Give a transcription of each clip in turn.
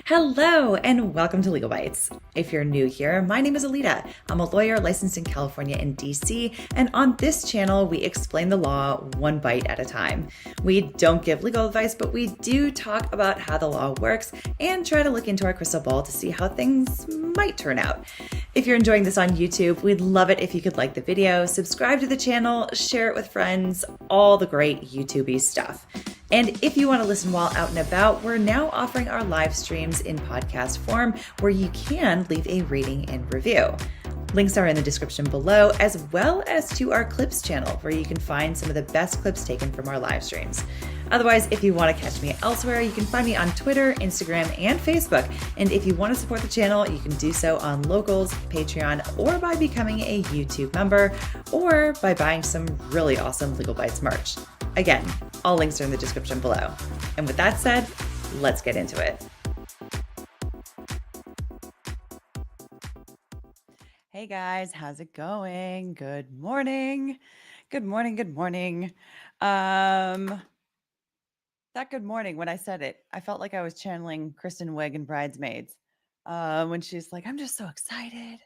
Hello and welcome to Legalbytes. If you're new here, my name is Alita. I'm a lawyer licensed in California and DC, and on this channel, we explain the law one bite at a time. We don't give legal advice, but we do talk about how the law works and try to look into our crystal ball to see how things might turn out. If you're enjoying this on YouTube, we'd love it if you could like the video, subscribe to the channel, share it with friends, all the great YouTube-y stuff. And if you want to listen while out and about, we're now offering our live streams in podcast form where you can leave a rating and review. Links are in the description below, as well as to our clips channel where you can find some of the best clips taken from our live streams. Otherwise, if you want to catch me elsewhere, you can find me on Twitter, Instagram, and Facebook. And if you want to support the channel, you can do so on Locals, Patreon, or by becoming a YouTube member, or by buying some really awesome Legalbytes merch. Again, all links are in the description below. And with that said, let's get into it. Hey guys, how's it going? Good morning. Good morning. Good morning. That good morning, when I said it, I felt like I was channeling Kristen Wiig in Bridesmaids. When she's like, I'm just so excited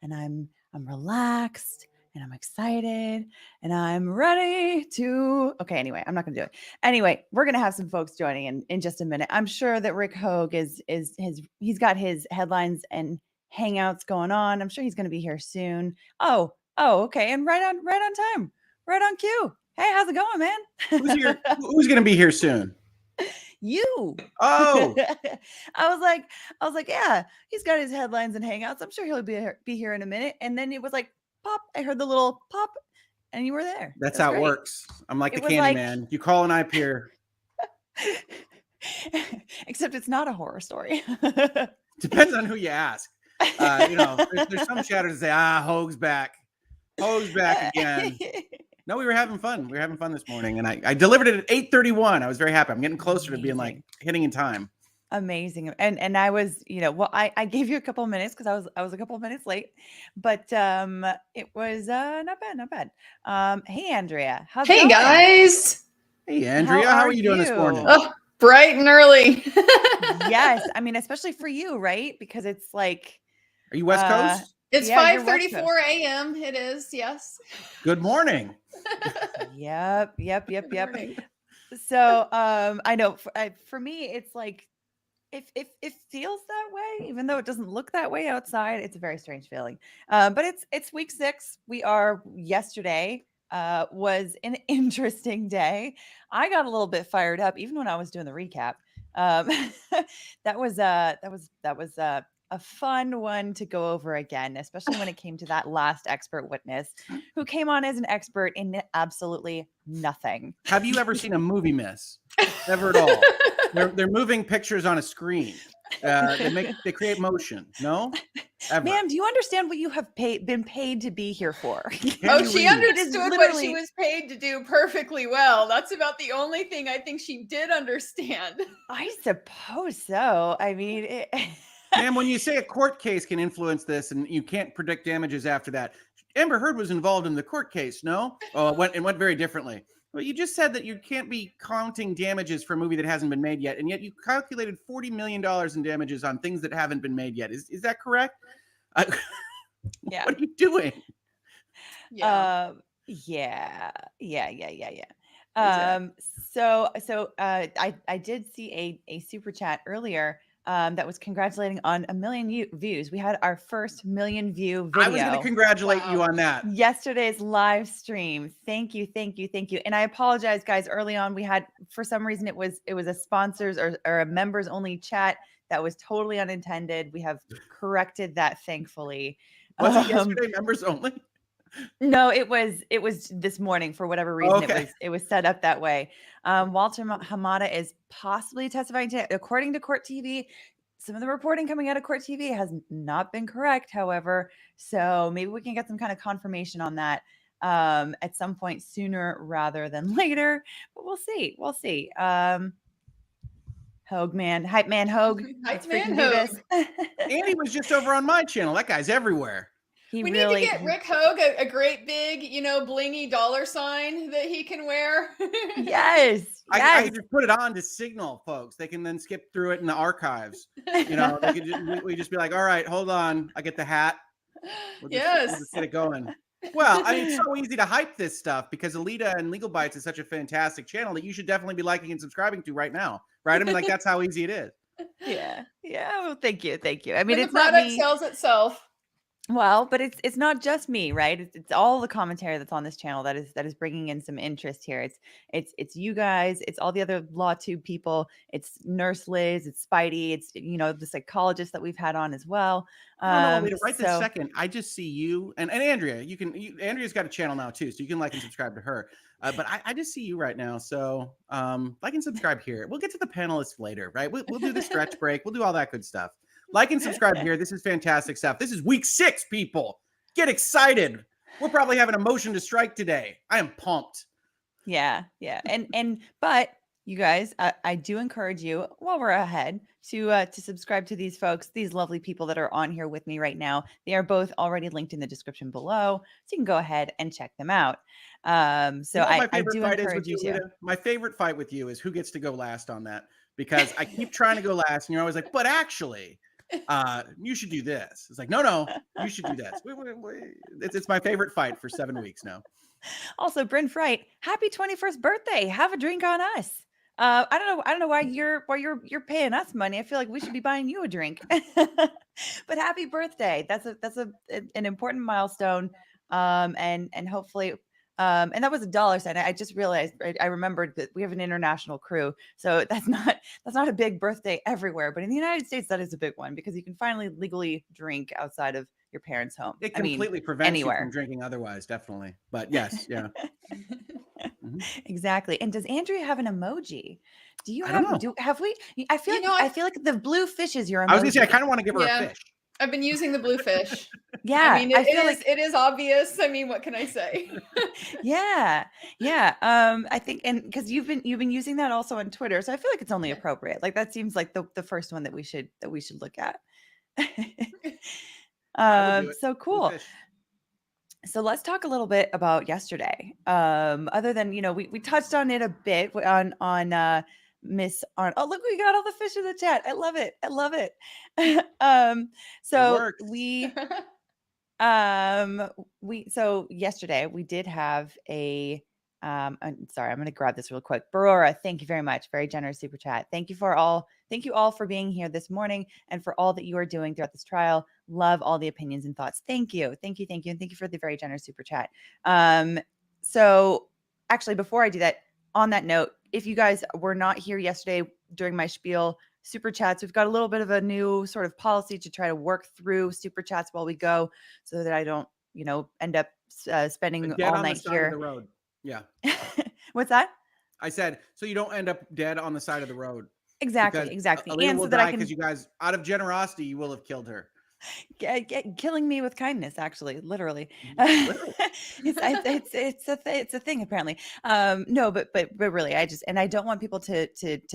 and I'm relaxed and I'm excited and I'm ready to. Okay, anyway, I'm not gonna do it. Anyway, we're gonna have some folks joining in just a minute. I'm sure that Rick Hogue he's got his headlines and hangouts going on. I'm sure he's gonna be here soon. Oh, okay, and right on time, right on cue. Hey, how's it going, man? Who's here? Who's gonna be here soon? You. Oh, I was like, yeah, he's got his headlines and hangouts. I'm sure he'll be here in a minute. And then it was like, pop. I heard the little pop, and you were there. that's how it works. I'm like the candy man. You call and I appear. Except it's not a horror story. Depends on who you ask. There's some chatters that say, Hogue's back. Hogue's back again. No, we were having fun. We were having fun this morning, and I delivered it at 8:31. I was very happy. I'm getting closer to being like hitting in time. Amazing. And I was, I gave you a couple of minutes because I was a couple of minutes late, but it was not bad. Hey Andrea, how's it going? Guys. Hey Andrea, how are you doing this morning? Oh, bright and early. Yes, I mean, especially for you, right? Because it's like, are you West Coast? It's 5:34 a.m. It is, yes. Good morning. Yep. Good morning. So I know for me, it's like if it feels that way, even though it doesn't look that way outside, it's a very strange feeling. But it's week 6. Yesterday was an interesting day. I got a little bit fired up even when I was doing the recap. That was a fun one to go over again, especially when it came to that last expert witness who came on as an expert in absolutely nothing. Have you ever seen a movie miss? Never at all. They're moving pictures on a screen. They create motion. No? Ever. Ma'am, do you understand what you have been paid to be here for? She understood what she was paid to do perfectly well. That's about the only thing I think she did understand. I suppose so. I mean, Ma'am, when you say a court case can influence this and you can't predict damages after that, Amber Heard was involved in the court case, no? Oh, it went very differently. Well, you just said that you can't be counting damages for a movie that hasn't been made yet, and yet you calculated $40 million in damages on things that haven't been made yet. Is that correct? Yeah. What are you doing? Yeah. Exactly. So I did see a super chat earlier that was congratulating on 1 million views. We had our first 1 million view video. I was going to congratulate you on that. Yesterday's live stream. Thank you. And I apologize, guys. Early on, we had, for some reason, it was a sponsors or a members only chat that was totally unintended. We have corrected that, thankfully. Was it yesterday members only? No, it was this morning for whatever reason. Okay. It was set up that way. Walter Hamada is possibly testifying today, according to Court TV. Some of the reporting coming out of Court TV has not been correct, however. So maybe we can get some kind of confirmation on that at some point sooner rather than later. But we'll see. Hogue man, hype man Hogue. Hype man Hogue. Andy was just over on my channel. That guy's everywhere. We need to get Rick Hogue a great big, blingy $sign that he can wear. Yes. I could just put it on to signal folks. They can then skip through it in the archives. They could we just be like, all right, hold on. I get the hat. We'll just get it going. Well, I mean, it's so easy to hype this stuff because Alita and Legalbytes is such a fantastic channel that you should definitely be liking and subscribing to right now. Right? I mean, like, that's how easy it is. Yeah. Well, thank you. I mean, it's the product sells itself. Well, but it's not just me, right? It's all the commentary that's on this channel that is bringing in some interest here. It's you guys, it's all the other Law Tube people, it's Nurse Liz, it's Spidey, it's the psychologist that we've had on as well. Alita, right this second, I just see you and Andrea. Andrea's got a channel now too, so you can like and subscribe to her. But I just see you right now, so like and subscribe here. We'll get to the panelists later, right? We'll do the stretch break. We'll do all that good stuff. Like and subscribe here. This is fantastic stuff. This is week 6, people. Get excited. We're probably having a motion to strike today. I am pumped. Yeah. But you guys, I do encourage you while we're ahead to subscribe to these folks, these lovely people that are on here with me right now. They are both already linked in the description below, so you can go ahead and check them out. I do encourage you to. My favorite fight with you is who gets to go last on that, because I keep trying to go last, and you're always like, but actually, you should do this. It's like, no, you should do this. It's my favorite fight for 7 weeks now. Also, Bryn Fright, happy 21st birthday. Have a drink on us. I don't know why you're paying us money. I feel like we should be buying you a drink. But happy birthday. That's an important milestone. And hopefully and that was $sign. I just realized, I remembered that we have an international crew. So that's not a big birthday everywhere, but in the United States, that is a big one because you can finally legally drink outside of your parents' home. It completely prevents you from drinking otherwise, definitely. But yes, yeah. Exactly. And does Andrea have an emoji? Do you I have? don't know. Have we? I feel like the blue fish is your emoji. I was gonna say I kind of want to give her a fish. I've been using the blue fish. Yeah, I mean, it is obvious. I mean, what can I say? Yeah. I think, and because you've been using that also on Twitter, so I feel like it's only appropriate. Like that seems like the first one that we should look at. So cool. So let's talk a little bit about yesterday. Other than we touched on it a bit on Miss Arn. Oh, look, we got all the fish in the chat. I love it. So so yesterday we did have a I'm sorry, I'm going to grab this real quick. Barora, thank you very much. Very generous super chat. Thank you all for being here this morning and for all that you are doing throughout this trial. Love all the opinions and thoughts. Thank you. And thank you for the very generous super chat. So actually, before I do that, on that note, if you guys were not here yesterday during my spiel, super chats, we've got a little bit of a new sort of policy to try to work through super chats while we go so that I don't, end up spending all night here. Of the road. Yeah. What's that? I said, so you don't end up dead on the side of the road. Exactly. And so that because you guys, out of generosity, you will have killed her. Killing me with kindness, actually, literally. It's a thing apparently. No, but really, I don't want people to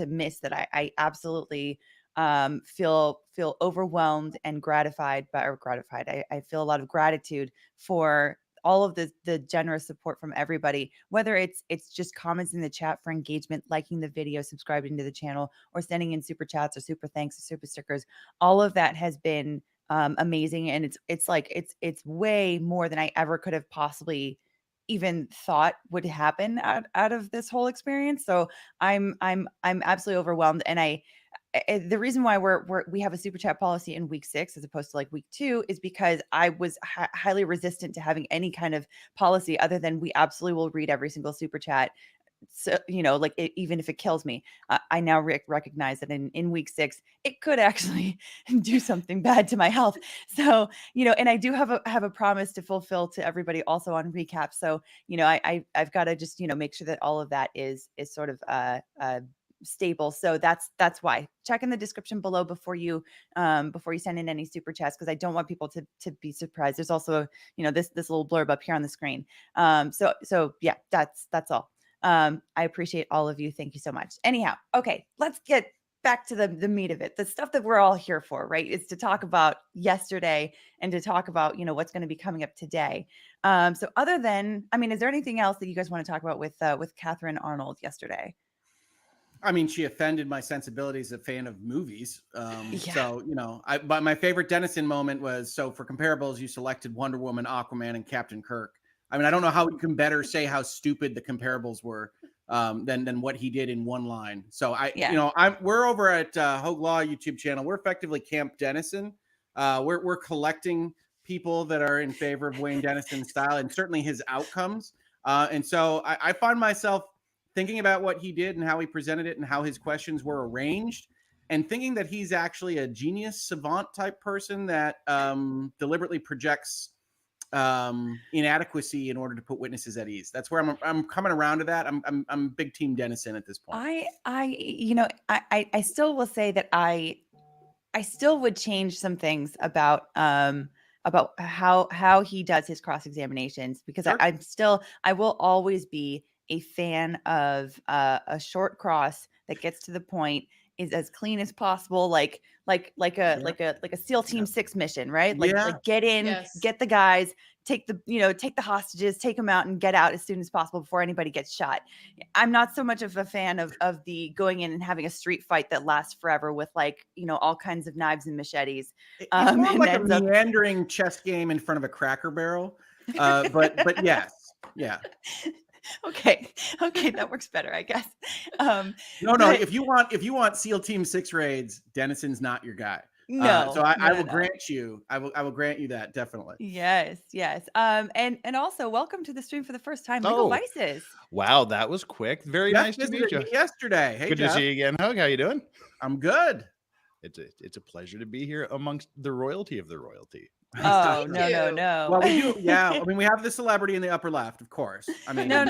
miss that. I absolutely feel overwhelmed and gratified. I feel a lot of gratitude for all of the generous support from everybody, whether it's just comments in the chat for engagement, liking the video, subscribing to the channel, or sending in super chats or super thanks or super stickers. All of that has been amazing, and it's way more than I ever could have possibly even thought would happen out of this whole experience. So I'm absolutely overwhelmed, and the reason why we have a super chat policy in week 6 as opposed to like week 2 is because I was highly resistant to having any kind of policy other than we absolutely will read every single super chat. So, even if it kills me, I now recognize that in week 6, it could actually do something bad to my health. So, and I do have a promise to fulfill to everybody also on recap. So, I've got to just, make sure that all of that is sort of, stable. So that's why check in the description below before you send in any super chats, because I don't want people to be surprised. There's also this little blurb up here on the screen. So yeah, that's all. I appreciate all of you. Thank you so much. Anyhow, okay, let's get back to the meat of it, the stuff that we're all here for, right? Is to talk about yesterday and to talk about, what's going to be coming up today. So other than, is there anything else that you guys want to talk about with Catherine Arnold yesterday? I mean, she offended my sensibilities as a fan of movies. Yeah. So, but my favorite Dennison moment was, so for comparables, you selected Wonder Woman, Aquaman, and Captain Kirk. I mean, I don't know how you can better say how stupid the comparables were than what he did in one line. So we're over at Hogue Law YouTube channel. We're effectively Camp Dennison. We're collecting people that are in favor of Wayne Dennison's style and certainly his outcomes. And so I find myself thinking about what he did and how he presented it and how his questions were arranged, and thinking that he's actually a genius savant type person that deliberately projects inadequacy in order to put witnesses at ease. That's where I'm coming around to that. I'm big team Dennison at this point. I still will say that I still would change some things about how he does his cross examinations, because Sure. I will always be a fan of a short cross that gets to the point, is as clean as possible, like a SEAL Team 6 mission, right? Like get in, get the guys, take the hostages, take them out, and get out as soon as possible before anybody gets shot. I'm not so much of a fan of the going in and having a street fight that lasts forever with all kinds of knives and machetes. It's more like a meandering chess game in front of a Cracker Barrel. But yes, yeah. Okay, that works better, I guess. No. If you want SEAL Team 6 raids, Dennison's not your guy. No. So I will grant you. I will grant you that, definitely. Yes. And also welcome to the stream for the first time, Legalbytes. Wow, that was quick. Very nice to meet you. Yesterday. Hey, good Jeff. to see you again, Hug. How you doing? I'm good. It's a pleasure to be here amongst the royalty of the royalty. Oh, no. Well, we do. Yeah. I mean, we have the celebrity in the upper left, of course. I mean, no.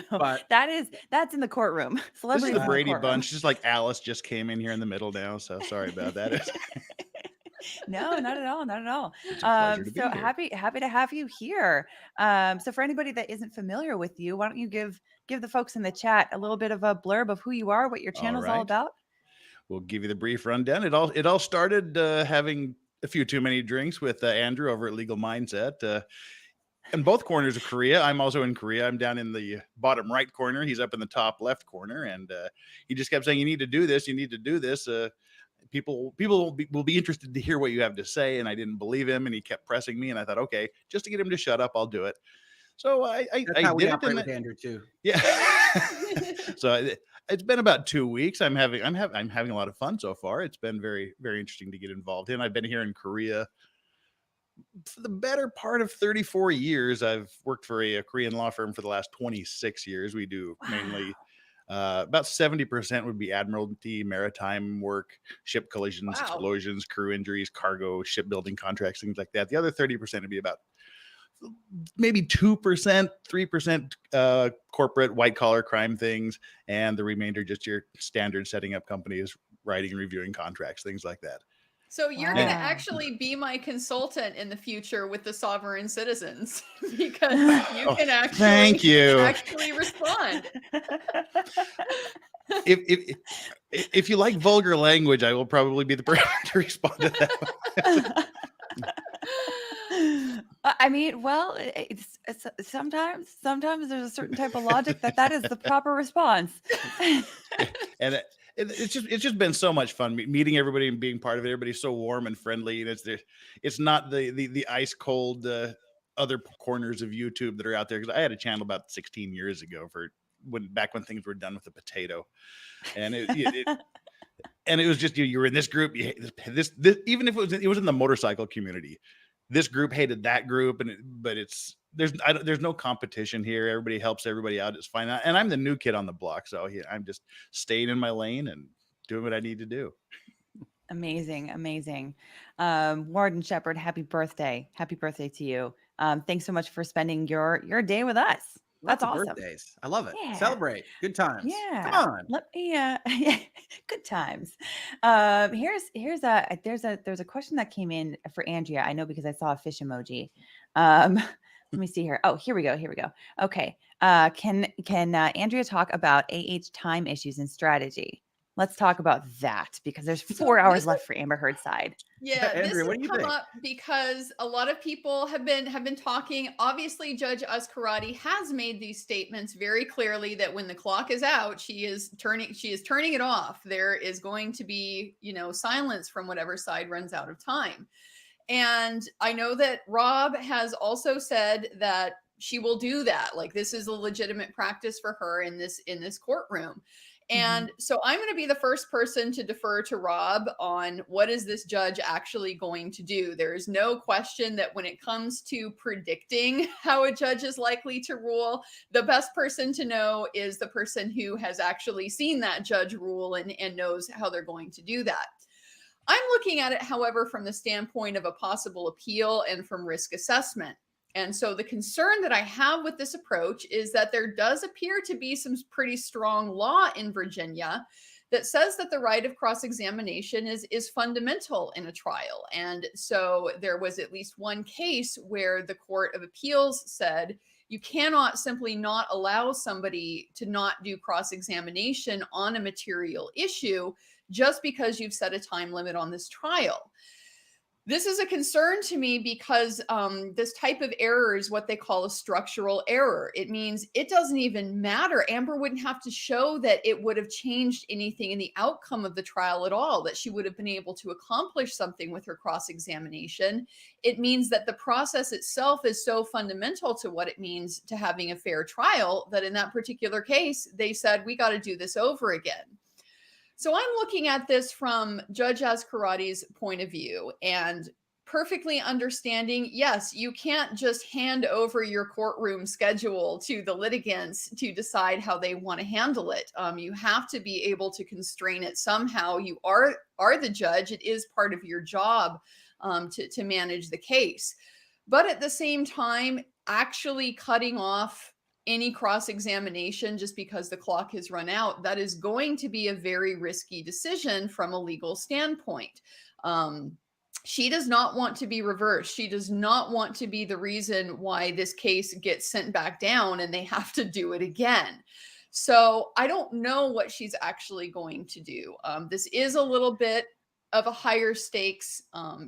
But that's in the courtroom. Celebrity this is the Brady Bunch. Just like Alice just came in here in the middle now. So sorry about that. No, not at all. It's a pleasure to be so here. happy to have you here. So for anybody that isn't familiar with you, why don't you give the folks in the chat a little bit of a blurb of who you are, what your channel's all about? We'll give you the brief rundown. It all started having a few too many drinks with Andrew over at Legal Mindset. In both corners of Korea. I'm also in Korea. I'm down in the bottom right corner. He's up in the top left corner. And he just kept saying, you need to do this. You need to do this. People will be interested to hear what you have to say. And I didn't believe him. And he kept pressing me. And I thought, okay, just to get him to shut up, I'll do it. So I did it with Andrew too. Yeah. So it's been about 2 weeks. I'm having a lot of fun so far. It's been very, very interesting to get involved in. I've been here in Korea for the better part of 34 years. I've worked for a Korean law firm for the last 26 years. We do mainly about 70% would be admiralty, maritime work, ship collisions, explosions, crew injuries, cargo, shipbuilding contracts, things like that. The other 30% would be about maybe 2%, 3% corporate white collar crime things, and the remainder just your standard setting up companies, writing and reviewing contracts, things like that. So you're going to actually be my consultant in the future with the sovereign citizens, because you can actually respond. If you like vulgar language, I will probably be the person to respond to that. I mean, well, it's sometimes there's a certain type of logic that is the proper response. And it's just been so much fun meeting everybody and being part of it. Everybody's so warm and friendly, and it's not the ice cold other corners of YouTube that are out there. Because I had a channel about 16 years ago back when things were done with a potato, and and it was just you were in this group. This even if it was in the motorcycle community. This group hated that group, but there's no competition here. Everybody helps everybody out. It's fine. And I'm the new kid on the block, so I'm just staying in my lane and doing what I need to do. Amazing. Warden Shepherd, happy birthday to you. Thanks so much for spending your day with us. That's awesome. Birthdays. I love it. Yeah. Celebrate. Good times. Yeah. Come on. Let me good times. There's a question that came in for Andrea. I know because I saw a fish emoji. Let me see here. Oh, here we go. Okay. Can Andrea talk about AH time issues and strategy? Let's talk about that, because there's So 4 this hours is, left for Amber Heard's side. yeah, this Andrea, has what do you come think? up because a lot of people have been talking. Obviously, Judge Askarati has made these statements very clearly that when the clock is out, she is turning it off. There is going to be, silence from whatever side runs out of time. And I know that Rob has also said that she will do that. Like, this is a legitimate practice for her in this courtroom. And so I'm going to be the first person to defer to Rob on what is this judge actually going to do. There is no question that when it comes to predicting how a judge is likely to rule, the best person to know is the person who has actually seen that judge rule and knows how they're going to do that. I'm looking at it, however, from the standpoint of a possible appeal and from risk assessment. And so the concern that I have with this approach is that there does appear to be some pretty strong law in Virginia that says that the right of cross-examination is fundamental in a trial. And so there was at least one case where the Court of Appeals said you cannot simply not allow somebody to not do cross-examination on a material issue just because you've set a time limit on this trial. This is a concern to me because this type of error is what they call a structural error. It means it doesn't even matter. Amber wouldn't have to show that it would have changed anything in the outcome of the trial at all, that she would have been able to accomplish something with her cross-examination. It means that the process itself is so fundamental to what it means to having a fair trial that in that particular case, they said, we got to do this over again. So I'm looking at this from Judge Askarati's point of view and perfectly understanding, yes, you can't just hand over your courtroom schedule to the litigants to decide how they want to handle it. You have to be able to constrain it somehow. You are the judge. It is part of your job to manage the case. But at the same time, actually cutting off any cross-examination just because the clock has run out, that is going to be a very risky decision from a legal standpoint. She does not want to be reversed. She does not want to be the reason why this case gets sent back down and they have to do it again. So I don't know what she's actually going to do. This is a little bit of a higher stakes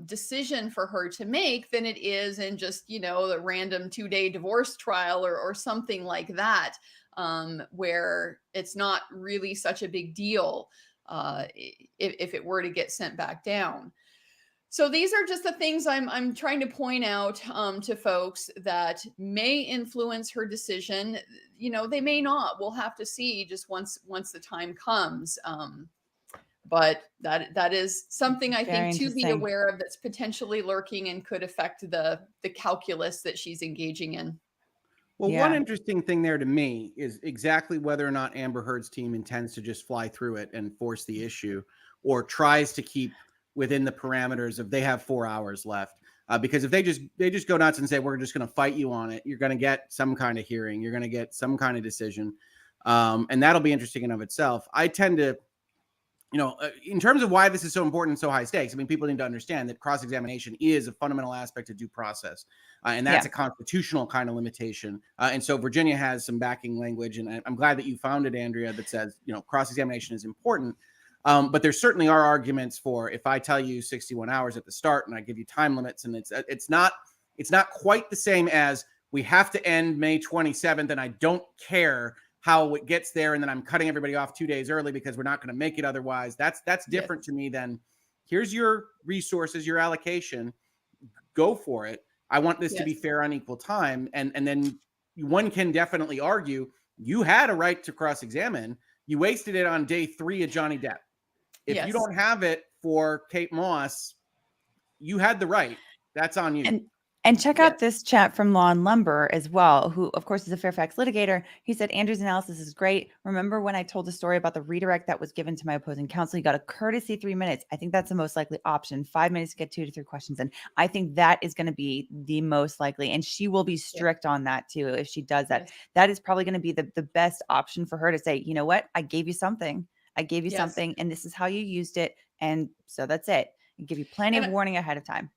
decision for her to make than it is in just, the random 2-day divorce trial or something like that, where it's not really such a big deal if it were to get sent back down. So these are just the things I'm trying to point out to folks that may influence her decision. They may not. We'll have to see just once the time comes. But that is something I think to be aware of that's potentially lurking and could affect the calculus that she's engaging in. Well, one interesting thing there to me is exactly whether or not Amber Heard's team intends to just fly through it and force the issue, or tries to keep within the parameters of they have 4 hours left. Because if they just go nuts and say, we're just going to fight you on it, you're going to get some kind of hearing, you're going to get some kind of decision. And that'll be interesting in of itself. I tend to, in terms of why this is so important and so high stakes, I mean, people need to understand that cross-examination is a fundamental aspect of due process. And that's a constitutional kind of limitation. And so Virginia has some backing language. And I'm glad that you found it, Andrea, that says, cross-examination is important. But there certainly are arguments for, if I tell you 61 hours at the start and I give you time limits, and it's not quite the same as we have to end May 27th and I don't care how it gets there, and then I'm cutting everybody off 2 days early because we're not going to make it otherwise. That's different to me than, here's your resources, your allocation, go for it. I want this to be fair on equal time. And then one can definitely argue you had a right to cross-examine. You wasted it on day 3 of Johnny Depp. If you don't have it for Kate Moss, you had the right. That's on you. And check out this chat from Law and Lumber as well, who, of course, is a Fairfax litigator. He said, Andrew's analysis is great. Remember when I told the story about the redirect that was given to my opposing counsel? You got a courtesy 3 minutes. I think that's the most likely option. 5 minutes to get 2 to 3 questions in. I think that is going to be the most likely. And she will be strict on that, too, if she does that. That is probably going to be the best option for her to say, you know what? I gave you something. I gave you something, and this is how you used it. And so that's it. And give you plenty of warning ahead of time.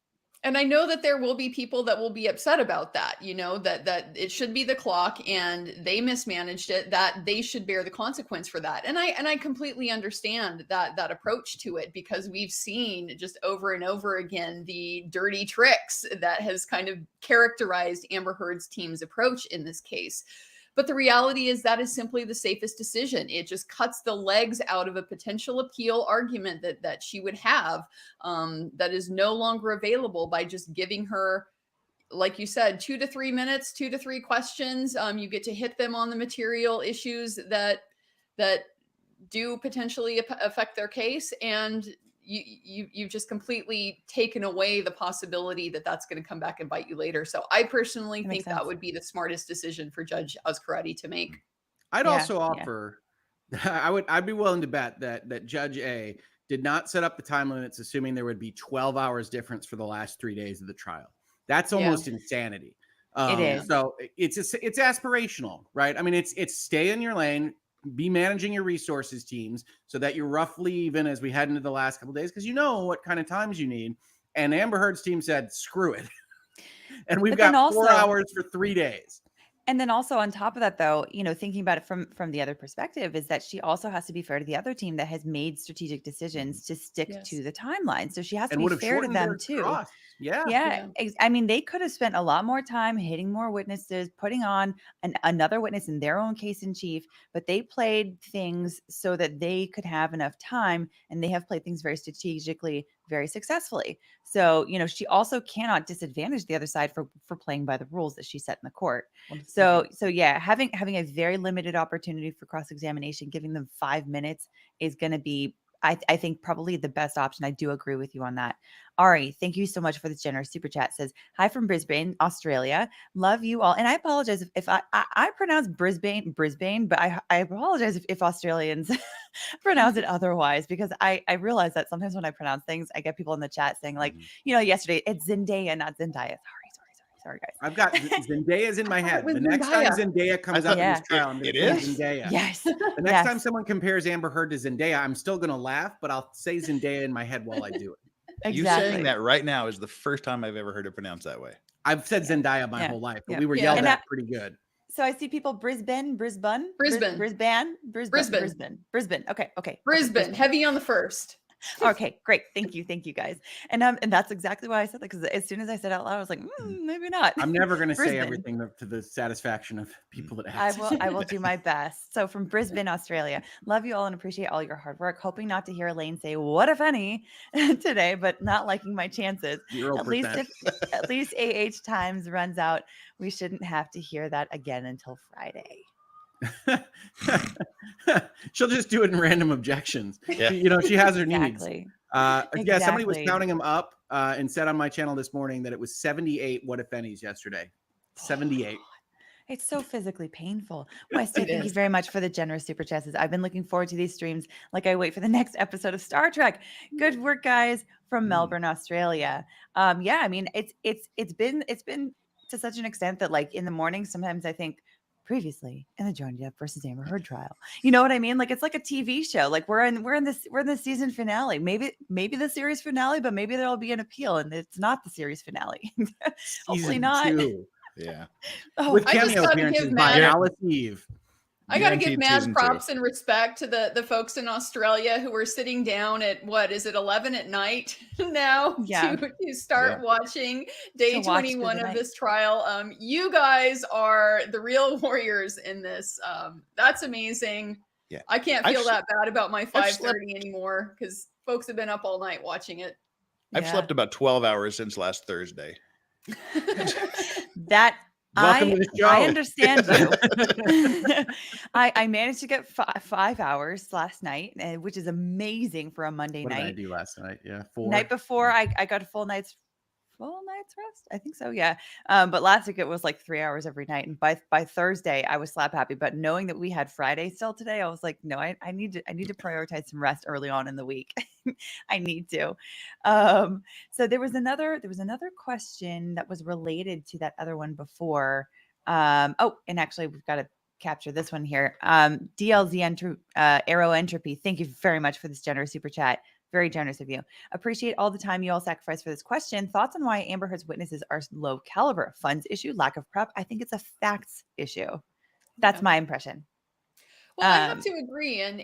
And I know that there will be people that will be upset about that, that it should be the clock and they mismanaged it, that they should bear the consequence for that. And I completely understand that approach to it, because we've seen just over and over again the dirty tricks that has kind of characterized Amber Heard's team's approach in this case. But the reality is that is simply the safest decision. It just cuts the legs out of a potential appeal argument that she would have, that is no longer available by just giving her, like you said, 2 to 3 minutes, 2 to 3 questions. You get to hit them on the material issues that do potentially affect their case, and you've just completely taken away the possibility that that's going to come back and bite you later. So I personally think that would be the smartest decision for Judge Azcarate to make. I'd also offer, I'd be willing to bet that Judge A did not set up the time limits assuming there would be 12 hours difference for the last 3 days of the trial. That's almost insanity. It is. So it's aspirational, right? I mean, it's stay in your lane, be managing your resources teams so that you're roughly even as we head into the last couple of days, because you know what kind of times you need. And Amber Heard's team said, screw it. And we've got 4 hours for 3 days. And then also on top of that, though, thinking about it from the other perspective, is that she also has to be fair to the other team that has made strategic decisions to stick to the timeline. So she has to be fair to them too. Yeah. I mean, they could have spent a lot more time hitting more witnesses, putting on another witness in their own case in chief, but they played things so that they could have enough time, and they have played things very strategically, very successfully. So, she also cannot disadvantage the other side for playing by the rules that she set in the court. So yeah, having a very limited opportunity for cross-examination, giving them 5 minutes is going to be, I think, probably the best option. I do agree with you on that. Ari, thank you so much for this generous super chat. Says, hi from Brisbane, Australia. Love you all. And I apologize if I pronounce Brisbane, but I apologize if Australians pronounce it otherwise, because I realize that sometimes when I pronounce things, I get people in the chat saying like, yesterday it's Zendaya, not Zendaya. Sorry, guys. I've got Zendaya's in my head. The next time Zendaya comes up in this trial, I'm going to say Zendaya. Yes. The next time someone compares Amber Heard to Zendaya, I'm still going to laugh, but I'll say Zendaya in my head while I do it. Exactly. You saying that right now is the first time I've ever heard it pronounced that way. I've said Zendaya my whole life, but we were yelled at pretty good. So I see people Brisbane. Brisbane. Okay. Brisbane. Heavy on the first. Okay, great. Thank you, guys. And that's exactly why I said that, because as soon as I said it out loud, I was like, maybe not. I'm never going to say everything to the satisfaction of people that ask. I will do my best. So from Brisbane, Australia, love you all and appreciate all your hard work. Hoping not to hear Elaine say "what if any" today, but not liking my chances. 0%. At least AH Times runs out, we shouldn't have to hear that again until Friday. She'll just do it in random objections. Yeah. She has her needs. Yeah, somebody was counting them up and said on my channel this morning that it was 78 what if any's yesterday. 78. It's so physically painful. Westy, thank you very much for the generous super chats. I've been looking forward to these streams like I wait for the next episode of Star Trek. Good work, guys, from Melbourne, Australia. Yeah, I mean, it's been to such an extent that like in the morning, sometimes I think, previously in the Johnny Depp versus Amber Heard trial. You know what I mean? Like it's like a TV show. Like we're in the season finale. Maybe the series finale, but maybe there'll be an appeal and it's not the series finale. Hopefully not. 2. Yeah. With cameo appearances by Alice Eve. I got to give mad props and respect to the folks in Australia who are sitting down at 11 at night now to start watching day 21 of this trial. You guys are the real warriors in this. That's amazing. Yeah. I can't feel that bad about my 5:30 anymore because folks have been up all night watching it. I've slept about 12 hours since last Thursday. Welcome to the show. I understand you. I managed to get 5 hours last night, which is amazing for a Monday night. What did I do last night? Yeah, 4. Night before, I got a full night's rest. I think so. Yeah. But last week it was like 3 hours every night, and by Thursday I was slap happy. But knowing that we had Friday still today, I was like, no, I need to prioritize some rest early on in the week. I need to. So there was another question that was related to that other one before. And actually we've got to capture this one here. DLZ Aero Entropy, thank you very much for this generous super chat. Very generous of you. Appreciate all the time you all sacrifice for this question. Thoughts on why Amber Heard's witnesses are low caliber? Funds issue, lack of prep. I think it's a facts issue. That's Yeah. my impression. Well, I have to agree, and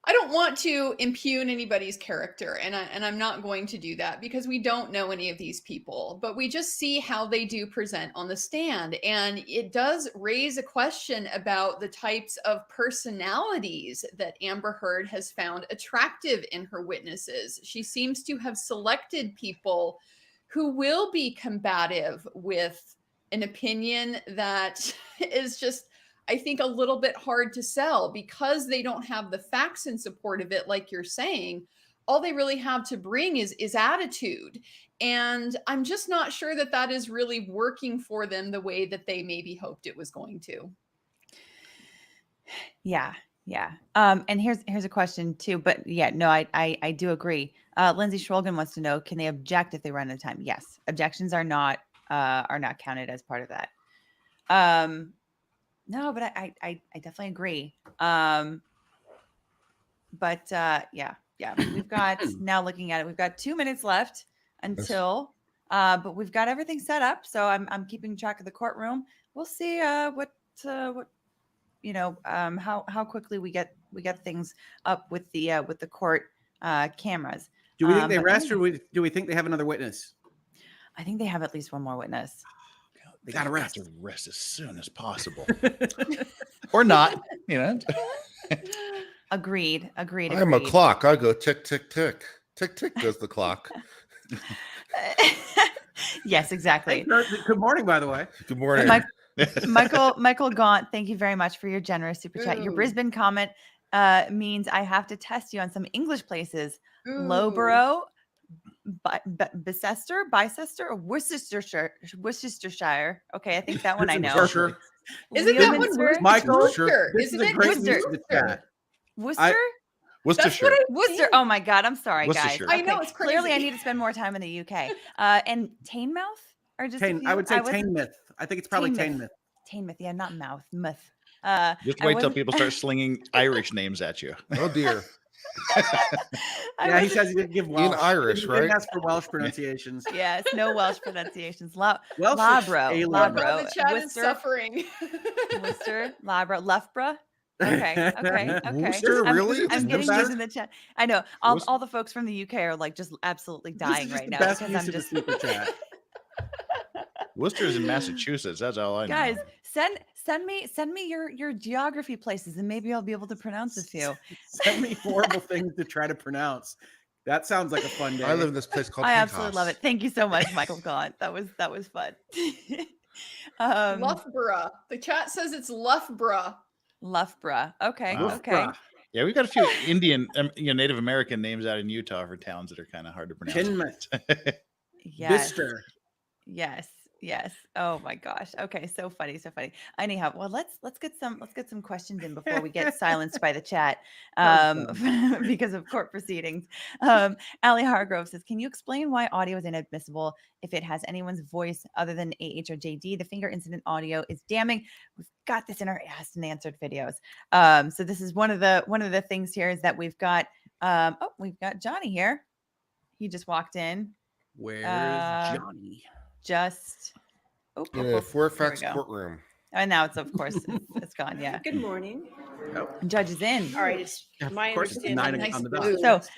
I don't want to impugn anybody's character, and I'm not going to do that because we don't know any of these people, but we just see how they do present on the stand, and it does raise a question about the types of personalities that Amber Heard has found attractive in her witnesses. She seems to have selected people who will be combative with an opinion that is just, I think, a little bit hard to sell because they don't have the facts in support of it, like you're saying. All they really have to bring is attitude. And I'm just not sure that that is really working for them the way that they maybe hoped it was going to. Yeah. And here's a question too, but yeah, no, I do agree. Lindsay Schwolgen wants to know, can they object if they run out of time? Yes. Objections are not counted as part of that. No, but I definitely agree. Yeah. We've got, now looking at it, we've got 2 minutes left until, but we've got everything set up. So I'm keeping track of the courtroom. We'll see what how quickly we get things up with the court cameras. Do we think they rest, or do we think they have another witness? I think they have at least one more witness. They got to rest. To rest as soon as possible, or not. Agreed. I'm a clock. I go tick, tick, tick. Tick, tick goes the clock. Yes, exactly. Good morning, by the way. Good morning. Michael Gaunt, thank you very much for your generous super chat. Your Brisbane comment means I have to test you on some English places. Loughborough, Bicester, or Worcestershire. Okay, I think that one I know. Isn't that one Worcester? Michael, Worcester, this isn't is a it? great use of the chat. Worcester? That's what I Worcester. Oh my God, I'm sorry, guys. I know, it's crazy. Clearly, I need to spend more time in the UK. And Teignmouth, or just I would say Teignmouth. I think it's probably Teignmouth. Teignmouth, yeah, not mouth, myth. Just wait till people start slinging Irish names at you. Oh dear. Yeah, he says he didn't give Welsh. In Irish, he right? didn't ask for Welsh pronunciations. Yes, no Welsh pronunciations. Welsh Labro. The chat is suffering. Worcester, Labro, Loughborough. Okay. Worcester, really? I'm getting used in the chat. I know all the folks from the UK are like just absolutely dying right now because I'm just super chat. Worcester's in Massachusetts. That's all I know. Guys, send me your geography places, and maybe I'll be able to pronounce a few. Send me horrible things to try to pronounce. That sounds like a fun day. I live in this place called I absolutely love it. Thank you so much, Michael Gaunt. That was fun. Loughborough. The chat says it's Loughborough. Loughborough. Okay. Wow. Okay. Yeah, we've got a few Indian, Native American names out in Utah for towns that are kind of hard to pronounce. Teignmouth. Yes. Bister. Yes. Oh my gosh. Okay. So funny. Anyhow, well, let's get some questions in before we get silenced by the chat because of court proceedings. Allie Hargrove says, can you explain why audio is inadmissible if it has anyone's voice other than AH or JD? The finger incident audio is damning. We've got this in our asked and answered videos. So this is one of the things here is that we've got we've got Johnny here. He just walked in. Where's Johnny? Fairfax courtroom. And now it's, of course, it's gone. Yeah. Good morning. Judge is in. All right. It's my understanding. Nice on the blue. dot. So,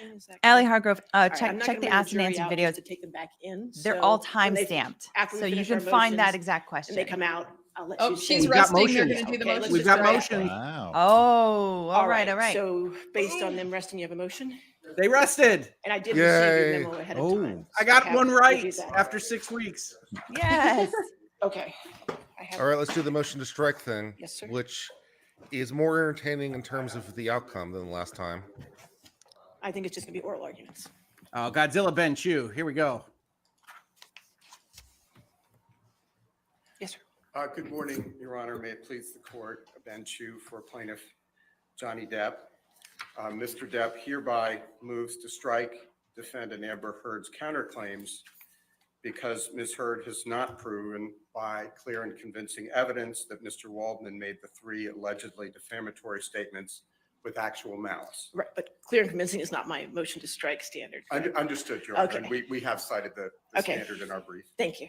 Allie Hargrove, check I'm not the gonna bring asked and jury answered out videos. to take them back in. They're So all when time they- stamped, after we so you finish can our find that motions exact question. and they come out, I'll let Oh, you she's say. We've got resting. They're motions. going to do the Okay, motions. let's We've just got go. motions. Wow. Oh, all right. So based on them resting, you have a motion? They rested. And I did Yay. receive your memo ahead of time. I got have one to right do that. after 6 weeks. Yes. Okay. I have. All right, let's do the motion to strike then. Yes, sir. Which is more entertaining in terms of the outcome than last time. I think it's just gonna be oral arguments. Oh, Godzilla Ben Chu. Here we go. Yes, sir. Good morning, Your Honor. May it please the court, Ben Chu for plaintiff Johnny Depp. Mr. Depp hereby moves to strike defendant Amber Heard's counterclaims because Ms. Heard has not proven by clear and convincing evidence that Mr. Waldman made the 3 allegedly defamatory statements with actual malice. Right, but clear and convincing is not my motion to strike standard. Understood, Your Honor, and Okay. we have cited the Okay. standard in our brief. Thank you.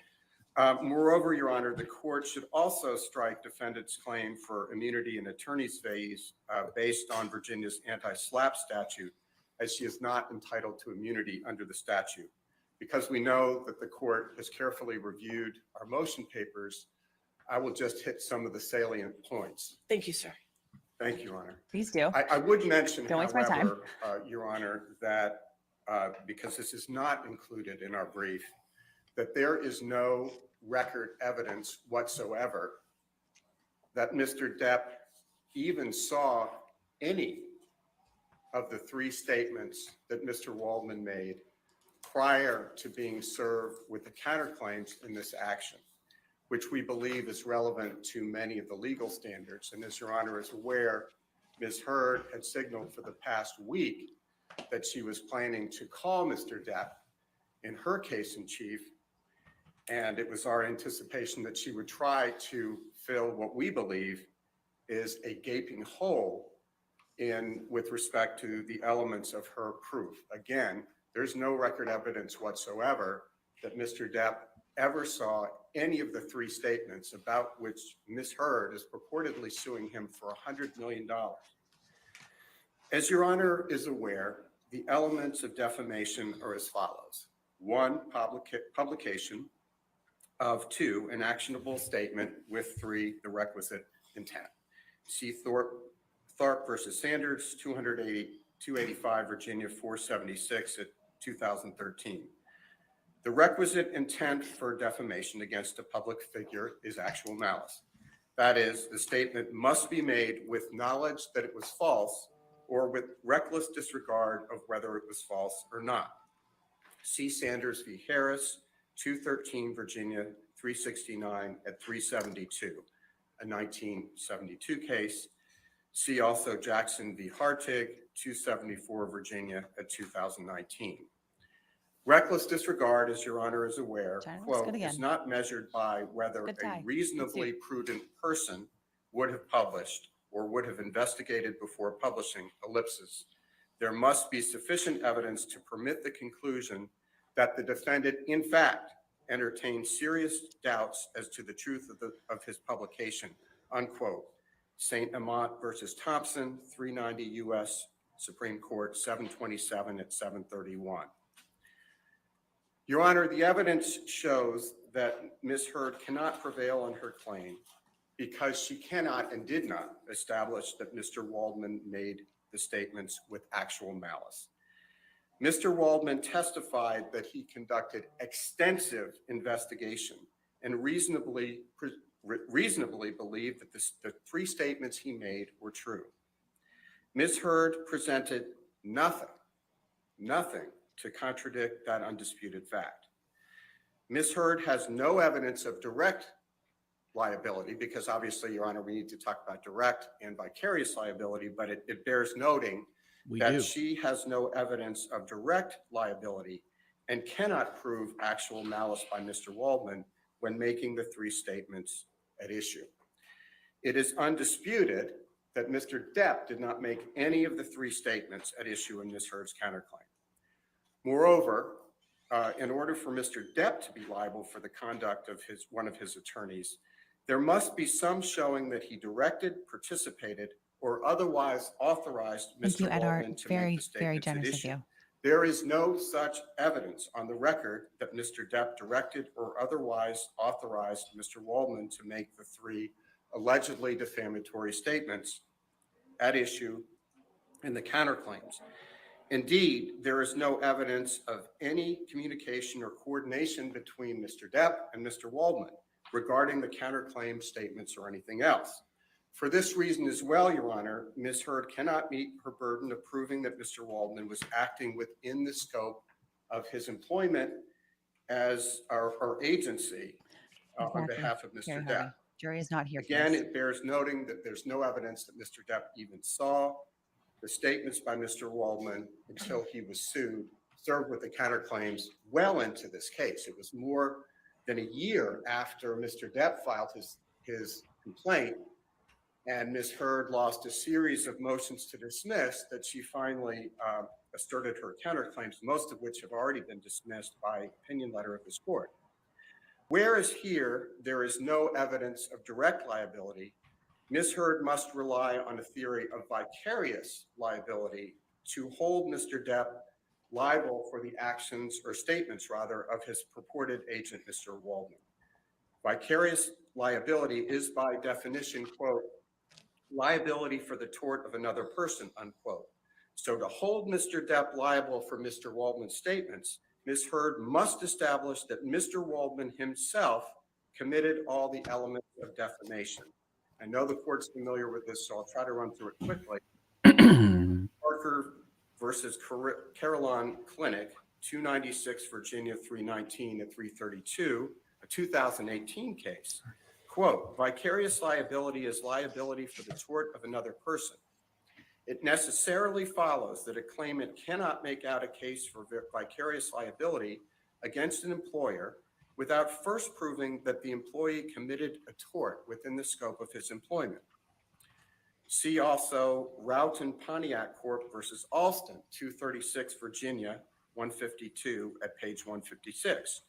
Moreover, Your Honor, the court should also strike defendant's claim for immunity and attorney's fees based on Virginia's anti-SLAPP statute, as she is not entitled to immunity under the statute. Because we know that the court has carefully reviewed our motion papers, I will just hit some of the salient points. Thank you, sir. Thank you, Your Honor. Please do. I would mention, Don't waste my time. however, Your Honor, that because this is not included in our brief, that there is no record evidence whatsoever that Mr. Depp even saw any of the three statements that Mr. Waldman made prior to being served with the counterclaims in this action, which we believe is relevant to many of the legal standards. And as Your Honor is aware, Ms. Heard had signaled for the past week that she was planning to call Mr. Depp in her case in chief. And it was our anticipation that she would try to fill what we believe is a gaping hole with respect to the elements of her proof. Again, there's no record evidence whatsoever that Mr. Depp ever saw any of the three statements about which Ms. Heard is purportedly suing him for $100 million. As Your Honor is aware, the elements of defamation are as follows. 1, publication of 2, an actionable statement with 3, the requisite intent. See Thorpe versus Sanders, 285 Virginia 476 at 2013. The requisite intent for defamation against a public figure is actual malice. That is, the statement must be made with knowledge that it was false or with reckless disregard of whether it was false or not. See Sanders v. Harris, 213 Virginia 369 at 372, a 1972 case. See also Jackson v. Hartig, 274 Virginia at 2019. Reckless disregard, as Your Honor is aware, quote, is not measured by whether a reasonably prudent person would have published or would have investigated before publishing, ellipsis. There must be sufficient evidence to permit the conclusion that the defendant, in fact, entertained serious doubts as to the truth of his publication, unquote. St. Amant versus Thompson, 390 U.S. Supreme Court, 727 at 731. Your Honor, the evidence shows that Ms. Heard cannot prevail on her claim because she cannot and did not establish that Mr. Waldman made the statements with actual malice. Mr. Waldman testified that he conducted extensive investigation and reasonably believed that the three statements he made were true. Ms. Heard presented nothing to contradict that undisputed fact. Ms. Heard has no evidence of direct liability because obviously, Your Honor, we need to talk about direct and vicarious liability, but it bears noting that she has no evidence of direct liability and cannot prove actual malice by Mr. Waldman when making the three statements at issue. It is undisputed that Mr. Depp did not make any of the three statements at issue in Ms. Heard's counterclaim. Moreover, in order for Mr. Depp to be liable for the conduct of one of his attorneys, there must be some showing that he directed, participated, or otherwise authorized Mr. Waldman to make the statements at issue. There is no such evidence on the record that Mr. Depp directed or otherwise authorized Mr. Waldman to make the three allegedly defamatory statements at issue in the counterclaims. Indeed, there is no evidence of any communication or coordination between Mr. Depp and Mr. Waldman regarding the counterclaim statements or anything else. For this reason as well, Your Honor, Ms. Heard cannot meet her burden of proving that Mr. Waldman was acting within the scope of his employment as our agency on behalf of Mr. Depp. Jury is not here. Again, it bears noting that there's no evidence that Mr. Depp even saw the statements by Mr. Waldman until he was served with the counterclaims well into this case. It was more than a year after Mr. Depp filed his complaint And Ms. Heard lost a series of motions to dismiss that she finally asserted her counterclaims, most of which have already been dismissed by opinion letter of this court. Whereas here, there is no evidence of direct liability, Ms. Heard must rely on a theory of vicarious liability to hold Mr. Depp liable for the actions or statements, rather, of his purported agent, Mr. Waldman. Vicarious liability is by definition, quote, liability for the tort of another person, unquote. So to hold Mr. Depp liable for Mr. Waldman's statements, Ms. Heard must establish that Mr. Waldman himself committed all the elements of defamation. I know the court's familiar with this, so I'll try to run through it quickly. Parker versus Carillon Clinic, 296 Virginia 319 and 332, a 2018 case. Quote, vicarious liability is liability for the tort of another person. It necessarily follows that a claimant cannot make out a case for vicarious liability against an employer without first proving that the employee committed a tort within the scope of his employment. See also Roughton Pontiac Corp versus Alston, 236 Virginia 152 at page 156.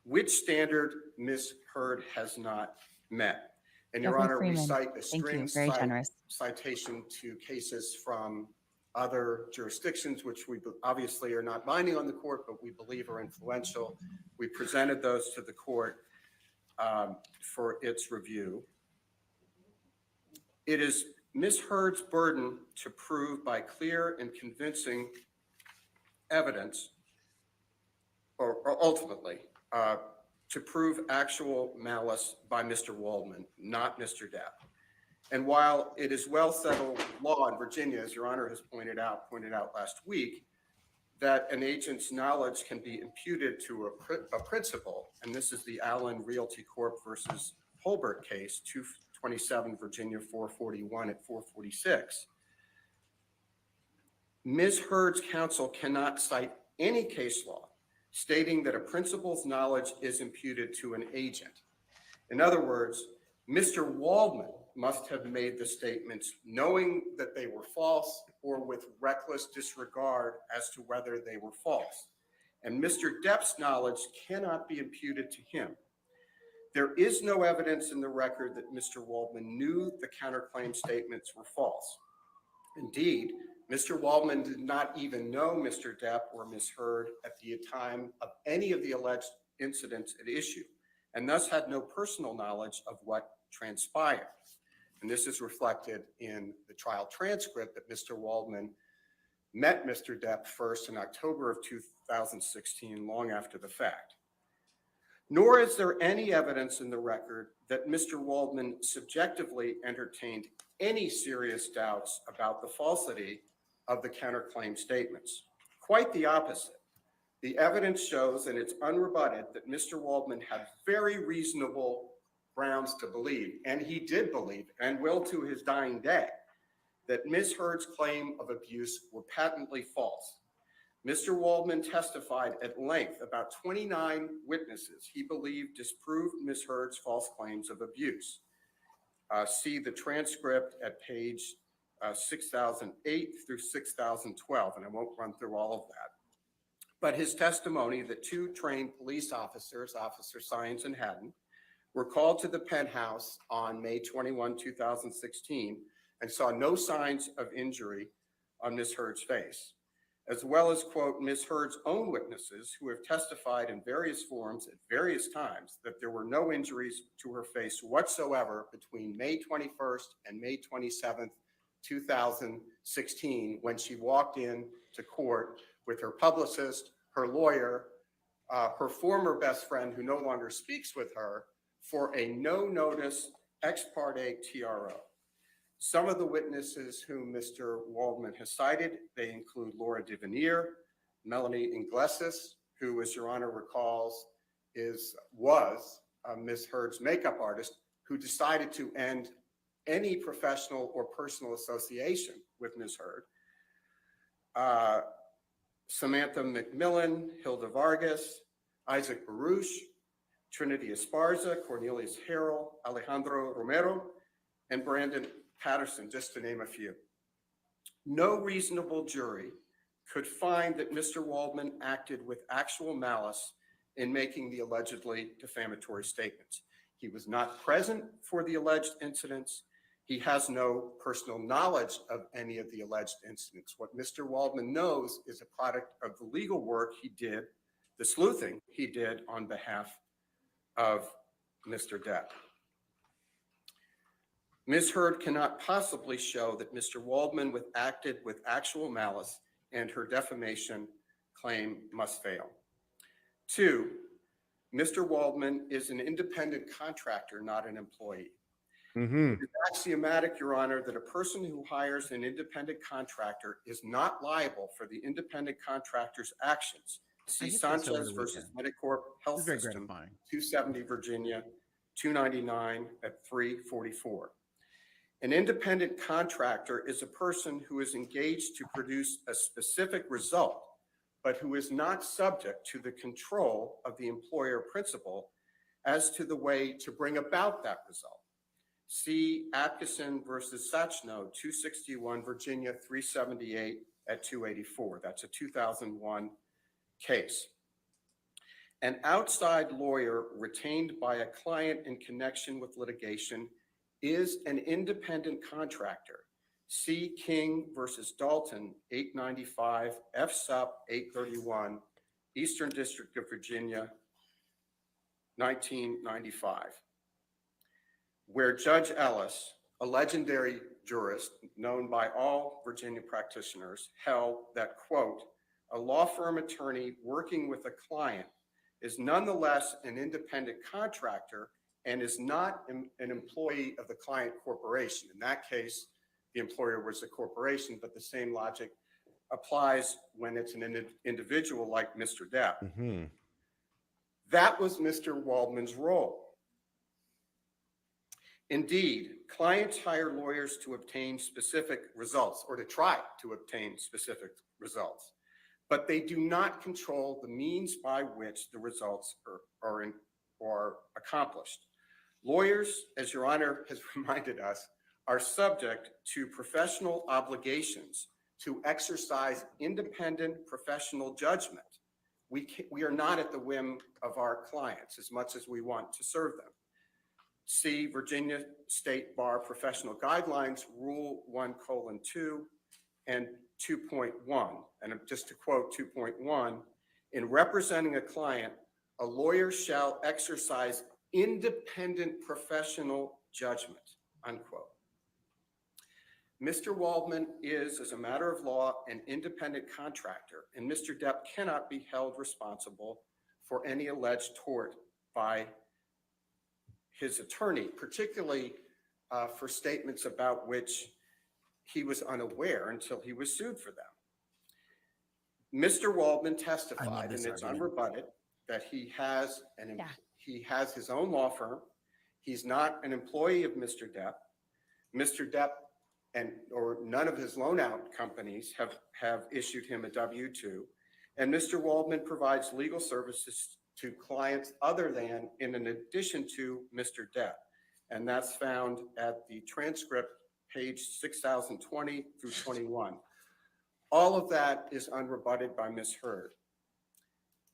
Which standard Ms. Heard has not met? And Your Honor, we cite a string citation to cases from other jurisdictions, which we obviously are not binding on the court, but we believe are influential. We presented those to the court for its review. It is Ms. Heard's burden to prove by clear and convincing evidence, or ultimately, to prove actual malice by Mr. Waldman, not Mr. Depp. And while it is well settled law in Virginia, as Your Honor has pointed out last week, that an agent's knowledge can be imputed to a principal, and this is the Allen Realty Corp versus Holbert case, 227 Virginia 441 at 446. Ms. Heard's counsel cannot cite any case law stating that a principal's knowledge is imputed to an agent. In other words, Mr. Waldman must have made the statements knowing that they were false or with reckless disregard as to whether they were false. And Mr. Depp's knowledge cannot be imputed to him. There is no evidence in the record that Mr. Waldman knew the counterclaim statements were false. Indeed, Mr. Waldman did not even know Mr. Depp or Ms. Heard at the time of any of the alleged incidents at issue, and thus had no personal knowledge of what transpired. And this is reflected in the trial transcript that Mr. Waldman met Mr. Depp first in October of 2016, long after the fact. Nor is there any evidence in the record that Mr. Waldman subjectively entertained any serious doubts about the falsity of the counterclaim statements. Quite the opposite. The evidence shows, and it's unrebutted, that Mr. Waldman had very reasonable grounds to believe, and he did believe, and will to his dying day, that Ms. Heard's claim of abuse were patently false. Mr. Waldman testified at length about 29 witnesses he believed disproved Ms. Heard's false claims of abuse. See the transcript at page 6008 through 6012, and I won't run through all of that. But his testimony that two trained police officers, Officer Science and Haddon, were called to the penthouse on May 21, 2016, and saw no signs of injury on Ms. Heard's face, as well as, quote, Ms. Heard's own witnesses who have testified in various forms at various times that there were no injuries to her face whatsoever between May 21st and May 27th, 2016, when she walked in to court with her publicist, her lawyer, her former best friend who no longer speaks with her, for a no-notice ex parte TRO. Some of the witnesses whom Mr. Waldman has cited, they include Laura Devanere, Melanie Iglesias, who, as Your Honor recalls, was Ms. Heard's makeup artist, who decided to end any professional or personal association with Ms. Heard. Samantha McMillan, Hilda Vargas, Isaac Baruch, Trinity Esparza, Cornelius Harrell, Alejandro Romero, and Brandon Patterson, just to name a few. No reasonable jury could find that Mr. Waldman acted with actual malice in making the allegedly defamatory statements. He was not present for the alleged incidents. He has no personal knowledge of any of the alleged incidents. What Mr. Waldman knows is a product of the legal work he did, the sleuthing he did on behalf of Mr. Depp. Ms. Heard cannot possibly show that Mr. Waldman acted with actual malice, and her defamation claim must fail. 2, Mr. Waldman is an independent contractor, not an employee. Mm-hmm. It's axiomatic, Your Honor, that a person who hires an independent contractor is not liable for the independent contractor's actions. See hit this over Sanchez the versus weekend. Medicorp Health It's very System, gratifying. 270 Virginia, 299 at 344. An independent contractor is a person who is engaged to produce a specific result, but who is not subject to the control of the employer principal as to the way to bring about that result. See Atkinson versus Sachno, 261 Virginia, 378 at 284. That's a 2001 case. An outside lawyer retained by a client in connection with litigation is an independent contractor. See King versus Dalton, 895 F Sup 831, Eastern District of Virginia, 1995, where Judge Ellis, a legendary jurist known by all Virginia practitioners, held that, quote, a law firm attorney working with a client is nonetheless an independent contractor and is not an employee of the client corporation. In that case, the employer was a corporation, but the same logic applies when it's an individual like Mr. Depp. Mm-hmm. That was Mr. Waldman's role. Indeed, clients hire lawyers to obtain specific results or to try to obtain specific results, but they do not control the means by which the results are accomplished. Lawyers, as Your Honor has reminded us, are subject to professional obligations to exercise independent professional judgment. We are not at the whim of our clients as much as we want to serve them. See Virginia State Bar Professional Guidelines, Rule 1:2 and 2.1. And just to quote 2.1, in representing a client, a lawyer shall exercise independent professional judgment, unquote. Mr. Waldman is, as a matter of law, an independent contractor, and Mr. Depp cannot be held responsible for any alleged tort by his attorney, particularly for statements about which he was unaware until he was sued for them. Mr. Waldman testified, and it's unrebutted, that he has his own law firm. He's not an employee of Mr. Depp. Mr. Depp or none of his loan out companies have issued him a W-2. And Mr. Waldman provides legal services to clients other than and in addition to Mr. Depp. And that's found at the transcript, page 6020 through 21. All of that is unrebutted by Ms. Heard.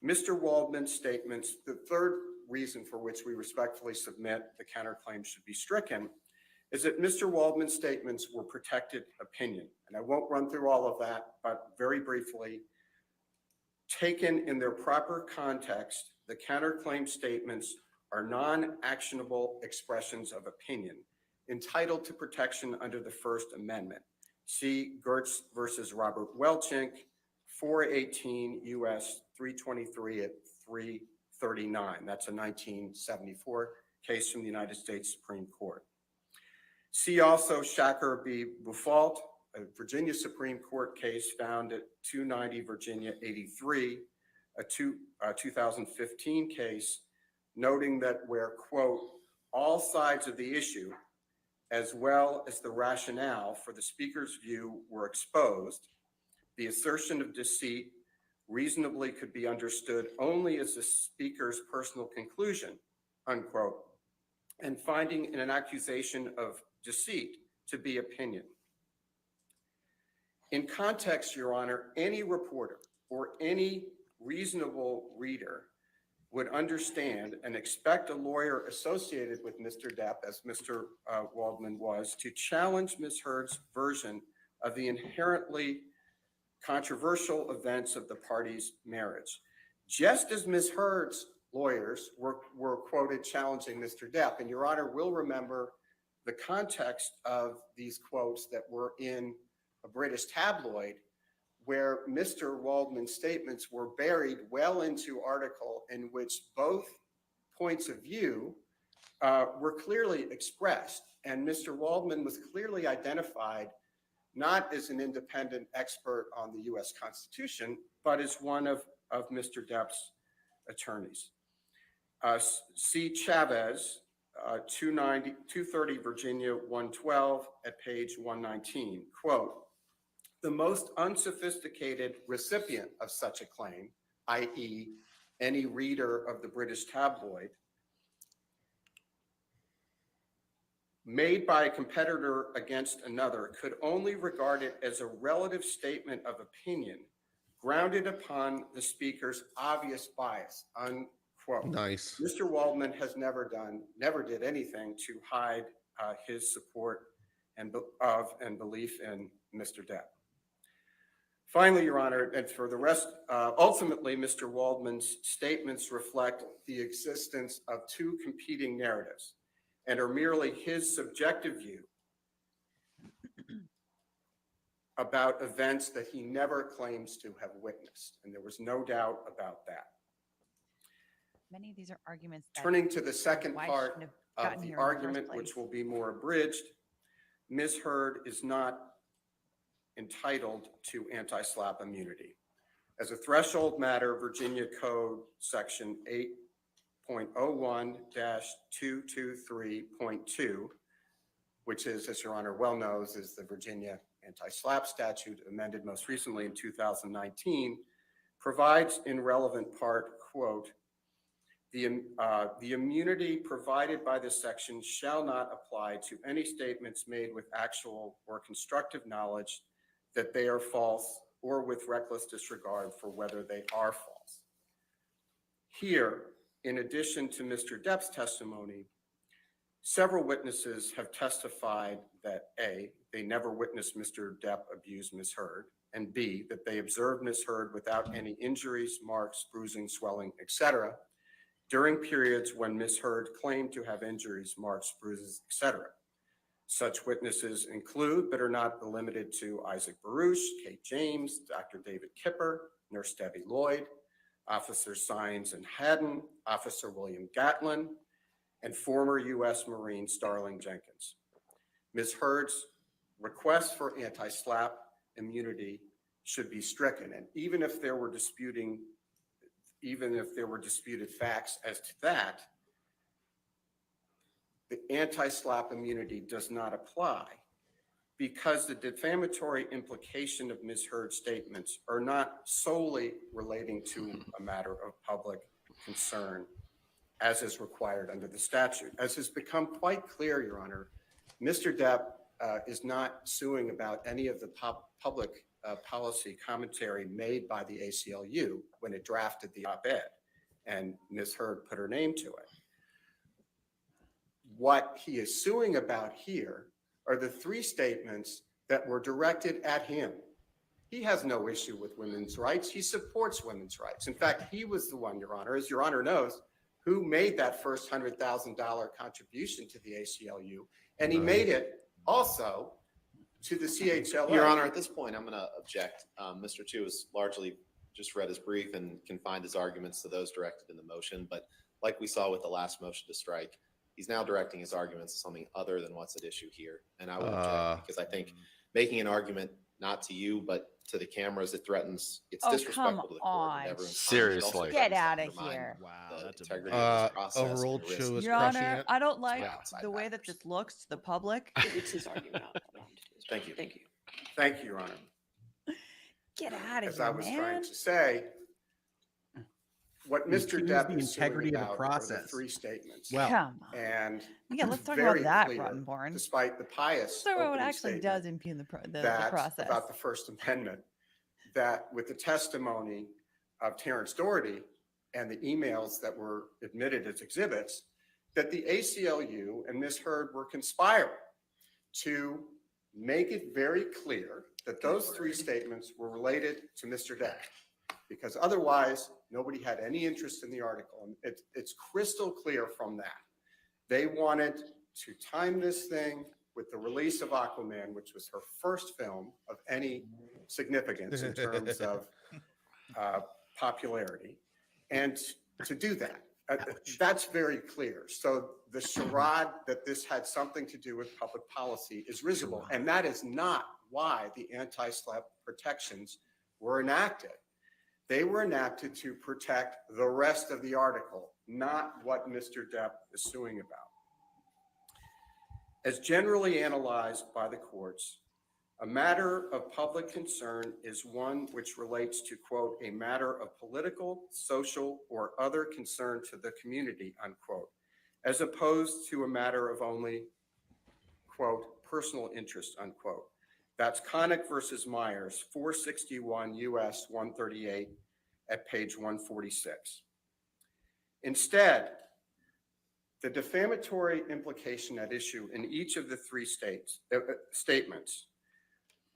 Mr. Waldman's statements, the third reason for which we respectfully submit the counterclaim should be stricken, is that Mr. Waldman's statements were protected opinion. And I won't run through all of that, but very briefly, taken in their proper context, the counterclaim statements are non-actionable expressions of opinion entitled to protection under the First Amendment. See Gertz versus Robert Welchink, 418 U.S. 323 at 339. That's a 1974 case from the United States Supreme Court. See also Shacker v. Buffalt, a Virginia Supreme Court case found at 290 Virginia 83, a 2015 case, noting that where, quote, all sides of the issue, as well as the rationale for the speaker's view were exposed, the assertion of deceit reasonably could be understood only as the speaker's personal conclusion, unquote, and finding in an accusation of deceit to be opinion. In context, Your Honor, any reporter or any reasonable reader would understand and expect a lawyer associated with Mr. Depp, as Mr. Waldman was, to challenge Ms. Heard's version of the inherently controversial events of the parties' marriage. Just as Ms. Heard's lawyers were quoted challenging Mr. Depp, and Your Honor will remember the context of these quotes that were in a British tabloid, where Mr. Waldman's statements were buried well into article in which both points of view were clearly expressed. And Mr. Waldman was clearly identified not as an independent expert on the US Constitution, but as one of Mr. Depp's attorneys. C. Chavez, 230 Virginia 112 at page 119, quote, "The most unsophisticated recipient of such a claim, i.e. any reader of the British tabloid, made by a competitor against another, could only regard it as a relative statement of opinion grounded upon the speaker's obvious bias," unquote. Nice. Mr. Waldman has never did anything to hide his support and belief in Mr. Depp. Finally, Your Honor, and for the rest, ultimately, Mr. Waldman's statements reflect the existence of two competing narratives and are merely his subjective view about events that he never claims to have witnessed. And there was no doubt about that. Many of these are arguments. That Turning to the second why part shouldn't have of gotten the here in the first argument, place. which will be more abridged, Ms. Heard is not entitled to anti-SLAPP immunity. As a threshold matter, Virginia Code Section 8.01-223.2, which is, as Your Honor well knows, is the Virginia anti-SLAPP statute amended most recently in 2019, provides in relevant part, quote, the immunity provided by this section shall not apply to any statements made with actual or constructive knowledge that they are false or with reckless disregard for whether they are false. Here, in addition to Mr. Depp's testimony, several witnesses have testified that A, they never witnessed Mr. Depp abuse Ms. Heard, and B, that they observed Ms. Heard without any injuries, marks, bruising, swelling, etc., during periods when Ms. Heard claimed to have injuries, marks, bruises, etc. Such witnesses include, but are not limited to, Isaac Baruch, Kate James, Dr. David Kipper, Nurse Debbie Lloyd, Officer Sines and Haddon, Officer William Gatlin, and former U.S. Marine Starling Jenkins. Ms. Heard's request for anti-SLAPP immunity should be stricken, and even if there were disputed facts as to that, the anti-SLAPP immunity does not apply because the defamatory implication of Ms. Heard's statements are not solely relating to a matter of public concern, as is required under the statute. As has become quite clear, Your Honor, Mr. Depp is not suing about any of the public policy commentary made by the ACLU when it drafted the op-ed, and Ms. Heard put her name to it. What he is suing about here are the three statements that were directed at him. He has no issue with women's rights. He supports women's rights. In fact, he was the one, Your Honor, as Your Honor knows, who made that first $100,000 contribution to the ACLU, and he made it also to the CHLA. Your Honor, at this point, I'm going to object. Mr. Chu has largely just read his brief and confined his arguments to those directed in the motion, but like we saw with the last motion to strike, he's now directing his arguments to something other than what's at issue here. And I would object because I think making an argument not to you, but to the cameras, it threatens, it's disrespectful to the court and everyone's time. Seriously. Get out of here. Wow, The that's integrity of this process and Overruled the risk. Chu is Your crushing Honor, it. I don't like outside the way that matters. this looks to the public. It's his argument. Thank you. Thank you. Thank you, Your Honor. Get out of As here, I was man. trying to say, what You Mr. accuse Depp the is suing integrity of the about are process. the 3 statements. Well, Come on. And Yeah, let's talk very about that, clear, Rottenborn. despite the pious Let's talk about what opening actually statement does impugn the that process. about the First Amendment, that with the testimony of Terrence Doherty and the emails that were admitted as exhibits, that the ACLU and Ms. Heard were conspiring to make it very clear that those 3 statements were related to Mr. Depp, because otherwise nobody had any interest in the article. And it's crystal clear from that. They wanted to time this thing with the release of Aquaman, which was her first film of any significance in terms of popularity, and to do that. That's very clear. So the charade that this had something to do with public policy is risible, and that is not why the anti-SLAPP protections were enacted. They were enacted to protect the rest of the article, not what Mr. Depp is suing about. As generally analyzed by the courts, a matter of public concern is one which relates to, quote, a matter of political, social, or other concern to the community, unquote, as opposed to a matter of only, quote, personal interest, unquote. That's Connick versus Myers, 461 U.S. 138 at page 146. Instead, the defamatory implication at issue in each of the 3 statements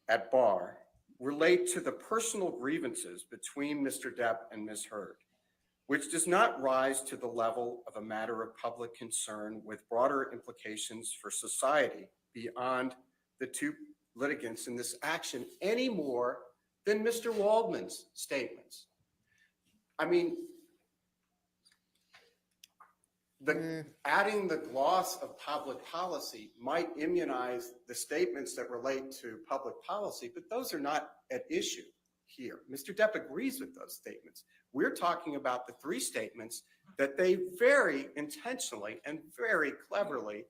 at bar relate to the personal grievances between Mr. Depp and Ms. Heard, which does not rise to the level of a matter of public concern with broader implications for society beyond the 2 litigants in this action any more than Mr. Waldman's statements. I mean, adding the gloss of public policy might immunize the statements that relate to public policy, but those are not at issue here. Mr. Depp agrees with those statements. We're talking about the 3 statements that they very intentionally and very cleverly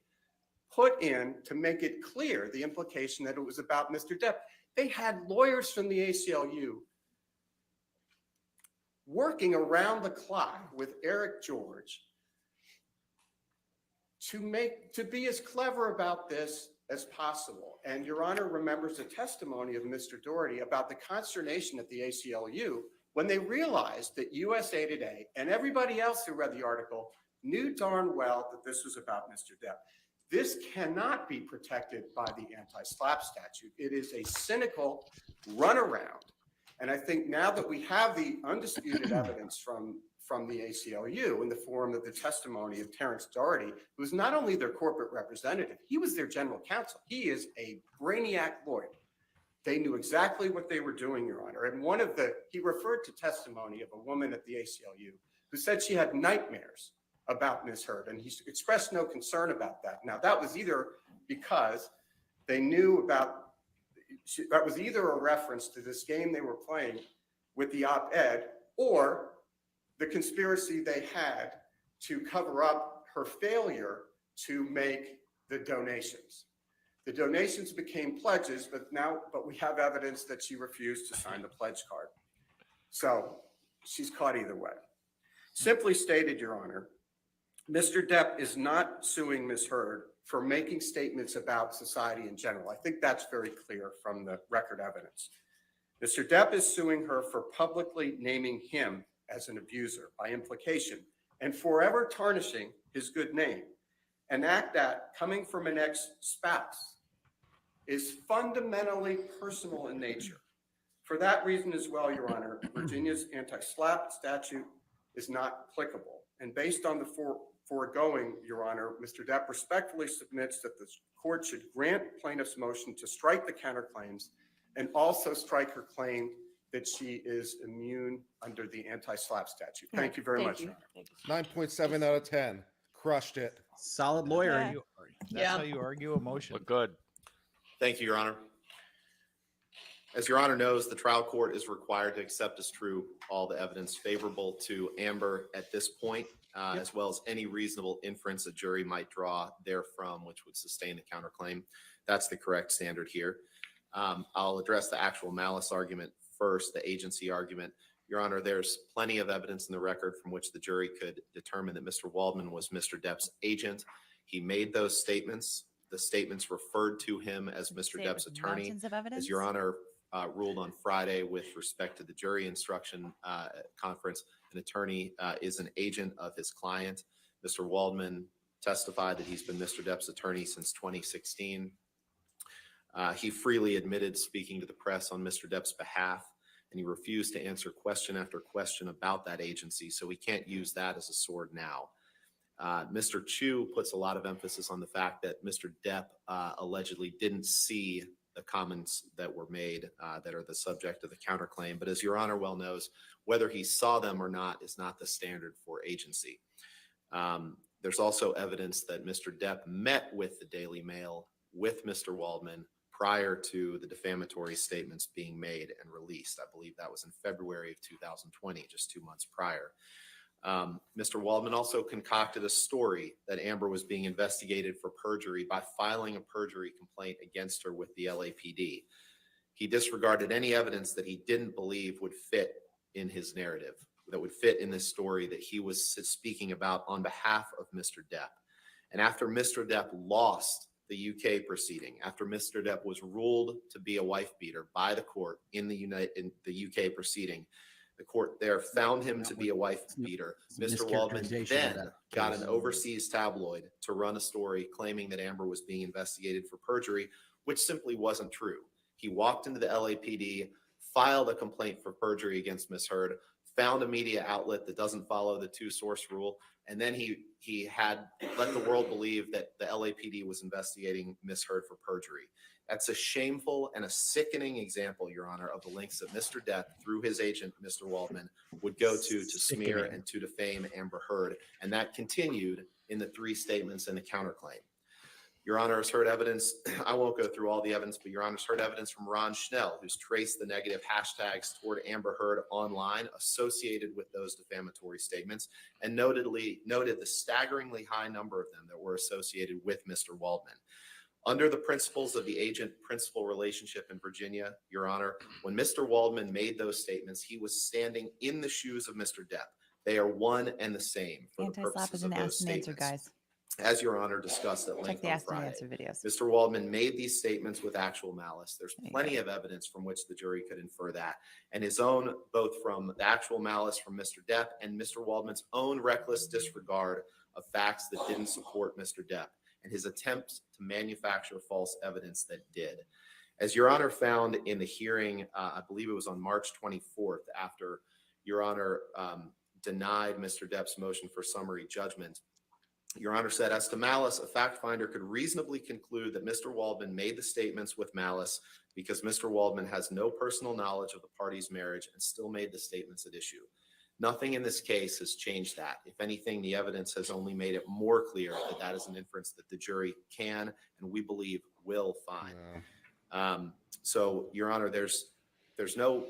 put in to make it clear the implication that it was about Mr. Depp. They had lawyers from the ACLU working around the clock with Eric George to be as clever about this as possible. And Your Honor remembers the testimony of Mr. Doherty about the consternation at the ACLU when they realized that USA Today and everybody else who read the article knew darn well that this was about Mr. Depp. This cannot be protected by the anti-SLAPP statute. It is a cynical runaround. And I think now that we have the undisputed evidence from the ACLU in the form of the testimony of Terrence Doherty, who's not only their corporate representative, he was their general counsel. He is a brainiac lawyer. They knew exactly what they were doing, Your Honor. And he referred to testimony of a woman at the ACLU who said she had nightmares about Ms. Heard, and he expressed no concern about that. Now, that was either because they knew about, that was either a reference to this game they were playing with the op-ed, or the conspiracy they had to cover up her failure to make the donations. The donations became pledges, but we have evidence that she refused to sign the pledge card. So she's caught either way. Simply stated, Your Honor, Mr. Depp is not suing Ms. Heard for making statements about society in general. I think that's very clear from the record evidence. Mr. Depp is suing her for publicly naming him as an abuser by implication and forever tarnishing his good name, an act that, coming from an ex-spouse, is fundamentally personal in nature. For that reason as well, Your Honor, Virginia's anti-SLAPP statute is not applicable. And based on the foregoing, Your Honor, Mr. Depp respectfully submits that the court should grant plaintiff's motion to strike the counterclaims and also strike her claim that she is immune under the anti-SLAPP statute. Thank you very much, Your Honor. 9.7 out of 10. Crushed it. Solid lawyer. Yeah. That's how you argue a motion. Look good. Thank you, Your Honor. As Your Honor knows, the trial court is required to accept as true all the evidence favorable to Amber at this point, as well as any reasonable inference a jury might draw therefrom, which would sustain the counterclaim. That's the correct standard here. I'll address the actual malice argument first, the agency argument. Your Honor, there's plenty of evidence in the record from which the jury could determine that Mr. Waldman was Mr. Depp's agent. He made those statements. The statements referred to him as Mr. Say it Depp's with attorney. mountains of evidence. As Your Honor ruled on Friday with respect to the jury instruction conference, an attorney is an agent of his client. Mr. Waldman testified that he's been Mr. Depp's attorney since 2016. He freely admitted speaking to the press on Mr. Depp's behalf, and he refused to answer question after question about that agency, so we can't use that as a sword now. Mr. Chu puts a lot of emphasis on the fact that Mr. Depp allegedly didn't see the comments that were made that are the subject of the counterclaim, but as Your Honor well knows, whether he saw them or not is not the standard for agency. There's also evidence that Mr. Depp met with the Daily Mail with Mr. Waldman prior to the defamatory statements being made and released. I believe that was in February of 2020, just 2 months prior. Mr. Waldman also concocted a story that Amber was being investigated for perjury by filing a perjury complaint against her with the LAPD. He disregarded any evidence that he didn't believe would fit in his narrative, that would fit in this story that he was speaking about on behalf of Mr. Depp. And after Mr. Depp lost the UK proceeding, after Mr. Depp was ruled to be a wife beater by the court in the UK proceeding, the court there found him to be a wife beater. Mr. Waldman then got an overseas tabloid to run a story claiming that Amber was being investigated for perjury, which simply wasn't true. He walked into the LAPD, filed a complaint for perjury against Ms. Heard, found a media outlet that doesn't follow the two-source rule, and then he had let the world believe that the LAPD was investigating Ms. Heard for perjury. That's a shameful and a sickening example, Your Honor, of the lengths that Mr. Depp, through his agent, Mr. Waldman, would go to smear and to defame Amber Heard. And that continued in the 3 statements in the counterclaim. Your Honor has heard evidence. I won't go through all the evidence, but Your Honor's heard evidence from Ron Schnell, who's traced the negative hashtags toward Amber Heard online associated with those defamatory statements, and noted the staggeringly high number of them that were associated with Mr. Waldman. Under the principles of the agent-principal relationship in Virginia, Your Honor, when Mr. Waldman made those statements, he was standing in the shoes of Mr. Depp. They are one and the same for the purposes of those statements. Guys. As Your Honor discussed at Check length the on Ask and Friday, Answer videos. Mr. Waldman made these statements with actual malice. There's plenty of evidence from which the jury could infer that. And his own, both from the actual malice from Mr. Depp and Mr. Waldman's own reckless disregard of facts that didn't support Mr. Depp, and his attempts to manufacture false evidence that did. As Your Honor found in the hearing, I believe it was on March 24th, after Your Honor denied Mr. Depp's motion for summary judgment, Your Honor said, as to malice, a fact finder could reasonably conclude that Mr. Waldman made the statements with malice because Mr. Waldman has no personal knowledge of the party's marriage and still made the statements at issue. Nothing in this case has changed that. If anything, the evidence has only made it more clear that that is an inference that the jury can and we believe will find. So, Your Honor, there's no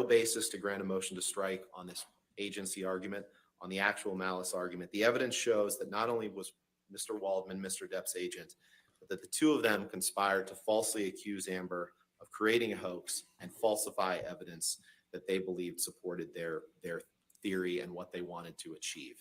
basis to grant a motion to strike on this agency argument. On the actual malice argument, the evidence shows that not only was Mr. Waldman Mr. Depp's agent, but that the two of them conspired to falsely accuse Amber of creating a hoax and falsify evidence that they believed supported their theory and what they wanted to achieve.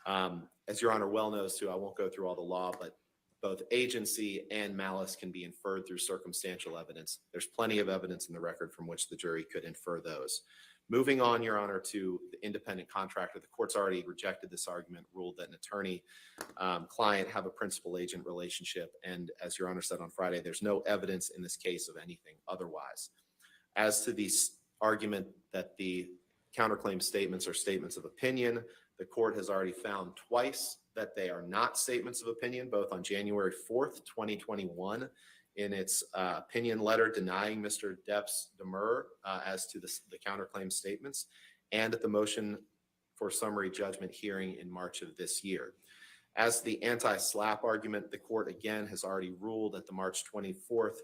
As Your Honor well knows too, I won't go through all the law, but both agency and malice can be inferred through circumstantial evidence. There's plenty of evidence in the record from which the jury could infer those. Moving on, Your Honor, to the independent contractor, the court's already rejected this argument, ruled that an attorney-client have a principal-agent relationship, and as Your Honor said on Friday, there's no evidence in this case of anything otherwise. As to the argument that the counterclaim statements are statements of opinion, the court has already found twice that they are not statements of opinion, both on January 4th, 2021, in its opinion letter denying Mr. Depp's demur as to the counterclaim statements, and at the motion for summary judgment hearing in March of this year. As the anti-SLAPP argument, the court again has already ruled at the March 24th,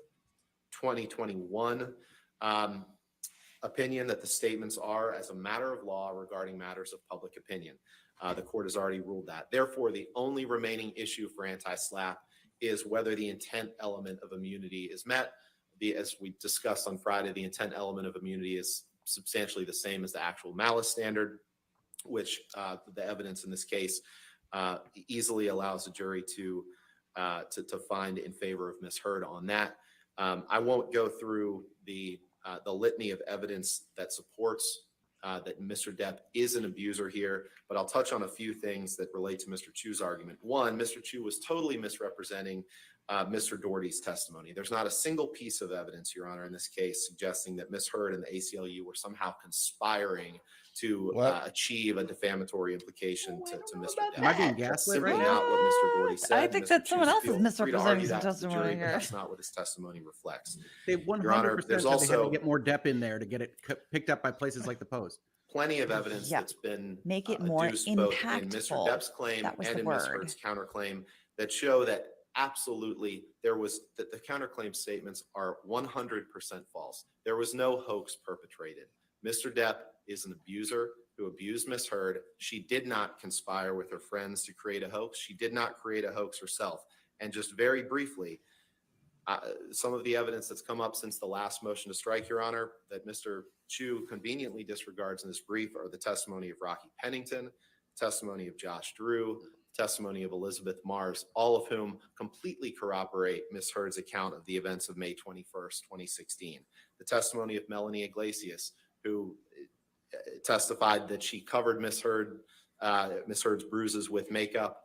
2021 opinion that the statements are as a matter of law regarding matters of public opinion. The court has already ruled that. Therefore, the only remaining issue for anti-SLAPP is whether the intent element of immunity is met. As we discussed on Friday, the intent element of immunity is substantially the same as the actual malice standard, which the evidence in this case easily allows the jury to find in favor of Ms. Heard on that. I won't go through the litany of evidence that supports that Mr. Depp is an abuser here, but I'll touch on a few things that relate to Mr. Chu's argument. One, Mr. Chu was totally misrepresenting Mr. Doherty's testimony. There's not a single piece of evidence, Your Honor, in this case suggesting that Ms. Heard and the ACLU were somehow conspiring to achieve a defamatory implication to Mr. Depp. Am I being That's gaslit simply right not what Mr. Doherty said. I think Mr. that someone Chu's else is feel free to misrepresenting argue some that to the testimony jury, but here. that's not what his testimony reflects. They 100% Your Honor, said there's they had also to get more Depp in there to get it picked up by places like the Post. Plenty of evidence Yeah. that's been Make it more adduced both in Mr. impactful. Depp's claim That was and the in Ms. word. Heard's counterclaim that show that absolutely that the counterclaim statements are 100% false. There was no hoax perpetrated. Mr. Depp is an abuser who abused Ms. Heard. She did not conspire with her friends to create a hoax. She did not create a hoax herself. And just very briefly, some of the evidence that's come up since the last motion to strike, Your Honor, that Mr. Chu conveniently disregards in this brief are the testimony of Rocky Pennington, testimony of Josh Drew, testimony of Elizabeth Mars, all of whom completely corroborate Ms. Heard's account of the events of May 21st, 2016. The testimony of Melanie Iglesias, who testified that she covered Ms. Heard's bruises with makeup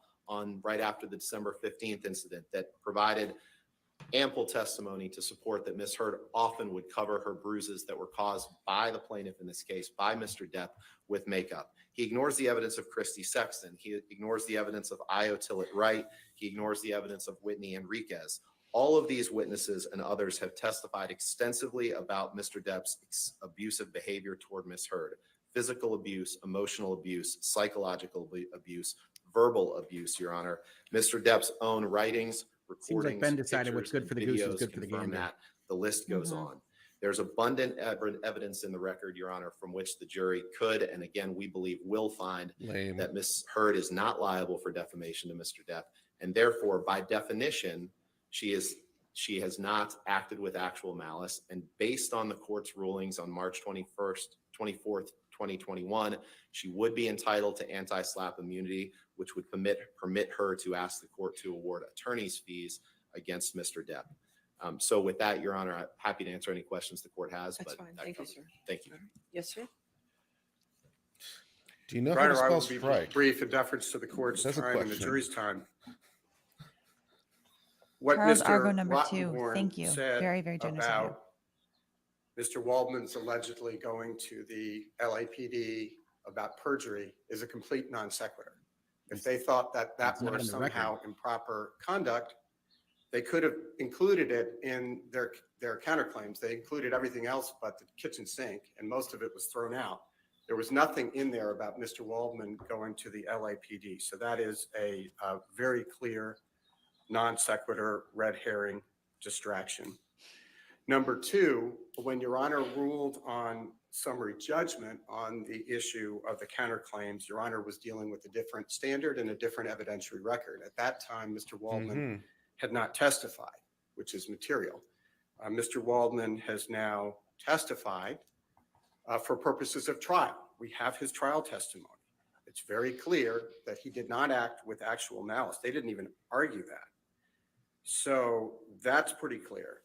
right after the December 15th incident, that provided ample testimony to support that Ms. Heard often would cover her bruises that were caused by the plaintiff, in this case, by Mr. Depp, with makeup. He ignores the evidence of Christy Sexton. He ignores the evidence of Io Tillett Wright. He ignores the evidence of Whitney Enriquez. All of these witnesses and others have testified extensively about Mr. Depp's abusive behavior toward Ms. Heard. Physical abuse, emotional abuse, psychological abuse, verbal abuse, Your Honor. Mr. Depp's own writings, Seems like recordings, Ben decided what's pictures, good for the and goose is videos good for the confirm gander. that. The list goes on. There's abundant evidence in the record, Your Honor, from which the jury could, and again, we believe will find that Ms. Heard is not liable for defamation to Mr. Depp, and therefore, by definition, she has not acted with actual malice. And based on the court's rulings on March 24th, 2021, she would be entitled to anti-SLAPP immunity, which would permit her to ask the court to award attorney's fees against Mr. Depp. So with that, Your Honor, I'm happy to answer any questions the court has. That's but fine. that Thank you, covers it. sir. Thank you. Yes, sir. Do you know Your how to Honor, I spell will be strike? brief in deference to the court's That's a time and the question. jury's time. What Charles Mr. Argo number 2. Rottenborn Thank you. said Very, very generous of you. about Mr. Waldman's allegedly going to the LAPD about perjury is a complete non sequitur. If they thought that It's not were in the record. somehow improper conduct, they could have included it in their counterclaims. They included everything else but the kitchen sink, and most of it was thrown out. There was nothing in there about Mr. Waldman going to the LAPD. So that is a very clear non sequitur red herring distraction. Number two, when Your Honor ruled on summary judgment on the issue of the counterclaims, Your Honor was dealing with a different standard and a different evidentiary record. At that time, Mr. Waldman had not testified, which is material. Mr. Waldman has now testified for purposes of trial. We have his trial testimony. It's very clear that he did not act with actual malice. They didn't even argue that. So that's pretty clear.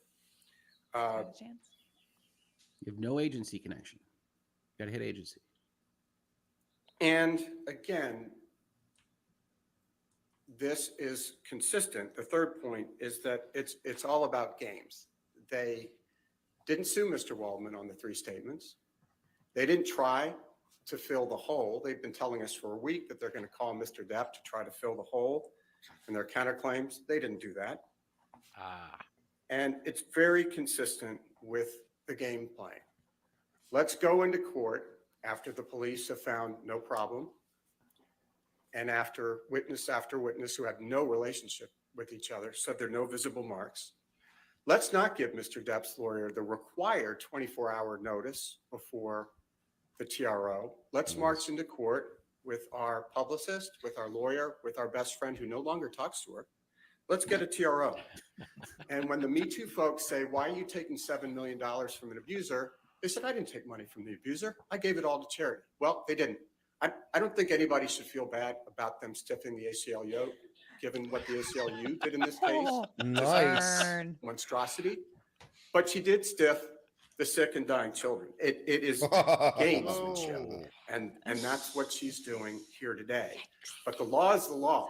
You have no agency connection. Got to hit agency. And again, this is consistent. The third point is that it's all about games. They didn't sue Mr. Waldman on the three statements. They didn't try to fill the hole. They've been telling us for a week that they're going to call Mr. Depp to try to fill the hole in their counterclaims. They didn't do that. And it's very consistent with the game playing. Let's go into court after the police have found no problem and after witness who had no relationship with each other said there are no visible marks. Let's not give Mr. Depp's lawyer the required 24-hour notice before the TRO. Let's march into court with our publicist, with our lawyer, with our best friend who no longer talks to her. Let's get a TRO. And when the Me Too folks say, why are you taking $7 million from an abuser? They said, I didn't take money from the abuser. I gave it all to charity. Well, they didn't. I don't think anybody should feel bad about them stiffing the ACLU, given what the ACLU did in this case. Nice. Burn. Monstrosity. But she did stiff the sick and dying children. It is gamesmanship. And that's what she's doing here today. But the law is the law,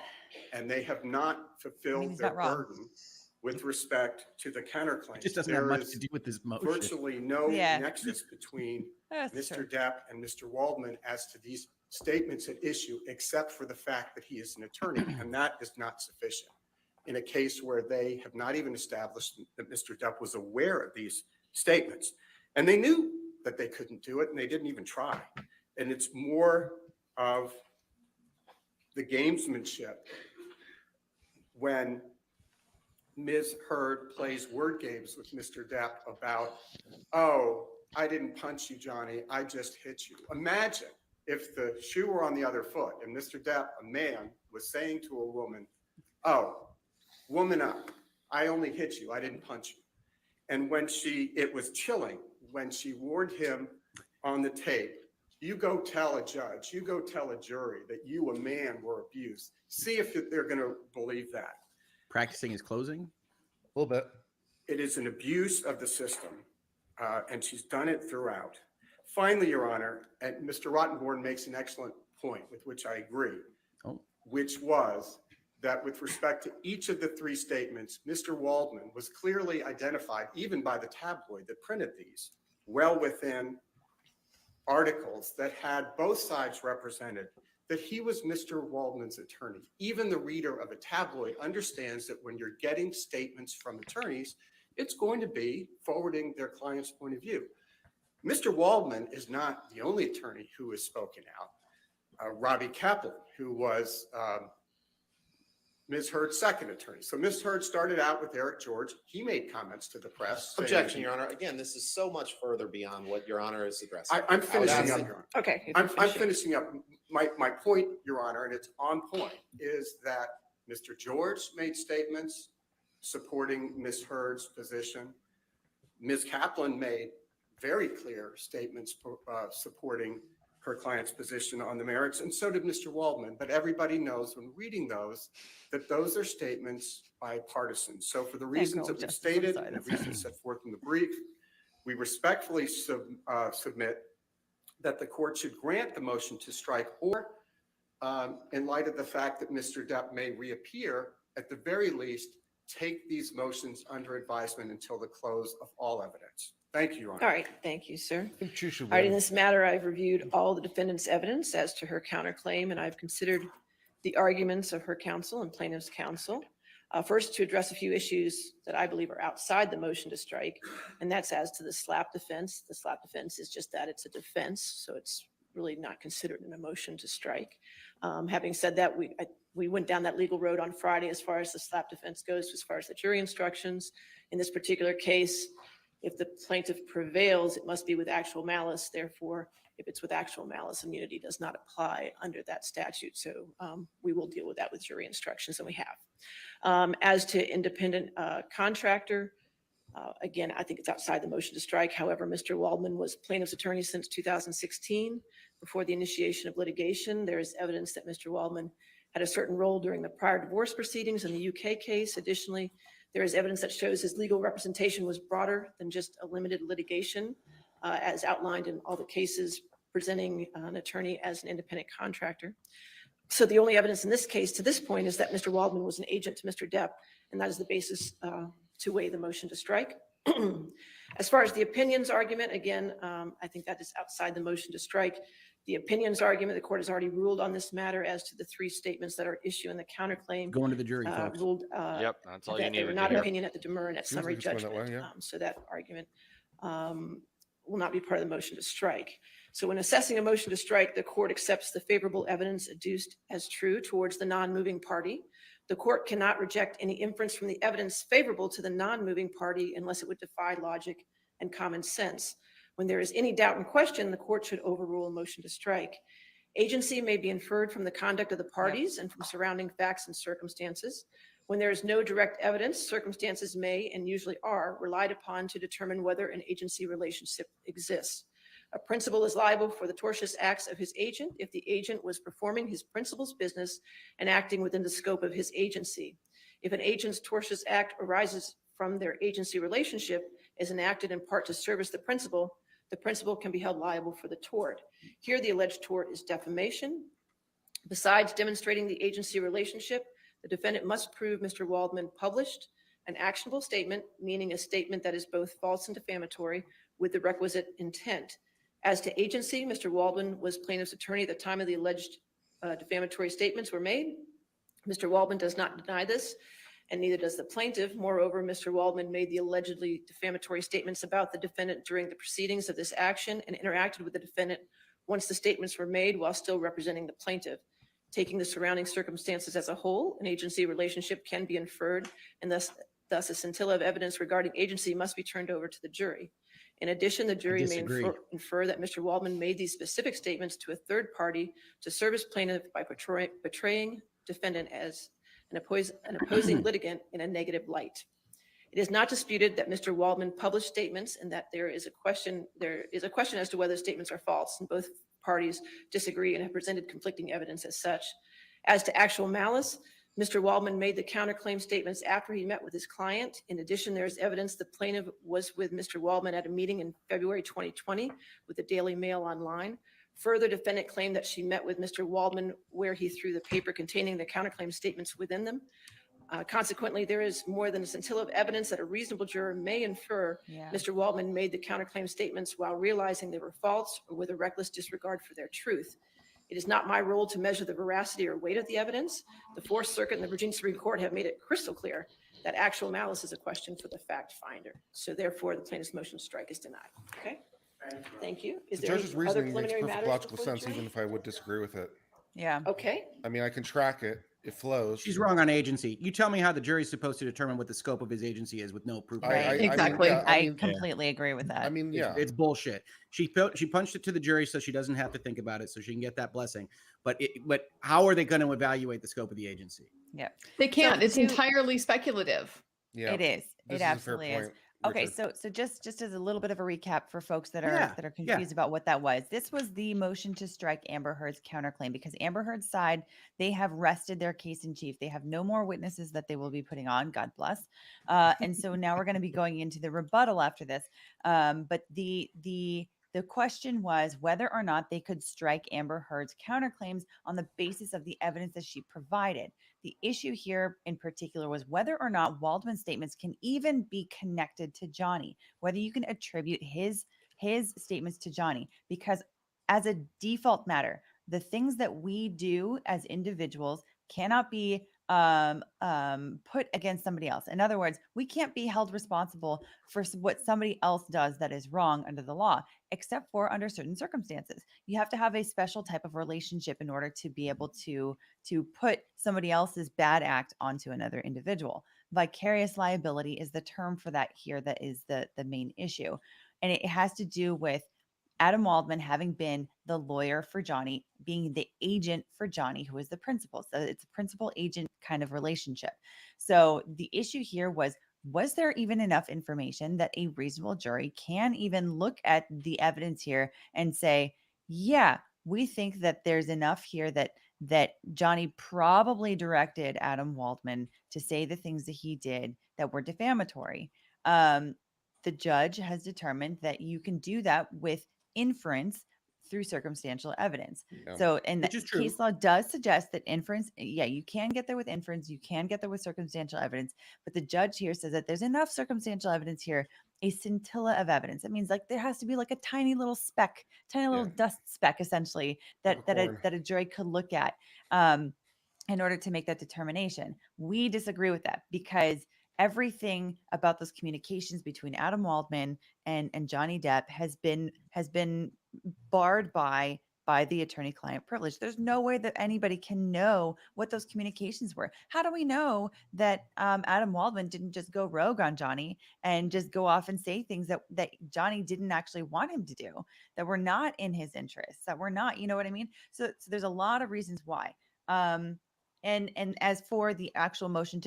and they have not fulfilled he's their not wrong. burden with respect to the counterclaim. It just doesn't have much to do with this motion. Virtually no Yeah. nexus between That's Mr. true. Depp and Mr. Waldman as to these statements at issue, except for the fact that he is an attorney, and that is not sufficient in a case where they have not even established that Mr. Depp was aware of these statements. And they knew that they couldn't do it, and they didn't even try. And it's more of the gamesmanship when Ms. Heard plays word games with Mr. Depp about, oh, I didn't punch you, Johnny, I just hit you. Imagine if the shoe were on the other foot and Mr. Depp, a man, was saying to a woman, oh, woman up, I only hit you, I didn't punch you. And when it was chilling, when she warned him on the tape, you go tell a judge, you go tell a jury that you, a man, were abused. See if they're going to believe that. Practicing his closing? A little bit. It is an abuse of the system, and she's done it throughout. Finally, Your Honor, and Mr. Rottenborn makes an excellent point with which I agree, which was that with respect to each of the three statements, Mr. Waldman was clearly identified, even by the tabloid that printed these, well within articles that had both sides represented, that he was Mr. Waldman's attorney. Even the reader of a tabloid understands that when you're getting statements from attorneys, it's going to be forwarding their client's point of view. Mr. Waldman is not the only attorney who has spoken out. Robbie Kaplan, who was Ms. Heard's second attorney. So Ms. Heard started out with Eric George. He made comments to the press. Objection, Your Honor. Again, this is so much further beyond what Your Honor is addressing. I'm finishing up, Your Honor. Okay. I'm finishing up. My point, Your Honor, and it's on point, is that Mr. George made statements supporting Ms. Heard's position. Ms. Kaplan made very clear statements supporting her client's position on the merits, and so did Mr. Waldman. But everybody knows when reading those that those are statements by partisans. So for the reasons that we've stated and the reasons set forth in the brief, we respectfully submit that the court should grant the motion to strike, or in light of the fact that Mr. Depp may reappear, at the very least, take these motions under advisement until the close of all evidence. Thank you, Your Honor. All right. Thank you, sir. I think you should All right. In win. this matter, I've reviewed all the defendant's evidence as to her counterclaim, and I've considered the arguments of her counsel and plaintiff's counsel. First, to address a few issues that I believe are outside the motion to strike, and that's as to the slap defense. The slap defense is just that, it's a defense, so it's really not considered in a motion to strike. Having said that, we went down that legal road on Friday as far as the slap defense goes, as far as the jury instructions. In this particular case, if the plaintiff prevails, it must be with actual malice. Therefore, if it's with actual malice, immunity does not apply under that statute. So we will deal with that with jury instructions, and we have. As to independent contractor, again, I think it's outside the motion to strike. However, Mr. Waldman was plaintiff's attorney since 2016. Before the initiation of litigation, there is evidence that Mr. Waldman had a certain role during the prior divorce proceedings in the UK case. Additionally, there is evidence that shows his legal representation was broader than just a limited litigation, as outlined in all the cases presenting an attorney as an independent contractor. So the only evidence in this case to this point is that Mr. Waldman was an agent to Mr. Depp, and that is the basis to weigh the motion to strike. As far as the opinions argument, again, I think that is outside the motion to strike. The opinions argument, the court has already ruled on this matter as to the three statements that are issued in the counterclaim. Going to the jury, folks. Ruled Yep, that's all you that they need were to not do. opinion at the demur and at summary Just went that judgment. way, yeah. So that argument will not be part of the motion to strike. So when assessing a motion to strike, the court accepts the favorable evidence adduced as true towards the non-moving party. The court cannot reject any inference from the evidence favorable to the non-moving party unless it would defy logic and common sense. When there is any doubt and question, the court should overrule a motion to strike. Agency may be inferred from the conduct of the parties and from surrounding facts and circumstances. When there is no direct evidence, circumstances may and usually are relied upon to determine whether an agency relationship exists. A principal is liable for the tortious acts of his agent if the agent was performing his principal's business and acting within the scope of his agency. If an agent's tortious act arises from their agency relationship, is enacted in part to service the principal can be held liable for the tort. Here, the alleged tort is defamation. Besides demonstrating the agency relationship, the defendant must prove Mr. Waldman published an actionable statement, meaning a statement that is both false and defamatory, with the requisite intent. As to agency, Mr. Waldman was plaintiff's attorney at the time of the alleged defamatory statements were made. Mr. Waldman does not deny this, and neither does the plaintiff. Moreover, Mr. Waldman made the allegedly defamatory statements about the defendant during the proceedings of this action and interacted with the defendant once the statements were made while still representing the plaintiff. Taking the surrounding circumstances as a whole, an agency relationship can be inferred, and thus a scintilla of evidence regarding agency must be turned over to the jury. In addition, the jury may infer that Mr. Waldman made these specific statements to a third party to serve as plaintiff by portraying defendant as an opposing litigant in a negative light. It is not disputed that Mr. Waldman published statements and that there is a question as to whether statements are false, and both parties disagree and have presented conflicting evidence as such. As to actual malice, Mr. Waldman made the counterclaim statements after he met with his client. In addition, there is evidence the plaintiff was with Mr. Waldman at a meeting in February 2020 with the Daily Mail Online. Further, defendant claimed that she met with Mr. Waldman where he threw the paper containing the counterclaim statements within them. Consequently, there is more than a scintilla of evidence that a reasonable juror may infer Mr. Waldman made the counterclaim statements while realizing they were false or with a reckless disregard for their truth. It is not my role to measure the veracity or weight of the evidence. The Fourth Circuit and the Virginia Supreme Court have made it crystal clear that actual malice is a question for the fact finder. So therefore, the plaintiff's motion to strike is denied. Okay? Thank you. Is The there judge's any other reasoning makes preliminary perfect matters logical before the sense, jury? even if I would disagree with it. Yeah. Okay. I mean, I can track it. It flows. She's wrong on agency. You tell me how the jury's supposed to determine what the scope of his agency is with no proof. Right. Exactly. I completely agree with that. I mean, yeah. It's bullshit. She punched it to the jury so she doesn't have to think about it, so she can get that blessing. But how are they going to evaluate the scope of the agency? Yeah. They can't. It's to- entirely speculative. Yeah. It is. This It is a fair absolutely is. point, Okay, Richard. so just as a little bit of a recap for folks that are Yeah, that are confused about what that was. This was the motion to strike Amber Heard's counterclaim because Amber Heard's side, they have rested their case in chief. They have no more witnesses that they will be putting on. God bless. And so now we're going to be going into the rebuttal after this. But the question was whether or not they could strike Amber Heard's counterclaims on the basis of the evidence that she provided. The issue here in particular was whether or not Waldman's statements can even be connected to Johnny, whether you can attribute his statements to Johnny, because as a default matter, the things that we do as individuals cannot be put against somebody else. In other words, we can't be held responsible for what somebody else does that is wrong under the law, except for under certain circumstances. You have to have a special type of relationship in order to be able to put somebody else's bad act onto another individual. Vicarious liability is the term for that here. That is the main issue. And it has to do with Adam Waldman having been the lawyer for Johnny, being the agent for Johnny, who is the principal. So it's a principal agent kind of relationship. So the issue here was there even enough information that a reasonable jury can even look at the evidence here and say, yeah, we think that there's enough here that Johnny probably directed Adam Waldman to say the things that he did that were defamatory. The judge has determined that you can do that with inference through circumstantial evidence. Yeah. So, and Which the is true. case law does suggest that inference, yeah, you can get there with inference, you can get there with circumstantial evidence, but the judge here says that there's enough circumstantial evidence here, a scintilla of evidence. That means like there has to be like a tiny little speck, tiny little dust speck, essentially, that a jury could look at in order to make that determination. We disagree with that because everything about those communications between Adam Waldman and Johnny Depp has been barred by the attorney-client privilege. There's no way that anybody can know what those communications were. How do we know that Adam Waldman didn't just go rogue on Johnny and just go off and say things that Johnny didn't actually want him to do, that were not in his interests, that were not, you know what I mean? So there's a lot of reasons why. And as for the actual motion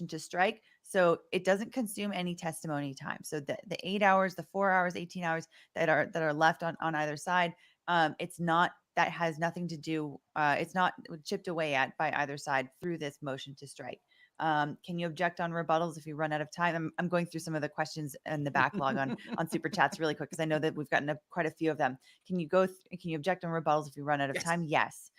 to strike, so it doesn't consume any testimony time. So the 8 hours, the 4 hours, 18 hours that are left on either side, it's not, that has nothing to do, it's not chipped away at by either side through this motion to strike. Can you object on rebuttals if you run out of time? I'm going through some of the questions in the backlog on super chats really quick, because I know that we've gotten quite a few of them. Can you object on rebuttals if you run out of Yes. time? Yes.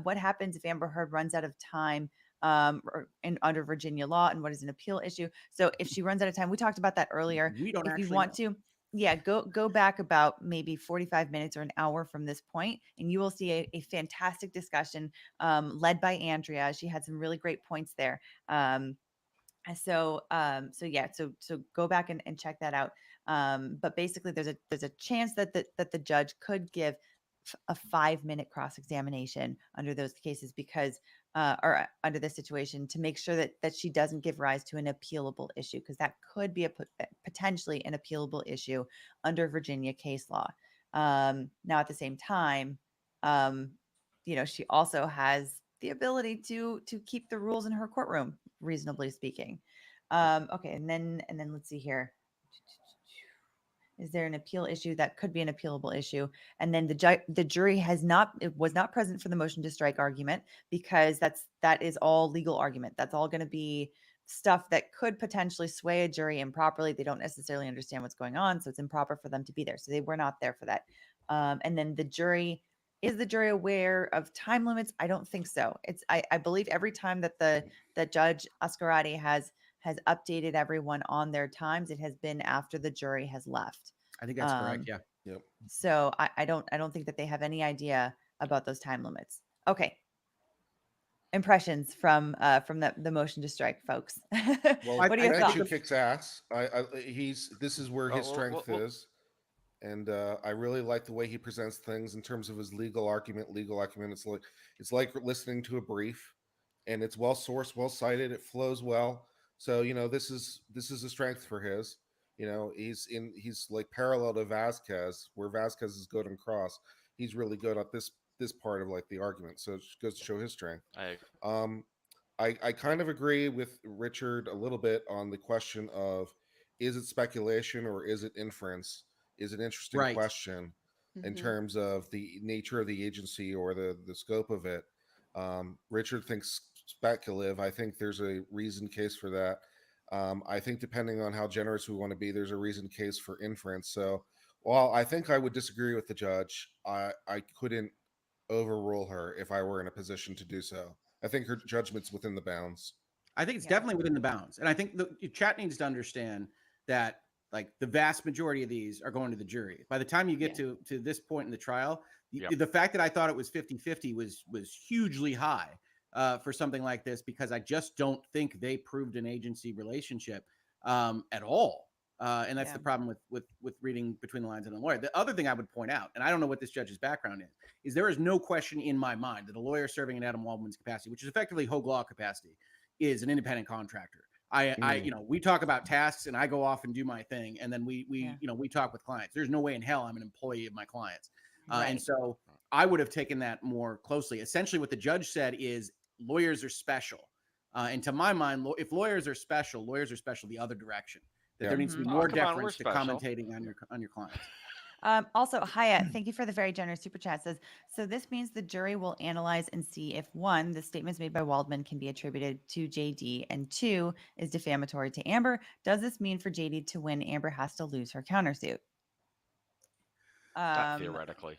What happens if Amber Heard runs out of time under Virginia law, and what is an appeal issue? So if she runs out of time, we talked about that earlier. We don't If you actually want know. to, yeah, go back about maybe 45 minutes or an hour from this point, and you will see a fantastic discussion led by Andrea. She had some really great points there. So yeah, so go back and check that out. But basically there's a chance that the judge could give a 5-minute cross-examination under those cases, because or under this situation, to make sure that she doesn't give rise to an appealable issue, because that could be potentially an appealable issue under Virginia case law. Now at the same time, she also has the ability to keep the rules in her courtroom, reasonably speaking. Okay, and then let's see here. Is there an appeal issue? That could be an appealable issue. And then the jury was not present for the motion to strike argument, because that is all legal argument. That's all going to be stuff that could potentially sway a jury improperly. They don't necessarily understand what's going on, so it's improper for them to be there. So they were not there for that. And then is the jury aware of time limits? I don't think so. I believe every time that Judge Ascarati has updated everyone on their times, it has been after the jury has left. I think that's correct. Yeah. Yep. So I don't think that they have any idea about those time limits. Okay. Impressions from the motion to strike, folks. Well, What are your Benchu thoughts? kicks ass. This is where his Oh, strength is. And I really like the way he presents things in terms of his legal argument. It's like listening to a brief, and it's well sourced, well cited. It flows well. So this is a strength for his. He's like parallel to Vasquez, where Vasquez is good and cross. He's really good at this part of like the argument. So it goes to show his strength. I I kind of agree with Richard a little bit on the question of, is it speculation or is it inference? Is an interesting Right. question in Mhm. terms of the nature of the agency or the scope of it. Richard thinks speculative. I think there's a reasoned case for that. I think depending on how generous we want to be, there's a reasoned case for inference. So while I think I would disagree with the judge, I couldn't overrule her if I were in a position to do so. I think her judgment's within the bounds. I think it's Yeah. definitely within the bounds. And I think the chat needs to understand that like the vast majority of these are going to the jury. By the time you get to this point in the trial, Yep. the fact that I thought it was 50-50 was hugely high for something like this, because I just don't think they proved an agency relationship at all. And that's Yeah. the problem with reading between the lines and a lawyer. The other thing I would point out, and I don't know what this judge's background is there is no question in my mind that a lawyer serving in Adam Waldman's capacity, which is effectively Hogue Law capacity, is an independent contractor. We talk about tasks and I go off and do my thing. And then we talk with clients. There's no way in hell I'm an employee of my clients. Right. And so I would have taken that more closely. Essentially what the judge said is lawyers are special. And to my mind, if lawyers are special the other direction, that there needs to be Mhm. more Oh, come on, we're deference to special. commentating on your clients. Also, Hyatt, thank you for the very generous super chat. Says, so this means the jury will analyze and see if 1, the statements made by Waldman can be attributed to JD, and 2, is defamatory to Amber. Does this mean for JD to win, Amber has to lose her countersuit? Not theoretically.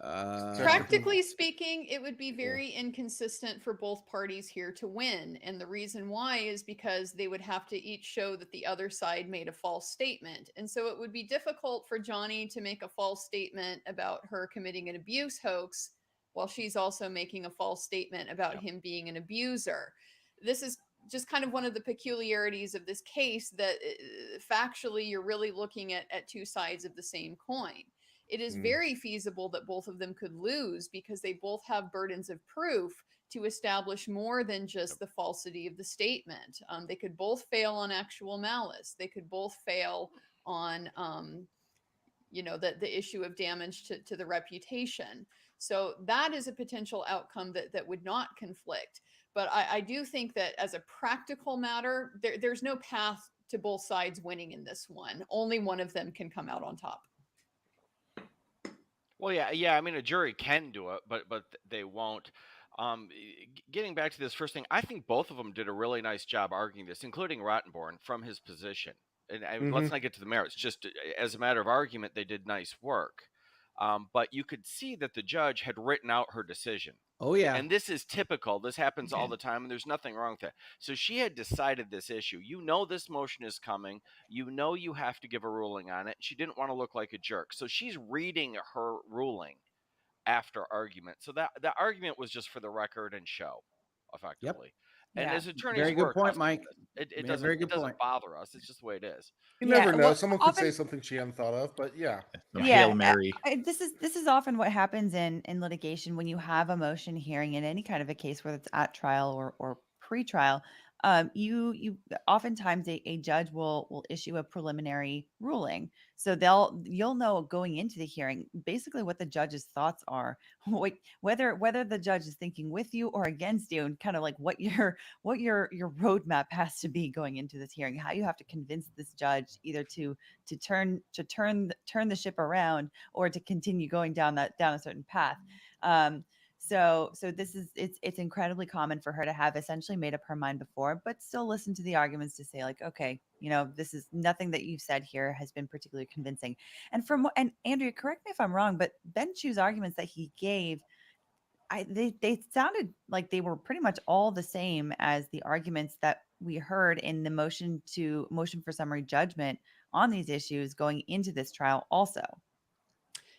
Practically speaking, it would be very inconsistent for both parties here to win. And the reason why is because they would have to each show that the other side made a false statement. And so it would be difficult for Johnny to make a false statement about her committing an abuse hoax while she's also making a false statement about him being an abuser. This is just kind of one of the peculiarities of this case, that factually you're really looking at two sides of the same coin. It is very feasible that both of them could lose because they both have burdens of proof to establish more than just the falsity of the statement. They could both fail on actual malice. They could both fail on, the issue of damage to the reputation. So that is a potential outcome that would not conflict. But I do think that as a practical matter, there's no path to both sides winning in this one. Only one of them can come out on top. Well, yeah. I mean, a jury can do it, but they won't. Getting back to this first thing, I think both of them did a really nice job arguing this, including Rottenborn from his position. And let's not get to the merits. Just as a matter of argument, they did nice work. But you could see that the judge had written out her decision. Oh yeah. And this is typical. This happens all the time, and there's nothing wrong with that. So she had decided this issue. This motion is coming. You have to give a ruling on it. She didn't want to look like a jerk. So she's reading her ruling after argument. So that argument was just for the record and show, effectively. And Yeah. as attorneys Very good work, point, us, Mike. it Very good doesn't point. bother us. It's just the way it is. You Yeah, never know. well, Someone could often- say something she hadn't thought of, but yeah. Hail Mary. This is often what happens in litigation when you have a motion hearing in any kind of a case, whether it's at trial or pre-trial. You oftentimes a judge will issue a preliminary ruling, so you'll know going into the hearing basically what the judge's thoughts are, whether the judge is thinking with you or against you, and kind of like what your roadmap has to be going into this hearing, how you have to convince this judge either to turn the ship around or to continue going down a certain path. So it's incredibly common for her to have essentially made up her mind before, but still listen to the arguments to say like, okay, this is nothing that you've said here has been particularly convincing. And Andrea, correct me if I'm wrong, but Ben Chu's arguments that he gave, they sounded like they were pretty much all the same as the arguments that we heard in the motion for summary judgment on these issues going into this trial also.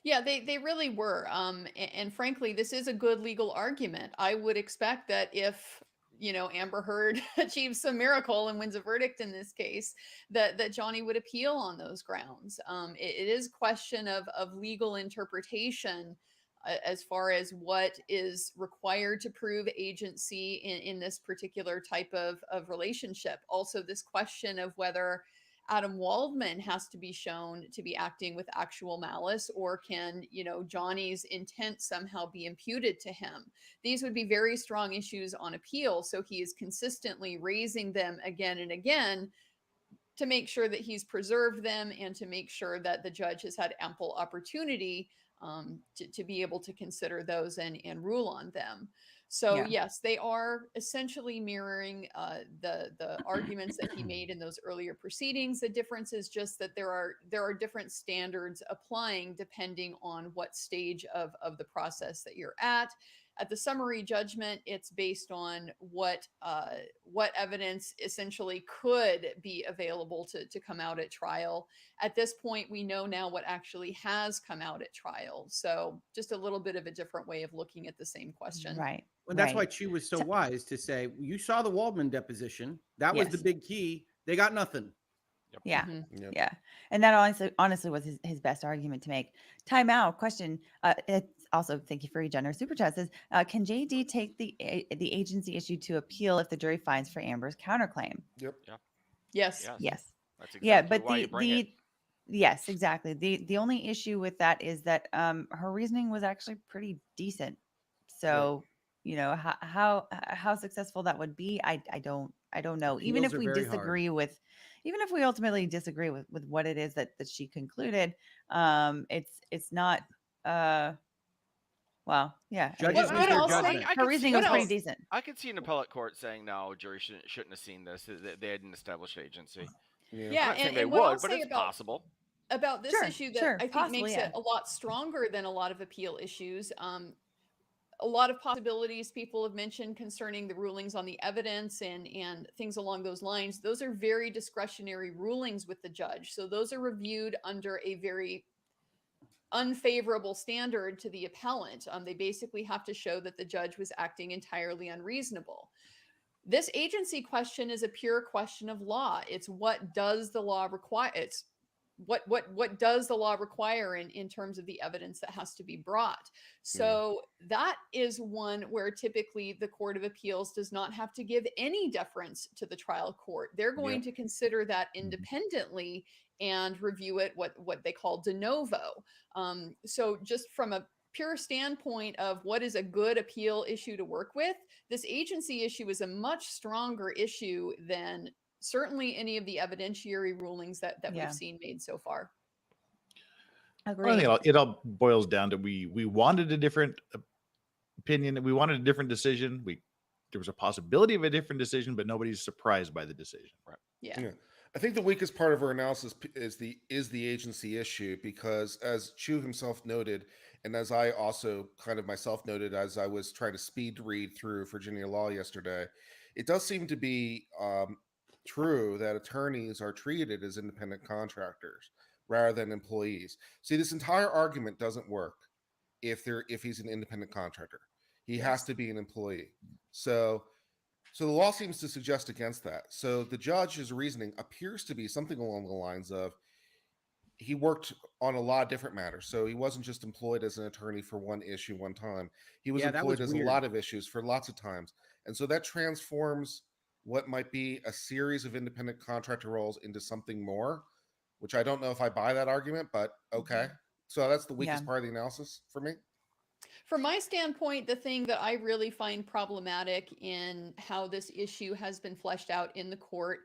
Yeah, they really were. And frankly, this is a good legal argument. I would expect that if, Amber Heard achieves some miracle and wins a verdict in this case, that Johnny would appeal on those grounds. It is a question of legal interpretation as far as what is required to prove agency in this particular type of relationship. Also, this question of whether Adam Waldman has to be shown to be acting with actual malice, or can, Johnny's intent somehow be imputed to him? These would be very strong issues on appeal. So he is consistently raising them again and again to make sure that he's preserved them and to make sure that the judge has had ample opportunity to be able to consider those and rule on them. So yes, they are essentially mirroring the arguments that he made in those earlier proceedings. The difference is just that there are different standards applying depending on what stage of the process that you're at. At the summary judgment, it's based on what evidence essentially could be available to come out at trial. At this point, we know now what actually has come out at trial. So just a little bit of a different way of looking at the same question. Right. And that's why Chu was so wise to say, you saw the Waldman deposition. That was the big key. They got nothing. Yeah. Mm-hmm. Yep. Yeah. And that honestly was his best argument to make. Time out question. It's also, thank you for your generous super chat, says, can JD take the agency issue to appeal if the jury finds for Amber's counterclaim? Yep. Yes. Yes. That's exactly Yeah, but why you bring it. yes, exactly. The only issue with that is that her reasoning was actually pretty decent. So, how successful that would be, I don't know. Even if we disagree with, even if we ultimately disagree with what it is that she concluded, it's not well, yeah. Judges What else? Her reasoning was pretty decent. I could see an appellate court saying, no, jury shouldn't have seen this. They hadn't established agency. Yeah, I'm not saying they and what I'll would, but say it's possible. about this issue that I think possibly, makes it a lot stronger than a lot of appeal issues. A lot of possibilities people have mentioned concerning the rulings on the evidence and things along those lines. Those are very discretionary rulings with the judge. So those are reviewed under a very unfavorable standard to the appellant. They basically have to show that the judge was acting entirely unreasonable. This agency question is a pure question of law. It's what does the law require? It's what does the law require in terms of the evidence that has to be brought? So that is one where typically the Court of Appeals does not have to give any deference to the trial court. They're going to consider that independently and review it what they call de novo. So just from a pure standpoint of what is a good appeal issue to work with, this agency issue is a much stronger issue than certainly any of the evidentiary rulings that Yeah. we've seen made so far. Well, I Agreed. think it all boils down to we wanted a different opinion. We wanted a different decision. There was a possibility of a different decision, but nobody's surprised by the decision. Right. Yeah. Yeah. I think the weakest part of our analysis is the agency issue, because as Chu himself noted, and as I also kind of myself noted as I was trying to speed read through Virginia law yesterday, it does seem to be true that attorneys are treated as independent contractors rather than employees. See, this entire argument doesn't work if he's an independent contractor. He has to be an employee. So the law seems to suggest against that. So the judge's reasoning appears to be something along the lines of he worked on a lot of different matters. So he wasn't just employed as an attorney for one issue one time. He was Yeah, that employed was as weird. a lot of issues for lots of times. And so that transforms what might be a series of independent contractor roles into something more, which I don't know if I buy that argument, but okay. So that's the weakest Yeah. part of the analysis for me. From my standpoint, the thing that I really find problematic in how this issue has been fleshed out in the court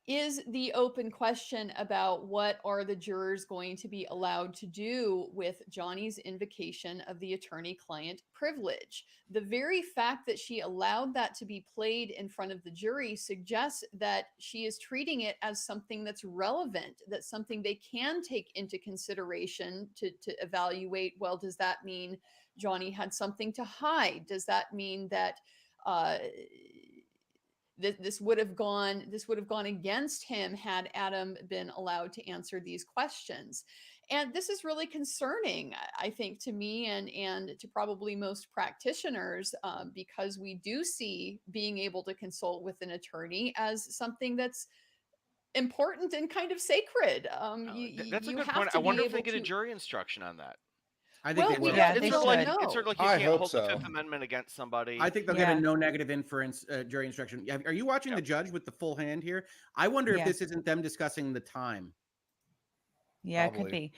is the open question about what are the jurors going to be allowed to do with Johnny's invocation of the attorney-client privilege. The very fact that she allowed that to be played in front of the jury suggests that she is treating it as something that's relevant, that's something they can take into consideration to evaluate, well, does that mean Johnny had something to hide? Does that mean that this would have gone against him had Adam been allowed to answer these questions? And this is really concerning, I think, to me and to probably most practitioners, because we do see being able to consult with an attorney as something that's important and kind of sacred. That's a You good have point. to I be wonder if they able get a to. jury instruction on that. I think Well, they we will. Yeah, don't, they we don't should. know. It's sort of like you I can't hope hold so. the Fifth Amendment against somebody. I think they'll get Yeah. a no negative inference jury instruction. Are you watching Yep. the judge with the full hand here? I wonder if Yeah. this isn't them discussing the time. Yeah, it could Probably. be.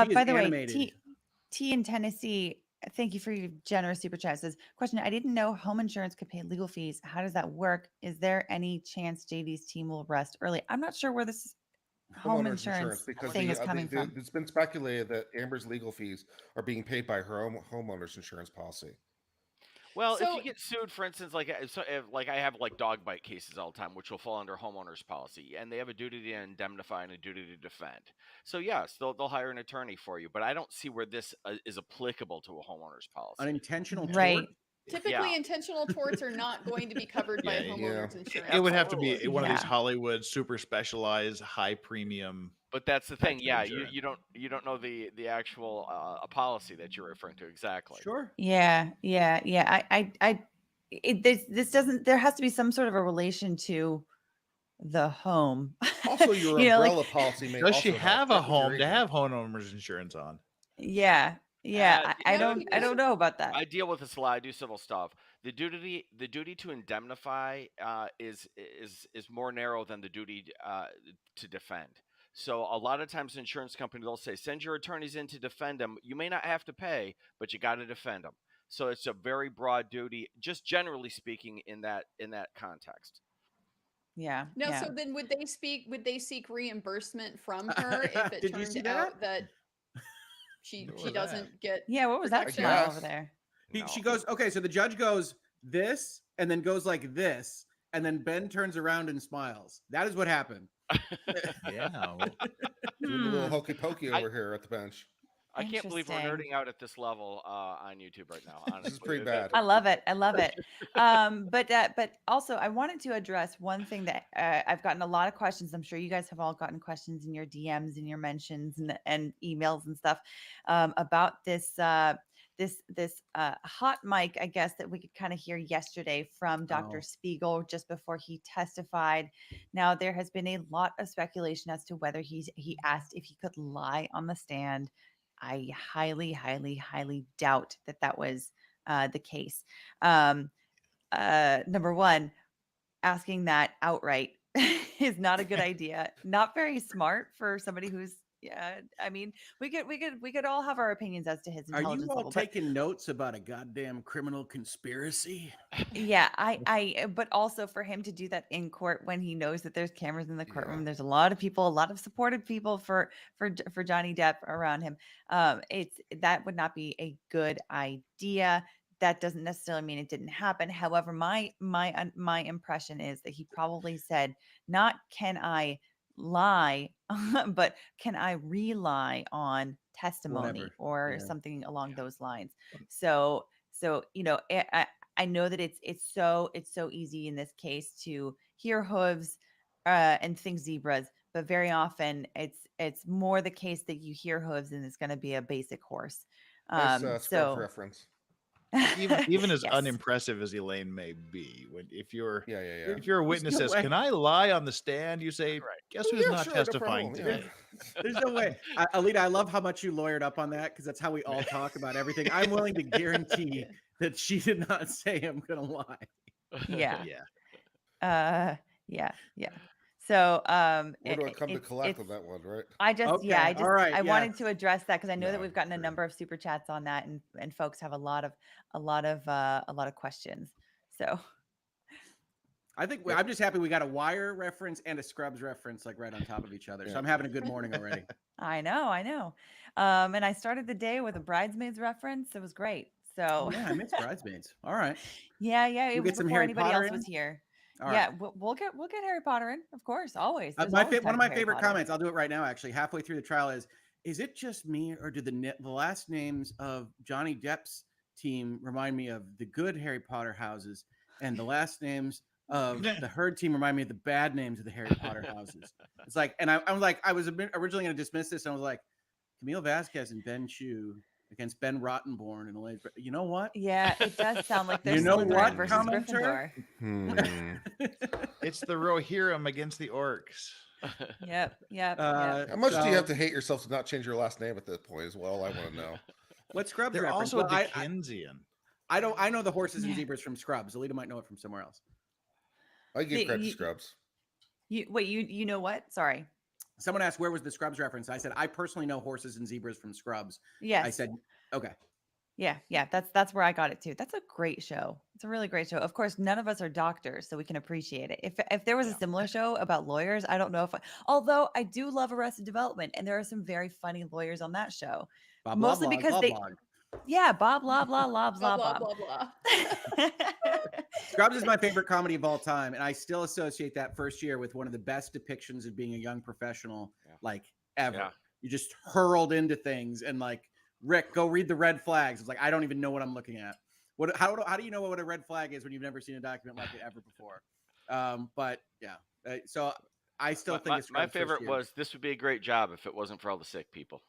She is By the way, animated. T in Tennessee, thank you for your generous super chat. Says, question, I didn't know home insurance could pay legal fees. How does that work? Is there any chance JD's team will rest early? I'm not sure where this home Homeowners insurance because thing is coming from. it's been speculated that Amber's legal fees are being paid by her own homeowners insurance policy. Well, if So- you get sued, for instance, like like I have like dog bite cases all the time, which will fall under homeowners policy, and they have a duty to indemnify and a duty to defend. So yes, they'll hire an attorney for you, but I don't see where this is applicable to a homeowners policy. Unintentional Right. tort? Typically, Yeah. intentional torts are not going to be covered by a Yeah, homeowner's yeah. insurance. It would have to be Absolutely. one of these Yeah. Hollywood super specialized, high premium. But that's the types thing. of Yeah, insurance. you don't know the actual policy that you're referring to exactly. Sure. Yeah. This doesn't, there has to be some sort of a relation to the home. Also, your You know, like- umbrella policy may Does also she help. have Check a with your home to agent. have homeowners insurance on? Yeah. Yeah, I no, don't know about that. I deal with this a lot. I do civil stuff. The duty to indemnify is more narrow than the duty to defend. So a lot of times, the insurance company, they'll say, send your attorneys in to defend them. You may not have to pay, but you got to defend them. So it's a very broad duty, just generally speaking, in that context. Yeah. No, yeah. so then would they seek reimbursement from her if it Did you see turned that? out that she What was doesn't get Yeah, what was that protection? smile over guess. there? She No. goes, okay, so the judge goes this and then goes like this, and then Ben turns around and smiles. That is what happened. Yeah. Doing a little Hmm. hokey pokey over here at the bench. I can't believe we're Interesting. nerding out at this level on YouTube right now. Honestly, This is pretty That- bad. I love it. But also I wanted to address one thing that I've gotten a lot of questions. I'm sure you guys have all gotten questions in your DMs and your mentions and emails and stuff about this hot mic, I guess, that we could kind of hear yesterday from Dr. Oh. Spiegel just before he testified. Now there has been a lot of speculation as to whether he asked if he could lie on the stand. I highly, highly, highly doubt that was the case. Number one, asking that outright is not a good idea. Not very smart for somebody who's, yeah. I mean, we could all have our opinions as to his Are you intelligence all level, but taking notes about a goddamn criminal conspiracy? yeah, but also for him to do that in court when he knows that there's cameras in the courtroom, Yeah. there's a lot of people, a lot of supportive people for Johnny Depp around him. That would not be a good idea. That doesn't necessarily mean it didn't happen. However, my impression is that he probably said, not can I lie, but can I rely on testimony Whatever. or Yeah. something along those lines. So I know that it's so easy in this case to hear hooves and think zebras, but very often it's more the case that you hear hooves and it's going to be a basic horse. Nice Scrubs So reference. Even as yes. unimpressive as Elaine may be, if you're Yeah. if you're a witness no says, way. "Can I lie on the stand?" You say, Right. "Guess Oh, who's yeah, not sure, no testifying problem, yeah. today?" There's no way. Alita, I love how much you lawyered up on that because that's how we all talk about everything. I'm willing to guarantee that she did not say I'm going to lie. Yeah. Yeah. Yeah. So Where do I come to it's collect on that one, right? I just Okay, all right, I yeah. wanted to address that because I know that Yeah, we've gotten a sure. number of super chats on that, and folks have a lot of questions. So I think I'm just happy we got a Wire reference and a Scrubs reference like right on top of each other. So Yeah. I'm having a good morning already. I know. And I started the day with a bridesmaids reference. It was great. Oh, So yeah, I miss Bridesmaids. All right. yeah, it We'll was get some before Harry anybody Potter else in? was here. All Yeah, right. we'll get Harry Potter in, of course, always. There's One always of time my for Harry favorite Potter. comments, I'll do it right now actually, halfway through the trial is it just me or do the last names of Johnny Depp's team remind me of the good Harry Potter houses and the last names of the Heard team remind me of the bad names of the Harry Potter houses? It's like, and I was like, I was originally going to dismiss this, and I was like, Camille Vasquez and Ben Chu against Ben Rottenborn and Elaine. You know what? Yeah, it does sound like there's You know Slytherin what, versus commenter? Gryffindor. It's the Rohirrim against the orcs. Yep. How much do you have to hate yourself to not change your last name at this point as well? I want to know. What Scrubs They're reference? also Well, a Dickensian. I know the horses and zebras from Scrubs. Alita might know it from somewhere else. I give credit to Scrubs. You know what? Sorry. Someone asked where was the Scrubs reference. I said I personally know horses and zebras from Scrubs. Yes. I said okay. Yeah. That's where I got it too. That's a great show. It's a really great show. Of course, none of us are doctors, so we can appreciate it. If there was a similar show about lawyers, I don't know although I do love Arrested Development, and there are some very funny lawyers on that show. Bob, Mostly blah, because blah, they blah. yeah, blah blah blah blah Blah, blah blah, blah blah, blah. Scrubs is my favorite comedy of all time, and I still associate that first year with one of the best depictions of being a young professional, like ever. Yeah. You just hurled into things, and like Rick, go read the red flags. It's like I don't even know what I'm looking at. How do you know what a red flag is when you've never seen a document like it ever before? But yeah, so I still think it's my favorite was this would be a great job if it wasn't for all the sick people.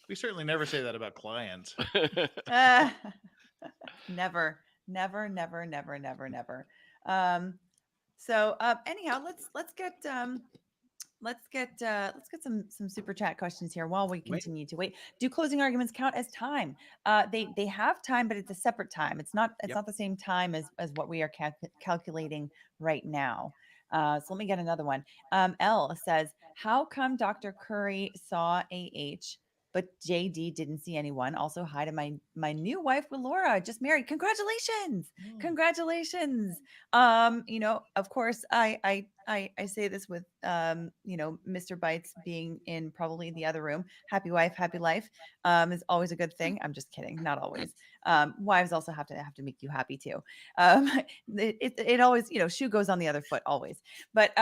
We certainly never say that about clients. Never. So anyhow, let's get some super chat questions here while we continue to wait. Do closing arguments count as time? They have time, but it's a separate time. It's not the same time as what we are calculating right now. So let me get another one. L says, how come Dr. Curry saw AH, but JD didn't see anyone? Also, hi to my new wife, Laura, just married. Congratulations. Congratulations. Of course, I say this with Mr. Bites being in probably the other room. Happy wife, happy life is always a good thing. I'm just kidding, not always. Wives also have to make you happy too. It always, shoe goes on the other foot always. But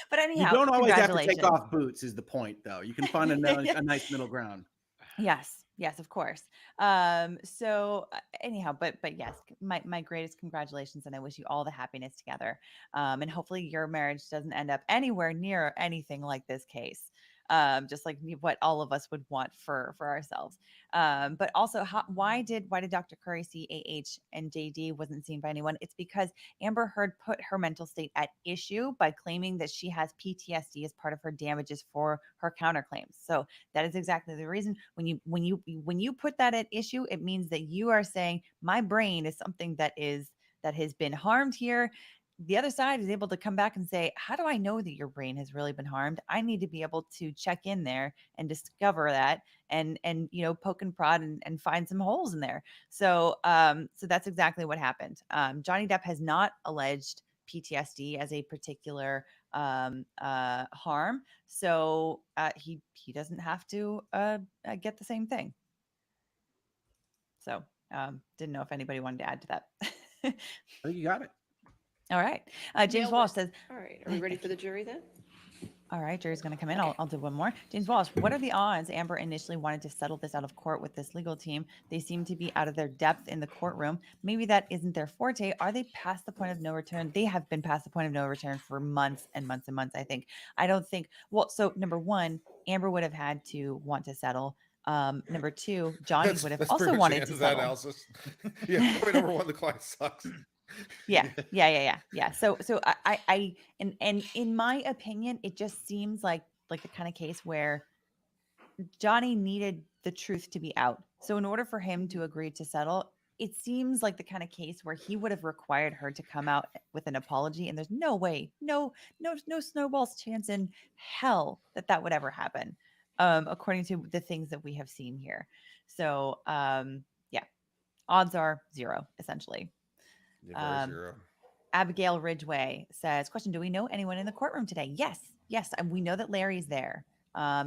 but anyhow, you don't always have to congratulations. take off boots. Is the point though? You can find a nice middle ground. Yes, of course. So anyhow, but yes, my greatest congratulations, and I wish you all the happiness together. And hopefully your marriage doesn't end up anywhere near anything like this case. just like what all of us would want for ourselves. But also, why did Dr. Curry see AH and JD wasn't seen by anyone? It's because Amber Heard put her mental state at issue by claiming that she has PTSD as part of her damages for her counterclaims. So that is exactly the reason. When you put that at issue, it means that you are saying my brain is something that has been harmed here. The other side is able to come back and say, how do I know that your brain has really been harmed? I need to be able to check in there and discover that and poke and prod and find some holes in there. So so that's exactly what happened. Johnny Depp has not alleged PTSD as a particular harm, so he doesn't have to get the same thing. So didn't know if anybody wanted to add to that. I think you got it. All right. James Nailed Walsh it. says, All right, are we ready for the jury then? all right, jury's going to come in. I'll do one more. James Walsh, what are the odds Amber initially wanted to settle this out of court with this legal team? They seem to be out of their depth in the courtroom. Maybe that isn't their forte. Are they past the point of no return? They have been past the point of no return for months and months and months, I think. I don't think, well, so number one, Amber would have had to want to settle. Number two, Johnny would have also pretty much wanted the end to of that settle. analysis. Yeah, point number one, the client sucks. Yeah. So I and in my opinion, it just seems like the kind of case where Johnny needed the truth to be out. So in order for him to agree to settle, it seems like the kind of case where he would have required her to come out with an apology, and there's no way, no snowball's chance in hell that would ever happen, according to the things that we have seen here. So yeah, odds are zero essentially. Yeah, very zero. Abigail Ridgway says, question, do we know anyone in the courtroom today? Yes. And we know that Larry's there.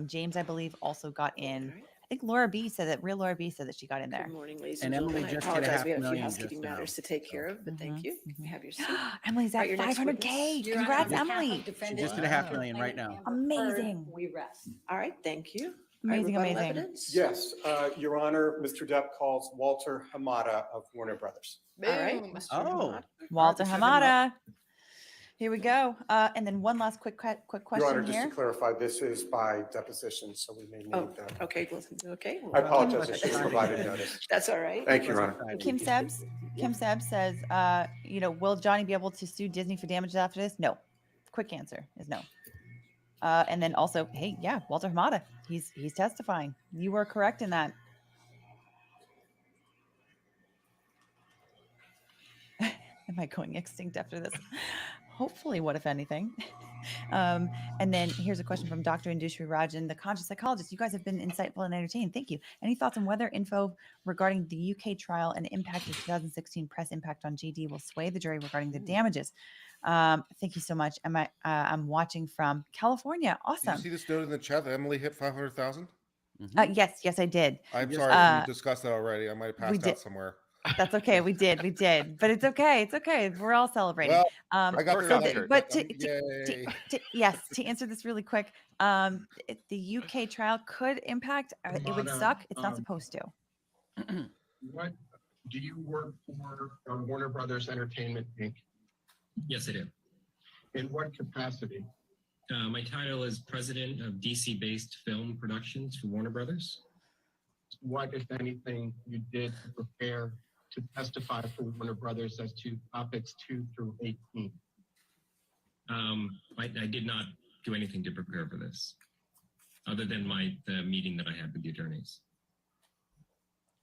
James, I believe, also got in. Okay. I think Laura B said that she got in there. Good morning, ladies And and Emily gentlemen. I just hit a apologize. We have a few $500,000 housekeeping just now, matters to take care of, but thank you. Mhm. Have your seat. Emily's All at right, your next 500K. witness. Congrats, Emily. She just did a $500,000 right now. Amazing. We rest. All right, thank you. Amazing, All right, rebuttal amazing. evidence? Yes, Your Honor, Mr. Depp calls Walter Hamada of Warner Brothers. All right. Boom. Mr. Oh. Hamad. Walter Set him up. Hamada. Here we go. And then one last quick Your question Honor, just to here. clarify, this is by deposition, so we may need Oh, that. okay, listen, okay. I apologize, I should have provided notice. That's all right. Thank you, Your Honor. Kim Sebs says, will Johnny be able to sue Disney for damages after this? No. Quick answer is no. And then also, hey, yeah, Walter Hamada, he's testifying. You were correct in that. Am I going extinct after this? Hopefully, what if anything? And then here's a question from Dr. Indushri Rajan, the conscious psychologist. You guys have been insightful and entertaining. Thank you. Any thoughts on whether info regarding the UK trial and the impact of 2016 press impact on JD will sway the jury regarding the damages? Thank you so much. I'm watching from California. Did Awesome. you see this note in the chat that Emily hit 500,000? Yes, I did. I'm sorry if we discussed that already. I might have we passed did. out somewhere. That's okay. We did, but it's okay. We're all celebrating. Well, I got We're the cultured. But Yay. yes, to answer this really quick, the UK trial could impact. It would suck. It's not supposed to. What do you work for Warner Brothers Entertainment Inc.? Yes, I do. In what capacity? My title is president of DC-based film productions for Warner Brothers. What, if anything, you did to prepare to testify for Warner Brothers as to topics 2 through 18? I did not do anything to prepare for this, other than the meeting that I had with the attorneys.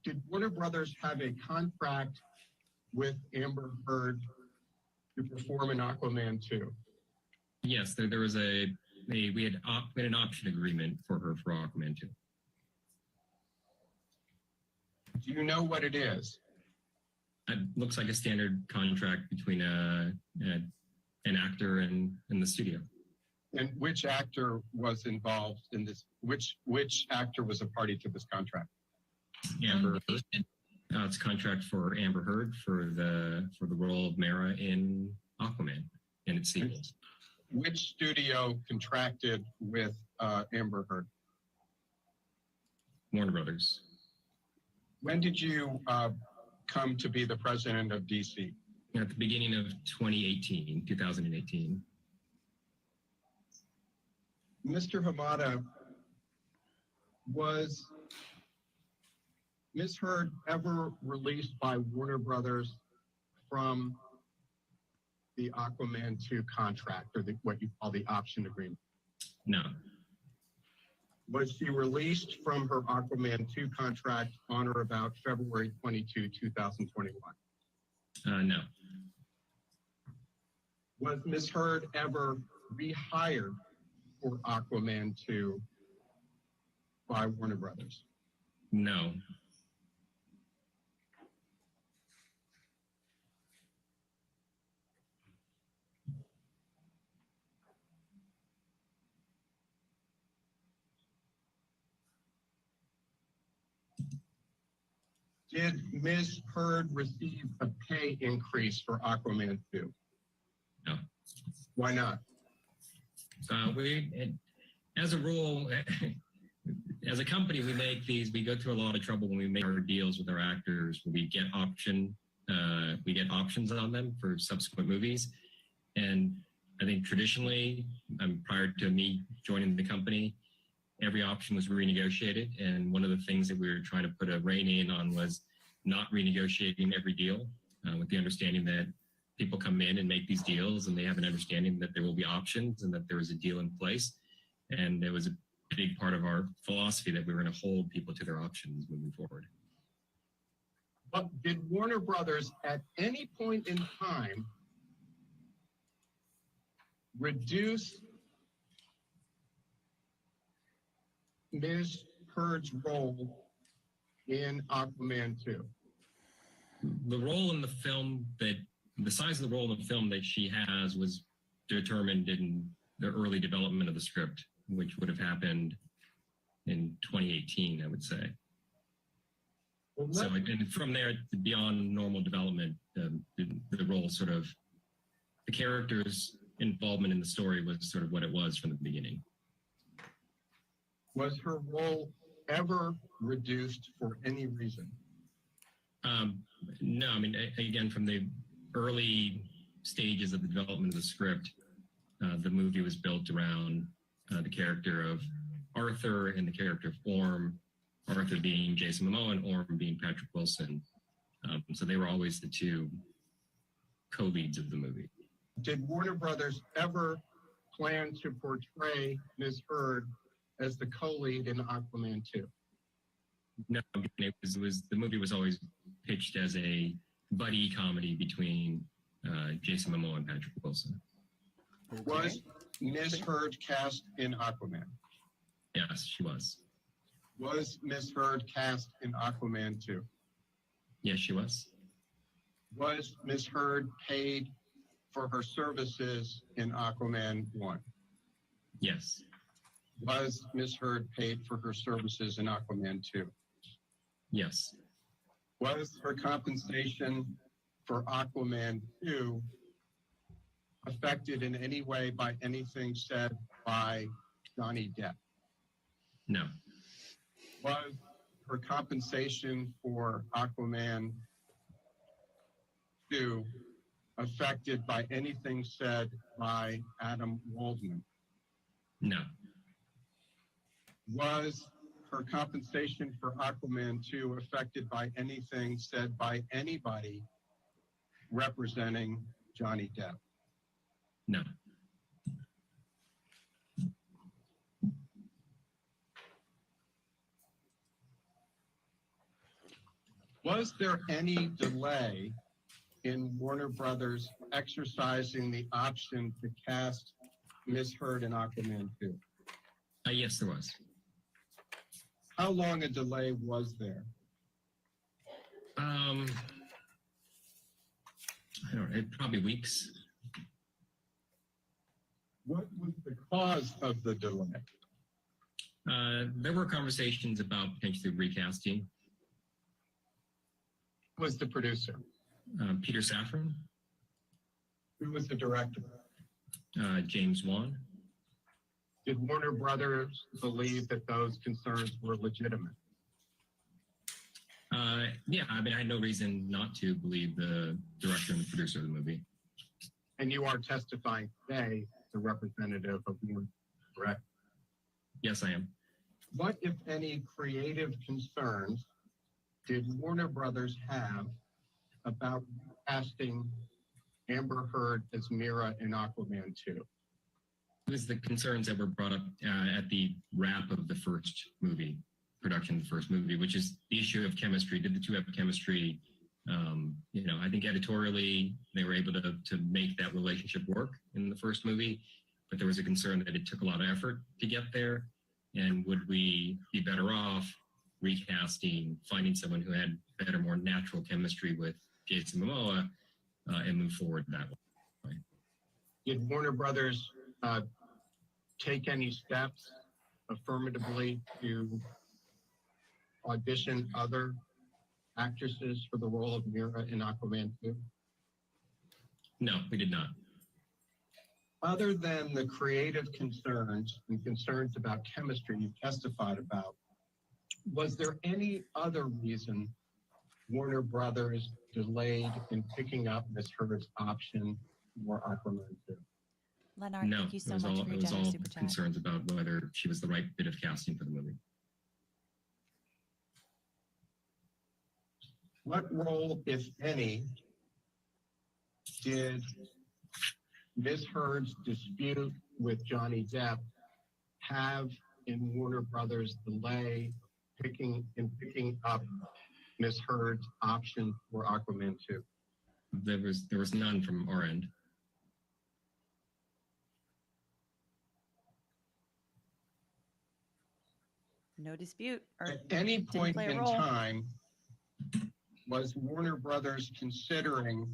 Did Warner Brothers have a contract with Amber Heard to perform an Aquaman 2? Yes, there was we had an option agreement for her for Aquaman 2. Do you know what it is? It looks like a standard contract between an actor and the studio. And which actor was involved in this? Which actor was a party to this contract? Amber Heard. It's a contract for Amber Heard for the role of Mara in Aquaman and its sequels. Which studio contracted with Amber Heard? Warner Brothers. When did you come to be the president of DC? At the beginning of 2018. Mr. Hamada, Was Ms. Heard ever released by Warner Brothers from the Aquaman 2 contract, or what you call the option agreement? No. Was she released from her Aquaman 2 contract on or about February 22, 2021? No. Was Ms. Heard ever rehired for Aquaman 2 by Warner Brothers? No. Did Ms. Heard receive a pay increase for Aquaman 2? No. Why not? As a rule, as a company, we go through a lot of trouble when we make our deals with our actors. We get options on them for subsequent movies. And I think traditionally, prior to me joining the company, every option was renegotiated. And one of the things that we were trying to put a rein in on was not renegotiating every deal, with the understanding that people come in and make these deals and they have an understanding that there will be options and that there is a deal in place. And it was a big part of our philosophy that we were going to hold people to their options moving forward. But did Warner Brothers at any point in time reduce Ms. Heard's role in Aquaman 2? The role in the film the size of the role in the film that she has was determined in the early development of the script, which would have happened in 2018, I would say. Well, so and from there, beyond normal development, the role sort of, the character's involvement in the story was sort of what it was from the beginning. Was her role ever reduced for any reason? No, I mean, again, from the early stages of the development of the script, the movie was built around the character of Arthur and the character of Orm, Arthur being Jason Momoa and Orm being Patrick Wilson. So they were always the two co-leads of the movie. Did Warner Brothers ever plan to portray Ms. Heard as the co-lead in Aquaman 2? No, the movie was always pitched as a buddy comedy between Jason Momoa and Patrick Wilson. Okay. Was Ms. Heard cast in Aquaman? Yes, she was. Was Ms. Heard cast in Aquaman 2? Yes, she was. Was Ms. Heard paid for her services in Aquaman 1? Yes. Was Ms. Heard paid for her services in Aquaman 2? Yes. Was her compensation for Aquaman 2 affected in any way by anything said by Johnny Depp? No. Was her compensation for Aquaman 2 affected by anything said by Adam Waldman? No. Was her compensation for Aquaman 2 affected by anything said by anybody representing Johnny Depp? No. Was there any delay in Warner Brothers exercising the option to cast Ms. Heard in Aquaman 2? Yes, there was. How long a delay was there? I don't know, probably weeks. What was the cause of the delay? There were conversations about potentially recasting. Who was the producer? Peter Safran, Who was the director? James Wan. Did Warner Brothers believe that those concerns were legitimate? Yeah, I mean, I had no reason not to believe the director and the producer of the movie. And you are testifying today as a representative of Warner, correct? Yes, I am. What, if any, creative concerns did Warner Brothers have about casting Amber Heard as Mira in Aquaman 2? It was the concerns that were brought up at the wrap of the first movie, production of the first movie, which is the issue of chemistry. Did the two have chemistry? I think editorially they were able to make that relationship work in the first movie, but there was a concern that it took a lot of effort to get there. And would we be better off recasting, finding someone who had better, more natural chemistry with Jason Momoa and move forward that way? Did Warner Brothers take any steps affirmatively to audition other actresses for the role of Mira in Aquaman 2? No, we did not. Other than the creative concerns and concerns about chemistry you testified about, was there any other reason Warner Brothers delayed in picking up Ms. Heard's option for Aquaman 2? Leonard, No, thank you so it was much all, for your it was generous all super chat. concerns about whether she was the right bit of casting for the movie. What role, if any, did Ms. Heard's dispute with Johnny Depp have in Warner Brothers' delay picking up Ms. Heard's option for Aquaman 2? There was none from our end. No dispute. Or At any didn't point play a in role. time, was Warner Brothers considering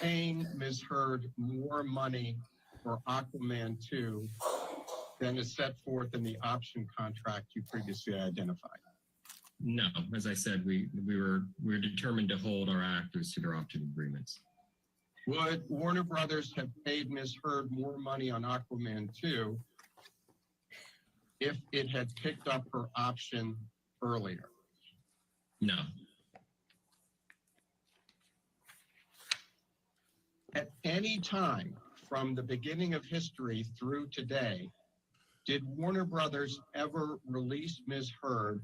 paying Ms. Heard more money for Aquaman 2 than is set forth in the option contract you previously identified? No, as I said, we were determined to hold our actors to their option agreements. Would Warner Brothers have paid Ms. Heard more money on Aquaman 2 if it had picked up her option earlier? No. At any time from the beginning of history through today, did Warner Brothers ever release Ms. Heard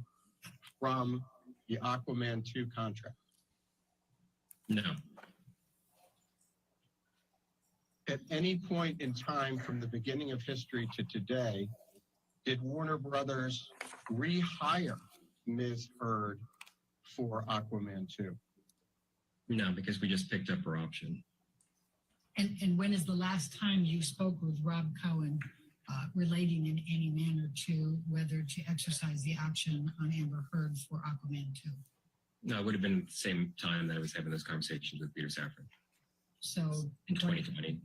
from the Aquaman 2 contract? No. At any point in time from the beginning of history to today, did Warner Brothers rehire Ms. Heard for Aquaman 2? No, because we just picked up her option. And when is the last time you spoke with Rob Cohen relating in any manner to whether to exercise the option on Amber Heard for Aquaman 2? No, it would have been at the same time that I was having those conversations with Peter Safran So in 2020.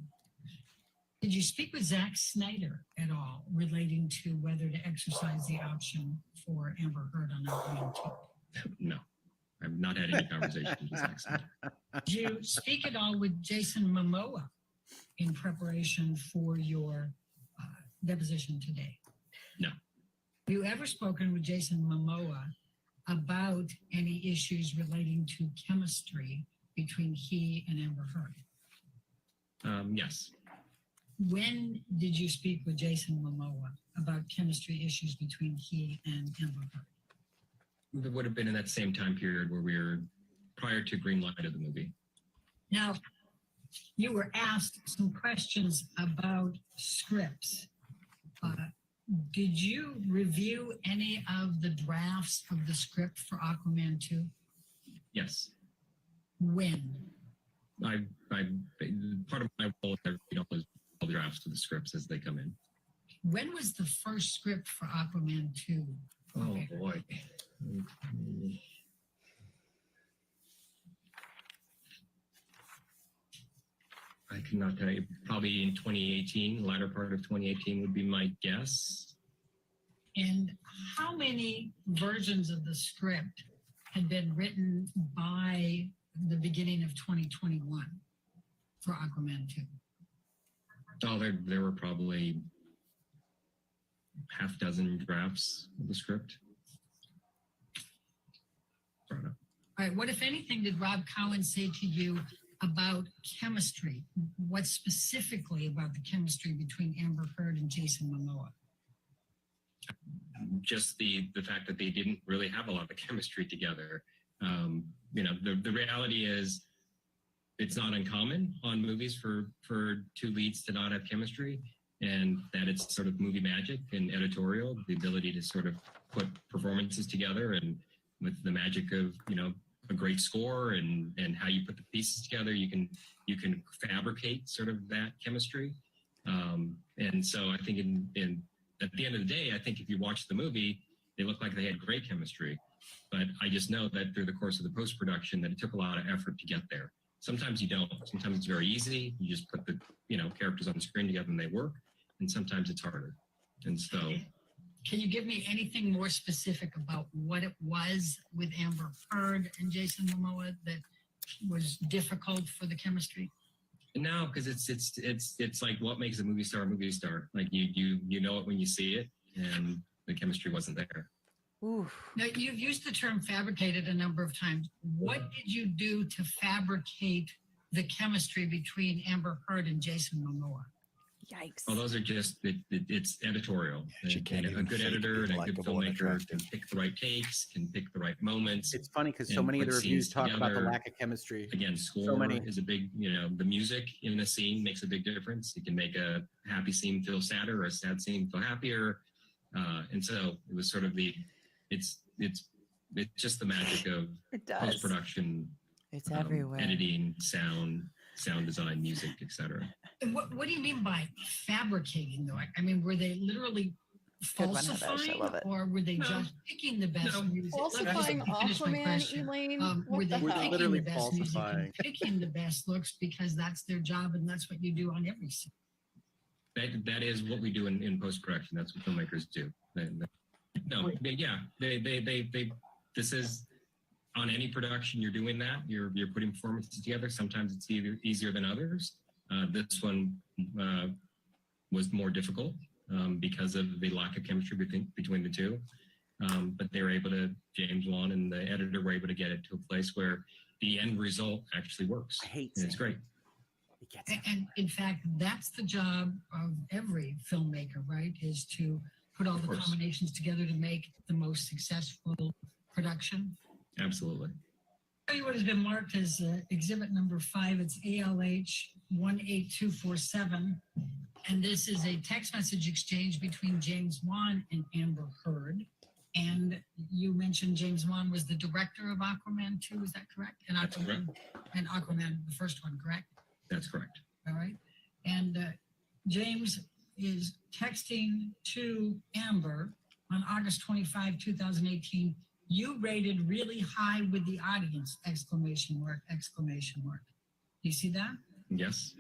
Did you speak with Zack Snyder at all relating to whether to exercise the option for Amber Heard on Aquaman 2? No, I've not had any conversations with Zack Snyder. Did you speak at all with Jason Momoa in preparation for your deposition today? No. Have you ever spoken with Jason Momoa about any issues relating to chemistry between he and Amber Heard? Yes. When did you speak with Jason Momoa about chemistry issues between he and Amber Heard? It would have been in that same time period where we were prior to green light of the movie. Now, you were asked some questions about scripts. Did you review any of the drafts of the script for Aquaman 2? Yes. When? I part of my role is I read all the drafts of the scripts as they come in. When was the first script for Aquaman 2? Oh boy. I cannot tell you. Probably in 2018, the latter part of 2018 would be my guess. And how many versions of the script had been written by the beginning of 2021 for Aquaman 2? Oh, there were probably half dozen drafts of the script. All right. What, if anything, did Rob Cohen say to you about chemistry? What specifically about the chemistry between Amber Heard and Jason Momoa? just the fact that they didn't really have a lot of chemistry together. The reality is it's not uncommon on movies for two leads to not have chemistry, and that it's sort of movie magic and editorial, the ability to sort of put performances together, and with the magic of a great score and how you put the pieces together, you can fabricate sort of that chemistry. And so I think at the end of the day, I think if you watch the movie, they look like they had great chemistry. But I just know that through the course of the post-production that it took a lot of effort to get there. Sometimes you don't. Sometimes it's very easy. You just put the characters on the screen together and they work. And sometimes it's harder. And so, can you give me anything more specific about what it was with Amber Heard and Jason Momoa that was difficult for the chemistry? no, because it's like what makes a movie star a movie star. Like you know it when you see it, and the chemistry wasn't there. Ooh. Now, you've used the term fabricated a number of times. What did you do to fabricate the chemistry between Amber Heard and Jason Momoa? Yikes. Well, those are just, it's editorial. She can't And a even good fake editor and being a good likable and filmmaker attractive. can pick the right takes, can pick the right moments. It's funny because so and many of put the reviews scenes talk about the together. lack of chemistry. Again, score So many. is a big, the music in a scene makes a big difference. It can make a happy scene feel sadder or a sad scene feel happier. And so it was sort of it's just the magic of It does. post-production, It's everywhere. editing, sound design, music, etc. And what do you mean by fabricating, though? I mean, were they literally Good one, Heather. I falsifying, love it. or were they No. just picking the best No. music? Falsifying Let me finish my Aquaman, question. Elaine? Were What they the heck? picking Literally the best music falsifying. and picking the best looks because that's their job and that's what you do on every scene? That is what we do in post-production. That's what filmmakers do. This is on any production. You're doing that. You're putting performances together. Sometimes it's easier than others. This one was more difficult because of the lack of chemistry between the two. But they were able to, James Wan and the editor were able to get it to a place where the end result actually works. I hate and it's great. It gets it. And in fact, that's the job of every filmmaker, right? Is to put all the course. combinations together to make the most successful production. Absolutely. I'll tell you what has been marked as exhibit number 5. It's ALH 18247. And this is a text message exchange between James Wan and Amber Heard. And you mentioned James Wan was the director of Aquaman 2, is that correct? And That's correct. And Aquaman, the first one, correct? That's correct. All right. And James is texting to Amber on August 25, 2018. You rated really high with the audience, exclamation mark, exclamation mark. You see that? Yes.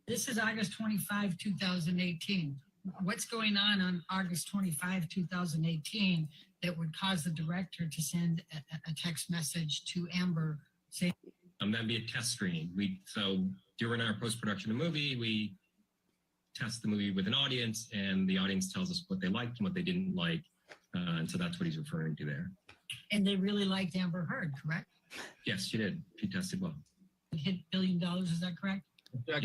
This is August 25, 2018. What's going on August 25, 2018 that would cause the director to send a text message to Amber saying, That'd be a test screening. So during our post-production of the movie, we test the movie with an audience, and the audience tells us what they liked and what they didn't like. And so that's what he's referring to there. and they really liked Amber Heard, correct? Yes, she did. She tested well. It hit $1 billion, is that correct? Yeah.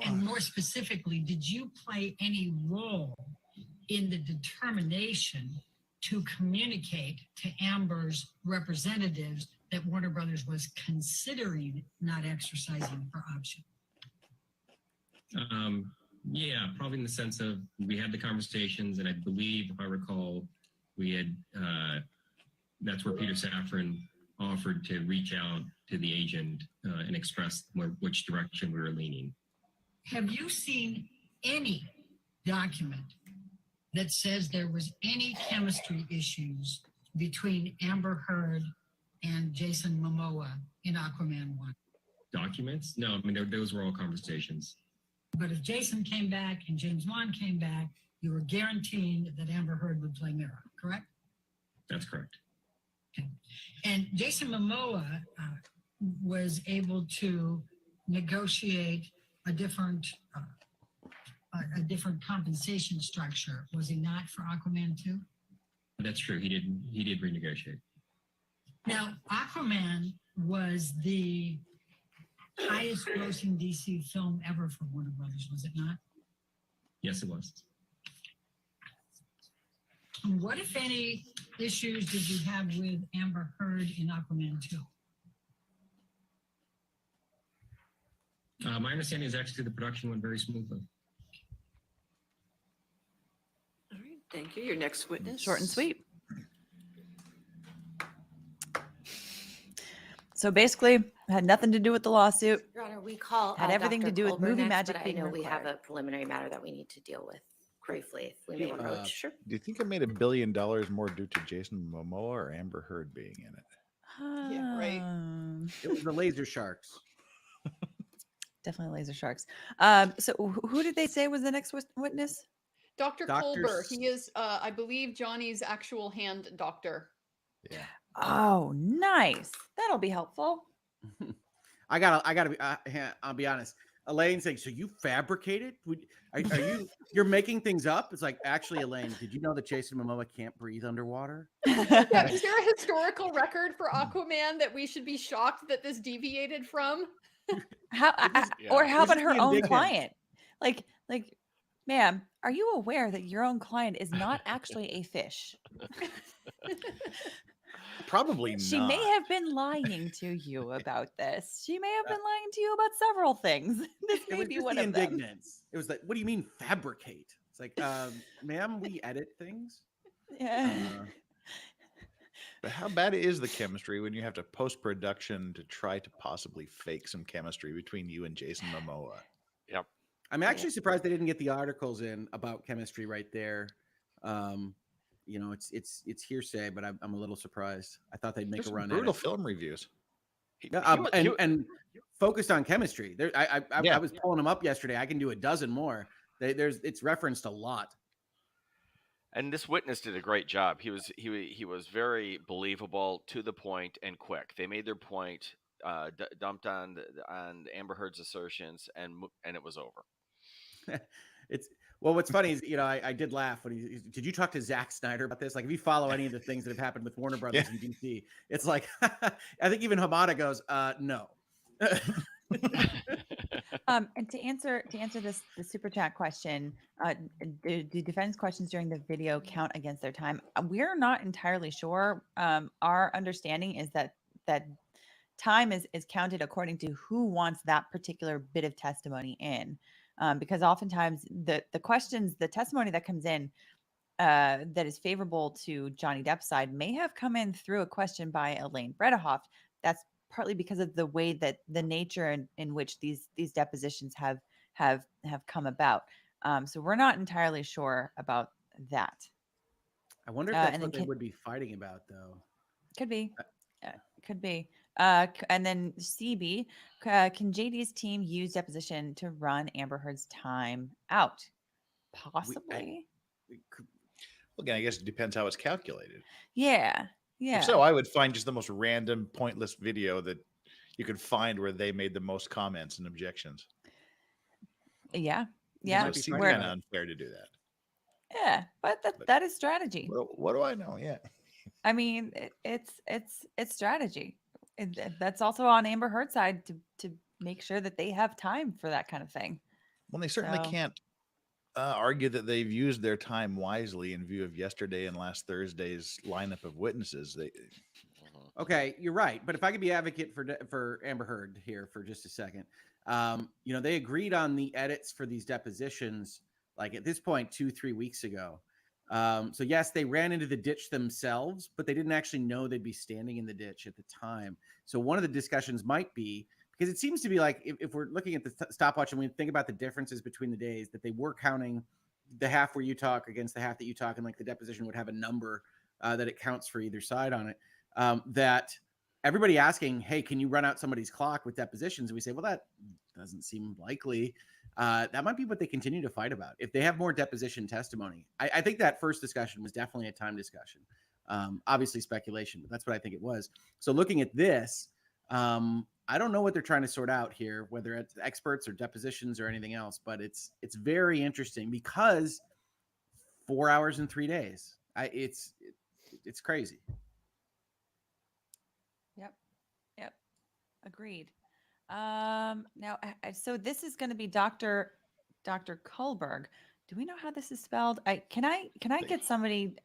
And more specifically, did you play any role in the determination to communicate to Amber's representatives that Warner Brothers was considering not exercising her option? Yeah, probably in the sense of we had the conversations, and I believe, if I recall, we had, that's where Peter Safran offered to reach out to the agent and express which direction we were leaning. Have you seen any document that says there was any chemistry issues between Amber Heard and Jason Momoa in Aquaman 1? Documents? No, I mean, those were all conversations. But if Jason came back and James Wan came back, you were guaranteeing that Amber Heard would play Mira, correct? That's correct. Okay. And Jason Momoa was able to negotiate a different compensation structure, was he not, for Aquaman 2? That's true. He did renegotiate. Now, Aquaman was the highest grossing DC film ever for Warner Brothers, was it not? Yes, it was. What, if any, issues did you have with Amber Heard in Aquaman 2? My understanding is actually the production went very smoothly. All right, thank you. Your next witness. Short and sweet. So basically, had nothing to do with the lawsuit. Your Honor, we call Had everything Dr. to do with Colbert movie next, magic but I being know we have required. a preliminary matter that we need to deal with briefly, if we may approach. Sure. Do you think it made $1 billion more due to Jason Momoa or Amber Heard being in it? Yeah, right. It was the laser sharks. Definitely laser sharks. So who did they say was the next witness? Dr. Dr. Colbert, he is, I believe, Johnny's actual hand doctor. Yeah. Oh, nice. That'll be helpful. I gotta be. I'll be honest. Elaine saying, "So you fabricated? Are you? You're making things up?" It's like, actually, Elaine, did you know that Jason Momoa can't breathe underwater? Yeah, is there a historical record for Aquaman that we should be shocked that this deviated from? How Yeah. or how We're about just her being own indignant. client? Like, ma'am, are you aware that your own client is not actually a fish? Probably not. She may have been lying to you about this. She may have been lying to you about several things. This It may was be just one the of them. indignance. It was like, what do you mean fabricate? It's like, ma'am, we edit things. Yeah. But how bad is the chemistry when you have to post-production to try to possibly fake some chemistry between you and Jason Momoa? Yep. I'm actually surprised they didn't get the articles in about chemistry right there. You know, it's hearsay, but I'm a little surprised. I thought they'd make There's a some run at brutal it. film reviews. And focused on chemistry. There, Yeah. I was pulling them up yesterday. I can do a dozen more. It's referenced a lot. And this witness did a great job. He was very believable, to the point, and quick. They made their point, dumped on Amber Heard's assertions, and it was over. What's funny is, you know, I did laugh when did you talk to Zack Snyder about this? Like, if you follow any of the things that have happened with Warner Brothers and DC, it's like, I think even Hamada goes, no. And to answer this the super chat question, do defense questions during the video count against their time? We're not entirely sure. Our understanding is that time is counted according to who wants that particular bit of testimony in, because oftentimes the questions, the testimony that comes in that is favorable to Johnny Depp's side may have come in through a question by Elaine Bredehoft. That's partly because of the way that the nature in which these depositions have come about. So we're not entirely sure about that. I wonder if that's and what then they would be fighting about, though. Could be. Could be. And then CB, can JD's team use deposition to run Amber Heard's time out? Possibly. Again, I guess it depends how it's calculated. Yeah. Yeah. If so, I would find just the most random, pointless video that you could find where they made the most comments and objections. Yeah. It Yeah. seems Where- kind of unfair to do that. Yeah, but that is strategy. What do I know? Yeah. I mean, it's strategy. That's also on Amber Heard's side to make sure that they have time for that kind of thing. Well, they certainly So- can't argue that they've used their time wisely in view of yesterday and last Thursday's lineup of witnesses. Okay, you're right. But if I could be advocate for Amber Heard here for just a second, you know, they agreed on the edits for these depositions, like at this point, 2-3 weeks ago. So yes, they ran into the ditch themselves, but they didn't actually know they'd be standing in the ditch at the time. So one of the discussions might be, because it seems to be like, if we're looking at the stopwatch and we think about the differences between the days, that they were counting the half where you talk against the half that you talk, and like the deposition would have a number that it counts for either side on it. That everybody asking, hey, can you run out somebody's clock with depositions? And we say, well, that doesn't seem likely. That might be what they continue to fight about. If they have more deposition testimony, I think that first discussion was definitely a time discussion. Obviously speculation, but that's what I think it was. So looking at this, I don't know what they're trying to sort out here, whether it's experts or depositions or anything else, but it's very interesting because 4 hours in 3 days. It's crazy. Yep. Agreed. Now, so this is going to be Dr. Kohlberg. Do we know how this is spelled? Can I get somebody?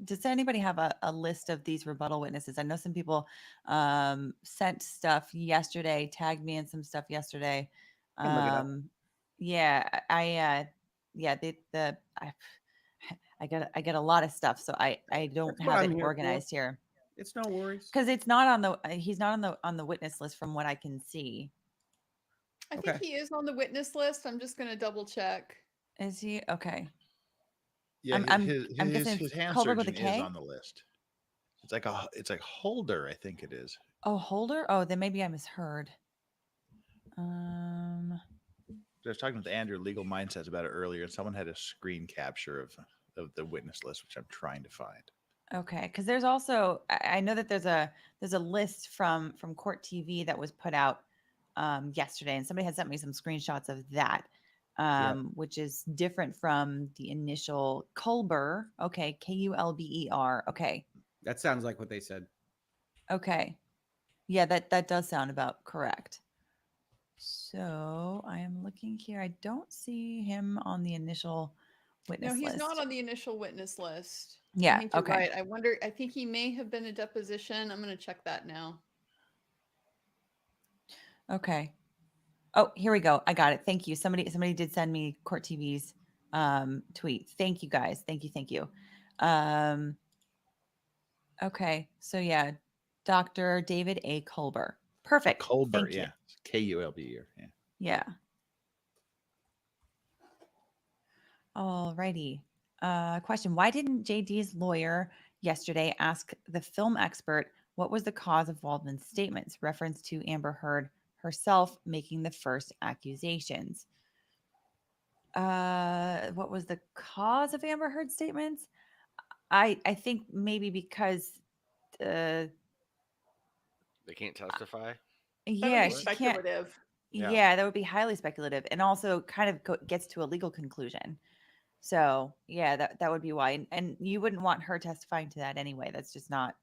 Does anybody have a list of these rebuttal witnesses? I know some people sent stuff yesterday, tagged me in some stuff yesterday. I can look it up. Yeah, I get a lot of stuff, so I don't That's what have I'm it here for. organized here It's no worries. because it's not on the he's not on the witness list from what I can see. I think he is on the witness list. I'm just going to double check. Is he? Okay. Yeah, I'm his guessing it's hand Culver with a surgeon is K? on the list. It's like Holder, I think it is. Oh, Holder? Oh, then maybe I misheard. I was talking with Andrew, Legal Mindsets, about it earlier, and someone had a screen capture of the witness list, which I'm trying to find. Okay, because there's also I know that there's a list from Court TV that was put out yesterday, and somebody had sent me some screenshots of that, which is different from the initial Culber. Okay, Kulber. Okay, That sounds like what they said. okay, yeah, that does sound about correct. So I am looking here. I don't see him on the initial witness No, he's list. not on the initial witness list. Yeah, I think you're okay. right. I think he may have been a deposition. I'm going to check that now. Okay. Oh, here we go. I got it. Thank you. Somebody did send me Court TV's tweet. Thank you guys. Thank you. Okay. So yeah, Dr. David A. Culber. Perfect. Culber, Thank you. yeah. Kulber, yeah. Yeah. Alrighty. Question. Why didn't JD's lawyer yesterday ask the film expert what was the cause of Waldman's statements? Reference to Amber Heard herself making the first accusations. What was the cause of Amber Heard's statements? I think maybe because They can't testify. yeah, That would be she can't. speculative. Yeah, that would be highly speculative, and also kind of gets to a legal conclusion. So yeah, that would be why, and you wouldn't want her testifying to that anyway. That's just not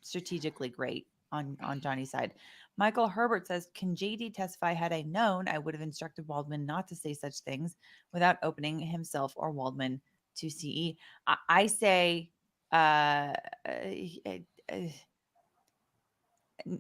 strategically great on Johnny's side. Michael Herbert says, "Can JD testify? Had I known, I would have instructed Waldman not to say such things without opening himself or Waldman to CE." I say,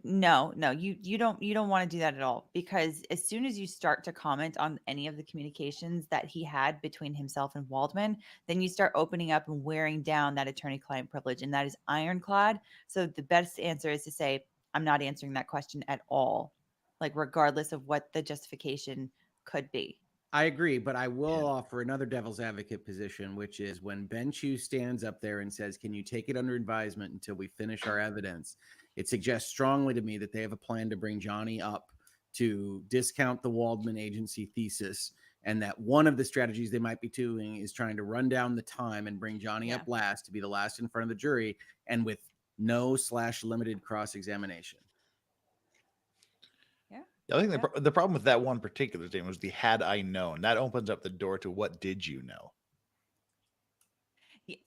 no, you don't want to do that at all, because as soon as you start to comment on any of the communications that he had between himself and Waldman, then you start opening up and wearing down that attorney-client privilege, and that is ironclad. So the best answer is to say, I'm not answering that question at all, like regardless of what the justification could be. I agree, but I will offer another devil's advocate position, which is when Ben Chu stands up there and says, "Can you take it under advisement until we finish our evidence?" It suggests strongly to me that they have a plan to bring Johnny up to discount the Waldman agency thesis, and that one of the strategies they might be doing is trying to run down the time and bring Johnny up last to be the last in front of the jury, and with no/limited cross-examination. I think the problem with that one particular statement was the "had I known." That opens up the door to "what did you know?"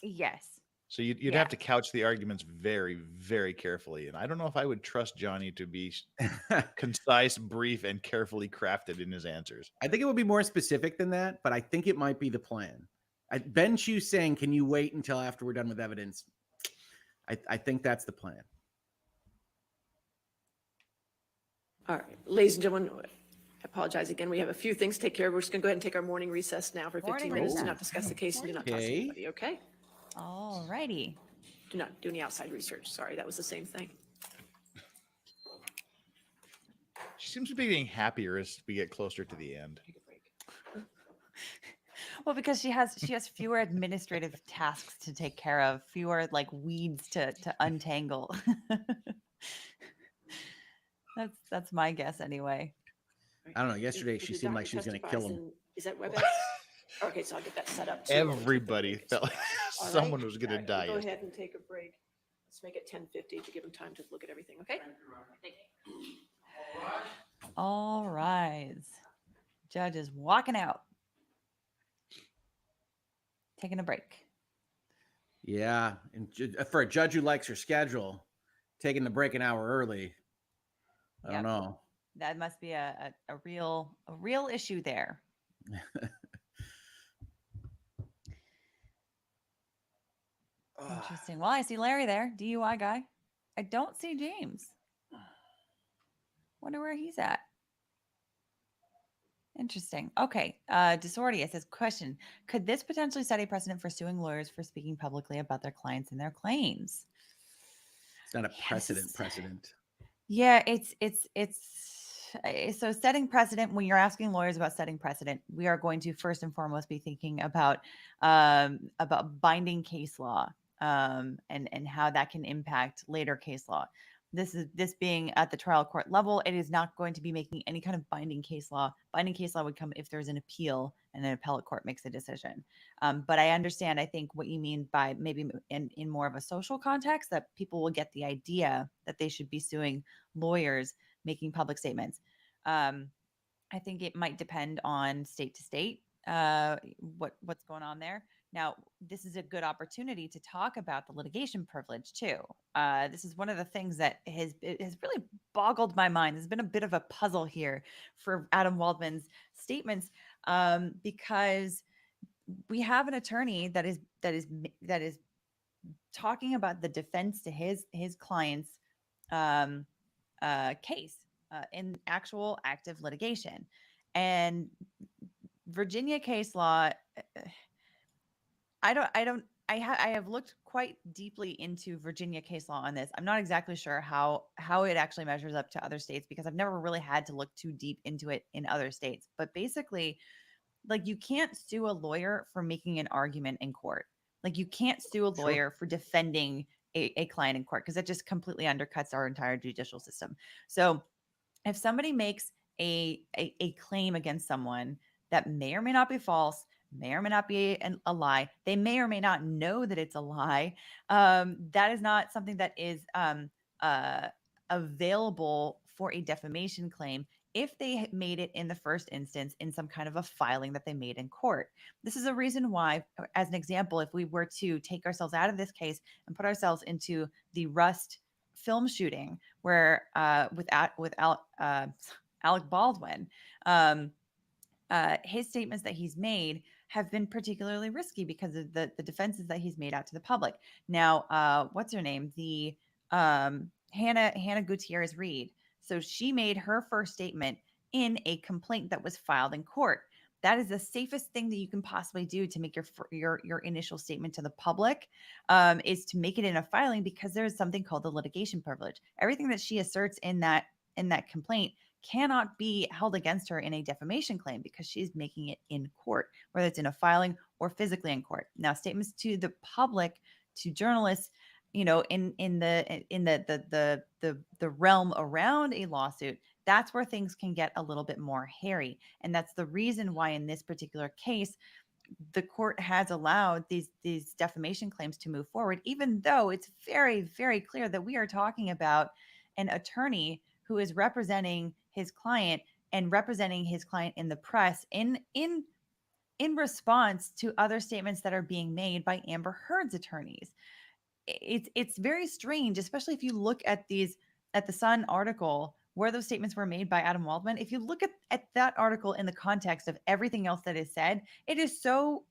Yes. So you'd have to couch the arguments very, very carefully. And I don't know if I would trust Johnny to be concise, brief, and carefully crafted in his answers. I think it would be more specific than that, but I think it might be the plan. Ben Chu saying, "Can you wait until after we're done with evidence?" I think that's the plan. All right, ladies and gentlemen, I apologize again. We have a few things to take care of. We're just going to go ahead and take our morning recess now for 15 minutes. Do not discuss the case and do not toss anybody, okay? All righty. Do not do any outside research. Sorry, that was the same thing. She seems to be getting happier as we get closer to the end. Well, because she has fewer administrative tasks to take care of, fewer like weeds to untangle. That's my guess anyway. I don't know. Yesterday she seemed like she was going to kill him. Is that WebEx? Okay, so I'll get that set up. Everybody felt like All someone right. was going to All die. We'll go ahead and take a break. Let's make it 10:50 to give them time to look at everything, okay? All rise. Judge is walking out. Taking a break. Yeah, and for a judge who likes her schedule, taking the break an hour early. I don't know. That must be a real issue there. Interesting. Well, I see Larry there, DUI guy. I don't see James. Wonder where he's at. Interesting. Okay. Disordia says, question, could this potentially set a precedent for suing lawyers for speaking publicly about their clients and their claims? It's not a precedent. Yeah, so setting precedent, when you're asking lawyers about setting precedent, we are going to first and foremost be thinking about binding case law, and how that can impact later case law. This being at the trial court level, it is not going to be making any kind of binding case law. Binding case law would come if there's an appeal and an appellate court makes a decision. But I understand, I think, what you mean by maybe in more of a social context, that people will get the idea that they should be suing lawyers making public statements. I think it might depend on state to state, what's going on there. Now, this is a good opportunity to talk about the litigation privilege too. This is one of the things that has really boggled my mind. There's been a bit of a puzzle here for Adam Waldman's statements, because we have an attorney that is talking about the defense to his client's case in actual active litigation, and Virginia case law. I have looked quite deeply into Virginia case law on this. I'm not exactly sure how it actually measures up to other states, because I've never really had to look too deep into it in other states. But basically, like, you can't sue a lawyer for making an argument in court. Like, you can't sue a lawyer for defending a client in court, because that just completely undercuts our entire judicial system. So if somebody makes a claim against someone that may or may not be false, may or may not be a lie, they may or may not know that it's a lie, that is not something that is available for a defamation claim if they made it in the first instance in some kind of a filing that they made in court. This is a reason why, as an example, if we were to take ourselves out of this case and put ourselves into the Rust film shooting, where with Alec Baldwin, his statements that he's made have been particularly risky because of the defenses that he's made out to the public. Now, what's her name? The Hannah Gutierrez Reed. So she made her first statement in a complaint that was filed in court. That is the safest thing that you can possibly do to make your initial statement to the public, is to make it in a filing, because there is something called the litigation privilege. Everything that she asserts in that complaint cannot be held against her in a defamation claim, because she's making it in court, whether it's in a filing or physically in court. Now, statements to the public, to journalists, in the realm around a lawsuit, that's where things can get a little bit more hairy. And that's the reason why in this particular case, the court has allowed these defamation claims to move forward, even though it's very, very clear that we are talking about an attorney who is representing his client and representing his client in the press in response to other statements that are being made by Amber Heard's attorneys. It's very strange, especially if you look at the Sun article where those statements were made by Adam Waldman. If you look at that article in the context of everything else that is said, it is so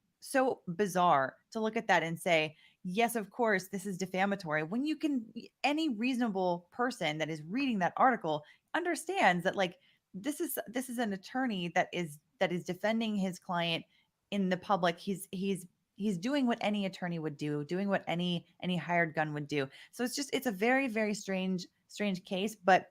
bizarre to look at that and say, yes, of course, this is defamatory, when any reasonable person that is reading that article understands that, like, this is an attorney that is defending his client in the public. He's doing what any attorney would do, doing what any hired gun would do. So it's a very, very strange case. But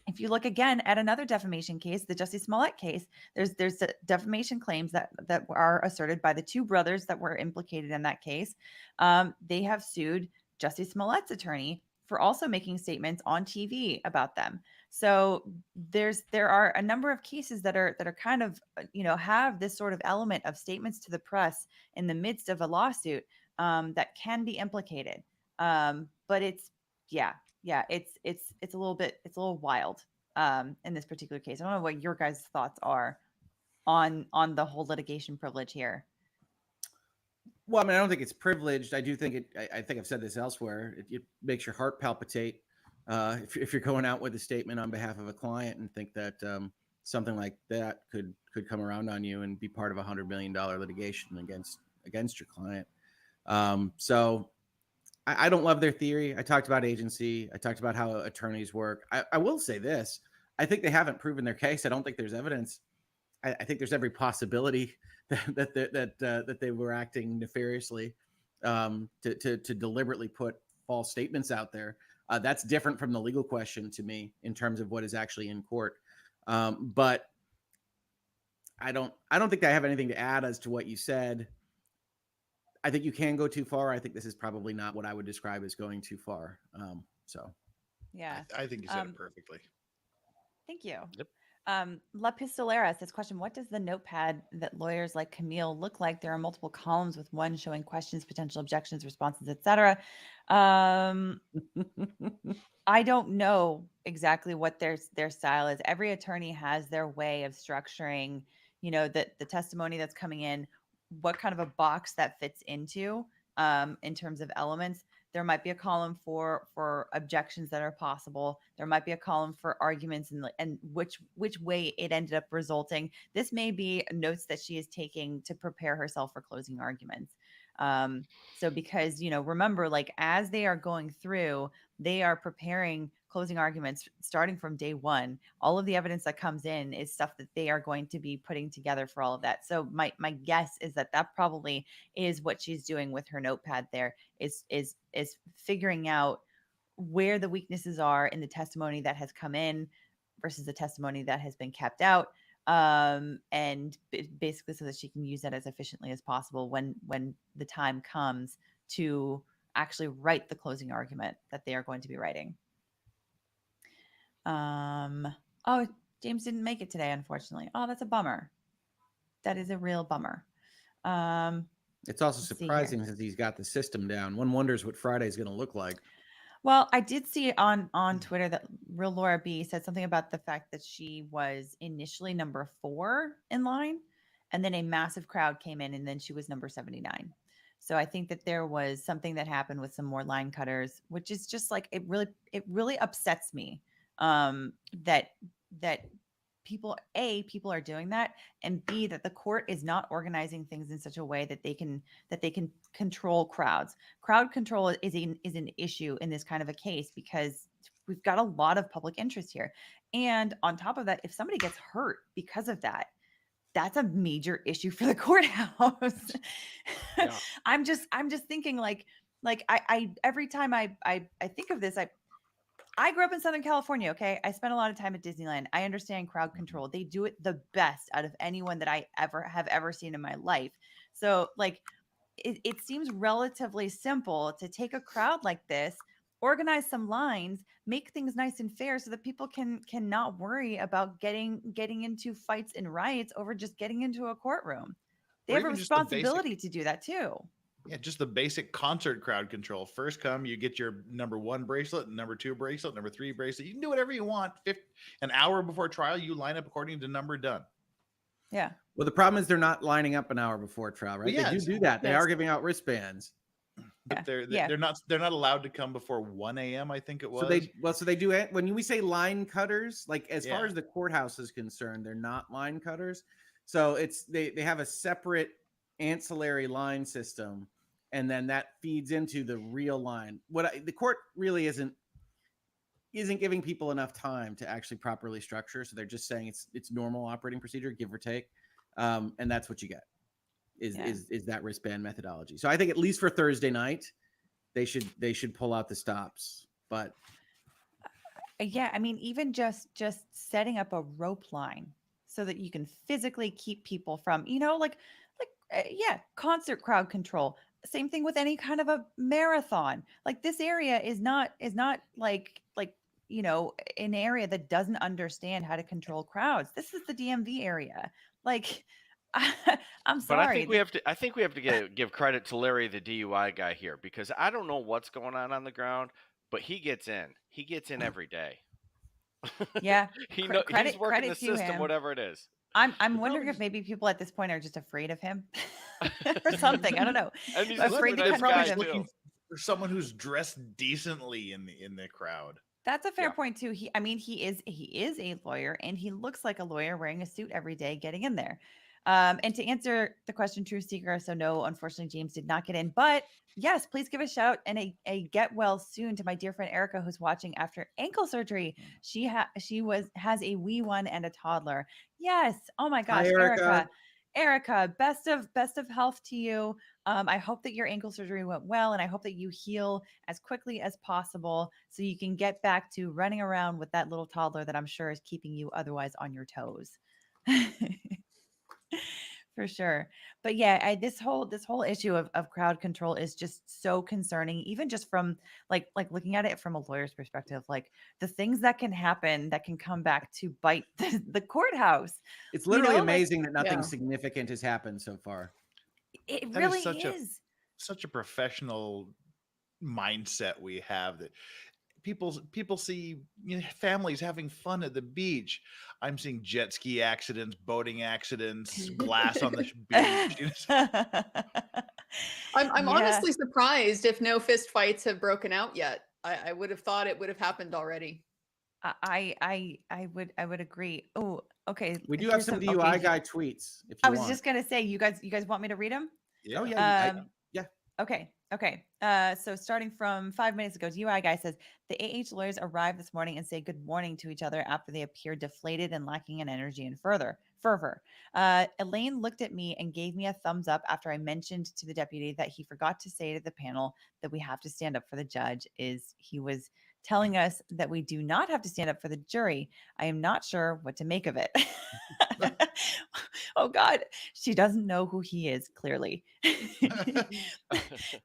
if you look again at another defamation case, the Jussie Smollett case, there's defamation claims that are asserted by the two brothers that were implicated in that case. They have sued Jussie Smollett's attorney for also making statements on TV about them. So there are a number of cases that are kind of, have this sort of element of statements to the press in the midst of a lawsuit, that can be implicated. But it's a little wild in this particular case. I don't know what your guys' thoughts are on the whole litigation privilege here. Well, I mean, I don't think it's privileged. I do think I think I've said this elsewhere. It makes your heart palpitate if you're going out with a statement on behalf of a client and think that something like that could come around on you and be part of $100 million litigation against your client. So I don't love their theory. I talked about agency. I talked about how attorneys work. I will say this. I think they haven't proven their case. I don't think there's evidence. I think there's every possibility that they were acting nefariously, to deliberately put false statements out there. That's different from the legal question to me in terms of what is actually in court. But I don't think I have anything to add as to what you said. I think you can go too far. I think this is probably not what I would describe as going too far. So Yeah. I think you said it perfectly. Thank you. Yep. La Pistolera says, question, what does the notepad that lawyers like Camille look like? There are multiple columns with one showing questions, potential objections, responses, etc. I don't know exactly what their style is. Every attorney has their way of structuring, you know, the testimony that's coming in, what kind of a box that fits into in terms of elements. There might be a column for objections that are possible. There might be a column for arguments and which way it ended up resulting. This may be notes that she is taking to prepare herself for closing arguments. So because, you know, remember, like as they are going through, they are preparing closing arguments starting from day one. All of the evidence that comes in is stuff that they are going to be putting together for all of that. So my guess is that probably is what she's doing with her notepad there, is figuring out where the weaknesses are in the testimony that has come in versus the testimony that has been kept out. And basically so that she can use that as efficiently as possible when the time comes to actually write the closing argument that they are going to be writing. Oh, James didn't make it today, unfortunately. Oh, that's a bummer. That is a real bummer. it's also surprising since he's got the system down. One wonders what Friday's going to look like. Well, I did see on Twitter that Real Laura B said something about the fact that she was initially number 4 in line, and then a massive crowd came in, and then she was number 79. So I think that there was something that happened with some more line cutters, which is just like it really upsets me that people are doing that, and B, that the court is not organizing things in such a way that they can control crowds. Crowd control is an issue in this kind of a case because we've got a lot of public interest here. And on top of that, if somebody gets hurt because of that, that's a major issue for the courthouse. Yeah. I'm just thinking like I every time I think of this, I grew up in Southern California. Okay. I spent a lot of time at Disneyland. I understand crowd control. They do it the best out of anyone that I have ever seen in my life. So like, it seems relatively simple to take a crowd like this, organize some lines, make things nice and fair so that people can not worry about getting into fights and riots over just getting into a courtroom. They have a responsibility to do that too. Yeah, just the basic concert crowd control. First come, you get your number 1 bracelet, number 2 bracelet, number 3 bracelet. You can do whatever you want. An hour before trial, you line up according to number done. Yeah. Well, the problem is they're not lining up an hour before trial, right? Well, they do that. They are giving out wristbands. But they're not allowed to come before 1 a.m. I think it was. So they do it when we say line cutters, like as far as the courthouse is concerned, they're not line cutters. So it's they have a separate ancillary line system, and then that feeds into the real line. The court really isn't giving people enough time to actually properly structure. So they're just saying it's normal operating procedure, give or take, and that's what you get. Is that wristband methodology. So I think at least for Thursday night, they should pull out the stops. But yeah, I mean, even just setting up a rope line so that you can physically keep people from, concert crowd control. Same thing with any kind of a marathon. Like this area is not like an area that doesn't understand how to control crowds. This is the DMV area. Like I'm sorry. But I think we have to give credit to Larry, the DUI guy here, because I don't know what's going on the ground, but he gets in. He gets in every day. Yeah. He's working the system, whatever it is. I'm wondering if maybe people at this point are just afraid of him or something. I don't know. And he's afraid to nice confront him. Looking for someone who's dressed decently in the crowd. That's a fair point too. He is a lawyer, and he looks like a lawyer wearing a suit every day getting in there. And to answer the question, True Seeker, so no, unfortunately, James did not get in. But yes, please give a shout and a get well soon to my dear friend Erica, who's watching after ankle surgery. She has a wee one and a toddler. Yes. Oh my gosh, Hi, Erica. Erica, best of health to you. I hope that your ankle surgery went well, and I hope that you heal as quickly as possible so you can get back to running around with that little toddler that I'm sure is keeping you otherwise on your toes. For sure. But yeah, this whole issue of crowd control is just so concerning, even just from like looking at it from a lawyer's perspective, like the things that can happen that can come back to bite the courthouse. It's You literally know, like, amazing that nothing Yeah. significant has happened so far. it That really is is. such a professional mindset we have, that people see, families having fun at the beach. I'm seeing jet ski accidents, boating accidents, glass on the beach. I'm Yeah. honestly surprised if no fist fights have broken out yet. I would have thought it would have happened already. I would agree. Oh, okay. We do have Here's some okay, DUI guy tweets if I you was want. just gonna say, you guys want me to read them? Oh yeah, Yeah. Okay. So starting from 5 minutes ago, UI guy says the AH lawyers arrived this morning and say good morning to each other after they appear deflated and lacking in energy and fervor. Elaine looked at me and gave me a thumbs up after I mentioned to the deputy that he forgot to say to the panel that we have to stand up for the judge. He was telling us that we do not have to stand up for the jury. I am not sure what to make of it. Oh God, she doesn't know who he is, clearly.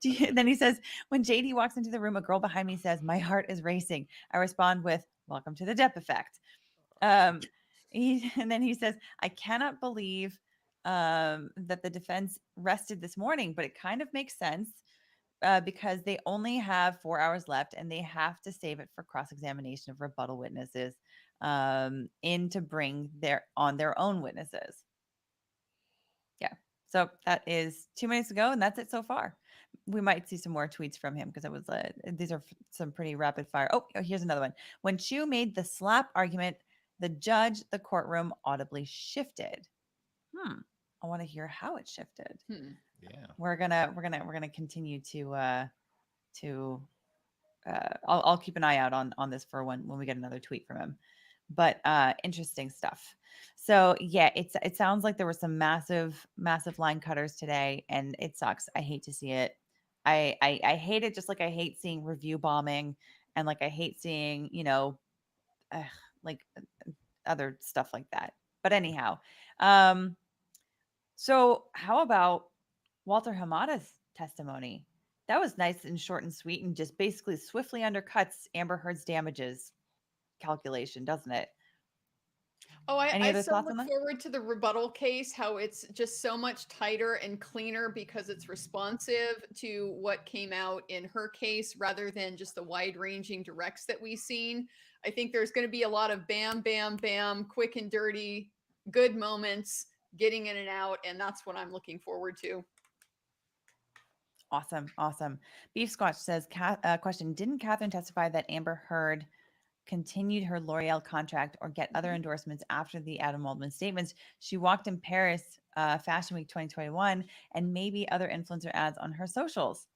Then he says, when JD walks into the room, a girl behind me says, my heart is racing. I respond with, welcome to the Depp effect. And then he says, I cannot believe that the defense rested this morning, but it kind of makes sense because they only have 4 hours left and they have to save it for cross-examination of rebuttal witnesses in to bring their own witnesses. Yeah. So that is 2 minutes ago, and that's it so far. We might see some more tweets from him because it was these are some pretty rapid fire. Oh, here's another one. When Chu made the slap argument, the courtroom audibly shifted. I want to hear how it shifted. Yeah. We're gonna continue to I'll keep an eye out on this for when we get another tweet from him. But interesting stuff. So yeah, it sounds like there were some massive line cutters today, and it sucks. I hate to see it. I hate it, just like I hate seeing review bombing, and like I hate seeing like other stuff like that. But anyhow, so how about Walter Hamada's testimony? That was nice and short and sweet, and just basically swiftly undercuts Amber Heard's damages calculation, doesn't it? Oh, Any I other so thoughts look on that? forward to the rebuttal case, how it's just so much tighter and cleaner because it's responsive to what came out in her case rather than just the wide ranging directs that we've seen. I think there's going to be a lot of bam, bam, bam, quick and dirty, good moments getting in and out. And that's what I'm looking forward to. Awesome. Beef Squatch says, question, didn't Catherine testify that Amber Heard continued her L'Oreal contract or get other endorsements after the Adam Waldman statements? She walked in Paris Fashion Week 2021 and maybe other influencer ads on her socials.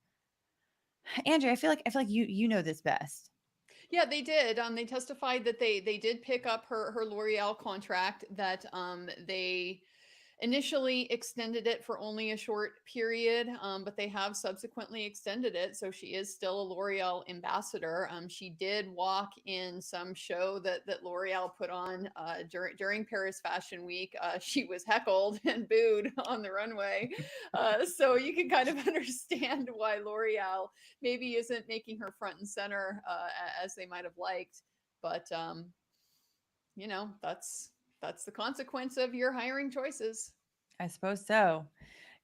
Andrea, I feel like you know this best. Yeah, they did. They testified that they did pick up her L'Oreal contract, that they initially extended it for only a short period, but they have subsequently extended it. So she is still a L'Oreal ambassador. She did walk in some show that L'Oreal put on during Paris Fashion Week. She was heckled and booed on the runway. So you can kind of understand why L'Oreal maybe isn't making her front and center as they might have liked. But, that's the consequence of your hiring choices. I suppose so.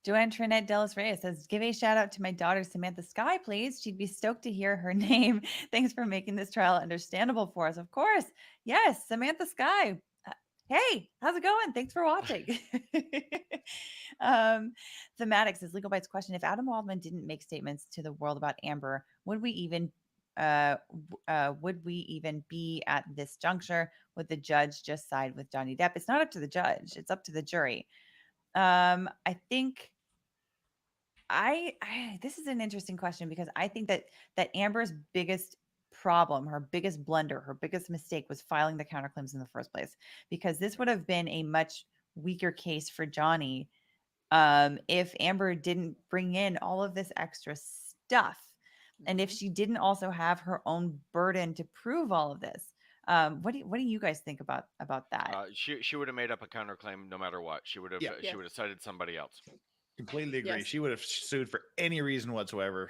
Joanne Trinette Dellis Reyes says, give a shout out to my daughter, Samantha Sky, please. She'd be stoked to hear her name. Thanks for making this trial understandable for us. Of course. Yes, Samantha Sky. Hey, how's it going? Thanks for watching. Thematic says, Legalbytes question, if Adam Waldman didn't make statements to the world about Amber, would we even be at this juncture? Would the judge just side with Johnny Depp? It's not up to the judge. It's up to the jury. I think this is an interesting question because I think that Amber's biggest problem, her biggest blunder, her biggest mistake was filing the counterclaims in the first place, because this would have been a much weaker case for Johnny if Amber didn't bring in all of this extra stuff, and if she didn't also have her own burden to prove all of this. What do you guys think about that? She would have made up a counterclaim no matter what. She would have Yeah. she would have cited somebody else. Completely agree. Yes. She would have sued for any reason whatsoever.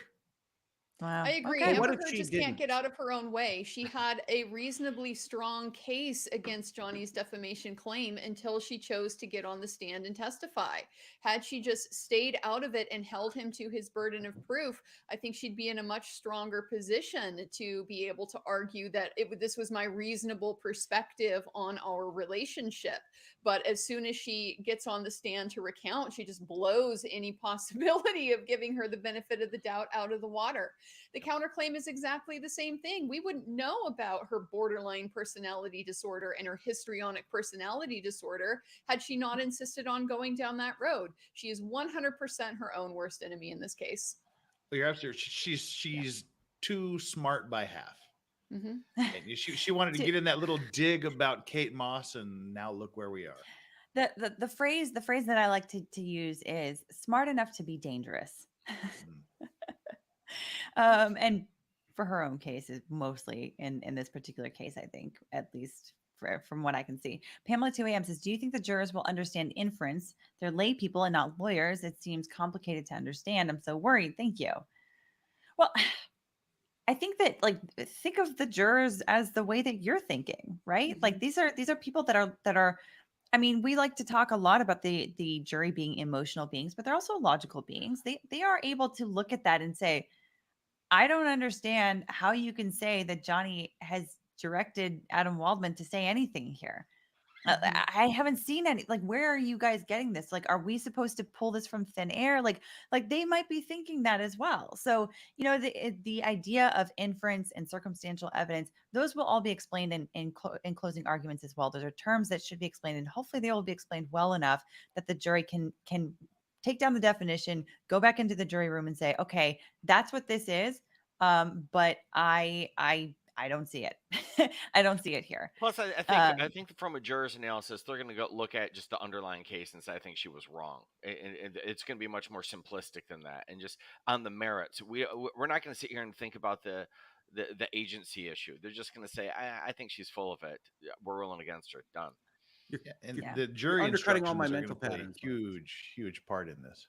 Wow. I agree. Okay. But what Amber if Heard she just can't get didn't? out of her own way. She had a reasonably strong case against Johnny's defamation claim until she chose to get on the stand and testify. Had she just stayed out of it and held him to his burden of proof, I think she'd be in a much stronger position to be able to argue that this was my reasonable perspective on our relationship. But as soon as she gets on the stand to recount, she just blows any possibility of giving her the benefit of the doubt out of the water. The counterclaim is exactly the same thing. We wouldn't know about her borderline personality disorder and her histrionic personality disorder had she not insisted on going down that road. She is 100% her own worst enemy in this case. Well, you're absolutely. She's too smart by half. Mhm. And she wanted to get in that little dig about Kate Moss, and now look where we are. The phrase that I like to use is smart enough to be dangerous. And for her own case is mostly in this particular case, I think, at least from what I can see. Pamela 2am says, do you think the jurors will understand inference? They're lay people and not lawyers. It seems complicated to understand. I'm so worried. Thank you. Well, I think that, like, think of the jurors as the way that you're thinking, right? Like these are people that are I mean, we like to talk a lot about the jury being emotional beings, but they're also logical beings. They are able to look at that and say, I don't understand how you can say that Johnny has directed Adam Waldman to say anything here. I haven't seen any. Like, where are you guys getting this? Like, are we supposed to pull this from thin air? Like they might be thinking that as well. So, you know, the idea of inference and circumstantial evidence, those will all be explained in closing arguments as well. Those are terms that should be explained, and hopefully they will be explained well enough that the jury can take down the definition, go back into the jury room and say, okay, that's what this is. But I don't see it. I don't see it here. Plus, I think from a juror's analysis, they're going to go look at just the underlying case and say, I think she was wrong. And it's going to be much more simplistic than that. And just on the merits, we're not going to sit here and think about the agency issue. They're just going to say, I think she's full of it. We're ruling against her. Done. The jury undercutting all my instructions are mental going to play patterns. a huge part in this.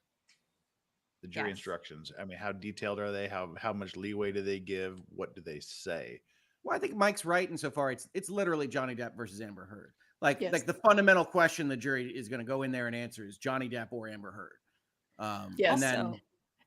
The jury instructions. I mean, how detailed are they? How much leeway do they give? What do they say? Well, I think Mike's right insofar it's literally Johnny Depp versus Amber Heard. Like Yes. like the fundamental question the jury is going to go in there and answer is Johnny Depp or Amber Heard. Yes. And then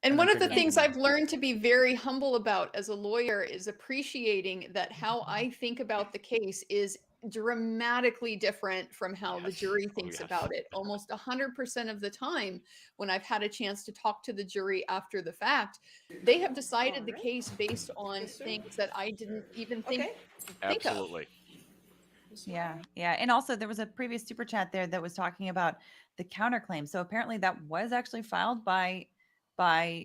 And and one then of the figure out things from I've learned to be very humble about as a lawyer is appreciating that how I think about the case is dramatically different from how the jury thinks about it. Almost 100% of the time, when I've had a chance to talk to the jury after the fact, they have decided the case based on things that I didn't even think of. Absolutely. Yeah. And also there was a previous super chat there that was talking about the counterclaim. So apparently that was actually filed by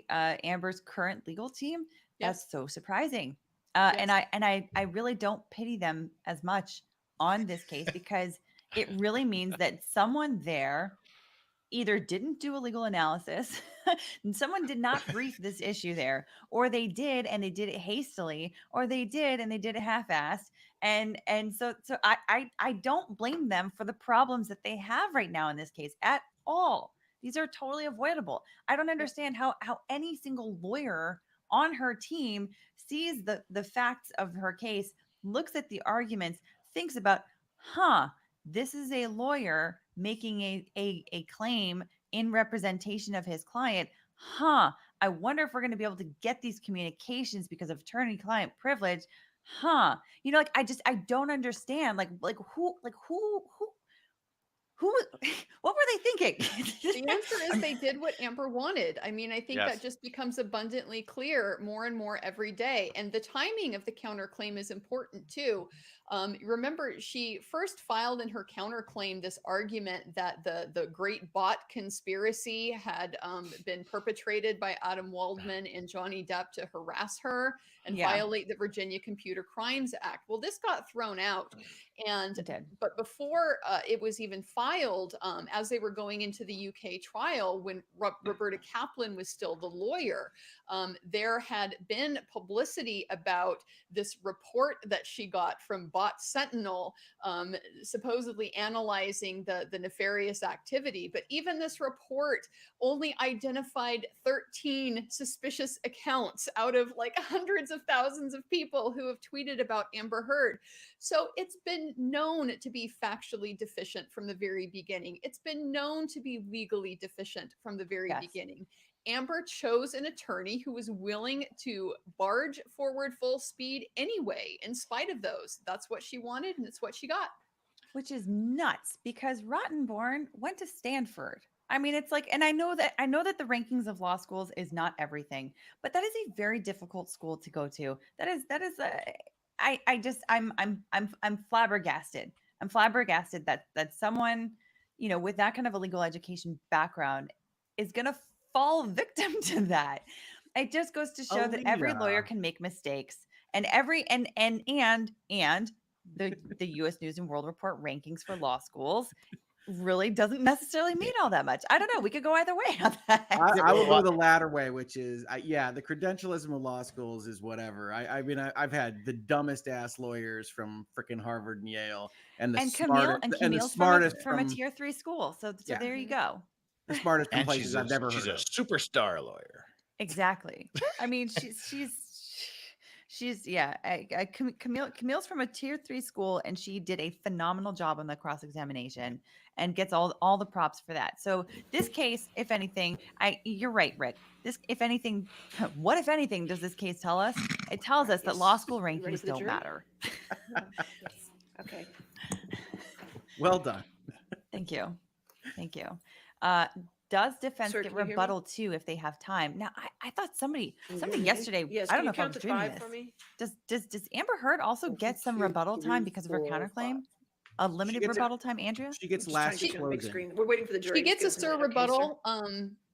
Amber's current legal team. That's so surprising. And I really don't pity them as much on this case because it really means that someone there either didn't do a legal analysis and someone did not brief this issue there, or they did and they did it hastily, or they did and they did it half-assed. And so I don't blame them for the problems that they have right now in this case at all. These are totally avoidable. I don't understand how any single lawyer on her team sees the facts of her case, looks at the arguments, thinks about, this is a lawyer making a claim in representation of his client. I wonder if we're going to be able to get these communications because of attorney-client privilege. You know, like I don't understand. Like who what were they thinking? The answer is they did what Amber wanted. I mean, I think Yes. that just becomes abundantly clear more and more every day. And the timing of the counterclaim is important too. Remember, she first filed in her counterclaim this argument that the great bot conspiracy had been perpetrated by Adam Waldman and Johnny Depp to harass her and violate the Virginia Computer Crimes Act. Well, this got thrown out. But before it was even filed, as they were going into the UK trial, when Roberta Kaplan was still the lawyer, there had been publicity about this report that she got from Bot Sentinel, supposedly analyzing the nefarious activity. But even this report only identified 13 suspicious accounts out of like hundreds of thousands of people who have tweeted about Amber Heard. So it's been known to be factually deficient from the very beginning. It's been known to be legally deficient from the very beginning. Amber chose an attorney who was willing to barge forward full speed anyway, in spite of those. That's what she wanted, and it's what she got. Which is nuts, because Rottenborn went to Stanford. I mean, it's like, and I know that the rankings of law schools is not everything, but that is a very difficult school to go to. I'm flabbergasted. I'm flabbergasted that someone, you know, with that kind of a legal education background is going to fall victim to that. It just goes to show that every lawyer can make mistakes, and the U.S. News and World Report rankings for law schools really doesn't necessarily mean all that much. I don't know. We could go either way on that. I will go the latter way, which is, the credentialism of law schools is whatever. I mean, I've had the dumbest ass lawyers from freaking Harvard and Yale, and the smartest from a tier 3 school. So there you go. The smartest from places I've never heard of. She's a superstar lawyer. Exactly. I mean, Camille's from a tier 3 school, and she did a phenomenal job on the cross-examination and gets all the props for that. So this case, if anything, you're right, Rick. If anything, what if anything does this case tell us? It tells us that law school rankings don't matter. Okay. Well done. Thank you. Does defense get rebuttal too if they have time? Now, I thought somebody yesterday, I don't know if I was dreaming this. Does Amber Heard also get some rebuttal time because of her counterclaim? A limited rebuttal time, Andrea? She gets last closing. We're waiting for the jury. She gets a sir rebuttal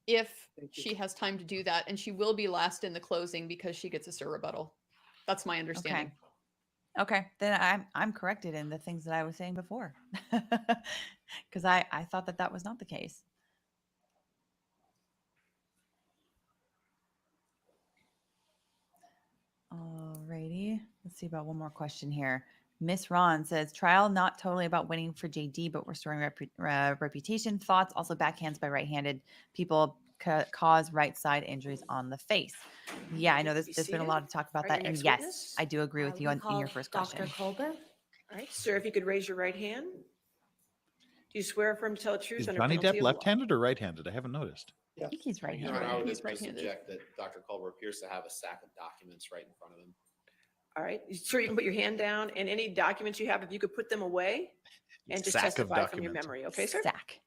if she has time to do that, and she will be last in the closing because she gets a sir rebuttal. That's my understanding. Okay, then I'm corrected in the things that I was saying before, because I thought that was not the case. Alrighty, let's see about one more question here. Miss Ron says, trial not totally about winning for JD, but restoring reputation. Thoughts also backhands by right-handed people cause right side injuries on the face. Yeah, I know there's been a lot of talk about that. And yes, witness? I do agree with you in your first question. Dr. Colbert. All right, sir, if you could raise your right hand. Do you swear affirm to tell the truth? Is Johnny Depp left-handed or right-handed? I haven't noticed. I think he's right-handed. I would just object that Dr. Colbert appears to have a stack of documents right in front of him. All right, sir, you can put your hand down, and any documents you have, if you could put them away and just testify from your memory. Okay, sir? Sack.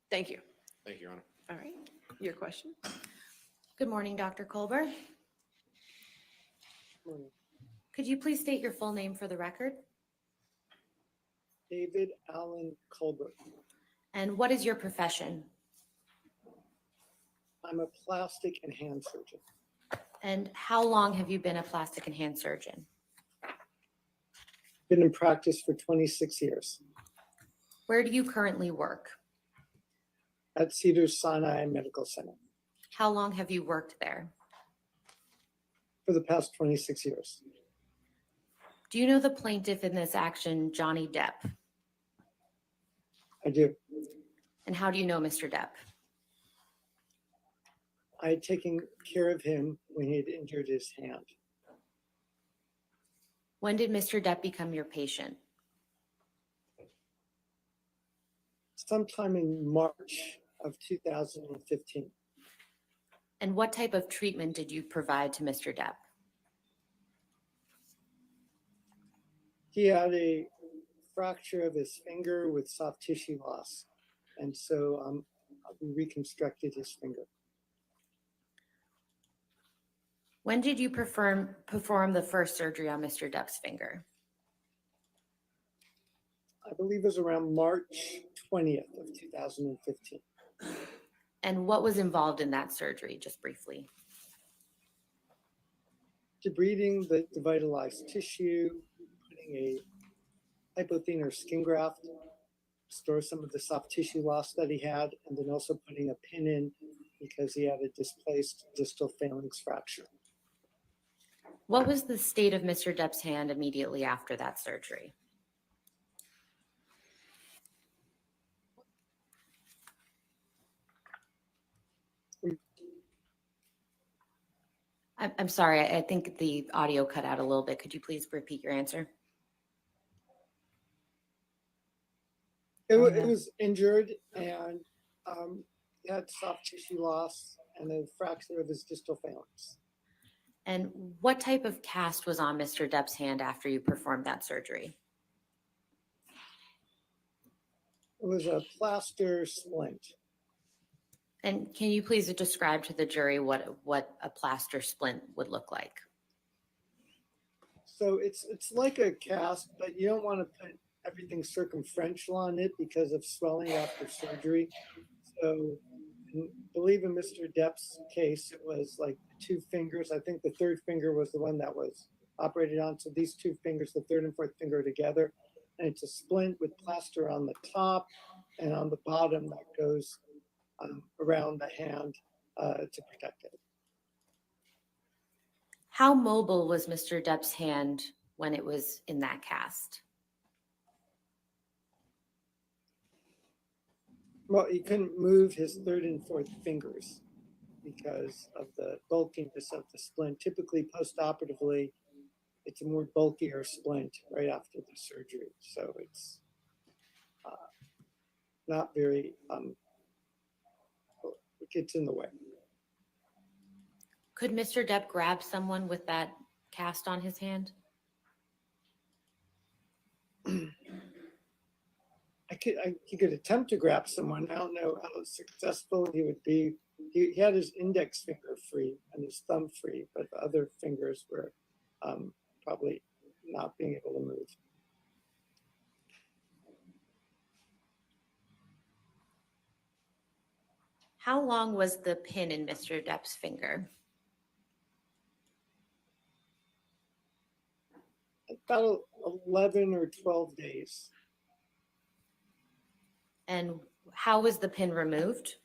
Thank you. Thank you, Your Honor. All right, your question. Good morning, Dr. Colbert. Morning. Could you please state your full name for the record? David Allen Colbert. And what is your profession? I'm a plastic and hand surgeon. And how long have you been a plastic and hand surgeon? Been in practice for 26 years. Where do you currently work? At Cedars-Sinai Medical Center. How long have you worked there? For the past 26 years. Do you know the plaintiff in this action, Johnny Depp? I do. And how do you know Mr. Depp? I had taken care of him when he had injured his hand. When did Mr. Depp become your patient? Sometime in March of 2015. And what type of treatment did you provide to Mr. Depp? He had a fracture of his finger with soft tissue loss. And so we reconstructed his finger. When did you perform the first surgery on Mr. Depp's finger? I believe it was around March 20th of 2015. And what was involved in that surgery, just briefly? Debriding the devitalized tissue, putting a hypothenar skin graft, restore some of the soft tissue loss that he had, and then also putting a pin in because he had a displaced distal phalanx fracture. What was the state of Mr. Depp's hand immediately after that surgery? I'm sorry, I think the audio cut out a little bit. Could you please repeat your answer? It was injured and he had soft tissue loss and a fracture of his distal phalanx. And what type of cast was on Mr. Depp's hand after you performed that surgery? It was a plaster splint. And can you please describe to the jury what a plaster splint would look like? So it's like a cast, but you don't want to put everything circumferential on it because of swelling after surgery. So I believe in Mr. Depp's case, it was like 2 fingers. I think the 3rd finger was the one that was operated on. So these 2 fingers, the 3rd and 4th finger together, and it's a splint with plaster on the top and on the bottom that goes around the hand to protect it. How mobile was Mr. Depp's hand when it was in that cast? Well, he couldn't move his 3rd and 4th fingers because of the bulkiness of the splint. Typically, post-operatively, it's a more bulkier splint right after the surgery. So it's not very, it gets in the way. Could Mr. Depp grab someone with that cast on his hand? He could attempt to grab someone. I don't know how successful he would be. He had his index finger free and his thumb free, but the other fingers were probably not being able to move. How long was the pin in Mr. Depp's finger? About 11 or 12 days. And how was the pin removed?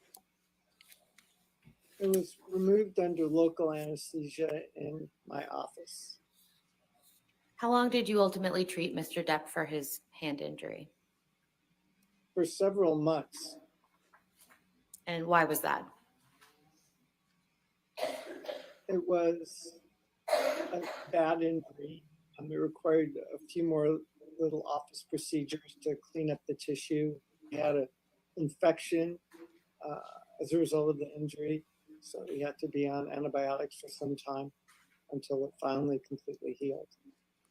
It was removed under local anesthesia in my office. How long did you ultimately treat Mr. Depp for his hand injury? For several months. And why was that? It was a bad injury. It required a few more little office procedures to clean up the tissue. He had an infection as a result of the injury, so he had to be on antibiotics for some time until it finally completely healed.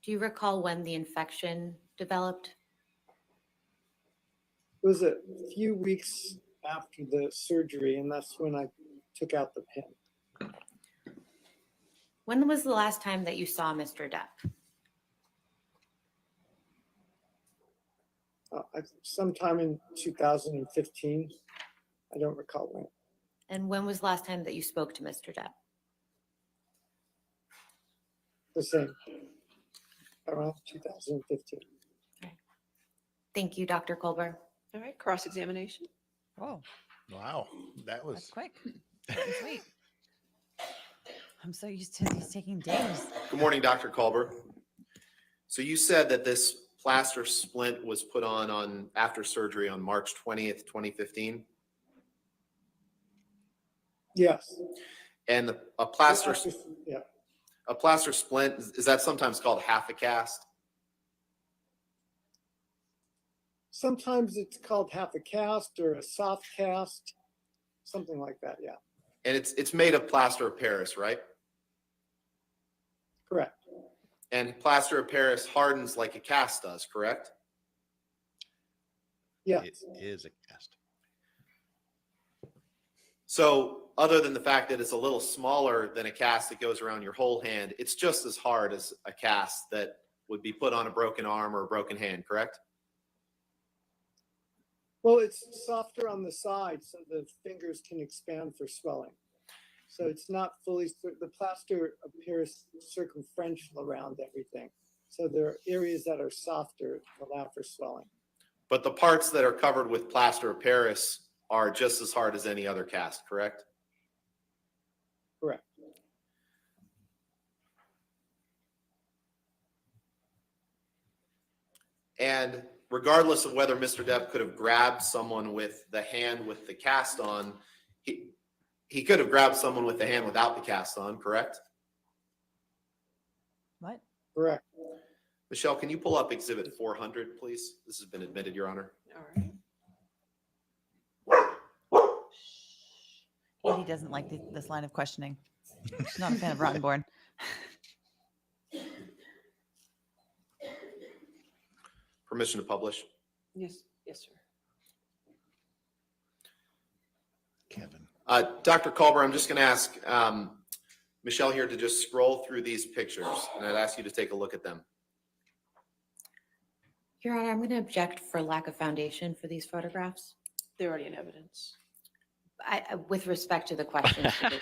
Do you recall when the infection developed? It was a few weeks after the surgery, and that's when I took out the pin. When was the last time that you saw Mr. Depp? Sometime in 2015. I don't recall when. And when was the last time that you spoke to Mr. Depp? The same, around 2015. Thank you, Dr. Colbert. All right, cross-examination. Oh, Wow, that was that's quick. Short and sweet. I'm so used to these taking days. Good morning, Dr. Culber. So you said that this plaster splint was put on after surgery on March 20th, 2015? Yes. And a plaster Yeah. a plaster splint, is that sometimes called half a cast? Sometimes it's called half a cast or a soft cast, something like that. Yeah. And it's made of plaster of Paris, right? Correct. And plaster of Paris hardens like a cast does, correct? Yeah. It is a cast. So other than the fact that it's a little smaller than a cast that goes around your whole hand, it's just as hard as a cast that would be put on a broken arm or a broken hand, correct? Well, it's softer on the side, so the fingers can expand for swelling. So it's not fully, the plaster appears circumferential around everything. So there are areas that are softer, allow for swelling. But the parts that are covered with plaster of Paris are just as hard as any other cast, correct? Correct. And regardless of whether Mr. Depp could have grabbed someone with the hand with the cast on, he could have grabbed someone with the hand without the cast on, correct? What? Correct. Michelle, can you pull up Exhibit 400, please? This has been admitted, Your Honor. All right. Katie doesn't like this line of questioning. She's not a fan of Rottenborn. Permission to publish. Yes, yes, sir. Kevin. Dr. Culber, I'm just going to ask Michelle here to just scroll through these pictures, and I'd ask you to take a look at them. Your Honor, I'm going to object for lack of foundation for these photographs. They're already in evidence. With respect to the questions. They're in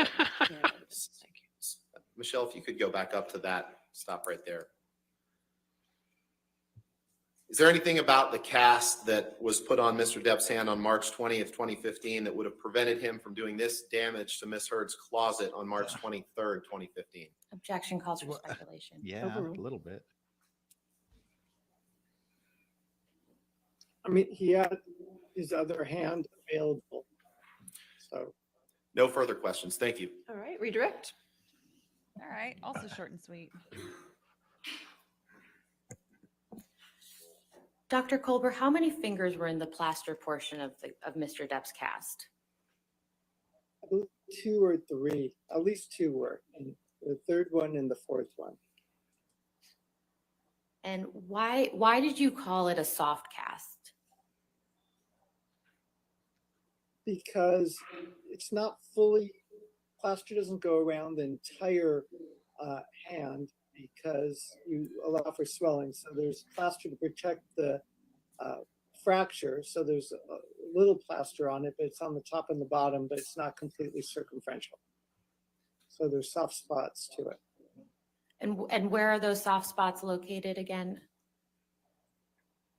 evidence. Thank you. Michelle, if you could go back up to that, stop right there. Is there anything about the cast that was put on Mr. Depp's hand on March 20th, 2015 that would have prevented him from doing this damage to Ms. Heard's closet on March 23rd, 2015? Objection calls for speculation. Yeah, a little bit. I mean, he had his other hand available. So. No further questions. Thank you. All right, redirect. All right. Also short and sweet. Dr. Culber, how many fingers were in the plaster portion of Mr. Depp's cast? I believe 2 or 3, at least 2 were, and the third one and the fourth one. And why did you call it a soft cast? Because it's not fully, plaster doesn't go around the entire hand because you allow for swelling. So there's plaster to protect the fracture. So there's a little plaster on it, but it's on the top and the bottom, but it's not completely circumferential. So there's soft spots to it. And where are those soft spots located again?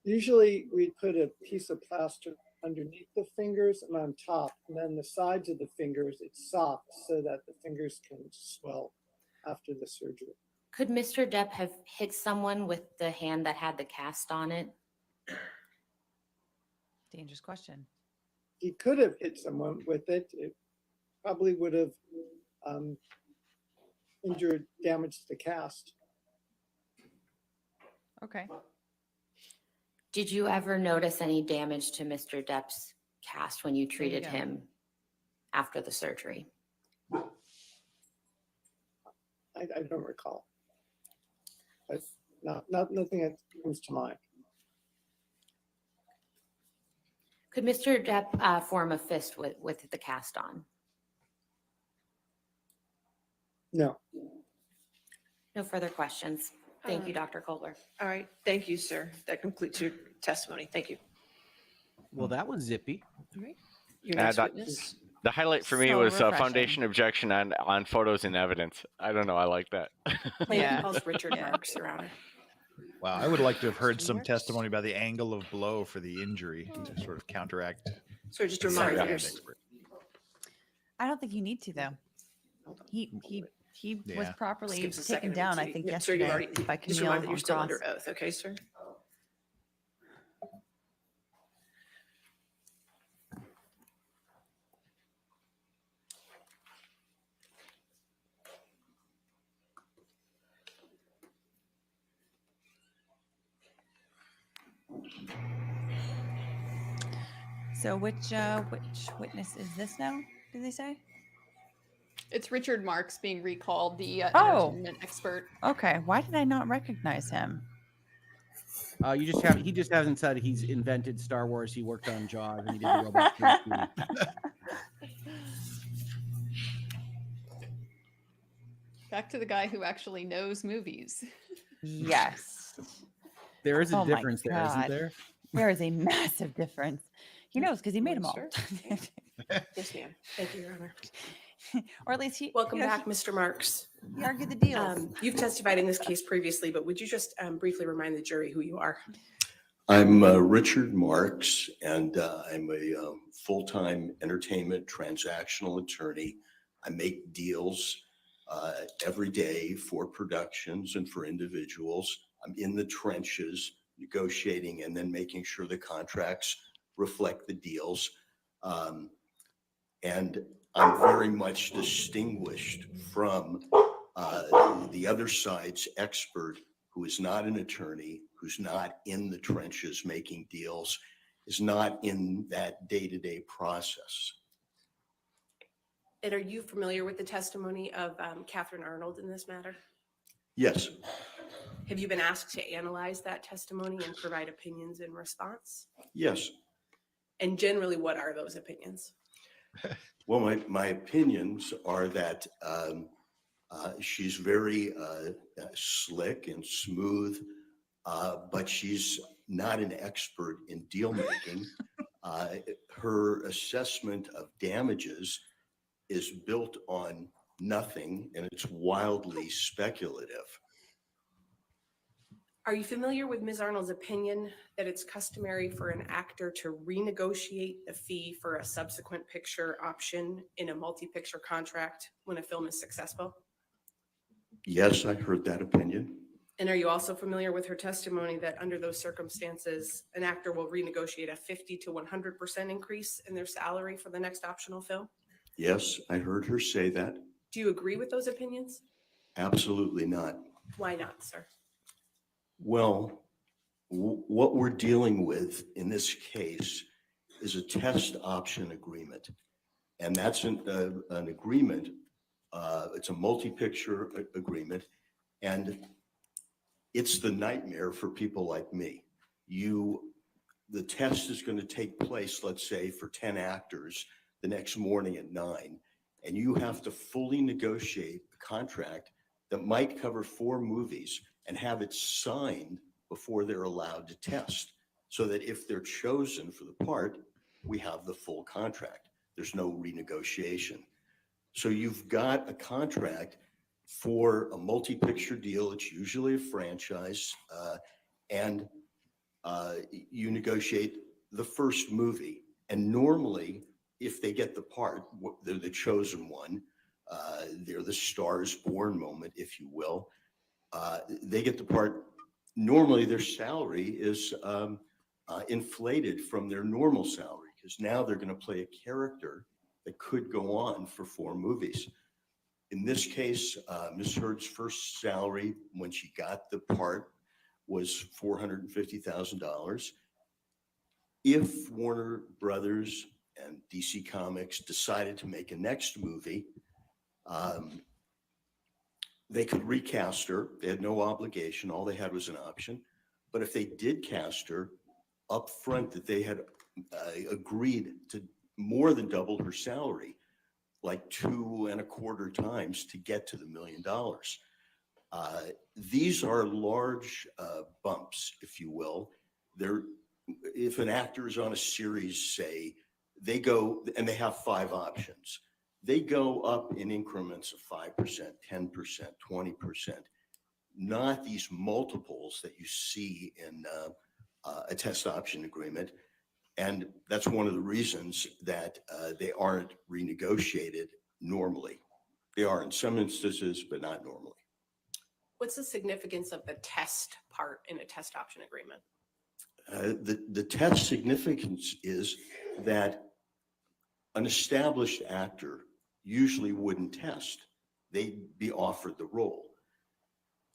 Usually we'd put a piece of plaster underneath the fingers and on top, and then the sides of the fingers, it's soft so that the fingers can swell after the surgery. Could Mr. Depp have hit someone with the hand that had the cast on it? Dangerous question. He could have hit someone with it. It probably would have injured, damaged the cast. Okay. Did you ever notice any damage to Mr. Depp's cast when you treated him after the surgery? I don't recall. But nothing that comes to mind. Could Mr. Depp form a fist with the cast on? No. No further questions. Thank you, Dr. Culber. All right, thank you, sir. That completes your testimony. Thank you. Well, that was zippy. All right. Your next that- witness. The highlight for me So was refreshing. foundation objection on photos and evidence. I don't know. I like that. Plaintiff calls Richard Marks, Your Honor. Wow, I would like to have heard some testimony about the angle of blow for the injury to sort of counteract. So just a Sorry, reminder, I'm there's- an expert. I don't think you need to though. He was Yeah. properly Skips a taken second down, I to- think, yeah, sir, you've yesterday already- by just a Camille reminder that you're on still cross. under oath, okay, sir? So which witness is this now? Did they say? It's Richard Marks being recalled, the Oh. entertainment expert. Okay. Why did I not recognize him? He just hasn't said he's invented Star Wars. He worked on Jaws and he did the robot. Back to the guy who actually knows movies. Yes. There is a Oh my difference there, isn't God. there? There is a massive difference. He knows because he made them all. Sure. Yes, ma'am. Thank you, Your Honor. Or at least he. Welcome you know, back, Mr. Marks. He argued the deals. You've testified in this case previously, but would you just briefly remind the jury who you are? I'm Richard Marks, and I'm a full-time entertainment transactional attorney. I make deals every day for productions and for individuals. I'm in the trenches negotiating and then making sure the contracts reflect the deals. And I'm very much distinguished from the other side's expert, who is not an attorney, who's not in the trenches making deals, is not in that day-to-day process. And are you familiar with the testimony of Catherine Arnold in this matter? Yes. Have you been asked to analyze that testimony and provide opinions in response? Yes. And generally, what are those opinions? Well, my opinions are that she's very slick and smooth, but she's not an expert in deal making. Her assessment of damages is built on nothing, and it's wildly speculative. Are you familiar with Ms. Arnold's opinion that it's customary for an actor to renegotiate the fee for a subsequent picture option in a multi-picture contract when a film is successful? Yes, I heard that opinion. And are you also familiar with her testimony that under those circumstances, an actor will renegotiate a 50 to 100% increase in their salary for the next optional film? Yes, I heard her say that. Do you agree with those opinions? Absolutely not. Why not, sir? Well, what we're dealing with in this case is a test option agreement. And that's an agreement. It's a multi-picture agreement. And it's the nightmare for people like me. The test is going to take place, let's say, for 10 actors the next morning at 9. And you have to fully negotiate a contract that might cover 4 movies and have it signed before they're allowed to test, so that if they're chosen for the part, we have the full contract. There's no renegotiation. So you've got a contract for a multi-picture deal. It's usually a franchise, and you negotiate the first movie. And normally, if they get the part, they're the chosen one. They're the Stars Born moment, if you will. They get the part. Normally, their salary is inflated from their normal salary, because now they're going to play a character that could go on for 4 movies. In this case, Ms. Heard's first salary when she got the part was $450,000. If Warner Brothers and DC Comics decided to make a next movie, they could recast her. They had no obligation. All they had was an option. But if they did cast her up front, that they had agreed to more than double her salary, like 2.25 times to get to the $1 million. These are large bumps, if you will. If an actor is on a series, say, they go and they have 5 options. They go up in increments of 5%, 10%, 20%, not these multiples that you see in a test option agreement. And that's one of the reasons that they aren't renegotiated normally. They are in some instances, but not normally. What's the significance of the test part in a test option agreement? The test significance is that an established actor usually wouldn't test. They'd be offered the role.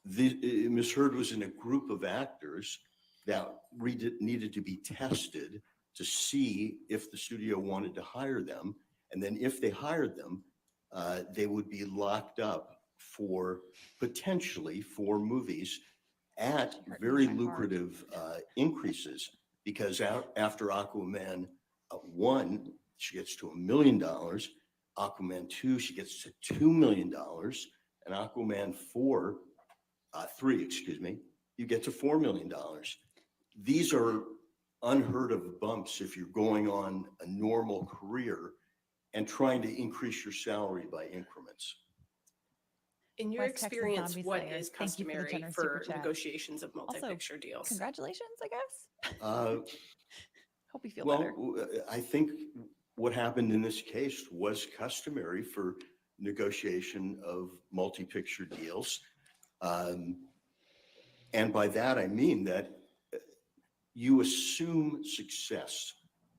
Ms. Heard was in a group of actors that needed to be tested to see if the studio wanted to hire them. And then if they hired them, they would be locked up for potentially 4 movies at very lucrative increases, because after Aquaman 1, she gets to $1 million. Aquaman 2, she gets to $2 million. and Aquaman 3, excuse me, you get to $4 million. These are unheard of bumps if you're going on a normal career and trying to increase your salary by increments. In your West Texas experience, Zombie what Slayer, is thank you for the customary generous super for chat. negotiations of Also, multi-picture deals? Congratulations, I guess. Hope you feel Well, better. I think what happened in this case was customary for negotiation of multi-picture deals. And by that, I mean that you assume success.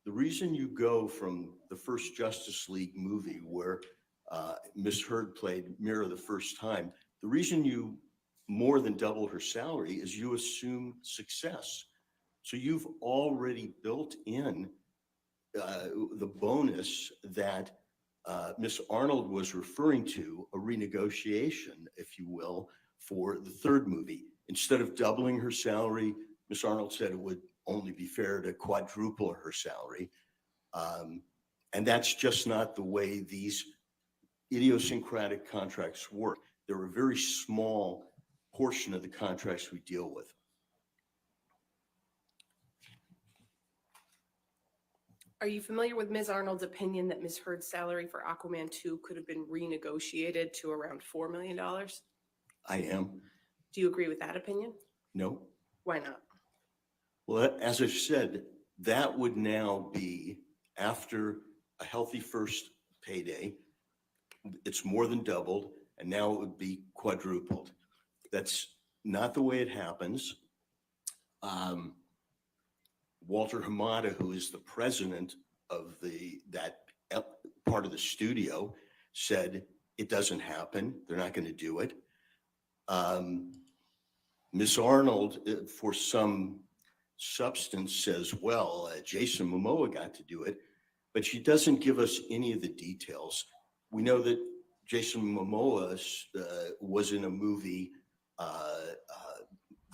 The reason you go from the first Justice League movie where Miss Heard played Mira the first time, the reason you more than double her salary is you assume success. So you've already built in the bonus that Miss Arnold was referring to, a renegotiation, if you will, for the third movie. Instead of doubling her salary, Miss Arnold said it would only be fair to quadruple her salary. And that's just not the way these idiosyncratic contracts work. They're a very small portion of the contracts we deal with. Are you familiar with Ms. Arnold's opinion that Ms. Heard's salary for Aquaman 2 could have been renegotiated to around $4 million? I am. Do you agree with that opinion? No. Why not? Well, as I've said, that would now be after a healthy first payday. It's more than doubled, and now it would be quadrupled. That's not the way it happens. Walter Hamada, who is the president of that part of the studio, said it doesn't happen. They're not going to do it. Ms. Arnold, for some substance, says, well, Jason Momoa got to do it, but she doesn't give us any of the details. We know that Jason Momoa was in a movie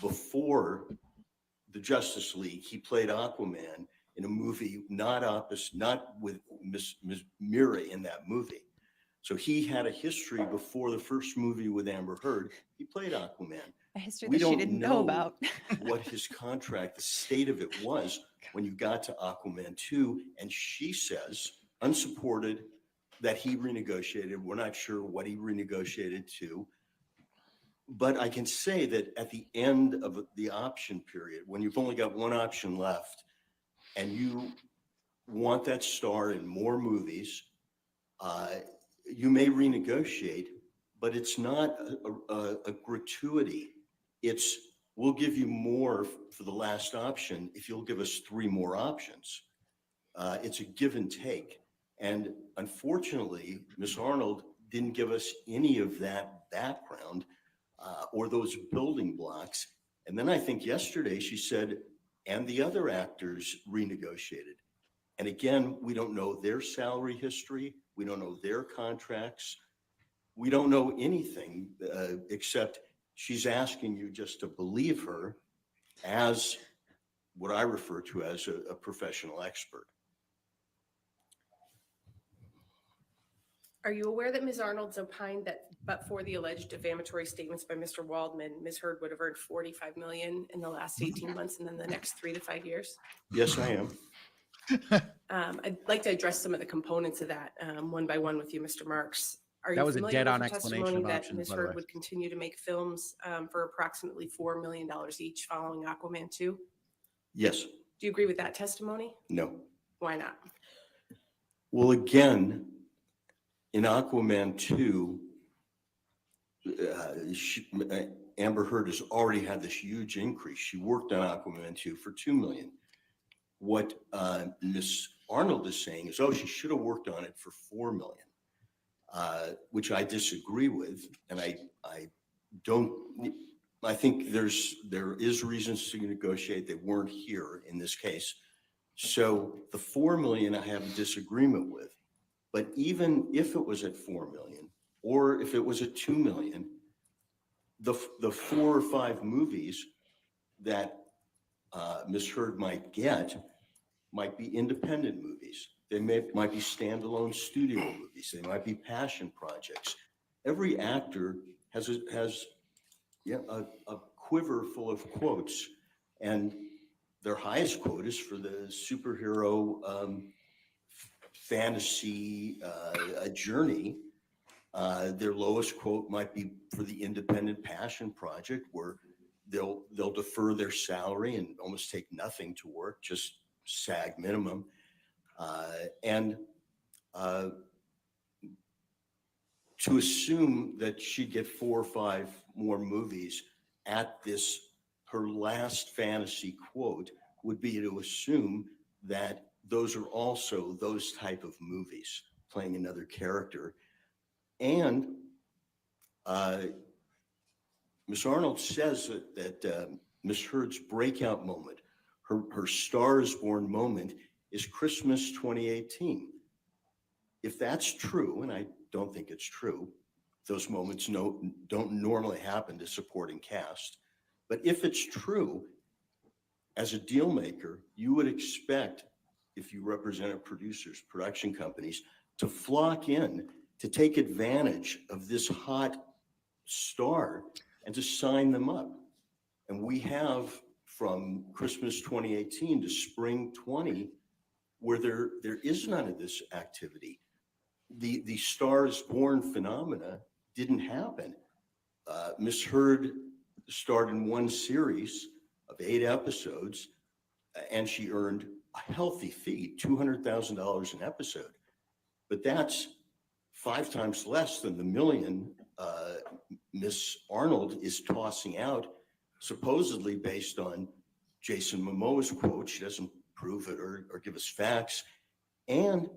before the Justice League. He played Aquaman in a movie not with Miss Mira in that movie. So he had a history before the first movie with Amber Heard. He played Aquaman. A history We that she don't didn't know about. what his contract, the state of it was when you got to Aquaman 2, and she says, unsupported, that he renegotiated. We're not sure what he renegotiated to. But I can say that at the end of the option period, when you've only got one option left and you want that star in more movies, you may renegotiate, but it's not a gratuity. It's, we'll give you more for the last option if you'll give us 3 more options. It's a give and take. And unfortunately, Ms. Arnold didn't give us any of that background or those building blocks. And then I think yesterday she said, and the other actors renegotiated. And again, we don't know their salary history. We don't know their contracts. We don't know anything except she's asking you just to believe her as what I refer to as a professional expert. Are you aware that Ms. Arnold's opined that but for the alleged defamatory statements by Mr. Waldman, Ms. Heard would have earned $45 million in the last 18 months and then the next 3 to 5 years? Yes, I am. I'd like to address some of the components of that one by one with you, Mr. Marks. Are That you was a familiar dead-on with the explanation testimony of that options, Ms. by the Heard way. would continue to make films for approximately $4 million each following Aquaman 2? Yes. Do you agree with that testimony? No. Why not? Well, again, in Aquaman 2, Amber Heard has already had this huge increase. She worked on Aquaman 2 for $2 million. What Ms. Arnold is saying is, oh, she should have worked on it for $4 million, which I disagree with. And I think there is reasons to negotiate. They weren't here in this case. So the $4 million I have a disagreement with. But even if it was at $4 million, or if it was at $2 million, the 4 or 5 movies that Ms. Heard might get might be independent movies. They might be standalone studio movies. They might be passion projects. Every actor has a quiver full of quotes, and their highest quote is for the superhero fantasy a journey. Their lowest quote might be for the Independent Passion Project, where they'll defer their salary and almost take nothing to work, just SAG minimum. To assume that she'd get 4 or 5 more movies at this, her last fantasy quote, would be to assume that those are also those type of movies, playing another character. And Ms. Arnold says that Ms. Heard's breakout moment, her Star is Born moment, is Christmas 2018. If that's true, and I don't think it's true, those moments don't normally happen to supporting cast. But if it's true, as a deal maker, you would expect, if you represented producers, production companies, to flock in to take advantage of this hot star and to sign them up. And we have from Christmas 2018 to spring 20, where there is none of this activity. The Star is Born phenomena didn't happen. Miss Heard starred in one series of 8 episodes, and she earned a healthy fee, $200,000 an episode. But that's 5 times less than the million Miss Arnold is tossing out, supposedly based on Jason Momoa's quote. She doesn't prove it or give us facts. And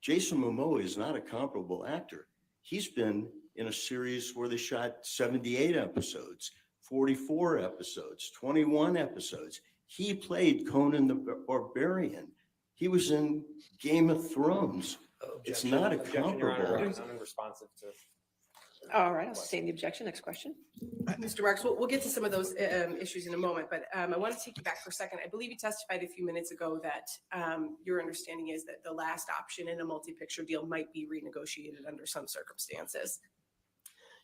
Jason Momoa is not a comparable actor. He's been in a series where they shot 78 episodes, 44 episodes, 21 episodes. He played Conan the Barbarian. He was in Game of Thrones. It's not a comparable. Unresponsive to. All right, I'll sustain the objection. Next question. Mr. Marks, we'll get to some of those issues in a moment, but I want to take you back for a second. I believe you testified a few minutes ago that your understanding is that the last option in a multi-picture deal might be renegotiated under some circumstances.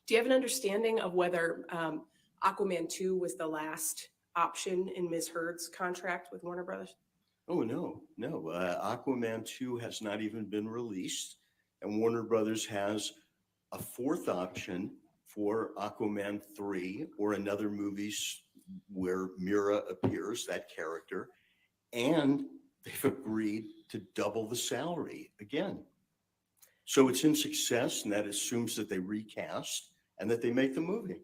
Do you have an understanding of whether Aquaman 2 was the last option in Ms. Heard's contract with Warner Brothers? Oh, no. Aquaman 2 has not even been released, and Warner Brothers has a 4th option for Aquaman 3 or another movies where Mira appears, that character, and they've agreed to double the salary again. So it's in success, and that assumes that they recast and that they make the movie.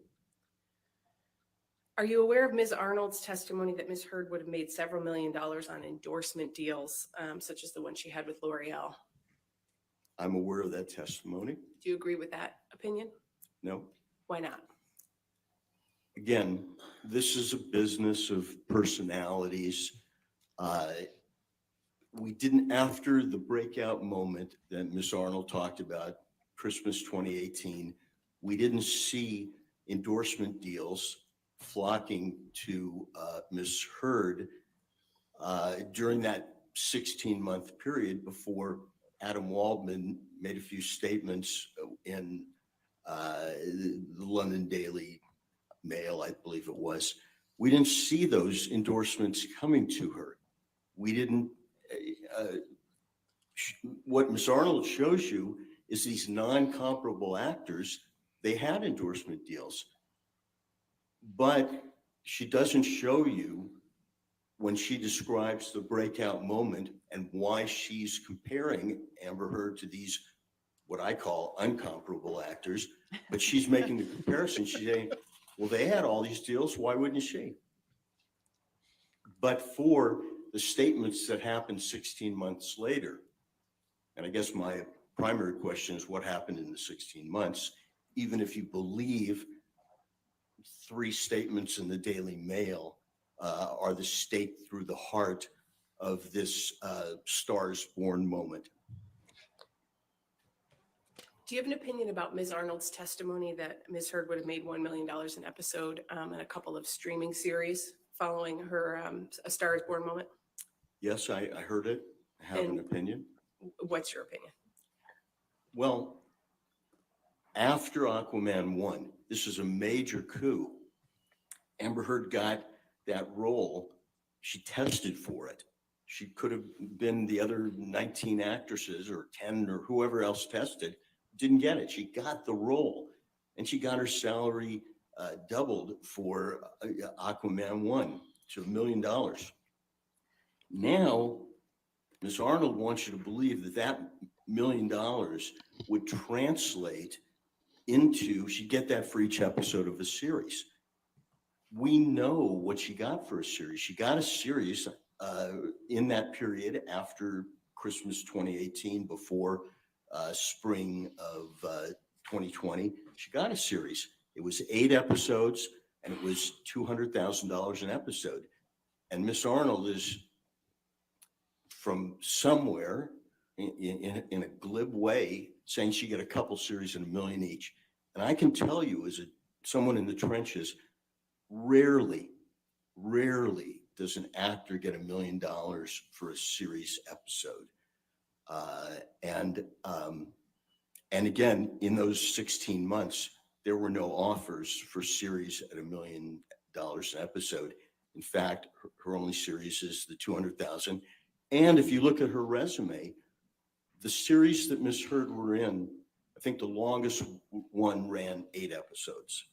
Are you aware of Ms. Arnold's testimony that Ms. Heard would have made several $1 million on endorsement deals, such as the one she had with L'Oreal? I'm aware of that testimony. Do you agree with that opinion? No. Why not? Again, this is a business of personalities. We didn't, after the breakout moment that Ms. Arnold talked about, Christmas 2018, we didn't see endorsement deals flocking to Ms. Heard during that 16-month period before Adam Waldman made a few statements in the London Daily Mail, I believe it was. We didn't see those endorsements coming to her. We didn't, what Ms. Arnold shows you is these non-comparable actors, they had endorsement deals, but she doesn't show you when she describes the breakout moment and why she's comparing Amber Heard to these, what I call uncomparable actors, but she's making the comparison. She's saying, well, they had all these deals, why wouldn't she? But for the statements that happened 16 months later, and I guess my primary question is what happened in the 16 months, even if you believe 3 statements in the Daily Mail are the stake through the heart of this Stars Born moment. Do you have an opinion about Ms. Arnold's testimony that Ms. Heard would have made $1 million an episode in a couple of streaming series following her A Star is Born moment? Yes, I heard it. I have an opinion. What's your opinion? Well, After Aquaman 1, this is a major coup. Amber Heard got that role. She tested for it. She could have been the other 19 actresses or 10 or whoever else tested, didn't get it. She got the role, and she got her salary doubled for Aquaman 1 to $1 million. Now, Ms. Arnold wants you to believe that that $1 million would translate into, she'd get that for each episode of a series. We know what she got for a series. She got a series in that period after Christmas 2018, before spring of 2020. She got a series. It was 8 episodes, and it was $200,000 an episode. And Miss Arnold is from somewhere in a glib way saying she got a couple series and $1 million each. And I can tell you, as someone in the trenches, rarely does an actor get $1 million for a series episode. And again, in those 16 months, there were no offers for series at $1 million an episode. In fact, her only series is the 200,000. And if you look at her resume, the series that Miss Heard were in, I think the longest one ran 8 episodes.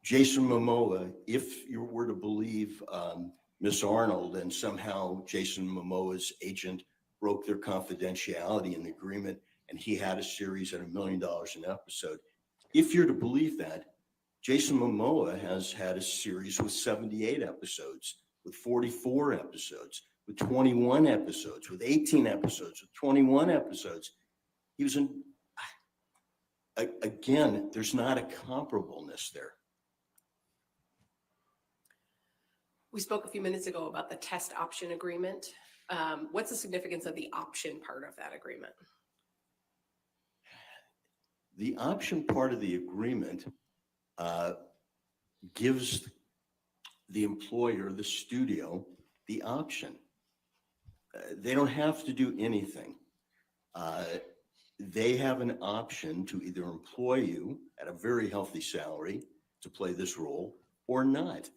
Jason Momoa, if you were to believe Miss Arnold, and somehow Jason Momoa's agent broke their confidentiality in the agreement, and he had a series at $1 million an episode. If you're to believe that, Jason Momoa has had a series with 78 episodes, with 44 episodes, with 21 episodes, with 18 episodes, with 21 episodes. He was in, again, there's not a comparableness there. We spoke a few minutes ago about the test option agreement. What's the significance of the option part of that agreement? The option part of the agreement gives the employer, the studio, the option. They don't have to do anything. They have an option to either employ you at a very healthy salary to play this role or not.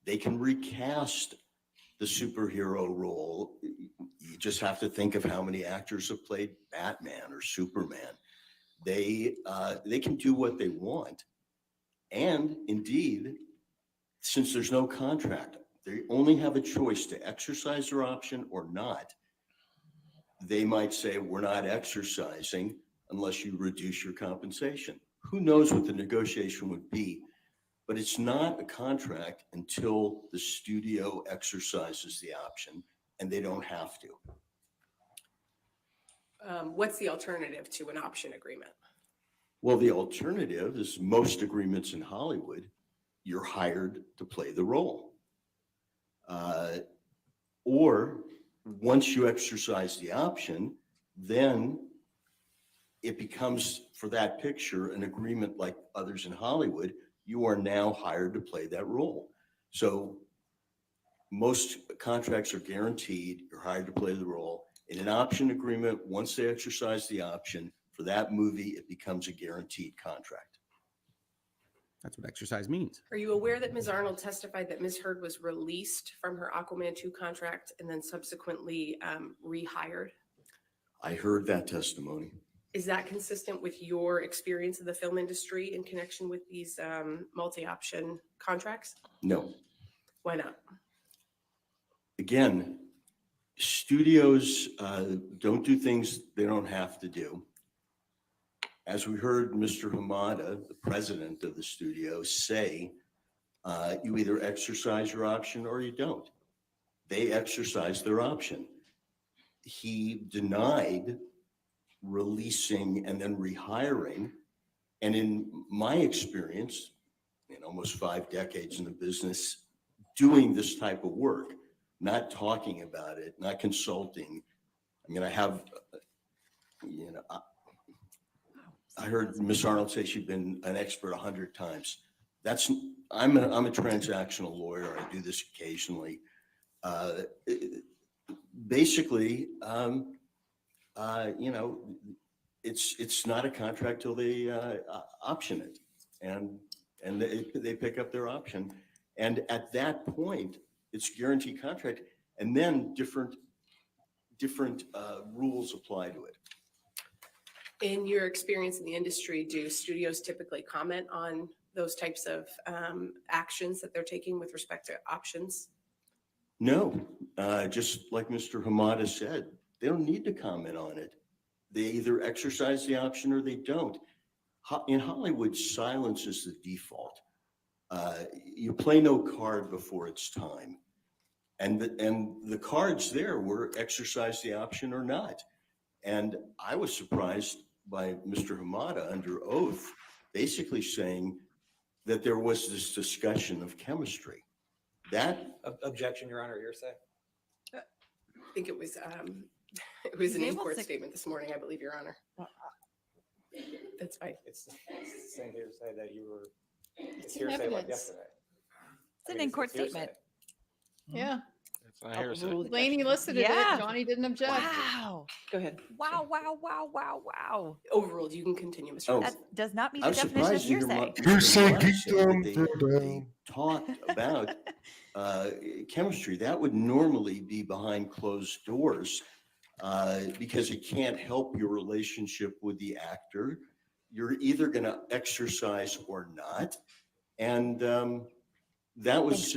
They can recast the superhero role. You just have to think of how many actors have played Batman or Superman. They can do what they want. And indeed, since there's no contract, they only have a choice to exercise their option or not. They might say, we're not exercising unless you reduce your compensation. Who knows what the negotiation would be? But it's not a contract until the studio exercises the option, and they don't have to. What's the alternative to an option agreement? Well, the alternative is most agreements in Hollywood, you're hired to play the role. Or once you exercise the option, then it becomes, for that picture, an agreement like others in Hollywood. You are now hired to play that role. So most contracts are guaranteed, you're hired to play the role. In an option agreement, once they exercise the option, for that movie, it becomes a guaranteed contract. That's what exercise means. Are you aware that Ms. Arnold testified that Ms. Heard was released from her Aquaman 2 contract and then subsequently rehired? I heard that testimony. Is that consistent with your experience in the film industry in connection with these multi-option contracts? No. Why not? Again, studios don't do things they don't have to do. As we heard Mr. Hamada, the president of the studio, say, you either exercise your option or you don't. They exercise their option. He denied releasing and then rehiring. And in my experience, in almost 5 decades in the business, doing this type of work, not talking about it, not consulting. I mean, I have, I heard Ms. Arnold say she'd been an expert 100 times. I'm a transactional lawyer. I do this occasionally. Basically, it's not a contract till they option it, and they pick up their option, and at that point it's guaranteed contract, and then different rules apply to it. In your experience in the industry, do studios typically comment on those types of actions that they're taking with respect to options? No, just like Mr. Hamada said, they don't need to comment on it. They either exercise the option or they don't. In Hollywood, silence is the default. You play no card before it's time. And the cards there were exercise the option or not. And I was surprised by Mr. Hamada under oath, basically saying that there was this discussion of chemistry. That Objection, Your Honor, hearsay. I think it was an in-court statement this morning, I believe, Your Honor. That's fine. It's the same hearsay that you were. It's hearsay like evidence. yesterday. It's an in-court statement. Yeah. It's not hearsay. Laney listed it. Johnny didn't object. Wow. Go ahead. Wow, wow, wow, wow, wow. Overruled. You can continue, Mr. Oh. That does not meet I the was definition of surprised to hear hearsay. they talked about chemistry. That would normally be behind closed doors because it can't help your relationship with the actor. You're either going to exercise or not. And that was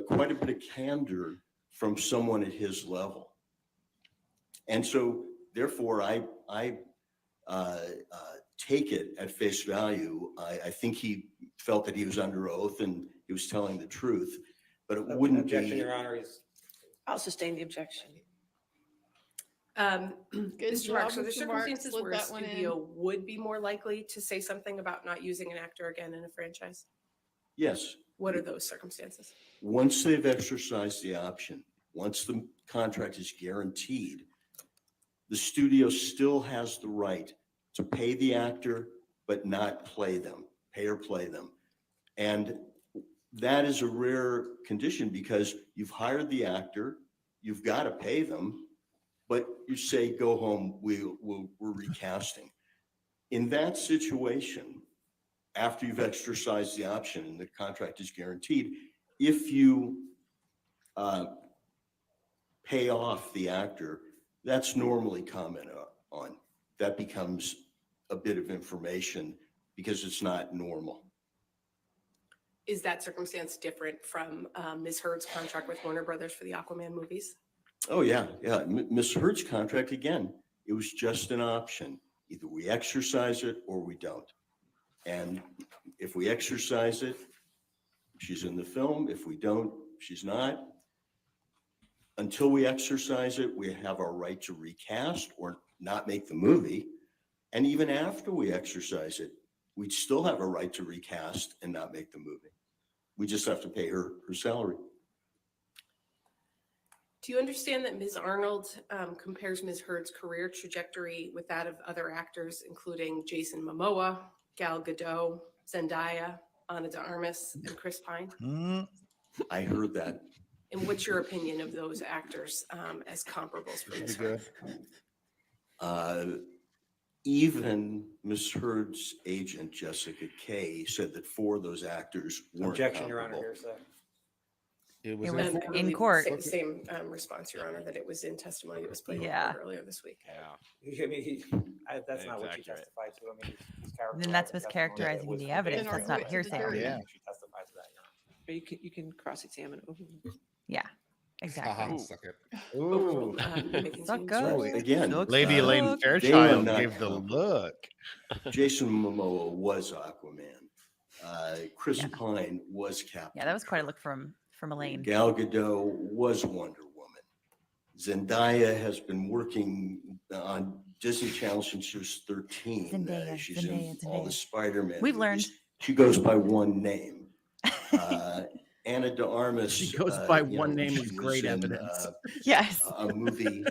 quite a bit of candor from someone at his level. And so therefore, I take it at face value. I think he felt that he was under oath and he was telling the truth, but it wouldn't Objection, be. Your Honor, is. I'll sustain the objection. Mr. Mark, so there's Mr. Mark, circumstances slid where a that one in. studio would be more likely to say something about not using an actor again in a franchise? Yes. What are those circumstances? Once they've exercised the option, once the contract is guaranteed, the studio still has the right to pay the actor, but not play them, pay or play them. And that is a rare condition because you've hired the actor, you've got to pay them, but you say, go home, we're recasting. In that situation, after you've exercised the option and the contract is guaranteed, if you pay off the actor, that's normally commented on. That becomes a bit of information because it's not normal. Is that circumstance different from Ms. Heard's contract with Warner Brothers for the Aquaman movies? Oh, yeah. Ms. Heard's contract, again, it was just an option. Either we exercise it or we don't. And if we exercise it, she's in the film. If we don't, she's not. Until we exercise it, we have our right to recast or not make the movie. And even after we exercise it, we still have a right to recast and not make the movie. We just have to pay her salary. Do you understand that Ms. Arnold compares Ms. Heard's career trajectory with that of other actors, including Jason Momoa, Gal Gadot, Zendaya, Ana de Armas, and Chris Pine? I heard that. And what's your opinion of those actors as comparables for Ms. Heard? Even Ms. Heard's agent, Jessica Kay, said that 4 of those actors weren't Objection, Your Honor, comparable. hearsay. It was And I in believe court. Same response, Your Honor, that it was in testimony that was played earlier this week. Yeah. I mean, that's not what she Exactly right. testified to. I mean, he's Then that's characterizing the testimony that mischaracterizing was the conveyed evidence. to That's the not jury. hearsay. Yeah. She testified to that, Your Honor. But you can cross-examine. Yeah, exactly. Suck it. Ooh. Suck good. Again, Lady Elaine Look. Fairchild not gave the look. Jason Momoa was Aquaman. Chris Pine was Captain. Yeah, that was quite a look from Elaine. Gal Gadot was Wonder Woman. Zendaya has been working on Disney Channel since she was 13. She's in all the Spider-Man We've movies. learned. She goes by one name. Ana de Armas. She goes by you one know, name she with was great in, evidence. Yes. A movie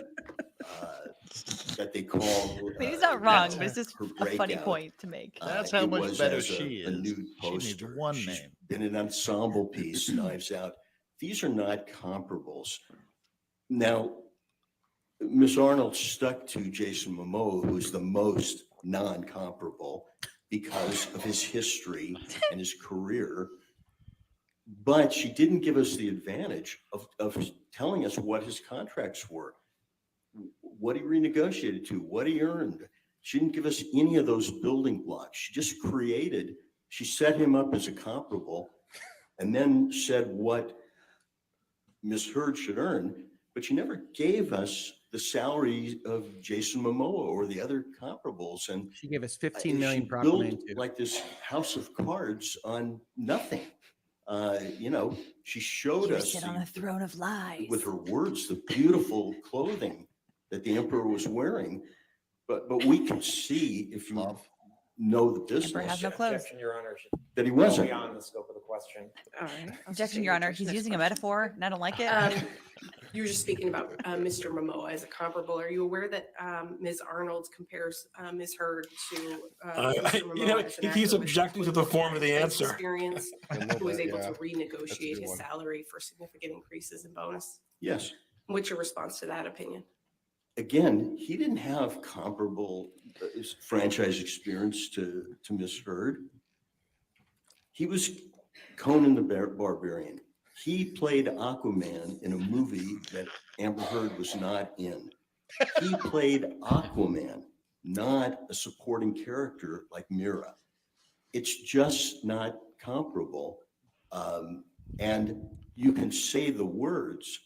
that they called. I mean, he's not wrong, but it's just her a funny breakout. point to make. That's how It much was better as she a is. nude She needs poster. one She's name. been an ensemble piece, Knives Out. These are not comparables. Now, Ms. Arnold stuck to Jason Momoa, who's the most non-comparable because of his history and his career. But she didn't give us the advantage of telling us what his contracts were, what he renegotiated to, what he earned. She didn't give us any of those building blocks. She set him up as a comparable and then said what Ms. Heard should earn, but she never gave us the salary of Jason Momoa or the other comparables. And she gave us 15 million she proclamation built too. like this house of cards on nothing. She showed You us sit on a throne of lies. with her words the beautiful clothing that the emperor was wearing, but we can see, if you know the business, has no clothes. Objection, Your Honor. that he Go wasn't. beyond the scope of the question. All right. Objection, Your Honor. He's using a metaphor, and I don't like it. You were just speaking about Mr. Momoa as a comparable. Are you aware that Ms. Arnold compares Ms. Heard to Mr. Momoa as an he's actor with objecting to the form of the life answer. experience, A little who was bit, able yeah. to That's a renegotiate good his one. salary for significant increases in bonus? Yes. What's your response to that opinion? Again, he didn't have comparable franchise experience to Miss Heard. He was Conan the Barbarian. He played Aquaman in a movie that Amber Heard was not in. He played Aquaman, not a supporting character like Mira. It's just not comparable. And you can say the words,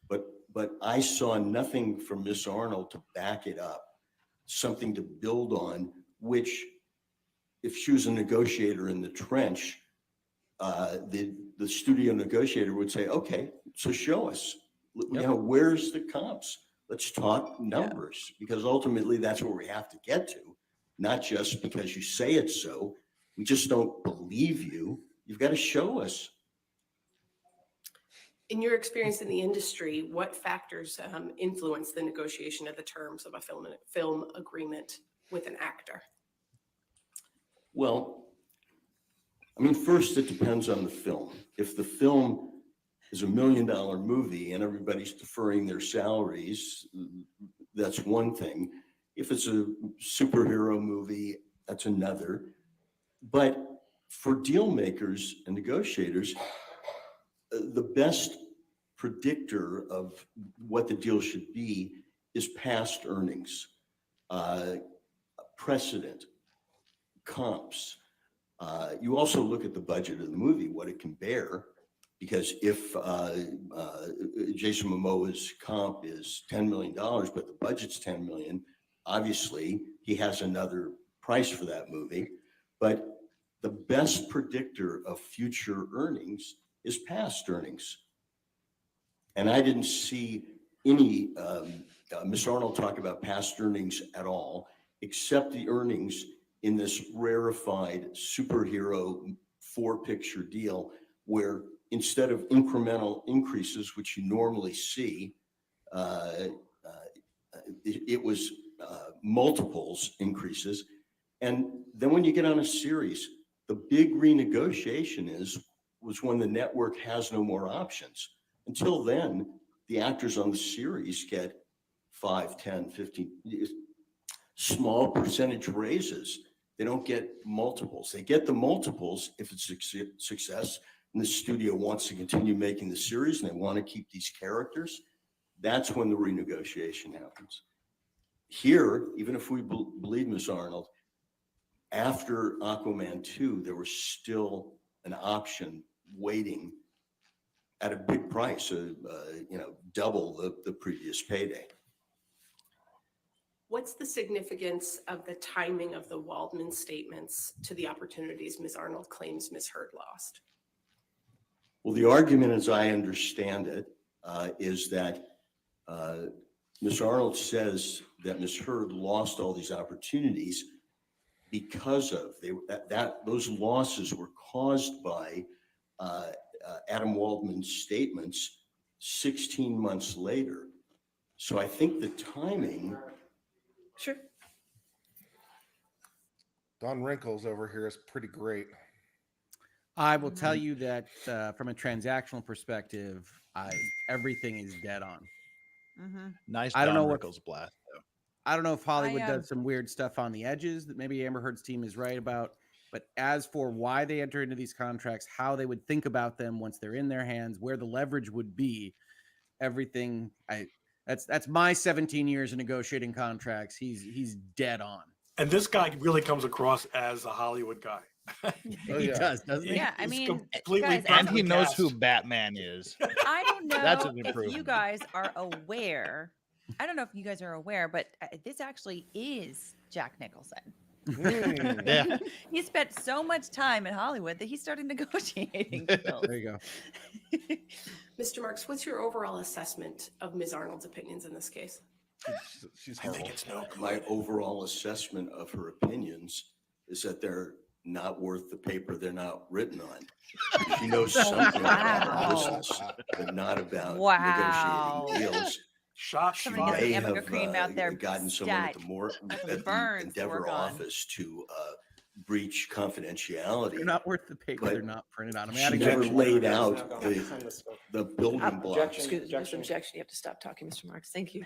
but I saw nothing from Miss Arnold to back it up, something to build on, which if she was a negotiator in the trench, the studio negotiator would say, okay, so show us, where's the comps? Let's talk numbers, because ultimately that's where we have to get to, not just because you say it's so. We just don't believe you. You've got to show us. In your experience in the industry, what factors influence the negotiation of the terms of a film agreement with an actor? Well, I mean, first, it depends on the film. If the film is $1 million movie and everybody's deferring their salaries, that's one thing. If it's a superhero movie, that's another. But for deal makers and negotiators, the best predictor of what the deal should be is past earnings, precedent, comps. You also look at the budget of the movie, what it can bear, because if Jason Momoa's comp is $10 million, but the budget's $10 million, obviously he has another price for that movie. But the best predictor of future earnings is past earnings. And I didn't see any Ms. Arnold talk about past earnings at all, except the earnings in this rarefied superhero 4-picture deal, where instead of incremental increases, which you normally see, it was multiples increases. And then when you get on a series, the big renegotiation was when the network has no more options. Until then, the actors on the series get 5, 10, 15 small percentage raises. They don't get multiples. They get the multiples if it's a success and the studio wants to continue making the series and they want to keep these characters. That's when the renegotiation happens. Here, even if we believe Ms. Arnold, after Aquaman 2, there was still an option waiting at a big price, double the previous payday. What's the significance of the timing of the Waldman statements to the opportunities Ms. Arnold claims Ms. Heard lost? Well, the argument, as I understand it, is that Ms. Arnold says that Ms. Heard lost all these opportunities because of those losses were caused by Adam Waldman's statements 16 months later. So I think the timing. Sure. Don Wrinkles over here is pretty great. I will tell you that from a transactional perspective, everything is dead on. Nice I don't Don know what Rickles blast. Though. I don't know if Hollywood I, does some weird stuff on the edges that maybe Amber Heard's team is right about. But as for why they enter into these contracts, how they would think about them once they're in their hands, where the leverage would be, everything. That's my 17 years of negotiating contracts. He's dead on. And this guy really comes across as a Hollywood guy. He does, doesn't he? Yeah, I mean, completely guys, And he knows cast. who Batman is. I don't know That's an if you improvement. guys are aware. I don't know if you guys are aware, but this actually is Jack Nicholson. Yeah. He spent so much time in Hollywood that he started negotiating deals. There you go. Mr. Marks, what's your overall assessment of Ms. Arnold's opinions in this case? I think it's no good. My overall assessment of her opinions is that they're not worth the paper they're not written on. She knows something about the business, but not about negotiating deals. Shots She Somebody may get some have cream out there. gotten someone at the Burns Endeavor work on. office to breach confidentiality. They're not worth the paper But they're not printed on. She never laid out the building blocks. Excuse me, Mr. Objection, you have to stop talking, Mr. Marks. Thank you.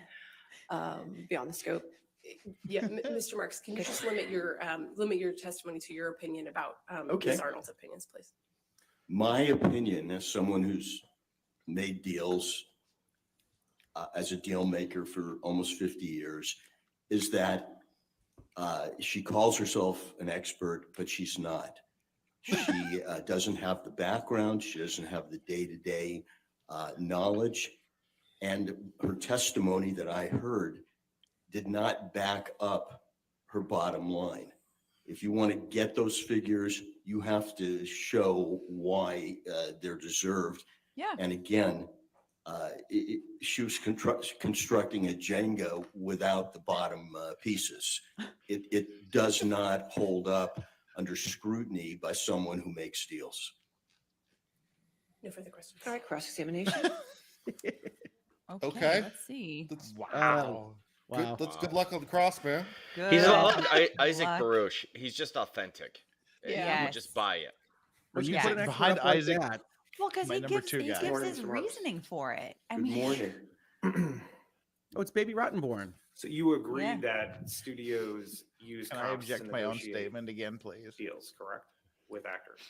Beyond the scope. Yeah, Mr. Marks, can you just limit your testimony to your opinion about Okay. Ms. Arnold's opinions, please? My opinion, as someone who's made deals as a deal maker for almost 50 years, is that she calls herself an expert, but she's not. She doesn't have the background. She doesn't have the day-to-day knowledge. And her testimony that I heard did not back up her bottom line. If you want to get those figures, you have to show why they're deserved. Yeah. And again, she was constructing a Jenga without the bottom pieces. It does not hold up under scrutiny by someone who makes deals. No further questions. All right, cross-examination. Okay. Let's see. Wow. Wow. Good luck on the cross, man. Good. He's Isaac luck. Baruch. He's just authentic. Yeah. You just buy it. When you Yeah. put an expert Behind up like Isaac, that, Well, because My he number gives, two he guy. gives Morning, his Mr. Marks. reasoning for it. I Good mean, morning. oh, it's Baby Rottenborn. So you agree Yeah. that studios use Can I comps to object my own negotiate statement again, please? deals, correct, with actors?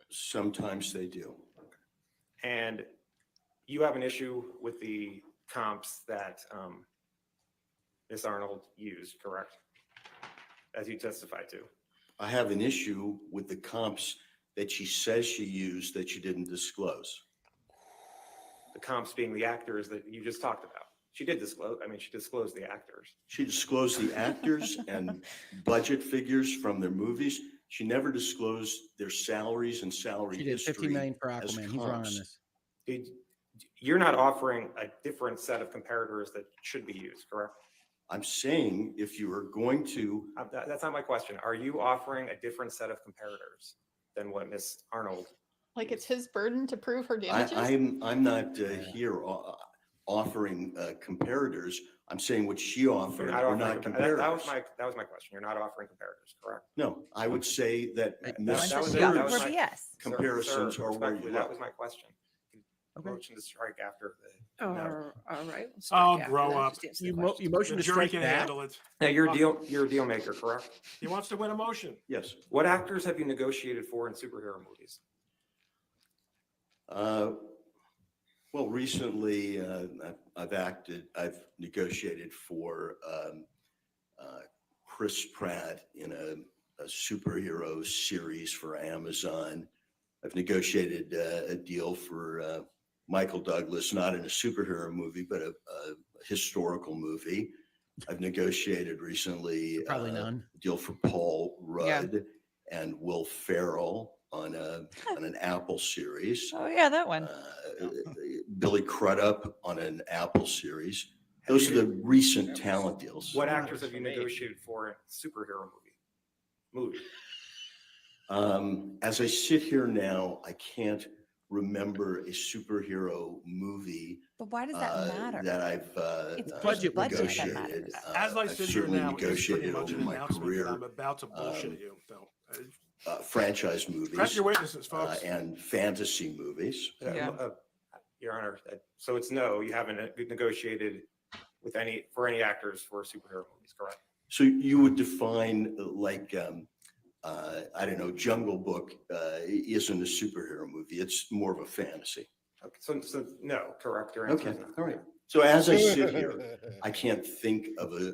Sometimes they do. And you have an issue with the comps that Ms. Arnold used, correct? As you testified to. I have an issue with the comps that she says she used that she didn't disclose. The comps being the actors that you just talked about. She did disclose, I mean, she disclosed the actors. She disclosed the actors and budget figures from their movies. She never disclosed their salaries and salary She did history. 15 million for as Aquaman. He's wrong on comps. this. You're not offering a different set of comparators that should be used, correct? I'm saying if you are going to, That's not my question. Are you offering a different set of comparators than what Ms. Arnold? Like it's his burden to prove her I, damages? I'm not here offering comparators. I'm saying what she offered You're not are offering not comparators. comparators. That was my question. You're not offering comparators, correct? No, I would say that Ms. That was Heard's my- yes. comparisons Sir, are where respectfully, you that look. was my question. Okay. Motion to strike after the. All no. right. we'll strike Oh, after grow that. up. Just answer the You question. motion The to jury strike can that? handle it. Now, you're a deal maker, correct? He wants to win a motion. Yes. What actors have you negotiated for in superhero movies? Well, recently I've negotiated for Chris Pratt in a superhero series for Amazon. I've negotiated a deal for Michael Douglas, not in a superhero movie, but a historical movie. I've negotiated recently Probably none. a deal for Paul Rudd and Will Ferrell on an Apple series. Oh yeah, that one. Billy Crudup on an Apple series. Those are the recent talent deals. What actors have you negotiated for in superhero movie? As I sit here now, I can't remember a superhero movie But why does that matter? that I've It's budget budget that negotiated. matters. As I I've sit here certainly now, it's pretty negotiated much over an my announcement career. that I'm about to bullshit you. So Franchise movies press your witnesses, folks. and fantasy movies. Yeah. Your Honor. So it's no, you haven't negotiated with for any actors for superhero movies, correct? So you would define like, I don't know, Jungle Book isn't a superhero movie. It's more of a fantasy. Okay, so no, correct. Your answer Okay, is no. all right. So as I sit here, I can't think of a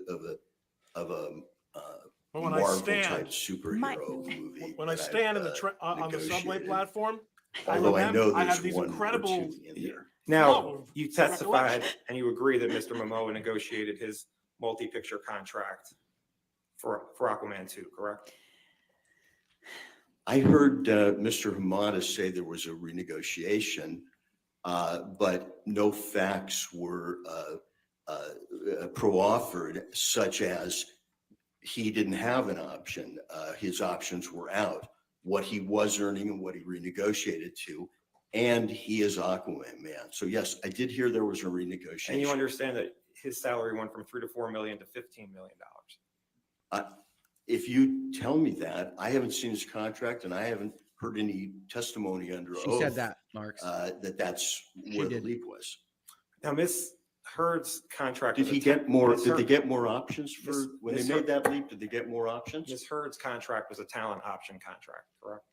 But when I Marvel stand, type superhero movie. when I that stand I've, on the subway negotiated. platform, Although I know I have there's these one or incredible. two in there. Now, you testified and you agree that Mr. Momoa negotiated his multi-picture contract for Aquaman 2, correct? I heard Mr. Hamada say there was a renegotiation, but no facts were pro-offered, such as he didn't have an option. His options were out, what he was earning and what he renegotiated to, and he is Aquaman man. So yes, I did hear there was a renegotiation. And you understand that his salary went from $3 to $4 million to $15 million. If you tell me that, I haven't seen his contract and I haven't heard any testimony under She oath. said that, Marks. That's where the leap was. Now, Ms. Heard's contract. Did he get more? Did they get more options for when they made that leap? Did they get more options? Ms. Heard's contract was a talent option contract, correct?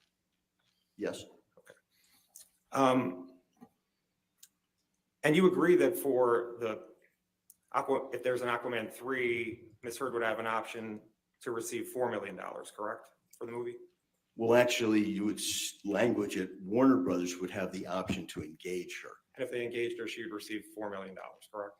Yes. And you agree that for if there's an Aquaman 3, Ms. Heard would have an option to receive $4 million, correct, for the movie? Well, actually, you would language it. Warner Brothers would have the option to engage her. And if they engaged her, she would receive $4 million, correct?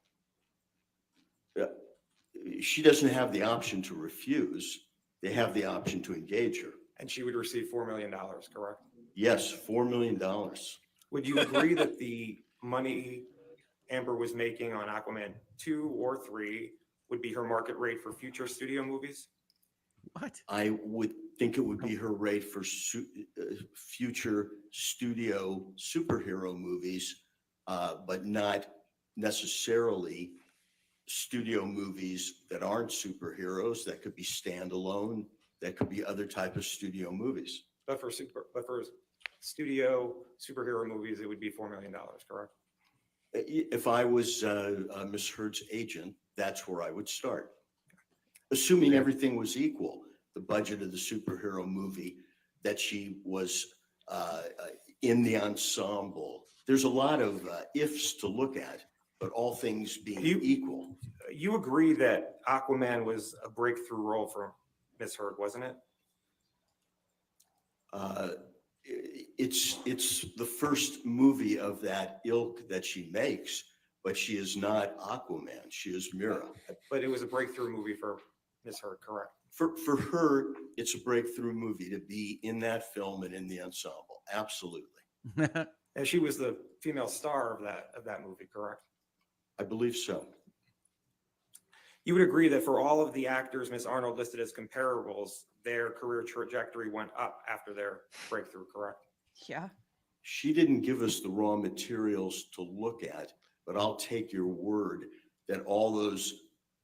She doesn't have the option to refuse. They have the option to engage her. And she would receive $4 million, correct? Yes, $4 million. Would you agree that the money Amber was making on Aquaman 2 or 3 would be her market rate for future studio movies? What? I would think it would be her rate for future studio superhero movies, but not necessarily studio movies that aren't superheroes. That could be standalone. That could be other type of studio movies. But for studio superhero movies, it would be $4 million, correct? If I was Ms. Heard's agent, that's where I would start. Assuming everything was equal, the budget of the superhero movie, that she was in the ensemble. There's a lot of ifs to look at, but all things being equal. You agree that Aquaman was a breakthrough role for Ms. Heard, wasn't it? It's the first movie of that ilk that she makes, but she is not Aquaman. She is Mira. But it was a breakthrough movie for Ms. Heard, correct? For her, it's a breakthrough movie to be in that film and in the ensemble. Absolutely. And she was the female star of that movie, correct? I believe so. You would agree that for all of the actors Ms. Arnold listed as comparables, their career trajectory went up after their breakthrough, correct? Yeah. She didn't give us the raw materials to look at, but I'll take your word that all those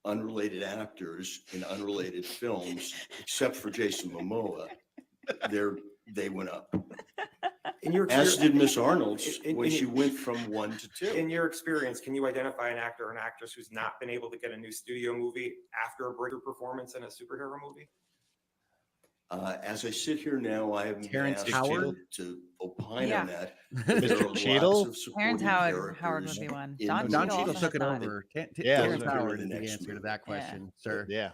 unrelated actors in unrelated films, except for Jason Momoa, they went up. As did Miss Arnold's when she went from 1 to 2. In your experience, can you identify an actor or an actress who's not been able to get a new studio movie after a breakthrough performance in a superhero movie? As I sit here now, I haven't been asked to opine on that. Mr. Cheadle? Terrence Howard would be one. Don Cheadle took it over. Terrence Howard is the answer to that question, sir. Yeah.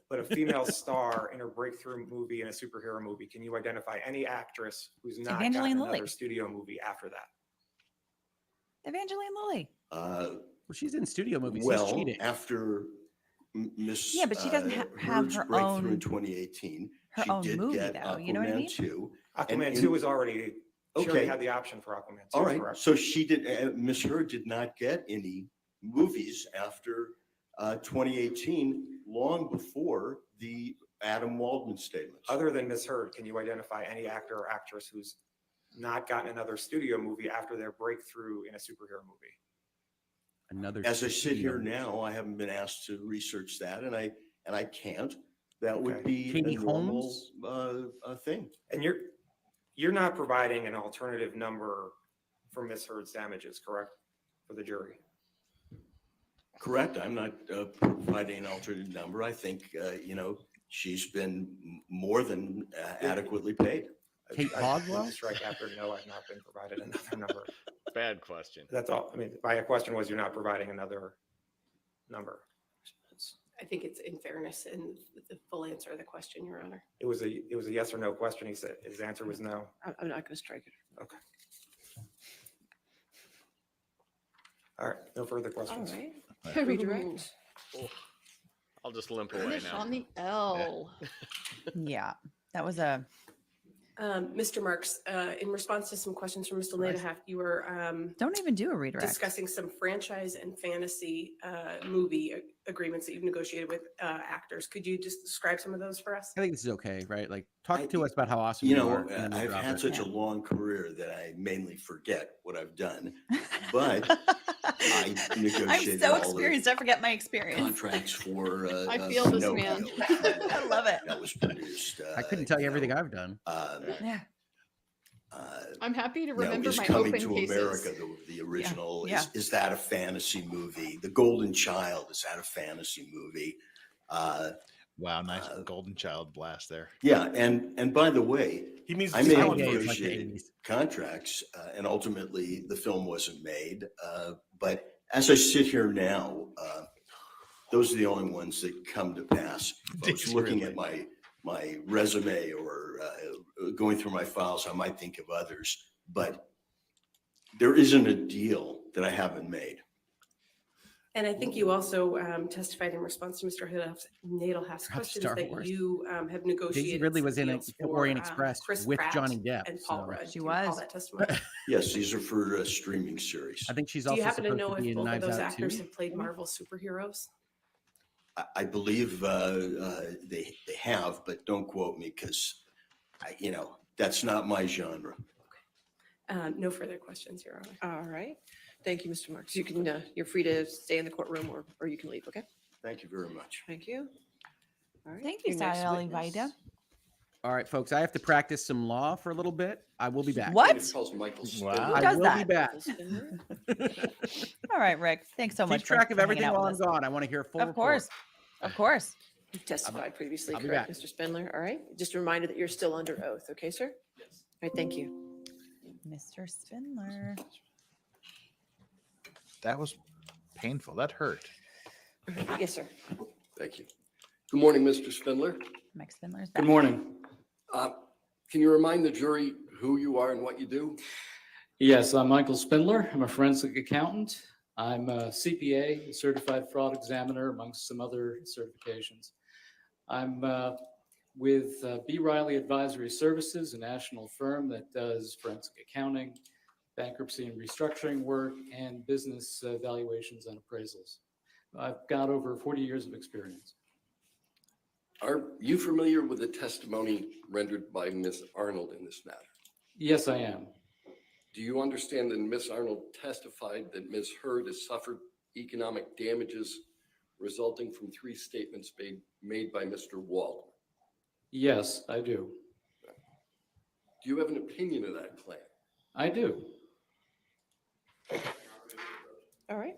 But a female star in her breakthrough movie in a superhero movie, can you identify any actress who's not Evangeline gotten another Lilly. studio movie after that? Evangeline Lilly. Well, she's in studio movies. Well, She's cheating. after Miss Yeah, but she doesn't have Heard's her breakthrough own- in 2018. her She own did movie, get though, you know what I Aquaman mean? 2. Aquaman 2 was already, she already had the option for Aquaman 2, All right, correct? so she did. Miss Heard did not get any movies after 2018, long before the Adam Waldman statements. Other than Miss Heard, can you identify any actor or actress who's not gotten another studio movie after their breakthrough in a superhero movie? As I sit here now, I haven't been asked to research that, and I can't. That would be Katie a normal Holmes? thing. And you're not providing an alternative number for Ms. Heard's damages, correct? For the jury. Correct. I'm not providing an alternate number. I think, she's been more than adequately paid. Kate I Boswell? moved to strike after no, I've not been provided another number. Bad question. That's all. I mean, my question was you're not providing another number. I think it's in fairness and the full answer of the question, Your Honor. It was a yes or no question. He said his answer was no. I'm not going to strike it. Okay. All right. No further questions. All right. Redirect. I'll just limp away Finish now. on the L. Yeah, that was a. Mr. Marks, in response to some questions from Mr. Lederhaft, you were Don't even do a redirect. discussing some franchise and fantasy movie agreements that you've negotiated with actors. Could you just describe some of those for us? I think this is okay, right? Like, talk to us about how awesome you are. and then we'll I've drop had it. such a long career that I mainly forget what I've done, but I I'm negotiated so all experienced. I forget my experience. contracts for I feel this Pinocchio man. I love it. that was produced. I couldn't tell you everything I've done. Yeah. I'm happy to Now, remember is my Coming open to cases. America the original? Yeah. Is that a fantasy movie? The Golden Child, is that a fantasy movie? Wow, nice golden child blast there. Yeah, and by the way, He means I the may have silent version. negotiated contracts, and ultimately the film wasn't made. But as I sit here now, those are the only ones that come to pass. If I was looking at my resume or going through my files, I might think of others, but there isn't a deal that I haven't made. And I think you also testified in response to Mr. Nadelhaft's questions Star that Wars. you have Daisy negotiated. Ridley some was in deals for, Orient Express Chris with Pratt Johnny Depp. and Paul so- Rudd. She Do you recall was. that testimony? Yes, these are for streaming series. I think she's Do you also happen to supposed know to be if in both of Knives those Out actors too. have played Marvel superheroes? I believe they have, but don't quote me because that's not my genre. No further questions, Your Honor. All right. Thank you, Mr. Marks. You can, you're free to stay in the courtroom or you can leave, okay? Thank you very much. Thank you. All right. Thank you, your next Sally witness. Vida. All right, folks, I have to practice some law for a little bit. I will be back. What? Wow. I does will that? be back. All right, Rick. Thanks so much. Keep track for of hanging everything out while with I'm us. gone. I want to hear a full Of course. Of course. You've testified previously, I'll be correct, back. Mr. Spindler? All right. Just a reminder that you're still under oath, okay, sir? Yes. All right, thank you. Mr. Spindler. That was painful. That hurt. Yes, sir. Thank you. Good morning, Mr. Spindler. Mike Spindler's back. Good morning. Can you remind the jury who you are and what you do? Yes, I'm Michael Spindler. I'm a forensic accountant. I'm a CPA, a certified fraud examiner, amongst some other certifications. I'm with B. Riley Advisory Services, a national firm that does forensic accounting, bankruptcy and restructuring work, and business valuations and appraisals. I've got over 40 years of experience. Are you familiar with the testimony rendered by Ms. Arnold in this matter? Yes, I am. Do you understand that Ms. Arnold testified that Ms. Heard has suffered economic damages resulting from 3 statements made by Mr. Waldman? Yes, I do. Do you have an opinion of that claim? I do. All right.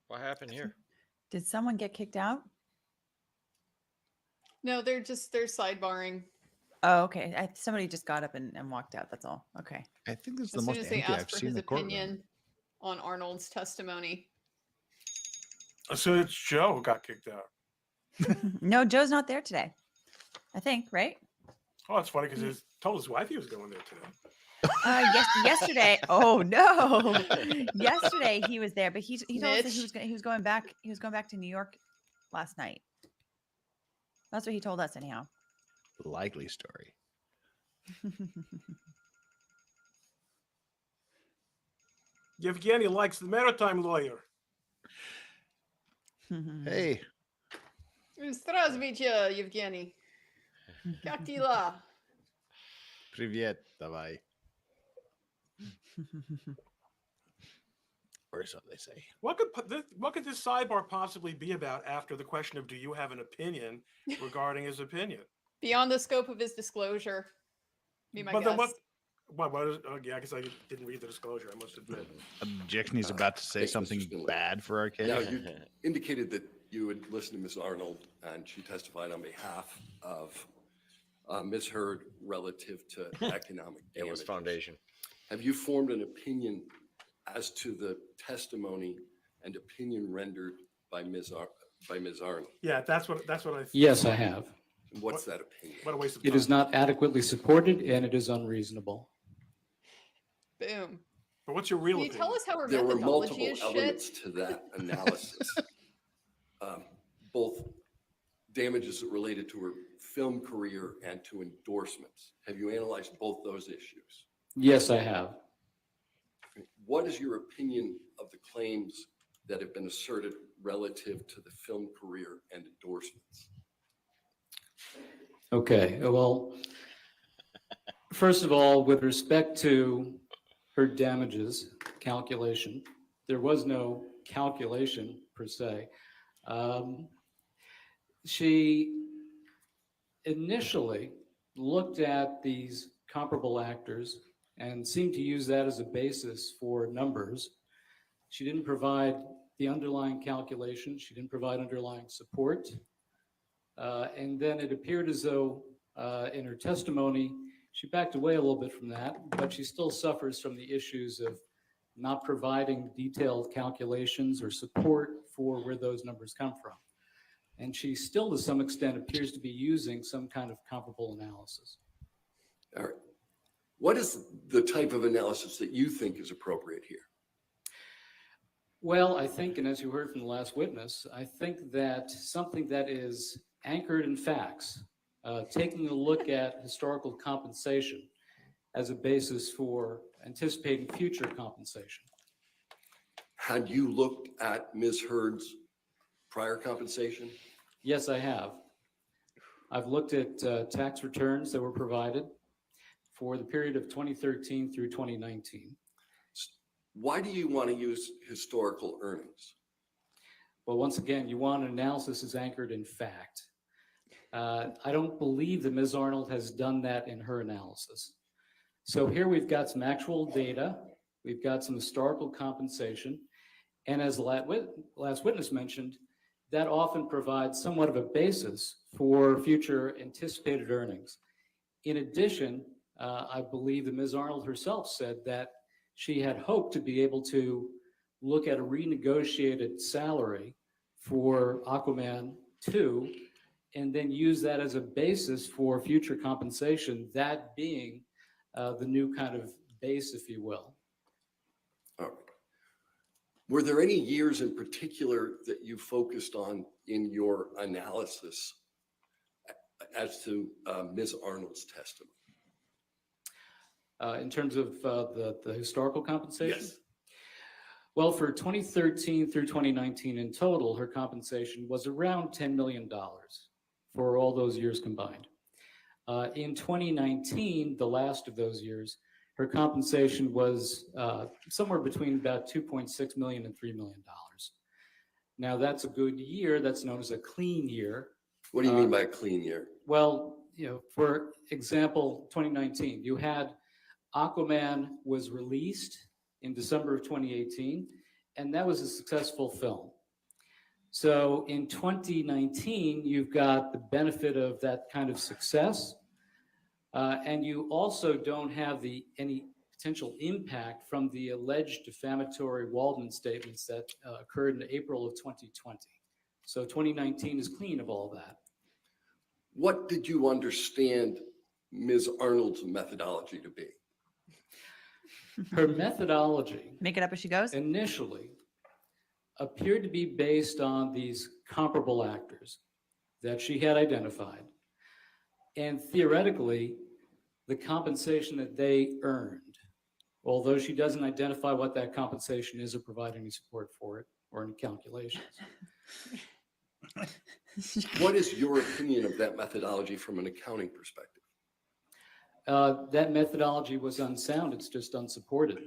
What happened here? Did someone get kicked out? No, they're sidebarring. Oh, okay. Somebody just got up and walked out. That's all. Okay. I think this is As the soon most as they empty I've asked for seen his the courtroom. opinion on Arnold's testimony. So it's Joe who got kicked out. No, Joe's not there today. I think, right? Oh, it's funny because he told his wife he was going there today. Yesterday. Oh no! Yesterday he was there, but he told us that he was going back. He was going back to New York last night. That's what he told us, anyhow. Likely story. Yevgeny likes the maritime lawyer. Hey, Здравствуйте, Евгений. Как дела? Привет, давай. Or so they say. What could this sidebar possibly be about after the question of do you have an opinion regarding his opinion? Beyond the scope of his disclosure. Be my But then guest. what is, yeah, I guess I didn't read the disclosure, I must admit. Objection. He's about to say Thanks, Mr. something Spindler. bad for our case. Now, you indicated that you had listened to Ms. Arnold and she testified on behalf of Ms. Heard relative to economic damage. It was foundation. Have you formed an opinion as to the testimony and opinion rendered by Ms. Arnold? Yeah, that's what I. Yes, I have. What's that opinion? What a waste of It time. is not adequately supported and it is unreasonable. Boom. But what's your real Can you opinion? tell us how her There were methodology multiple is shit? elements to that analysis. Both damages that related to her film career and to endorsements. Have you analyzed both those issues? Yes, I have. What is your opinion of the claims that have been asserted relative to the film career and endorsements? Okay, well, first of all, with respect to her damages calculation, there was no calculation per se. She initially looked at these comparable actors and seemed to use that as a basis for numbers. She didn't provide the underlying calculation. She didn't provide underlying support. And then it appeared as though in her testimony, she backed away a little bit from that, but she still suffers from the issues of not providing detailed calculations or support for where those numbers come from. And she still, to some extent, appears to be using some kind of comparable analysis. All right. What is the type of analysis that you think is appropriate here? Well, I think, and as you heard from the last witness, I think that something that is anchored in facts, taking a look at historical compensation as a basis for anticipating future compensation. Had you looked at Ms. Heard's prior compensation? Yes, I have. I've looked at tax returns that were provided for the period of 2013 through 2019. Why do you want to use historical earnings? Well, once again, you want an analysis is anchored in fact. I don't believe that Ms. Arnold has done that in her analysis. So here we've got some actual data, we've got some historical compensation, and as the last witness mentioned, that often provides somewhat of a basis for future anticipated earnings. In addition, I believe that Ms. Arnold herself said that she had hoped to be able to look at a renegotiated salary for Aquaman 2 and then use that as a basis for future compensation, that being the new kind of base, if you will. All right. Were there any years in particular that you focused on in your analysis as to Ms. Arnold's testimony? In terms of the historical compensation? Yes. Well, for 2013 through 2019 in total, her compensation was around $10 million for all those years combined. In 2019, the last of those years, her compensation was somewhere between about $2.6 million and $3 million. Now, that's a good year. That's known as a clean year. What do you mean by a clean year? Well, for example, 2019, you had Aquaman was released in December of 2018, and that was a successful film. So in 2019, you've got the benefit of that kind of success, and you also don't have any potential impact from the alleged defamatory Waldman statements that occurred in April of 2020. So 2019 is clean of all that. What did you understand Ms. Arnold's methodology to be? Her methodology, make it up as she goes, initially appeared to be based on these comparable actors that she had identified. And theoretically, the compensation that they earned, although she doesn't identify what that compensation is or provide any support for it or any calculations. What is your opinion of that methodology from an accounting perspective? That methodology was unsound. It's just unsupported.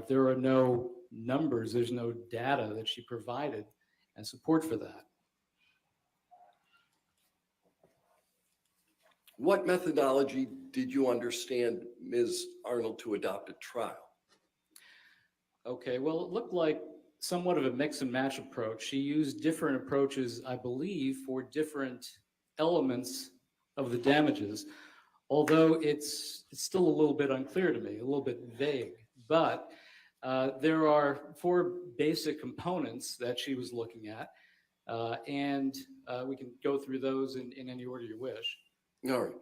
There are no numbers. There's no data that she provided and support for that. What methodology did you understand Ms. Arnold to adopt at trial? Okay, well, it looked like somewhat of a mix and match approach. She used different approaches, I believe, for different elements of the damages, although it's still a little bit unclear to me, a little bit vague. But there are 4 basic components that she was looking at, and we can go through those in any order you wish. All right.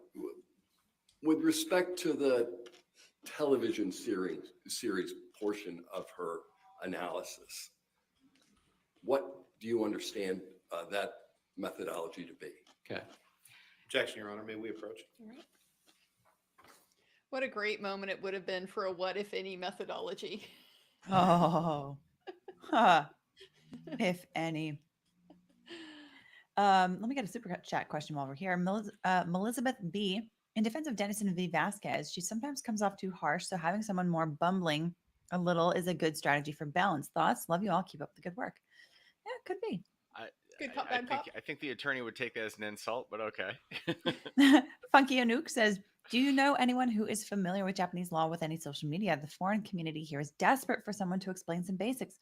With respect to the television series portion of her analysis, what do you understand that methodology to be? Okay. Objection, Your Honor. May we approach? What a great moment it would have been for a what if any methodology. Oh, huh. If any. Let me get a super chat question while we're here. Melizabeth B. In defense of Dennison v. Vasquez, she sometimes comes off too harsh, so having someone more bumbling a little is a good strategy for balance. Thoughts? Love you all. Keep up the good work. Yeah, it could be. Good cop, bad cop. I think the attorney would take that as an insult, but okay. Funky Anouk says, do you know anyone who is familiar with Japanese law with any social media? The foreign community here is desperate for someone to explain some basics.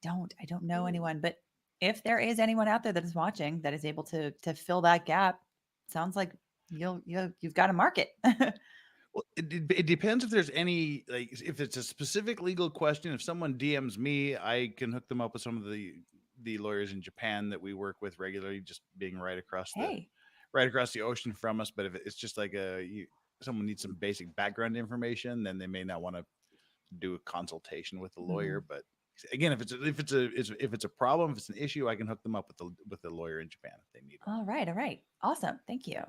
I don't know anyone, but if there is anyone out there that is watching that is able to fill that gap, sounds like you've got a market. Well, it depends if there's any, like, if it's a specific legal question. If someone DMs me, I can hook them up with some of the lawyers in Japan that we work with regularly, just being right across the ocean from us. But if it's just like someone needs some basic background information, then they may not want to do a consultation with the lawyer. But again, if it's a problem, if it's an issue, I can hook them up with the lawyer in Japan if they need it. All right. Awesome. Thank you.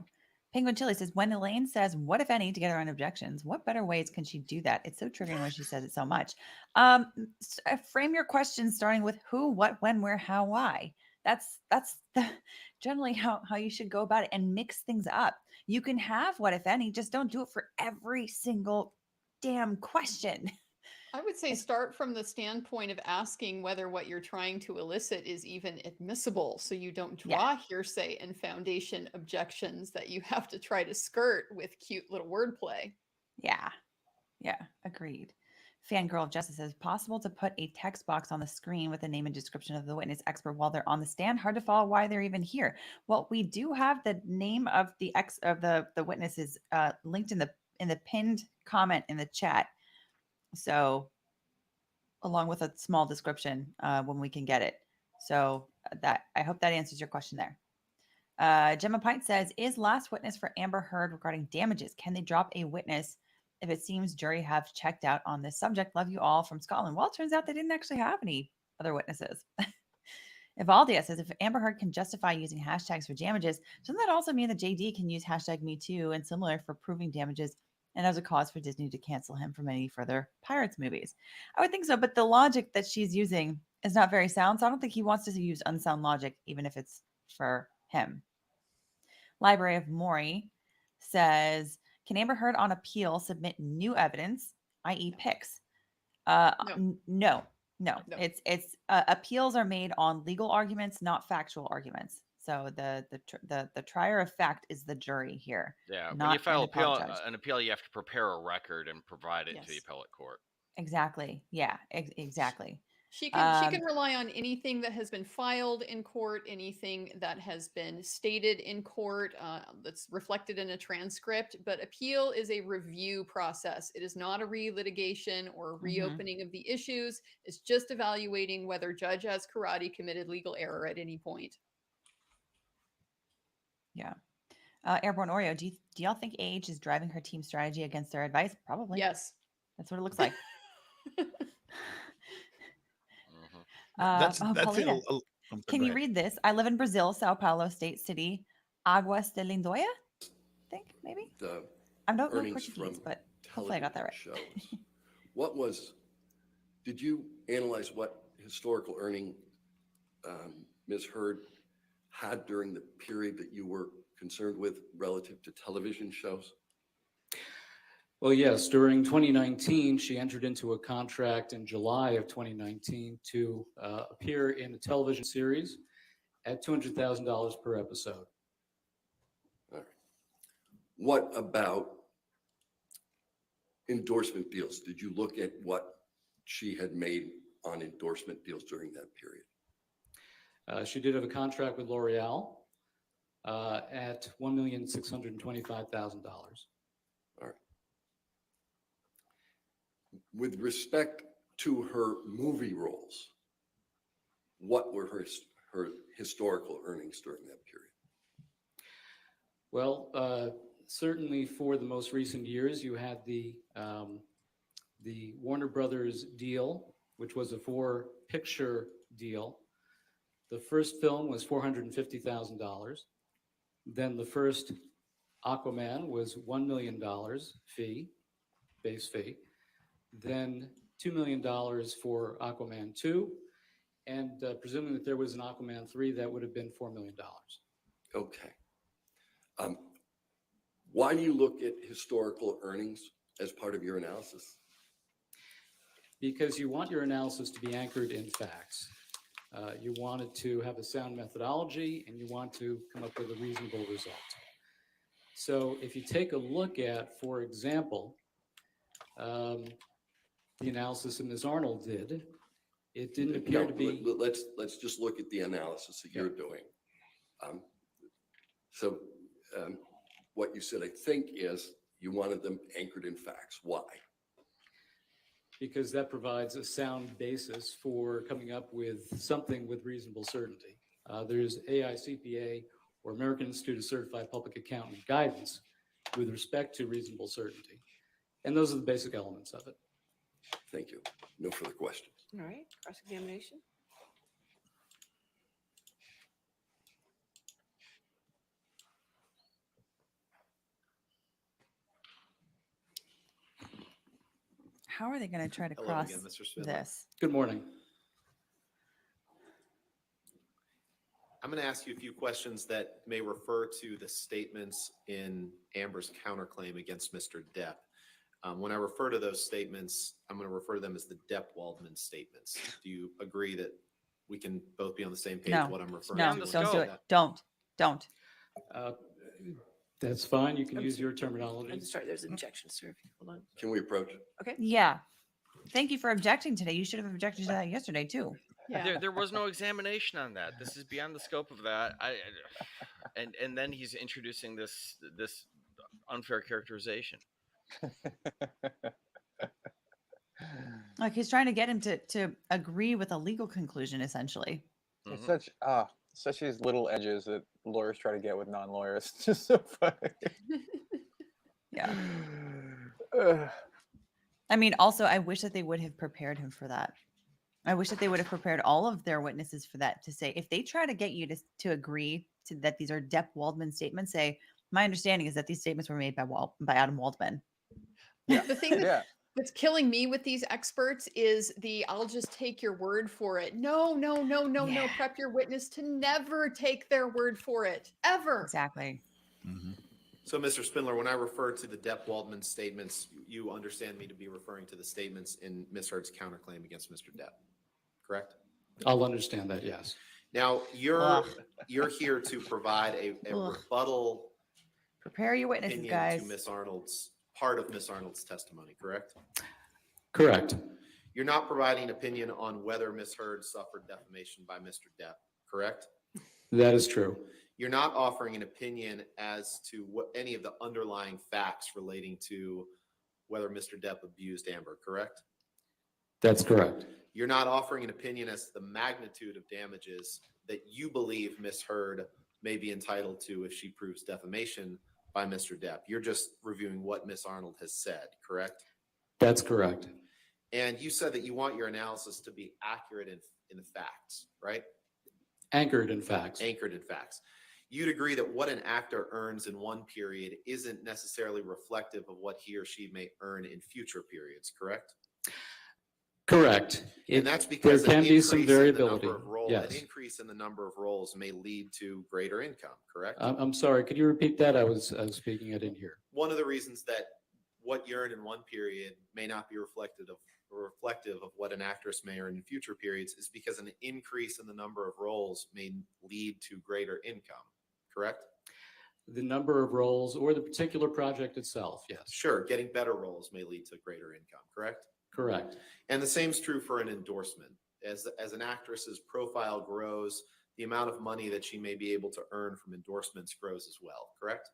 Penguin Chili says, when Elaine says, what if any, to get around objections, what better ways can she do that? It's so triggering when she says it so much. Frame your questions starting with who, what, when, where, how, why. That's generally how you should go about it, and mix things up. You can have what if any, just don't do it for every single damn question. I would say start from the standpoint of asking whether what you're trying to elicit is even admissible, so you don't draw hearsay and foundation objections that you have to try to skirt with cute little wordplay. Yeah, agreed. Fangirl of Justice says, possible to put a text box on the screen with the name and description of the witness expert while they're on the stand. Hard to follow why they're even here. Well, we do have the name of the witnesses linked in the pinned comment in the chat. So along with a small description when we can get it. So I hope that answers your question there. Gemma Pint says, is last witness for Amber Heard regarding damages? Can they drop a witness if it seems jury have checked out on this subject? Love you all from Scotland. Well, it turns out they didn't actually have any other witnesses. Evaldia says, if Amber Heard can justify using hashtags for damages, doesn't that also mean that JD can use #MeToo and similar for proving damages and as a cause for Disney to cancel him from any further Pirates movies? I would think so, but the logic that she's using is not very sound, so I don't think he wants to use unsound logic, even if it's for him. Library of Maury says, can Amber Heard on appeal submit new evidence, i.e. pics? No. It's appeals are made on legal arguments, not factual arguments. So the trier of fact is the jury here. Yeah, when not you file an an appeal, you have to prepare a record and provide it to the appellate court. Exactly. Yeah, exactly. She can rely on anything that has been filed in court, anything that has been stated in court that's reflected in a transcript. But appeal is a review process. It is not a relitigation or reopening of the issues. It's just evaluating whether Judge Karate committed legal error at any point. Yeah. Airborne Oreo, do y'all think age is driving her team strategy against their advice? Probably. Yes. That's what it looks like. Paulina, can you read this? I live in Brazil, Sao Paulo State City, Águas de Lindóia, I think, maybe? I don't know Portuguese, but hopefully I got that right. Shows. Did you analyze what historical earning Ms. Heard had during the period that you were concerned with relative to television shows? Well, yes, during 2019, she entered into a contract in July of 2019 to appear in a television series at $200,000 per episode. All right. What about endorsement deals? Did you look at what she had made on endorsement deals during that period? She did have a contract with L'Oreal at $1,625,000. All right. With respect to her movie roles, what were her historical earnings during that period? Well, certainly for the most recent years, you had the Warner Brothers deal, which was a 4-picture deal. The first film was $450,000. Then the first Aquaman was $1 million base fee. Then $2 million for Aquaman 2. And presuming that there was an Aquaman 3, that would have been $4 million. Okay. Why do you look at historical earnings as part of your analysis? Because you want your analysis to be anchored in facts. You want it to have a sound methodology, and you want to come up with a reasonable result. So if you take a look at, for example, the analysis that Ms. Arnold did, it didn't appear to be. Let's just look at the analysis that you're doing. What you said, I think, is you wanted them anchored in facts. Why? Because that provides a sound basis for coming up with something with reasonable certainty. There's AICPA, or American Institute of Certified Public Accountant guidance with respect to reasonable certainty. And those are the basic elements of it. Thank you. No further questions. All right, cross-examination. How are they going to try to Hello cross again, Mr. Spindler. this? Good morning. I'm going to ask you a few questions that may refer to the statements in Amber's counterclaim against Mr. Depp. When I refer to those statements, I'm going to refer to them as the Depp-Waldman statements. Do you agree that we can both be on the same page No, what I'm referring no, to? don't do it. Don't. That's fine. You can use your terminology. I'm sorry, there's an objection, sir. Hold on. Can we approach it? Okay. Yeah. Thank you for objecting today. You should have objected to that yesterday too. There was no examination on that. This is beyond the scope of that. And then he's introducing this unfair characterization. Like he's trying to get him to agree with a legal conclusion, essentially. It's such these little edges that lawyers try to get with non-lawyers. It's just so funny. Yeah. I mean, also, I wish that they would have prepared him for that. I wish that they would have prepared all of their witnesses for that, to say, if they try to get you to agree to that these are Depp-Waldman statements, say, my understanding is that these statements were made by Adam Waldman. The thing that's killing me with these experts is I'll just take your word for it. No. Prep your witness to never take their word for it, ever. Exactly. So, Mr. Spindler, when I refer to the Depp-Waldman statements, you understand me to be referring to the statements in Ms. Heard's counterclaim against Mr. Depp, correct? I'll understand that, yes. Now, you're here to provide a rebuttal. Prepare your witnesses, opinion guys. to Ms. Arnold's part of Ms. Arnold's testimony, correct? Correct. You're not providing opinion on whether Ms. Heard suffered defamation by Mr. Depp, correct? That is true. You're not offering an opinion as to what any of the underlying facts relating to whether Mr. Depp abused Amber, correct? That's correct. You're not offering an opinion as to the magnitude of damages that you believe Ms. Heard may be entitled to if she proves defamation by Mr. Depp. You're just reviewing what Ms. Arnold has said, correct? That's correct. And you said that you want your analysis to be accurate in the facts, right? Anchored in facts. Anchored in facts. You'd agree that what an actor earns in one period isn't necessarily reflective of what he or she may earn in future periods, correct? Correct. And that's because there can be some variability. An increase in the number of roles may lead to greater income, correct? I'm sorry, could you repeat that? I was speaking, I didn't hear. One of the reasons that what you earn in one period may not be reflective of what an actress may earn in future periods is because an increase in the number of roles may lead to greater income, correct? The number of roles or the particular project itself, yes. Sure, getting better roles may lead to greater income, correct? Correct. And the same is true for an endorsement. As an actress's profile grows, the amount of money that she may be able to earn from endorsements grows as well, correct?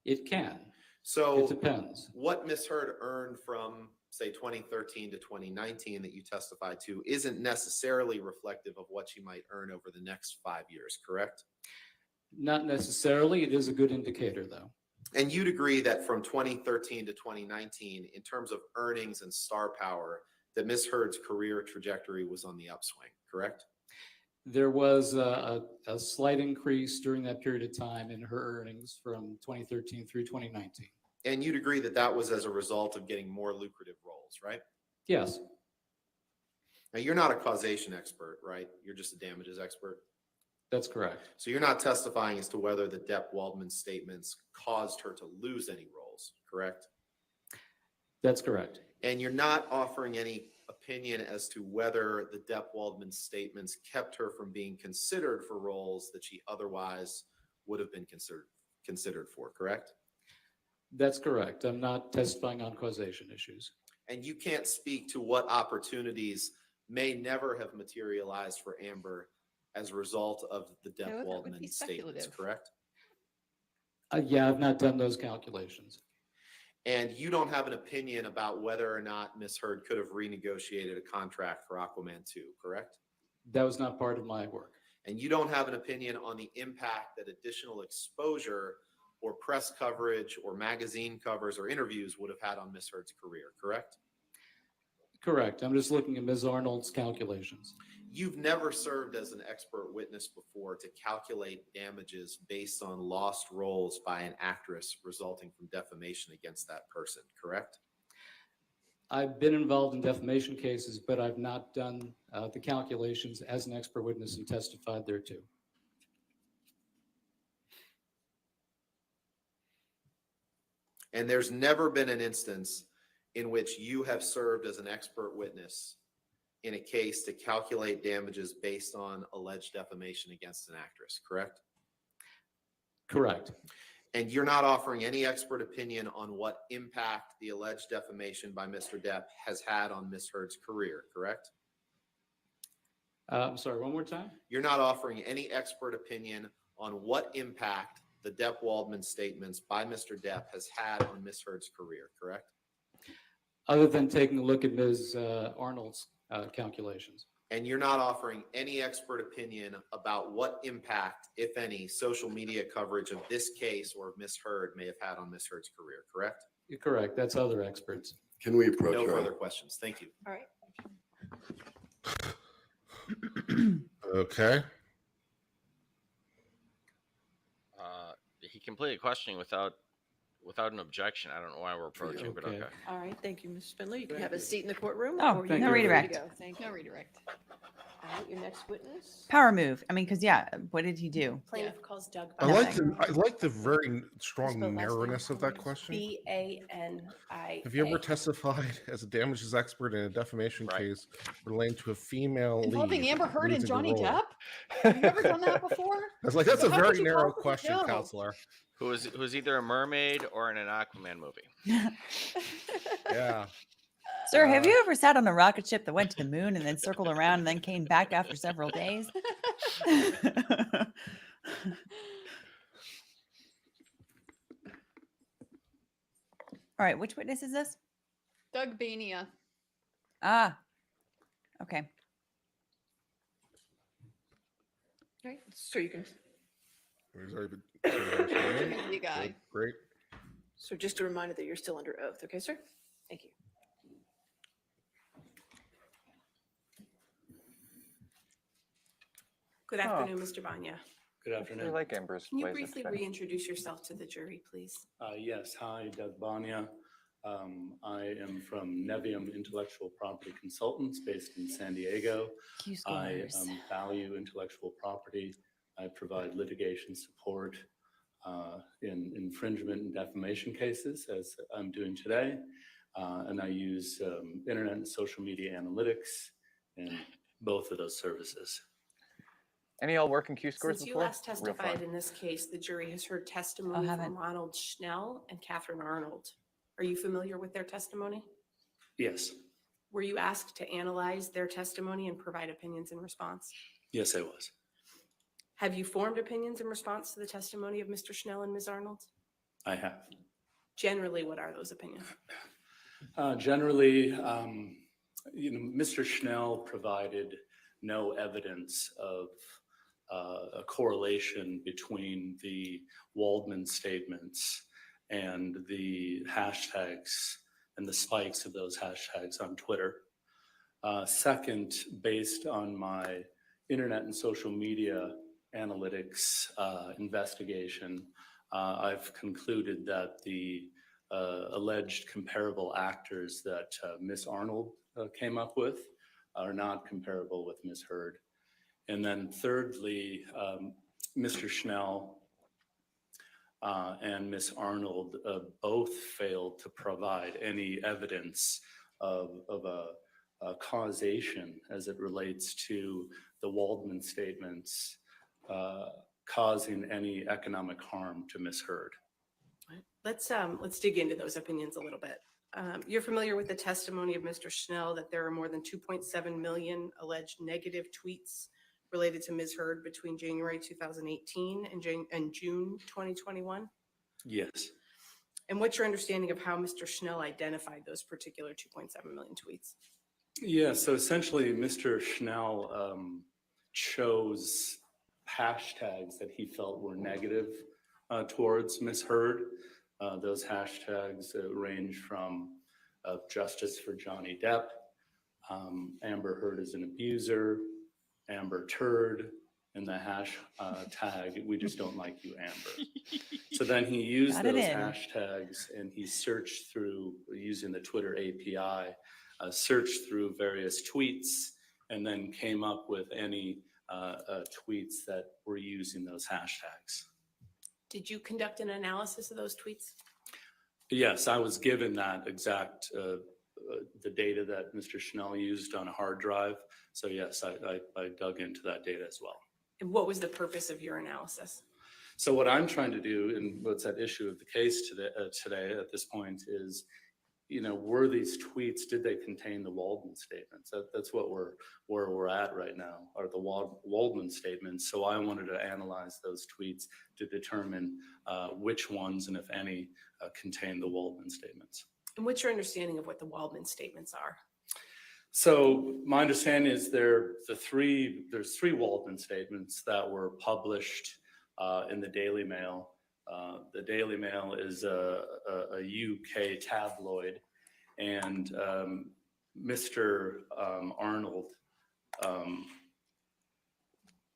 It can. So It depends. what Ms. Heard earned from, say, 2013 to 2019 that you testified to isn't necessarily reflective of what she might earn over the next 5 years, correct? Not necessarily. It is a good indicator, though. And you'd agree that from 2013 to 2019, in terms of earnings and star power, that Ms. Heard's career trajectory was on the upswing, correct? There was a slight increase during that period of time in her earnings from 2013 through 2019. And you'd agree that that was as a result of getting more lucrative roles, right? Yes. Now, you're not a causation expert, right? You're just a damages expert. That's correct. So you're not testifying as to whether the Depp-Waldman statements caused her to lose any roles, correct? That's correct. And you're not offering any opinion as to whether the Depp-Waldman statements kept her from being considered for roles that she otherwise would have been considered for, correct? That's correct. I'm not testifying on causation issues. And you can't speak to what opportunities may never have materialized for Amber as a result of the No, that would Depp-Waldman be statements, speculative. correct? Yeah, I've not done those calculations. And you don't have an opinion about whether or not Ms. Heard could have renegotiated a contract for Aquaman 2, correct? That was not part of my work. And you don't have an opinion on the impact that additional exposure or press coverage or magazine covers or interviews would have had on Ms. Heard's career, correct? Correct. I'm just looking at Ms. Arnold's calculations. You've never served as an expert witness before to calculate damages based on lost roles by an actress resulting from defamation against that person, correct? I've been involved in defamation cases, but I've not done the calculations as an expert witness and testified there too. And there's never been an instance in which you have served as an expert witness in a case to calculate damages based on alleged defamation against an actress, correct? Correct. And you're not offering any expert opinion on what impact the alleged defamation by Mr. Depp has had on Ms. Heard's career, correct? I'm sorry, one more time? You're not offering any expert opinion on what impact the Depp-Waldman statements by Mr. Depp has had on Ms. Heard's career, correct? Other than taking a look at Ms. Arnold's calculations. And you're not offering any expert opinion about what impact, if any, social media coverage of this case or of Ms. Heard may have had on Ms. Heard's career, correct? You're correct. That's other experts. Can we approach No her? further questions. Thank you. All right. Okay. He completed questioning without an objection. I don't know why we're approaching, but okay. All right. Thank you, Ms. Spindler. You can have a seat in the courtroom. Oh, or no you're ready to redirect. go. Thank you. No redirect. All right, your next witness. Power move. I mean, because yeah, what did he do? Plaintiff calls Doug. I like the very strong Spell last name narrowness of that question. B-A-N-I. Have you ever testified as a damages expert in a defamation case relating to a female Involving lead Amber Heard and losing a Johnny role? Depp? Have you ever done that before? I was like, that's a How could very you narrow possibly question, know? counselor. Who's either a mermaid or in an Aquaman movie. Yeah. Sir, have you ever sat on a rocket ship that went to the moon and then circled around and then came back after several days? All right, which witness is this? Doug Bania. Ah, okay. Right. So you can. You guy. Great. So just a reminder that you're still under oath. Okay, sir? Thank you. Good afternoon, Mr. Banya. I Good really afternoon. like Amber's Can you place of briefly shining. reintroduce yourself to the jury, please? Yes, hi, Doug Banya. I am from Nevium Intellectual Property Consultants based in San Diego. I value intellectual property. I provide litigation support. in infringement and defamation cases, as I'm doing today. And I use internet and social media analytics in both of those services. Any all working Q scores Since you before? last testified in this case, the jury has heard testimony from Ronald Schnell and Catherine Arnold. Are you familiar with their testimony? Yes. Were you asked to analyze their testimony and provide opinions in response? Yes, I was. Have you formed opinions in response to the testimony of Mr. Schnell and Ms. Arnold? I have. Generally, what are those opinions? Generally, Mr. Schnell provided no evidence of a correlation between the Waldman statements and the hashtags and the spikes of those hashtags on Twitter. Second, based on my internet and social media analytics investigation, I've concluded that the alleged comparable actors that Ms. Arnold came up with are not comparable with Ms. Heard. And then thirdly, Mr. Schnell and Ms. Arnold both failed to provide any evidence of a causation as it relates to the Waldman statements causing any economic harm to Ms. Heard. Let's dig into those opinions a little bit. You're familiar with the testimony of Mr. Schnell that there are more than 2.7 million alleged negative tweets related to Ms. Heard between January 2018 and June 2021? Yes. And what's your understanding of how Mr. Schnell identified those particular 2.7 million tweets? Yeah, so essentially Mr. Schnell chose hashtags that he felt were negative towards Ms. Heard. Those hashtags range from justice for Johnny Depp, Amber Heard is an abuser, Amber Turd, and the hashtag, we just don't like you, Amber. So then he used those hashtags and he searched through, using the Twitter API, searched through various tweets and then came up with any tweets that were using those hashtags. Did you conduct an analysis of those tweets? Yes, I was given that exact, the data that Mr. Schnell used on a hard drive. So yes, I dug into that data as well. And what was the purpose of your analysis? So what I'm trying to do, and what's at issue of the case today at this point is, were these tweets, did they contain the Waldman statements? That's what where we're at right now, are the Waldman statements. So I wanted to analyze those tweets to determine which ones, and if any, contain the Waldman statements. And what's your understanding of what the Waldman statements are? So my understanding is there's three Waldman statements that were published in the Daily Mail. The Daily Mail is a UK tabloid, and Mr. Arnold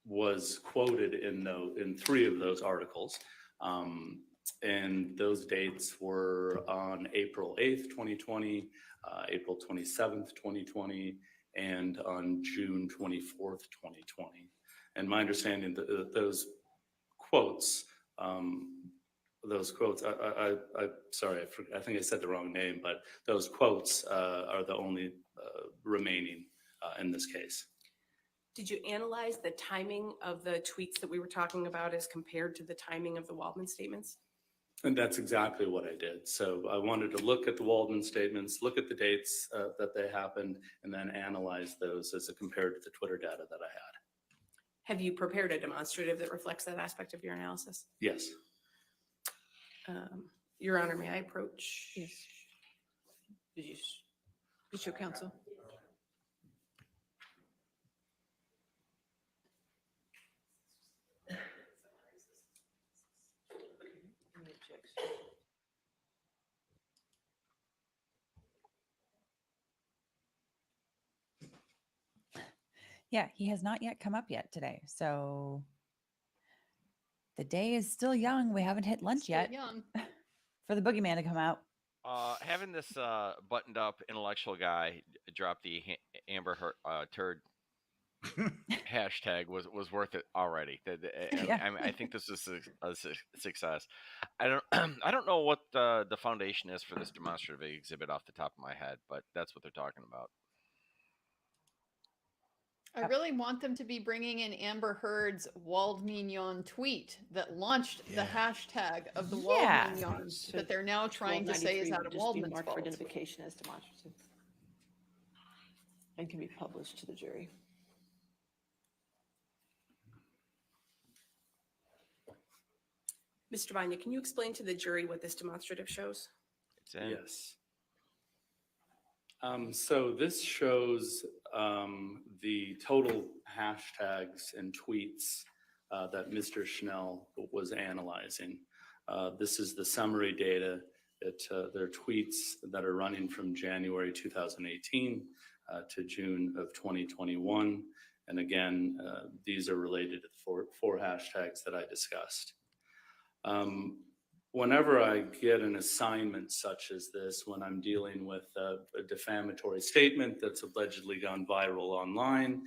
was quoted in three of those articles. And those dates were on April 8th, 2020, April 27th, 2020, and on June 24th, 2020. And my understanding that those quotes, sorry, I think I said the wrong name, but those quotes are the only remaining in this case. Did you analyze the timing of the tweets that we were talking about as compared to the timing of the Waldman statements? And that's exactly what I did. So I wanted to look at the Waldman statements, look at the dates that they happened, and then analyze those as compared to the Twitter data that I had. Have you prepared a demonstrative that reflects that aspect of your analysis? Yes. Your Honor, may I approach? Yes. Did you show counsel? Yeah, he has not yet come up yet today. So the day is still young. We haven't hit lunch yet Young. for the boogeyman to come out. Having this buttoned up intellectual guy drop the Amber Heard, Turd hashtag was worth it already. Yeah. I think this is a success. I don't I don't know what the foundation is for this demonstrative exhibit off the top of my head, but that's what they're talking about. I really want them to be bringing in Amber Heard's Wald Mignon tweet that launched the hashtag of the Wald Yeah. Mignon that they're now trying to say is 1293 out would of just be Waldman's marked for fault. identification as demonstrative and can be published to the jury. Mr. Vanya, can you explain to the jury what this demonstrative shows? It's in. Yes. So this shows the total hashtags and tweets that Mr. Schnell was analyzing. This is the summary data that their tweets that are running from January 2018 to June of 2021. And again, these are related to the four hashtags that I discussed. Whenever I get an assignment such as this, when I'm dealing with a defamatory statement that's allegedly gone viral online,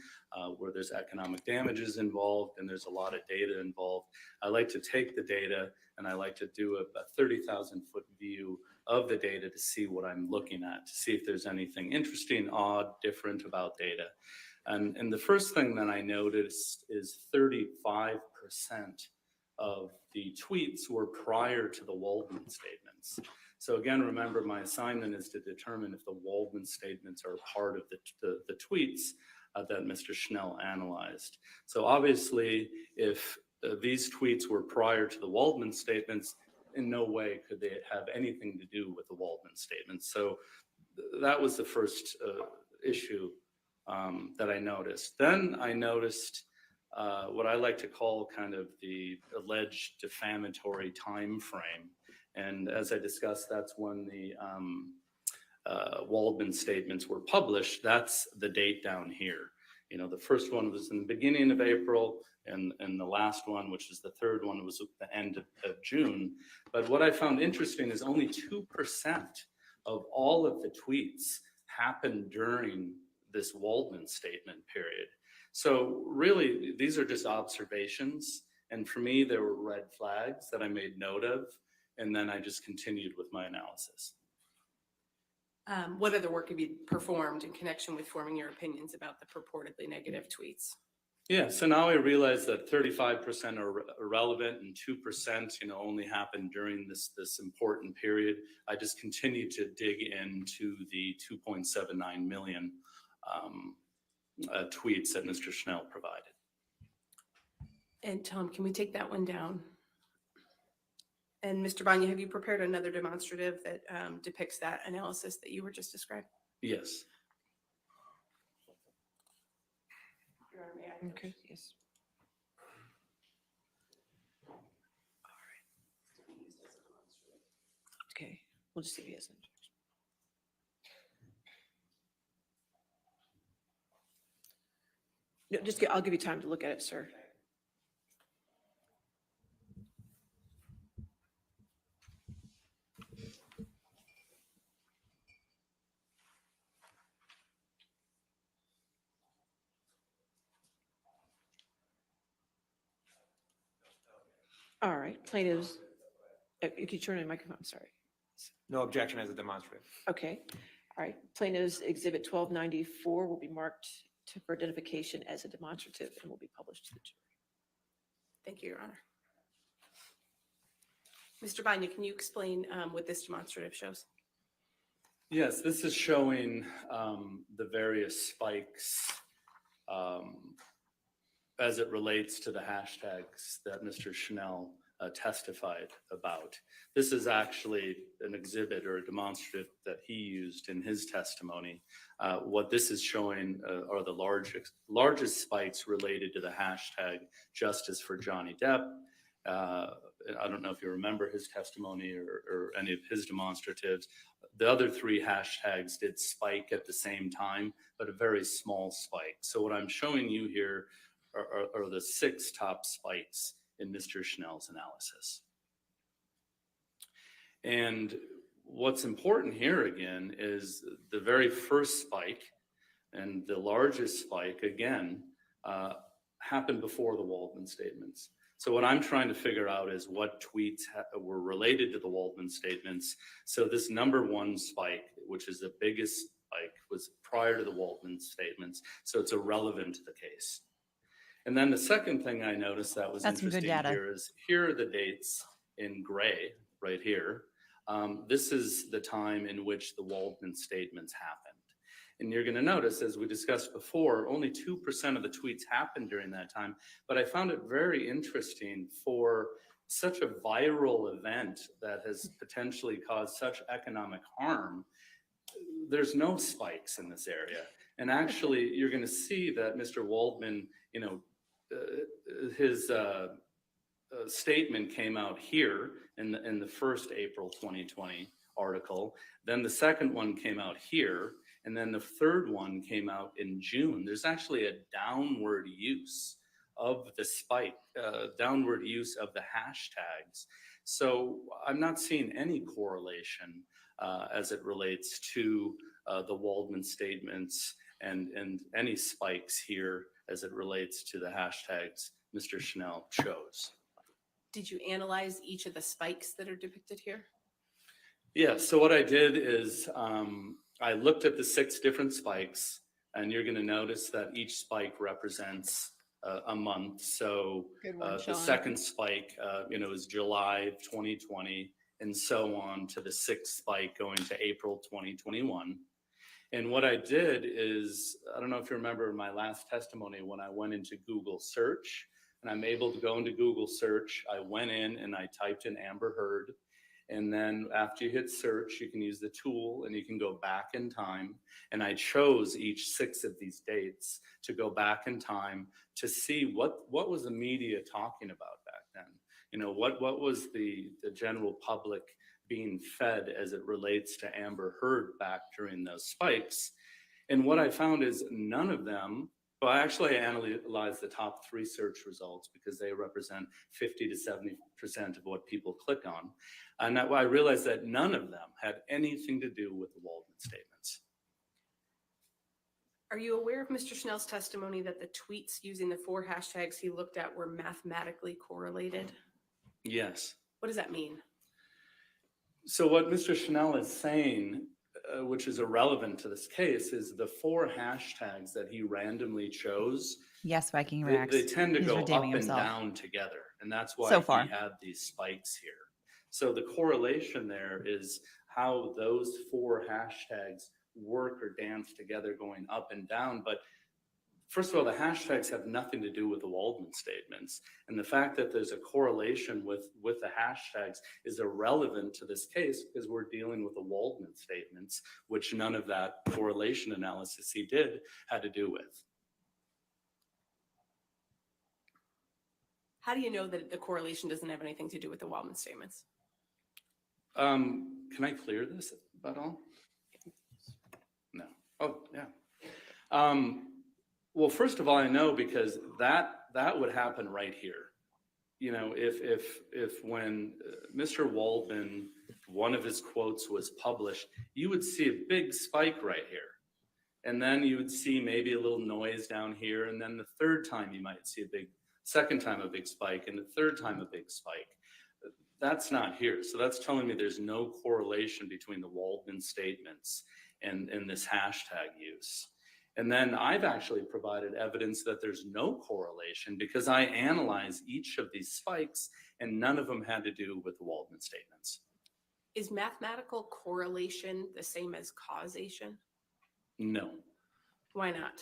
where there's economic damages involved and there's a lot of data involved, I like to take the data and I like to do a 30,000-foot view of the data to see what I'm looking at, to see if there's anything interesting, odd, different about data. And the first thing that I noticed is 35% of the tweets were prior to the Waldman statements. So again, remember, my assignment is to determine if the Waldman statements are part of the tweets that Mr. Schnell analyzed. So obviously, if these tweets were prior to the Waldman statements, in no way could they have anything to do with the Waldman statements. So that was the first issue that I noticed. Then I noticed what I like to call kind of the alleged defamatory time frame. And as I discussed, that's when the Waldman statements were published. That's the date down here. You know, the first one was in the beginning of April, and the last one, which is the third one, was at the end of June. But what I found interesting is only 2% of all of the tweets happened during this Waldman statement period. So really, these are just observations. And for me, there were red flags that I made note of. And then I just continued with my analysis. What other work have you performed in connection with forming your opinions about the purportedly negative tweets? Yeah, so now I realize that 35% are irrelevant and 2%, only happened during this important period. I just continued to dig into the 2.79 million tweets that Mr. Schnell provided. And Tom, can we take that one down? And Mr. Banya, have you prepared another demonstrative that depicts that analysis that you were just describing? Yes. Your Honor, may I? Okay, yes. Okay, we'll just see if he has an objection. No, I'll give you time to look at it, sir. All right, plaintiffs, you can turn on your microphone, sorry. No objection as a demonstrative. Okay, all right, plaintiffs exhibit 1294 will be marked for identification as a demonstrative and will be published to the jury. Thank you, Your Honor. Mr. Banya, can you explain what this demonstrative shows? Yes, this is showing the various spikes as it relates to the hashtags that Mr. Schnell testified about. This is actually an exhibit or a demonstrative that he used in his testimony. What this is showing are the largest spikes related to the hashtag Justice for Johnny Depp. I don't know if you remember his testimony or any of his demonstratives. The other three hashtags did spike at the same time, but a very small spike. So what I'm showing you here are the 6 top spikes in Mr. Schnell's analysis. And what's important here again is the very first spike and the largest spike, again, happened before the Waldman statements. So what I'm trying to figure out is what tweets were related to the Waldman statements. So this number one spike, which is the biggest spike, was prior to the Waldman statements. So it's irrelevant to the case. And then the second thing I noticed that was That's some good interesting data. here is here are the dates in gray right here. This is the time in which the Waldman statements happened. And you're going to notice, as we discussed before, only 2% of the tweets happened during that time. But I found it very interesting for such a viral event that has potentially caused such economic harm. There's no spikes in this area. And actually, you're going to see that Mr. Waldman, his statement came out here in the first April 2020 article. Then the second one came out here. And then the third one came out in June. There's actually a downward use of the spike, downward use of the hashtags. So I'm not seeing any correlation as it relates to the Waldman statements and any spikes here as it relates to the hashtags Mr. Schnell chose. Did you analyze each of the spikes that are depicted here? Yeah, so what I did is I looked at the 6 different spikes, and you're going to notice that each spike represents a month. So Good one, the Sean. second spike, is July of 2020, and so on to the 6th spike going to April 2021. And what I did is, I don't know if you remember my last testimony when I went into Google search, and I'm able to go into Google search. I went in and I typed in Amber Heard. And then after you hit search, you can use the tool and you can go back in time. And I chose each 6 of these dates to go back in time to see what was the media talking about back then. What was the general public being fed as it relates to Amber Heard back during those spikes. And what I found is none of them, well, actually I analyzed the top 3 search results because they represent 50 to 70% of what people click on. And I realized that none of them had anything to do with the Waldman statements. Are you aware of Mr. Schnell's testimony that the tweets using the 4 hashtags he looked at were mathematically correlated? Yes. What does that mean? So what Mr. Schnell is saying, which is irrelevant to this case, is the 4 hashtags that he randomly chose. Yes, Viking Reacts. They tend to He's go up redeeming and himself. down together. And that's why So far. he had these spikes here. So the correlation there is how those 4 hashtags work or dance together going up and down. But first of all, the hashtags have nothing to do with the Waldman statements. And the fact that there's a correlation with the hashtags is irrelevant to this case because we're dealing with the Waldman statements, which none of that correlation analysis he did had to do with. How do you know that the correlation doesn't have anything to do with the Waldman statements? Can I clear this at all? No. Oh, yeah. Well, first of all, I know because that would happen right here. If when Mr. Waldman, one of his quotes was published, you would see a big spike right here. And then you would see maybe a little noise down here. And then the third time you might see second time a big spike, and the third time a big spike. That's not here. So that's telling me there's no correlation between the Waldman statements and this hashtag use. And then I've actually provided evidence that there's no correlation because I analyzed each of these spikes and none of them had to do with the Waldman statements. Is mathematical correlation the same as causation? No. Why not?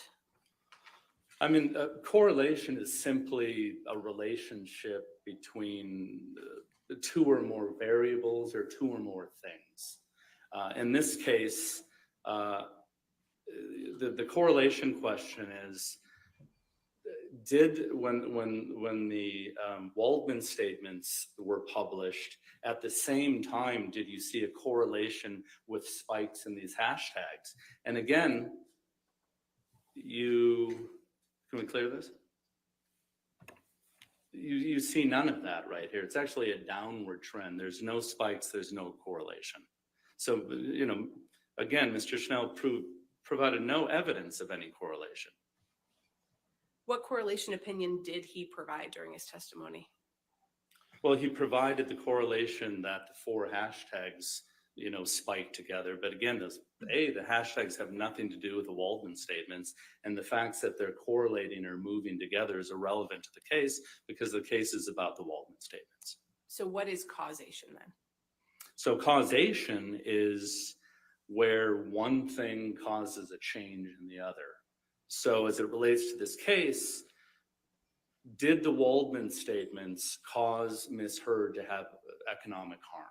I mean, correlation is simply a relationship between 2 or more variables or 2 or more things. In this case, the correlation question is, when the Waldman statements were published, at the same time, did you see a correlation with spikes in these hashtags? And again, can we clear this? You see none of that right here. It's actually a downward trend. There's no spikes, there's no correlation. So, again, Mr. Schnell provided no evidence of any correlation. What correlation opinion did he provide during his testimony? Well, he provided the correlation that the 4 hashtags, spike together. But again, the hashtags have nothing to do with the Waldman statements, and the facts that they're correlating or moving together is irrelevant to the case because the case is about the Waldman statements. So what is causation then? So causation is where one thing causes a change in the other. So as it relates to this case, did the Waldman statements cause Ms. Heard to have economic harm?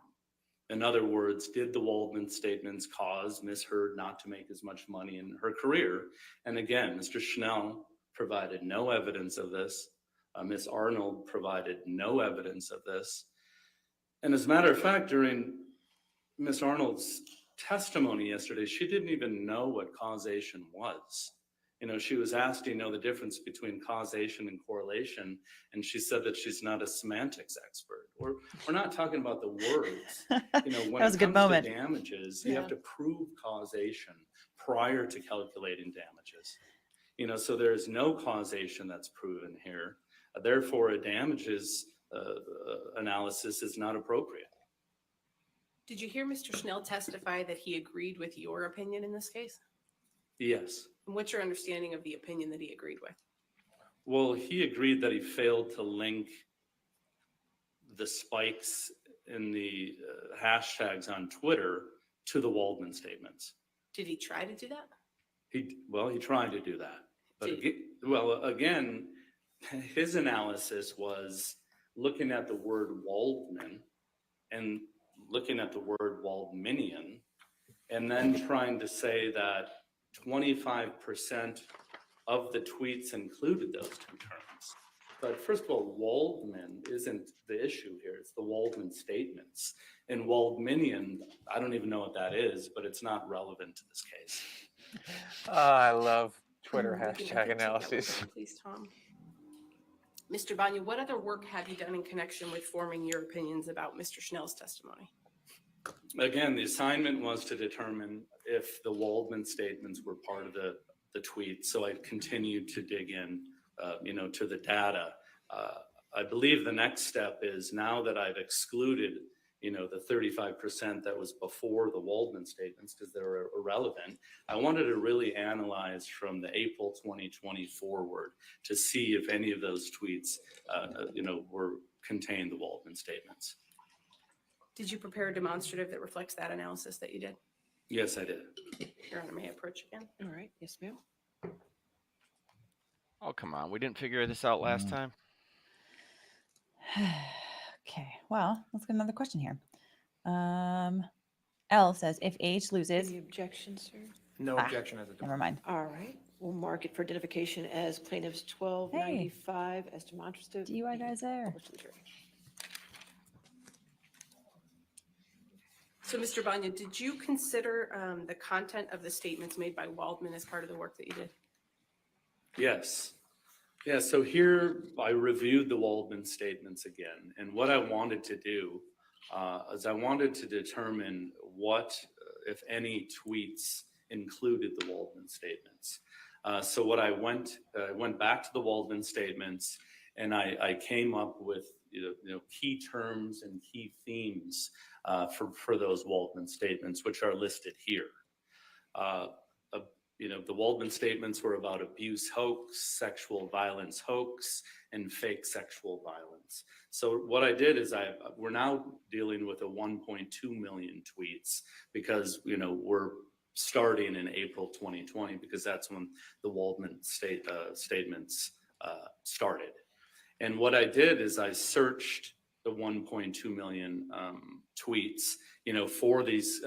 In other words, did the Waldman statements cause Ms. Heard not to make as much money in her career? And again, Mr. Schnell provided no evidence of this. Ms. Arnold provided no evidence of this. And as a matter of fact, during Ms. Arnold's testimony yesterday, she didn't even know what causation was. She was asked, the difference between causation and correlation, and she said that she's not a semantics expert. We're not talking about the words. When That was a good moment. To damages, you have to prove causation prior to calculating damages. So there is no causation that's proven here. Therefore, a damages analysis is not appropriate. Did you hear Mr. Schnell testify that he agreed with your opinion in this case? Yes. And what's your understanding of the opinion that he agreed with? Well, he agreed that he failed to link the spikes in the hashtags on Twitter to the Waldman statements. Did he try to do that? He tried to do that. But again, his analysis was looking at the word Waldman and looking at the word Waldmanian, and then trying to say that 25% of the tweets included those 2 terms. But first of all, Waldman isn't the issue here. It's the Waldman statements. And Waldmanian, I don't even know what that is, but it's not relevant to this case. I love Twitter We can take hashtag that one analysis. down, please, Tom. Mr. Banya, what other work have you done in connection with forming your opinions about Mr. Schnell's testimony? Again, the assignment was to determine if the Waldman statements were part of the tweet. So I continued to dig in, to the data. I believe the next step is, now that I've excluded, the 35% that was before the Waldman statements because they're irrelevant, I wanted to really analyze from the April 2020 forward to see if any of those tweets, contained the Waldman statements. Did you prepare a demonstrative that reflects that analysis that you did? Yes, I did. Your Honor, may I approach again? All right. Yes, ma'am. Oh, come on. We didn't figure this out last time. Okay, well, let's get another question here. L says, if H loses, Any objections, sir? No objection as a never mind. All right. We'll mark it for identification as plaintiffs 1295 as demonstrative. DUI guys there. Published to the jury. So, Mr. Banya, did you consider the content of the statements made by Waldman as part of the work that you did? Yes. Yeah, so here I reviewed the Waldman statements again. And what I wanted to do is I wanted to determine what, if any, tweets included the Waldman statements. So what I went back to the Waldman statements, and I came up with key terms and key themes for those Waldman statements, which are listed here. The Waldman statements were about abuse hoax, sexual violence hoax, and fake sexual violence. So what I did is we're now dealing with a 1.2 million tweets because, we're starting in April 2020 because that's when the Waldman statements started. And what I did is I searched the 1.2 million tweets, for these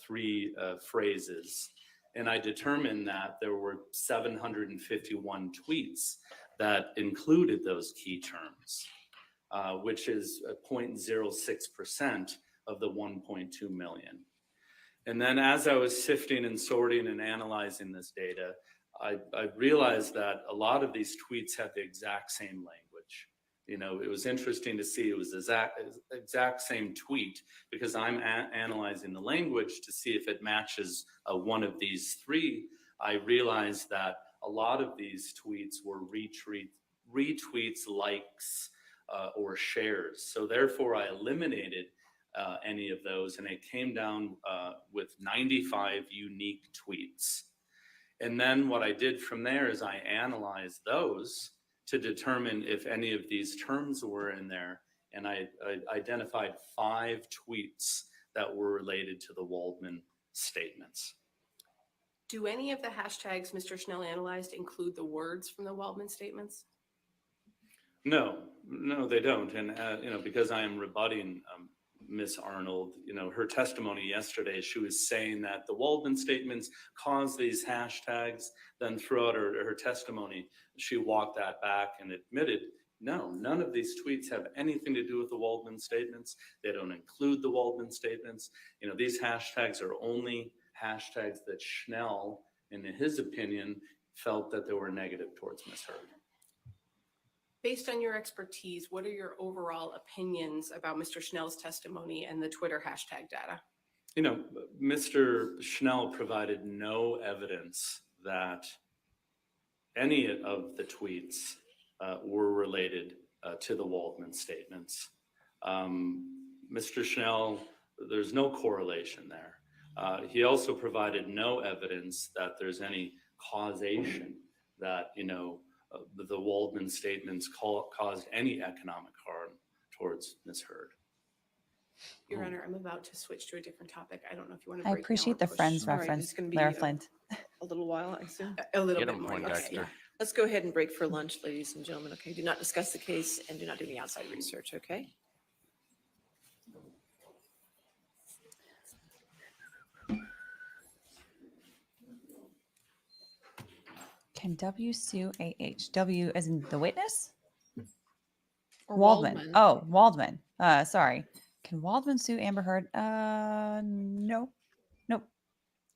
3 phrases. And I determined that there were 751 tweets that included those key terms, which is 0.06% of the 1.2 million. And then as I was sifting and sorting and analyzing this data, I realized that a lot of these tweets had the exact same language. It was interesting to see it was the exact same tweet because I'm analyzing the language to see if it matches one of these 3. I realized that a lot of these tweets were retweets, likes, or shares. So therefore, I eliminated any of those, and it came down with 95 unique tweets. And then what I did from there is I analyzed those to determine if any of these terms were in there, and I identified 5 tweets that were related to the Waldman statements. Do any of the hashtags Mr. Schnell analyzed include the words from the Waldman statements? No, they don't. And, because I am rebutting Ms. Arnold, her testimony yesterday, she was saying that the Waldman statements caused these hashtags. Then throughout her testimony, she walked that back and admitted, no, none of these tweets have anything to do with the Waldman statements. They don't include the Waldman statements. These hashtags are only hashtags that Schnell, in his opinion, felt that they were negative towards Ms. Heard. Based on your expertise, what are your overall opinions about Mr. Schnell's testimony and the Twitter hashtag data? Mr. Schnell provided no evidence that any of the tweets were related to the Waldman statements. Mr. Schnell, there's no correlation there. He also provided no evidence that there's any causation that, the Waldman statements caused any economic harm towards Ms. Heard. Your Honor, I'm about to switch to a different topic. I don't know if you want to I break now appreciate or the push. Friends All right, reference, it's gonna be Lara a- Flint. A little while, I assume. A little Get bit him, more. Poindexter. Okay. Let's go ahead and break for lunch, ladies and gentlemen. Okay, do not discuss the case and do not do any outside research, okay? Can W sue AH? W as in the witness? Or Waldman. Oh, Waldman. Sorry. Can Waldman sue Amber Heard? No. Nope.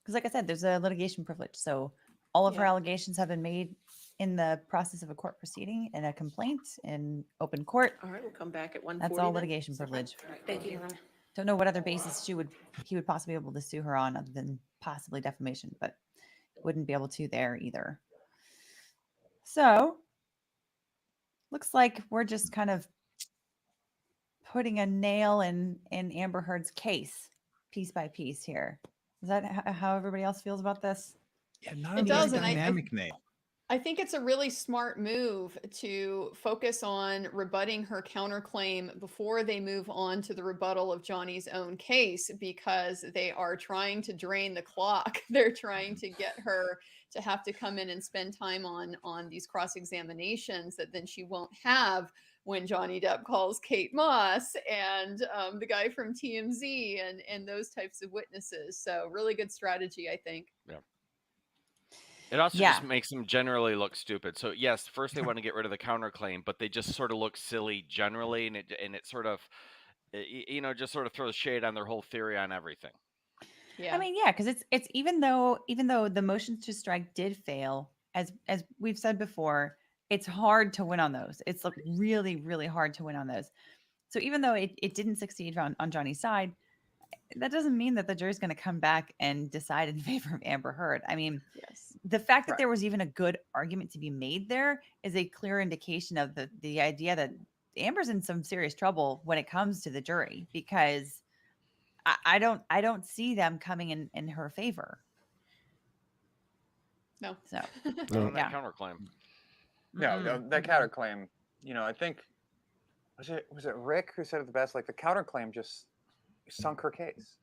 Because like I said, there's a litigation privilege. So all of her Yeah. allegations have been made in the process of a court proceeding and a complaint in open court. All right, we'll come back at 1:40. That's all then. litigation Is that privilege. right? All right, thank you, Your Honor. Don't know what other basis he would possibly be able to sue her on other than possibly defamation, but wouldn't be able to there either. So looks like we're just kind of putting a nail in Amber Heard's case piece by piece here. Is that how everybody else feels about this? Yeah, not It a very does, and dynamic nail. I think it's a really smart move to focus on rebutting her counterclaim before they move on to the rebuttal of Johnny's own case, because they are trying to drain the clock. They're trying to get her to have to come in and spend time on these cross examinations that then she won't have when Johnny Depp calls Kate Moss and the guy from TMZ and those types of witnesses. So really good strategy, I think. Yeah. It also Yeah. just makes them generally look stupid. So yes, first they want to get rid of the counterclaim, but they just sort of look silly generally, and it sort of, just sort of throws shade on their whole theory on everything. Yeah. I mean, yeah, because it's even though the motions to strike did fail, as we've said before, it's hard to win on those. It's like really, really hard to win on those. So even though it didn't succeed on Johnny's side, that doesn't mean that the jury's going to come back and decide in favor of Amber Heard. I mean, yes, the fact that there was even a good argument to be made there is a clear indication of the idea that Amber's in some serious trouble when it comes to the jury, because I don't see them coming in her favor. No. So On that counterclaim. No, that counterclaim, I think, was it Rick who said it the best? Like, the counterclaim just sunk her case.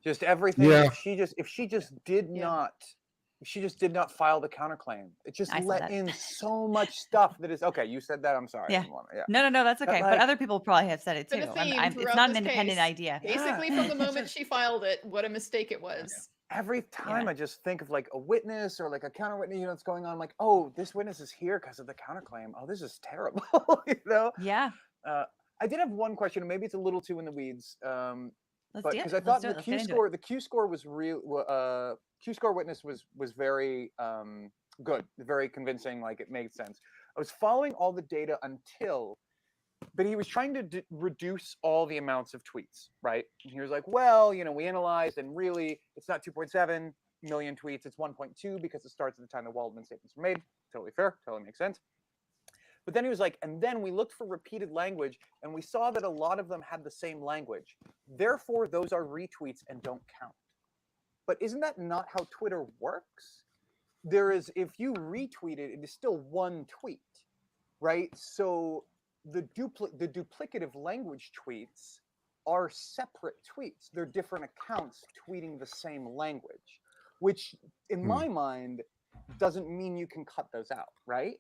Just everything. Yeah. If she just did not file the counterclaim, it just I said let that. in so much stuff that is okay. You said that. I'm sorry. I Yeah. didn't wanna- yeah. No, that's okay. But like- other people probably have said it too. Been a theme It's throughout not an this independent case. idea. Basically, from the moment she filed it, what a mistake it was. Every time I just think of like a witness or like a counter witness, what's going on. I'm like, oh, this witness is here because of the counterclaim. Oh, this is terrible. Yeah. I did have one question, and maybe it's a little too in the weeds. Let's But do it. because I Let's thought do it. the Let's get into the Q score was real. Q score witness was very good, very convincing. Like, it made sense. I was following all the data but he was trying to reduce all the amounts of tweets, right? And he was like, well, we analyzed, and really, it's not 2.7, million tweets. It's 1.2 because it starts at the time the Waldman statements were made. Totally fair. Totally makes sense. But then he was like, and then we looked for repeated language, and we saw that a lot of them had the same language. Therefore, those are retweets and don't count. But isn't that not how Twitter works? There is, if you retweet it, it is still one tweet, right? So the duplicative language tweets are separate tweets. They're different accounts tweeting the same language, which in my mind doesn't mean you can cut those out, right?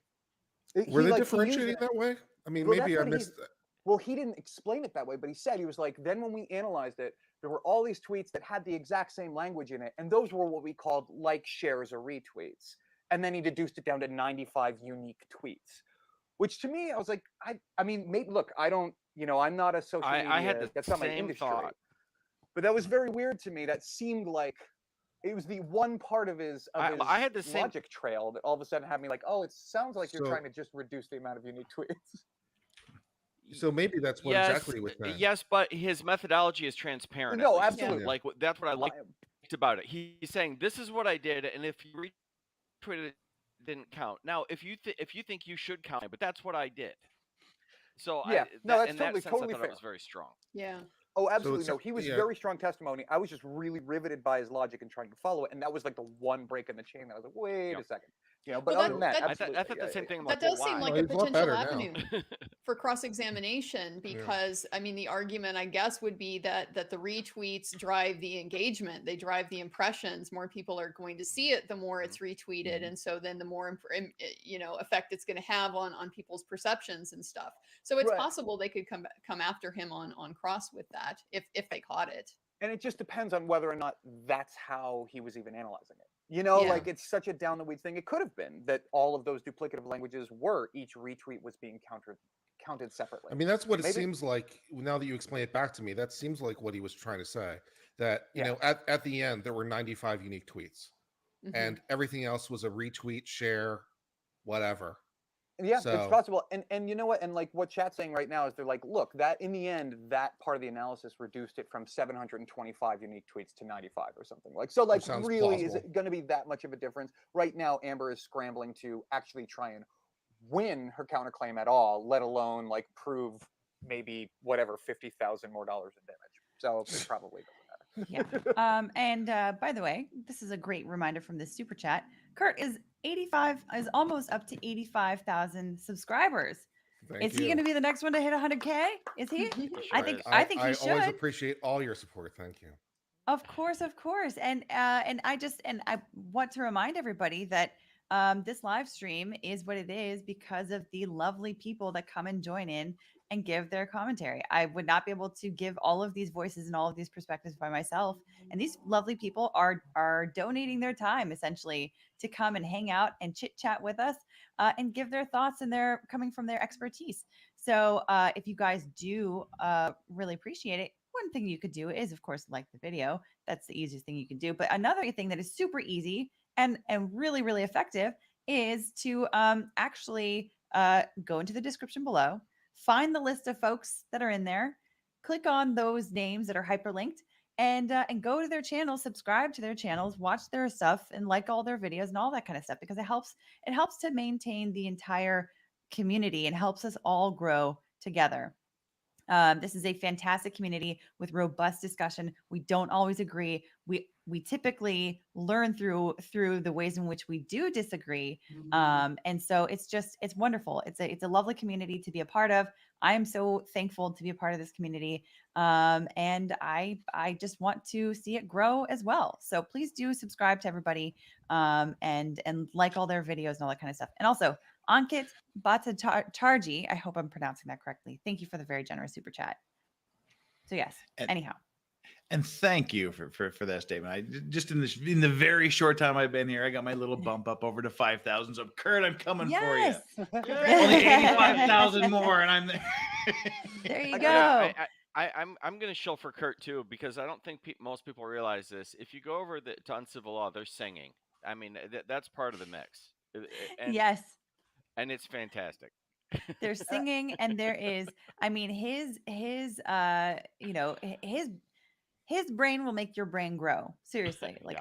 Were they differentiating that way? I mean, maybe I missed that. Well, he didn't explain it that way, but he said, he was like, then when we analyzed it, there were all these tweets that had the exact same language in it, and those were what we called like, shares, or retweets. And then he deduced it down to 95 unique tweets, which to me, I was like, I mean, maybe, look, I don't, I'm not a social media, I had the that's not my same industry. thought. But that was very weird to me. That seemed like it was the one part of his I had the same logic trail that all of a sudden had me like, oh, it sounds like you're So- trying to just reduce the amount of unique tweets. So maybe that's what exactly with that. Yes, but his methodology is transparent. No, at least. absolutely. Like that's what I liked about it. He's saying this is what I did, and if you retweeted it, it didn't count. Now, if you think you should count it, but that's what I did. So Yeah, no, that's in totally, that sense, totally I thought fair. it was very strong. Yeah. Oh, absolutely. it's- No, he was yeah. very strong testimony. I was just really riveted by his logic and trying to follow it. And that was like the one break in the chain that I was like, wait a second. But Well, other than that, I absolutely. thought the same thing. That does seem like a he's a lot potential better now. avenue for cross-examination because I mean the argument I guess would be that the retweets drive the engagement, they drive the impressions. More people are going to see it the more it's retweeted, and so then the more effect it's going to have on people's perceptions and stuff. So it's Right. possible they could come after him on cross with that if they caught it. And it just depends on whether or not that's how he was even analyzing it. Yeah. Like it's such a down the weeds thing. It could have been that all of those duplicative languages were each retweet was being counted separately. I mean, that's what it Maybe- seems like now that you explain it back to me. That seems like what he was trying to say. That, Yeah. at the end, there were 95 unique tweets Mhm. and everything else was a retweet, share, whatever. Yeah, So- it's possible. And you know what? And like what chat's saying right now is they're like, look, that in the end, that part of the analysis reduced it from 725 unique tweets to 95 or something. Like, so like sounds really, is plausible. it going to be that much of a difference? Right now, Amber is scrambling to actually try and win her counterclaim at all, let alone like prove maybe whatever, $50,000 more in damage. So it probably doesn't matter. Yeah. And by the way, this is a great reminder from this super chat. Kurt is almost up to 85,000 subscribers. Thank Is he you. going to be the next one to hit 100K? Is he? I think I he should. always appreciate all your support. Thank you. Of course. And I want to remind everybody that this live stream is what it is because of the lovely people that come and join in and give their commentary. I would not be able to give all of these voices and all of these perspectives by myself. And these lovely people are donating their time essentially to come and hang out and chit chat with us and give their thoughts, and they're coming from their expertise. So if you guys do really appreciate it, one thing you could do is, of course, like the video. That's the easiest thing you can do. But another thing that is super easy and really, really effective is to actually go into the description below, find the list of folks that are in there, click on those names that are hyperlinked, and go to their channels, subscribe to their channels, watch their stuff, and like all their videos and all that kind of stuff, because it helps to maintain the entire community and helps us all grow together. This is a fantastic community with robust discussion. We don't always agree. We typically learn through the ways in which we do disagree. And so it's wonderful. It's a lovely community to be a part of. I am so thankful to be a part of this community. And I just want to see it grow as well. So please do subscribe to everybody and like all their videos and all that kind of stuff. And also Ankit Bhattacharjee, I hope I'm pronouncing that correctly. Thank you for the very generous super chat. So yes, anyhow. And thank you for that statement. I just in the very short time I've been here, I got my little bump up over to 5,000. So Kurt, I'm coming for you. Only 85,000 more, and I'm there. There you go. I'm going to shill for Kurt too, because I don't think most people realize this. If you go over to uncivil law, they're singing. I mean, that's part of the mix. And, yes. And it's fantastic. They're singing, and there is, I mean, his his brain will make your brain grow. Seriously. Like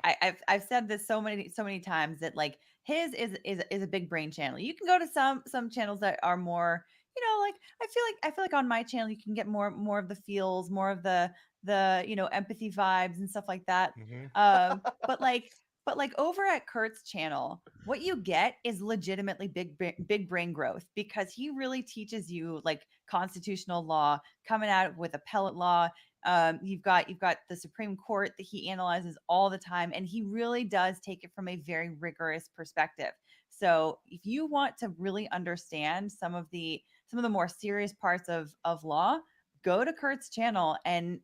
I've said this so many times that like his is a big brain channel. You can go to some channels that are more, like I feel like on my channel you can get more of the feels, more of the empathy vibes and stuff like that. But like over at Kurt's channel, what you get is legitimately big brain growth, because he really teaches you like constitutional law, coming out with appellate law. You've got the Supreme Court that he analyzes all the time, and he really does take it from a very rigorous perspective. So if you want to really understand some of the more serious parts of law, go to Kurt's channel and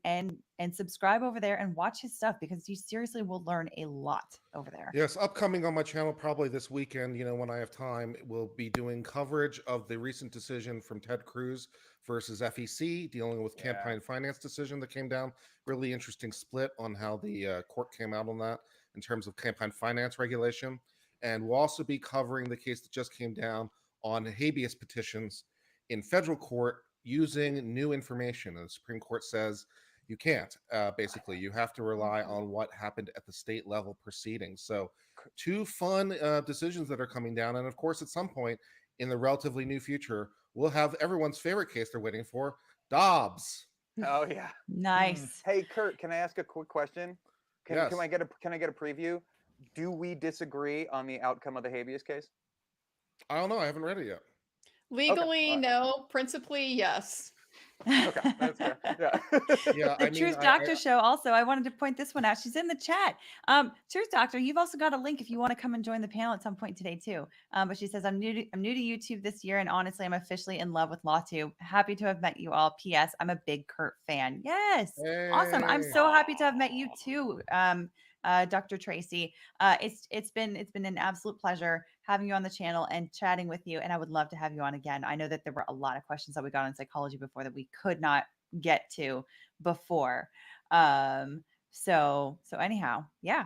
subscribe over there and watch his stuff, because you seriously will learn a lot over there. Yes, upcoming on my channel probably this weekend, when I have time, we'll be doing coverage of the recent decision from Ted Cruz versus FEC dealing with campaign finance decision that came down. Really interesting split on how the court came out on that in terms of campaign finance regulation. And we'll also be covering the case that just came down on habeas petitions in federal court using new information. And the Supreme Court says you can't. Basically, you have to rely on what happened at the state level proceedings. So 2 fun decisions that are coming down. And of course, at some point in the relatively new future, we'll have everyone's favorite case they're waiting for, Dobbs. Oh yeah. Nice. Hey Kurt, can I ask a quick question? Yes. Can I get a preview? Do we disagree on the outcome of the habeas case? I don't know. I haven't read it yet. Legally, no. Principally, yes. Okay, that's fair. Yeah. Yeah, The Truth Doctor show also, I wanted to point this one out. She's in the chat. Truth Doctor, you've also got a link if you want to come and join the panel at some point today too. But she says, I'm new to YouTube this year, and honestly, I'm officially in love with LawTube. Happy to have met you all. P.S. I'm a big Kurt fan. Yes. Awesome. I'm so happy to have met you too. Dr. Tracy. It's been an absolute pleasure having you on the channel and chatting with you, and I would love to have you on again. I know that there were a lot of questions that we got on psychology before that we could not get to before. So anyhow, yeah.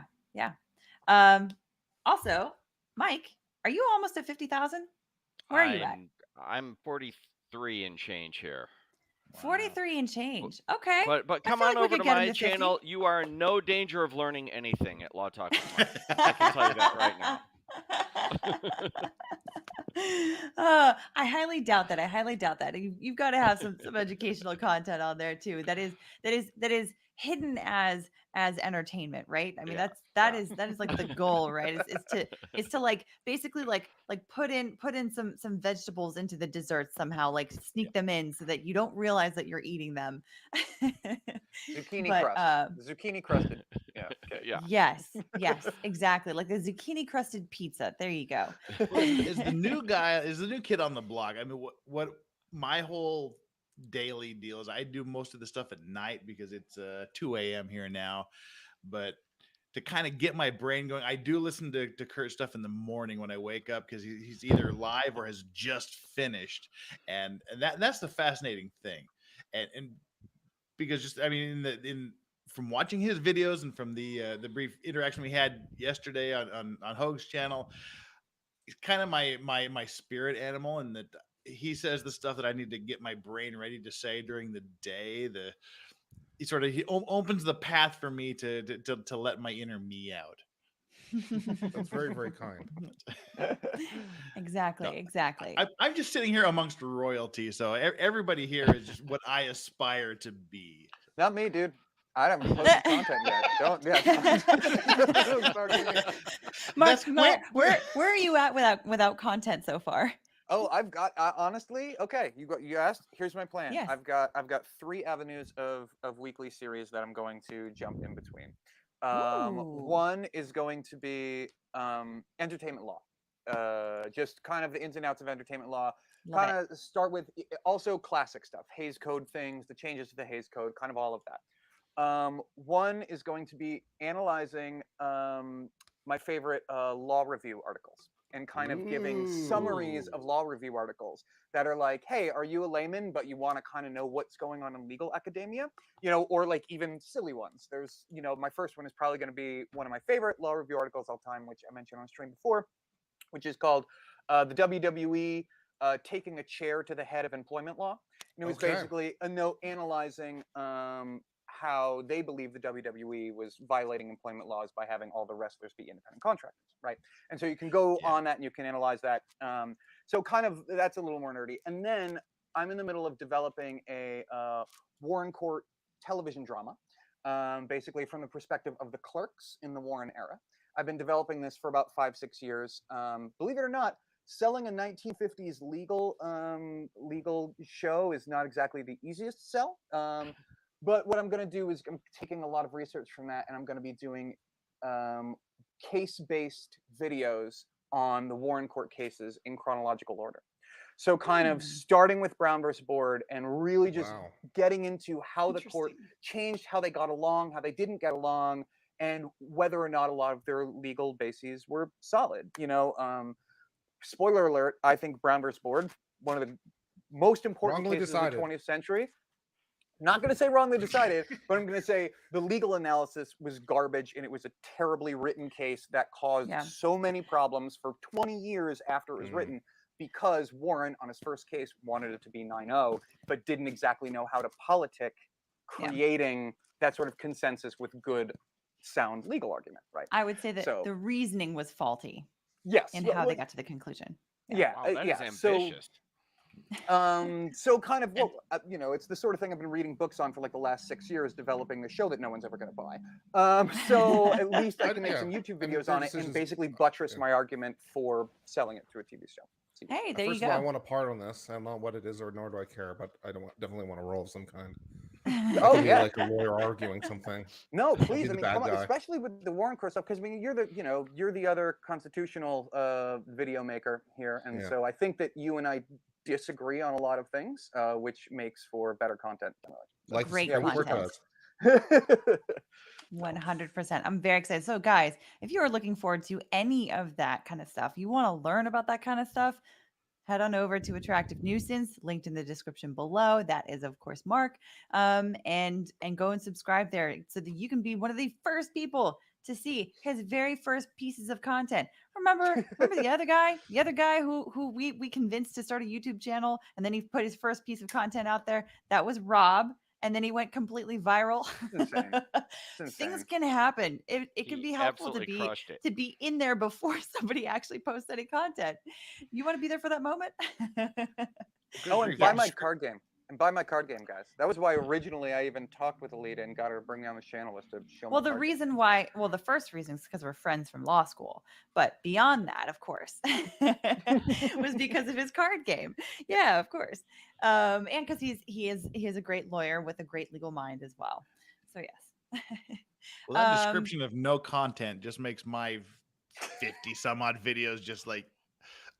Also, Mike, are you almost at 50,000? Where are you at? I'm 43 and change here. 43 and change. Okay. But come on over to my channel. You are in no danger of learning anything at Law Talk with Mike. I can tell you that right now. I highly doubt that. You've got to have some educational content on there too. That is hidden as entertainment, right? I mean, that is like the goal, right? Is to like basically like put in some vegetables into the dessert somehow, like sneak them in so that you don't realize that you're eating them. Zucchini crust. Zucchini crusted. Yeah. Okay. Yeah. Yes, exactly. Like the zucchini crusted pizza. There you go. Is the new kid on the block? I mean, what my whole daily deal is, I do most of the stuff at night because it's 2 a.m. here now. But to kind of get my brain going, I do listen to Kurt stuff in the morning when I wake up, because he's either live or has just finished, and that's the fascinating thing, and because just from watching his videos and from the brief interaction we had yesterday on Hoag's channel, he's kind of my spirit animal, and that he says the stuff that I need to get my brain ready to say during the day. He opens the path for me to let my inner me out. That's very, very kind. Exactly. I'm just sitting here amongst royalty, so everybody here is just what I aspire to be. Not me, dude. I haven't posted content yet. Don't start me. Mark, where are you at without content so far? Oh, I've got honestly. Okay, you asked. Here's my plan. Yes. I've got 3 avenues of weekly series that I'm going to jump in between. One is going to be entertainment law. Just kind of the ins and outs of entertainment law. Kind of start with also classic stuff, Hays Code things, the changes to the Hays Code, kind of all of that. One is going to be analyzing my favorite law review articles, and kind of giving summaries of law review articles that are like, hey, are you a layman, but you want to kind of know what's going on in legal academia, or like even silly ones. There's, my first one is probably going to be one of my favorite law review articles all time, which I mentioned on stream before, which is called the WWE taking a chair to the head of employment law. And it was basically a note analyzing how they believe the WWE was violating employment laws by having all the wrestlers be independent contractors, right? And so you can go on that and you can analyze that. So kind of that's a little more nerdy. And then I'm in the middle of developing a Warren Court television drama, basically from the perspective of the clerks in the Warren era. I've been developing this for about 5-6 years. Believe it or not, selling a 1950s legal show is not exactly the easiest sell. But what I'm going to do is I'm taking a lot of research from that, and I'm going to be doing case-based videos on the Warren Court cases in chronological order. So kind of starting with Brown versus Board and really just getting into how the court changed, how they got along, how they didn't get along, and whether or not a lot of their legal bases were solid. You know, spoiler alert, I think Brown versus Board, one of the most important cases of the 20th century. Not going to say wrongly decided, but I'm going to say the legal analysis was garbage, and it was a terribly written case that caused so many problems for 20 years after it was written, because Warren, on his first case, wanted it to be 9-0, but didn't exactly know how to politic creating that sort of consensus with good, sound legal argument, right? I would say that the reasoning was faulty. Yes. In how they got to the conclusion. Yeah. Wow, that is So, ambitious. so kind of, well, you know, it's the sort of thing I've been reading books on for like the last 6 years, developing the show that no one's ever going to buy. So at least I can make some YouTube videos on it and basically buttress my argument for selling it to a TV show. Hey, there First you of all, go. I want a part on this. I don't know what it is, or nor do I care, but I definitely want a role of some kind. Oh Be yeah, like a lawyer arguing something. No, I'll be please. I the mean, bad come on, guy. especially with the Warren Court stuff, because I mean, you're the other constitutional video maker here, and Yeah. so I think that you and I disagree on a lot of things, which makes for better content. Like Great the Supreme Court content. does. 100%. I'm very excited. So guys, if you are looking forward to any of that kind of stuff, you want to learn about that kind of stuff, head on over to Attractive Nuisance, linked in the description below. That is, of course, Mark. And go and subscribe there so that you can be one of the first people to see his very first pieces of content. Remember the other guy who we convinced to start a YouTube channel, and then he put his first piece of content out there. That was Rob. And then he went completely viral. Things can happen. It can be helpful to be in there before somebody actually posts any content. You want to be there for that moment? Oh, and buy my card game. And buy my card game, guys. That was why originally I even talked with Alita and got her to bring me on the channel, was to show Well, my the card reason why, the first reason is because we're friends from law school. But beyond that, of course, was because of his card game. Yeah, of course. And because he is a great lawyer with a great legal mind as well. So yes. Well, that description of no content just makes my 50 some odd videos just like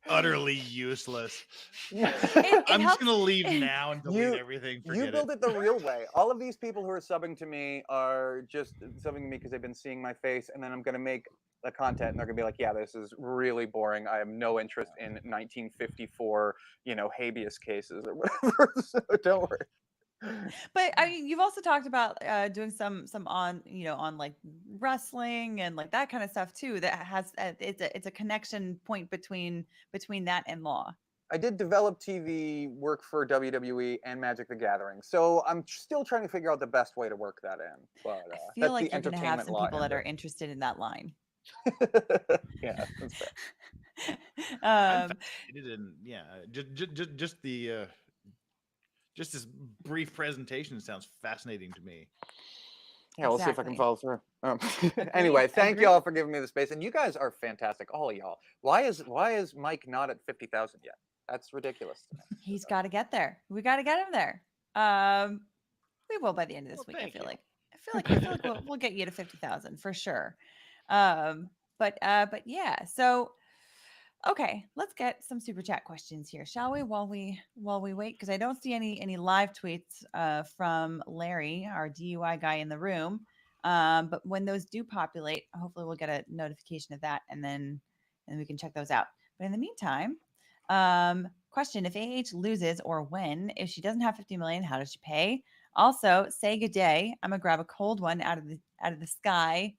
utterly useless. I'm just gonna leave now and delete everything. You build it the real way. All of these people who are subbing to me are just subbing to me because they've been seeing my face, and then I'm gonna make the content, and they're gonna be like, "Yeah, this is really boring. I have no interest in 1954, habeas cases or whatever." So don't worry. But I mean, you've also talked about doing some on like wrestling and like that kind of stuff too. That has it's a connection point between that and law. I did develop TV work for WWE and Magic the Gathering, so I'm still trying to figure out the best way to work that in. But I feel like you're going to have some people that are interested in that line. Yeah, that's fair. I'm fascinated in just the. Just this brief presentation sounds fascinating to me. Yeah, we'll see if I can follow through. Anyway, thank you all for giving me the space, and you guys are fantastic, all of y'all. Why is Mike not at 50,000 yet? That's ridiculous. He's got to get there. We got to get him there. We will by the end of this week. I feel like we'll get you to 50,000 for sure. But yeah. So. Okay, let's get some super chat questions here, shall we? While we wait, because I don't see any live tweets from Larry, our DUI guy in the room. But when those do populate, hopefully we'll get a notification of that, and then we can check those out. But in the meantime, question: if AH loses, or when, if she doesn't have 50 million, how does she pay? Also, say good day. I'm gonna grab a cold one out of the sky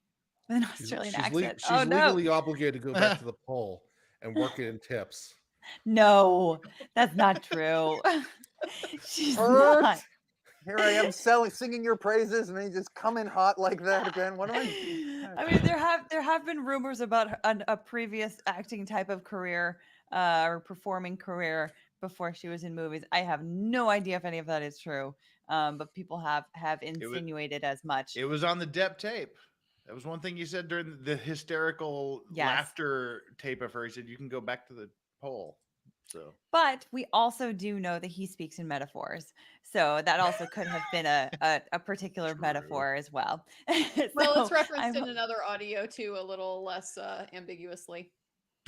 with an Australian accent. She's legally obligated to go back to the poll and work it in tips. No, that's not true. She's not. Here I am singing your praises, and then you just come in hot like that again. What am I? I mean, there have been rumors about a previous acting type of career or performing career before she was in movies. I have no idea if any of that is true, but people have insinuated as much. It was on the Depp tape. That was one thing you said during the hysterical Yes. laughter tape of her. He said you can go back to the poll. So, But we also do know that he speaks in metaphors, so that also could have been a particular metaphor as well. Well, So it's referenced I'm- in another audio too, a little less ambiguously.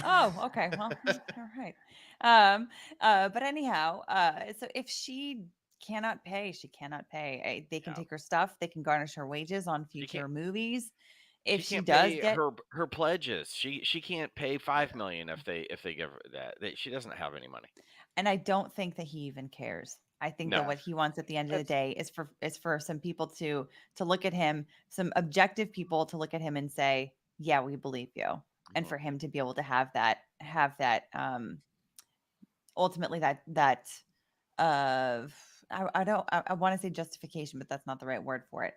Oh, okay. Well, all right. But anyhow, so if she cannot pay, she cannot pay. They can take her stuff. They can garnish her wages on future movies. If she can't does pay get her pledges. She can't pay $5 million if they give her that. She doesn't have any money. and I don't think that he even cares. I think that No. what he wants at the end of the day is for some people to look at him, some objective people to look at him and say, "Yeah, we believe you," and for him to be able to have that ultimately that I want to say justification, but that's not the right word for it.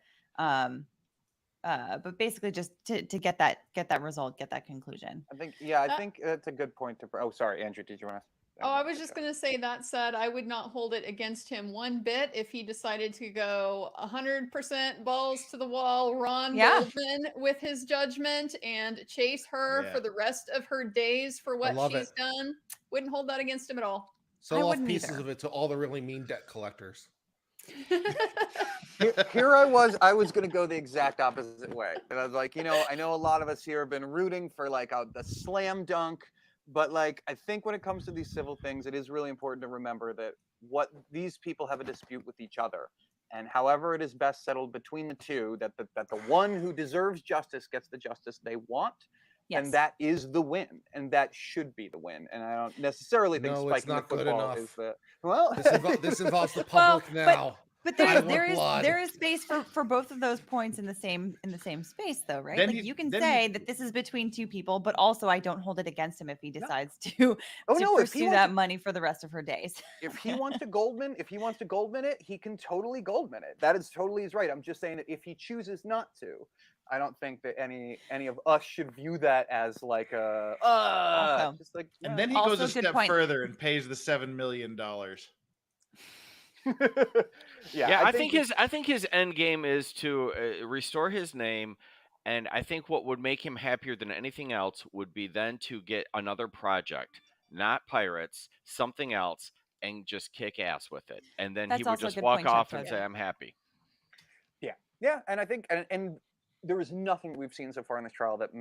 But basically just to get that result, get that conclusion. I think, yeah, I think that's a good point to. Oh, sorry, Andrew, did you want to? Oh, I was just going to say that said, I would not hold it against him one bit if he decided to go 100% balls to the wall, Ron Goldman with his judgment and chase her for the rest of her days for what love she's it. done. Wouldn't hold that against him at all. Sell off pieces of it to all the really mean debt collectors. Here I was going to go the exact opposite way. And I was like, I know a lot of us here have been rooting for like the slam dunk, but like, I think when it comes to these civil things, it is really important to remember that what these people have a dispute with each other. And however it is best settled between the two, that the one who deserves justice gets the justice they want. Yes. And that is the win, and that should be the win. And I don't necessarily think No, it's spiking not the good football enough. is the well. This involves the public now. But I want there blood. is space for both of those points in the same space though, right? Then Like he- you can then say he- that this is between two people, but also I don't hold it against him if he decides to Oh, no, if he pursue wants that to- money for the rest of her days. If he wants to Goldman it, he can totally Goldman it. That is totally his right. I'm just saying that if he chooses not to, I don't think that any of us should view that as like Also- just like and then he Also, goes a good step point. further and pays the $7 million. yeah, I think his end game is to restore his name, and I think what would make him happier than anything else would be then to get another project, not Pirates, something else, and just kick ass with it, and then he That's would also a just good walk point, Chuck off and Toad. say, "I'm happy." yeah, and I think and there is nothing we've seen so far in this trial that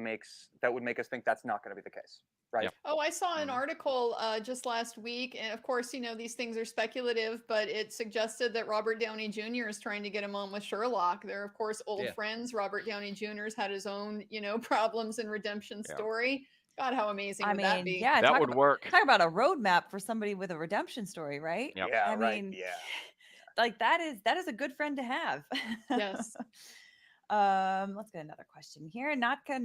would make us think that's not going to be the case, right? Yep. Oh, I saw an Mm-hmm. article just last week, and of course, these things are speculative, but it suggested that Robert Downey Jr. is trying to get him on with Sherlock. They're of course old Yeah. friends. Robert Downey Jr.'s had his own, problems and redemption Yeah. story. God, how amazing I would that mean, be? yeah, That would work. Talk about a roadmap for somebody with a redemption story, right? Yep. Yeah, I right. mean, Yeah. like that is a good friend to have. Yes. Let's get another question here. Natka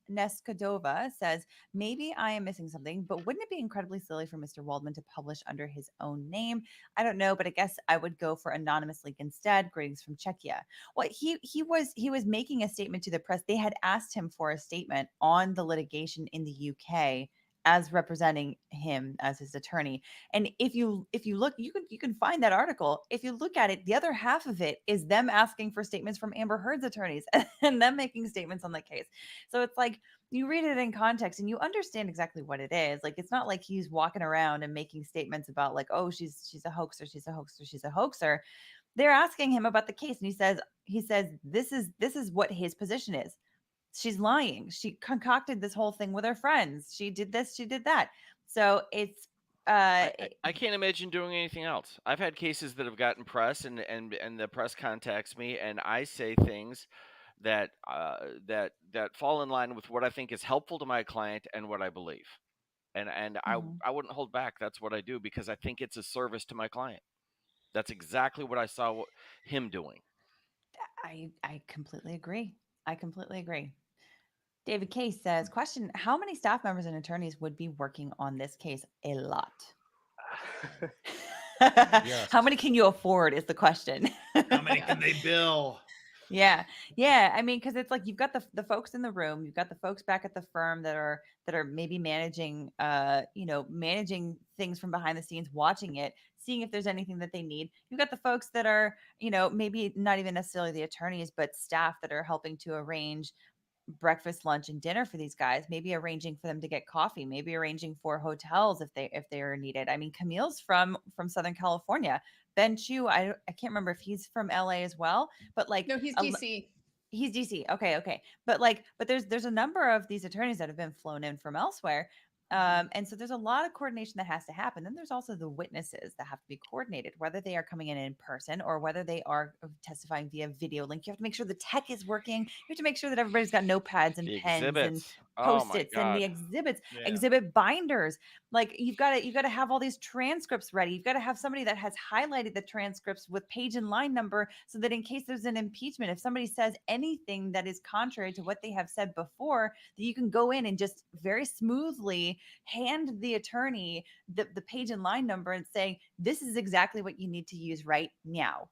Neskadova says, maybe I am missing something, but wouldn't it be incredibly silly for Mr. Waldman to publish under his own name? I don't know, but I guess I would go for anonymous link instead. Greetings from Czechia. Well, he was making a statement to the press. They had asked him for a statement on the litigation in the UK as representing him as his attorney. And if you look, you can find that article. If you look at it, the other half of it is them asking for statements from Amber Heard's attorneys and them making statements on the case. So it's like you read it in context and you understand exactly what it is. Like it's not like he's walking around and making statements about like, oh, she's a hoaxer, she's a hoaxer, she's a hoaxer. They're asking him about the case, and he says this is what his position is. She's lying. She concocted this whole thing with her friends. She did this, she did that. So it's I can't imagine doing anything else. I've had cases that have gotten press, and the press contacts me, and I say things that fall in line with what I think is helpful to my client and what I believe, and I wouldn't hold back. That's what I do because I think it's a service to my client. That's exactly what I saw him doing. I completely agree. David Case says, question, how many staff members and attorneys would be working on this case? A lot. Yes. How many can you afford is the question. How many can they bill? Yeah. Yeah. I mean, because it's like you've got the folks in the room, you've got the folks back at the firm that are maybe managing managing things from behind the scenes, watching it, seeing if there's anything that they need. You've got the folks that are, maybe not even necessarily the attorneys, but staff that are helping to arrange breakfast, lunch, and dinner for these guys, maybe arranging for them to get coffee, maybe arranging for hotels if they are needed. I mean, Camille's from Southern California. Ben Chu, I can't remember if he's from LA as well, but like No, he's DC. He's DC. Okay. But there's a number of these attorneys that have been flown in from elsewhere. And so there's a lot of coordination that has to happen. Then there's also the witnesses that have to be coordinated, whether they are coming in person or whether they are testifying via video link. You have to make sure the tech is working. You have to make sure that everybody's got notepads and The pens and exhibits. Oh my post-its and the God. exhibits, Yeah. exhibit binders. Like you've got to have all these transcripts ready. You've got to have somebody that has highlighted the transcripts with page and line number so that in case there's an impeachment, if somebody says anything that is contrary to what they have said before, that you can go in and just very smoothly hand the attorney the page and line number and saying, this is exactly what you need to use right now.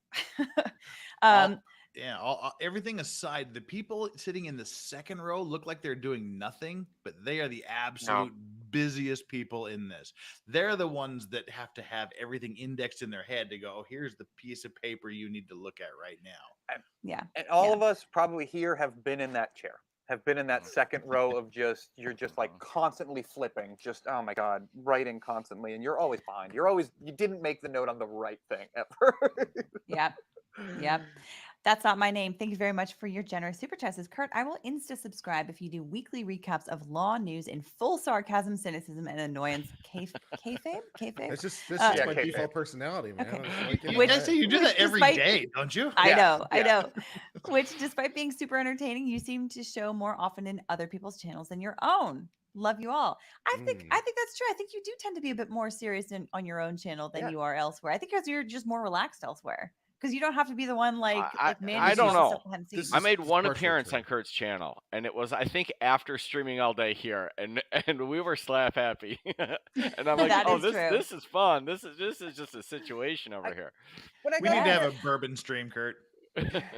Everything aside, the people sitting in the second row look like they're doing nothing, but they are the absolute busiest people in this. They're the ones that have to have everything indexed in their head to go, oh, here's the piece of paper you need to look at right now. And all of us probably here have been in that chair, have been in that second row of you're just like constantly flipping, just, oh my God, writing constantly. And you're always behind. You didn't make the note on the right thing ever. Yep. That's not my name. Thank you very much for your generous super chats. Kurt, I will insta subscribe if you do weekly recaps of law news in full sarcasm, cynicism, and annoyance. Kayfabe? This is my default personality, man. Okay. You do that every day, don't you? I know. Which, despite being super entertaining, you seem to show more often in other people's channels than your own. Love you all. I think that's true. I think you do tend to be a bit more serious on your own channel than you are elsewhere. I think because you're just more relaxed elsewhere. Because you don't have to be the one like Mandy. I don't know. This I made one appearance on Kurt's channel, and it was, I think, after streaming all day here, and we were slap happy. And I'm like, oh, this is fun. This is just a situation over here. We need to have a bourbon stream, Kurt.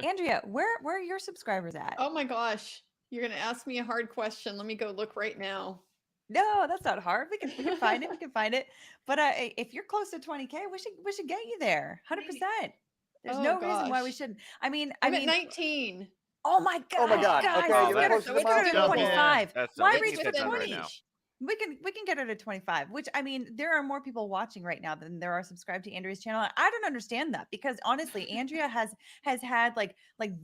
Andrea, where are your subscribers at? Oh my gosh, you're gonna ask me a hard question. Let me go look right now. No, that's not hard. We can find it. We can find it. But if you're close to 20K, we should get you there. 100%. There's no reason why we shouldn't. I mean, I'm at 19. Oh my God. Oh my God. Guys, Okay, we gotta get her to 25. Why reach the 20? Right now. We can get her to 25, which I mean, there are more people watching right now than there are subscribed to Andrea's channel. I don't understand that because honestly, Andrea has had like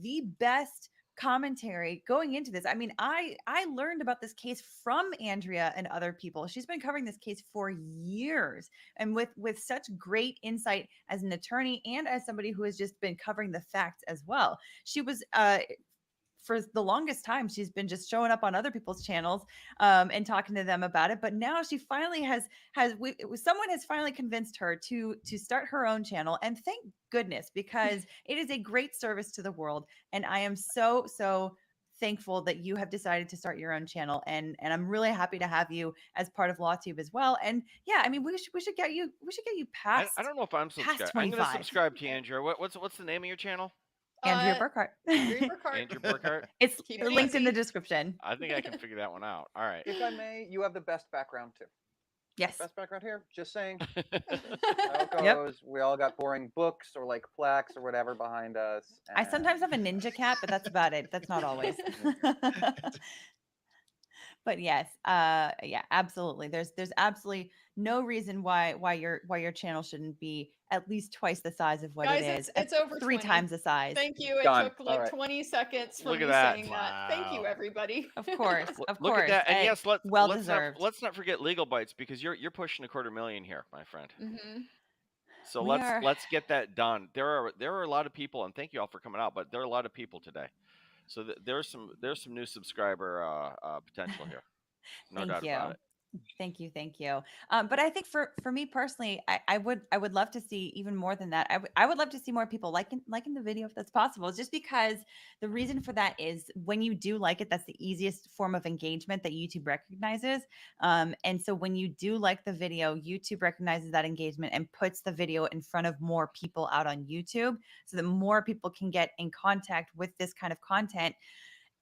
the best commentary going into this. I mean, I learned about this case from Andrea and other people. She's been covering this case for years and with such great insight as an attorney and as somebody who has just been covering the facts as well. She was for the longest time, she's been just showing up on other people's channels and talking to them about it. But now she finally someone has finally convinced her to start her own channel. And thank goodness, because it is a great service to the world. And I am so thankful that you have decided to start your own channel. And I'm really happy to have you as part of LawTube as well. And yeah, I mean, we should get you past. I don't know if I'm subscribed. I'm going to subscribe to Andrea. What's the name of your channel? Andrea Burkhart. Andrea Burkhart. It's linked in the description. I think I can figure that one out. All right. If I may, you have the best background too. Yes. Best background here. Just saying. Yep. We all got boring books or like plaques or whatever behind us. I sometimes have a ninja cat, but that's about it. That's not always. But yes, yeah, absolutely. There's absolutely no reason why your channel shouldn't be at least twice the size of what it is. It's over 3 times the size. Thank you. It took like 20 seconds for me saying that. Thank you, everybody. Of course, of Look course. at that, and yes, let's not forget Legalbytes because you're pushing $250,000 here, my friend. Mm-hmm. So let's get that done. There are a lot of people, and thank you all for coming out. But there are a lot of people today. So there's some new subscriber potential here. No doubt about it. Thank you, thank you. But I think for me personally, I would love to see even more than that. I would love to see more people liking the video if that's possible. Just because the reason for that is when you do like it, that's the easiest form of engagement that YouTube recognizes. And so when you do like the video, YouTube recognizes that engagement and puts the video in front of more people out on YouTube, so that more people can get in contact with this kind of content.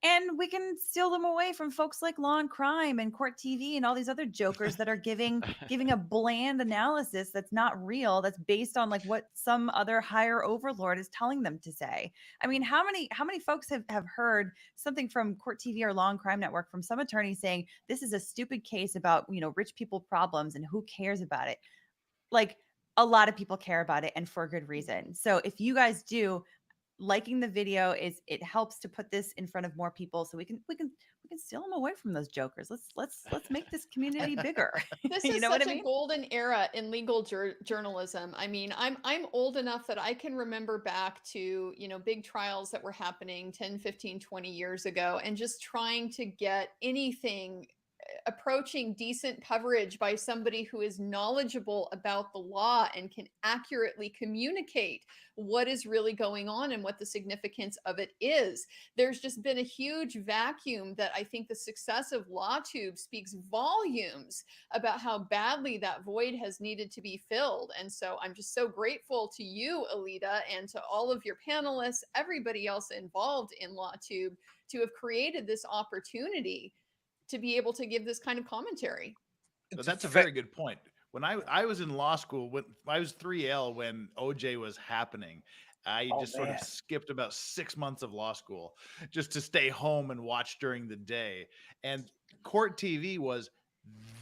And we can steal them away from folks like Law and Crime and Court TV and all these other jokers that are giving a bland analysis that's not real, that's based on like what some other higher overlord is telling them to say. I mean, how many folks have heard something from Court TV or Law and Crime Network from some attorney saying this is a stupid case about, rich people problems and who cares about it? Like, a lot of people care about it, and for good reason. So if you guys do, liking the video it helps to put this in front of more people, so we can steal them away from those jokers. Let's make this community bigger. This You is know what such I a mean? golden era in legal journalism. I mean, I'm old enough that I can remember back to, big trials that were happening 10, 15, 20 years ago, and just trying to get anything approaching decent coverage by somebody who is knowledgeable about the law and can accurately communicate what is really going on and what the significance of it is. There's just been a huge vacuum that I think the success of LawTube speaks volumes about how badly that void has needed to be filled. And so I'm just so grateful to you, Alita, and to all of your panelists, everybody else involved in LawTube, to have created this opportunity to be able to give this kind of commentary. But that's a very good point. When I was in law school, when I was 3L when OJ was happening, I just sort of skipped about 6 months of law school just to stay home and watch during the day. And Court TV was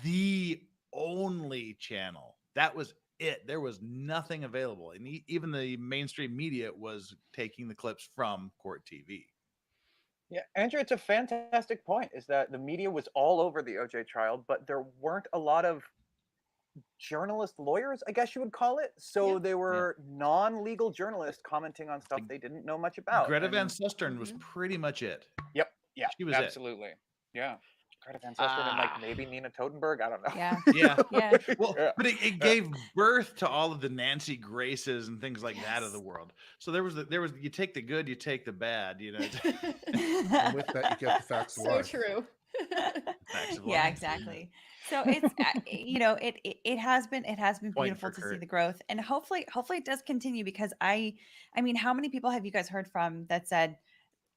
the only channel. That was it. There was nothing available. And even the mainstream media was taking the clips from Court TV. Yeah, Andrew, it's a fantastic point, is that the media was all over the OJ trial, but there weren't a lot of journalist lawyers, I guess you would call it. So they were non-legal journalists commenting on stuff they didn't know much about. Greta Van Susteren was pretty much it. Yep. Yeah, She was absolutely. Yeah. Greta Van Susteren and like maybe Nina Totenberg. I don't know. Yeah. Yeah. Well, but it gave birth to all of the Nancy Graces and things like that of the world. So there was you take the good, you take the bad, And with that, you get the facts of So life. true. Yeah, exactly. So it's it has been Point beautiful for to see Kurt. the growth, and hopefully it does continue, because I mean, how many people have you guys heard from that said,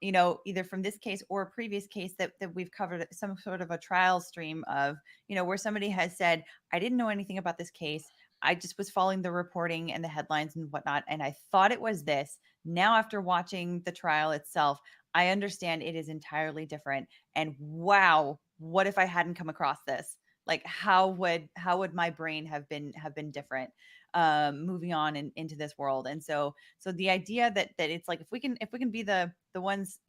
either from this case or a previous case that we've covered, some sort of a trial stream of, where somebody has said, I didn't know anything about this case. I just was following the reporting and the headlines and whatnot, and I thought it was this. Now, after watching the trial itself, I understand it is entirely different. And wow, what if I hadn't come across this? Like, how would my brain have been different moving on into this world? And so the idea that it's like, if we can be the ones,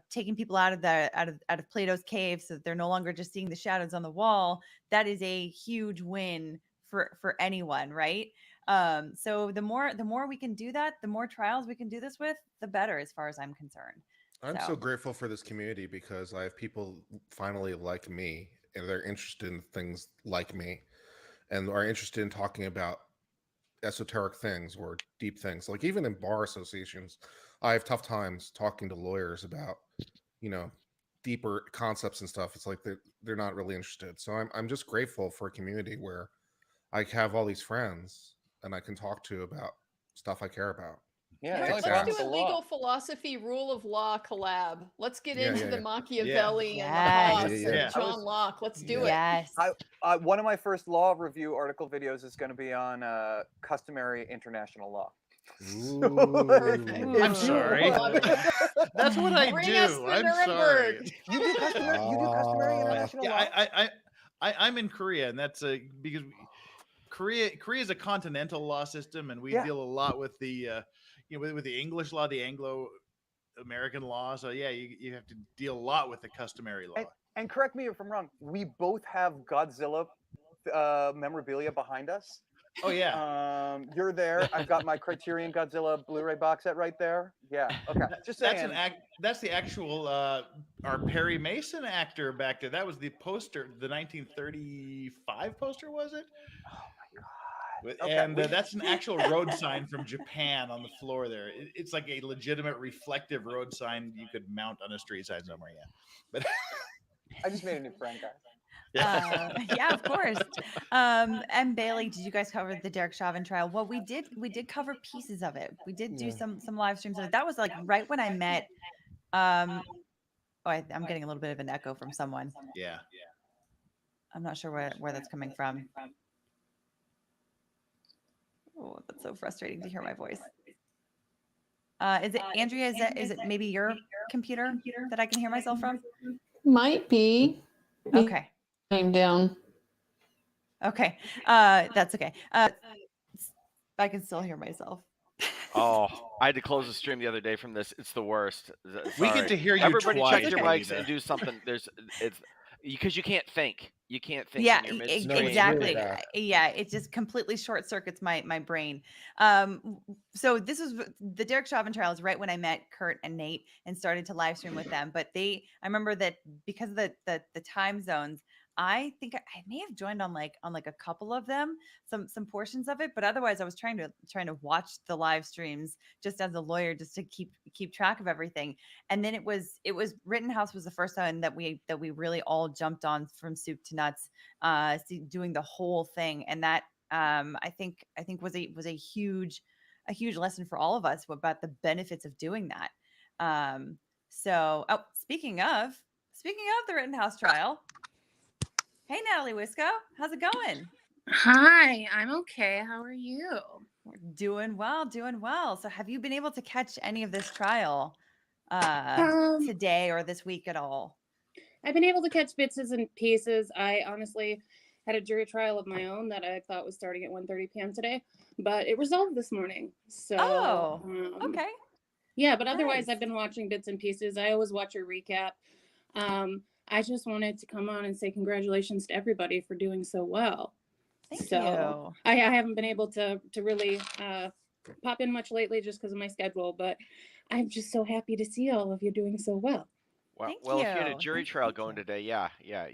taking people out of Plato's cave, so that they're no longer just seeing the shadows on the wall, that is a huge win for anyone, right? So the more we can do that, the more trials we can do this with, the better, as far as I'm concerned. I'm so grateful for this community, because I have people finally like me, and they're interested in things like me, and are interested in talking about esoteric things or deep things. Like even in bar associations, I have tough times talking to lawyers about, deeper concepts and stuff. It's like they're not really interested. So I'm just grateful for a community where I have all these friends and I can talk to about stuff I care about. Yeah, Let's do a legal philosophy rule of law collab. Let's get into the Machiavelli and the Hobbes and John Locke. Let's do it. Yes. One of my first law review article videos is going to be on customary international law. I'm sorry. That's what I Bring do. us the I'm Nuremberg. sorry. You do customary international law? I'm in Korea, and that's because Korea is a continental law system, and we deal a lot with the with the English law, the Anglo-American law. So yeah, you have to deal a lot with the customary law. And correct me if I'm wrong, we both have Godzilla memorabilia behind us. Oh yeah. You're there. I've got my Criterion Godzilla Blu-ray box set right there. Yeah. Okay. Just saying. That's the actual our Perry Mason actor back there. That was the poster, the 1935 poster, was it? Okay, And that's an actual road sign from Japan on the floor there. It's like a legitimate reflective road sign you could mount on a street sign somewhere. Yeah, but I just made a new friend, guys. Yeah, of course. And Bailey, did you guys cover the Derek Chauvin trial? Well, we did cover pieces of it. We did do Yeah. some live streams of it. That was like right when I met. I'm getting a little bit of an echo from someone. Yeah. I'm not sure where that's coming from. Oh, that's so frustrating to hear my voice. Is it Andrea? Is it maybe your computer that I can hear myself from? Might be. Okay. Name down. Okay. That's okay. I can still hear myself. Oh, I had to close the stream the other day from this. It's the worst. We get Sorry. to hear you Everybody twice, check your okay. mics and do something. It's because you can't think. You can't think Yeah, in your midstream. exactly. Yeah, it just completely short circuits my brain. So this was the Derek Chauvin trial is right when I met Kurt and Nate and started to live stream with them. But I remember that because of the time zones, I think I may have joined on like a couple of them, some portions of it, but otherwise I was trying to watch the live streams just as a lawyer, just to keep track of everything. And then it was Rittenhouse was the first time that we really all jumped on from soup to nuts, doing the whole thing, and that I think was a huge lesson for all of us about the benefits of doing that. So speaking of the Rittenhouse trial. Hey, Natalie Wisco, how's it going? Hi, I'm okay. How are you? We're doing well. So have you been able to catch any of this trial today or this week at all? I've been able to catch bits and pieces. I honestly had a jury trial of my own that I thought was starting at 1:30 p.m. today, but it resolved this morning. So, okay. Yeah, but otherwise Nice. I've been watching bits and pieces. I always watch a recap. I just wanted to come on and say congratulations to everybody for doing so well. Thank you. I haven't been able to really pop in much lately just because of my schedule, but I'm just so happy to see all of you doing so well. Well, if you had a jury trial going today, you're Yeah,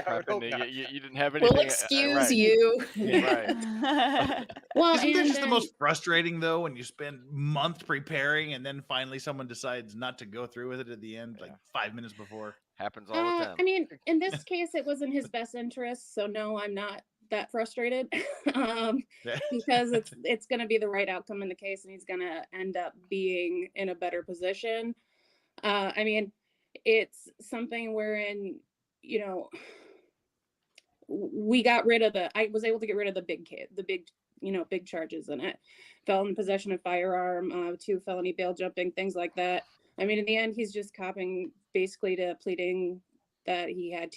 I would prepping. hope You, not. you didn't have We'll anything. excuse right. you. Right. Well, Isn't that and just the then- most frustrating though, when you spend months preparing and then finally someone decides not to go through with it at the end, like 5 minutes before? Happens all the time. I mean, in this case, it was in his best interest, so no, I'm not that frustrated because it's going to be the right outcome in the case, and he's going to end up being in a better position. I mean, it's something wherein, we got rid of I was able to get rid of the big charges in it. Felon in possession of firearm, 2 felony bail jumping, things like that. I mean, in the end, he's just copping basically to pleading that he had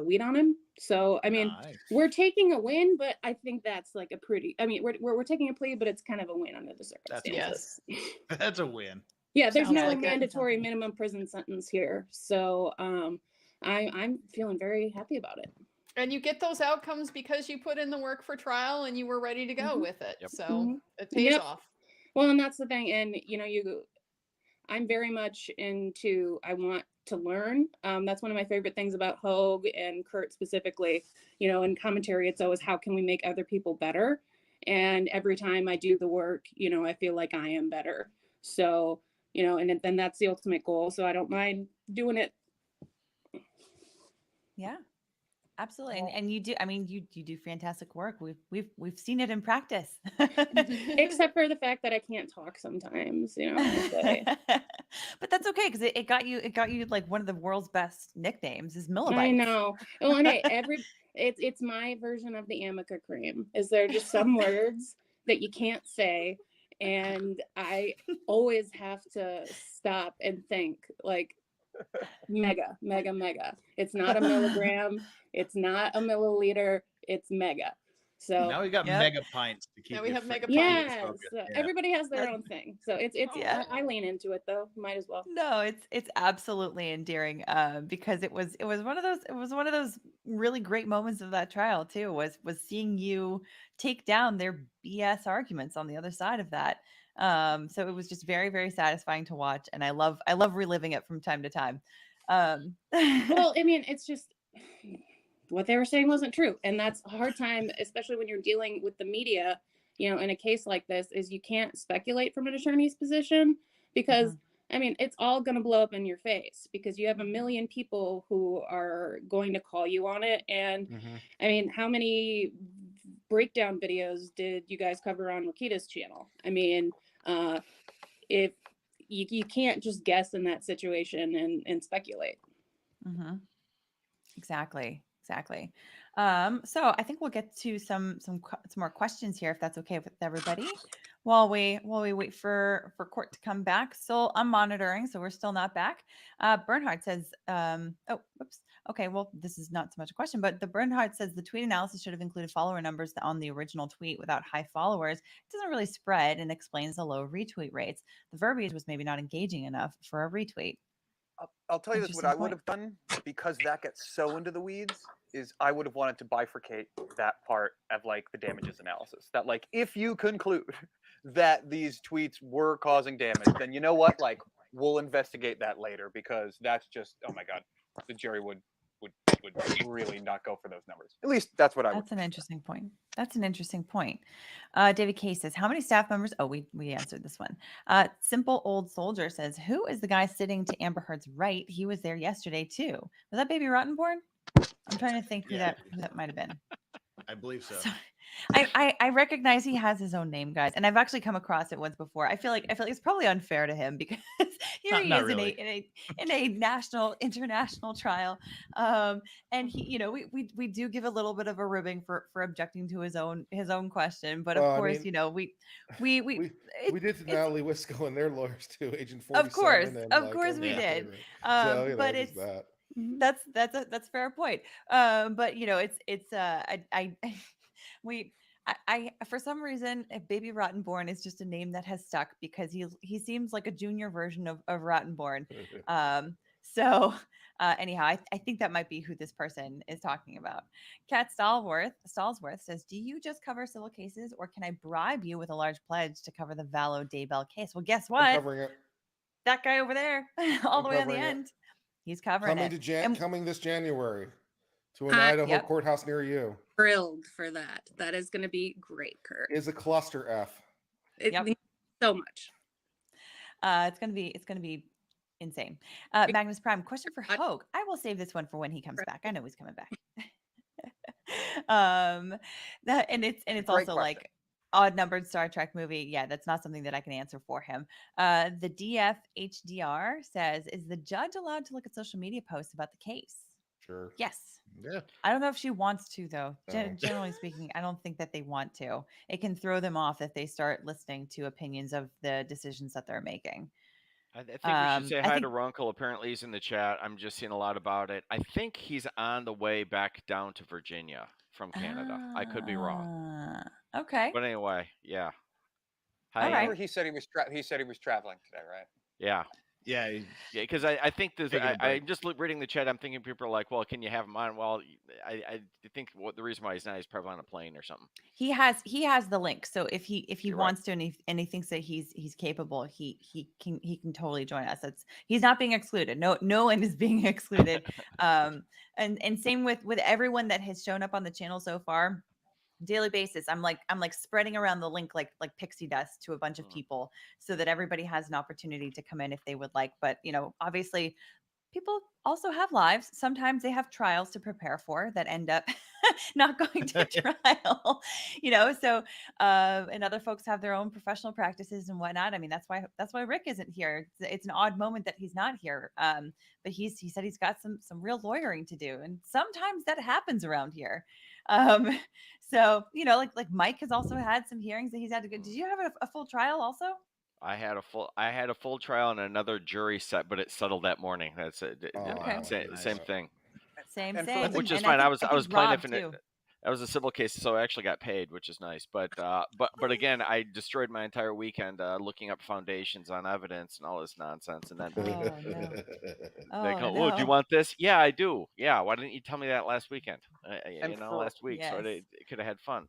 weed on him. So, I mean, we're taking a win, but I think that's like we're taking a plea, but it's kind of a win under the circumstances. That's a win. Yeah, there's Sounds no like it. mandatory minimum prison sentence here. So, I'm feeling very happy about it. And you get those outcomes because you put in the work for trial and you were ready to go with it. So it pays off. Well, and that's the thing. And, I'm very much into, I want to learn. That's one of my favorite things about Hogue and Kurt specifically, in commentary, it's always, how can we make other people better? And every time I do the work, I feel like I am better. So, and then that's the ultimate goal. So I don't mind doing it. Yeah, absolutely. And you do, I mean, you do fantastic work. We've seen it in practice. Except for the fact that I can't talk sometimes, But that's okay, because it got you like one of the world's best nicknames is Legalbytes. I know. Well, and it's my version of the Amica cream. Is there just some words that you can't say, and I always have to stop and think like mega. It's not a milligram. It's not a milliliter. It's mega. So now we got mega pints to keep. Now we have mega pints. Yes, everybody has their own thing. So it's I lean into it though. Might as well. No, it's absolutely endearing, because it was one of those really great moments of that trial too, was seeing you take down their BS arguments on the other side of that. So it was just very, very satisfying to watch, and I love reliving it from time to time. Well, I mean, it's just what they were saying wasn't true. And that's a hard time, especially when you're dealing with the media, in a case like this, is you can't speculate from an attorney's position because I mean, it's all going to blow up in your face because you have a million people who are going to call you on it. And I mean, how many breakdown videos did you guys cover on Rakita's channel? I mean, if you can't just guess in that situation and speculate. Exactly. So I think we'll get to some more questions here, if that's okay with everybody, while we wait for court to come back. Still, I'm monitoring, so we're still not back. Bernhard says, oh, whoops. Okay, well, this is not so much a question, but the Bernhard says the tweet analysis should have included follower numbers on the original tweet. Without high followers, it doesn't really spread and explains the low retweet rates. The verbiage was maybe not engaging enough for a retweet. I'll tell you this, what I would have done, because that gets so into the weeds, is I would have wanted to bifurcate that part of like the damages analysis. That like, if you conclude that these tweets were causing damage, then you know what, like we'll investigate that later, because that's just, oh my God, the jury would really not go for those numbers. At least that's what I would. That's an interesting point. David K says, how many staff members? Oh, we answered this one. Simple Old Soldier says, who is the guy sitting to Amber Heard's right? He was there yesterday too. Was that Baby Rottenborn? I'm trying to think who that might have been. I believe so. I recognize he has his own name, guys, and I've actually come across it once before. I feel like it's probably unfair to him because here he is really. in a international trial, and he, we do give a little bit of a ribbing for objecting to his own question, but of course, we did to Natalie Wisco and their lawyers too, Agent 47. Of course we did. But it's that. That's a fair point. But I for some reason, Baby Rottenborn is just a name that has stuck because he seems like a junior version of Rottenborn. Anyhow, I think that might be who this person is talking about. Kat Stallsworth says, do you just cover civil cases, or can I bribe you with a large pledge to cover the Vallow Daybell case? Well, guess what? I'm covering it. That guy over there, all the way on the end. He's covering coming this January to an Idaho courthouse near you. Thrilled for that. That is going to be great, Kurt. Is a cluster F. So much. It's going to be insane. Magnus Prime, question for Hogue. I will save this one for when he comes back. I know he's coming back. It's also like odd numbered Star Trek movie. Yeah, that's not something that I can answer for him. The DFHDR says, is the judge allowed to look at social media posts about the case? Sure. Yes. Yeah. I don't know if she wants to, though. No. Generally speaking, I don't think that they want to. It can throw them off if they start listening to opinions of the decisions that they're making. I think we should say hi to Runkle. Apparently he's in the chat. I'm just seeing a lot about it. I think he's on the way back down to Virginia from Canada. I could be wrong. Okay. But anyway, yeah. Hi. I remember he said he was traveling today, right? Yeah. Yeah, because I think I'm just reading the chat. I'm thinking people are like, "Well, can you have him on?" Well, I think the reason why he's not, he's probably on a plane or something. He has the link, so if he wants to and he thinks that he's capable, he can totally join us. He's not being excluded. No one is being excluded. And same with everyone that has shown up on the channel so far. Daily basis, I'm like spreading around the link like pixie dust to a bunch of people so that everybody has an opportunity to come in if they would like. But obviously people also have lives. Sometimes they have trials to prepare for that end up not going to trial, so and other folks have their own professional practices and whatnot. I mean, that's why Rick isn't here. It's an odd moment that he's not here. But he said he's got some real lawyering to do, and sometimes that happens around here. So like Mike has also had some hearings that he's had to go. Did you have a full trial also? I had a full trial and another jury set, but it settled that morning. That's it. Same thing. Same. Which is fine. I was plaintiff in it. That was a civil case, so I actually got paid, which is nice. But again, I destroyed my entire weekend looking up foundations on evidence and all this nonsense. And then they go, "Oh, do you want this?" Yeah, I do. Yeah, why didn't you tell me that last weekend? Last week, so I could have had fun.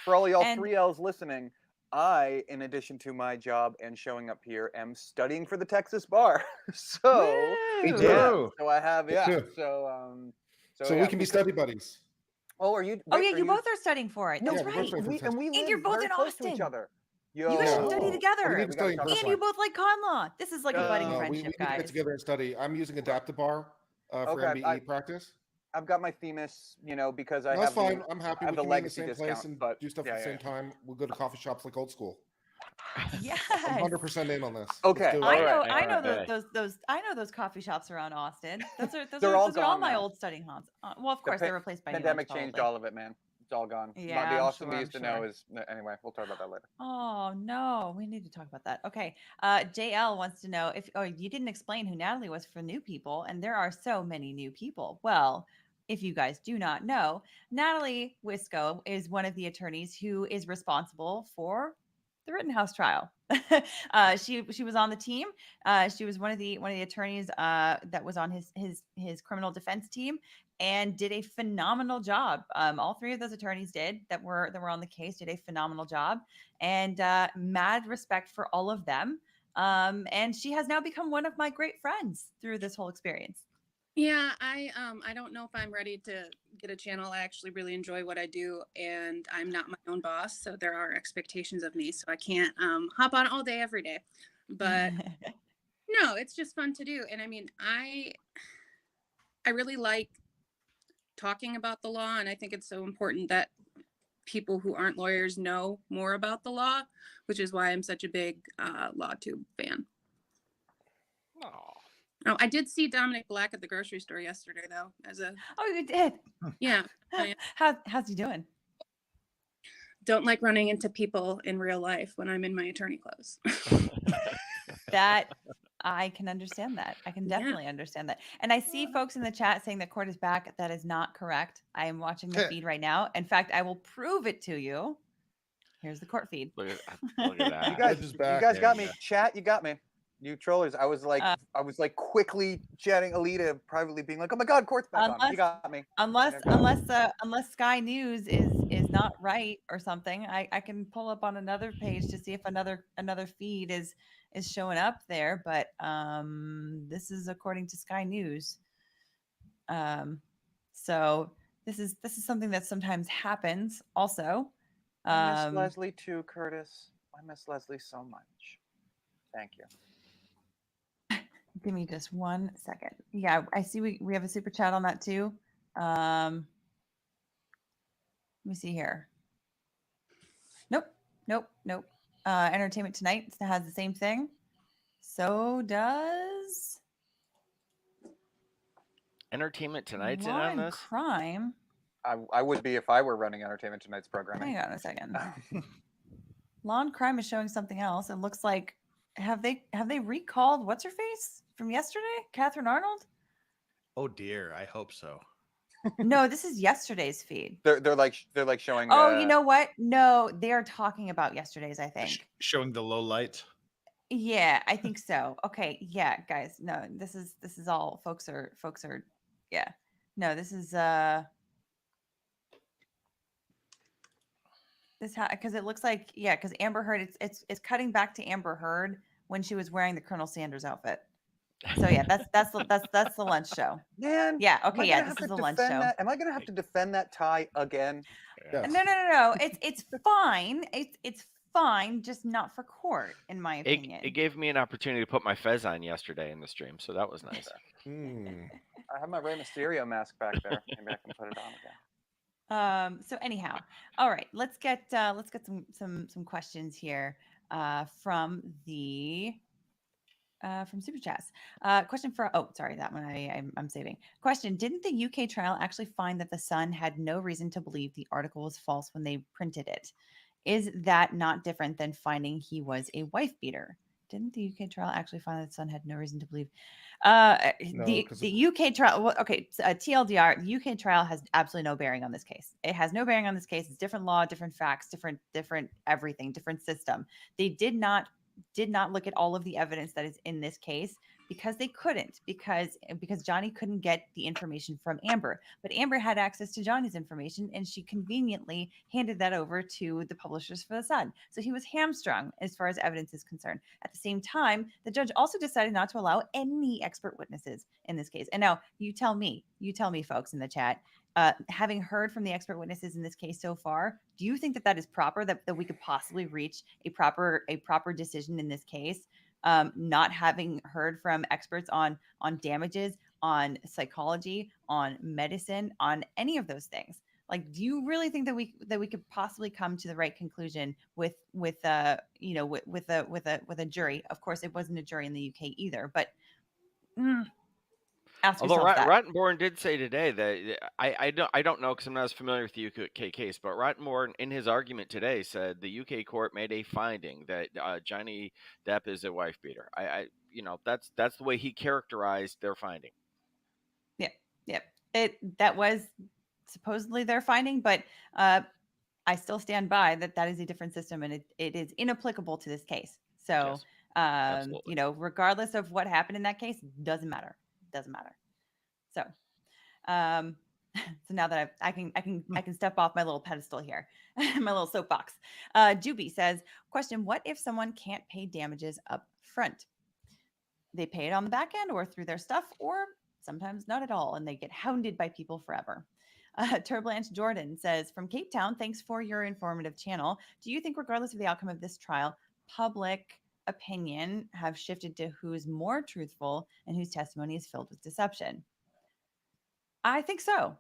For all y'all 3Ls listening, I, in addition to my job and showing up here, am studying for the Texas bar. So Me too. yeah, so I have Me yeah. too. So we yeah, can be because- study buddies. Oh, are you? Oh wait, yeah, are you both are studying for it. No, That's Yeah, we're right. both studying for the and test. we live you're both very in close to each Austin. other. You guys should Yo. study Oh, together. we need to We study gotta in talk And person. you both like con law. This is like a budding No, we friendship, need to get guys. together and study. I'm using Adaptive Bar for Okay, MBE practice. I've got my Themis, because I No, have that's fine. the I'm happy I have we the can be in the legacy same place discount, and but do stuff yeah, at the yeah, same time. We'll go to coffee shops like old school. Yes. I'm 100% in on this. Okay, Let's do it. I know Okay. those coffee shops around Austin. Those are They're all those are all gone my now. old studying haunts. Well, of The course they're replaced by new ones, pandemic changed probably. all of it, man. It's all gone. Yeah, The I'm Austin sure, we I'm used to know sure. is anyway. We'll talk about that later. Oh no, we need to talk about that. Okay. JL wants to know if you didn't explain who Natalie was for new people, and there are so many new people. Well, if you guys do not know, Natalie Wisco is one of the attorneys who is responsible for the Rittenhouse trial. She was on the team. She was one of the attorneys that was on his criminal defense team and did a phenomenal job. All three of those attorneys that were on the case did a phenomenal job, and mad respect for all of them. And she has now become one of my great friends through this whole experience. Yeah, I don't know if I'm ready to get a channel. I actually really enjoy what I do, and I'm not my own boss, so there are expectations of me, so I can't hop on all day every day. But no, it's just fun to do. And I mean, I really like talking about the law, and I think it's so important that people who aren't lawyers know more about the law, which is why I'm such a big LawTube fan. Oh, I did see Dominic Black at the grocery store yesterday, though. Oh, you did? Yeah. How's he doing? Don't like running into people in real life when I'm in my attorney clothes. That I can understand that. I can definitely understand that. And I see folks in the chat saying that court is back. That is not correct. I am watching the feed right now. In fact, I will prove it to you. Here's the court feed. Look at that. You guys got me. Chat, you got me. You trollers. I was like quickly chatting Alita privately, being like, "Oh my God, court's back on." You got me. Unless Sky News is not right or something, I can pull up on another page to see if another feed is showing up there. But this is according to Sky News. So this is something that sometimes happens. Also, I miss Leslie too, Curtis. I miss Leslie so much. Thank you. Give me just 1 second. Yeah, I see we have a super chat on that too. Let me see here. Nope. Entertainment Tonight has the same thing. So does Entertainment Tonight's in Law on and this? Crime. I would be if I were running Entertainment Tonight's programming. Hang on a second. Law and Crime is showing something else. It looks like have they recalled what's her face from yesterday, Catherine Arnold? Oh dear, I hope so. No, this is yesterday's feed. They're like showing. Oh, you know what? No, they are talking about yesterday's. I think showing the low light. Yeah, I think so. Okay, yeah, guys. No, this is all folks are. Yeah, no, this is this because it looks like because Amber Heard. It's cutting back to Amber Heard when she was wearing the Colonel Sanders outfit. So yeah, that's the lunch show. Man. Yeah. Okay. Yeah. This is the lunch show. Am I gonna have to defend that tie again? Yes. No. It's fine. It's fine, just not for court, in my opinion. It gave me an opportunity to put my fez on yesterday in the stream, so that was nice. I have my Rey Mysterio mask back there. Maybe I can put it on again. So anyhow, all right, let's get some questions here from the from Super Chats. Question for sorry, that one I'm saving. Question: didn't the UK trial actually find that the Sun had no reason to believe the article was false when they printed it? Is that not different than finding he was a wife beater? Didn't the UK trial actually find that the Sun had no reason to believe? The UK trial. Well, okay, TLDR. The UK trial has absolutely no bearing on this case. It has no bearing on this case. It's different law, different facts, different everything, different system. They did not look at all of the evidence that is in this case because they couldn't, because Johnny couldn't get the information from Amber, but Amber had access to Johnny's information, and she conveniently handed that over to the publishers for the Sun. So he was hamstrung as far as evidence is concerned. At the same time, the judge also decided not to allow any expert witnesses in this case. And now you tell me, folks in the chat, having heard from the expert witnesses in this case so far, do you think that that is proper, that we could possibly reach a proper decision in this case, not having heard from experts on damages, on psychology, on medicine, on any of those things? Like, do you really think that we could possibly come to the right conclusion with a jury? Of course, it wasn't a jury in the UK either, but ask Although yourself that. Rottenborn did say today that I don't know because I'm not as familiar with the UK case, but Rottenborn in his argument today said the UK court made a finding that Johnny Depp is a wife beater. That's the way he characterized their finding. Yeah. That was supposedly their finding, but I still stand by that is a different system, and it is inapplicable to this case. So, Yes, regardless of what happened in that case, doesn't matter. So, so now that I can step off my little pedestal here, my little soapbox. Juby says, question: what if someone can't pay damages up front? They pay it on the back end or through their stuff, or sometimes not at all, and they get hounded by people forever. Turbulence Jordan says, from Cape Town, thanks for your informative channel. Do you think, regardless of the outcome of this trial, public opinion have shifted to who's more truthful and whose testimony is filled with deception? I think so.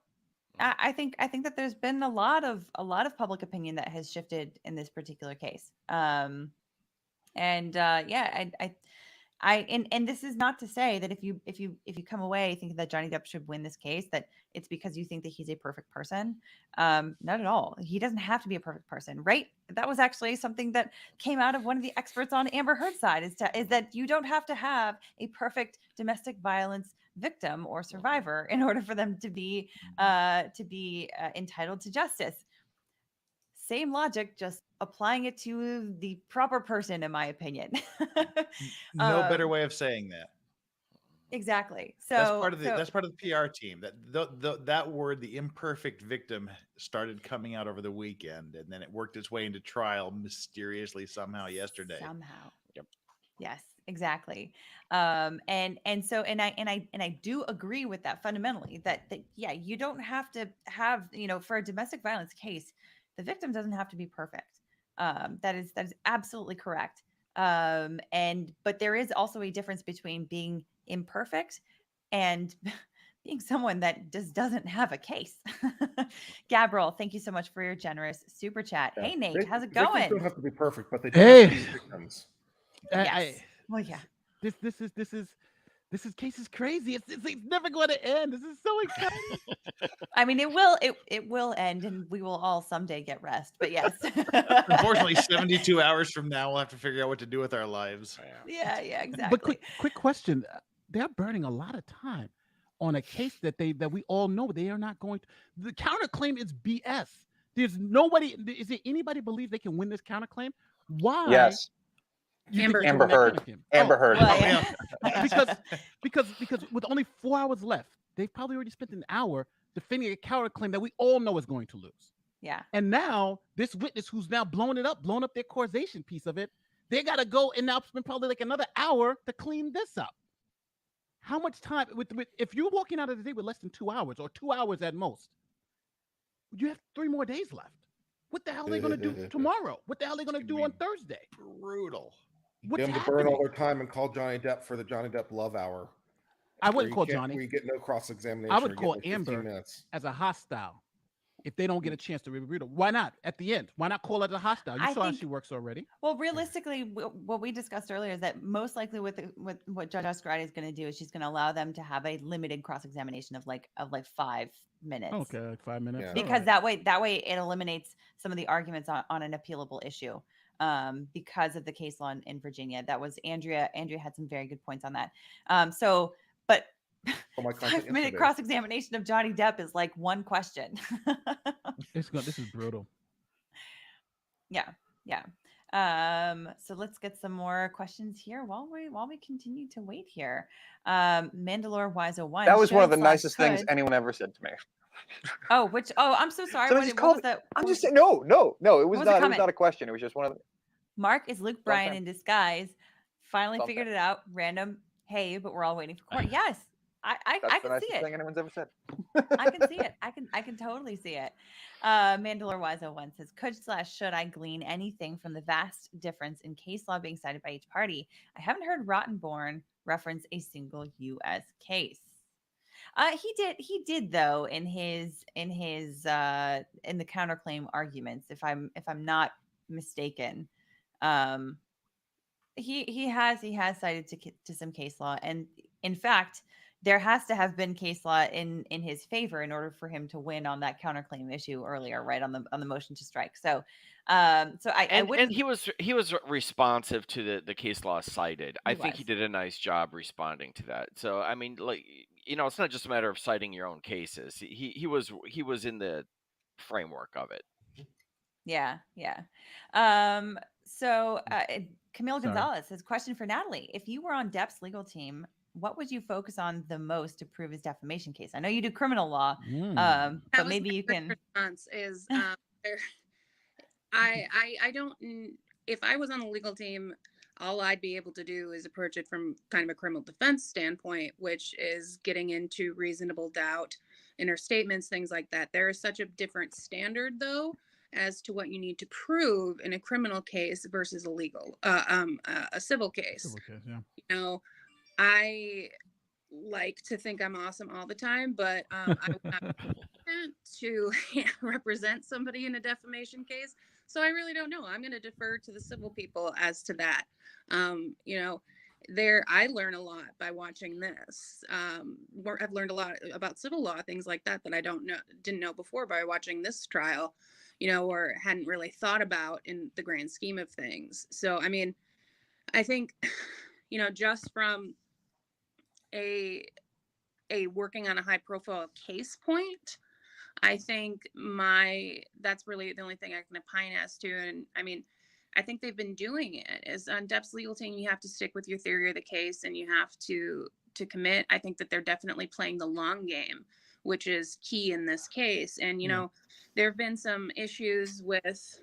I think that there's been a lot of public opinion that has shifted in this particular case. And this is not to say that if you come away thinking that Johnny Depp should win this case, that it's because you think that he's a perfect person. Not at all. He doesn't have to be a perfect person, right? That was actually something that came out of one of the experts on Amber Heard's side, is that you don't have to have a perfect domestic violence victim or survivor in order for them to be entitled to justice. Same logic, just applying it to the proper person, in my opinion. No better way of saying that. Exactly. So that's part of the PR team. That word, the imperfect victim, started coming out over the weekend, and then it worked its way into trial mysteriously somehow yesterday. Yep. Yes, exactly. And I do agree with that fundamentally. That yeah, you don't have to have, for a domestic violence case, the victim doesn't have to be perfect. That is absolutely correct. But there is also a difference between being imperfect and being someone that just doesn't have a case. Gabriel, thank you so much for your generous super chat. Hey Nate, how's it going? Victims don't have to be perfect, but they do have to be victims. Yes. Well, yeah. This case is crazy. It's never going to end. This is so exciting. I mean, it will end, and we will all someday get rest. But yes. Unfortunately, 72 hours from now, we'll have to figure out what to do with our lives. Yeah, exactly. But quick question: they're burning a lot of time on a case that we all know they are not going to. The counterclaim is BS. There's nobody. Is there anybody believes they can win this counterclaim? Why? Yes. Amber Heard. Amber Heard. Because with only 4 hours left, they've probably already spent an hour defending a counterclaim that we all know is going to lose. Yeah. And now this witness who's now blown up their causation piece of it, they got to go and now spend probably like another hour to clean this up. How much time if you're walking out of the day with less than 2 hours or 2 hours at most, you have 3 more days left. What the hell are they going to do tomorrow? What the hell are they going to do on Thursday? Brutal. Get them to burn all their time and call Johnny Depp for the Johnny Depp love hour. I wouldn't call Johnny. We get no cross-examination. I would call Amber as a hostile if they don't get a chance to review it. Why not at the end? Why not call it a hostile? You saw how she works already. Well, realistically, what we discussed earlier is that most likely with what Judge Oscarati is going to do is she's going to allow them to have a limited cross-examination of like 5 minutes. Okay, like 5 minutes. Yeah. Because that way it eliminates some of the arguments on an appealable issue. Because of the case law in Virginia. That was Andrea. Andrea had some very good points on that. But 5-minute cross-examination of Johnny Depp is like one question. This is brutal. Yeah. So let's get some more questions here while we continue to wait here. Mandalore Wise 01. That was one of should the slash nicest things could- anyone ever said to me. Oh, which? Oh, I'm so sorry. Somebody What, just what called was that? I'm what just was- saying, no, it was was the not. It was comment? not a question. It was just one of the. Mark is Luke Bryan Okay. in disguise. Finally Something. figured it out. Random. Hey, but we're all waiting for court. Yes, I That's can the see nicest it. thing anyone's ever said. I can see it. I can totally see it. Mandalore Wise 01 says, should I glean anything from the vast difference in case law being cited by each party? I haven't heard Rottenborn reference a single U.S. case. He did though in the counterclaim arguments, if I'm not mistaken. He has cited to some case law, and in fact there has to have been case law in his favor in order for him to win on that counterclaim issue earlier, right, on the motion to strike. So I wouldn't. And he was responsive to the case law cited. I think he was. did a nice job responding to that. So I mean, like, it's not just a matter of citing your own cases. He was in the framework of it. Yeah. So Camille Sorry. Gonzalez has a question for Natalie. If you were on Depp's legal team, what would you focus on the most to prove his defamation case? I know you do criminal law, Mm. but maybe you can. Response is I don't. If I was on the legal team, all I'd be able to do is approach it from kind of a criminal defense standpoint, which is getting into reasonable doubt in her statements, things like that. There is such a different standard, though, as to what you need to prove in a criminal case versus a legal, a civil case. Civil case, yeah. You know, I like to think I'm awesome all the time, but I would not to represent somebody in a defamation case. So I really don't know. I'm going to defer to the civil people as to that. I learn a lot by watching this. I've learned a lot about civil law, things like that I didn't know before by watching this trial, or hadn't really thought about in the grand scheme of things. So, I mean, I think, just from a working on a high profile case point, I think that's really the only thing I can opine as to. And I mean, I think they've been doing it. As on Depp's legal team, you have to stick with your theory of the case and you have to commit. I think that they're definitely playing the long game, which is key in this case. And, there have been some issues with,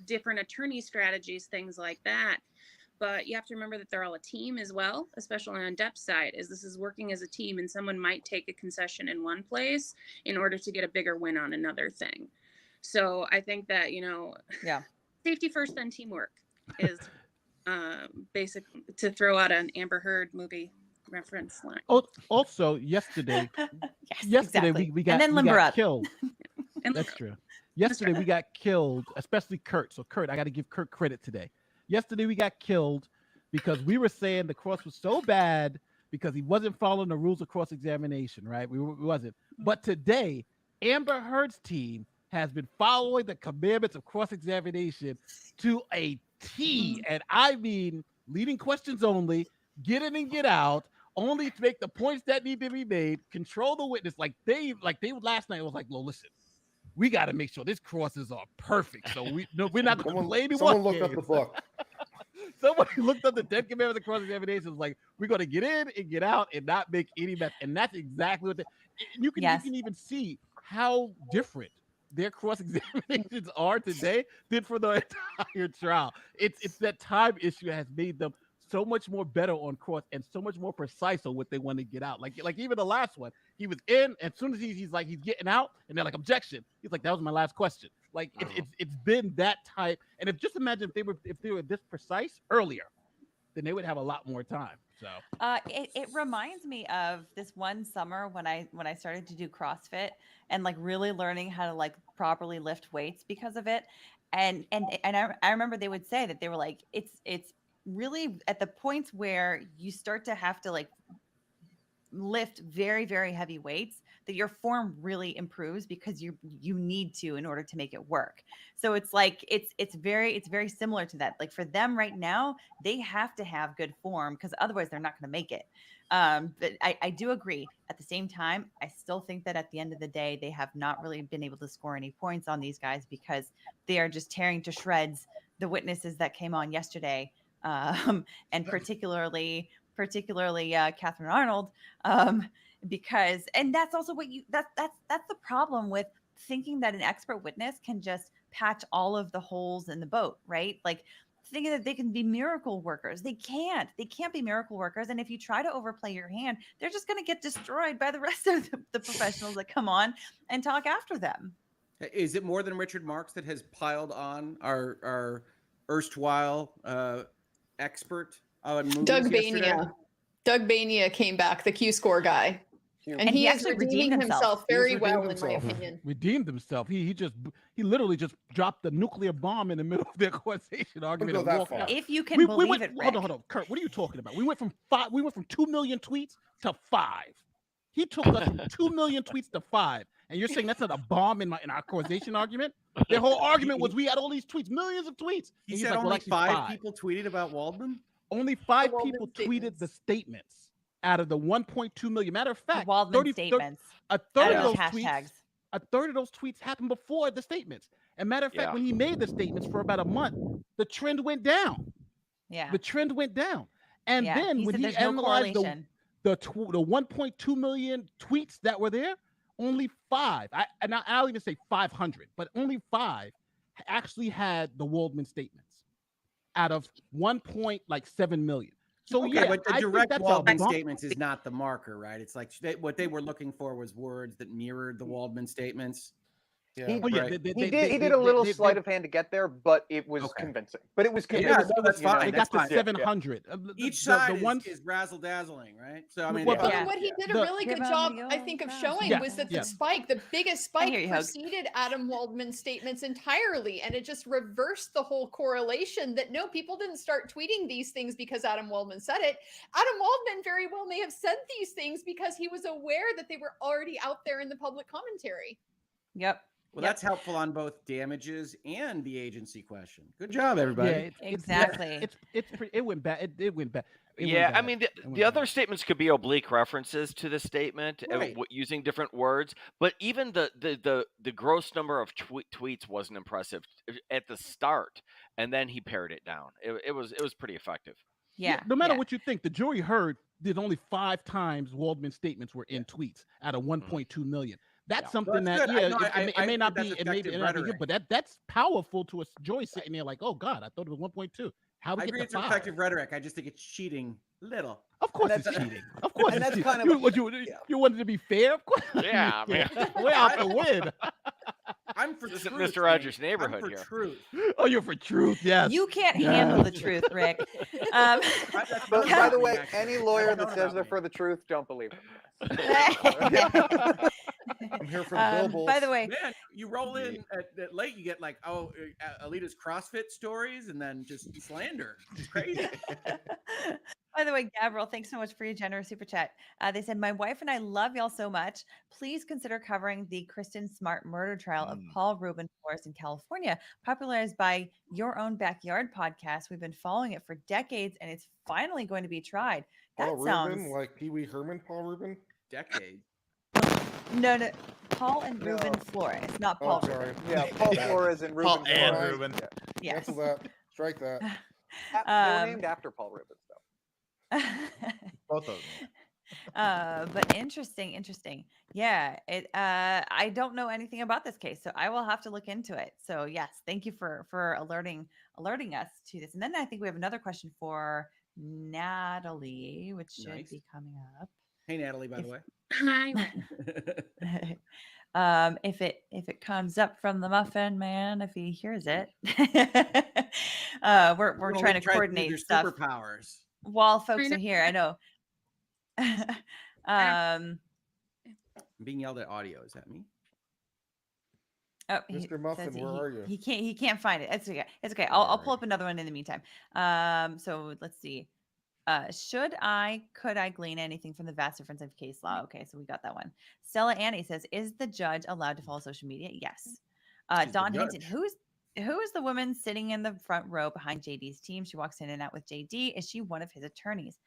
different attorney strategies, things like that. But you have to remember that they're all a team as well, especially on Depp's side, as this is working as a team and someone might take a concession in one place in order to get a bigger win on another thing. So I think that, yeah, safety first, then teamwork is basic, to throw out an Amber Heard movie reference line. Also, yesterday, exactly. we got, and then we limber got up. killed. That's true. Yesterday we got killed, especially Kurt. So Kurt, I got to give Kurt credit today. Yesterday we got killed because we were saying the cross was so bad because he wasn't following the rules of cross-examination, right? We wasn't. But today, Amber Heard's team has been following the commandments of cross-examination to a T. And I mean, leading questions only, get in and get out, only to make the points that need to be made, control the witness. Like they last night was like, well, listen, we got to make sure this crosses are perfect. So we're not going to play anyone. Someone looked up the book. Somebody looked up the 10 commandments of cross-examination. Was like, we're going to get in and get out and not make any mess. And that's exactly what you can even see how different their cross-examinations are today than for the entire trial. It's that time issue has made them so much more better on cross and so much more precise on what they want to get out. Like even the last one, he was in, as soon as he's getting out, and they're like, objection. He's like, that was my last question. Like it's been that type. And just imagine if they were this precise earlier, then they would have a lot more time. So it reminds me of this one summer when I started to do CrossFit and like really learning how to like properly lift weights because of it. And I remember they would say that they were like, it's really at the points where you start to have to like lift very, very heavy weights that your form really improves because you need to in order to make it work. So it's like it's very similar to that. Like for them right now, they have to have good form because otherwise they're not going to make it. But I do agree. At the same time, I still think that at the end of the day, they have not really been able to score any points on these guys because they are just tearing to shreds the witnesses that came on yesterday, and particularly Catherine Arnold, because, and that's also what you that's the problem with thinking that an expert witness can just patch all of the holes in the boat, right? Like thinking that they can be miracle workers. They can't be miracle workers. And if you try to overplay your hand, they're just going to get destroyed by the rest of the professionals that come on and talk after them. Is it more than Richard Marks that has piled on our erstwhile expert on movies Doug yesterday? Bania. Doug Bania came back, the Q-score guy. And he is actually redeeming redeemed himself himself. very well, in my opinion. Redeemed himself. He literally just dropped the nuclear bomb in the middle of their causation argument. go and that walked far. out. If you can We believe went, it, hold Rick. on, Kurt. What are you talking about? We went from 2 million tweets to 5. He took us from 2 million tweets to 5, and you're saying that's not a bomb in our causation argument? Their whole argument was we had all these tweets, millions of tweets. He And he's said like, well, only actually 5 people tweeted about Waldman? Only 5 Waldman people statements. tweeted the statements out of the 1.2 million. Matter of fact, Waldman statements. a third of Out of those those tweets, hashtags. a third of those tweets happened before the statements. And matter of fact, Yeah. when he made the statements for about a month, the trend went down. Yeah. The trend went down. And Yeah, then he when said he there's no analyzed correlation. the 1.2 million tweets that were there, only 5, I'll even say 500, but only 5 actually had the Waldman statements out of 1.7 million. So Okay, yeah, but the I think direct that's a Waldman bomb. statements is not the marker, right? It's like what they were looking for was words that mirrored the Waldman statements. He, Oh yeah, Right. he did a little sleight of hand to get there, but it was convincing. But it was Yeah, convincing. no, that's you know, fine. They That's got to fine. 700. Each The side ones- is razzle dazzling, right? So I mean, Well, But Yeah. what he did a The- really good Give 'em job, the I think, of old showing Yeah, was that yeah. the biggest spike hear you, Hug. preceded Adam Waldman's statements entirely. And it just reversed the whole correlation that no, people didn't start tweeting these things because Adam Waldman said it. Adam Waldman very well may have said these things because he was aware that they were already out there in the public commentary. Yep. well, Yep. that's helpful on both damages and the agency question. Good job, everybody. Yeah, Exactly. it went bad. It went bad. It went Yeah, I bad. mean, It went the other bad. statements could be oblique references to the statement, Right. using different words. But even the gross number of tweets wasn't impressive at the start, and then he pared it down. It was pretty effective. Yeah. No matter yeah. what you think, the jury heard that only 5 times Waldman's statements were in tweets out of 1.2 million. That's Yeah. something That's that good. it may I not think be that's it may effective not be here, rhetoric. but that's powerful to a jury sitting there like, oh God, I thought it was 1.2. How we I get agree to it's 5? effective rhetoric. I just think it's cheating a little. Of course And it's that's- cheating. Of course and it's that's cheating. kind of- You wanted to be fair? Of course. Yeah, I mean- We're out to win. I'm for This isn't truth, Mr. Rogers' man. neighborhood I'm for here. truth. Oh, you're for truth, yes. You can't Yes. handle the truth, Rick. That's But known by the about way, me, actually. any lawyer That's that known says about they're me. for the truth, don't believe them. I'm here for the Bill By the way, Man, you roll in at late, you get like, Alita's CrossFit stories, and then just slander. It's crazy. by the way, Gabriel, thanks so much for your generous super chat. They said, my wife and I love y'all so much. Please consider covering the Kristen Smart murder trial of Paul Rubin Flores in California, popularized by Your Own Backyard podcast. We've been following it for decades, and it's finally going to be tried. That Paul sounds Rubin, like Pee Wee Herman, Paul Rubin? Decades. no. Paul and Rubin No. Flores, not Oh, Paul sorry. Rubin. Yeah, Paul Flores and Ruben. Paul and Flores. Ruben. Yeah. Yes. Cancel that. Strike that. They were named after Paul Rubens, though. Both of them. But interesting. Yeah, I don't know anything about this case, so I will have to look into it. So yes, thank you for alerting us to this. And then I think we have another question for Natalie, which should Nice. be coming up. Hey, Natalie, by the way. Hi. If it comes up from the Muffin Man, if he hears it, we're Well, trying we to tried coordinate their stuff superpowers. while folks know. are here. I know. I'm being yelled at audio. Is that me? Oh, he Mr. Muffin, says where are you? He can't find it. It's okay. It's okay. I'll pull up another one in the meantime. So let's see. Could I glean anything from the vast difference of case law? Okay, so we got that one. Stella Annie says, is the judge allowed to follow social media? Yes. She's the Don Hinton, judge. who is the woman sitting in the front row behind JD's team? She walks in and out with JD. Is she one of his attorneys?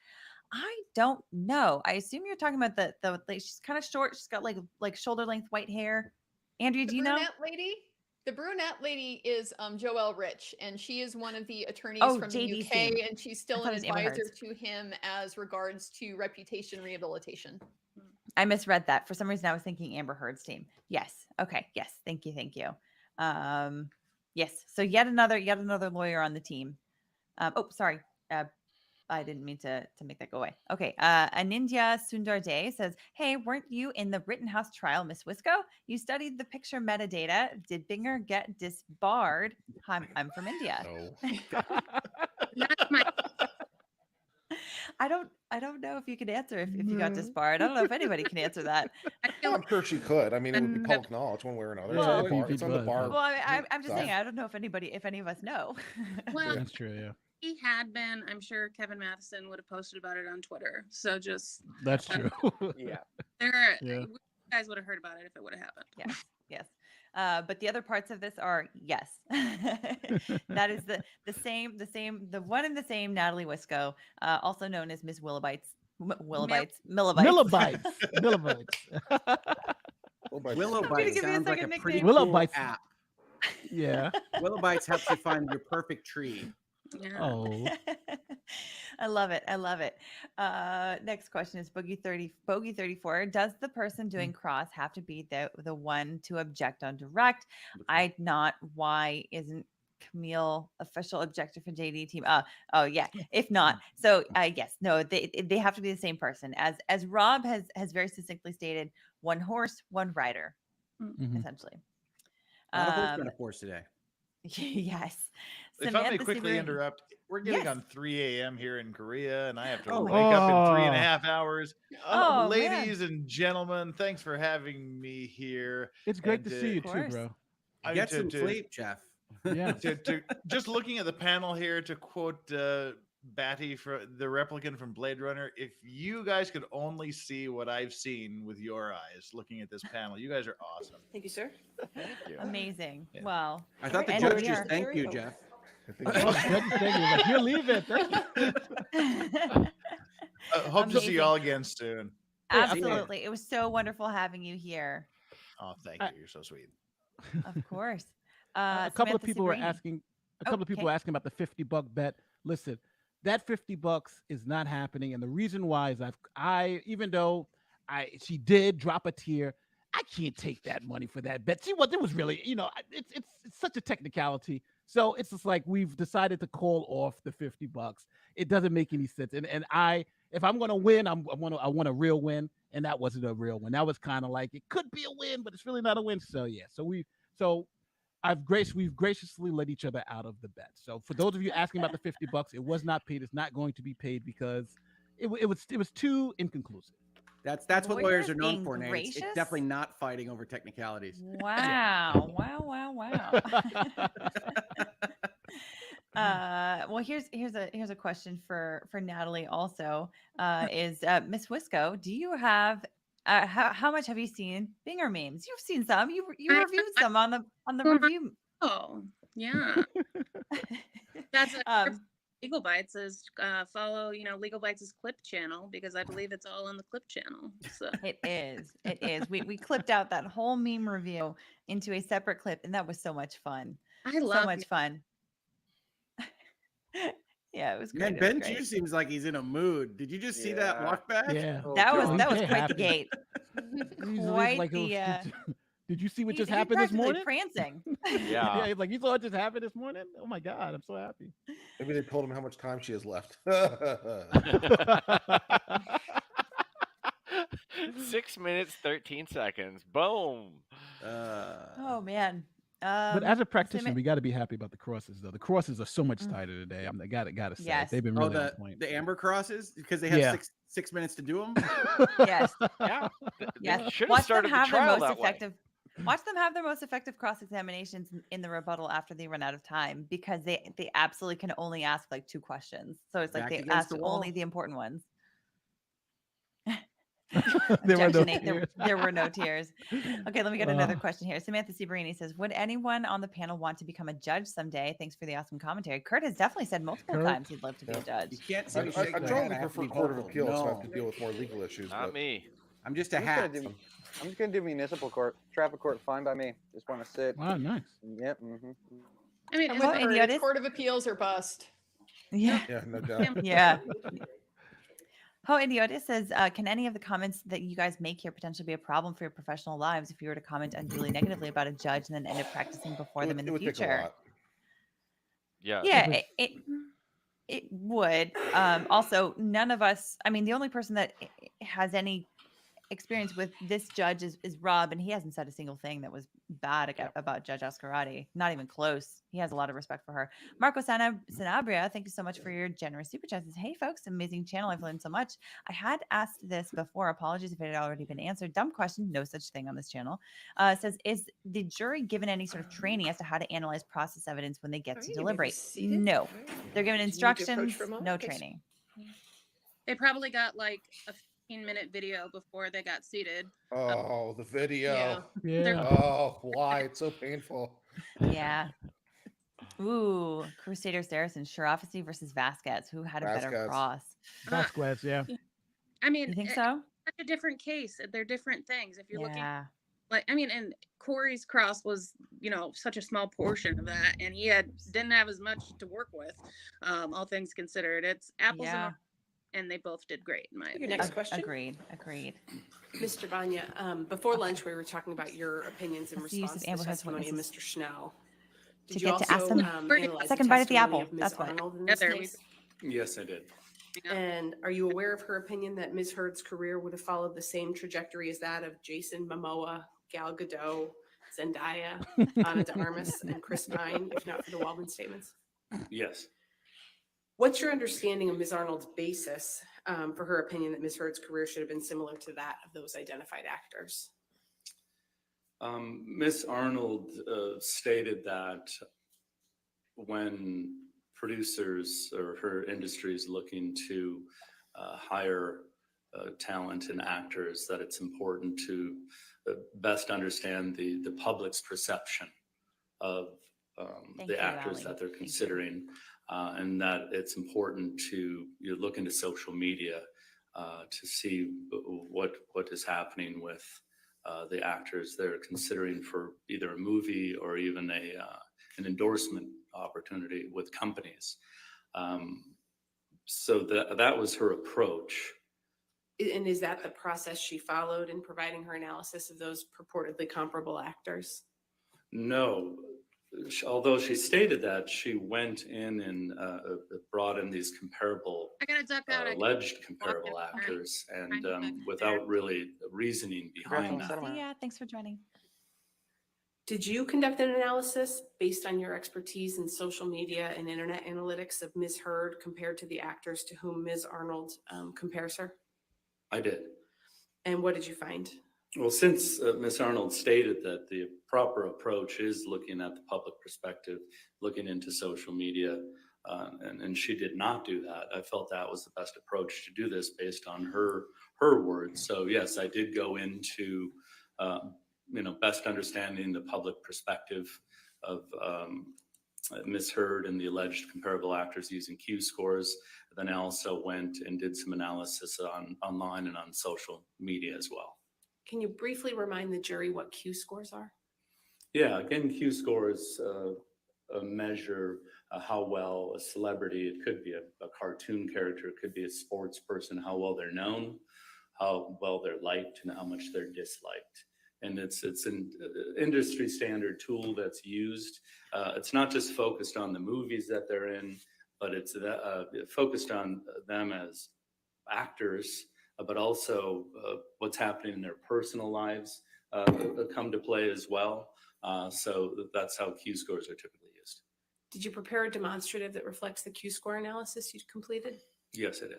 I don't know. I assume you're talking about the she's kind of short. She's got like shoulder length white hair. Andrea, The do you know? brunette lady? The brunette lady is Joelle Rich, and she is one of the attorneys Oh, from the JD's UK, team. and she's I still thought an it was Amber advisor Heard's. to him as regards to reputation rehabilitation. I misread that. For some reason, I was thinking Amber Heard's team. Yes. Okay. Yes. Thank you. Thank you. Yes. So yet another lawyer on the team. Oh, sorry. I didn't mean to make that go away. Okay. Anindya Sundar Day says, "Hey, weren't you in the Rittenhouse trial, Miss Wisco? You studied the picture metadata. Did Binger get disbarred? I'm from India." I don't know if you can answer if you got disbarred. I don't know if anybody can answer that. I'm sure she could. I mean, it would be public knowledge one way or another. Well, It's on the bar. Well, I'm just saying, I don't know if any of us know. Well, That's true. Yeah. he had been, I'm sure Kevin Matheson would have posted about it on Twitter. So just That's true. Yeah. you guys would have heard about it if it would have happened. Yes, yes. But the other parts of this are yes. That is the one and the same Natalie Wisco, also known as Ms. Millibytes. Millibytes. Millibytes. Willowbytes sounds like a pretty nickname. cool Willowbytes. app. Yeah. Willowbytes helps you find your perfect tree. Oh. I love it. I love it. Next question is Bogey 34. Does the person doing cross have to be the one to object on direct? Why isn't Camille official objector for JD team? Oh yeah. If not, so yes, no, they have to be the same person. As Rob has very succinctly stated, one horse, one rider, essentially. Not a horse and a horse today. Yes. If I may Samantha quickly Siberine. interrupt, we're getting Yes. on 3 a.m. here in Korea, and I have to Oh, wake up in 3.5 Oh. hours. Oh, Ladies and gentlemen, thanks for having me here. It's great And to see you too, bro. Get some sleep, Jeff. Yeah. Just looking at the panel here, to quote Batty, for the replicant from Blade Runner, if you guys could only see what I've seen with your eyes looking at this panel, you guys are awesome. Thank you, sir. Thank you. Amazing. Well, I thought the and judge we just are- thanked you, Jeff. Like, you'll leave it. Hope to see Amazing. you all again soon. Absolutely. It was so wonderful having you here. Oh, thank you. You're so sweet. Of course. A couple of Samantha people were Siberini. asking. A couple of people Okay. were asking about the $50 bet. Listen, that $50 is not happening, and the reason why is even though she did drop a tier, I can't take that money for that bet. See what it was really, it's such a technicality. So it's just like we've decided to call off the $50. It doesn't make any sense. And if I'm gonna win, I want a real win, and that wasn't a real win. That was kind of like it could be a win, but it's really not a win. So yeah, we've graciously let each other out of the bet. So for those of you asking about the $50, it was not paid. It's not going to be paid because it was too inconclusive. That's what lawyers are known being for, Nate. It's gracious? definitely not fighting over technicalities. Wow. Well, here's a question for Natalie also. Is Miss Wisco, do you have how much have you seen Binger memes? You've seen some. You reviewed some on the review. Oh, yeah. That's Legalbytes is follow, Legalbytes' clip channel because I believe it's all on the clip channel. So It is. We clipped out that whole meme review into a separate clip, and that was so much fun. I love so much fun. Yeah, it was great. Man, it Ben was great. Chu seems like he's in a mood. Did you just see that walk back? Yeah. That was He's quite the happy. gate. He's Quite like, the. Did you see what He's just happened this morning? prancing. Yeah, he's like, you saw what just happened this morning? Oh my God, I'm so happy. Maybe they told him how much time she has left. 6 minutes, 13 seconds. Boom. Oh man. But as a practitioner, Sam- we got to be happy about the crosses, though. The crosses are so much tighter today. I gotta say, Yes. they've been really on point. The Amber crosses because they have Yeah. six minutes to do them. Yes. Yeah. Yes. Should have Watch them started the have their trial most that way. effective. Watch them have their most effective cross examinations in the rebuttal after they run out of time because they absolutely can only ask like 2 questions. So it's like Back they against ask the wall. only the important ones. There were no Objection, Nate, tears. there were no tears. Okay, let me get another question here. Samantha Siberini says, would anyone on the panel want to become a judge someday? Thanks for the awesome commentary. Kurt has definitely said multiple Kurt? times he'd love to be a judge. You can't I see me shaking my strongly head. I have to prefer be Court of vocal. Appeals, so I No. have to deal with more legal issues. Not but me. I'm just a I'm just hat. I'm just gonna do municipal court, traffic court. Fine by me. Just want to sit. Wow, nice. Yep. I mean, I'm with with her, Idiotis. it's Court of Appeals or bust. Yeah. Yeah, no doubt. Yeah. Oh, Idiotis says, can any of the comments that you guys make here potentially be a problem for your professional lives if you were to comment unduly negatively about a judge and then end up practicing before them in the It would take a future? lot. Yeah. Yeah, it would. Also, none of us, I mean, the only person that has any experience with this judge is Rob, and he hasn't said a single thing that was bad about Judge Ascarati. Not even close. He has a lot of respect for her. Marco Sanabria, thank you so much for your generous super chat. Says, hey folks, amazing channel. I've learned so much. I had asked this before. Apologies if it had already been answered. Dumb question. No such thing on this channel. Says, is the jury given any sort of training as to how to analyze process evidence when they get to deliberate? No. They're given Do you need to approach instructions, for a moment? no Thanks. training. They probably got like a 15-minute video before they got seated. Oh, the video. Yeah. Oh, why? It's so painful. Yeah. Ooh, Crusader Saracen, Sharafi versus Vasquez. Who had a better Vasquez. cross? Vasquez, yeah. I mean, You think so? Such a different case. They're different things. If you're looking, Yeah. like, I mean, and Corey's cross was, you know, such a small portion of that, and he didn't have as much to work with. All things considered, it's apples and oranges, and they both did great in my Your opinion. next question. Agreed. Mr. Banya, before lunch, we were talking about your opinions in That's the use response of to the Amber Heard's testimony of witnesses. Mr. Schnell. To Did you get to ask also them analyze second the bite at the testimony apple. of Ms. That's why. Arnold in this case? Yes, I did. And are you aware of her opinion that Ms. Heard's career would have followed the same trajectory as that of Jason Momoa, Gal Gadot, Zendaya, Ana de Armas, and Chris Pine, if not for the Waldman statements? Yes. What's your understanding of Ms. Arnold's basis for her opinion that Ms. Heard's career should have been similar to that of those identified actors? Miss Arnold stated that when producers or her industry is looking to hire talent and actors, that it's important to best understand the public's perception of the actors that they're considering, and that it's important to look into social media to see what is happening with the actors they're considering for either a movie or even an endorsement opportunity with companies. So that was her approach. And is that the process she followed in providing her analysis of those purportedly comparable actors? No, although she stated that, she went in and brought in these comparable, alleged comparable actors, and without really reasoning behind that. Yeah, thanks for joining. Did you conduct an analysis based on your expertise in social media and internet analytics of Ms. Heard compared to the actors to whom Ms. Arnold compares her? I did. And what did you find? Well, since Ms. Arnold stated that the proper approach is looking at the public perspective, looking into social media, and she did not do that, I felt that was the best approach to do this based on her words. So yes, I did go into best understanding the public perspective of Ms. Heard and the alleged comparable actors using Q scores. Then I also went and did some analysis online and on social media as well. Can you briefly remind the jury what Q scores are? Yeah, again, Q scores measure how well a celebrity, it could be a cartoon character, it could be a sports person, how well they're known, how well they're liked, and how much they're disliked. And it's an industry standard tool that's used. It's not just focused on the movies that they're in, but it's focused on them as actors, but also what's happening in their personal lives come to play as well. So that's how Q scores are typically used. Did you prepare a demonstrative that reflects the Q score analysis you completed? Yes, I did.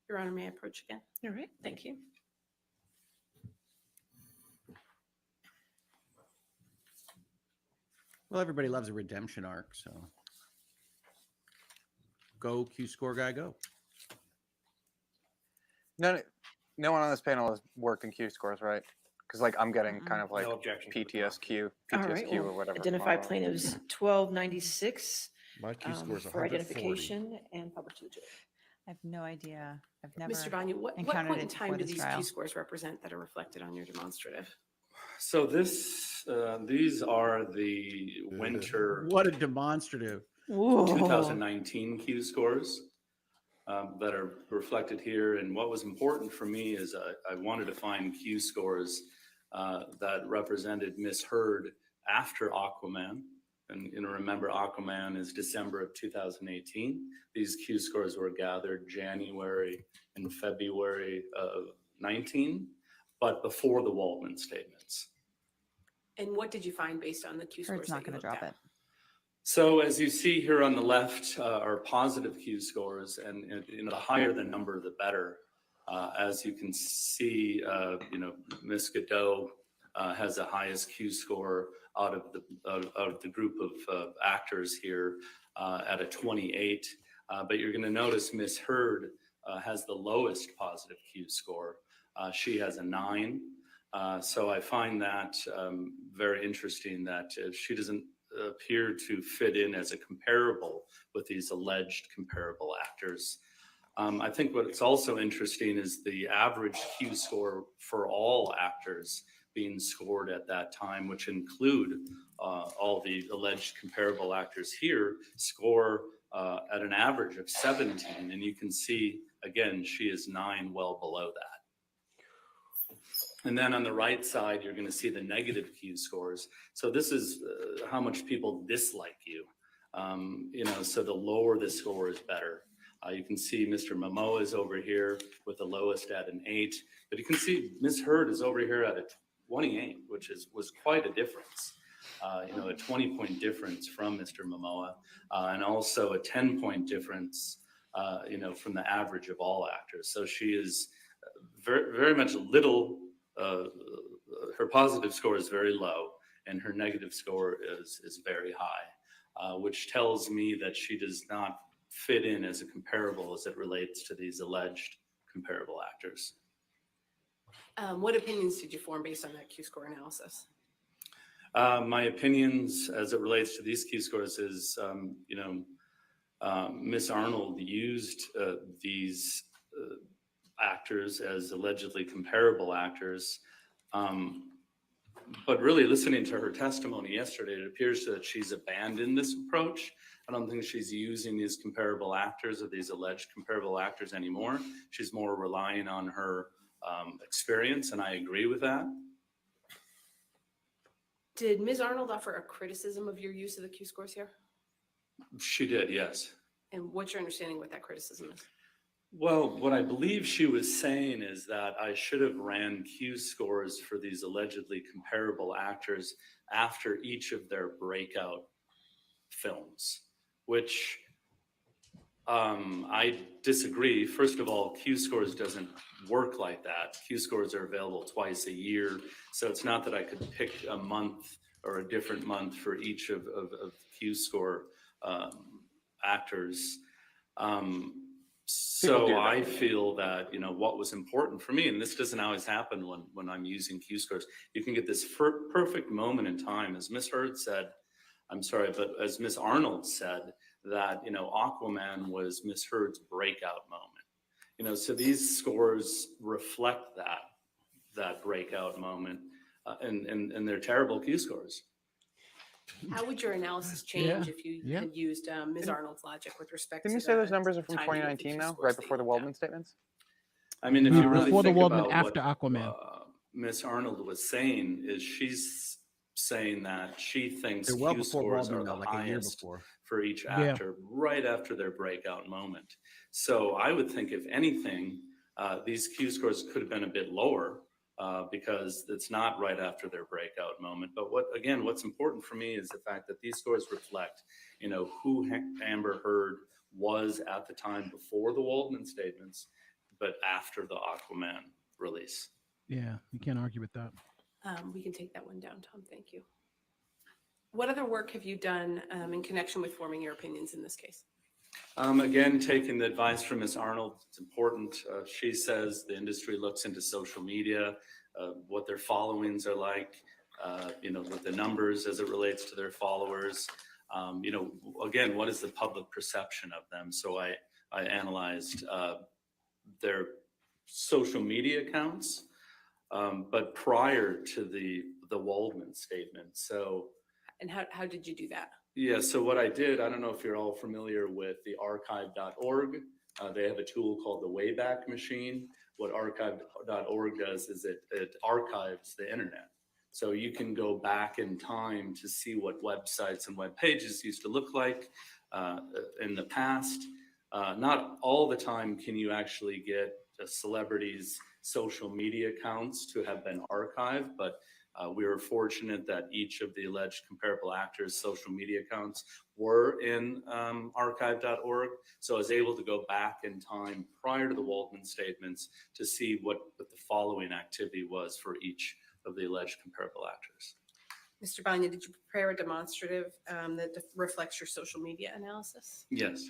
Your Honor, may I approach again? All right, thank you. Well, everybody loves a redemption arc, so go Q score guy, go. No one on this panel has worked in Q scores, right? Because like I'm getting kind of like No objection. PTSQ All right, or we'll whatever. identify plaintiffs 1296 My Q score is for 140. identification and publish to the jury. I have no idea. I've never Mr. Banya, what encountered point in it time before do this these trial. Q scores represent that are reflected on your demonstrative? So these are the winter What a demonstrative. 2019 Q scores that are reflected here. And what was important for me is I wanted to find Q scores that represented Miss Heard after Aquaman. And remember, Aquaman is December of 2018. These Q scores were gathered January and February of 19, but before the Waldman statements. And what did you find based on the Q scores? Heard's not going to drop it. So as you see here on the left are positive Q scores, and the higher the number, the better. As you can see, Ms. Godot has the highest Q score out of the group of actors here at a 28. But you're going to notice Ms. Heard has the lowest positive Q score. She has a 9. So I find that very interesting that she doesn't appear to fit in as a comparable with these alleged comparable actors. I think what's also interesting is the average Q score for all actors being scored at that time, which include all the alleged comparable actors here, score at an average of 17. And you can see, again, she is 9, well below that. And then on the right side, you're going to see the negative Q scores. So this is how much people dislike you. So the lower the score is better. You can see Mr. Momoa is over here with the lowest at an 8, but you can see Ms. Heard is over here at a 28, which was quite a difference. A 20-point difference from Mr. Momoa, and also a 10-point difference, from the average of all actors. So she is very, very much little. Her positive score is very low, and her negative score is very high, which tells me that she does not fit in as a comparable as it relates to these alleged comparable actors. What opinions did you form based on that Q score analysis? My opinions as it relates to these Q scores is, Miss Arnold used these actors as allegedly comparable actors. But really listening to her testimony yesterday, it appears that she's abandoned this approach. I don't think she's using these comparable actors or these alleged comparable actors anymore. She's more relying on her experience, and I agree with that. Did Ms. Arnold offer a criticism of your use of the Q scores here? She did, yes. And what's your understanding what that criticism is? Well, what I believe she was saying is that I should have ran Q scores for these allegedly comparable actors after each of their breakout films, which I disagree. First of all, Q scores doesn't work like that. Q scores are available twice a year. So it's not that I could pick a month or a different month for each of Q score actors. So I feel that, what was important for me, and this doesn't always happen when I'm using Q scores, you can get this perfect moment in time. As Ms. Heard said, but as Ms. Arnold said, that, Aquaman was Ms. Heard's breakout moment. So these scores reflect that breakout moment, and they're terrible Q scores. How would your analysis change if you had used Ms. Arnold's logic with respect to Didn't you say those numbers are from 2019 now, right before the Waldman statements? I mean, if you really before the think Waldman, about after what Aquaman. Miss Arnold was saying, is she's saying that she thinks They're well Q before scores Waldman, are the like a year highest before. for each Yeah. actor right after their breakout moment. So I would think, if anything, these Q scores could have been a bit lower because it's not right after their breakout moment. But what's important for me is the fact that these scores reflect, who Amber Heard was at the time before the Waldman statements, but after the Aquaman release. Yeah, you can't argue with that. We can take that one down, Tom. Thank you. What other work have you done in connection with forming your opinions in this case? Again, taking the advice from Ms. Arnold, it's important. She says the industry looks into social media, what their followings are like, with the numbers as it relates to their followers. Again, what is the public perception of them? So I I analyzed their social media accounts, but prior to the Waldman statement. So, And how did you do that? yeah, so what I did, I don't know if you're all familiar with the archive.org. They have a tool called the Wayback Machine. What archive.org does is it archives the internet. So you can go back in time to see what websites and web pages used to look like in the past. Not all the time can you actually get a celebrities' social media accounts to have been archived, but we were fortunate that each of the alleged comparable actors' social media accounts were in archive.org. So I was able to go back in time prior to the Waldman statements to see what the following activity was for each of the alleged comparable actors. Mr. Banya, did you prepare a demonstrative that reflects your social media analysis? Yes.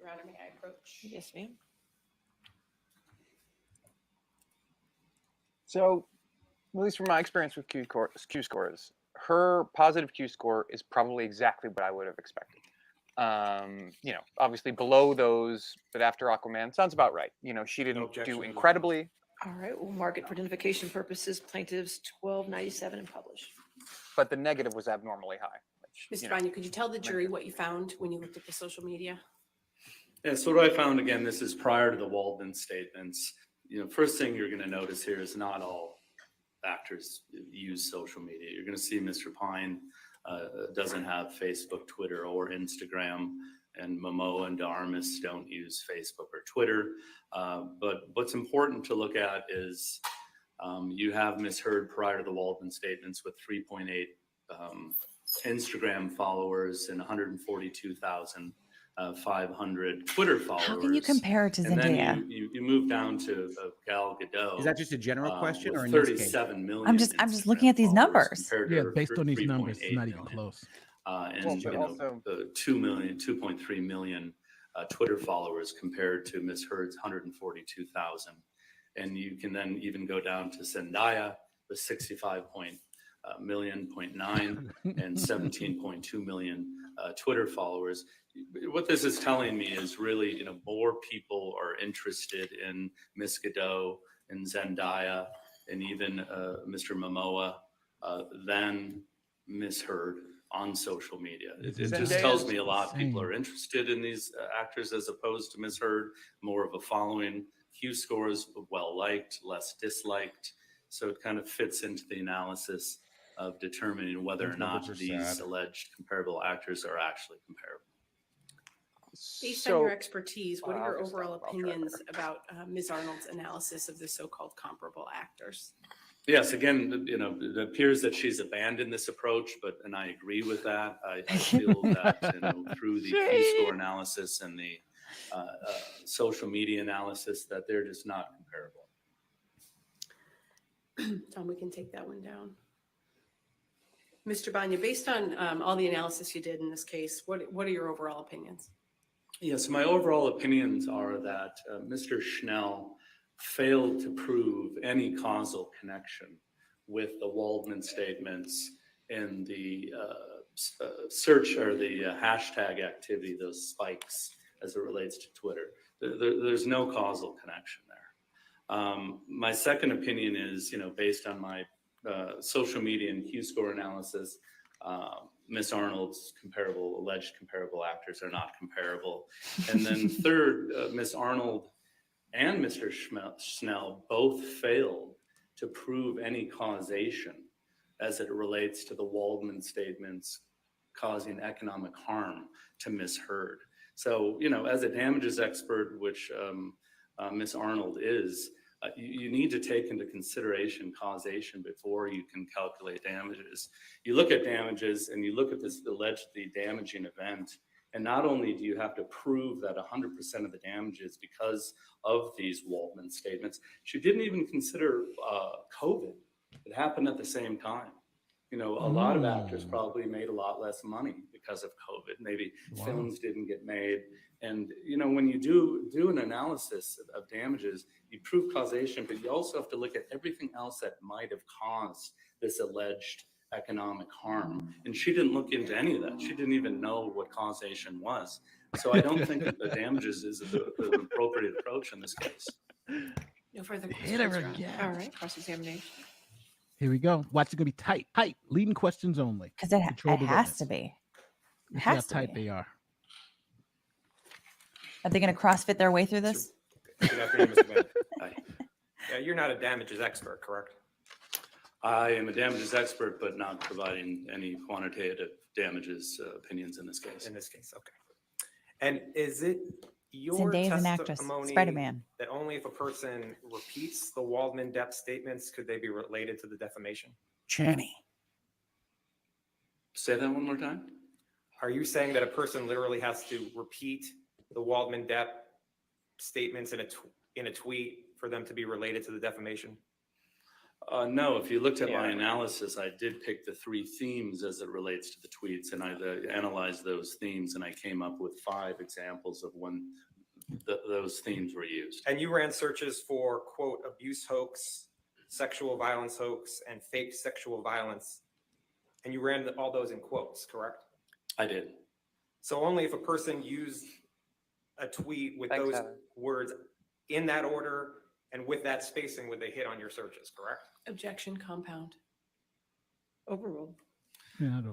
Your Honor, may I approach? Yes, ma'am. So, at least from my experience with Q scores, her positive Q score is probably exactly what I would have expected. You know, obviously below those, but after Aquaman sounds about right. You know, she didn't do incredibly. All right, we'll mark it for identification purposes, plaintiffs 1297 and publish. But the negative was abnormally high. Mr. Banya, could you tell the jury what you found when you looked at the social media? Yeah, so what I found, again, this is prior to the Waldman statements. You know, first thing you're going to notice here is not all actors use social media. You're going to see Mr. Pine doesn't have Facebook, Twitter, or Instagram, and Momoa and DeArmas don't use Facebook or Twitter. But what's important to look at is you have Ms. Heard prior to the Waldman statements with 3.8 Instagram followers and 142,500 Twitter followers. How can you compare it to And Zendaya? then you move down to Gal Gadot. Is that just a general question, or in with this case? 37 million? I'm just looking at these numbers. compared to Yeah, her based on these 3.8 numbers, it's not even million. close. And Well, you but know, also- 2.3 million Twitter followers compared to Ms. Heard's 142,000. And you can then even go down to Zendaya with 65.9 and 17.2 million Twitter followers. What this is telling me is really, you know, more people are interested in Ms. Gadot and Zendaya and even Mr. Momoa than Ms. Heard on social media. It just tells me a lot of people are interested in these actors as opposed to Ms. Heard, more of a following. Q scores, well liked, less disliked. So it kind of fits into the analysis of determining whether or not these alleged comparable actors are actually comparable. Based on your expertise, what are your overall opinions about Ms. Arnold's analysis of the so-called comparable actors? Yes, again, you know, it appears that she's abandoned this approach, and I agree with that. I feel that, you know, through the Q-score analysis and the social media analysis, that they're just not comparable. Tom, we can take that one down. Mr. Banya, based on all the analysis you did in this case, what are your overall opinions? Yes, my overall opinions are that Mr. Schnell failed to prove any causal connection with the Waldman statements and the search or the hashtag activity, those spikes as it relates to Twitter. There's no causal connection there. My second opinion is, you know, based on my social media and Q-score analysis, Ms. Arnold's alleged comparable actors are not comparable. And then third, Ms. Arnold and Mr. Schnell both failed to prove any causation as it relates to the Waldman statements causing economic harm to Ms. Heard. So, you know, as a damages expert, which Ms. Arnold is, you need to take into consideration causation before you can calculate damages. You look at damages and you look at this allegedly damaging event, and not only do you have to prove that 100% of the damages because of these Waldman statements, she didn't even consider COVID. It happened at the same time. You know, a lot of actors probably made a lot less money because of COVID. Maybe films didn't get made. And, you know, when you do an analysis of damages, you prove causation, but you also have to look at everything else that might have caused this alleged economic harm. And she didn't look into any of that. She didn't even know what causation was. So I don't think that the damages is the appropriate approach in this case. No further Hit questions. her Your Honor. again. All right, cross-examination. Here we go. Watch, it's gonna be tight. Tight. Leading questions only. Because it Control the has witness. to be. It Let's see how has to tight be. they are. Are they going to CrossFit their way through this? Good afternoon, Mr. Bennett. Hi. Yeah, you're not a damages expert, correct? I am a damages expert, but not providing any quantitative damages opinions in this case. In this case, okay. And is it your Zendaya's an actress. testimony Spider-Man. that only if a person repeats the Waldman-Depp statements could they be related to the defamation? Channy. Say that one more time. Are you saying that a person literally has to repeat the Waldman-Depp statements in a tweet for them to be related to the defamation? No, if you looked at my analysis, I did pick the 3 themes as it relates to the tweets, and I analyzed those themes, and I came up with 5 examples of when those themes were used. And you ran searches for, quote, abuse hoax, sexual violence hoax, and fake sexual violence, and you ran all those in quotes, correct? I did. So only if a person used a tweet with Thanks, those Heather. words in that order and with that spacing would they hit on your searches, correct? Objection, compound. Overruled.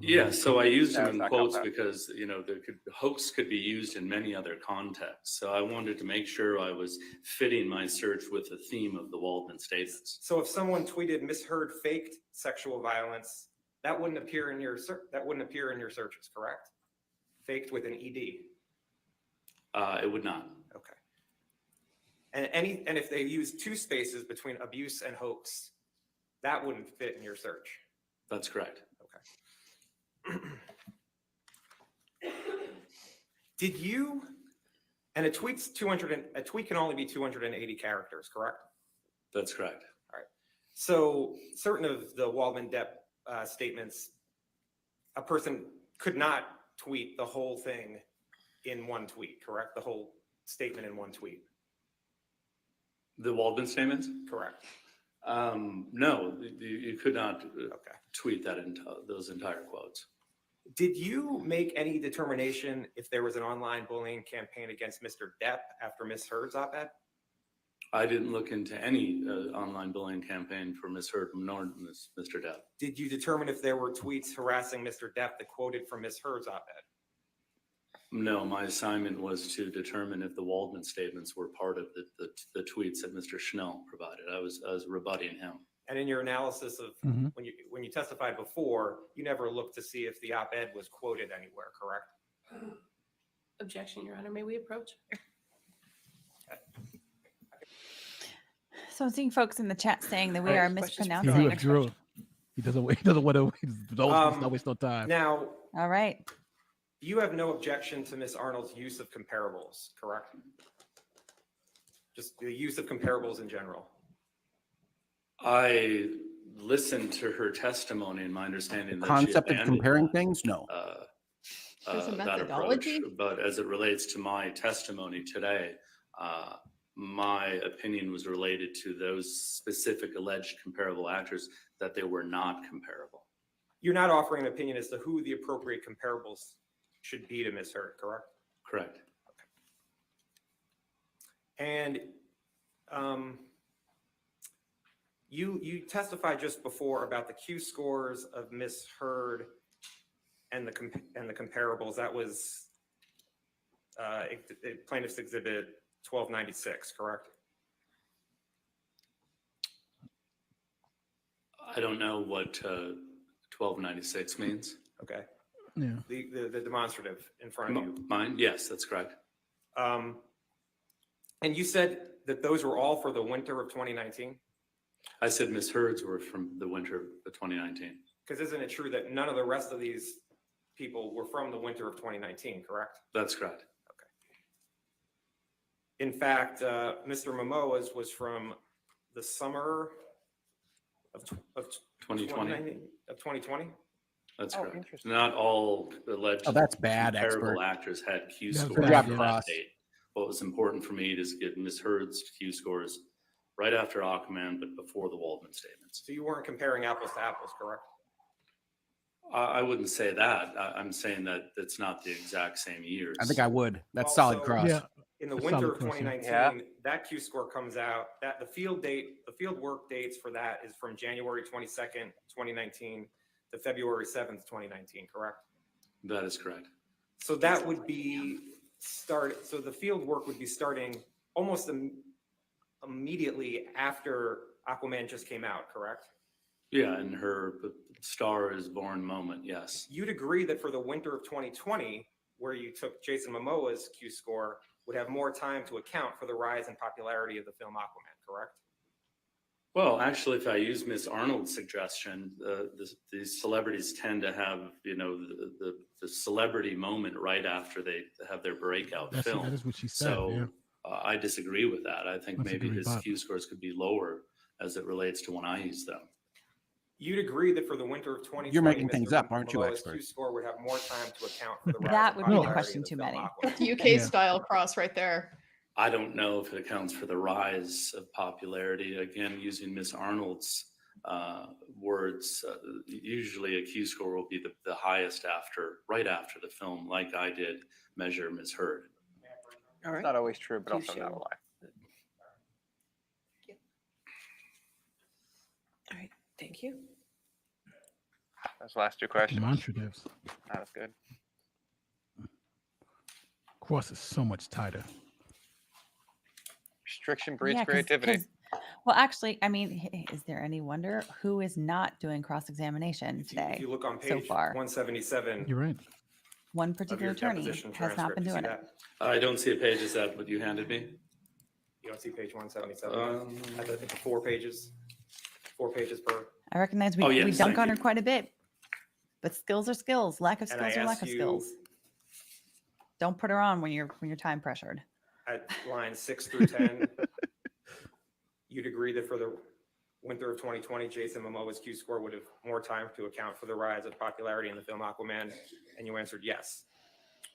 Yeah, so I used No, them it's in not quotes compound. because, you know, hoax could be used in many other contexts. So I wanted to make sure I was fitting my search with the theme of the Waldman statements. So if someone tweeted misheard faked sexual violence, that wouldn't appear in your searches, correct? Faked with an ED. It would not. Okay. And if they use 2 spaces between abuse and hoax, that wouldn't fit in your search. That's correct. Okay. Did you? And a tweet can only be 280 characters, correct? That's correct. All right. So certain of the Waldman-Depp statements, a person could not tweet the whole thing in one tweet, correct? The whole statement in one tweet. The Waldman statements? Correct. No, you could not tweet that into those entire quotes. Did you make any determination if there was an online bullying campaign against Mr. Depp after Ms. Heard's op-ed? I didn't look into any online bullying campaign for Ms. Heard nor Mr. Depp. Did you determine if there were tweets harassing Mr. Depp that quoted from Ms. Heard's op-ed? No, my assignment was to determine if the Waldman statements were part of the tweets that Mr. Schnell provided. I was rebutting him. And in your analysis of when you testified before, you never looked to see if the op-ed was quoted anywhere, correct? Objection, Your Honor. May we approach? So I'm seeing folks in the chat saying that we Right. are Questions for He mispronouncing. withdrew. He doesn't want to. He doesn't waste no time. Now, All right. you have no objection to Ms. Arnold's use of comparables, correct? Just the use of comparables in general. I listened to her testimony and my understanding that Concept she of abandoned comparing things? No. There's a that methodology? approach. But as it relates to my testimony today, my opinion was related to those specific alleged comparable actors, that they were not comparable. You're not offering an opinion as to who the appropriate comparables should be to Ms. Heard, correct? Correct. And you testified just before about the Q scores of Ms. Heard and the comparables. That was Plaintiff's Exhibit 1296, correct? I don't know what 1296 means. Okay. Yeah. The demonstrative in front of you. Mine? Yes, that's correct. And you said that those were all for the winter of 2019? I said Ms. Heard's were from the winter of 2019. Because isn't it true that none of the rest of these people were from the winter of 2019, correct? That's correct. In fact, Mr. Momoa's was from the summer of 2020. Of 2020? That's Oh, correct. interesting. Not all alleged Oh, that's bad, comparable expert. actors had Q Yeah, scores good job, for that Ross. date. What was important for me is get Ms. Heard's Q scores right after Aquaman, but before the Waldman statements. So you weren't comparing apples to apples, correct? I wouldn't say that. I'm saying that it's not the exact same years. I think I would. That's Well, solid so cross. in the That's winter solid of cross, yeah. 2019, Yeah. that Q score comes out, that the field work dates for that is from January 22nd, 2019 to February 7th, 2019, correct? That is correct. So that would be so the field work would be starting almost immediately after Aquaman just came out, correct? Yeah, in her Star is Born moment, yes. You'd agree that for the winter of 2020, where you took Jason Momoa's Q score, would have more time to account for the rise in popularity of the film Aquaman, correct? Well, actually, if I use Miss Arnold's suggestion, the celebrities tend to have, the celebrity moment right after they have their breakout film. That is what she said. So Yeah. I disagree with that. I think That's a maybe good his rebuttal. Q scores could be lower as it relates to when I use them. You'd agree that for the winter of 2020, You're making Mr. things up, aren't you, Momoa's expert? Q score would have more time to account for the rise That in would be the popularity question of the too film many. Aquaman. That's UK Yeah. style cross right there. I don't know if it accounts for the rise of popularity. Again, using Miss Arnold's words, usually a Q score will be the highest right after the film, like I did measure Miss Heard. All It's right. not always true, but Q also not a sharing. lie. All right. Thank you. Those last two questions. Demonstratives. Not as good. Cross is so much tighter. Restriction breeds Yeah, creativity. well, actually, I mean, is there any wonder who is not doing cross-examination If today? you look on so page far? 177 You're right. One of particular your attorney deposition has not been transcript, you doing see it. that? I don't see a page. Is that what you handed me? You don't see page 177? I think 4 pages. 4 pages per. I recognize we, Oh, we yes, dunk thank on her you. quite a bit, but skills are skills. Lack of And I skills are lack asked of you skills. Don't put her on when you're time pressured. at lines 6 through 10, you'd agree that for the winter of 2020, Jason Momoa's Q score would have more time to account for the rise of popularity in the film Aquaman, and you answered yes.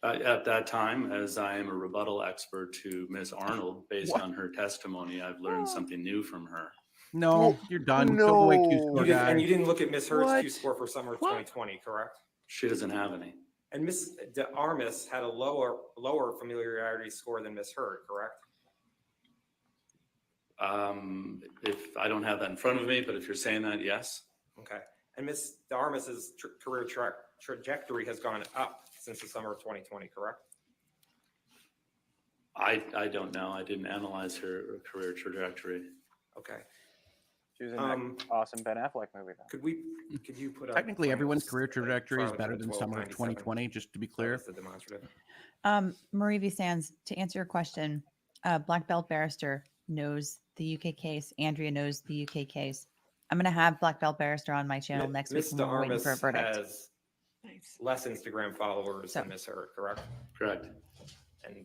At that time, as I am a rebuttal expert to Ms. Arnold, based on her testimony, I've learned something new from her. No, you're done. Go away, Q You score didn't, and guy. you didn't look at Miss Heard's What? Q score for summer of 2020, correct? She doesn't have any. And Miss De Armas had a lower familiarity score than Miss Heard, correct? If I don't have that in front of me, but if you're saying that, yes. Okay. And Miss De Armas's career trajectory has gone up since the summer of 2020, correct? I don't know. I didn't analyze her career trajectory. Okay. She was in that awesome Ben Affleck movie, though. Could you put up Technically, everyone's career plans, like, trajectory is Charlotte better to than summer of 1297? 2020, just to be That clear. was the demonstrative. Marie V. Sands, to answer your question, Black Belt Barrister knows the UK case. Andrea knows the UK case. I'm going to have Black Belt Barrister on my channel next week Miss when De we're waiting for a Armas verdict. has less Instagram followers than Miss Heard, correct? Correct. And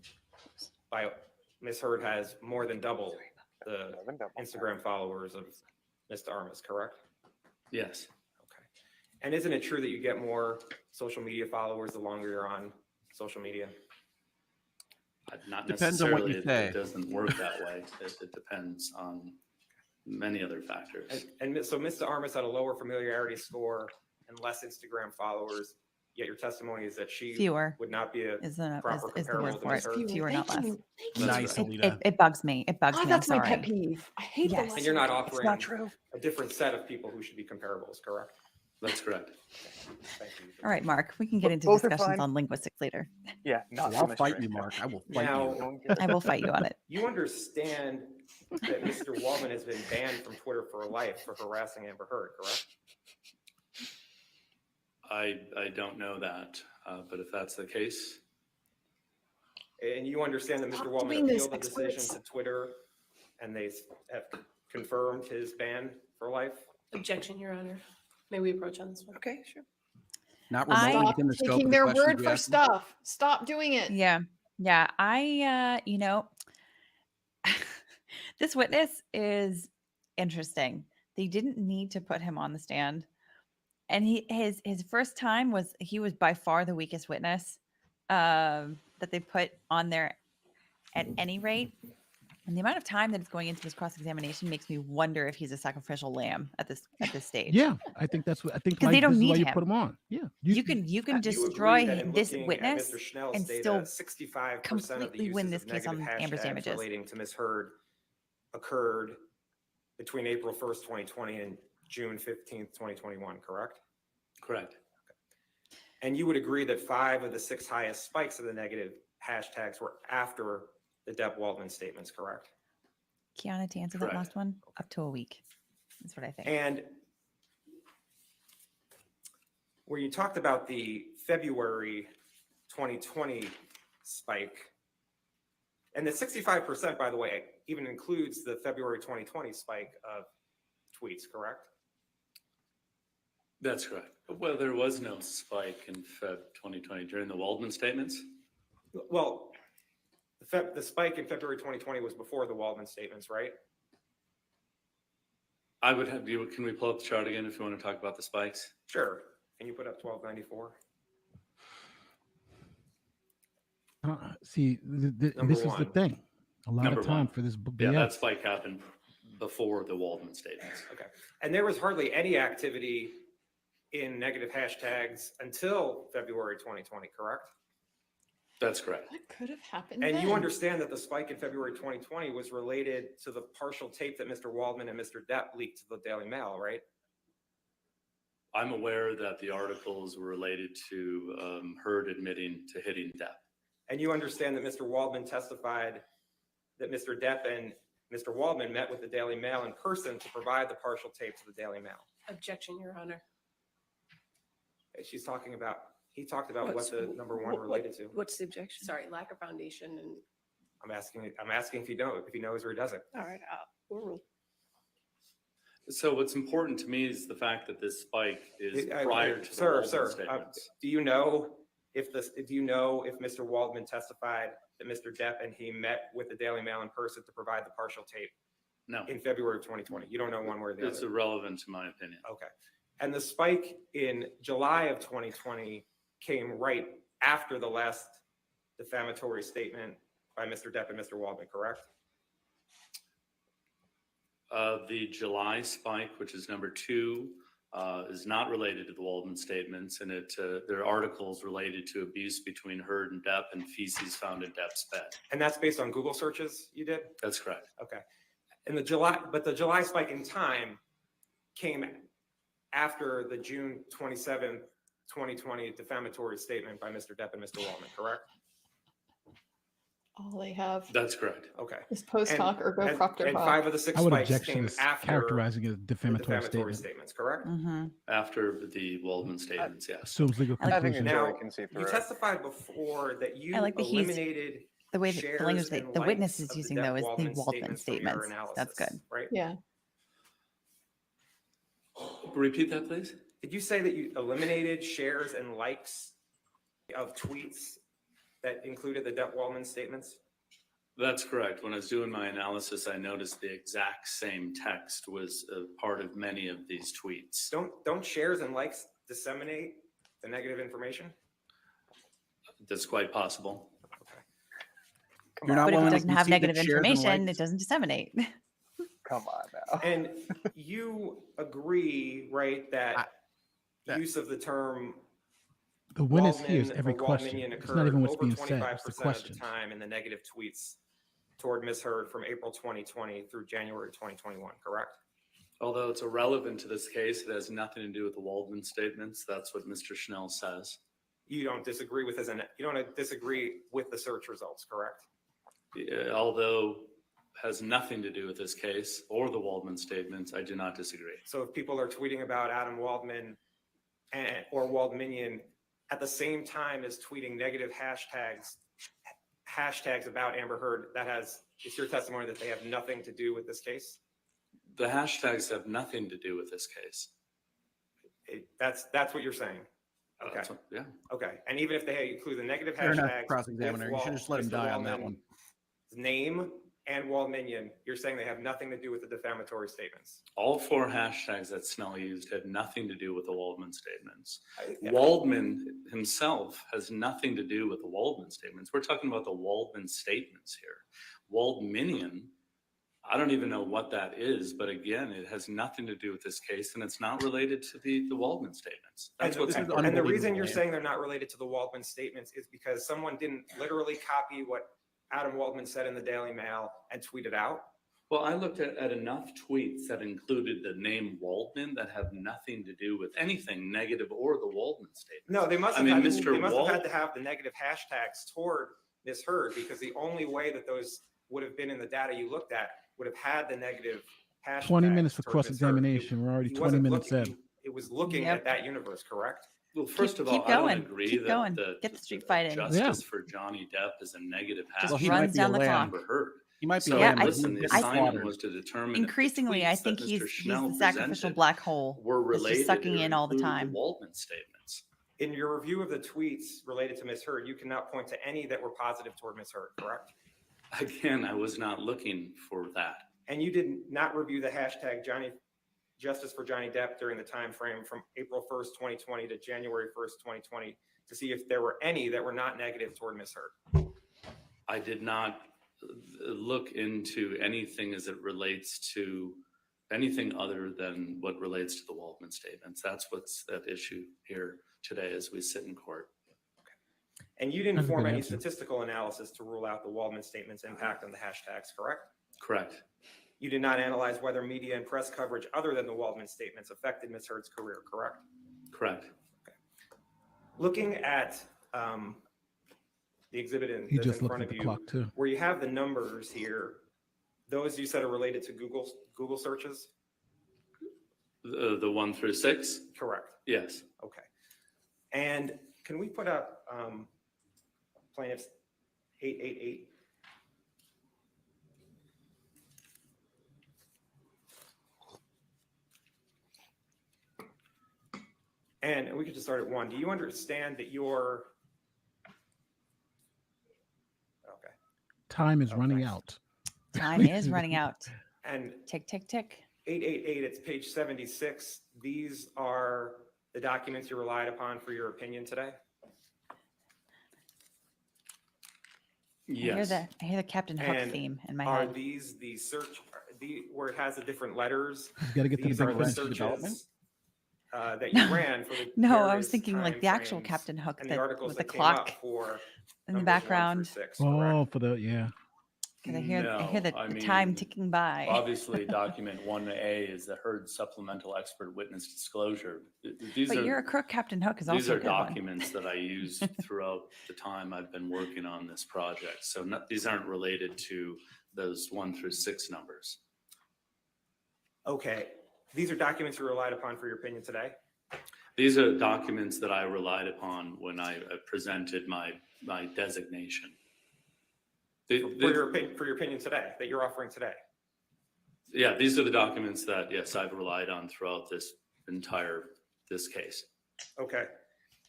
Miss Heard has more than double the Instagram followers of Miss De Armas, correct? Yes. Okay. And isn't it true that you get more social media followers the longer you're on social media? Not Depends on what you necessarily. say. It doesn't work that way. It depends on many other factors. So Miss De Armas had a lower familiarity score and less Instagram followers, yet your testimony is that she Fewer would not be a is proper the comparable word to for it. Miss Heard. Fewer, not less. Nice, It, Alita. it bugs me. It bugs me. I'm That's my sorry. pet peeve. I hate Yes. the And you're not lesson. offering not true. a different set of people who should be comparables, correct? That's correct. Thank you. All right, Mark, we can get into Both are discussions fine. on linguistics later. Yeah, not I'll so much fight right you, now. Mark. I will fight Now, you. I will fight you on it. you understand that Mr. Wallman has been banned from Twitter for life for harassing Amber Heard, correct? I don't know that, but if that's the case, And you understand that Mr. Stop Wallman doing this, appealed the decision experts. to Twitter and they have confirmed his ban for life? Objection, Your Honor. May we approach on this one? Okay, sure. Not remotely Stop within the scope taking of the their questions word we for asked them. stuff. Stop doing it. Yeah. Yeah. This witness is interesting. They didn't need to put him on the stand. And his first time he was by far the weakest witness that they put on there at any rate. And the amount of time that is going into this cross-examination makes me wonder if he's a sacrificial lamb at this stage. Yeah, I think that's what I think. Because they don't this is need why you him. put him on. Yeah, You can You agree destroy that in this looking at witness Mr. Schnell's and data, still 65% of the completely win uses this of case on negative Amber's hashtags damages. relating to Ms. Heard occurred between April 1st, 2020 and June 15th, 2021, correct? Correct. And you would agree that 5 of the 6 highest spikes of the negative hashtags were after the Depp-Waldman statements, correct? Kiana, to answer Correct. that last one, up to a week. That's what I think. And where you talked about the February 2020 spike, and the 65%, by the way, even includes the February 2020 spike of tweets, correct? That's correct. Well, there was no spike in Feb 2020 during the Waldman statements. Well, the spike in February 2020 was before the Waldman statements, right? I would have you. Can we pull up the chart again if you want to talk about the spikes? Sure. Can you put up 1294? See, this is the one. thing. A lot Number of time one. for this. Yeah, BS. that spike happened before the Waldman statements. Okay. And there was hardly any activity in negative hashtags until February 2020, correct? That's correct. What could have happened And then? you understand that the spike in February 2020 was related to the partial tape that Mr. Waldman and Mr. Depp leaked to the Daily Mail, right? I'm aware that the articles were related to Heard admitting to hitting Depp. And you understand that Mr. Waldman testified that Mr. Depp and Mr. Waldman met with the Daily Mail in person to provide the partial tape to the Daily Mail. Objection, Your Honor. He talked about what What's- the number one related to. What's the objection? Sorry, lack of foundation and, I'm asking if he knows or he doesn't. All right, we'll rule. So what's important to me is the fact that this spike is prior to the Sir, Waldman statements. do you know if Mr. Waldman testified that Mr. Depp and he met with the Daily Mail in person to provide the partial tape? No. In February of 2020. You don't know one way or the It's other. irrelevant to my opinion. Okay. And the spike in July of 2020 came right after the last defamatory statement by Mr. Depp and Mr. Waldman, correct? The July spike, which is number 2, is not related to the Waldman statements, and there are articles related to abuse between Heard and Depp and feces found in Depp's bed. And that's based on Google searches you did? That's correct. Okay. And the July spike in time came after the June 27th, 2020 defamatory statement by Mr. Depp and Mr. Waldman, correct? All they have That's correct. Okay. is post hoc or go proctor And hoc. 5 of the 6 I would spikes object to came this after characterizing it as the defamatory defamatory statement. statements, correct? After the Waldman statements, yes. Assumes legal I think conclusion. the Now, jury can see through you it. testified before that you I like that he's- eliminated The way that shares the language and that the witness likes is of using the though is the Depp-Waldman Waldman statements from your statements. That's good. analysis, right? Yeah. Repeat that, please. Did you say that you eliminated shares and likes of tweets that included the Depp-Waldman statements? That's correct. When I was doing my analysis, I noticed the exact same text was a part of many of these tweets. Don't shares and likes disseminate the negative information? That's quite possible. You're not But if it willing to doesn't have concede that negative shares and information, likes- it doesn't disseminate. Come on now. And you agree, right, that use of the term The witness hears Waldman every or question. Waldmanian It's occurred not even what's over being said. 25% It's the of question. the time in the negative tweets toward Ms. Heard from April 2020 through January 2021, correct? Although it's irrelevant to this case, it has nothing to do with the Waldman statements. That's what Mr. Schnell says. You don't disagree with the search results, correct? Although has nothing to do with this case or the Waldman statements, I do not disagree. So if people are tweeting about Adam Waldman or Waldmanian at the same time as tweeting negative hashtags about Amber Heard, it's your testimony that they have nothing to do with this case? The hashtags have nothing to do with this case. That's what you're saying. Okay. Yeah. Okay. And even if they include the negative Fair enough, hashtags, cross-examiner. You should just let him Mr. die on that Waldman's one. name and Waldmanian, you're saying they have nothing to do with the defamatory statements. All 4 hashtags that Snell used had nothing to do with the Waldman statements. Yeah. Waldman himself has nothing to do with the Waldman statements. We're talking about the Waldman statements here. Waldmanian I don't even know what that is, but again, it has nothing to do with this case, and it's not related to the Waldman statements. That's what's important. And the reason you're saying they're not related to the Waldman statements is because someone didn't literally copy what Adam Waldman said in the Daily Mail and tweet it out. Well, I looked at enough tweets that included the name Waldman that have nothing to do with anything negative or the Waldman statement. No, they must have, I mean, had, Mr. they must have Wald- had to have the negative hashtags toward Ms. Heard, because the only way that those would have been in the data you looked at would have had the negative hashtags. 20 minutes for toward Ms. Heard. cross-examination. We're already He 20 wasn't minutes looking- in. It was looking Yep. at that universe, correct? Well, first of all, Keep I going. don't agree Keep that going. the Get the street fight in. justice for Johnny Depp is a negative Just hashtag. runs down the clock. Amber Heard. He might be So, Yeah, listen, the I assignment was to determine if the increasingly, I tweets that think Mr. he's Schnell the sacrificial presented black hole. were It's related just sucking or in all the included time. Waldman statements. In your review of the tweets related to Ms. Heard, you cannot point to any that were positive toward Ms. Heard, correct? Again, I was not looking for that. And you did not review the hashtag Justice for Johnny Depp during the time frame from April 1st, 2020 to January 1st, 2020 to see if there were any that were not negative toward Ms. Heard. I did not look into anything as it relates to anything other than what relates to the Waldman statements. That's what's at issue here today as we sit in court. And you didn't That's a form good any answer. statistical analysis to rule out the Waldman statement's impact on the hashtags, correct? Correct. You did not analyze whether media and press coverage other than the Waldman statements affected Ms. Heard's career, correct? Correct. Looking at the exhibit He that's just in looked front at of the you, clock too. where you have the numbers here, those you said are related to Google searches? The 1 through 6? Correct. Yes. Okay. And can we put up plaintiff's 888? And we could just start at 1. Do you understand that your Time is running out. Time is running out. and Tick, tick, tick. 888, it's page 76. These are the documents you relied upon for your opinion today? Yes. I hear the Captain Hook And theme in my are head. these the search, where it has the different letters? You gotta get to the These big are the branch searches development. that you ran for the No, I was various thinking like the time actual frames Captain Hook and the that articles with the that came up clock for in the numbers 1 through background. 6. Oh, for the yeah. Because I hear No, I the time mean, ticking by. Obviously, document 1A is the Heard supplemental expert witness disclosure. These But are, you're a crook, Captain Hook is these also are a good one. documents that I used throughout the time I've been working on this project. So these aren't related to those 1 through 6 numbers. Okay, these are documents you relied upon for your opinion today? These are documents that I relied upon when I presented my designation. For your opinion today, that you're offering today? Yeah, these are the documents that, yes, I've relied on throughout this case. Okay.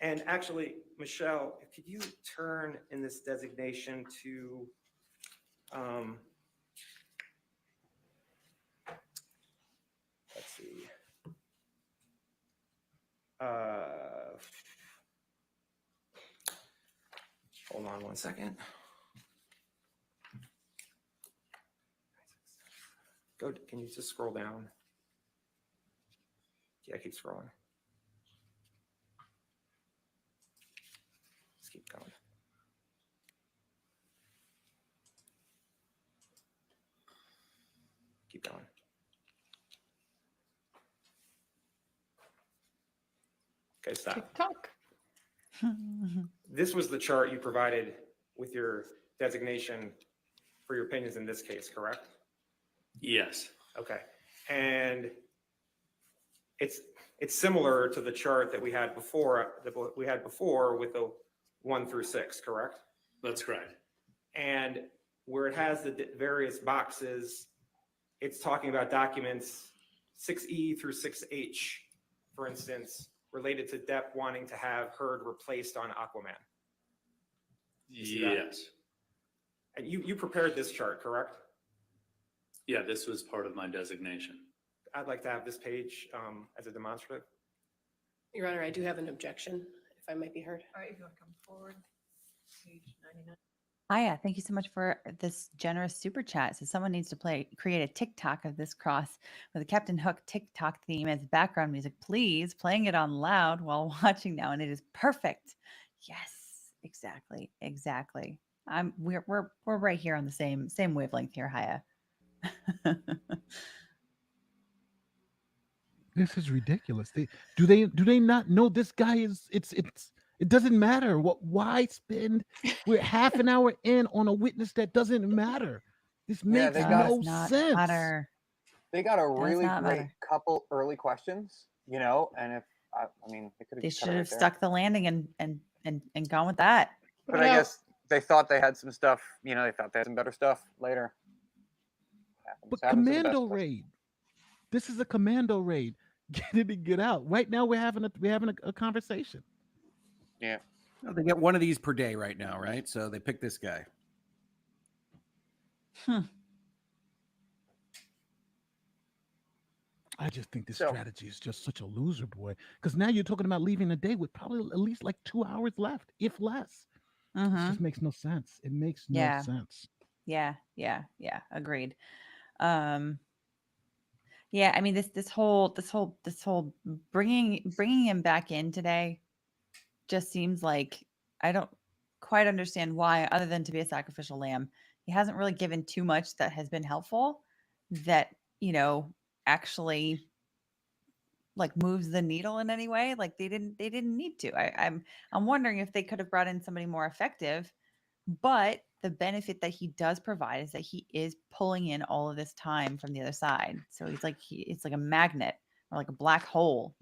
And actually, Michelle, could you turn in this designation to, let's see. Hold on 1 second. Can you just scroll down? Yeah, keep scrolling. Just keep going. Keep going. Okay, stop. TikTok. This was the chart you provided with your designation for your opinions in this case, correct? Yes. Okay. And it's similar to the chart that we had before with the 1 through 6, correct? That's correct. And where it has the various boxes, it's talking about documents 6E through 6H, for instance, related to Depp wanting to have Heard replaced on Aquaman. You see that? Yes. And you prepared this chart, correct? Yeah, this was part of my designation. I'd like to have this page as a demonstrative. Your Honor, I do have an objection, if I might be heard. All right, if you want to come forward, page 99. Aya, thank you so much for this generous super chat. So someone needs to create a TikTok of this cross with a Captain Hook TikTok theme as background music, please. Playing it on loud while watching now, and it is perfect. Yes, exactly, exactly. We're right here on the same wavelength here, Haya. This is ridiculous. Do they not know this guy is it doesn't matter. Why spend we're half an hour in on a witness that doesn't matter? This makes no sense. They got a Does really not great matter. couple early questions, and if I mean they could have They just cut should it right have there. stuck the landing and gone with that. But I guess they thought they had some stuff, they thought they had some better stuff later. But Happens to the best commando of us. raid. This is a commando raid. Get in and get out. Right now we're having a conversation. Yeah. Well, they get one of these per day right now, right? So they pick this guy. I just think this strategy is just such a loser, boy. Because now you're talking about leaving a day with probably at least like 2 hours left, if less. It just makes no sense. It makes no sense. Yeah. Agreed. Yeah, I mean this whole bringing him back in today just seems like I don't quite understand why, other than to be a sacrificial lamb. He hasn't really given too much that has been helpful, that actually like moves the needle in any way. Like they didn't need to. I'm wondering if they could have brought in somebody more effective. But the benefit that he does provide is that he is pulling in all of this time from the other side. So it's like a magnet or like a black hole,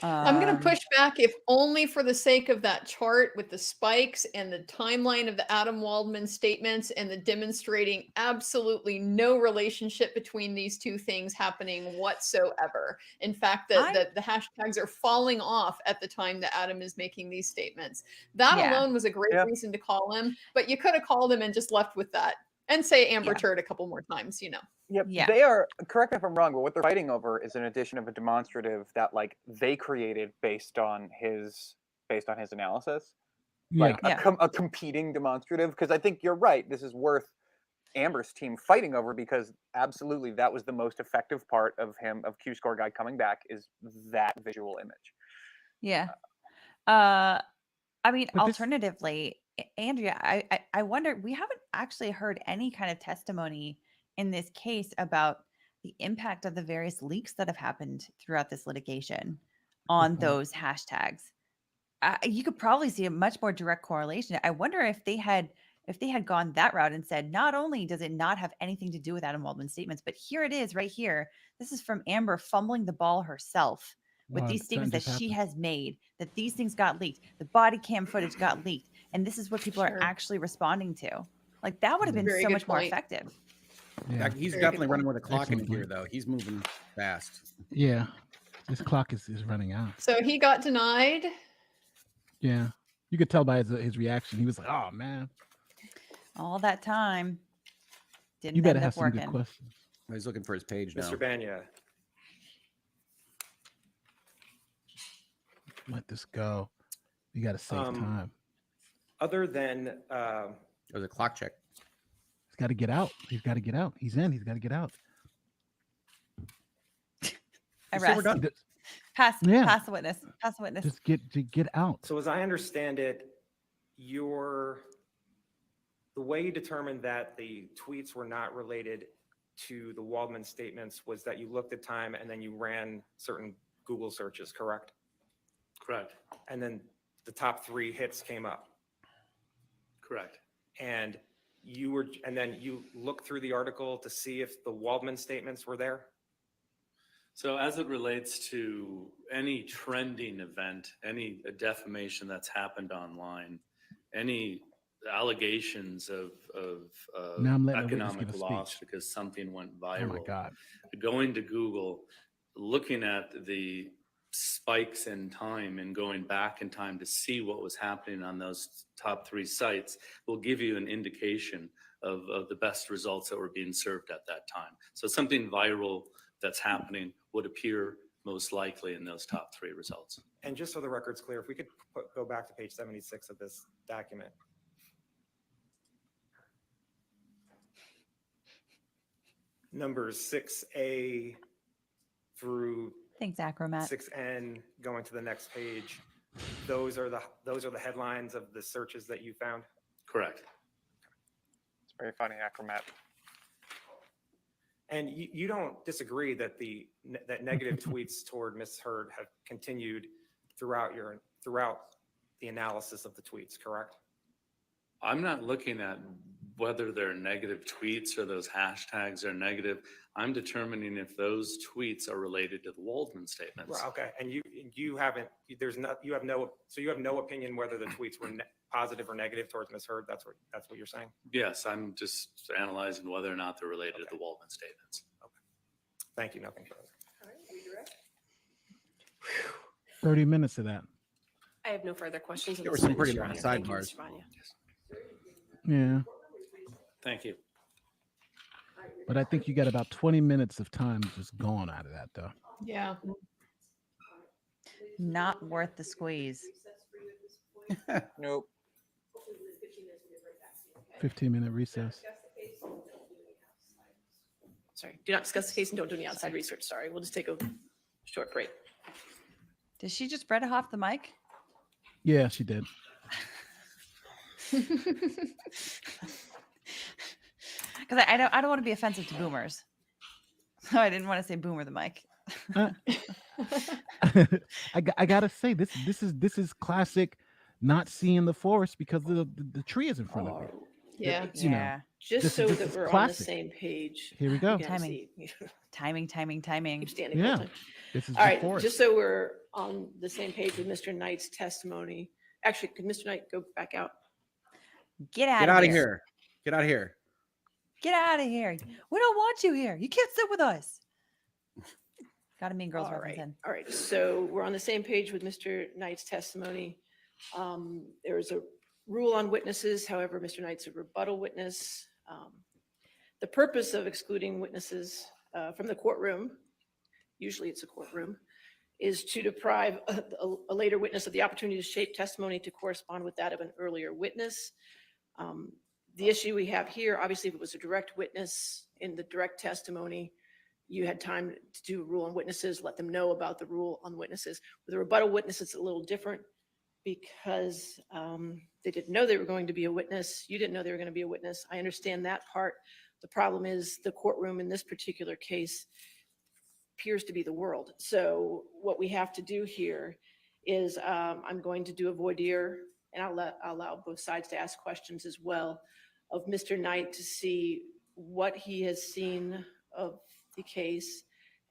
I'm going to push back, if only for the sake of that chart with the spikes and the timeline of the Adam Waldman statements and the demonstrating absolutely no relationship between these two things happening whatsoever. In fact, the hashtags are falling off at the time that Adam is making these statements. That alone was a great reason to call him, but you could have called him and just left with that and say Amber Turd a couple more times, Yep. They are, correct me if I'm wrong, but what they're fighting over is an addition of a demonstrative that like they created based on his analysis. Like a competing demonstrative. Because I think you're right. This is worth Amber's team fighting over, because absolutely that was the most effective part of Q Score Guy coming back, is that visual image. Yeah. I mean, alternatively, Andrea, I wonder, we haven't actually heard any kind of testimony in this case about the impact of the various leaks that have happened throughout this litigation on those hashtags. You could probably see a much more direct correlation. I wonder if they had gone that route and said, not only does it not have anything to do with Adam Waldman's statements, but here it is right here. This is from Amber fumbling the ball herself with these statements that she has made, that these things got leaked, the body cam footage got leaked, and this is what people are actually responding to. Like that would have been so much more effective. Yeah. He's definitely running with a clock in here, though. He's moving fast. Yeah. This clock is running out. So he got denied. Yeah. You could tell by his reaction. He was like, oh, man. All that time. Didn't you better end have up some working. good questions. He's looking for his page now. Mr. Banya. Let this go. You got to save time. Other than there's a clock check. He's got to get out. He's got to get out. He's in. He's got to get out. Arrest. We're done. Pass the witness. Pass the witness. Just get out. So as I understand it, the way you determined that the tweets were not related to the Waldman statements was that you looked at time and then you ran certain Google searches, correct? Correct. And then the top 3 hits came up. Correct. And then you looked through the article to see if the Waldman statements were there? So as it relates to any trending event, any defamation that's happened online, any allegations of economic loss because something went viral. Oh my God. Going to Google, looking at the spikes in time and going back in time to see what was happening on those top 3 sites will give you an indication of the best results that were being served at that time. So something viral that's happening would appear most likely in those top 3 results. And just so the record's clear, if we could go back to page 76 of this document. numbers 6A through Thanks, Acromat. 6N, going to the next page, those are the headlines of the searches that you found? Correct. It's very funny, Acromat. And you don't disagree that that negative tweets toward Ms. Heard have continued throughout the analysis of the tweets, correct? I'm not looking at whether they're negative tweets or those hashtags are negative. I'm determining if those tweets are related to the Waldman statements. Well, okay, and you have no opinion whether the tweets were positive or negative towards Ms. Heard. That's what you're saying. Yes, I'm just analyzing whether or not they're related to the Waldman statements. Okay. Thank you. Nothing further. All right, redirect. 30 minutes of that. I have no further questions. There were some pretty long sidebars. Yeah. Thank you. But I think you got about 20 minutes of time just gone out of that, though. Yeah. Not worth the squeeze. Nope. 15-minute recess. Sorry, do not discuss the case and don't do any outside research. Sorry, we'll just take a short break. Did she just Brett off the mic? Yeah, she did. Because I don't want to be offensive to boomers, so I didn't want to say boomer the mic. I gotta say this is classic. Not seeing the forest because the tree is in front of you. Yeah. You know, Just this so is that we're on the classic. same page. Here we go. Again, Timing. Timing. Keep standing. Yeah. hold on. This is All the right, forest. just so we're on the same page with Mr. Knight's testimony. Actually, could Mr. Knight go back out? Get out Get of out here. of here. Get out of here. Get out of here. We don't want you here. You can't sit with us. Got a Mean Girls All reference right. in. All right, so we're on the same page with Mr. Knight's testimony. There is a rule on witnesses. However, Mr. Knight's a rebuttal witness. The purpose of excluding witnesses from the courtroom, usually it's a courtroom, is to deprive a later witness of the opportunity to shape testimony to correspond with that of an earlier witness. The issue we have here, obviously, if it was a direct witness in the direct testimony, you had time to do a rule on witnesses, let them know about the rule on witnesses. With a rebuttal witness, it's a little different because they didn't know they were going to be a witness. You didn't know they were going to be a witness. I understand that part. The problem is the courtroom in this particular case appears to be the world. So what we have to do here is I'm going to do a voir dire, and I'll allow both sides to ask questions as well of Mr. Knight to see what he has seen of the case.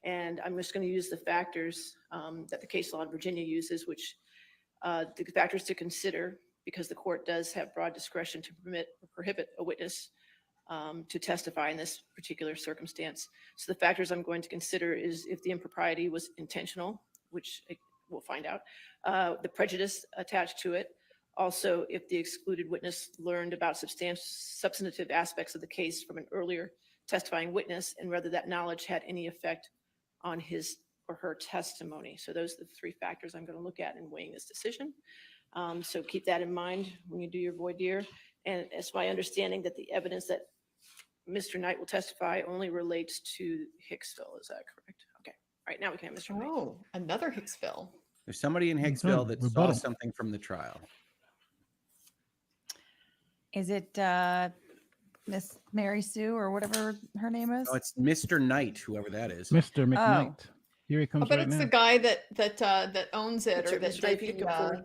And I'm just going to use the factors that the case law in Virginia uses, which the factors to consider, because the court does have broad discretion to permit or prohibit a witness to testify in this particular circumstance. So the factors I'm going to consider is if the impropriety was intentional, which we'll find out, the prejudice attached to it. Also, if the excluded witness learned about substantive aspects of the case from an earlier testifying witness, and whether that knowledge had any effect on his or her testimony. So those are the three factors I'm going to look at in weighing this decision. So keep that in mind when you do your voir dire. And it's my understanding that the evidence that Mr. Knight will testify only relates to Hicksville. Is that correct? Okay. All right. Now we can have Mr. Knight. Oh, another Hicksville. There's somebody in Hicksville that saw something from the trial. Is it Miss Mary Sue or whatever her name is? Oh, it's Mr. Knight, whoever that is. Mr. McKnight. Here he I comes bet right it's now. the guy that owns it, or Mr. that Knight, did if you the, come forward.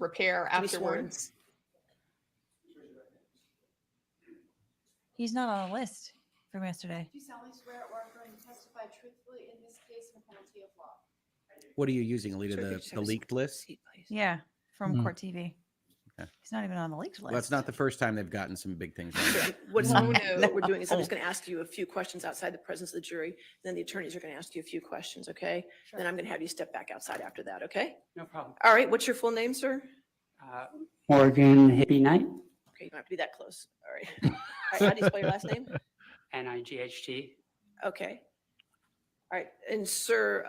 repair To be sworn. afterwards. He's not on the list from yesterday. Do you solemnly swear or are going to testify truthfully in this case on penalty of law? What are you using, Alita? The leaked list? Yeah, from Hmm. Court TV. Okay. He's not even on the leaked list. Well, it's not the first time they've gotten some big things. What we're doing is I'm just going to ask you a few questions outside the presence of the jury. Then the attorneys are going to ask you a few questions, okay? Then I'm going to have you step back outside after that, okay? No problem. All right, what's your full name, sir? Morgan Hippie Knight, Okay, you don't have to be that close. All right. All right, how do you spell your last name? N-I-G-H-T. Okay. All right, and sir,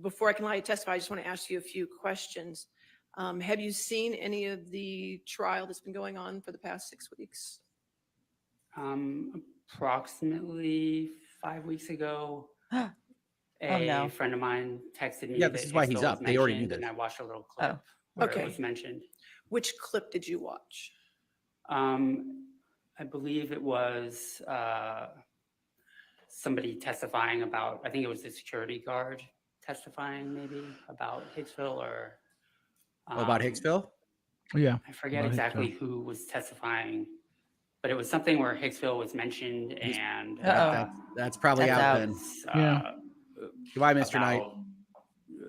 before I can allow you to testify, I just want to ask you a few questions. Have you seen any of the trial that's been going on for the past 6 weeks? approximately 5 weeks ago, Oh, a no. friend of mine texted me Yeah, that this is why he's Hicksville was up. They already knew mentioned, and this. I watched a little clip Oh. where Okay. it was mentioned. Which clip did you watch? I believe it was somebody testifying about, I think it was the security guard testifying maybe about Hicksville or. About Hicksville? Yeah. I forget about exactly Hicksville. who was testifying, but it was something where Hicksville was mentioned and. That's probably That's out out. then. Yeah. Goodbye, Mr. Knight.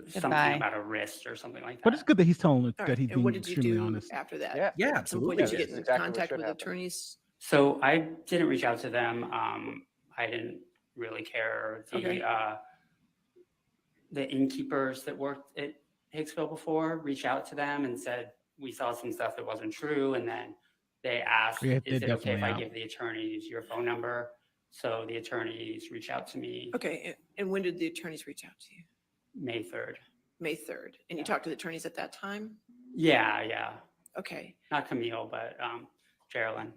Something Goodbye. about a wrist or something like that. But it's good that he's telling All that right. he's And being what did you extremely do honest. after that? Yeah. Yeah, At some point, absolutely. did you This get is in exactly what contact should with happen. attorneys? So I didn't reach out to them. I didn't really care. Okay. The innkeepers that worked at Hicksville before reached out to them and said, we saw some stuff that wasn't true. And then they asked, Yeah, is they're it okay if I definitely out. give the attorneys your phone number? So the attorneys reached out to me Okay. And when did the attorneys reach out to you? May 3rd. May 3rd. And you talked to the attorneys at that time? Yeah. Okay. Not Camille, but Geraldine.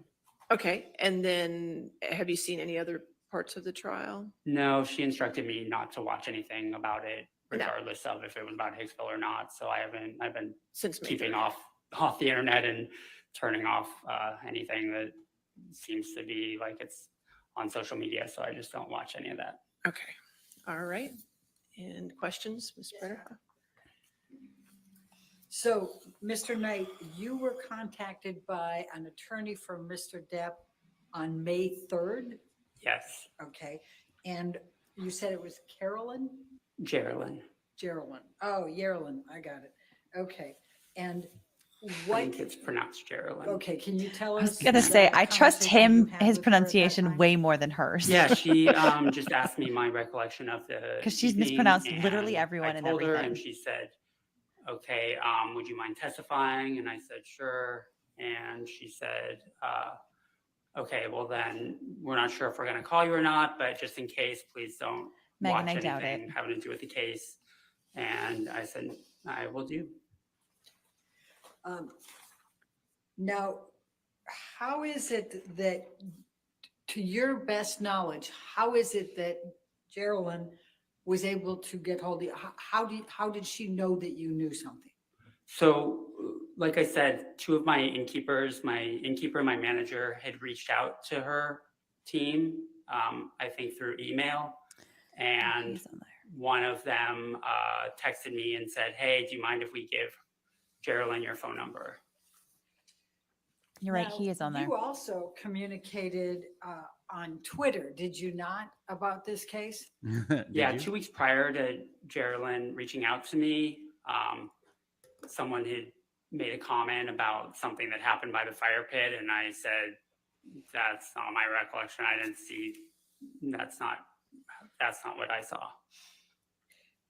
Okay. And then have you seen any other parts of the trial? No, she instructed me not to watch anything about it, No. regardless of if it was about Hicksville or not. So I've been Since May keeping 3rd. off the internet and turning off anything that seems to be like it's on social media. So I just don't watch any of that. Okay. All right. And questions, Ms. Spreader? So, Mr. Knight, you were contacted by an attorney for Mr. Depp on May 3rd? Yes, Okay. And you said it was Carolyn? Geraldine. Geraldine. Oh, Geraldine. I got it. Okay. And I what? think it's pronounced Geraldine. Okay. Can you tell us? I was gonna say, I trust him, his pronunciation way more than hers. Yeah, she just asked me my recollection of the Because she's evening, mispronounced and literally everyone I and told her, everything. and she said, okay, would you mind testifying? And I said, sure. And she said, okay, well then we're not sure if we're going to call you or not, but just in case, please don't Megan, watch I doubt anything it. having to do with the case. And I said, I will do. Now, how is it that, to your best knowledge, how is it that Geraldine was able to get hold of you? How did she know that you knew something? So, like I said, two of my innkeepers, my innkeeper and my manager, had reached out to her team, I think through email. And one of them texted me and said, hey, do you mind if we give Geraldine your phone number? You're right, Now, he is on there. You also communicated on Twitter, did you not, about this case? Yeah, 2 weeks prior to Geraldine reaching out to me, someone had made a comment about something that happened by the fire pit, and I said, that's not my recollection. I didn't see, that's not what I saw.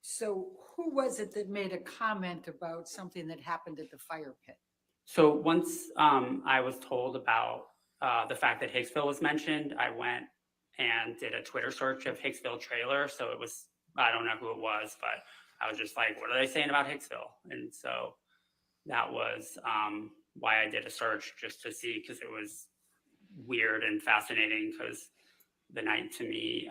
So who was it that made a comment about something that happened at the fire pit? So once I was told about the fact that Hicksville was mentioned, I went and did a Twitter search of Hicksville trailer. So it was, I don't know who it was, but I was just like, what are they saying about Hicksville? And so that was why I did a search, just to see, because it was weird and fascinating, because the night to me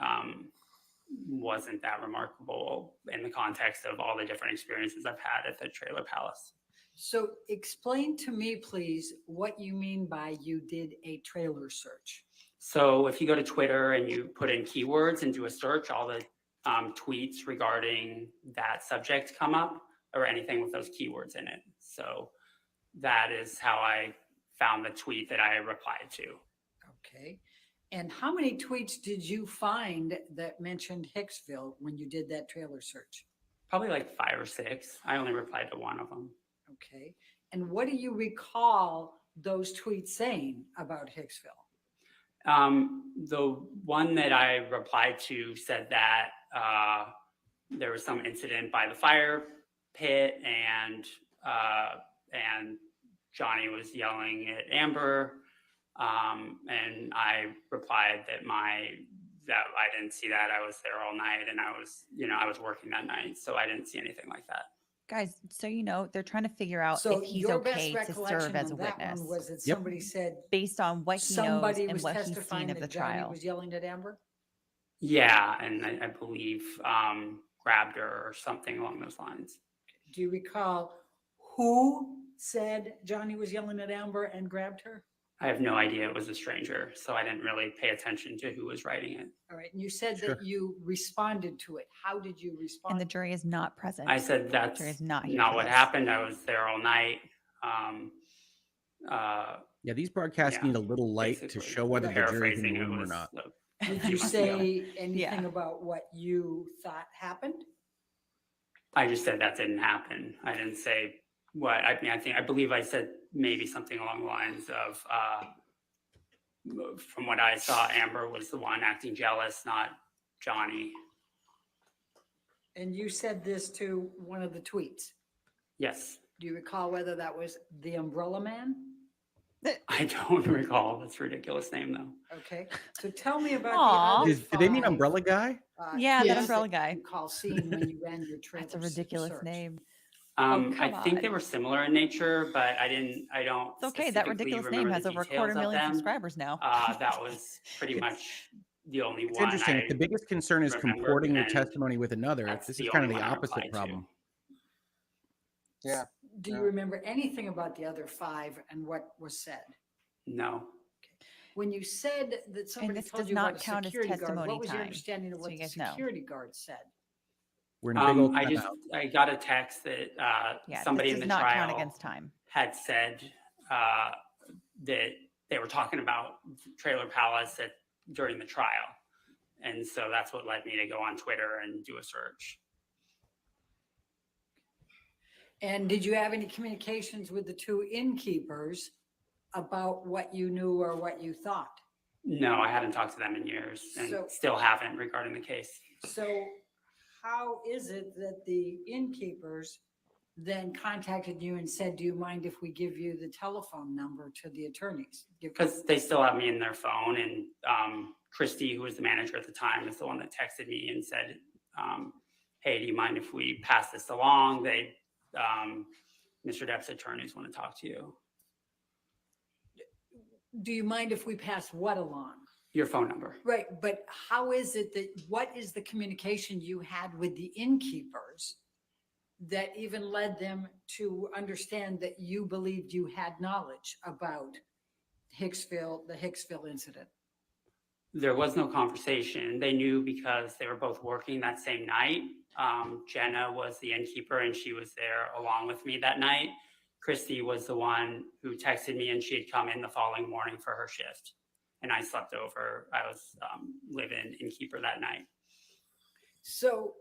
wasn't that remarkable in the context of all the different experiences I've had at the Trailer Palace. So explain to me, please, what you mean by you did a trailer search. So if you go to Twitter and you put in keywords and do a search, all the tweets regarding that subject come up, or anything with those keywords in it. So that is how I found the tweet that I replied to. Okay. And how many tweets did you find that mentioned Hicksville when you did that trailer search? Probably like 5 or 6. I only replied to one of them. Okay. And what do you recall those tweets saying about Hicksville? The one that I replied to said that there was some incident by the fire pit, and Johnny was yelling at Amber, and I replied that I didn't see that. I was there all night, and I was working that night, so I didn't see anything like that. Guys, so you know, they're trying to figure out So if he's your best okay to recollection serve as a on that one witness was that Yep. somebody said based on what he knows somebody and was what he's testifying seen of the that Johnny trial. was yelling at Amber? Yeah, and I believe grabbed her or something along those lines. Do you recall who said Johnny was yelling at Amber and grabbed her? I have no idea. It was a stranger, so I didn't really pay attention to who was writing it. All right, and you said Sure. that you responded to it. How did you respond? And the jury is not present. I said that's jury is not here not for what this. happened. I was there all night. Yeah, these broadcasts Yeah, need a little light to basically. show whether the jury's in Paraphrasing, the it room or was not. a Did few you months ago. say anything Yeah. about what you thought happened? I just said that didn't happen. I didn't say what. I mean, I believe I said maybe something along the lines of, from what I saw, Amber was the one acting jealous, not Johnny. And you said this to one of the tweets. Yes, Do you recall whether that was the Umbrella Man? I don't recall. That's a ridiculous name, though. Okay, so tell me about Aw. the other Do they mean five, umbrella guy? Yeah, that tweets umbrella guy. You call seeing when you ran your trailer That's a ridiculous search. name. I come think they on. were similar in nature, but I don't. It's okay. That specifically ridiculous name remember has the over details of 250,000 them. subscribers now. That was pretty much the only It's one. interesting. If the biggest concern is remembered, comporting your and testimony with another, that's this the is kind of only the one I opposite replied to. problem. Yeah. Do you remember anything about the other five and what was said? No. When you said that somebody this told does you not about a count as security guard, testimony what was your time, understanding of so what you the guys know. security guard said? We're in a big old I timeout. got a text that Yeah, somebody this in does the not count trial against time. had said that they were talking about Trailer Palace during the trial. And so that's what led me to go on Twitter and do a search. And did you have any communications with the two innkeepers about what you knew or what you thought? No, I hadn't talked to them in years and So- still haven't regarding the case. So how is it that the innkeepers then contacted you and said, do you mind if we give you the telephone number to the attorneys? Because they still have me in their phone, and Christy, who was the manager at the time, is the one that texted me and said, hey, do you mind if we pass this along? Mr. Depp's attorneys want to talk to you. Do you mind if we pass what along? Your phone number. Right, but how is it that, what is the communication you had with the innkeepers that even led them to understand that you believed you had knowledge about the Hicksville incident? There was no conversation. They knew because they were both working that same night. Jenna was the innkeeper and she was there along with me that night. Christy was the one who texted me and she had come in the following morning for her shift. And I slept over. I was live-in innkeeper that night. So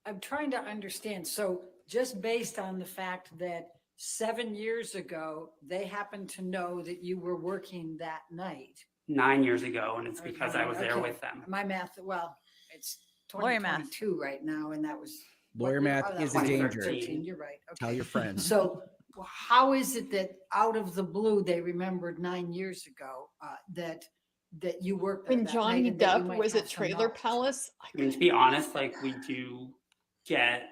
I'm trying to understand. So just based on the fact that 7 years ago, they happened to know that you were working that night. 9 years ago, and it's because I was there Okay. with them. My math, well, it's Lawyer math. 2022 right now, and that was. Lawyer what year? math that is was a danger. 2013, You're right. Okay. Tell your friends. So how is it that out of the blue, they remembered 9 years ago that you worked there When that Johnny night and that you Depp might was have at some Trailer knowledge? Palace? I mean, to be honest, like we do get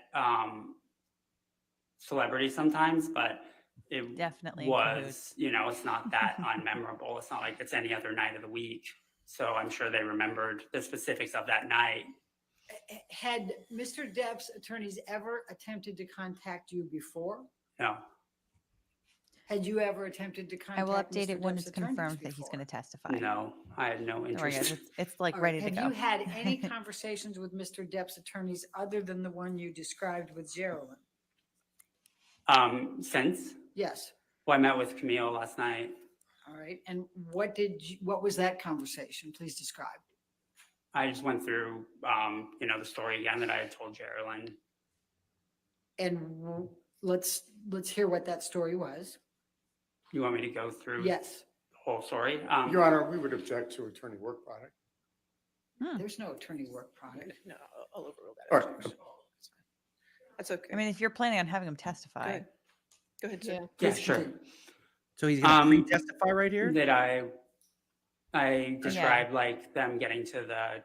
celebrities sometimes, but it Definitely in was, it's not that unmemorable. It's not like it's any other night of the week. So I'm sure they remembered the specifics of that night. Had Mr. Depp's attorneys ever attempted to contact you before? No. Had you ever attempted to I contact will update Mr. it when Depp's it's attorneys confirmed that he's before? going to testify. No, I had no Don't worry, interest. guys. It's like All right. ready to Have go. you had any conversations with Mr. Depp's attorneys other than the one you described with Geraldine? Since? Yes. Well, I met with Camille last night. All right. And what was that conversation? Please describe. I just went through, the story again that I had told Geraldine. And let's hear what that story was. You want me to go through Yes. the whole story? Your Honor, we would object to attorney work product. There's no attorney work product. No, I'll overrule that. All right. objection. That's okay. I mean, if you're planning on having him testify, Go ahead, sir. Yeah, Please sure. continue. So he's going to pre-testify right here? That I described like them getting to the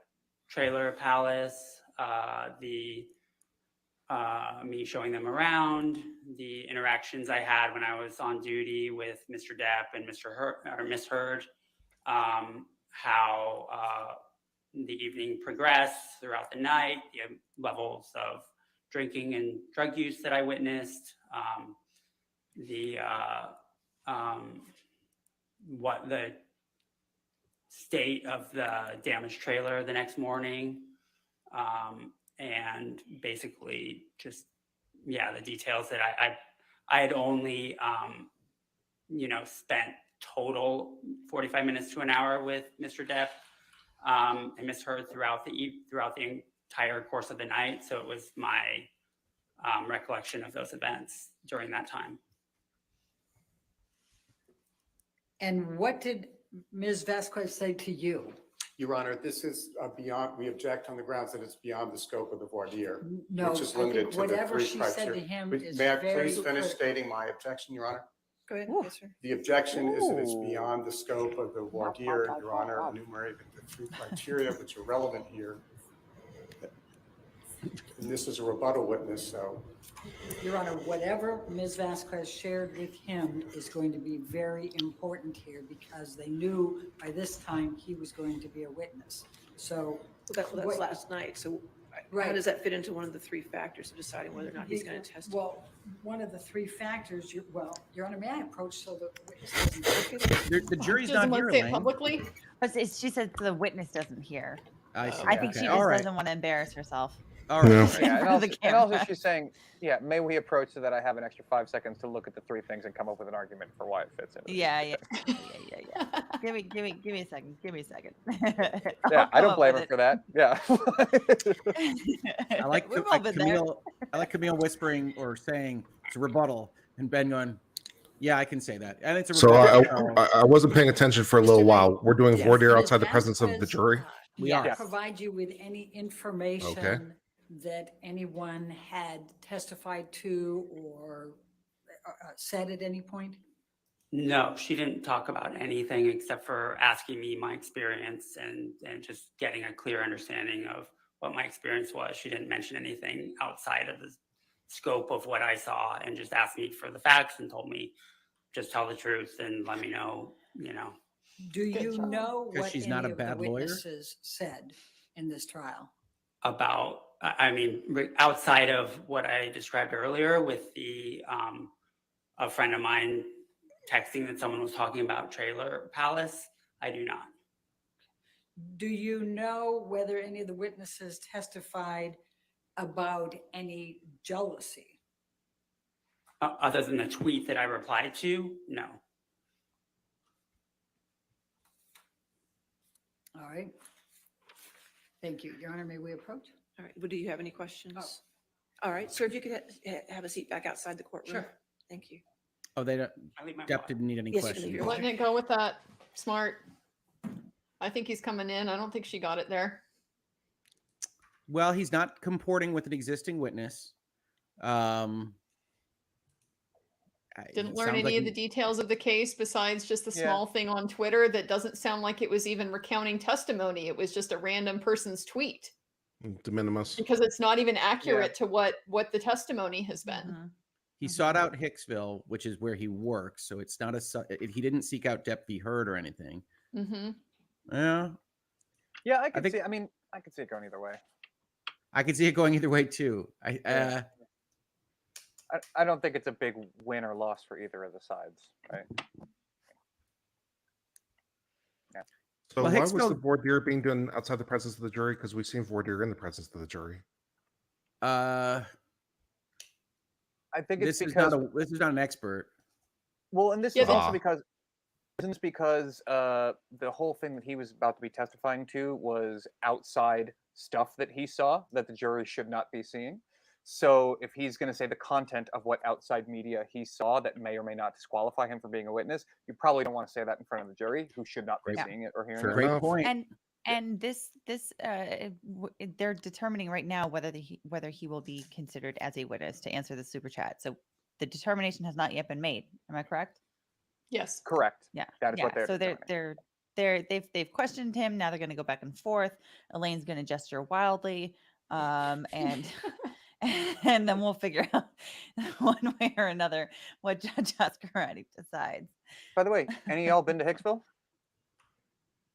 Trailer Palace, the me showing them around, the interactions I had when I was on duty with Mr. Depp and Miss Heard, how the evening progressed throughout the night, the levels of drinking and drug use that I witnessed, what the state of the damaged trailer the next morning, and basically just, the details that I had only, spent total 45 minutes to an hour with Mr. Depp and Miss Heard throughout the entire course of the night. So it was my recollection of those events during that time. And what did Ms. Vasquez say to you? Your Honor, this is beyond, we object on the grounds that it's beyond the scope of the voir dire, No, which is I limited think to the whatever three she said criteria. to him But is may I very please finish critical. stating my objection, Your Honor? Go ahead, yes, sir. The objection is that it's beyond the scope of the voir dire. Your Honor enumerated the three criteria which are relevant here. And this is a rebuttal witness, so. Your Honor, whatever Ms. Vasquez shared with him is going to be very important here because they knew by this time he was going to be a witness. So That's last night. So how does that fit into one of the three factors of deciding whether or not he's going to testify? Well, one of the three factors, Your Honor, may I approach so the witness doesn't The jury's Doesn't not want here, to say it Elaine. publicly. But she said the witness doesn't hear. I see. I think Okay. she All just right. doesn't want to embarrass herself. All right. Yeah, and also, The and also camera. she's saying, yeah, may we approach so that I have an extra 5 seconds to look at the three things and come up with an argument for why it fits in. Yeah. Give me a second. Give me a second. Yeah, I I'll don't come blame up her with for that. Yeah. it. I like, We've all been there. Camille whispering or saying it's a rebuttal, and Ben going, "Yeah, I can say that." And it's a So rebuttal. I wasn't paying attention for a little while. We're doing voir dire Ms. outside the presence of the Vasquez, jury. We are. provide you with any information that anyone had testified to or said at any point? No, she didn't talk about anything except for asking me my experience and just getting a clear understanding of what my experience was. She didn't mention anything outside of the scope of what I saw and just asked me for the facts and told me just tell the truth and let me know, Do you know Because what she's any not a of the bad lawyer? witnesses said in this trial? about, outside of what I described earlier with the, a friend of mine texting that someone was talking about Trailer Palace, I do not. Do you know whether any of the witnesses testified about any jealousy? Other than the tweet that I replied to, no. All right. Thank you. Your Honor, may we approach? All right. Well, do you have any questions? All right. Sir, if you could have a seat back outside the courtroom. Sure. Thank you. Oh, they don't. I leave my Depp didn't need any Yes, you can questions. leave You're your letting it go with that. Smart. I think he's coming in. I don't think she got it there. Well, he's not comporting with an existing witness. Didn't it learn sounds any like of the details of the case besides just the Yeah. small thing on Twitter that doesn't sound like it was even recounting testimony. It was just a random person's tweet De minimis. because it's not even accurate to what the testimony has been. He sought out Hicksville, which is where he works. So it's not he didn't seek out Depp be heard or anything. Mm-hmm. Yeah. Yeah, I could think- see. I mean, I could see it going either way. I could see it going either way too. I don't think it's a big win or loss for either of the sides, right? Yeah. So Well, why was Hicksville- the voir dire being done outside the presence of the jury? Because we've seen voir dire in the presence of the jury. I think it's this because this is not an expert. well, and this Yeah, is they- also because the whole thing that he was about to be testifying to was outside stuff that he saw that the jury should not be seeing. So if he's going to say the content of what outside media he saw that may or may not disqualify him from being a witness, you probably don't want to say that in front of the jury who should not be Yeah. seeing it or hearing Fair it. Great enough. point. And this they're determining right now whether he will be considered as a witness to answer the super chat. So the determination has not yet been made. Am I correct? Yes. Correct. Yeah. That is what they're So determining. they've questioned him. Now they're going to go back and forth. Elaine's going to gesture wildly, and and then we'll figure out one way or another what Judge Ascarati decides. By the way, any of y'all been to Hicksville?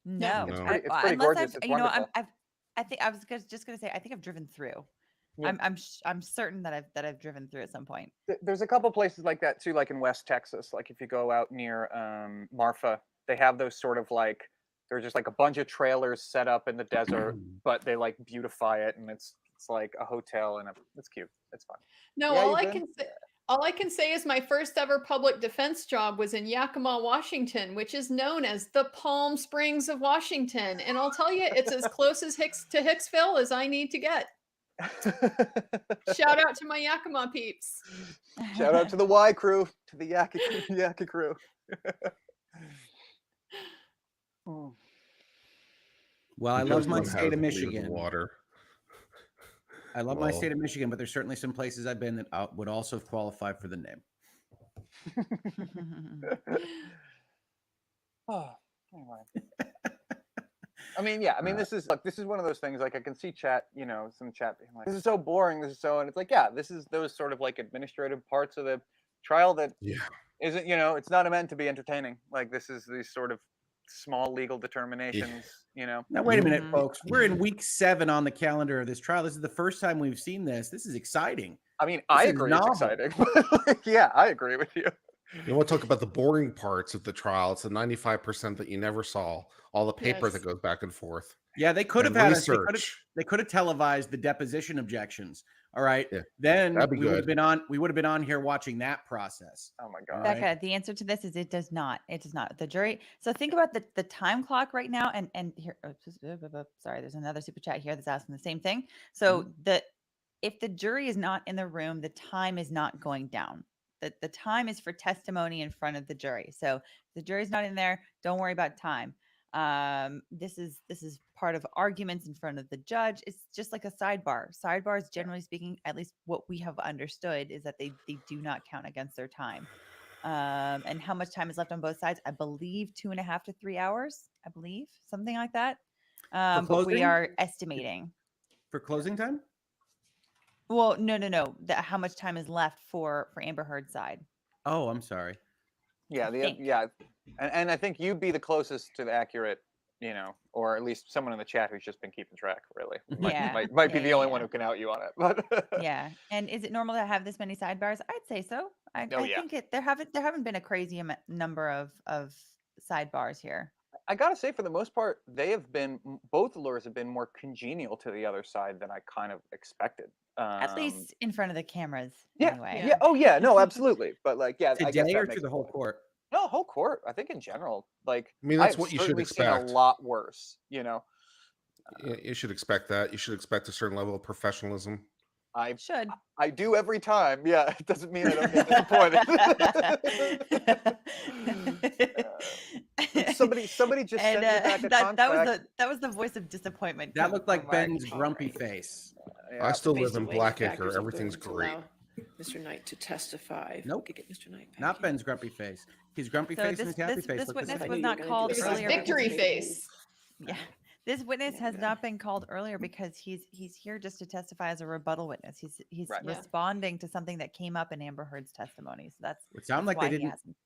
No, It's No. pretty, it's I- pretty unless gorgeous. I've, It's you know, wonderful. I think I was just gonna say I think I've driven through. Yeah. I'm certain that I've driven through at some point. There's a couple places like that too, like in West Texas. Like if you go out near Marfa, they have those sort of like they're just like a bunch of trailers set up in the desert, but they like beautify it, and it's like a hotel, and it's cute. It's fun. No, Yeah, all you've I been? can say. All I can say is my first ever public defense job was in Yakima, Washington, which is known as the Palm Springs of Washington. And I'll tell you, it's as close as Hicksville as I need to get. Shout out to my Yakima peeps. Shout out to the Y crew, to the Yakka crew. Well, I love my state of Michigan. Water. I love my state of Michigan, but there's certainly some places I've been that would also have qualified for the name. Oh, anyway. I mean, yeah. I mean, this is one of those things. Like, I can see chat. You know, some chat being like, "This is so boring. This is so," and it's like, yeah, this is those sort of like administrative parts of the trial that isn't. You know, it's not meant to be entertaining. Like, this is these sort of small legal determinations. You know. Now, wait a minute, folks. We're in week 7 on the calendar of this trial. This is the first time we've seen this. This is exciting. I mean, I agree it's exciting. Yeah, I agree with you. You want to talk about the boring parts of the trial? It's the 95% that you never saw. All the paper that goes back and forth. Yeah, they could have And had research. they could have televised the deposition objections. All right. Yeah, then that'd be we would have good. been on here watching that process. Oh my God. Becca, the answer to this is it does not. It does not. The jury. So think about the time clock right now. And here, sorry, there's another super chat here that's asking the same thing. So if the jury is not in the room, the time is not going down. The time is for testimony in front of the jury. So if the jury's not in there, don't worry about time. This is part of arguments in front of the judge. It's just like a sidebar. Sidebars, generally speaking, at least what we have understood, is that they do not count against their time. And how much time is left on both sides? I believe 2.5 to 3 hours. I believe something like that. But we are estimating For closing time? Well, no. How much time is left for Amber Heard's side? Oh, I'm sorry. Yeah, and I think you'd be the closest to the accurate, you know, or at least someone in the chat who's just been keeping track. Really, might be the only one who can out you on it. But yeah, and is it normal to have this many sidebars? I'd say so. I think there haven't been a crazy number of sidebars here. I gotta say, for the most part, both lawyers have been more congenial to the other side than I kind of expected. At least in front of the cameras. Yeah. Anyway. Yeah. Oh yeah. No, absolutely. But like, yeah, I guess Today that or makes to the whole court? No, whole court. I think in general, like, I mean, that's I've what you should certainly seen expect. a lot worse. You know. You should expect that. You should expect a certain level of professionalism. I should. I do every time. Yeah, it doesn't mean I don't get disappointed. Somebody just sent me back a contract. That was the voice of disappointment. That looked like Ben's grumpy face. I still live Based on in weighting factors Blackacre. of Everything's going to great. allow Mr. Knight to testify. If we Nope. could get Mr. Knight back Not in. Ben's grumpy face. His grumpy face and his happy face. This look the witness same. was not called This is earlier. victory because- face. Yeah. This witness has not been called earlier because he's here just to testify as a rebuttal witness. He's Right. responding to something that came up in Amber Heard's testimony. So that's It sounds like why they he didn't. hasn't.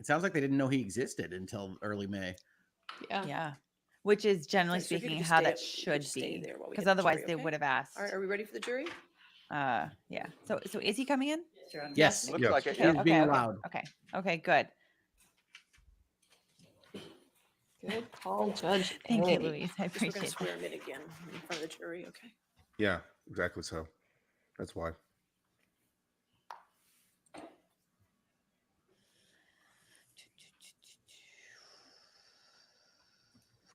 It sounds like they didn't know he existed until early May. Yeah. Which is generally Okay, so if you speaking could how stay that up- you should could stay be. there while we Because get the otherwise jury, they okay? would have asked. All right, are we ready for the jury? Yeah. So is he coming in? Yes. Looks like it. He is Yeah. being allowed. Okay, good. Good call, Judge. Thank you, Kennedy. Louise. I Guess we're gonna appreciate swear that. him in again in front of the jury, okay? Yeah, exactly so. That's why.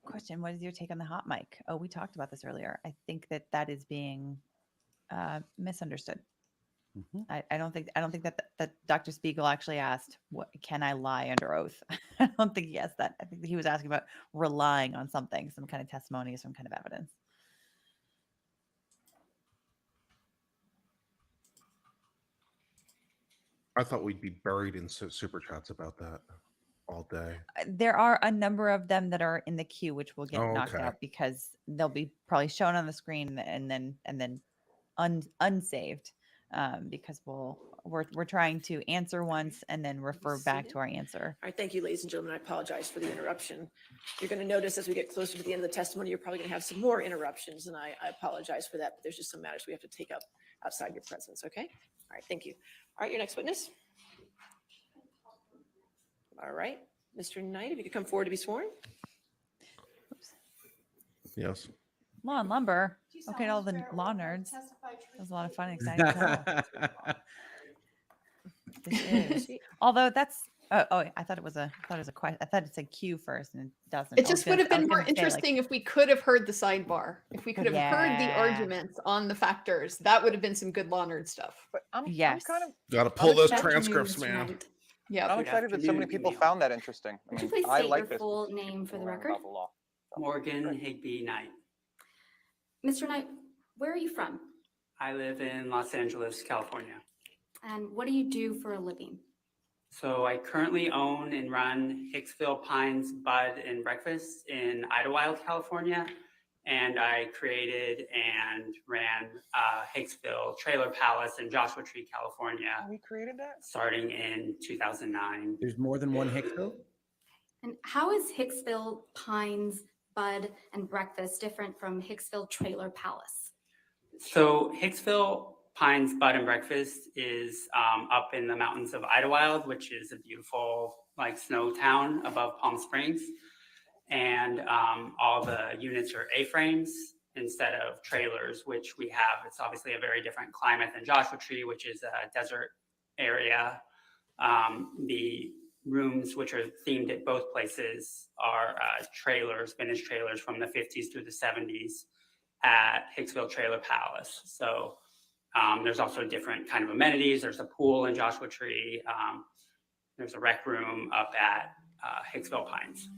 Question: what is your take on the hot mic? Oh, we talked about this earlier. I think that is being misunderstood. I don't think that Dr. Spiegel actually asked, "What can I lie under oath?" I don't think he asked that. I think he was asking about relying on something, some kind of testimony, some kind of evidence. I thought we'd be buried in super chats about that all day. There are a number of them that are in the queue, which will get Oh, knocked okay. out because they'll be probably shown on the screen and then unsaved. because we're trying to answer once and then refer back to our answer. All right, thank you, ladies and gentlemen. I apologize for the interruption. You're going to notice as we get closer to the end of the testimony, you're probably going to have some more interruptions, and I apologize for that, but there's just some matters we have to take up outside your presence, okay? All right, thank you. All right, your next witness. All right, Mr. Knight, if you could come forward to be sworn. Yes. Law and lumber. Okay, to all the law nerds. That was a lot of fun and exciting. This is. Although that's. I thought it was a question. I thought it said Q first, and it doesn't. It just would have been more interesting if we could have heard the sidebar. If we could have heard the arguments on the factors, that would have been some good law nerd stuff. But I'm kind of got to pull those transcripts, man. Yeah, I'm excited that so many people found that interesting. Would you please I state like your this. full name for the record? Morgan Higby Knight. Mr. Knight, where are you from? I live in Los Angeles, California. And what do you do for a living? So I currently own and run Hicksville Pines Bud and Breakfast in Idlewild, California. And I created and ran Hicksville Trailer Palace in Joshua Tree, California. We created that? Starting in 2009. There's more than one Hicksville? And how is Hicksville Pines Bud and Breakfast different from Hicksville Trailer Palace? So Hicksville Pines Bud and Breakfast is up in the mountains of Idlewild, which is a beautiful snow town above Palm Springs. And all the units are A-frames instead of trailers, which we have. It's obviously a very different climate than Joshua Tree, which is a desert area. The rooms, which are themed at both places, are trailers, vintage trailers from the 50s through the 70s at Hicksville Trailer Palace. So there's also different kind of amenities. There's a pool in Joshua Tree. There's a rec room up at Hicksville Pines.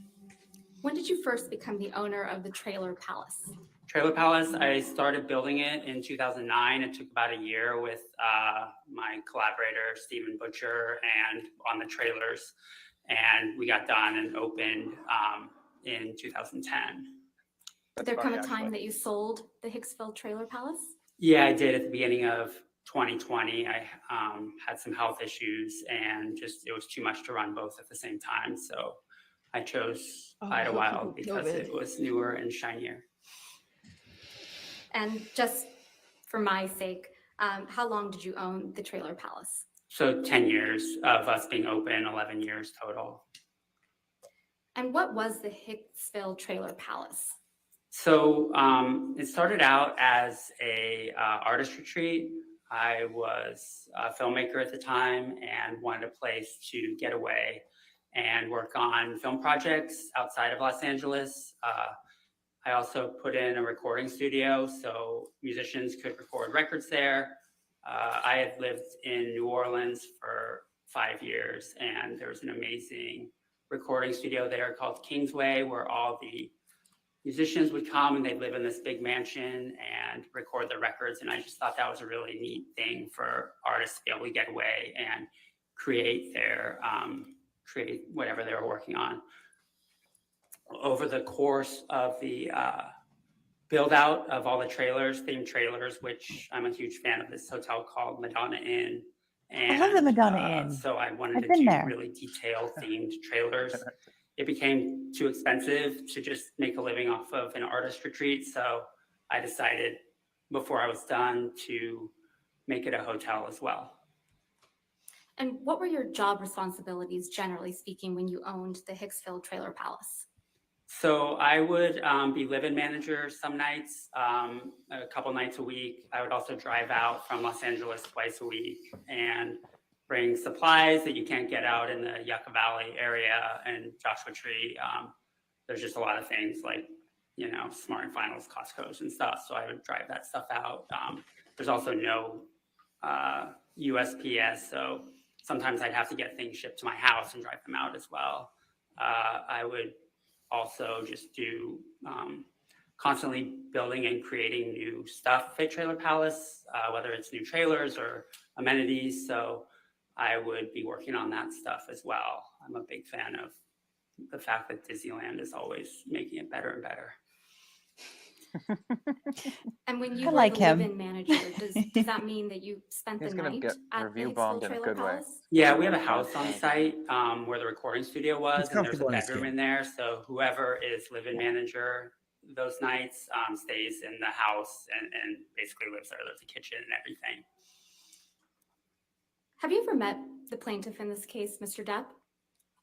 When did you first become the owner of the Trailer Palace? Trailer Palace, I started building it in 2009. It took about a year with my collaborator, Stephen Butcher, and on the trailers. And we got done and opened in 2010. Did there come a time that you sold the Hicksville Trailer Palace? Yeah, I did at the beginning of 2020. I had some health issues and it was too much to run both at the same time. So I chose Idlewild because it was newer and shinier. And just for my sake, how long did you own the Trailer Palace? So 10 years of us being open, 11 years total. And what was the Hicksville Trailer Palace? So it started out as a artist retreat. I was a filmmaker at the time and wanted a place to get away and work on film projects outside of Los Angeles. I also put in a recording studio so musicians could record records there. I had lived in New Orleans for 5 years, and there was an amazing recording studio there called Kingsway, where all the musicians would come and they'd live in this big mansion and record their records. And I just thought that was a really neat thing for artists to be able to get away and create create whatever they were working on. Over the course of the build out of all the trailers, themed trailers, which I'm a huge fan of this hotel called Madonna Inn. And, I love the Madonna Inn. So I wanted I've to been do there. really detailed themed trailers. It became too expensive to just make a living off of an artist retreat. So I decided before I was done to make it a hotel as well. And what were your job responsibilities, generally speaking, when you owned the Hicksville Trailer Palace? So I would be live-in manager some nights, a couple nights a week. I would also drive out from Los Angeles twice a week and bring supplies that you can't get out in the Yucca Valley area and Joshua Tree. There's just a lot of things like, Smart and Finals, Costco's and stuff. So I would drive that stuff out. There's also no USPS. So sometimes I'd have to get things shipped to my house and drive them out as well. I would also just do constantly building and creating new stuff at Trailer Palace, whether it's new trailers or amenities. So I would be working on that stuff as well. I'm a big fan of the fact that Disneyland is always making it better and better. And when you I were like the him. live-in manager, does that mean that you spent He's the gonna night get at the review Hicksville bombed in a Trailer good way. Palace? Yeah, we have a house on site where the recording studio was, and there's a comfortable in his bedroom skin. in there. So whoever is live-in manager those nights stays in the house and basically lives there. There's a kitchen and everything. Have you ever met the plaintiff in this case, Mr. Depp?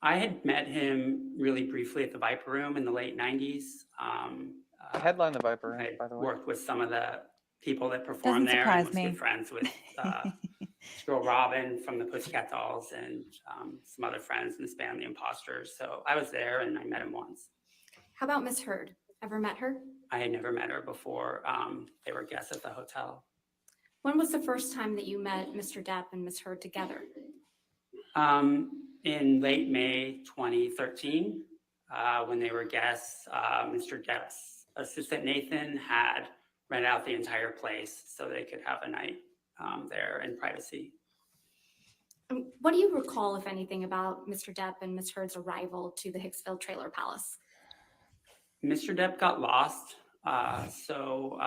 I had met him really briefly at the Viper Room in the late 90s. I headlined the Viper Room, I by the way. worked with some of the people that performed Doesn't there surprise and was me. good friends with this girl Robin from the Pussycat Dolls and some other friends in this band, the Imposters. So I was there and I met him once. How about Miss Heard? Ever met her? I had never met her before. They were guests at the hotel. When was the first time that you met Mr. Depp and Miss Heard together? In late May 2013, when they were guests, Mr. Depp's assistant Nathan had rented out the entire place so they could have a night there in privacy. What do you recall, if anything, about Mr. Depp and Miss Heard's arrival to the Hicksville Trailer Palace? Mr. Depp got lost, so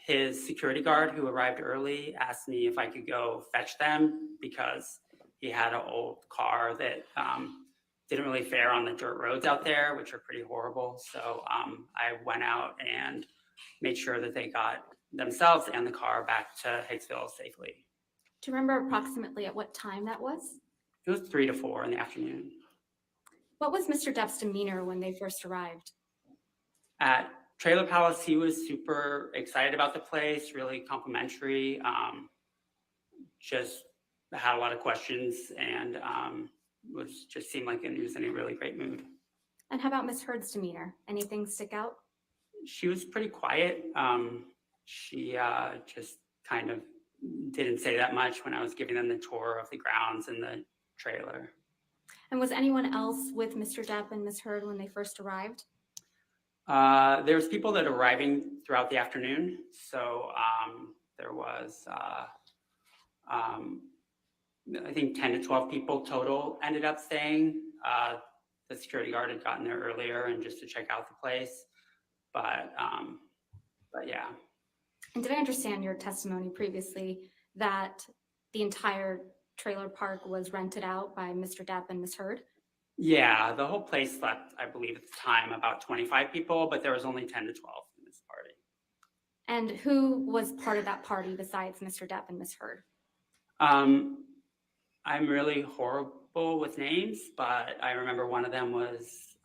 his security guard who arrived early asked me if I could go fetch them because he had an old car that didn't really fare on the dirt roads out there, which are pretty horrible. So I went out and made sure that they got themselves and the car back to Hicksville safely. Do you remember approximately at what time that was? It was 3 to 4 in the afternoon. What was Mr. Depp's demeanor when they first arrived? At Trailer Palace, he was super excited about the place, really complimentary, just had a lot of questions and was just seemed like he was in a really great mood. And how about Miss Heard's demeanor? Anything stick out? She was pretty quiet. She just kind of didn't say that much when I was giving them the tour of the grounds and the trailer. And was anyone else with Mr. Depp and Miss Heard when they first arrived? There's people that are arriving throughout the afternoon. So there was, I think 10 to 12 people total ended up staying. The security guard had gotten there earlier and just to check out the place. But yeah. And did I understand your testimony previously that the entire trailer park was rented out by Mr. Depp and Miss Heard? Yeah, the whole place slept, I believe at the time, about 25 people, but there was only 10 to 12 in this party. And who was part of that party besides Mr. Depp and Miss Heard? I'm really horrible with names, but I remember one of them was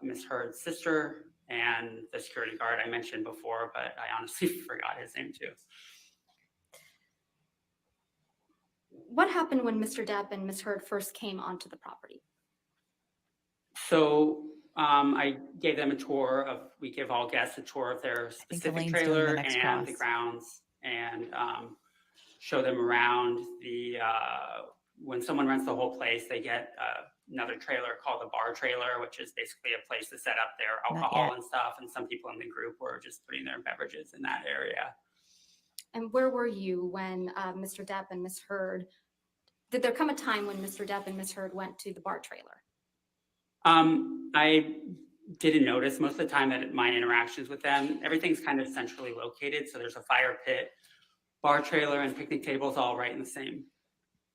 Miss Heard's sister and the security guard I mentioned before, but I honestly forgot his name too. What happened when Mr. Depp and Miss Heard first came onto the property? So I gave them a tour of, we give all guests a tour of their specific Elaine's doing trailer the next and the cross. grounds and show them around the, when someone rents the whole place, they get another trailer called the bar trailer, which is basically a place to set up their Not alcohol yet. and stuff. And some people in the group were just putting their beverages in that area. And where were you when Mr. Depp and Miss Heard, did there come a time when Mr. Depp and Miss Heard went to the bar trailer? I didn't notice most of the time that my interactions with them, everything's kind of centrally located. So there's a fire pit, bar trailer, and picnic tables all right in the same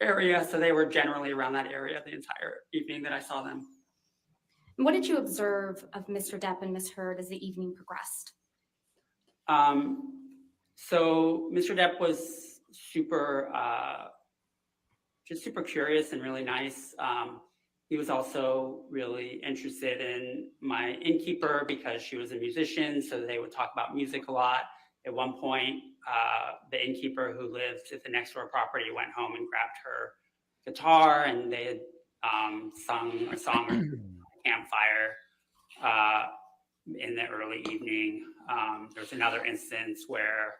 area. So they were generally around that area the entire evening that I saw them. And what did you observe of Mr. Depp and Miss Heard as the evening progressed? So Mr. Depp was just super curious and really nice. He was also really interested in my innkeeper because she was a musician, so they would talk about music a lot. At one point, the innkeeper who lived at the next door property went home and grabbed her guitar, and they had sung a song at the campfire in the early evening. There's another instance where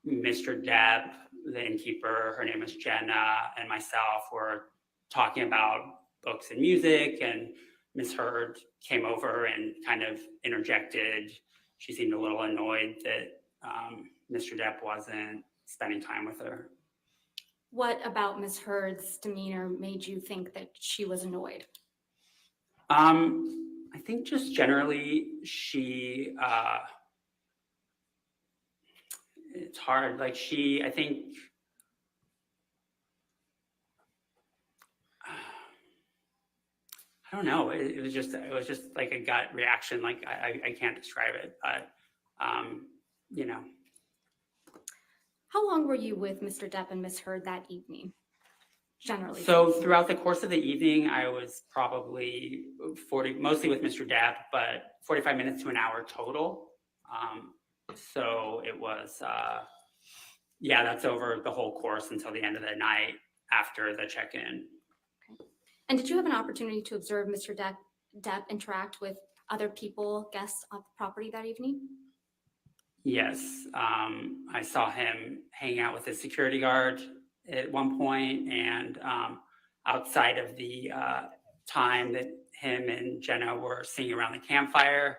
Mr. Depp, the innkeeper, her name is Jenna, and myself were talking about books and music, and Miss Heard came over and kind of interjected. She seemed a little annoyed that Mr. Depp wasn't spending time with her. What about Miss Heard's demeanor made you think that she was annoyed? I think just generally she It's hard. Like I think, I don't know. It was just like a gut reaction. Like I can't describe it, but you know. How long were you with Mr. Depp and Ms. Heard that evening, generally? So throughout the course of the evening, I was probably mostly with Mr. Depp, but 45 minutes to an hour total. So it was, yeah, that's over the whole course until the end of the night after the check-in. And did you have an opportunity to observe Mr. Depp interact with other people, guests of the property that evening? Yes, I saw him hang out with a security guard at one point, and outside of the time that him and Jenna were sitting around the campfire,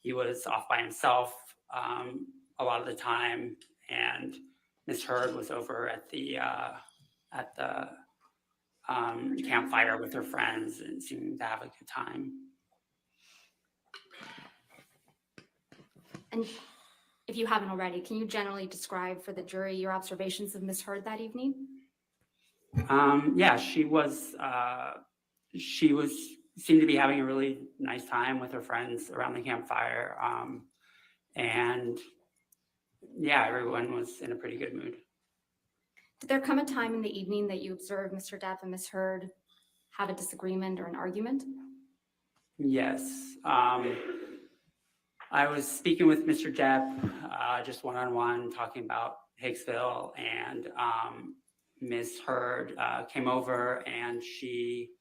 he was off by himself a lot of the time, and Miss Heard was over at the campfire with her friends and seemed to have a good time. And if you haven't already, can you generally describe for the jury your observations of Ms. Heard that evening? Yeah, she seemed to be having a really nice time with her friends around the campfire. And yeah, everyone was in a pretty good mood. Did there come a time in the evening that you observed Mr. Depp and Ms. Heard have a disagreement or an argument? Yes. I was speaking with Mr. Depp, just one-on-one, talking about Hicksville, and Ms. Heard came over and she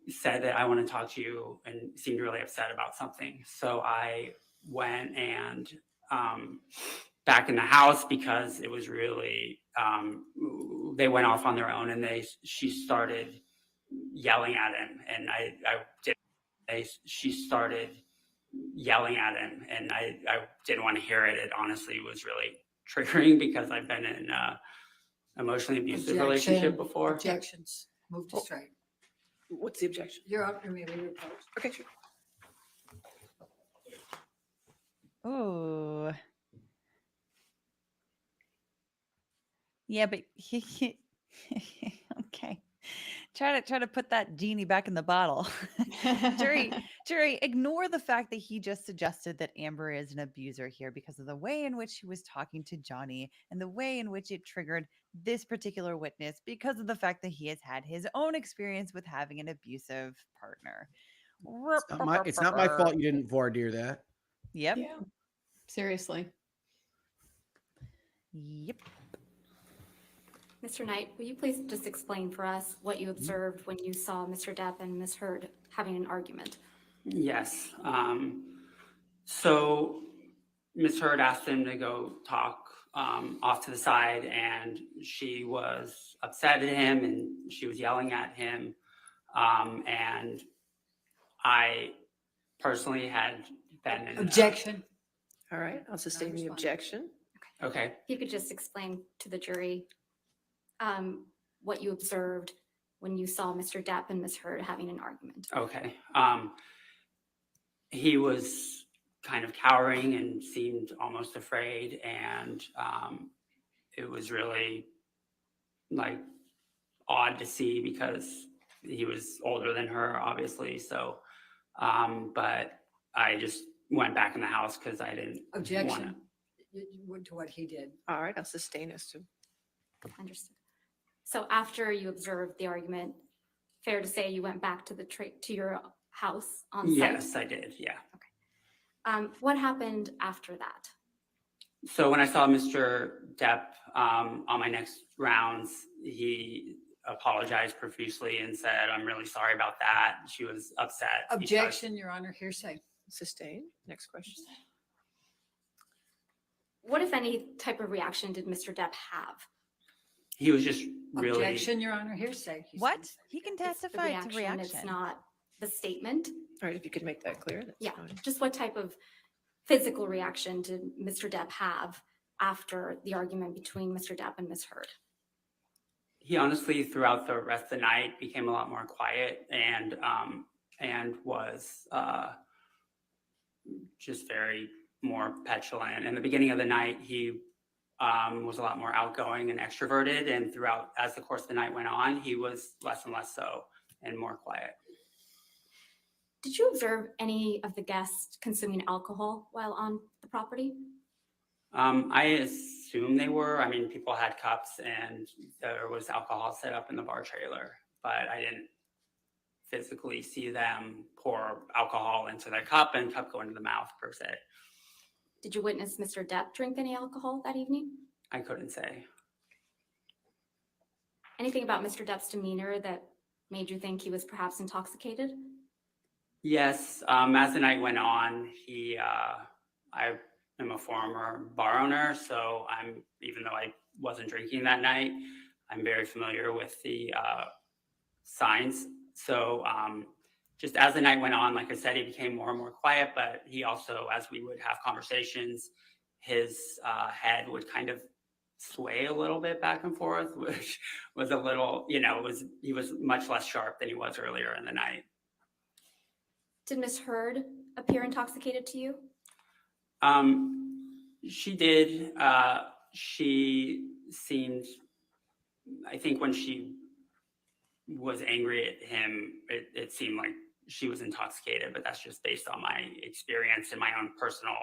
said that I want to talk to you, and seemed really upset about something. So I went and back in the house because it was really, they went off on their own, and she started yelling at him, and she started yelling at him, and I didn't want to hear it. It honestly was really triggering because I've been in an emotionally abusive relationship before. Objections. Move to strike. What's the objection? You're up. You're opposed. Okay, sure. Oh. Yeah, but okay. Try to put that genie back in the bottle. Jury, ignore the fact that he just suggested that Amber is an abuser here because of the way in which he was talking to Johnny and the way in which it triggered this particular witness because of the fact that he has had his own experience with having an abusive partner. It's not my fault you didn't voir dire that. Yep. Yeah. Seriously. Yep. Mr. Knight, will you please just explain for us what you observed when you saw Mr. Depp and Ms. Heard having an argument? Yes. So Ms. Heard asked him to go talk off to the side, and she was upset at him and she was yelling at him. And I personally had been in Objection. All right, I'll sustain the objection. Okay. If you could just explain to the jury what you observed when you saw Mr. Depp and Ms. Heard having an argument. Okay. He was kind of cowering and seemed almost afraid, and it was really like odd to see because he was older than her, obviously. So, but I just went back in the house because I didn't Objection. To what he did. All right, I'll sustain as to. Understood. So after you observed the argument, fair to say you went back to your house on site? Yes, I did. Yeah. What happened after that? So when I saw Mr. Depp on my next rounds, he apologized profusely and said, "I'm really sorry about that." She was upset. Objection, Your Honor. Hearsay. Sustain. Next question. What, if any, type of reaction did Mr. Depp have? He was just really. Objection, Your Honor. Hearsay. What? He can It's the testify to reaction. It's not the statement. All right, if you could make that clear. That's Yeah. fine. Just what type of physical reaction did Mr. Depp have after the argument between Mr. Depp and Ms. Heard? He honestly, throughout the rest of the night, became a lot more quiet and was just very more petulant. In the beginning of the night, he was a lot more outgoing and extroverted, and throughout, as the course of the night went on, he was less and less so and more quiet. Did you observe any of the guests consuming alcohol while on the property? I assume they were. I mean, people had cups and there was alcohol set up in the bar trailer, but I didn't physically see them pour alcohol into their cup and cup go into the mouth per se. Did you witness Mr. Depp drink any alcohol that evening? I couldn't say. Anything about Mr. Depp's demeanor that made you think he was perhaps intoxicated? Yes, as the night went on, I am a former bar owner, so even though I wasn't drinking that night, I'm very familiar with the signs. So just as the night went on, like I said, he became more and more quiet, but he also, as we would have conversations, his head would kind of sway a little bit back and forth, which was a little, he was much less sharp than he was earlier in the night. Did Ms. Heard appear intoxicated to you? She did. She seemed, I think when she was angry at him, it seemed like she was intoxicated, but that's just based on my experience and my own personal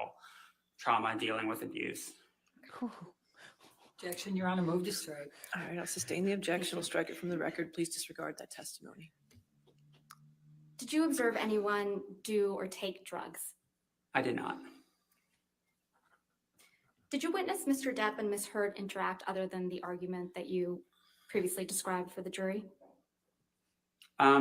trauma dealing with abuse. Objection, Your Honor, move to strike. All right, I'll sustain the objection. We'll strike it from the record. Please disregard that testimony. Did you observe anyone do or take drugs? I did not. Did you witness Mr. Depp and Ms. Heard interact other than the argument that you previously described for the jury? At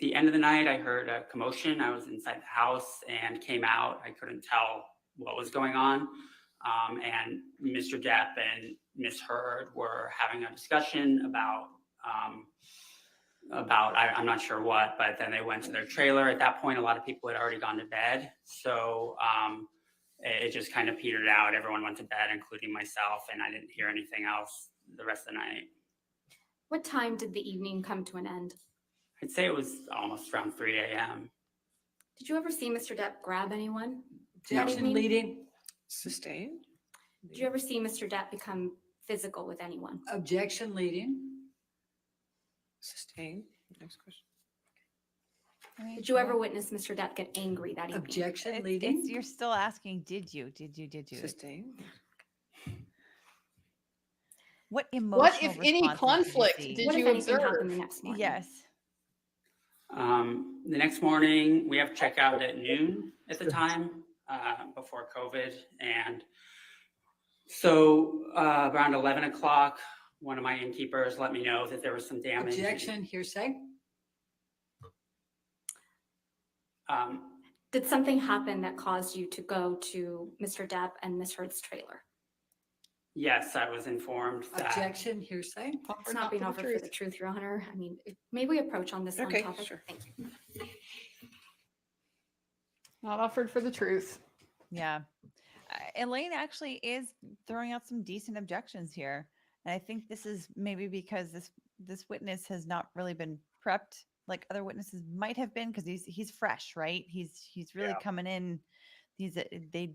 the end of the night, I heard a commotion. I was inside the house and came out. I couldn't tell what was going on. And Mr. Depp and Ms. Heard were having a discussion about I'm not sure what, but then they went to their trailer. At that point, a lot of people had already gone to bed. So it just kind of petered out. Everyone went to bed, including myself, and I didn't hear anything else the rest of the night. What time did the evening come to an end? I'd say it was almost around 3 a.m. Did you ever see Mr. Depp grab anyone? Objection, leading. Sustained. Did you ever see Mr. Depp become physical with anyone? Objection, leading. Sustained. Next question. Did you ever witness Mr. Depp get angry that evening? Objection, leading. You're still asking, did you? Sustained. What emotional What, if any, responses conflict see? did What, if you anything, happened observe? the next morning? Yes. The next morning, we have checkout at noon at the time before COVID. And so around 11 o'clock, one of my innkeepers let me know that there was some damage. Objection, hearsay. Did something happen that caused you to go to Mr. Depp and Ms. Heard's trailer? Yes, I was informed that. Objection, hearsay. It's not being offered for the truth, Your Honor. I mean, may we approach on this Okay, on topic? sure. Thank you. Not offered for the truth. Yeah. Elaine actually is throwing out some decent objections here. And I think this is maybe because this witness has not really been prepped like other witnesses might have been, because he's fresh, right? He's really coming in. They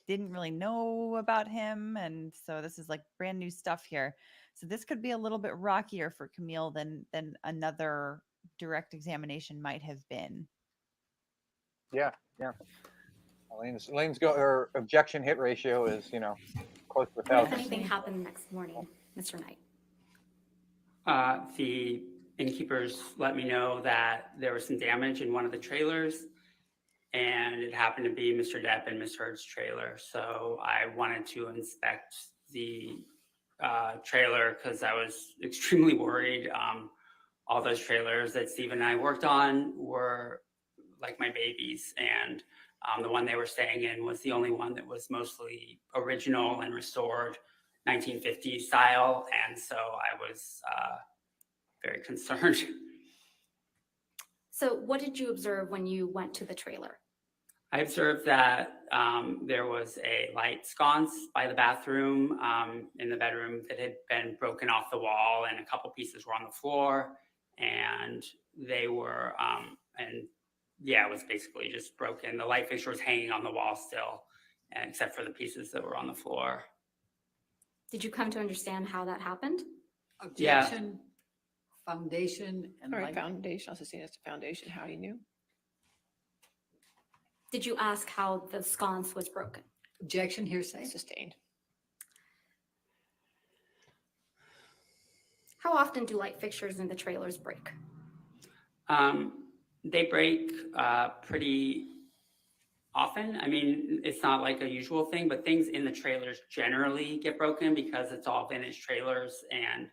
didn't really know about him, and so this is like brand new stuff here. So this could be a little bit rockier for Camille than another direct examination might have been. Yeah. Elaine's her objection hit ratio is close to What, if 1,000. anything, happened the next morning, Mr. Knight? The innkeepers let me know that there was some damage in one of the trailers, and it happened to be Mr. Depp and Ms. Heard's trailer. So I wanted to inspect the trailer because I was extremely worried. All those trailers that Steve and I worked on were like my babies, and the one they were staying in was the only one that was mostly original and restored 1950s style, and so I was very concerned. So what did you observe when you went to the trailer? I observed that there was a light sconce by the bathroom in the bedroom that had been broken off the wall, and a couple pieces were on the floor, and they were, it was basically just broken. The light fixture was hanging on the wall still, except for the pieces that were on the floor. Did you come to understand how that happened? Objection, foundation, and All right, like. foundation, I'll sustain as to foundation, how he knew. Did you ask how the sconce was broken? Objection, hearsay. Sustained. How often do light fixtures in the trailers break? They break pretty often. I mean, it's not like a usual thing, but things in the trailers generally get broken because it's all vintage trailers. And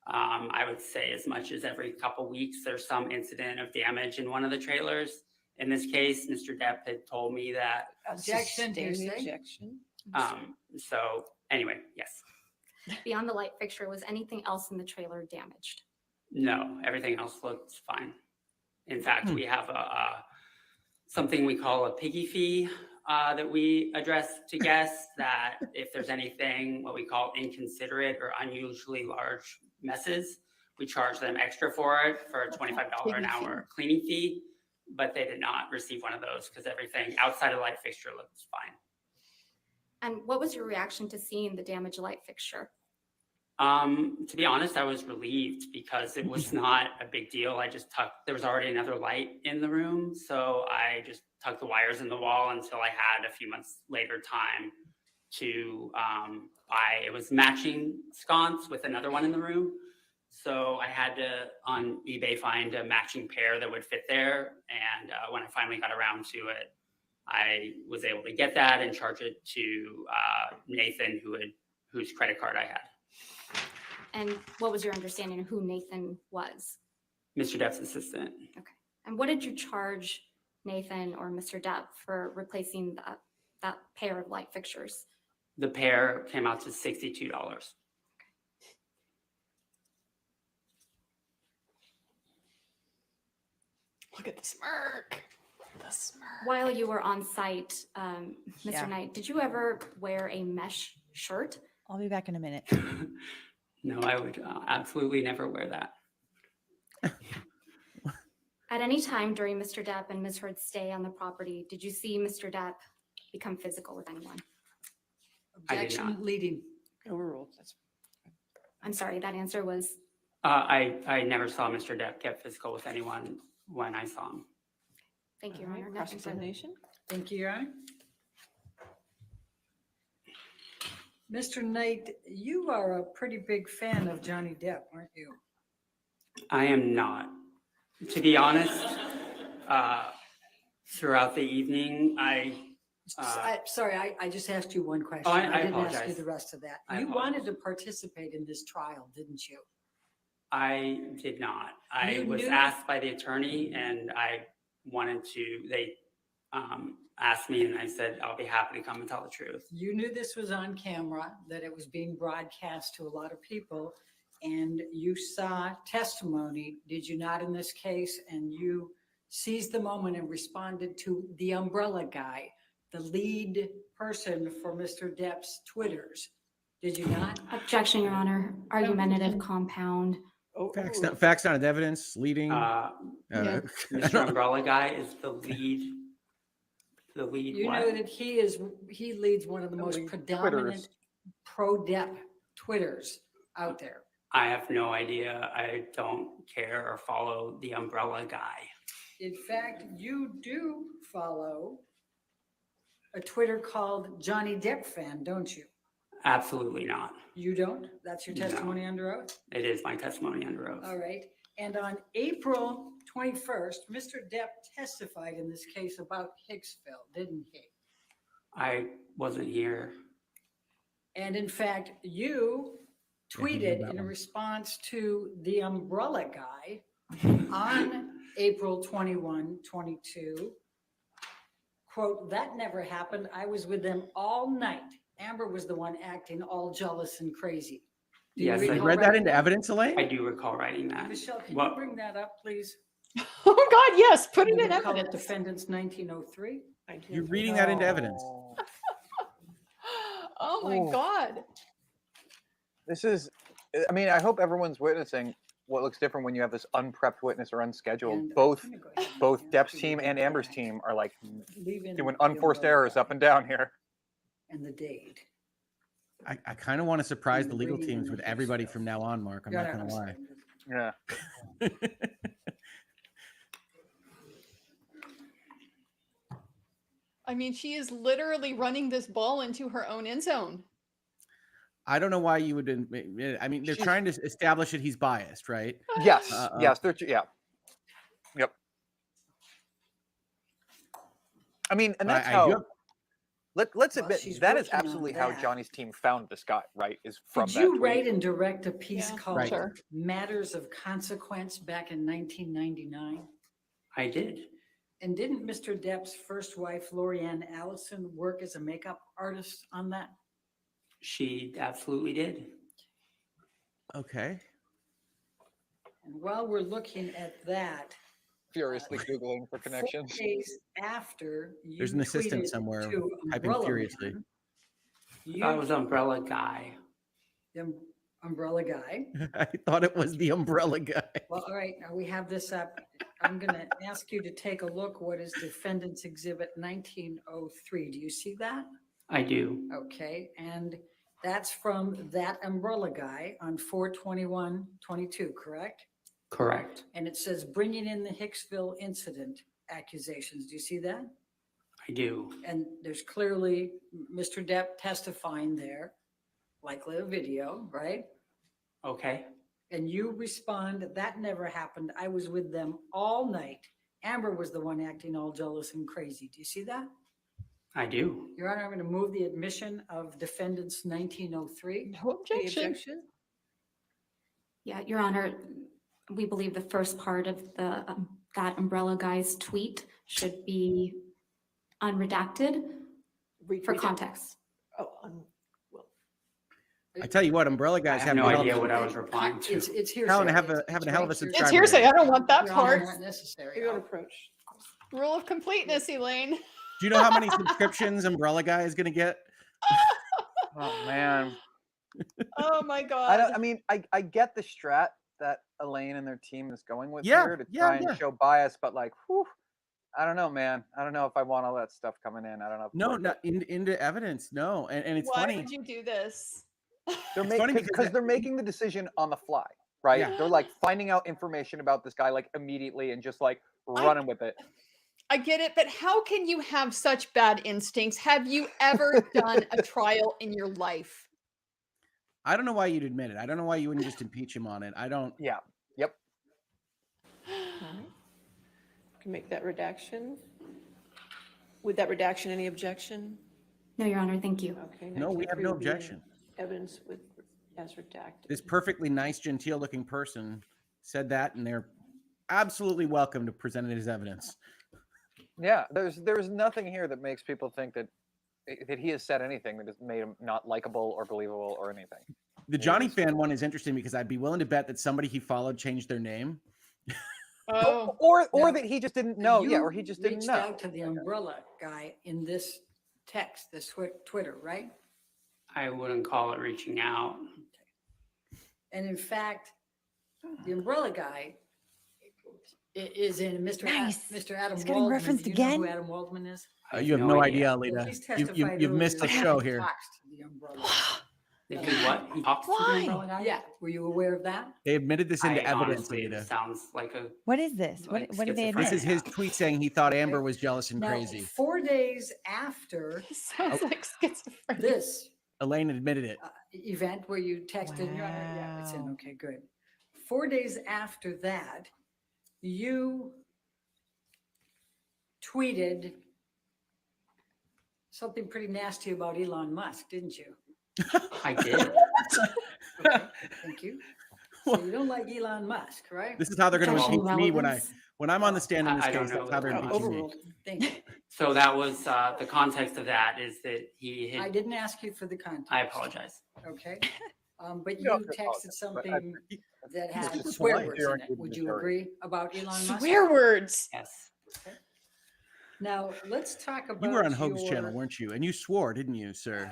I would say as much as every couple weeks, there's some incident of damage in one of the trailers. In this case, Mr. Depp had told me that. Objection, hearsay. Objection. So anyway, yes. Beyond the light fixture, was anything else in the trailer damaged? No, everything else looks fine. In fact, we have something we call a piggy fee that we address to guests, that if there's anything, what we call inconsiderate or unusually large messes, we charge them extra for it for a $25 an hour cleaning fee, but they did not receive one of those because everything outside of light fixture looks fine. And what was your reaction to seeing the damaged light fixture? To be honest, I was relieved because it was not a big deal. I just there was already another light in the room. So I just tucked the wires in the wall until I had a few months later time to buy, it was matching sconce with another one in the room. So I had to, on eBay, find a matching pair that would fit there. And when I finally got around to it, I was able to get that and charge it to Nathan, whose credit card I had. And what was your understanding of who Nathan was? Mr. Depp's assistant. Okay. And what did you charge Nathan or Mr. Depp for replacing that pair of light fixtures? The pair came out to $62. Look at the smirk. The smirk. While you were on site, Mr. Yeah. Knight, did you ever wear a mesh shirt? I'll be back in a minute. No, I would absolutely never wear that. At any time during Mr. Depp and Ms. Heard's stay on the property, did you see Mr. Depp become physical with anyone? Objection, leading. Overruled. I'm sorry, that answer was? I never saw Mr. Depp get physical with anyone when I saw him. Thank you, Your Honor. Nothing further. Cross-examination. Thank you, Your Honor. Mr. Knight, you are a pretty big fan of Johnny Depp, aren't you? I am not. To be honest, throughout the evening, Sorry, I just asked you one question. Oh, I didn't ask you apologize. the rest of that. I You apologize. wanted to participate in this trial, didn't you? I did not. I You was knew- asked by the attorney and I wanted to, they asked me and I said, I'll be happy to come and tell the truth. You knew this was on camera, that it was being broadcast to a lot of people, and you saw testimony, did you not, in this case? And you seized the moment and responded to the umbrella guy, the lead person for Mr. Depp's Twitters. Did you not? Objection, Your Honor. Argumentative compound. Facts not evidence, leading. Mr. Umbrella Guy is the lead. The lead. You what? know that he leads one of the most predominant pro-Depp Twitters out there. I have no idea. I don't care or follow the Umbrella Guy. In fact, you do follow a Twitter called Johnny Depp fan, don't you? Absolutely not. You don't? That's your No. testimony under oath? It is my testimony under oath. All right. And on April 21st, Mr. Depp testified in this case about Hicksville, didn't he? I wasn't here. And in fact, you tweeted in response to the umbrella guy on April 21, 22, quote, "That never happened. I was with them all night. Amber was the one acting all jealous and crazy." Do Yes, recall You read that writing into evidence, Elaine? I do recall writing that. Michelle, can What- you bring that up, please? Oh, God, yes, put it You in recall evidence. Defendants 1903? You're reading that into evidence. Oh, my Ooh. God. This is, I mean, I hope everyone's witnessing what looks different when you have this unprepped witness or unscheduled. And Both I'm gonna go ahead and both answer Depp's you team with and that. Amber's team are like Leave in doing the unforced umbrella errors guy. up and down here. and the date. I kind of want to surprise And the the legal bringing in teams the with Hicks everybody bill. from now on, Mark. I'm Yeah, not no, going to lie. Yeah. I mean, she is literally running this ball into her own end zone. I don't know why you would. I mean, they're trying to establish that he's biased, right? Yes. Yes. Yeah. Yep. I mean, and that's how. Let's admit she's that is working on absolutely how that. Johnny's team found this guy. Right? Is from Did that you tweet. write and direct a piece Yeah, called sure. Matters of Consequence back in 1999? I did. And didn't Mr. Depp's first wife, Lorianne Allison, work as a makeup artist on that? She absolutely did. Okay. And while we're looking at that, Furiously Googling for 4 connections. days after you There's an assistant tweeted somewhere to typing Umbrella furiously. Man, That was Umbrella Guy. the Umbrella Guy. I thought it was the umbrella guy. Well, all right, now we have this up. I'm going to ask you to take a look. What is Defendant's Exhibit 1903? Do you see that? I do. Okay, and that's from that Umbrella Guy on 4/21/22, correct? Correct. And it says bringing in the Hicksville incident accusations. Do you see that? I do. And there's clearly Mr. Depp testifying there, likely a video, right? Okay. And you respond, that never happened. I was with them all night. Amber was the one acting all jealous and crazy. Do you see that? I do. Your Honor, I'm going to move the admission of defendants 1903. No Any objection. Yeah, Your Honor, we believe the first part of the that Umbrella Guy's tweet should be unredacted for context. Oh, I tell you what, umbrella guys I have have no a hell idea of what I was replying to. It's hearsay. having a hell of a subscriber. It's hearsay. I don't want that Your Honor, part. not necessary. You're going to approach. Rule of completeness, Elaine. Do you know how many subscriptions Umbrella Guy is going to get? Oh man. Oh my God. I mean, I get the strat that Elaine and their team is going with Yeah, here to yeah, try and yeah. show bias, but like, whew, I don't know, man. I don't know if I want all that stuff coming in. I don't know. If No, not into evidence. No, and it's Why funny. would you do this? They're It's funny making because they're making the decision on the fly, right? Yeah. They're like finding out information about this guy like immediately and just like running with it. I get it, but how can you have such bad instincts? Have you ever done a trial in your life? I don't know why you'd admit it. I don't know why you wouldn't just impeach him on it. I don't. Yeah. Yep. Can make that redaction. With that redaction, any objection? No, Your Honor, thank you. Okay. No, we have no 1903 will be objection. Evidence with as redacted. This perfectly nice, genteel-looking person said that, and they're absolutely welcome to present it as evidence. Yeah. There's nothing here that makes people think that he has said anything that has made him not likable or believable or anything. The Johnny fan one is interesting because I'd be willing to bet that somebody he followed changed their name. Oh, Or that he just didn't know. Yeah, or he just didn't reached know. out to the Umbrella Guy in this text, this Twitter, right? I wouldn't call it reaching out. And in fact, the Umbrella Guy is in Mr. Nice. Mr. Adam It's getting Waldman. referenced Do you know again? who Adam Waldman is? You have no idea, Well, Alita. he's testified You've missed the earlier show that he here. talks to the Umbrella They do what? He talks to the Why? Umbrella Guy? Yeah, were you aware of that? They admitted this into I evidence, honestly, it Alita. sounds like a What is this? What, Like what did they admit? This is his tweet saying he thought Amber was jealous and Now, crazy. 4 days after sounds like schizophrenia. this Elaine admitted it. event where you texted, yeah, it's in, Wow. okay, good. 4 days after that, you tweeted something pretty nasty about Elon Musk, didn't you? I did. Okay, thank you. So you don't like Elon Musk, right? This is how they're going to Judging impeach me relevance. when I'm on the stand in this I don't case. know That's how they're that. impeaching me. Overruled. Thank you. So that was the context of that is that he I had, didn't ask you for the context. I apologize. Okay, but You you don't have to texted apologize, but something that had just swear polite. words You're in it. arguing Would the you jury. agree about Elon Musk? Swear words. Yes. Now, let's talk about You were on Hoag's your channel, weren't you? And you swore, didn't you, sir?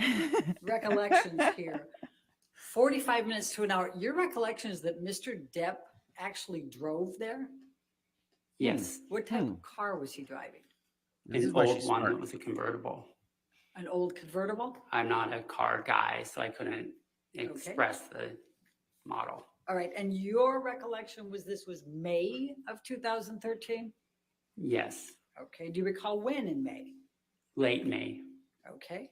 recollections here. 45 minutes to an hour. Your recollection is that Mr. Depp actually drove there? Yes. What type of car was he driving? This An is why old she's one smart. that was a convertible. An old convertible? I'm not a car guy, so I couldn't express the model. All right, and your recollection was this was May of 2013? Yes, Okay, do you recall when in May? late May. Okay,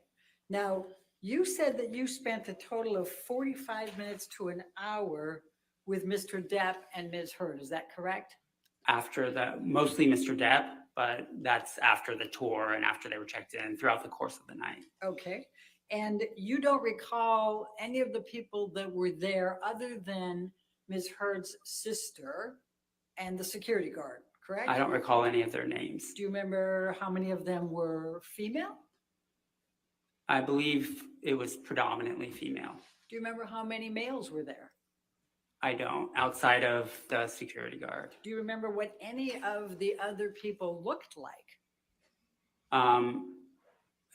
now you said that you spent a total of 45 minutes to an hour with Mr. Depp and Ms. Heard, is that correct? After mostly Mr. Depp, but that's after the tour and after they were checked in throughout the course of the night. Okay, and you don't recall any of the people that were there other than Ms. Heard's sister and the security guard, correct? I don't recall any of their names. Do you remember how many of them were female? I believe it was predominantly female. Do you remember how many males were there? I don't, outside of the security guard. Do you remember what any of the other people looked like?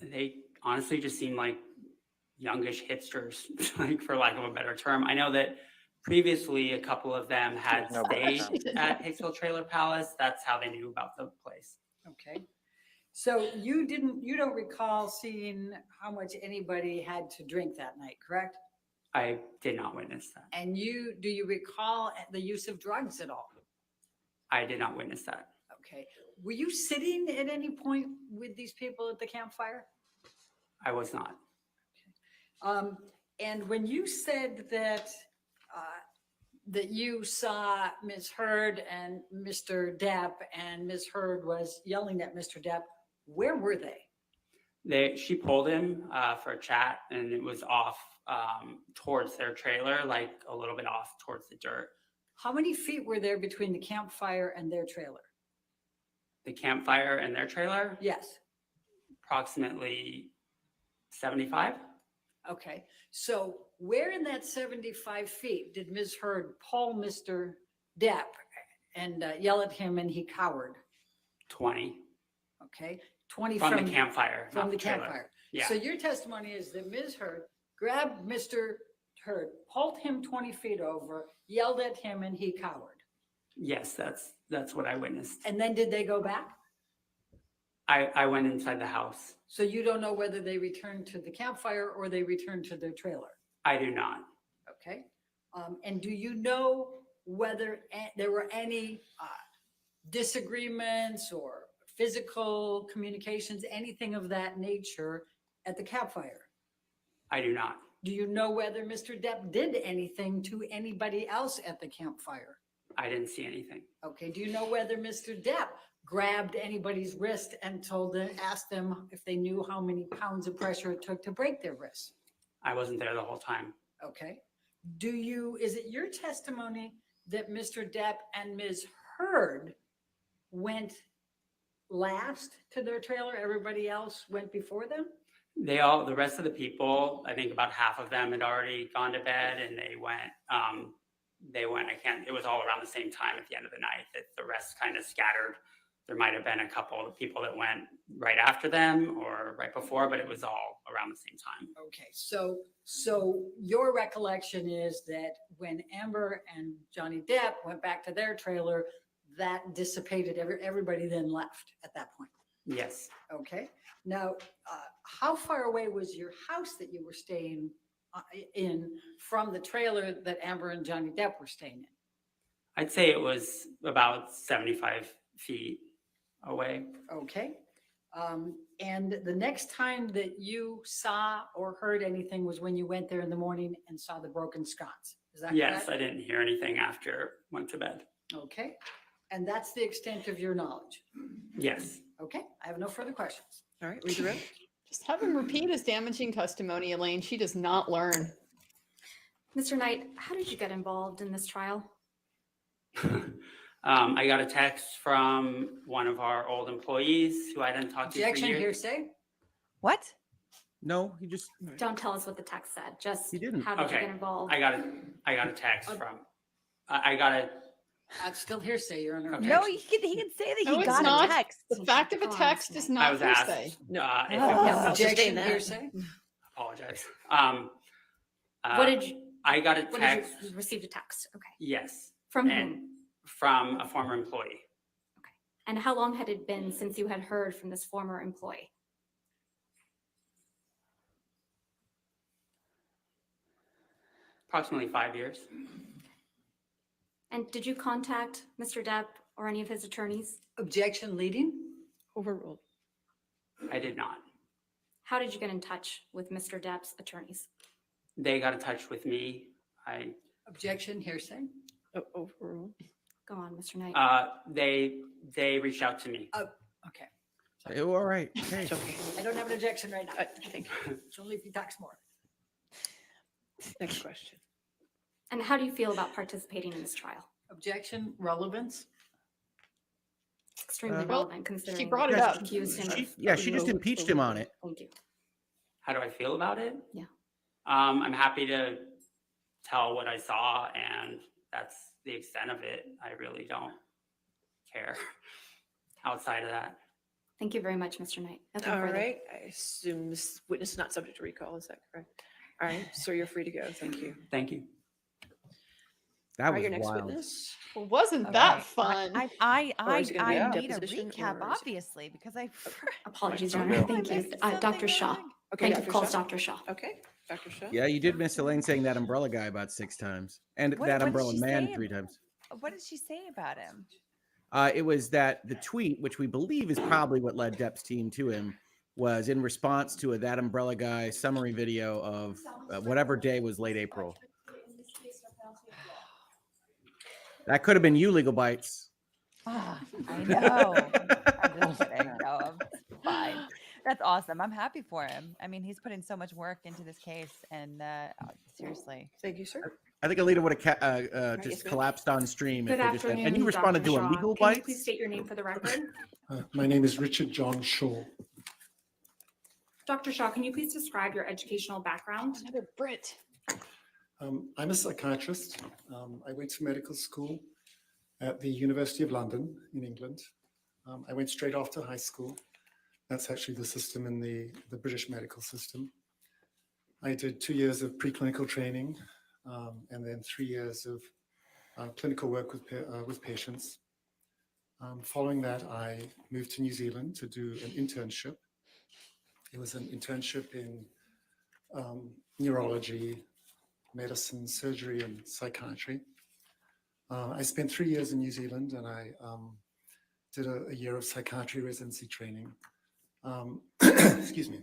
They honestly just seemed like youngish hipsters, like for lack of a better term. I know that previously a couple of them had stayed at Hicksville Trailer Palace. That's how they knew about the place. Okay. So you don't recall seeing how much anybody had to drink that night, correct? I did not witness that. And do you recall the use of drugs at all? I did not witness that. Okay. Were you sitting at any point with these people at the campfire? I was not. And when you said that that you saw Ms. Heard and Mr. Depp, and Ms. Heard was yelling at Mr. Depp, where were they? She pulled him for a chat, and it was off towards their trailer, like a little bit off towards the dirt. How many feet were there between the campfire and their trailer? The campfire and their trailer? Yes. Approximately 75. Okay. So where in that 75 feet did Ms. Heard pull Mr. Depp and yell at him and he cowered? 20. Okay. 20 from the campfire. From not the trailer. campfire. Yeah. So your testimony is that Ms. Heard grabbed Mr. Heard, pulled him 20 feet over, yelled at him, and he cowered. Yes, that's what I witnessed. And then did they go back? I went inside the house. So you don't know whether they returned to the campfire or they returned to their trailer? I do not. Okay. And do you know whether there were any disagreements or physical communications, anything of that nature at the campfire? I do not. Do you know whether Mr. Depp did anything to anybody else at the campfire? I didn't see anything. Okay. Do you know whether Mr. Depp grabbed anybody's wrist and asked them if they knew how many pounds of pressure it took to break their wrists? I wasn't there the whole time. Okay. Is it your testimony that Mr. Depp and Ms. Heard went last to their trailer? Everybody else went before them? The rest of the people, I think about half of them had already gone to bed, and it was all around the same time at the end of the night that the rest kind of scattered. There might have been a couple of people that went right after them or right before, but it was all around the same time. Okay, so your recollection is that when Amber and Johnny Depp went back to their trailer, that dissipated. Everybody then left at that point. Yes. Okay. Now, how far away was your house that you were staying in from the trailer that Amber and Johnny Depp were staying in? I'd say it was about 75 feet away. Okay. And the next time that you saw or heard anything was when you went there in the morning and saw the broken sconce. Is that Yes, correct? I didn't hear anything after went to bed. Okay. And that's the extent of your knowledge. Yes. Okay. I have no further questions. All right, read the room. Just have him repeat his damaging testimony, Elaine. She does not learn. Mr. Knight, how did you get involved in this trial? I got a text from one of our old employees who I hadn't talked to for Objection, years. hearsay. What? No, he just Don't tell us what the text said. Just He didn't. how did you Okay. get involved? I got a text from. I got a. That's still hearsay, Your Honor. Okay. No, he can say that No, he it's got not. a text. The fact of a text is I not was hearsay. asked. No. If it No, was, Objection, sustain that. hearsay. apologize. What did you? I got a What text. did you receive a text? Okay. Yes. From and whom? From a former employee. And how long had it been since you had heard from this former employee? Approximately 5 years. And did you contact Mr. Depp or any of his attorneys? Objection leading? Overruled. I did not. How did you get in touch with Mr. Depp's attorneys? They got in touch with me. Objection hearsay? Overruled. Go on, Mr. Knight. They reached out to me. Okay. Oh, all right. Okay. I don't have an objection right now. Thank you. It's only if he talks more. Next question. And how do you feel about participating in this trial? Objection, relevance? Extremely Well, relevant considering she brought it you up. accused him of- She just impeached him on it. Thank you. How do I feel about it? Yeah. I'm happy to tell what I saw, and that's the extent of it. I really don't care outside of that. Thank you very much, Mr. Knight. Nothing All further. right. I assume this witness is not subject to recall. Is that correct? All right. Sir, you're free to go. Thank you. Thank you. That All right, was your next wild. witness. Well, wasn't All that right. fun? Or is it gonna be a need a deposition, recap, or is it- obviously, because I Apologies, Okay. Your Honor. Okay. Thank you. Dr. Shaw. Okay, Plaintiff Dr. calls Shaw. Dr. Shaw. Okay, Dr. Shaw. Yeah, you did miss Elaine saying that umbrella guy about 6 times, and What- that what did umbrella she man say 3 times. What did she say about him? It was that the tweet, which we believe is probably what led Depp's team to him, was in response to a that umbrella guy summary video of whatever day was late April. That could have been you, Legalbytes. Ah, I know. I'm just kidding. No, I'm fine. That's awesome. I'm happy for him. I mean, he's putting so much work into this case, and seriously. Thank you, sir. I think Alita would have yes, just ma'am. collapsed on stream if Good they just said, afternoon, and you responded Dr. to a Shaw. legal Can you bite. please state your name for the record? My name is Richard John Shaw. Dr. Shaw, can you please describe your educational background? Another Brit. I'm a psychiatrist. I went to medical school at the University of London in England. I went straight after high school. That's actually the system in the British medical system. I did 2 years of preclinical training and then 3 years of clinical work with patients. Following that, I moved to New Zealand to do an internship. It was an internship in neurology, medicine, surgery, and psychiatry. I spent 3 years in New Zealand, and I did a year of psychiatry residency training. Excuse me.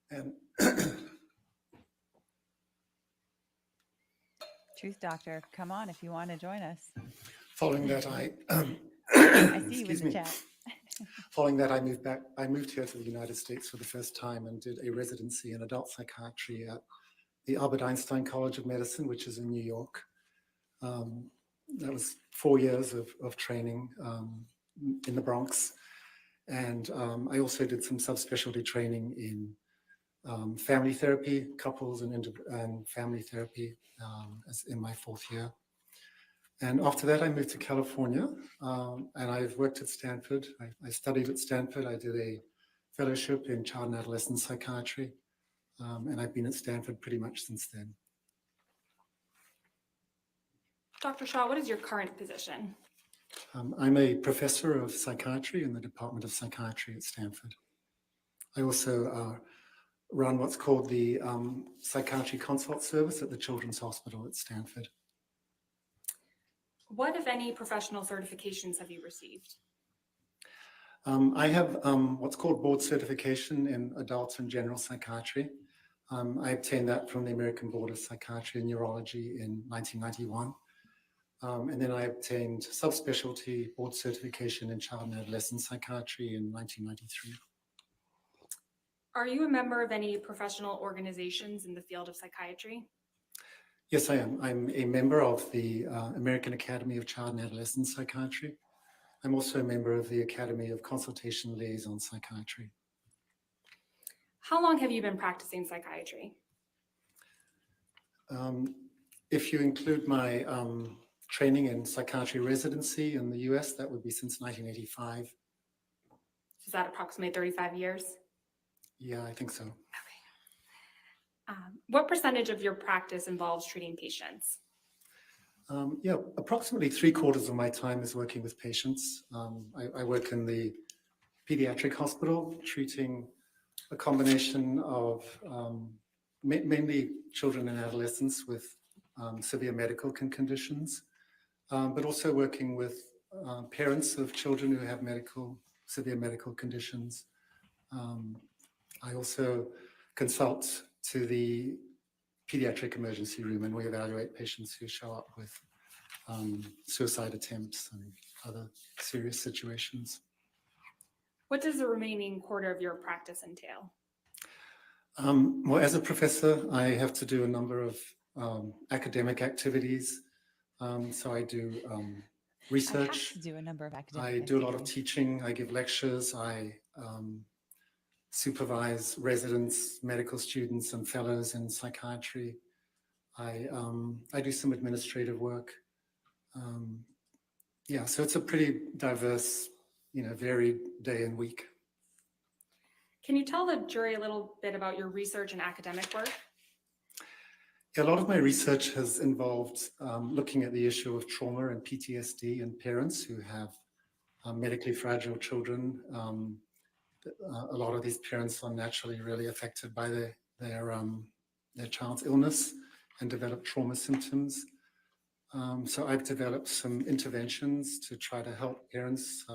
And Truth Doctor, come on if you want to join us. following that, I see you in excuse the me. chat. Following that, I moved here to the United States for the first time and did a residency in adult psychiatry at the Albert Einstein College of Medicine, which is in New York. That was 4 years of training in the Bronx. And I also did some subspecialty training in family therapy, couples and family therapy as in my 4th year. And after that, I moved to California, and I've worked at Stanford. I studied at Stanford. I did a fellowship in child and adolescent psychiatry, and I've been at Stanford pretty much since then. Dr. Shaw, what is your current position? I'm a professor of psychiatry in the Department of Psychiatry at Stanford. I also run what's called the Psychiatry Consult Service at the Children's Hospital at Stanford. What, if any, professional certifications have you received? I have what's called board certification in adult and general psychiatry. I obtained that from the American Board of Psychiatry and Neurology in 1991. And then I obtained subspecialty board certification in child and adolescent psychiatry in 1993. Are you a member of any professional organizations in the field of psychiatry? Yes, I am. I'm a member of the American Academy of Child and Adolescent Psychiatry. I'm also a member of the Academy of Consultation Liaison Psychiatry. How long have you been practicing psychiatry? If you include my training in psychiatry residency in the US, that would be since 1985. Is that approximately 35 years? Yeah, I think so. What percentage of your practice involves treating patients? Yeah, approximately 3/4 of my time is working with patients. I work in the pediatric hospital treating a combination of mainly children and adolescents with severe medical conditions, but also working with parents of children who have severe medical conditions. I also consult to the pediatric emergency room, and we evaluate patients who show up with suicide attempts and other serious situations. What does the remaining quarter of your practice entail? Well, as a professor, I have to do a number of academic activities. So I do research. I have to do a number of academic I do a lot of activities. teaching. I give lectures. I supervise residents, medical students, and fellows in psychiatry. I do some administrative work. Yeah, so it's a pretty diverse, varied day and week. Can you tell the jury a little bit about your research and academic work? Yeah, a lot of my research has involved looking at the issue of trauma and PTSD in parents who have medically fragile children. A lot of these parents are naturally really affected by their child's illness and develop trauma symptoms. So I've developed some interventions to try to help parents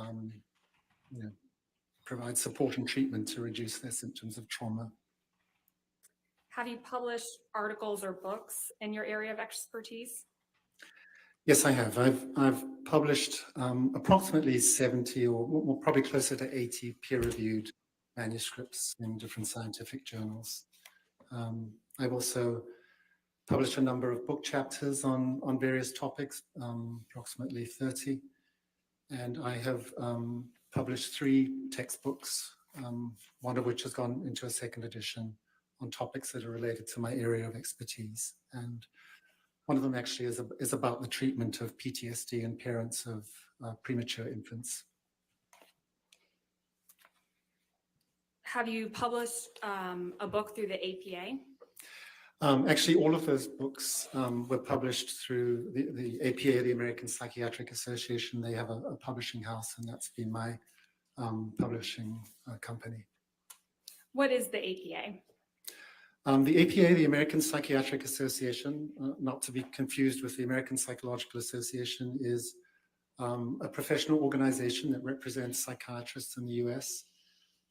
provide support and treatment to reduce their symptoms of trauma. Have you published articles or books in your area of expertise? Yes, I have. I've published approximately 70 or probably closer to 80 peer-reviewed manuscripts in different scientific journals. I've also published a number of book chapters on various topics, approximately 30. And I have published 3 textbooks, one of which has gone into a second edition on topics that are related to my area of expertise. And one of them actually is about the treatment of PTSD in parents of premature infants. Have you published a book through the APA? Actually, all of those books were published through the APA, the American Psychiatric Association. They have a publishing house, and that's been my publishing company. What is the APA? The APA, the American Psychiatric Association, not to be confused with the American Psychological Association, is a professional organization that represents psychiatrists in the US.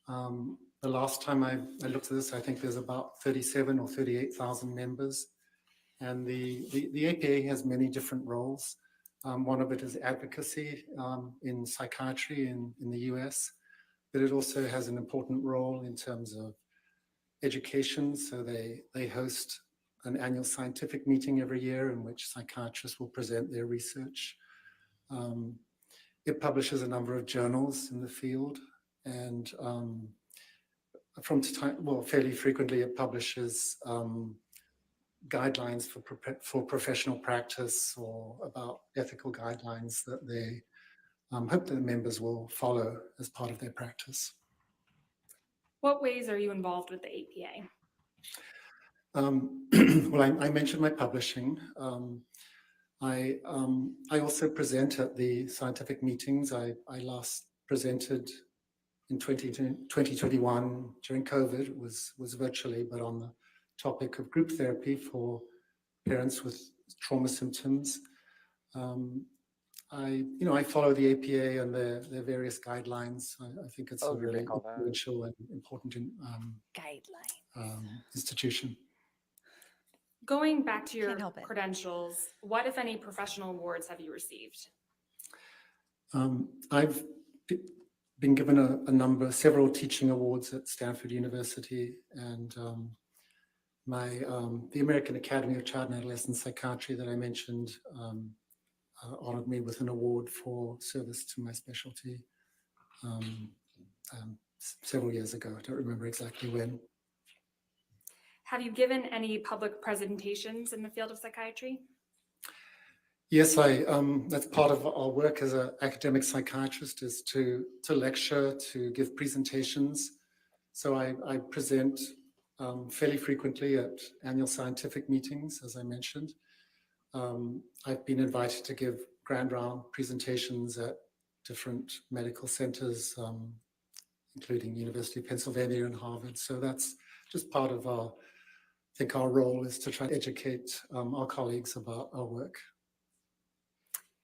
The last time I looked at this, I think there's about 37 or 38,000 members. And the APA has many different roles. One of it is advocacy in psychiatry in the US, but it also has an important role in terms of education. So they host an annual scientific meeting every year in which psychiatrists will present their research. It publishes a number of journals in the field, and from time, well, fairly frequently it publishes guidelines for professional practice or about ethical guidelines that they hope that the members will follow as part of their practice. What ways are you involved with the APA? Well, I mentioned my publishing. I also present at the scientific meetings. I last presented in 2021 during COVID. It was virtually, but on the topic of group therapy for parents with trauma symptoms. I follow the APA and their various guidelines. I think it's a really influential and important institution. Going back to your credentials, what, if any, professional awards have you received? I've been given several teaching awards at Stanford University, and the American Academy of Child and Adolescent Psychiatry that I mentioned honored me with an award for service to my specialty several years ago. I don't remember exactly when. Have you given any public presentations in the field of psychiatry? Yes, that's part of our work as an academic psychiatrist, is to lecture, to give presentations. So I present fairly frequently at annual scientific meetings, as I mentioned. I've been invited to give grand round presentations at different medical centers, including University of Pennsylvania and Harvard. So that's just part of our think our role is to try to educate our colleagues about our work.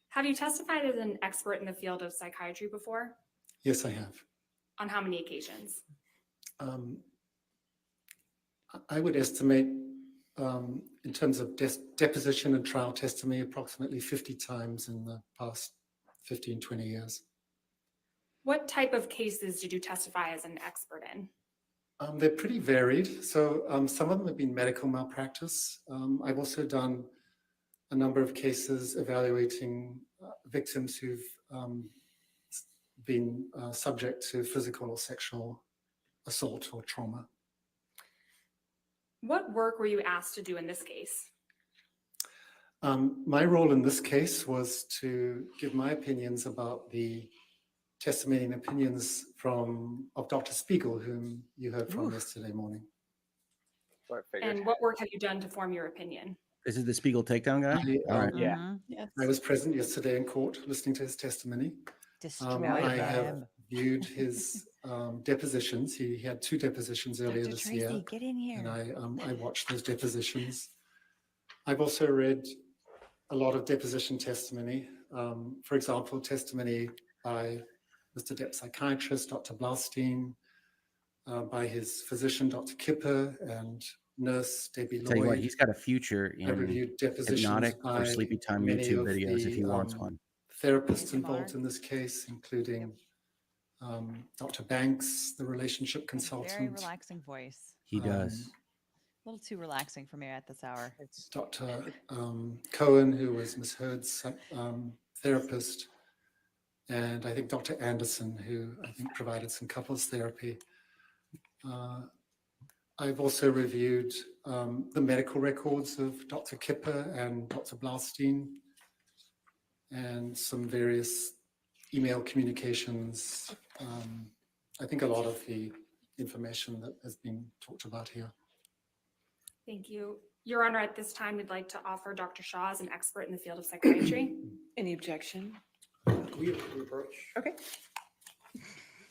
Have you testified as an expert in the field of psychiatry before? Yes, I have. On how many occasions? I would estimate in terms of deposition and trial testimony, approximately 50 times in the past 15, 20 years. What type of cases did you testify as an expert in? They're pretty varied. So some of them have been medical malpractice. I've also done a number of cases evaluating victims who've been subject to physical or sexual assault or trauma. What work were you asked to do in this case? My role in this case was to give my opinions about the testimony and opinions of Dr. Spiegel, whom you heard from yesterday morning. And what work have you done to form your opinion? This is the Spiegel takedown guy? All right. Yeah. Yes. I was present yesterday in court listening to his testimony. I have viewed his depositions. He had 2 depositions earlier this year. Get in here. And I watched those depositions. I've also read a lot of deposition testimony. For example, testimony by Mr. Depp's psychiatrist, Dr. Blaustein, by his physician, Dr. Kipper, and nurse Debbie Lloyd. Tell you what, he's got a future I in reviewed depositions hypnotic or by sleepy time many YouTube of videos if he the, wants one. Therapists involved in this case, including Dr. Banks, the relationship consultant. Very relaxing voice. He does. A little too relaxing for me at this hour. It's Dr. Cohen, who was Ms. Heard's therapist, and I think Dr. Anderson, who I think provided some couples therapy. I've also reviewed the medical records of Dr. Kipper and Dr. Blaustein, and some various email communications. I think a lot of the information that has been talked about here. Thank you. Your Honor, at this time, we'd like to offer Dr. Shaw as an expert in the field of psychiatry. Any objection? We approach. Okay.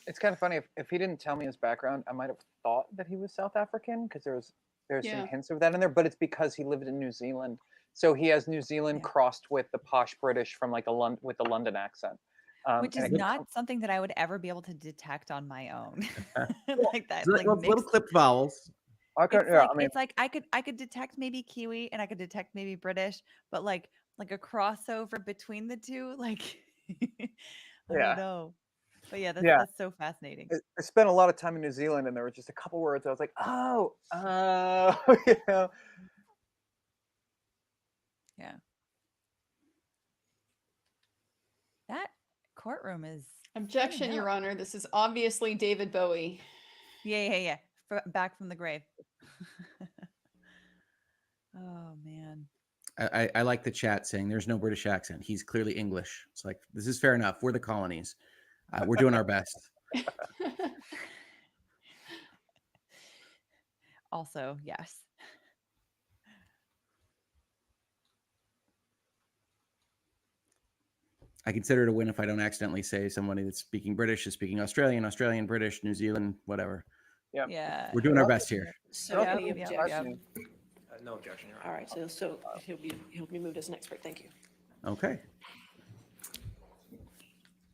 It's kind of funny if he didn't tell me his background, I might have thought that he was South African because there's some hints of that in there, but it's because he lived in New Zealand, so he has New Zealand crossed with the posh British from like with the London accent, which is not something that I would ever be able to detect on my own. Like that, like little clipped vowels. It's like I could detect maybe Kiwi and I could detect maybe British, but like a crossover between the two, like I don't know. But yeah, that's so fascinating. I spent a lot of time in New Zealand, and there were just a couple words I was like, oh, you know. Yeah. That courtroom is Objection, Your Honor. This is obviously David Bowie. Yeah. Back from the grave. Oh man. I like the chat saying there's no British accent. He's clearly English. It's like, this is fair enough. We're the colonies. We're doing our best. Also, yes. I consider it a win if I don't accidentally say somebody that's speaking British is speaking Australian, British, New Zealand, whatever. Yeah. We're doing our best here. So any objection? No objection, Your Honor. All right, so he'll be moved as an expert. Thank you. Okay.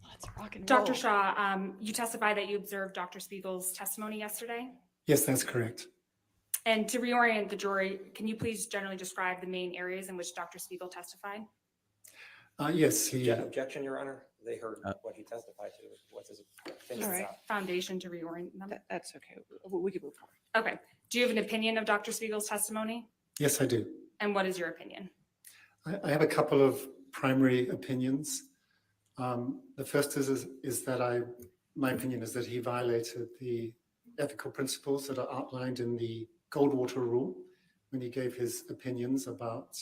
Let's rock and Dr. roll. Shaw, you testified that you observed Dr. Spiegel's testimony yesterday. Yes, that's correct. And to reorient the jury, can you please generally describe the main areas in which Dr. Spiegel testified? Yes, he. Objection, Your Honor. They heard what he testified to. What's his All right. Foundation to reorient them. That's okay. We can move forward. Okay. Do you have an opinion of Dr. Spiegel's testimony? Yes, I do. And what is your opinion? I have a couple of primary opinions. The first is that my opinion is that he violated the ethical principles that are outlined in the Goldwater Rule when he gave his opinions about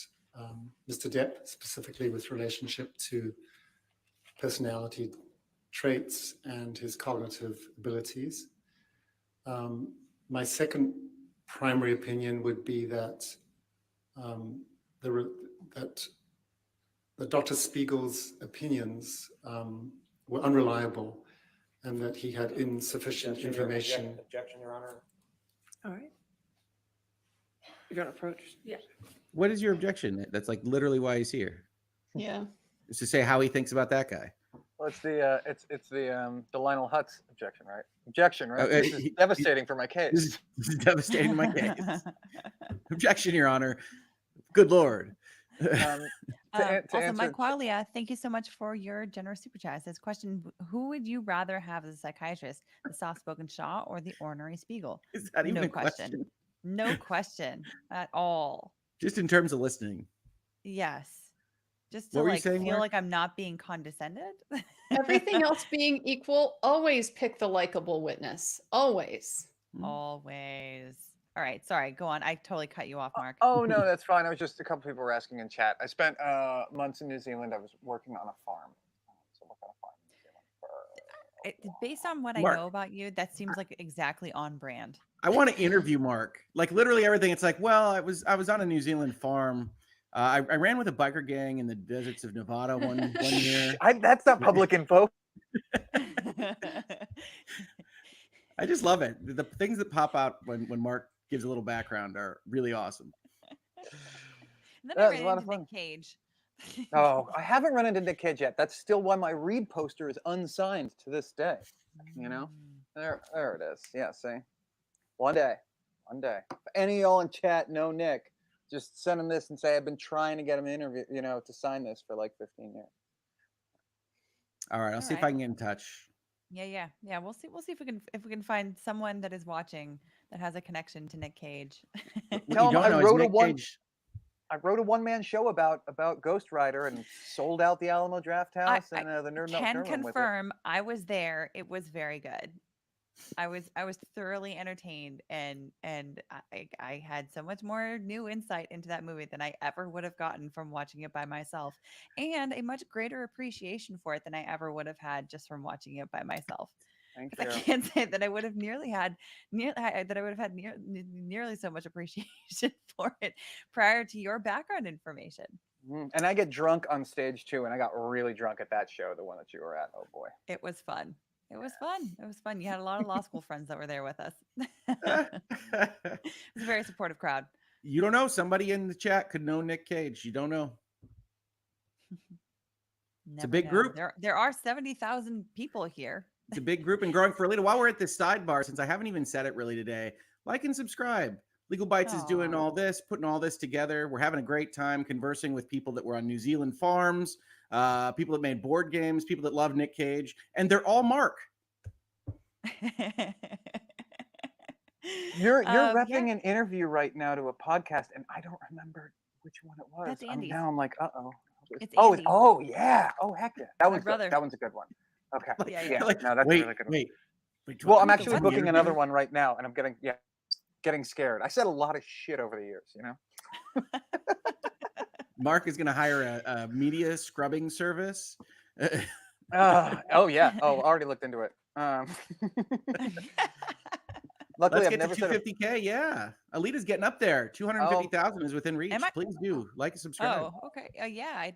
Mr. Depp, specifically with relationship to personality traits and his cognitive abilities. My second primary opinion would be that Dr. Spiegel's opinions were unreliable and that he had insufficient information. Objection, Your Honor. All right. You don't approach. Yeah. What is your objection? That's like literally why he's here. Yeah. Is to say how he thinks about that guy. Well, it's the Lionel Hutz objection, right? Objection, right? Oh, This is devastating for my case. This is devastating to my case. Objection, Your Honor. Good Lord. Also, Mike Quaglia, thank you so much for your generous super chat. This question: who would you rather have as a psychiatrist, the soft-spoken Shaw or the ornery Spiegel? Is that even no a question? No question at all. Just in terms of listening. Yes. Just to What were you like saying, feel Mark? like I'm not being condescended. Everything else being equal, always pick the likable witness. Always. Always. All right. Sorry. Go on. I totally cut you off, Mark. Oh no, that's fine. I was just a couple people were asking in chat. I spent months in New Zealand. I was working on a farm. So what kind of farm in New Zealand? Based on what Mark. I know about you, that seems like exactly on brand. I want to interview Mark. Like literally everything. It's like, well, I was on a New Zealand farm. I ran with a biker gang in the deserts of Nevada one year. That's not public info. I just love it. The things that pop out when Mark gives a little background are really awesome. And then That I was a ran lot into of Nick Cage. Oh, I haven't run into Nick Cage yet. That's still why my Reed poster is unsigned to this day. You know, there it is. Yeah, see, one day. Any of y'all in chat know Nick, just send him this and say I've been trying to get him interview, to sign this for like 15 years. All right, I'll see if I can get in touch. Yeah. We'll see if we can find someone that is watching that has a connection to Nick Cage. Tell him I wrote a one-man show about Ghost Rider and sold out the Alamo Draft House and the Nerd Melt Can Nerd Room with it. confirm I was there. It was very good. I was thoroughly entertained and I had so much more new insight into that movie than I ever would have gotten from watching it by myself, and a much greater appreciation for it than I ever would have had just from watching it by myself. Thank I you. can't say that I would have nearly had nearly so much appreciation for it prior to your background information. And I get drunk on stage too, and I got really drunk at that show, the one that you were at. Oh boy. It was fun. It was fun. You had a lot of law school friends that were there with us. It was a very supportive crowd. You don't know. Somebody in the chat could know Nick Cage. You don't know. It's a big group. There are 70,000 people here. It's a big group and growing for Alita. While we're at this sidebar, since I haven't even said it really today, like and subscribe. Legalbytes is doing all this, putting all this together. We're having a great time conversing with people that were on New Zealand farms, people that made board games, people that love Nick Cage, and they're all Mark. You're repping an interview right now to a podcast, and I don't remember which one it was. That's Andy's. Now I'm like, uh-oh. It's oh, Andy. oh yeah. Oh heck yeah. That one's brother. good. That one's a good one. Okay. Yeah. No, that's a really good one. Wait, well, I'm actually booking another one right now, and I'm getting scared. I said a lot of shit over the years, Mark is going to hire a media scrubbing service. Oh yeah. Oh, already looked into it. Luckily, Let's I've get never to said 250K. Yeah, Alita's getting up there. 250,000 is within reach. Please do like and subscribe. Oh, okay. Yeah.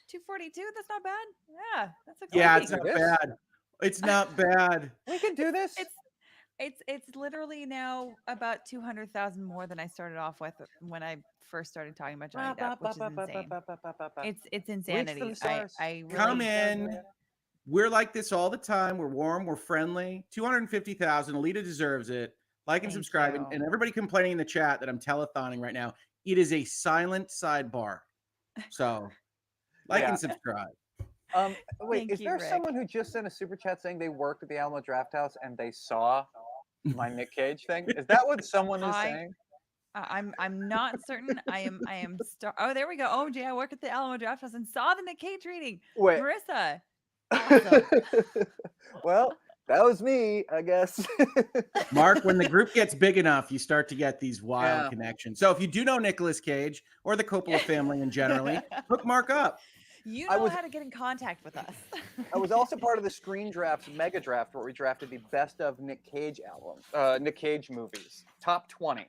242. That's not bad. Yeah, that's exciting. Yeah, it's not bad. It's not bad. We can do this. It's literally now about 200,000 more than I started off with when I first started talking about Johnny Depp, which is insane. It's insanity. I really Come in. We're like this all the time. We're warm. We're friendly. 250,000. Alita deserves it. Like and Thank subscribe. you. And everybody complaining in the chat that I'm telethoning right now. It is a silent sidebar. So like and subscribe. Wait, is there someone who just sent a super chat saying they worked at the Alamo Draft House and they saw my Nick Cage thing? Is that what someone is saying? I'm not certain. I am Oh, there we go. Oh, Jay, I work at the Alamo Draft House and saw the Nick Cage reading. Wait. Marissa. Awesome. Well, that was me, I guess. Mark, when the group gets big enough, you start to get these wild connections. So if you do know Nicolas Cage or the Coppola family in generally, hook Mark up. You know how to get in contact with us. I was also part of the Screen Drafts mega draft where we drafted the best of Nick Cage Nick Cage movies, top 20.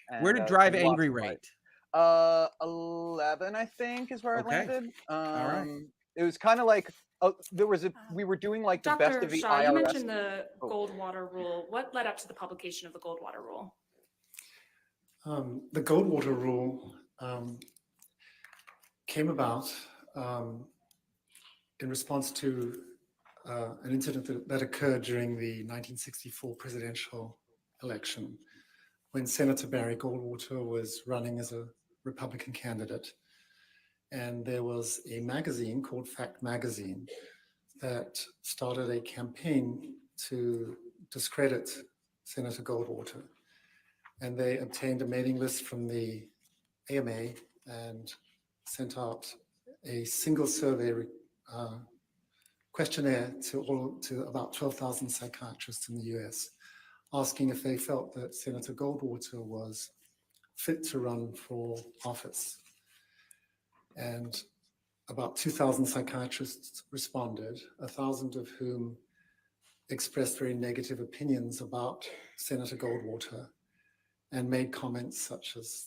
And, Where did Drive Angry rate? 11, I think, is where it landed. All right. It was kind of like we were doing like the best Dr. of the Shaw, IRS. you mentioned the Goldwater rule. What led up to the publication of the Goldwater rule? The Goldwater rule came about in response to an incident that occurred during the 1964 presidential election when Senator Barry Goldwater was running as a Republican candidate. And there was a magazine called Fact Magazine that started a campaign to discredit Senator Goldwater. And they obtained a mailing list from the AMA and sent out a single survey questionnaire to about 12,000 psychiatrists in the US, asking if they felt that Senator Goldwater was fit to run for office. And about 2,000 psychiatrists responded, 1,000 of whom expressed very negative opinions about Senator Goldwater and made comments such as,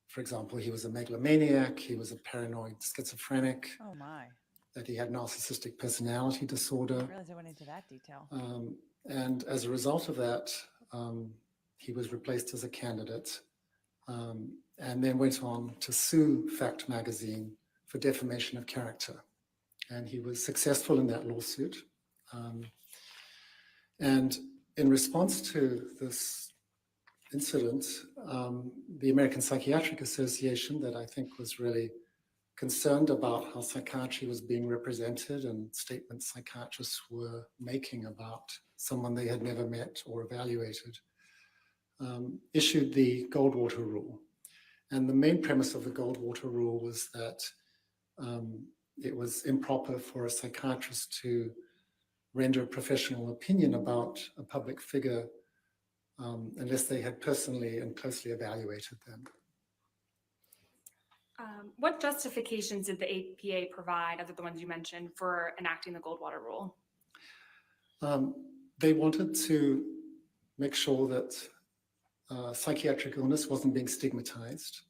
for example, he was a megalomaniac, he was a paranoid schizophrenic, Oh my. that he had narcissistic personality disorder. I didn't realize I went into that detail. And as a result of that, he was replaced as a candidate and then went on to sue Fact Magazine for defamation of character. And he was successful in that lawsuit. And in response to this incident, the American Psychiatric Association, that I think was really concerned about how psychiatry was being represented and statements psychiatrists were making about someone they had never met or evaluated, issued the Goldwater rule. And the main premise of the Goldwater rule was that it was improper for a psychiatrist to render a professional opinion about a public figure unless they had personally and closely evaluated them. What justifications did the APA provide, other than the ones you mentioned, for enacting the Goldwater rule? They wanted to make sure that psychiatric illness wasn't being stigmatized.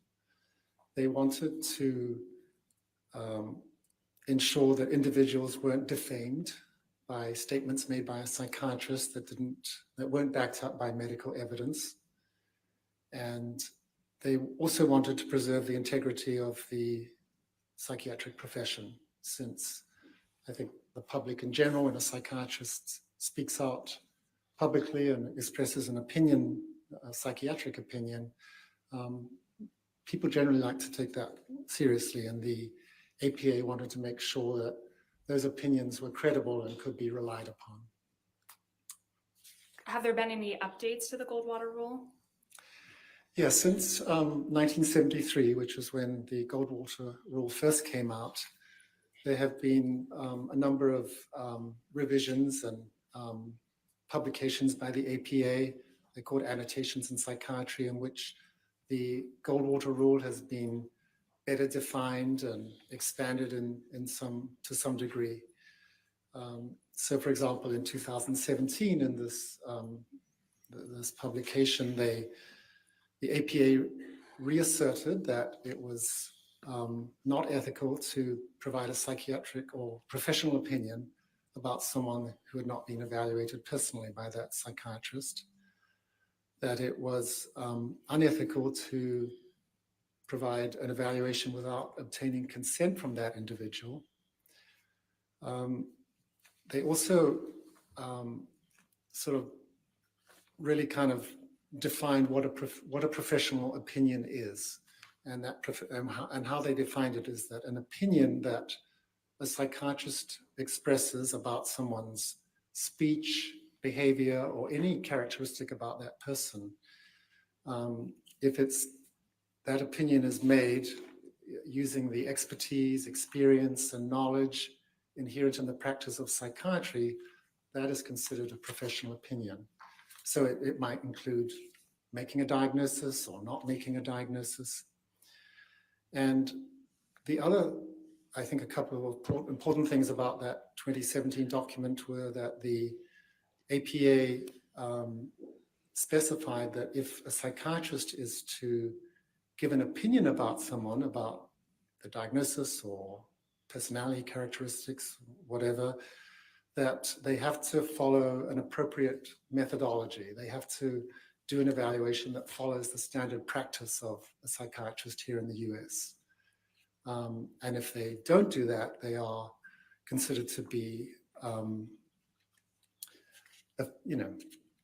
They wanted to ensure that individuals weren't defamed by statements made by a psychiatrist that weren't backed up by medical evidence. And they also wanted to preserve the integrity of the psychiatric profession, since I think the public in general, when a psychiatrist speaks out publicly and expresses an opinion, a psychiatric opinion, people generally like to take that seriously. And the APA wanted to make sure that those opinions were credible and could be relied upon. Have there been any updates to the Goldwater rule? Yeah, since 1973, which is when the Goldwater rule first came out, there have been a number of revisions and publications by the APA. They're called annotations in psychiatry, in which the Goldwater rule has been better defined and expanded to some degree. So, for example, in 2017, in this publication, the APA reasserted that it was not ethical to provide a psychiatric or professional opinion about someone who had not been evaluated personally by that psychiatrist, that it was unethical to provide an evaluation without obtaining consent from that individual. They also sort of really kind of defined what a professional opinion is, and how they defined it is that an opinion that a psychiatrist expresses about someone's speech, behavior, or any characteristic about that person, if that opinion is made using the expertise, experience, and knowledge inherent in the practice of psychiatry, that is considered a professional opinion. So it might include making a diagnosis or not making a diagnosis. And the other, I think, a couple of important things about that 2017 document were that the APA specified that if a psychiatrist is to give an opinion about someone, about the diagnosis or personality characteristics, whatever, that they have to follow an appropriate methodology. They have to do an evaluation that follows the standard practice of a psychiatrist here in the US. And if they don't do that, they are considered to be,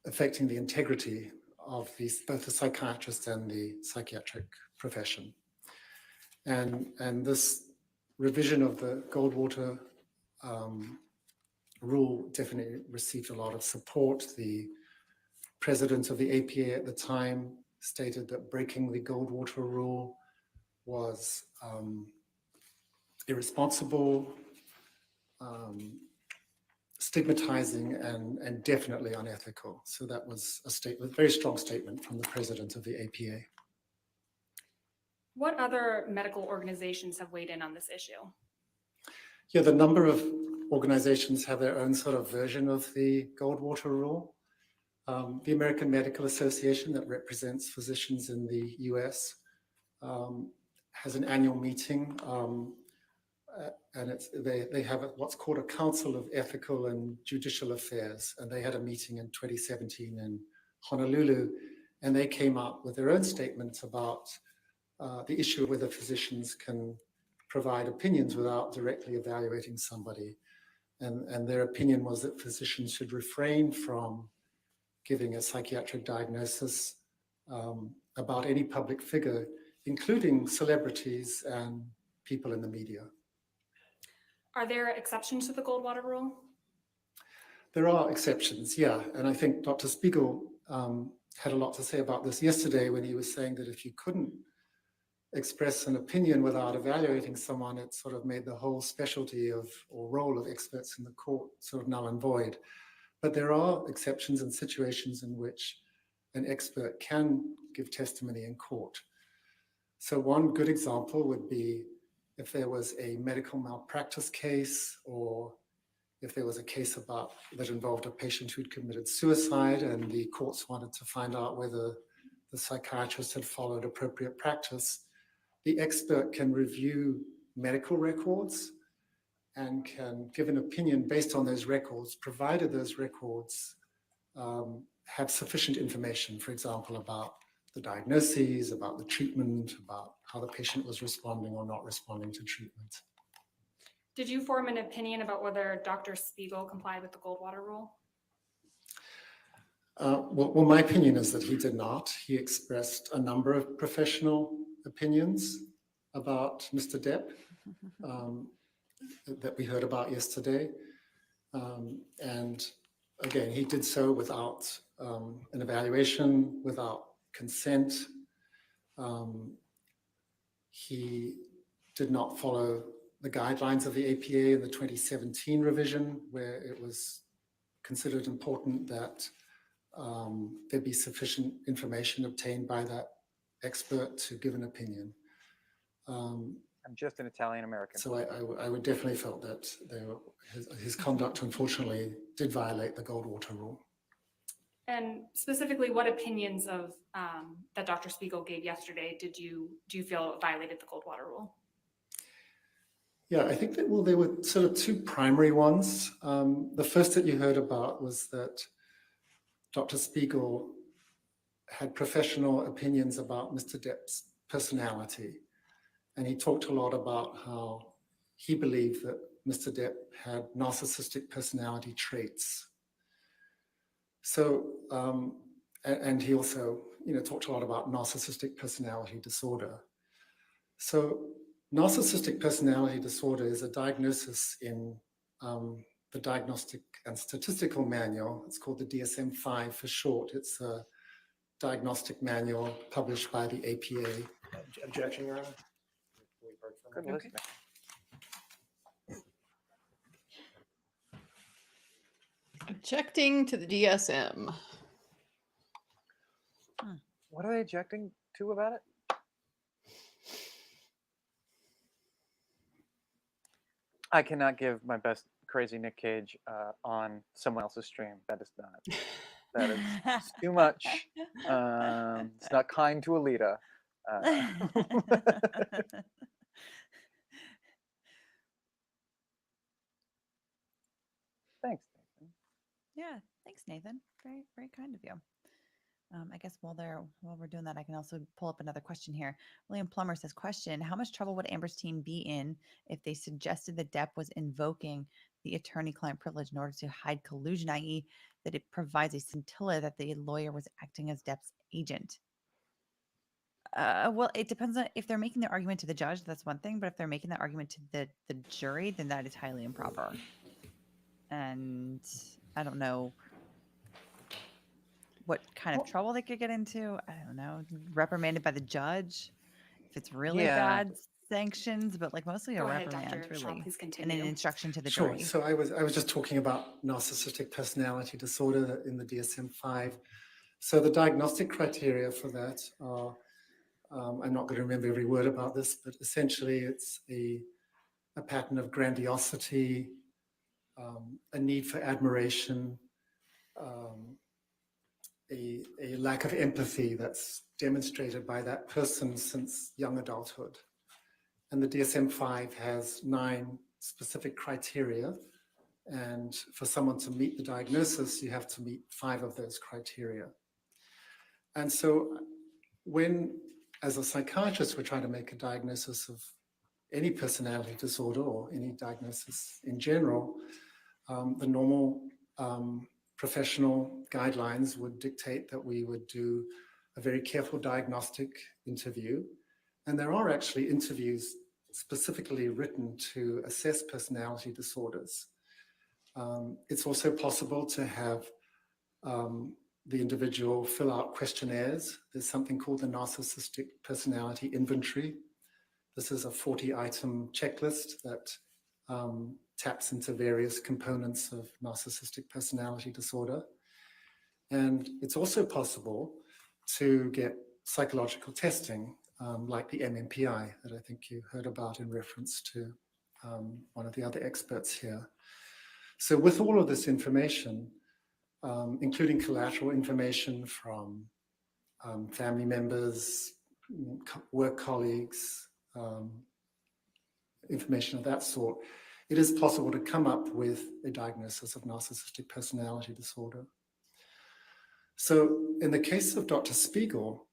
affecting the integrity of both the psychiatrist and the psychiatric profession. And this revision of the Goldwater rule definitely received a lot of support. The president of the APA at the time stated that breaking the Goldwater rule was irresponsible, stigmatizing, and definitely unethical. So that was a very strong statement from the president of the APA. What other medical organizations have weighed in on this issue? Yeah, the number of organizations have their own sort of version of the Goldwater rule. The American Medical Association, that represents physicians in the US, has an annual meeting, and they have what's called a Council of Ethical and Judicial Affairs, and they had a meeting in 2017 in Honolulu, and they came up with their own statement about the issue of whether physicians can provide opinions without directly evaluating somebody. And their opinion was that physicians should refrain from giving a psychiatric diagnosis about any public figure, including celebrities and people in the media. Are there exceptions to the Goldwater rule? There are exceptions, yeah. And I think Dr. Spiegel had a lot to say about this yesterday when he was saying that if you couldn't express an opinion without evaluating someone, it sort of made the whole specialty or role of experts in the court sort of null and void. But there are exceptions and situations in which an expert can give testimony in court. So one good example would be if there was a medical malpractice case, or if there was a case that involved a patient who'd committed suicide and the courts wanted to find out whether the psychiatrist had followed appropriate practice, the expert can review medical records and can give an opinion based on those records, provided those records have sufficient information, for example, about the diagnoses, about the treatment, about how the patient was responding or not responding to treatment. Did you form an opinion about whether Dr. Spiegel complied with the Goldwater rule? Well, my opinion is that he did not. He expressed a number of professional opinions about Mr. Depp that we heard about yesterday. And again, he did so without an evaluation, without consent. He did not follow the guidelines of the APA in the 2017 revision, where it was considered important that there be sufficient information obtained by that expert to give an opinion. I'm just an Italian American. So I would definitely felt that his conduct, unfortunately, did violate the Goldwater rule. And specifically, what opinions of that Dr. Spiegel gave yesterday do you feel violated the Goldwater rule? Yeah, I think that, well, there were sort of two primary ones. The first that you heard about was that Dr. Spiegel had professional opinions about Mr. Depp's personality. And he talked a lot about how he believed that Mr. Depp had narcissistic personality traits. So, and he also, talked a lot about narcissistic personality disorder. So narcissistic personality disorder is a diagnosis in the Diagnostic and Statistical Manual. It's called the DSM-5 for short. It's a diagnostic manual published by the APA. Objection, Your Honor. Good Okay. listening. Objecting to the DSM. What are they objecting to about it? I cannot give my best crazy Nick Cage on someone else's stream. That is not. That is too much. It's not kind to Alita. Thanks, Nathan. Yeah, thanks, Nathan. Very, very kind of you. I guess while we're doing that, I can also pull up another question here. William Plummer says, question, how much trouble would Amber's team be in if they suggested that Depp was invoking the attorney-client privilege in order to hide collusion, i.e. that it provides a scintilla that the lawyer was acting as Depp's agent? Well, it depends on if they're making the argument to the judge, that's one thing, but if they're making that argument to the jury, then that is highly improper. And I don't know what kind of trouble they could get into. I don't know, reprimanded by the judge if it's really bad sanctions, but like mostly a Go ahead, reprimand, Dr. Shaw, really, please and continue. an instruction to the Sure. jury. So I was just talking about narcissistic personality disorder in the DSM-5. So the diagnostic criteria for that are, I'm not going to remember every word about this, but essentially it's a pattern of grandiosity, a need for admiration, a lack of empathy that's demonstrated by that person since young adulthood. And the DSM-5 has 9 specific criteria. And for someone to meet the diagnosis, you have to meet 5 of those criteria. And so when, as a psychiatrist, we're trying to make a diagnosis of any personality disorder or any diagnosis in general, the normal professional guidelines would dictate that we would do a very careful diagnostic interview. And there are actually interviews specifically written to assess personality disorders. It's also possible to have the individual fill out questionnaires. There's something called the Narcissistic Personality Inventory. This is a 40-item checklist that taps into various components of narcissistic personality disorder. And it's also possible to get psychological testing, like the MMPI that I think you heard about in reference to one of the other experts here. So with all of this information, including collateral information from family members, work colleagues, information of that sort, it is possible to come up with a diagnosis of narcissistic personality disorder. So in the case of Dr. Spiegel,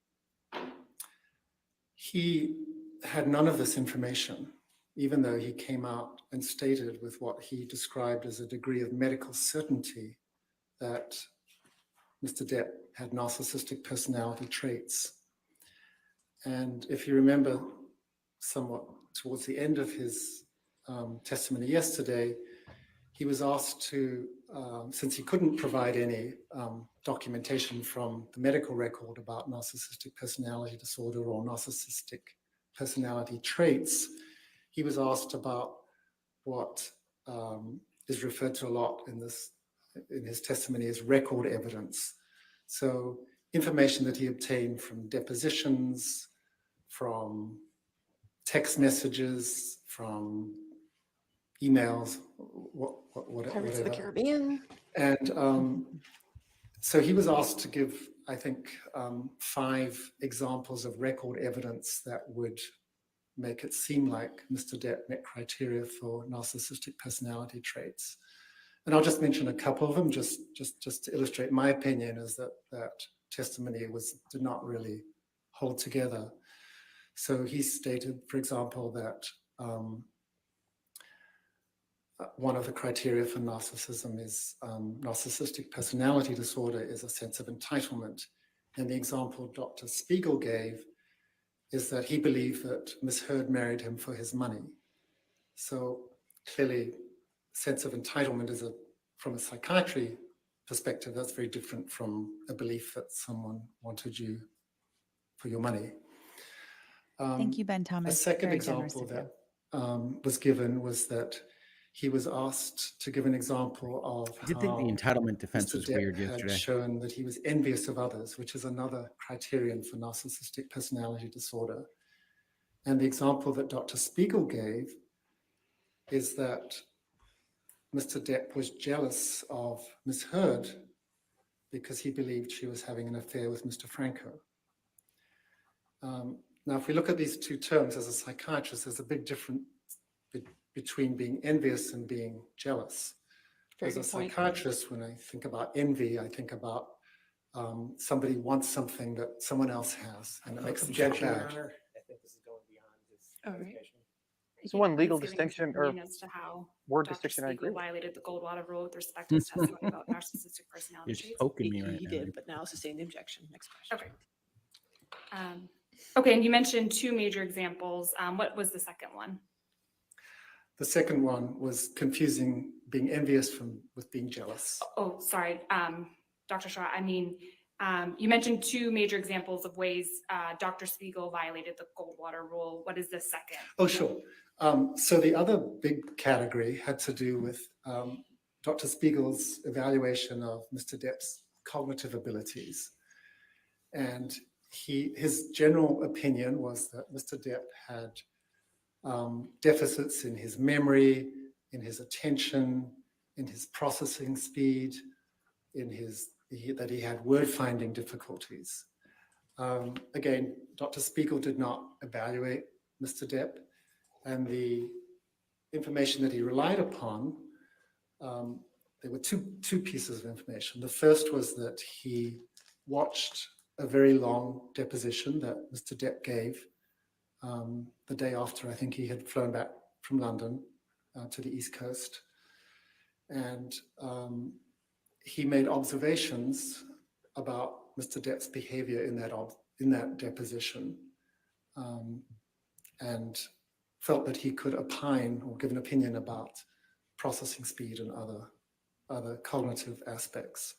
he had none of this information, even though he came out and stated with what he described as a degree of medical certainty that Mr. Depp had narcissistic personality traits. And if you remember somewhat towards the end of his testimony yesterday, he was asked to, since he couldn't provide any documentation from the medical record about narcissistic personality disorder or narcissistic personality traits, he was asked about what is referred to a lot in his testimony as record evidence. So information that he obtained from depositions, from text messages, from emails, whatever. Pirates of the Caribbean. And so he was asked to give, I think, 5 examples of record evidence that would make it seem like Mr. Depp met criteria for narcissistic personality traits. And I'll just mention a couple of them, just to illustrate my opinion, is that testimony did not really hold together. So he stated, for example, that one of the criteria for narcissism is narcissistic personality disorder is a sense of entitlement. And the example Dr. Spiegel gave is that he believed that Miss Heard married him for his money. So clearly, sense of entitlement is from a psychiatry perspective, that's very different from a belief that someone wanted you for your money. Thank you, Ben Thomas. A second Very generous example of you. that was given was that he was asked to give an example of I did think the entitlement defense Mr. was Depp weird had yesterday. shown that he was envious of others, which is another criterion for narcissistic personality disorder. And the example that Dr. Spiegel gave is that Mr. Depp was jealous of Miss Heard because he believed she was having an affair with Mr. Franco. Now, if we look at these 2 terms as a psychiatrist, there's a big difference between being envious and being jealous. Very As a good point. psychiatrist, when I think about envy, I think about somebody wants something that someone else has, and it makes them feel Objection, Your bad. Honor. I think this is going beyond his All right. qualification. There's one He's legal giving his distinction or opinion as to how word Dr. distinction I agree Spiegel with. violated the Goldwater rule with respect to his testimony about narcissistic personality You're just traits. poking me right He now. did, but now sustain the objection. Next question. Okay. Okay, and you mentioned two major examples. What was the second one? The second one was confusing being envious with being jealous. Oh, sorry, Dr. Shaw. I mean, you mentioned two major examples of ways Dr. Spiegel violated the Goldwater rule. What is the second? Oh, sure. So the other big category had to do with Dr. Spiegel's evaluation of Mr. Depp's cognitive abilities. And his general opinion was that Mr. Depp had deficits in his memory, in his attention, in his processing speed, that he had word finding difficulties. Again, Dr. Spiegel did not evaluate Mr. Depp, and the information that he relied upon, there were two pieces of information. The first was that he watched a very long deposition that Mr. Depp gave the day after I think he had flown back from London to the East Coast. And he made observations about Mr. Depp's behavior in that deposition, and felt that he could opine or give an opinion about processing speed and other cognitive aspects.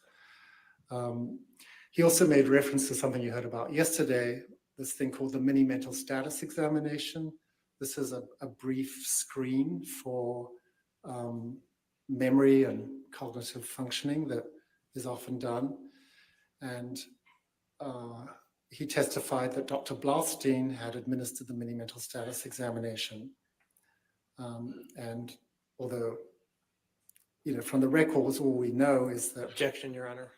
He also made reference to something you heard about yesterday, this thing called the mini mental status examination. This is a brief screen for memory and cognitive functioning that is often done. And he testified that Dr. Blaustein had administered the mini mental status examination. And although, from the records, all we know is that— Objection, Your Honor.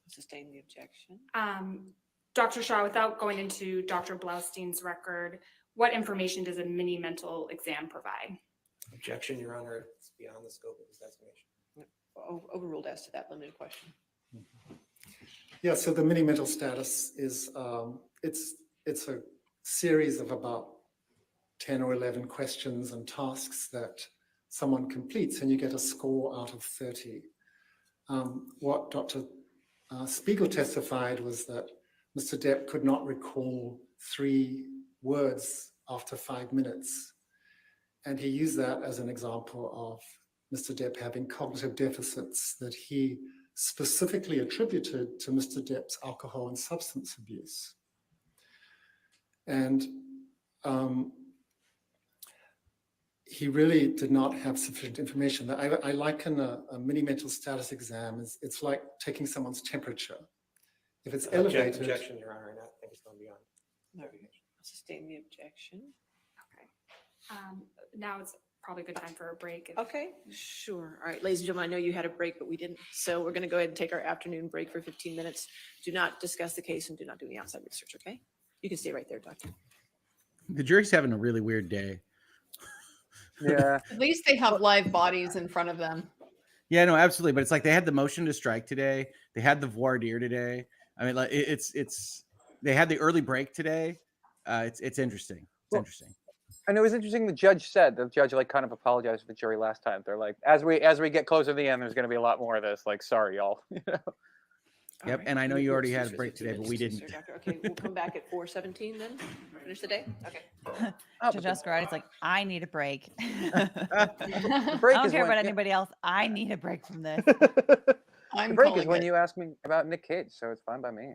Sustain the objection. Dr. Shaw, without going into Dr. Blaustein's record, what information does a mini mental exam provide? Objection, Your Honor. It's beyond the scope of his estimation. Overruled as to that limited question. Yeah, so the mini mental status is, it's a series of about 10 or 11 questions and tasks that someone completes, and you get a score out of 30. What Dr. Spiegel testified was that Mr. Depp could not recall 3 words after 5 minutes. And he used that as an example of Mr. Depp having cognitive deficits that he specifically attributed to Mr. Depp's alcohol and substance abuse. And he really did not have sufficient information. I liken a mini mental status exam as it's like taking someone's temperature. If it's elevated— Objection, Your Honor. I think it's going beyond. No, sustain the objection. Okay. Now it's probably a good time for a break. Okay, sure. All right, ladies and gentlemen, I know you had a break, but we didn't. So we're going to go ahead and take our afternoon break for 15 minutes. Do not discuss the case and do not do any outside research, okay? You can stay right there, Doctor. The jury's having a really weird day. Yeah. At least they have live bodies in front of them. Yeah, no, absolutely. But it's like they had the motion to strike today. They had the voir dire today. I mean, like it's they had the early break today. It's interesting. It's interesting. And it was interesting. The judge like kind of apologized to the jury last time. They're like, as we get closer to the end, there's going to be a lot more of this. Like, sorry, y'all. Yep. And I know you already had a break today, but we didn't. Okay, we'll come back at 4:17 then. Finish the day. Okay. Judge Escarati's like, I need a break. The break I don't is care when- about anybody else. I need a break from this. The break is calling when it. you ask me about Nick Cage, so it's fine by me.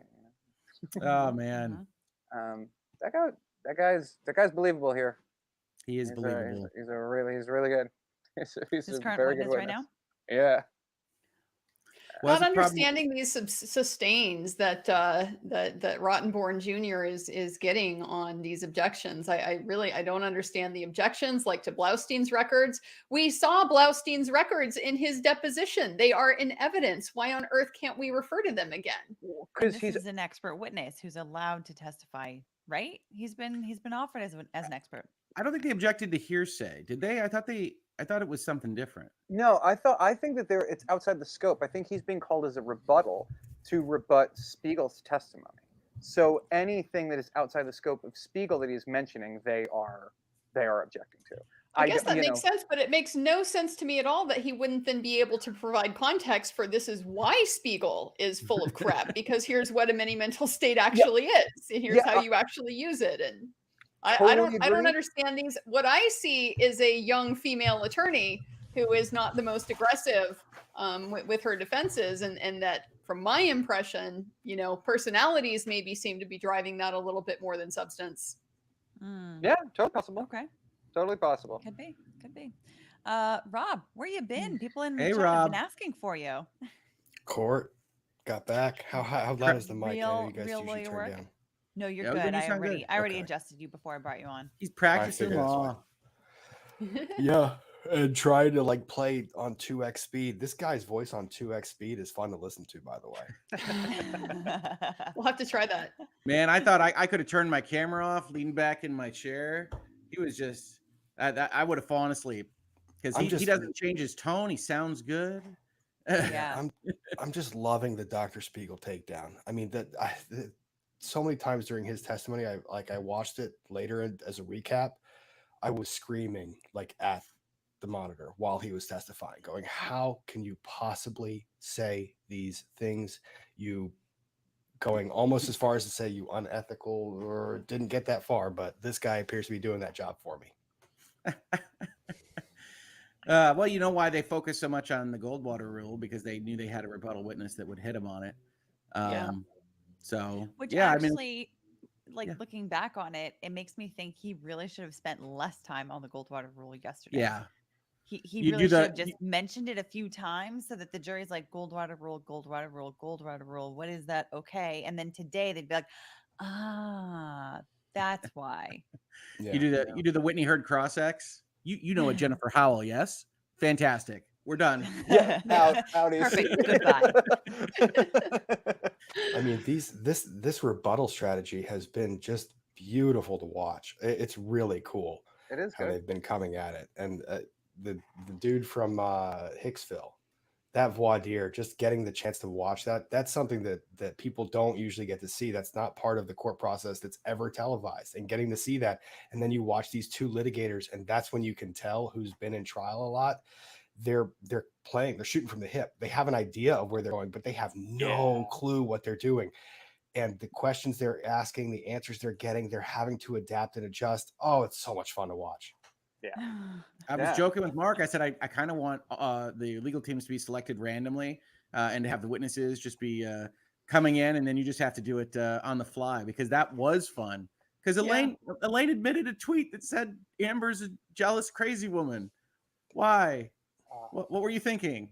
Oh man, that guy's believable here. he is believable. He's really good. He's His a current very good witness right witness. now? Yeah. Well, Not that's the problem. understanding these sustains that that Rottenborn Jr. is getting on these objections. I don't understand the objections, like to Blaustein's records. We saw Blaustein's records in his deposition. They are in evidence. Why on earth can't we refer to them again? Because he's an expert witness who's allowed to testify, right? He's been offered as an expert. I don't think they objected to hearsay, did they? I thought it was something different. No, I think that it's outside the scope. I think he's being called as a rebuttal, to rebut Spiegel's testimony. So anything that is outside the scope of Spiegel that he is mentioning, they are objecting to. I guess that you makes know, sense, but it makes no sense to me at all that he wouldn't then be able to provide context for this is why Spiegel is full of crap, because here's what a mini mental state actually is. And here's how you actually use it. And I Totally don't agree. understand these. What I see is a young female attorney who is not the most aggressive with her defenses, and that from my impression, you know, personalities maybe seem to be driving that a little bit more than substance. Yeah, totally possible. Okay. Totally possible. Could be. Could be. Rob, where you been? People in the Hey, chat have Rob. been asking for you. Court got back. How loud is the mic? I know you guys Real usually lawyer turn work. down. No, you're Yeah, good. you I sound already good. I already Okay. adjusted you before I brought you on. He's practicing figured that's law. Yeah, and trying to like play on 2x speed. This guy's voice on 2x speed is fun to listen to, by the way. We'll have to try that. Man, I thought I could have turned my camera off, leaned back in my chair. He was just, I would have fallen asleep because he doesn't change his tone. He sounds good. Yeah. I'm just loving the Dr. Spiegel takedown. I mean, so many times during his testimony, I watched it later as a recap. I was screaming like at the monitor while he was testifying, going, "How can you possibly say these things? You." Going almost as far as to say you unethical, or didn't get that far, but this guy appears to be doing that job for me. Well, you know why they focus so much on the Goldwater rule, because they knew they had a rebuttal witness that would hit him on it. So, Which yeah, actually, looking back on it, it makes me think he really should have spent less time on the Goldwater rule yesterday. Yeah. He really should have just mentioned it a few times so that the jury's like, Goldwater rule, Goldwater rule, Goldwater rule. What is that? Okay. And then today they'd be like, that's why. You do the Whitney Hurd cross X. You know a Jennifer Howell, yes? Fantastic. We're done. Yeah, out Perfect. Goodbye. I mean, this rebuttal strategy has been just beautiful to watch. It's really cool. It is how good. they've been coming at it, and the dude from Hicksville, that voir dire, just getting the chance to watch that's something that people don't usually get to see. That's not part of the court process that's ever televised, and getting to see that. And then you watch these two litigators, and that's when you can tell who's been in trial a lot. They're shooting from the hip. They have an idea of where they're going, but they have no clue what they're doing. And the questions they're asking, the answers they're getting, they're having to adapt and adjust. Oh, it's so much fun to watch. Yeah. I was joking with Mark. I said I kind of want the legal teams to be selected randomly and to have the witnesses just be coming in, and then you just have to do it on the fly, because that was fun. Because Elaine admitted a tweet that said Amber's a jealous, crazy woman. Why? What were you thinking?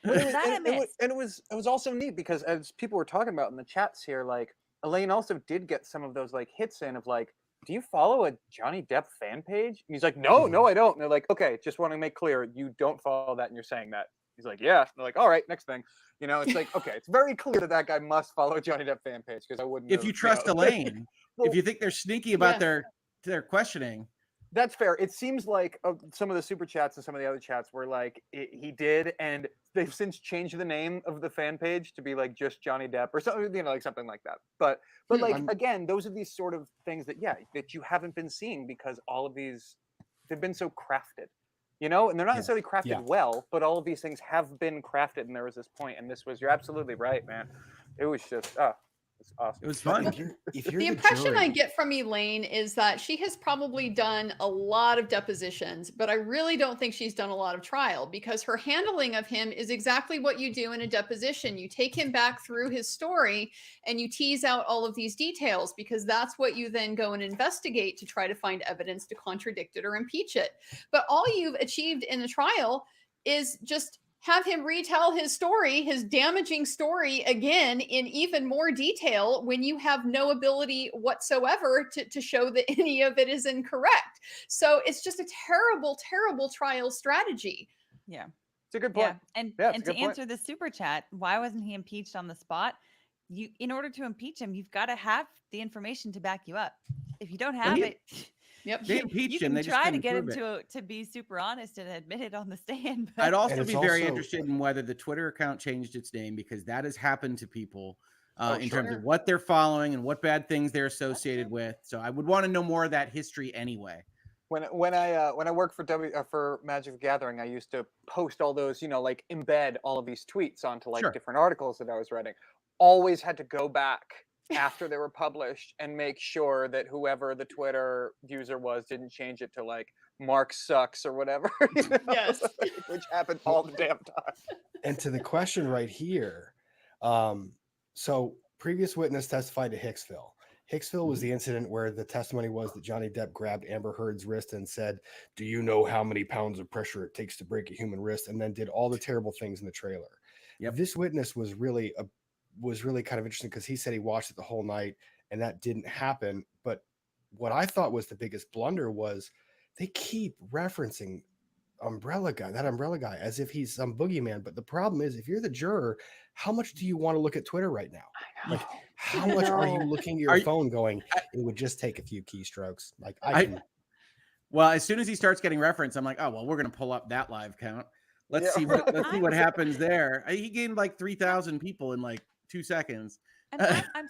It was also neat because, as people were talking about in the chats here, like Elaine also did get some of those like hits in of like, do you follow a Johnny Depp fan page? And he's like, no, I don't. And they're like, okay, just want to make clear, you don't follow that and you're saying that. He's like, yeah. And they're like, all right, next thing. You know, it's like, okay, it's very clear that guy must follow Johnny Depp fan page, because I wouldn't. If you trust Elaine, if you think they're sneaky about their questioning. That's fair. It seems like some of the super chats and some of the other chats were like, he did, and they've since changed the name of the fan page to be like just Johnny Depp or something, you know, like something like that. But like, again, those are these sort of things that that you haven't been seeing, because all of these, they've been so crafted, you know, and they're not necessarily crafted well, but all of these things have been crafted, and there was this point, and this was, you're absolutely right, man. It was just, it's awesome. It was fun. The impression I get from Elaine is that she has probably done a lot of depositions, but I really don't think she's done a lot of trial, because her handling of him is exactly what you do in a deposition. You take him back through his story and you tease out all of these details, because that's what you then go and investigate to try to find evidence to contradict it or impeach it. But all you've achieved in the trial is just have him retell his story, his damaging story again in even more detail, when you have no ability whatsoever to show that any of it is incorrect. So it's just a terrible, terrible trial strategy. Yeah. It's a good point. Yeah. And to answer the super chat, why wasn't he impeached on the spot? In order to impeach him, you've got to have the information to back you up. If you don't have it, Yep. They You impeached him. can They just try to couldn't get him prove it. to be super honest and admit it on the stand. I'd But also it's be very also- interested in whether the Twitter account changed its name, because that has happened to people in terms sure. of what they're following and what bad things they're associated with. So I would want to know more of that history anyway. When I worked for Magic the Gathering, I used to post all those, like embed all of these tweets onto like Sure. different articles that I was writing. Always had to go back after they were published and make sure that whoever the Twitter user was didn't change it to like Mark sucks or whatever. Yes. Which happened all the damn time. And to the question right here, so previous witness testified to Hicksville. Hicksville was the incident where the testimony was that Johnny Depp grabbed Amber Heard's wrist and said, "Do you know how many pounds of pressure it takes to break a human wrist?" And then did all the terrible things in the trailer. Yep. This witness was really kind of interesting because he said he watched it the whole night and that didn't happen. But what I thought was the biggest blunder was they keep referencing that umbrella guy, as if he's some boogeyman. But the problem is, if you're the juror, how much do you want to look at Twitter right now? Like, how much are you looking at your phone going, it would just take a few keystrokes? Like, well, as soon as he starts getting referenced, I'm like, oh, well, we're going to pull up that live count. Let's see what happens there. He gained like 3,000 people in like 2 seconds. And I'm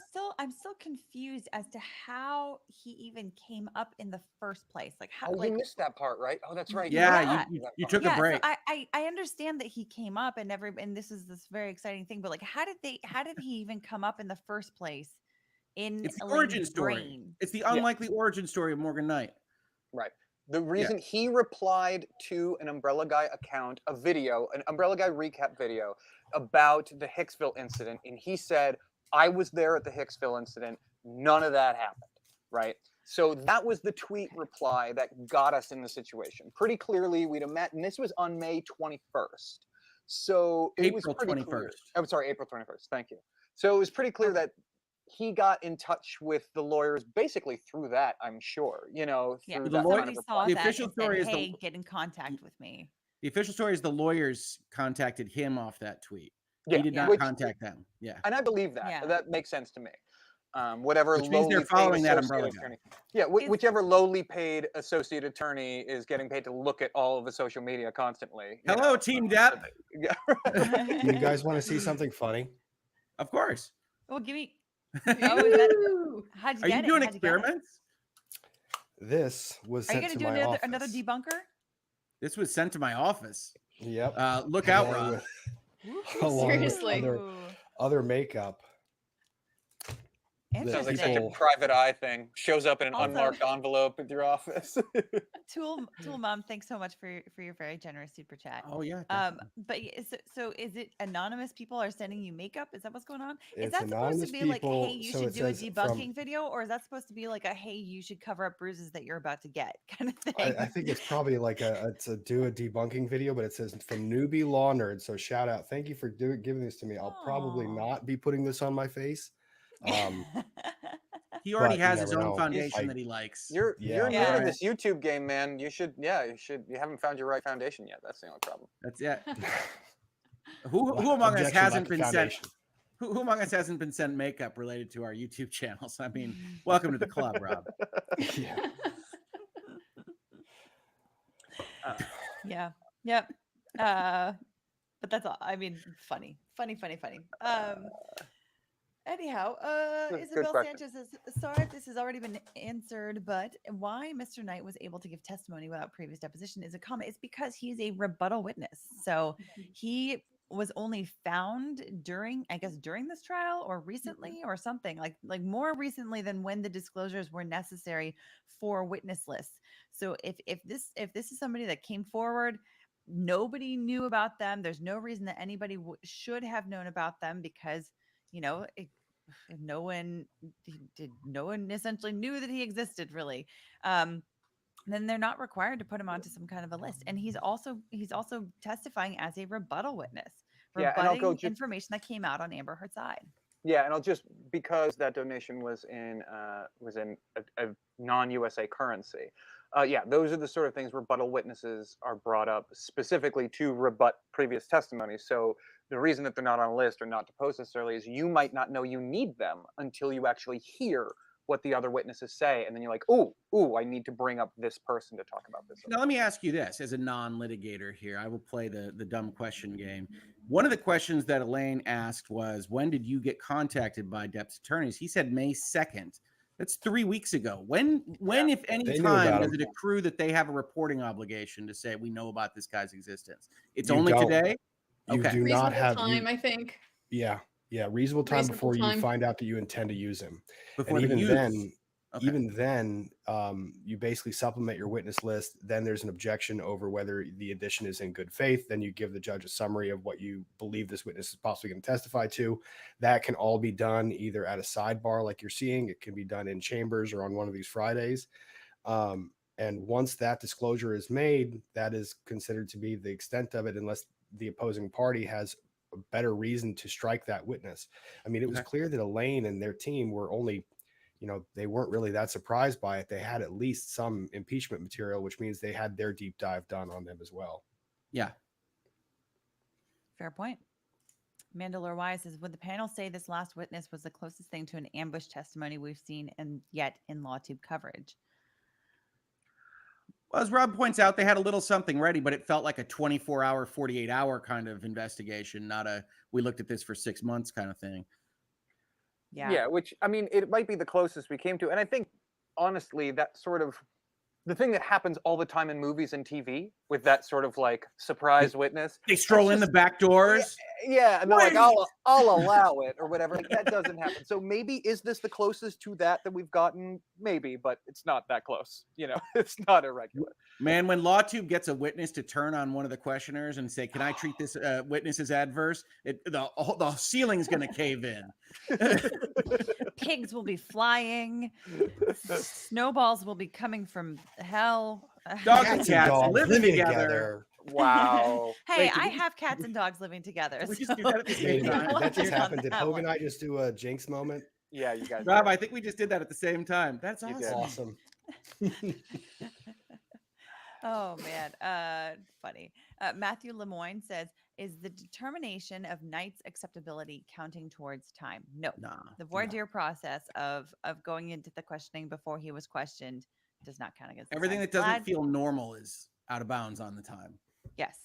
still confused as to how he even came up in the first place. Like how? Oh, you missed that part, right? Oh, that's right. Yeah, you took a break. So I understand that he came up and this is this very exciting thing, but like how did he even come up in the first place? It's the Elaine's origin story. brain? It's the unlikely origin story of Morgan Knight. Right. The reason he replied to an Umbrella Guy account, an Umbrella Guy recap video about the Hicksville incident, and he said, "I was there at the Hicksville incident. None of that happened." Right. So that was the tweet reply that got us in the situation. Pretty clearly, we'd have met, and this was on May 21st. So it was pretty clear. I'm sorry, April 21st. Thank you. So it was pretty clear that he got in touch with the lawyers basically through that, I'm sure, through that kind of saw the that official and story said, is hey, get in contact with me. The official story is the lawyers contacted him off that tweet. Yeah, he did not contact them. Yeah. And I believe that. Yeah. That makes sense to me. Whatever Which means they're lowly following paid that associate umbrella guy. attorney. Yeah, whichever lowly paid associate attorney is getting paid to look at all of the social media constantly. Hello, Team Depp. Yeah. You guys want to see something funny? Of course. Well, give me. Oh, is that, how'd you Are get you it? doing How'd you get it? experiments? This was Are you sent going to to do my another office. debunker? This was sent to my office. Yep. Look out, Along Rob. with- along with Seriously. other makeup. that Sounds like such a people- private eye thing. Shows up in an Also- unmarked envelope at your office. Tool Mom, thanks so much for your very generous super chat. Oh yeah. But so is it anonymous people are sending you makeup? Is that what's going on? Is It's that supposed to anonymous be like, people, hey, you so should it do a says debunking video, or is that supposed to be like a hey, you should cover up bruises that you're about to get kind of thing? I think it's probably like it's a do a debunking video, but it says from newbie law nerd. So shout out, thank you for giving this to me. I'll probably not be putting this on my face. He already but you has his never own know. foundation that he likes. You're Yeah, new right. to this YouTube game, man. You haven't found your right foundation yet. That's the only problem. That's it. Who among us Objection, hasn't lack of been sent? foundation. Who among us hasn't been sent makeup related to our YouTube channels? I mean, welcome to the club, Rob. Yeah. Yeah. Yep. But that's all. I mean, funny. Anyhow, Good Isabel question. Sanchez says, sorry if this has already been answered, but why Mr. Knight was able to give testimony without previous deposition is a comment. It's because he's a rebuttal witness. So he was only found during this trial or recently or something like more recently than when the disclosures were necessary for witness lists. So if this is somebody that came forward, nobody knew about them. There's no reason that anybody should have known about them because no one essentially knew that he existed really. Then they're not required to put him onto some kind of a list. And he's also testifying as a rebuttal witness, Yeah, and I'll go rebutting information that came out on Amber Heard's side. Yeah, and I'll just because that donation was in a non-USA currency. Yeah, those are the sort of things rebuttal witnesses are brought up specifically to rebut previous testimony. So the reason that they're not on a list or not deposed necessarily is you might not know you need them until you actually hear what the other witnesses say, and then you're like, ooh, I need to bring up this person to talk about this. Now, let me ask you this as a non-litigator here. I will play the dumb question game. One of the questions that Elaine asked was, when did you get contacted by Depp's attorneys? He said May 2nd. That's 3 weeks ago. When if any They knew time, about does him. it accrue that they have a reporting obligation to say, we know about this guy's existence? It's You only don't. today? You Okay. do not Reasonable have time, I think. Yeah, reasonable time Reasonable before you time. find out that you intend to use him. Before And the use. even then, you basically supplement your witness list. Then there's an objection over whether the addition is in good faith. Then you give the judge a summary of what you believe this witness is possibly going to testify to. That can all be done either at a sidebar like you're seeing. It can be done in chambers or on one of these Fridays. And once that disclosure is made, that is considered to be the extent of it, unless the opposing party has a better reason to strike that witness. I mean, it was clear that Elaine and their team were only, they weren't really that surprised by it. They had at least some impeachment material, which means they had their deep dive done on them as well. Yeah. Fair point. Mandalore Wise says, would the panel say this last witness was the closest thing to an ambush testimony we've seen and yet in LawTube coverage? Well, as Rob points out, they had a little something ready, but it felt like a 24-hour, 48-hour kind of investigation, not a we looked at this for 6 months kind of thing. Yeah, which, I mean, it might be the closest we came to. And I think, honestly, that sort of the thing that happens all the time in movies and TV with that sort of like surprise witness. They stroll in the back doors. Yeah, and they're like, I'll allow it or whatever. Like, that doesn't happen. So maybe is this the closest to that we've gotten? Maybe, but it's not that close. It's not irregular. Man, when LawTube gets a witness to turn on one of the questioners and say, can I treat this witness as adverse? The ceiling's going to cave in. Pigs will be flying. Snowballs will be coming from hell. Dogs and cats living together. Wow. Hey, I have cats and dogs living together. We just do that at the same time. That just happened. Did Hogue and I just do a jinx moment? Yeah, you guys. Rob, I think we just did that at the same time. That's awesome. Oh man, funny. Matthew Lemoyne says, "Is the determination of Knight's acceptability counting towards time?" No. The voir dire process of going into the questioning before he was questioned does not count against Everything time. that doesn't feel normal is out of bounds on the time. Yes.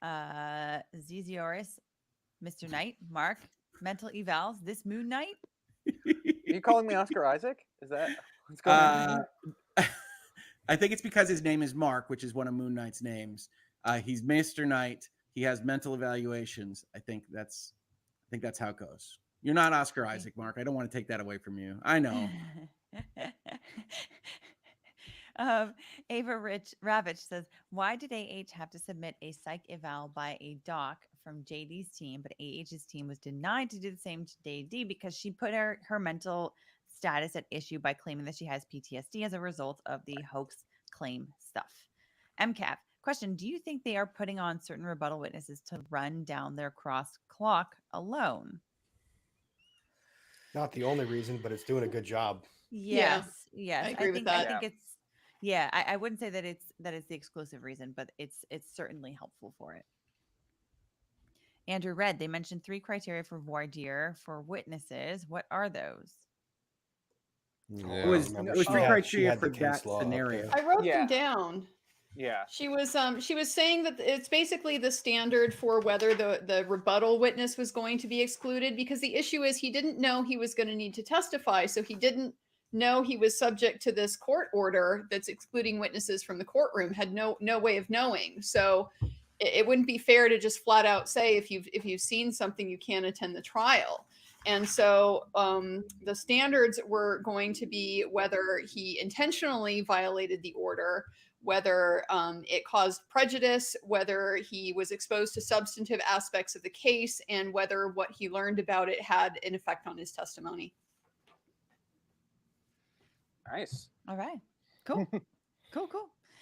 Zizioris, Mr. Knight, Mark, mental evals. This Moon Knight. Are you calling me Oscar Isaac? Is that what's going on? I think it's because his name is Mark, which is one of Moon Knight's names. He's Mr. Knight. He has mental evaluations. I think that's how it goes. You're not Oscar Isaac, Mark. I don't want to take that away from you. I know. Ava Ravitch says, why did AH have to submit a psych eval by a doc from JD's team, but AH's team was denied to do the same to JD because she put her mental status at issue by claiming that she has PTSD as a result of the hoax claim stuff. MCAP, question, do you think they are putting on certain rebuttal witnesses to run down their cross clock alone? Not the only reason, but it's doing a good job. Yes. I agree with that. I think it's I wouldn't say that it's the exclusive reason, but it's certainly helpful for it. Andrew Red, they mentioned 3 criteria for voir dire for witnesses. What are those? It was 3 criteria for that scenario. I wrote them down. Yeah. She was saying that it's basically the standard for whether the rebuttal witness was going to be excluded, because the issue is he didn't know he was going to need to testify, so he didn't know he was subject to this court order that's excluding witnesses from the courtroom, had no way of knowing. So it wouldn't be fair to just flat out say if you've seen something you can't attend the trial. And so the standards were going to be whether he intentionally violated the order, whether it caused prejudice, whether he was exposed to substantive aspects of the case, and whether what he learned about it had an effect on his testimony. Nice. All right. Cool. Cool.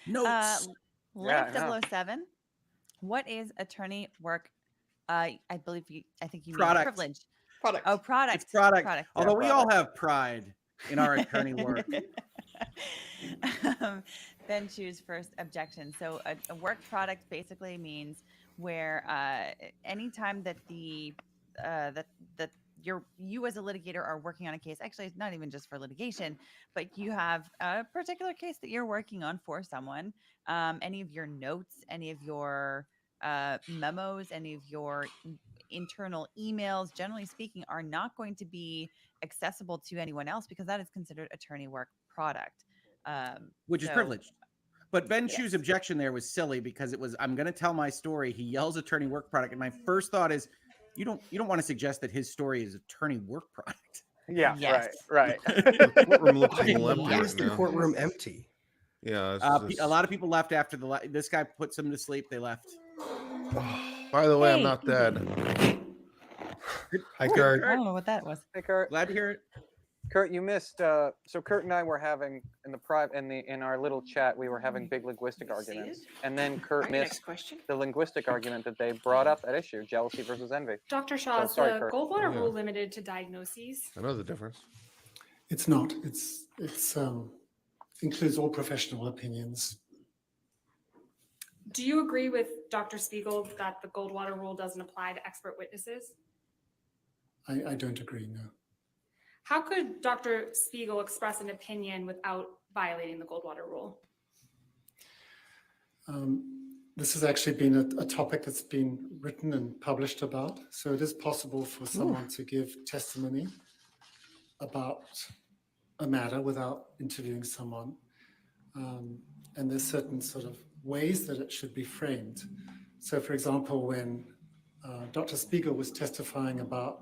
Notes. Life 007. What is attorney work? I think you mean Product. privilege. Product. Oh, product. It's product. Although we all have pride in our attorney work. Ben Chu's first objection. So a work product basically means where anytime that the you as a litigator are working on a case. Actually, it's not even just for litigation, but you have a particular case that you're working on for someone. Any of your notes, any of your memos, any of your internal emails, generally speaking, are not going to be accessible to anyone else because that is considered attorney work product. Which is so- privileged. But Ben Yes. Chu's objection there was silly because it was, I'm going to tell my story. He yells attorney work product. And my first thought is, you don't want to suggest that his story is attorney work product. Yeah, Yes. right. The courtroom looks I mean, empty why is the courtroom empty? Yeah. It's A just- lot of people left after this guy put some to sleep. They left. By the way, I'm Hey. not dead. Hi, Kurt. I don't know what that was. Hey, Kurt. Glad to hear it. Kurt, you missed. So Kurt and I were having in our little chat, we were having big linguistic arguments, and then Kurt All right, next missed question. the linguistic argument that they brought up at issue: jealousy versus envy. Dr. Shaw, is sorry, the Kurt. Goldwater Yeah. rule limited to diagnoses? I know the difference. It's not. It's includes all professional opinions. Do you agree with Dr. Spiegel that the Goldwater rule doesn't apply to expert witnesses? I don't agree, no. How could Dr. Spiegel express an opinion without violating the Goldwater rule? This has actually been a topic that's been written and published about. So it is possible for someone to give testimony about a matter without interviewing someone. And there's certain sort of ways that it should be framed. So for example, when Dr. Spiegel was testifying about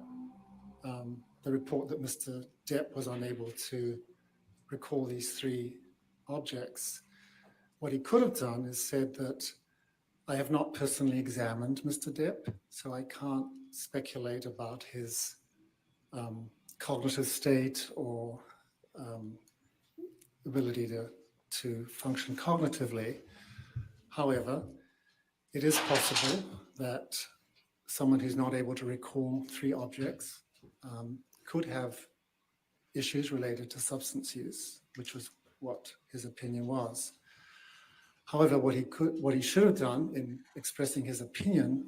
the report that Mr. Depp was unable to recall these 3 objects, what he could have done is said that I have not personally examined Mr. Depp, so I can't speculate about his cognitive state or ability to function cognitively. However, it is possible that someone who's not able to recall 3 objects could have issues related to substance use, which was what his opinion was. However, what he should have done in expressing his opinion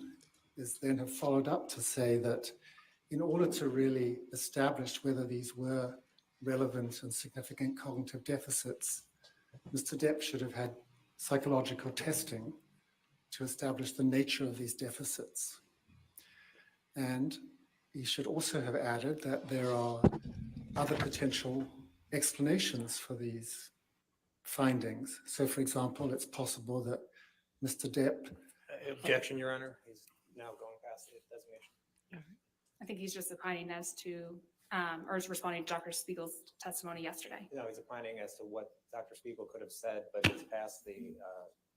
is then have followed up to say that in order to really establish whether these were relevant and significant cognitive deficits, Mr. Depp should have had psychological testing to establish the nature of these deficits. And he should also have added that there are other potential explanations for these findings. So for example, it's possible that Mr. Depp... Objection, Your Honor. He's now going past the designation. I think he's just opining as to, or is responding to Dr. Spiegel's testimony yesterday. No, he's opining as to what Dr. Spiegel could have said, but it's past the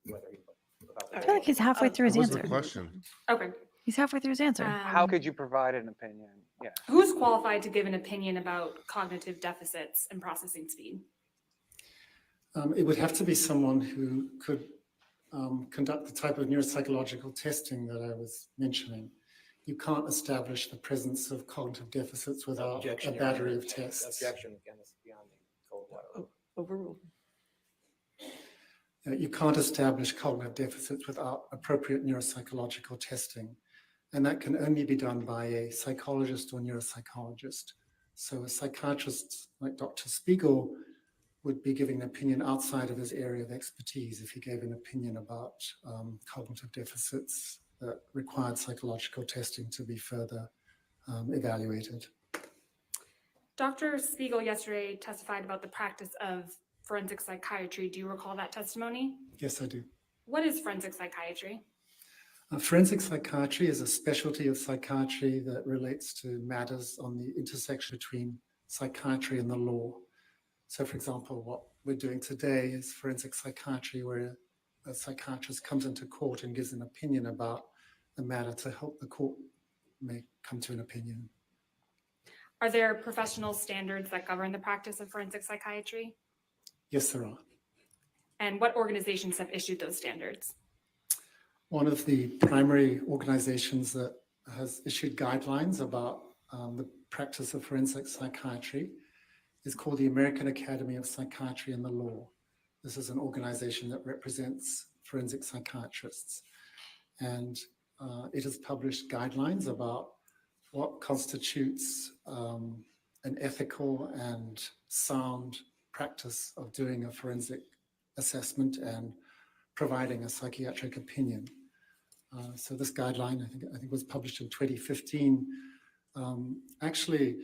whether he. I feel like he's halfway through his What was the answer. question? Okay. He's halfway through his answer. How could you provide an opinion? Yeah. Who's qualified to give an opinion about cognitive deficits and processing speed? It would have to be someone who could conduct the type of neuropsychological testing that I was mentioning. You can't establish the presence of cognitive deficits without Objection, a Your Honor. battery of tests. Objection, again, this is beyond the Goldwater. Overruled. You can't establish cognitive deficits without appropriate neuropsychological testing. And that can only be done by a psychologist or neuropsychologist. So a psychiatrist like Dr. Spiegel would be giving an opinion outside of his area of expertise if he gave an opinion about cognitive deficits that required psychological testing to be further evaluated. Dr. Spiegel yesterday testified about the practice of forensic psychiatry. Do you recall that testimony? Yes, I do. What is forensic psychiatry? Forensic psychiatry is a specialty of psychiatry that relates to matters on the intersection between psychiatry and the law. So, for example, what we're doing today is forensic psychiatry, where a psychiatrist comes into court and gives an opinion about a matter to help the court may come to an opinion. Are there professional standards that govern the practice of forensic psychiatry? Yes, there are. And what organizations have issued those standards? One of the primary organizations that has issued guidelines about the practice of forensic psychiatry is called the American Academy of Psychiatry and the Law. This is an organization that represents forensic psychiatrists. And it has published guidelines about what constitutes an ethical and sound practice of doing a forensic assessment and providing a psychiatric opinion. So this guideline, I think was published in 2015, actually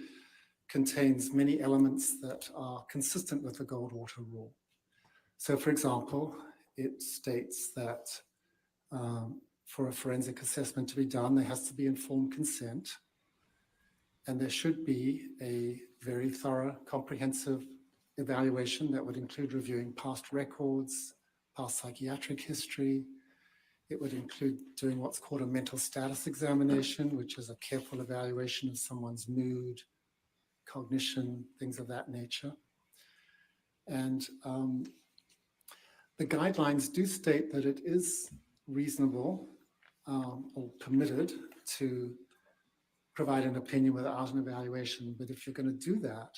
contains many elements that are consistent with the Goldwater rule. So for example, it states that for a forensic assessment to be done, there has to be informed consent, and there should be a very thorough, comprehensive evaluation that would include reviewing past records, past psychiatric history. It would include doing what's called a mental status examination, which is a careful evaluation of someone's mood, cognition, things of that nature. And the guidelines do state that it is reasonable or permitted to provide an opinion without an evaluation. But if you're going to do that,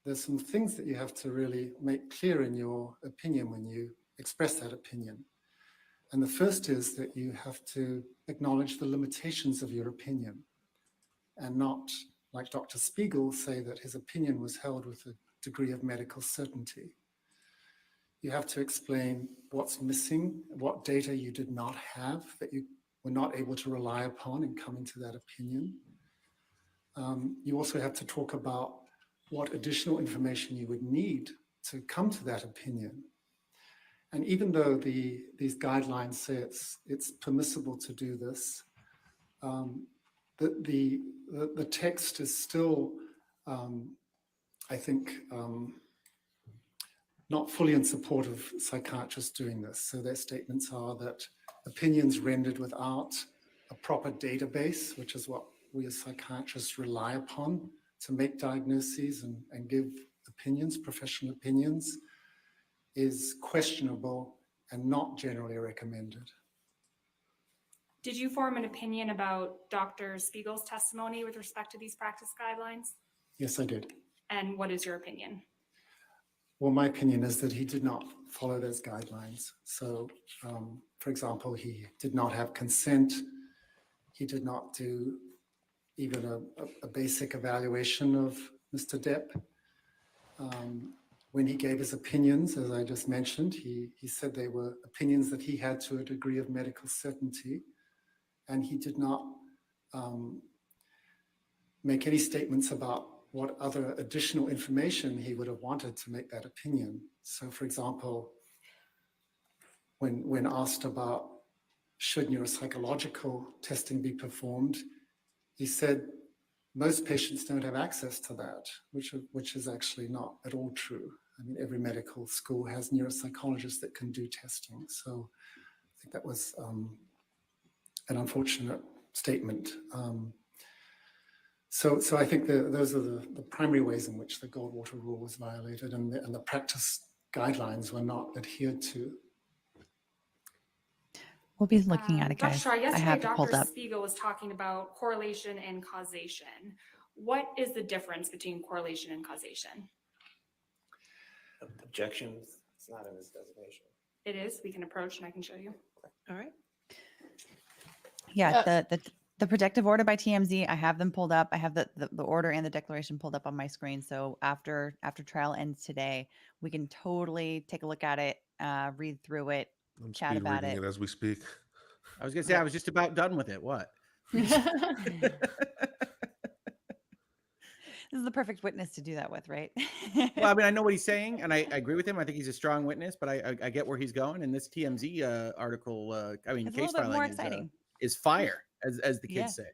there's some things that you have to really make clear in your opinion when you express that opinion. And the first is that you have to acknowledge the limitations of your opinion and not, like Dr. Spiegel, say that his opinion was held with a degree of medical certainty. You have to explain what's missing, what data you did not have that you were not able to rely upon in coming to that opinion. You also have to talk about what additional information you would need to come to that opinion. And even though these guidelines say it's permissible to do this, the text is still, I think, not fully in support of psychiatrists doing this. So their statements are that opinions rendered without a proper database, which is what we as psychiatrists rely upon to make diagnoses and give opinions, professional opinions, is questionable and not generally recommended. Did you form an opinion about Dr. Spiegel's testimony with respect to these practice guidelines? Yes, I did. And what is your opinion? Well, my opinion is that he did not follow those guidelines. So, for example, he did not have consent. He did not do even a basic evaluation of Mr. Depp. When he gave his opinions, as I just mentioned, he said they were opinions that he had to a degree of medical certainty, and he did not make any statements about what other additional information he would have wanted to make that opinion. So, for example, when asked about should neuropsychological testing be performed, he said most patients don't have access to that, which is actually not at all true. I mean, every medical school has neuropsychologists that can do testing. So I think that was an unfortunate statement. So I think those are the primary ways in which the Goldwater rule was violated, and the practice guidelines were not adhered to. We'll be looking at it, Dr. guys. Shaw, I yesterday have it pulled Dr. up. Spiegel was talking about correlation and causation. What is the difference between correlation and causation? Objections. It's not in his designation. It is. We can approach and I can show you. All right. Yeah, the protective order by TMZ, I have them pulled up. I have the order and the declaration pulled up on my screen. So after trial ends today, we can totally take a look at it, read through it, I'm chat speed about reading it. it as we speak. I was gonna say I was just about done with it. What? This is the perfect witness to do that with, right? Well, I mean, I know what he's saying, and I agree with him. I think he's a strong witness, but I get where he's going. And this TMZ article, I mean, It's a case little bit more filing exciting. is fire, as the kids Yeah. say.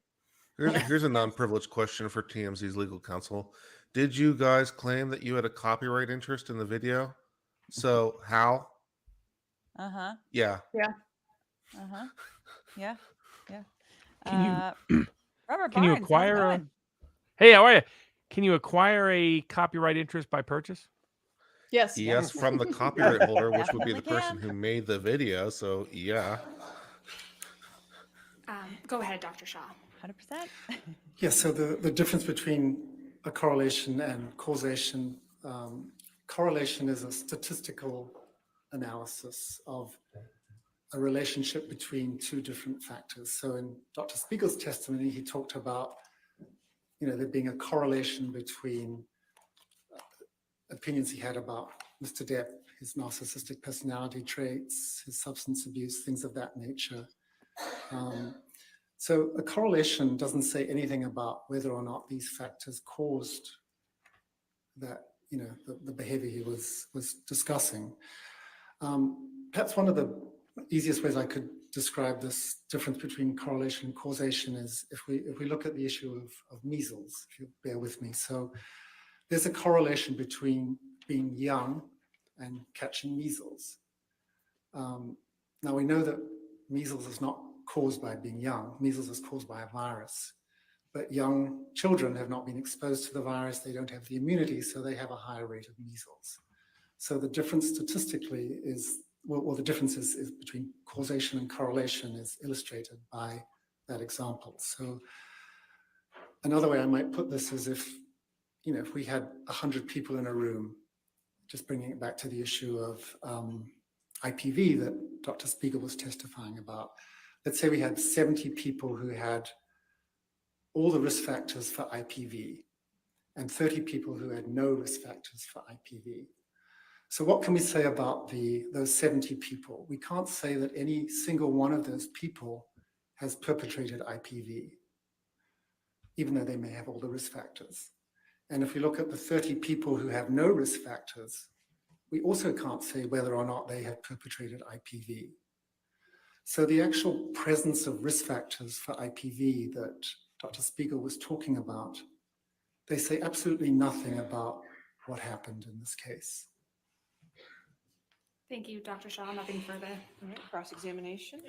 Here's a non-privileged question for TMZ's legal counsel. Did you guys claim that you had a copyright interest in the video? So how? Uh-huh. Yeah. Yeah. Uh-huh. Yeah. Yeah. Can Robert can you Barnes, how's it acquire a going? Hey, how are you? Can you acquire a copyright interest by purchase? Yes. Yes, from the copyright holder, which would be the Definitely person can. who made the video. So yeah. Go ahead, Dr. Shaw. 100%. Yeah, so the difference between a correlation and causation, correlation is a statistical analysis of a relationship between two different factors. So in Dr. Spiegel's testimony, he talked about there being a correlation between opinions he had about Mr. Depp, his narcissistic personality traits, his substance abuse, things of that nature. So a correlation doesn't say anything about whether or not these factors caused that, the behavior he was discussing. Perhaps one of the easiest ways I could describe this difference between correlation and causation is if we look at the issue of measles, if you bear with me. So there's a correlation between being young and catching measles. Now we know that measles is not caused by being young. Measles is caused by a virus. But young children have not been exposed to the virus. They don't have the immunity, so they have a higher rate of measles. So the difference statistically is, well, the difference is between causation and correlation is illustrated by that example. So another way I might put this is if we had 100 people in a room, just bringing it back to the issue of IPV that Dr. Spiegel was testifying about. Let's say we had 70 people who had all the risk factors for IPV and 30 people who had no risk factors for IPV. So what can we say about those 70 people? We can't say that any single one of those people has perpetrated IPV, even though they may have all the risk factors. And if we look at the 30 people who have no risk factors, we also can't say whether or not they have perpetrated IPV. So the actual presence of risk factors for IPV that Dr. Spiegel was talking about, they say absolutely nothing about what happened in this case. Thank you, Dr. Shaw. Nothing further. All right, cross-examination.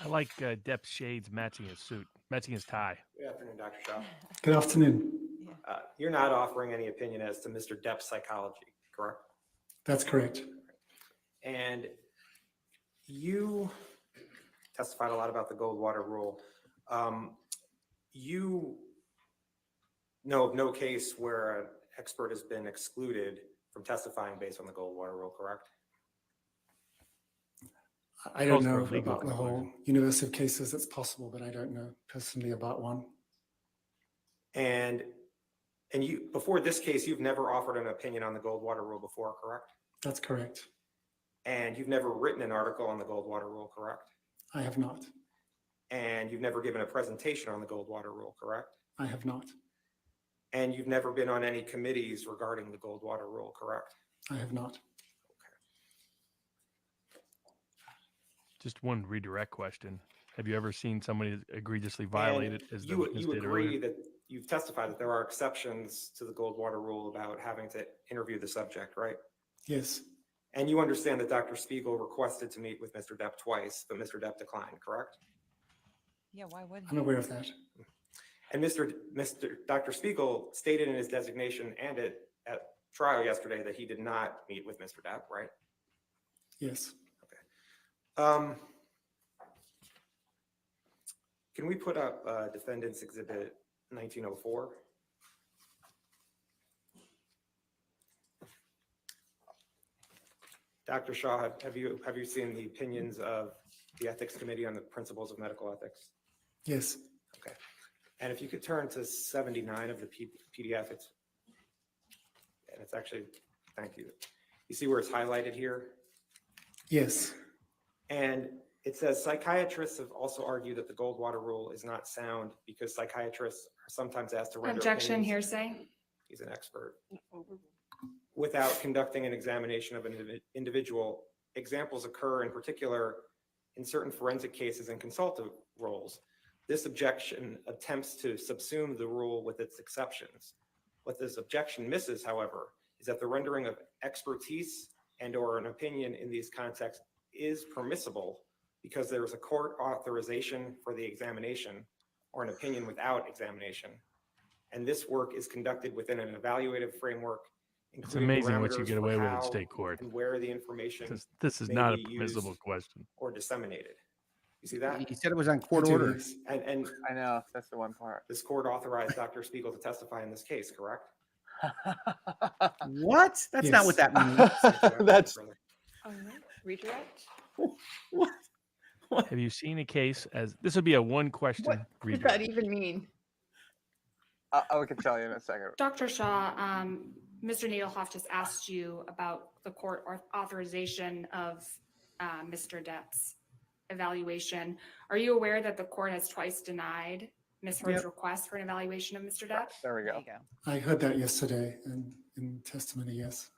I like Depp's shades matching his suit, matching his tie. Good afternoon, Dr. Shaw. Good afternoon. You're not offering any opinion as to Mr. Depp's psychology, correct? That's correct. And you testified a lot about the Goldwater rule. You know of no case where an expert has been excluded from testifying based on the Goldwater rule, correct? I don't know about the whole universe of cases. It's possible, but I don't know personally about one. And you, before this case, you've never offered an opinion on the Goldwater rule before, correct? That's correct. And you've never written an article on the Goldwater rule, correct? I have not. And you've never given a presentation on the Goldwater rule, correct? I have not. And you've never been on any committees regarding the Goldwater rule, correct? I have not. Just one redirect question. Have you ever seen somebody egregiously violate it as the witness you did agree earlier? that you've testified that there are exceptions to the Goldwater rule about having to interview the subject, right? Yes. And you understand that Dr. Spiegel requested to meet with Mr. Depp twice, but Mr. Depp declined, correct? Yeah, why would I'm aware of that. And Dr. Spiegel stated in his designation and at trial yesterday that he did not meet with Mr. Depp, right? Yes. Can we put up Defendant's Exhibit 1904? Dr. Shaw, have you seen the opinions of the Ethics Committee on the Principles of Medical Ethics? Yes. Okay. And if you could turn to 79 of the PDF, it's actually, thank you. You see where it's highlighted here? Yes. And it says psychiatrists have also argued that the Goldwater rule is not sound because psychiatrists are sometimes asked to render Objection, opinions. hearsay. He's an expert. Without conducting an examination of an individual. Examples occur in particular in certain forensic cases and consultative roles. This objection attempts to subsume the rule with its exceptions. What this objection misses, however, is that the rendering of expertise and or an opinion in these contexts is permissible because there is a court authorization for the examination or an opinion without examination. And this work is conducted within an evaluative framework. It's amazing what you parameters get for away with in how state court. And where the information This is may not a be permissible used question. or disseminated. You see that? He said it was on court order. And I know, that's the one part. this court authorized Dr. Spiegel to testify in this case, correct? What? That's not what that means. That's All right, redirect. Have you seen a case as this would be a one question What does redirect. that even mean? I can tell you in a second. Dr. Shaw, Mr. Nadelhoff just asked you about the court authorization of Mr. Depp's evaluation. Are you aware that the court has twice denied Ms. Heard's request for an evaluation of Mr. Depp? There we go. I heard that yesterday in testimony, yes.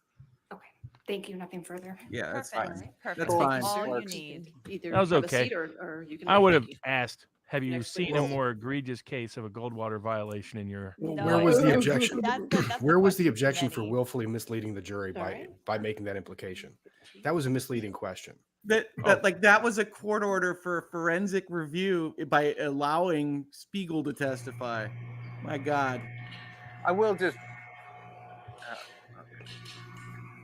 Thank you. Nothing further. Yeah, that's Perfect. fine. Perfect. That's fine. All you Works. need. Either That was have a okay. seat or you can. I would have thank you. asked, have you Next, seen please. a more egregious case of a Goldwater violation in your Where was the No, objection? that's Where was the question objection for committee. willfully misleading the jury by making that implication? That was a misleading question. That was a court order for forensic review by allowing Spiegel to testify. My God. I will just.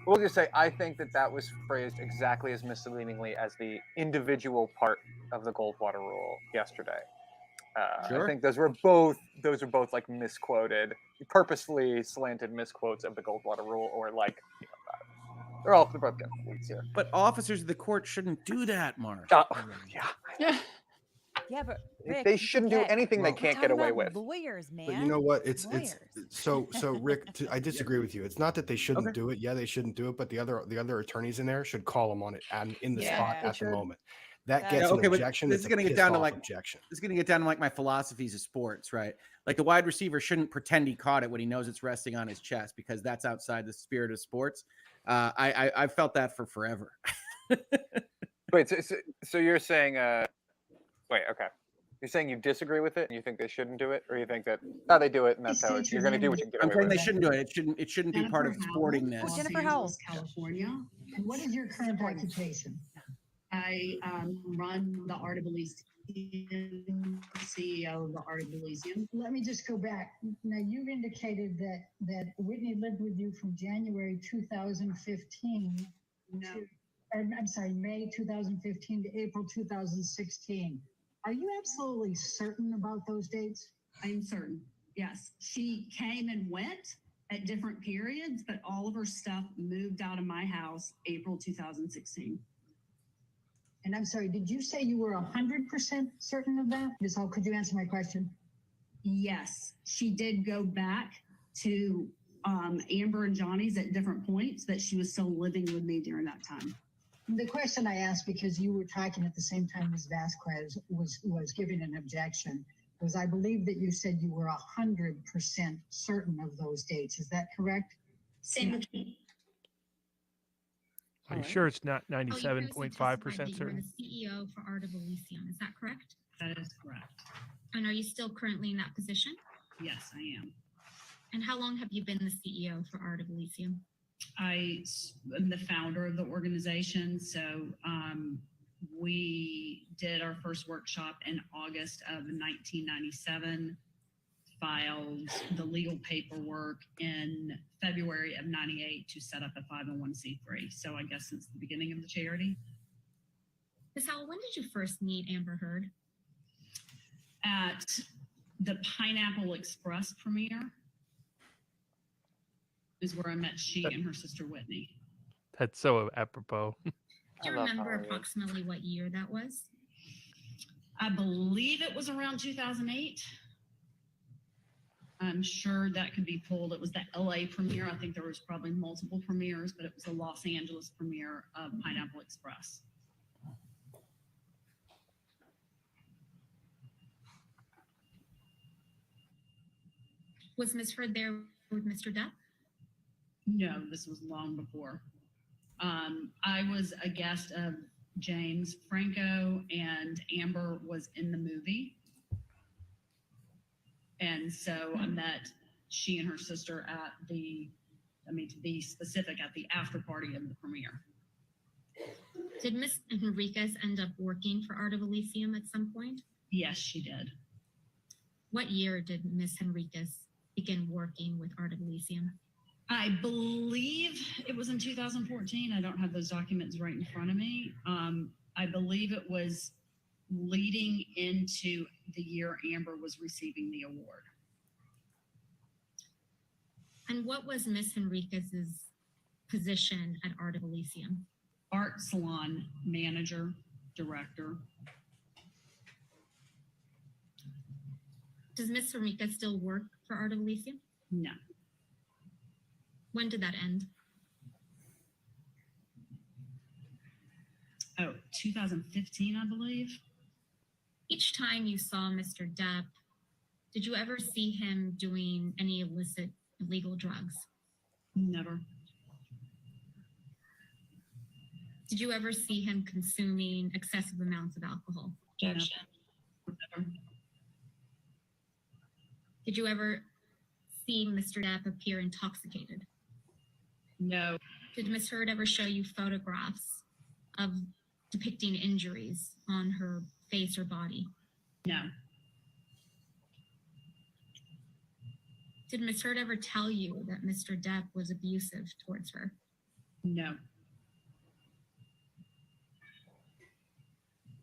We'll just say I think that was phrased exactly as misleadingly as the individual part of the Goldwater rule yesterday. Sure. I think those were both like misquoted, purposefully slanted misquotes of the Goldwater rule, or like they're both getting weeds here. But officers of the court shouldn't do that, Mark. Yeah. Yeah, but Rick, They you shouldn't do forget, anything they we're can't talking get away about with. Lawyers, man. But you know what? It's Lawyers. so Rick. I disagree with you. It's not that they shouldn't do it. Yeah, they shouldn't do it. But the other attorneys in there should call them on it and in the spot Yeah, at they the should. moment. That Yeah, gets an okay, but objection. this It's is a going to get pissed down to off like objection. This is going to get down to like my philosophies of sports, right? Like the wide receiver shouldn't pretend he caught it when he knows it's resting on his chest because that's outside the spirit of sports. I've felt that for forever. Wait, so you're saying wait, okay. You're saying you disagree with it and you think they shouldn't do it, or you think that they do it and that's how you're going to do what you can get I'm away saying with? they shouldn't do it. It shouldn't be part of sportingness. Oh, Jennifer Howell. California. And what is your current occupation? I run the Art of Elysium, CEO of the Art of Elysium. Let me just go back. Now, you've indicated that Whitney lived with you from January 2015 May 2015 to April 2016. Are you absolutely certain about those dates? I'm certain, yes. She came and went at different periods, but all of her stuff moved out of my house April 2016. And I'm sorry, did you say you were 100% certain of that? Could you answer my question? Yes, she did go back to Amber and Johnny's at different points, but she was still living with me during that time. The question I asked, because you were talking at the same time as Vasquez was giving an objection, was I believe that you said you were 100% certain of those dates. Is that correct? Same with me. Are you sure it's not 97.5% You're certain? the CEO for Art of Elysium. Is that correct? That is correct. And are you still currently in that position? Yes, I am. And how long have you been the CEO for Art of Elysium? I am the founder of the organization. So we did our first workshop in August of 1997, filed the legal paperwork in February of 98 to set up a 501c3. So I guess since the beginning of the charity. Ms. Howell, when did you first meet Amber Heard? At the Pineapple Express premiere is where I met she and her sister Whitney. That's so apropos. Do you remember approximately what year that was? I believe it was around 2008. I'm sure that could be pulled. It was the LA premiere. I think there was probably multiple premieres, but it was the Los Angeles premiere of Pineapple Express. Was Ms. Heard there with Mr. Depp? No, this was long before. I was a guest of James Franco, and Amber was in the movie. And so I met she and her sister at to be specific, at the after party of the premiere. Did Ms. Henriquez end up working for Art of Elysium at some point? Yes, she did. What year did Ms. Henriquez begin working with Art of Elysium? I believe it was in 2014. I don't have those documents right in front of me. I believe it was leading into the year Amber was receiving the award. And what was Ms. Henriquez's position at Art of Elysium? Art salon manager, director. Does Ms. Ramika still work for Art of Elysium? No. When did that end? Oh, 2015, I believe. Each time you saw Mr. Depp, did you ever see him doing any illicit illegal drugs? Never. Did you ever see him consuming excessive amounts of alcohol? Objection. Never. Did you ever see Mr. Depp appear intoxicated? No. Did Ms. Heard ever show you photographs of depicting injuries on her face or body? No. Did Ms. Heard ever tell you that Mr. Depp was abusive towards her? No.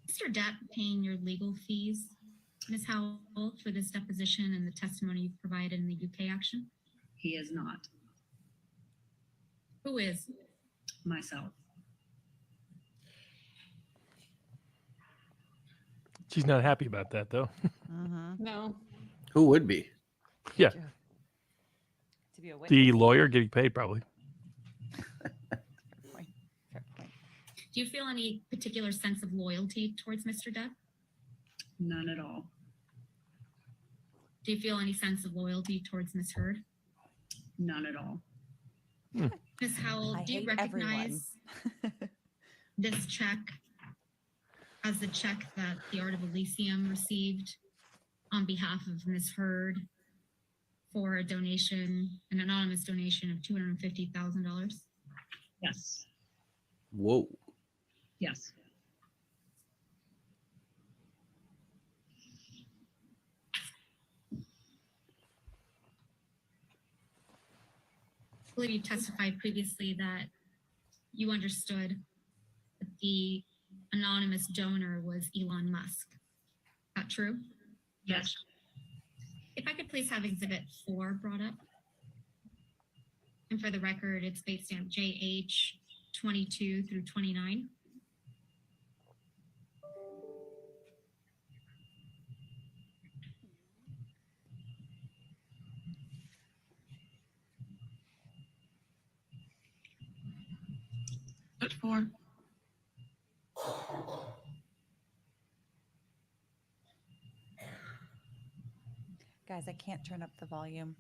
Mr. Depp paying your legal fees, Ms. Howell, for this deposition and the testimony you've provided in the UK action? He is not. Who is? Myself. She's not happy about that, though. No. Who would be? Yeah. To be a witness. The lawyer getting paid, probably. Do you feel any particular sense of loyalty towards Mr. Depp? None at all. Do you feel any sense of loyalty towards Ms. Heard? None at all. Ms. Howell, I do you hate everyone. recognize this check as the check that the Art of Elysium received on behalf of Ms. Heard for a donation, an anonymous donation of $250,000? Yes. Whoa. Yes. I believe you testified previously that you understood that the anonymous donor was Elon Musk. Is that true? Yes. If I could please have Exhibit 4 brought up. And for the record, it's date stamp JH 22 through 29. What for? Guys, I can't turn up the volume.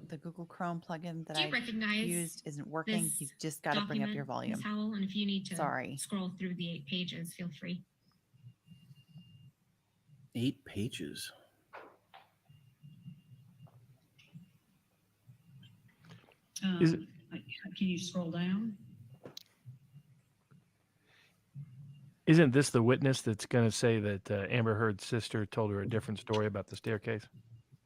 The Google Chrome plugin that Do you I recognize used isn't working. this You've just got to bring up your document, volume. Ms. Howell? And if you need to Sorry. scroll through the 8 pages, feel free. 8 pages. Is it- Can you scroll down? Isn't this the witness that's going to say that Amber Heard's sister told her a different story about the staircase?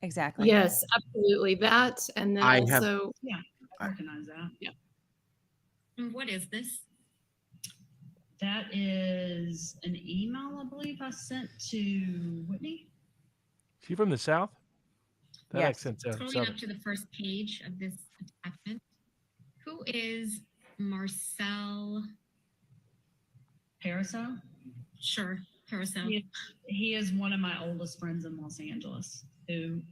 Exactly. Yes, absolutely. That and then I have- also Yeah, I recognize that. Yeah. And what is this? That is an email, I believe, I sent to Whitney. Is she from the South? That Yes. accent sounds Scrolling Southern. up to the first page of this attachment. Who is Marcel Parasol? Sure, Parasol. He is one of my oldest friends in Los Angeles who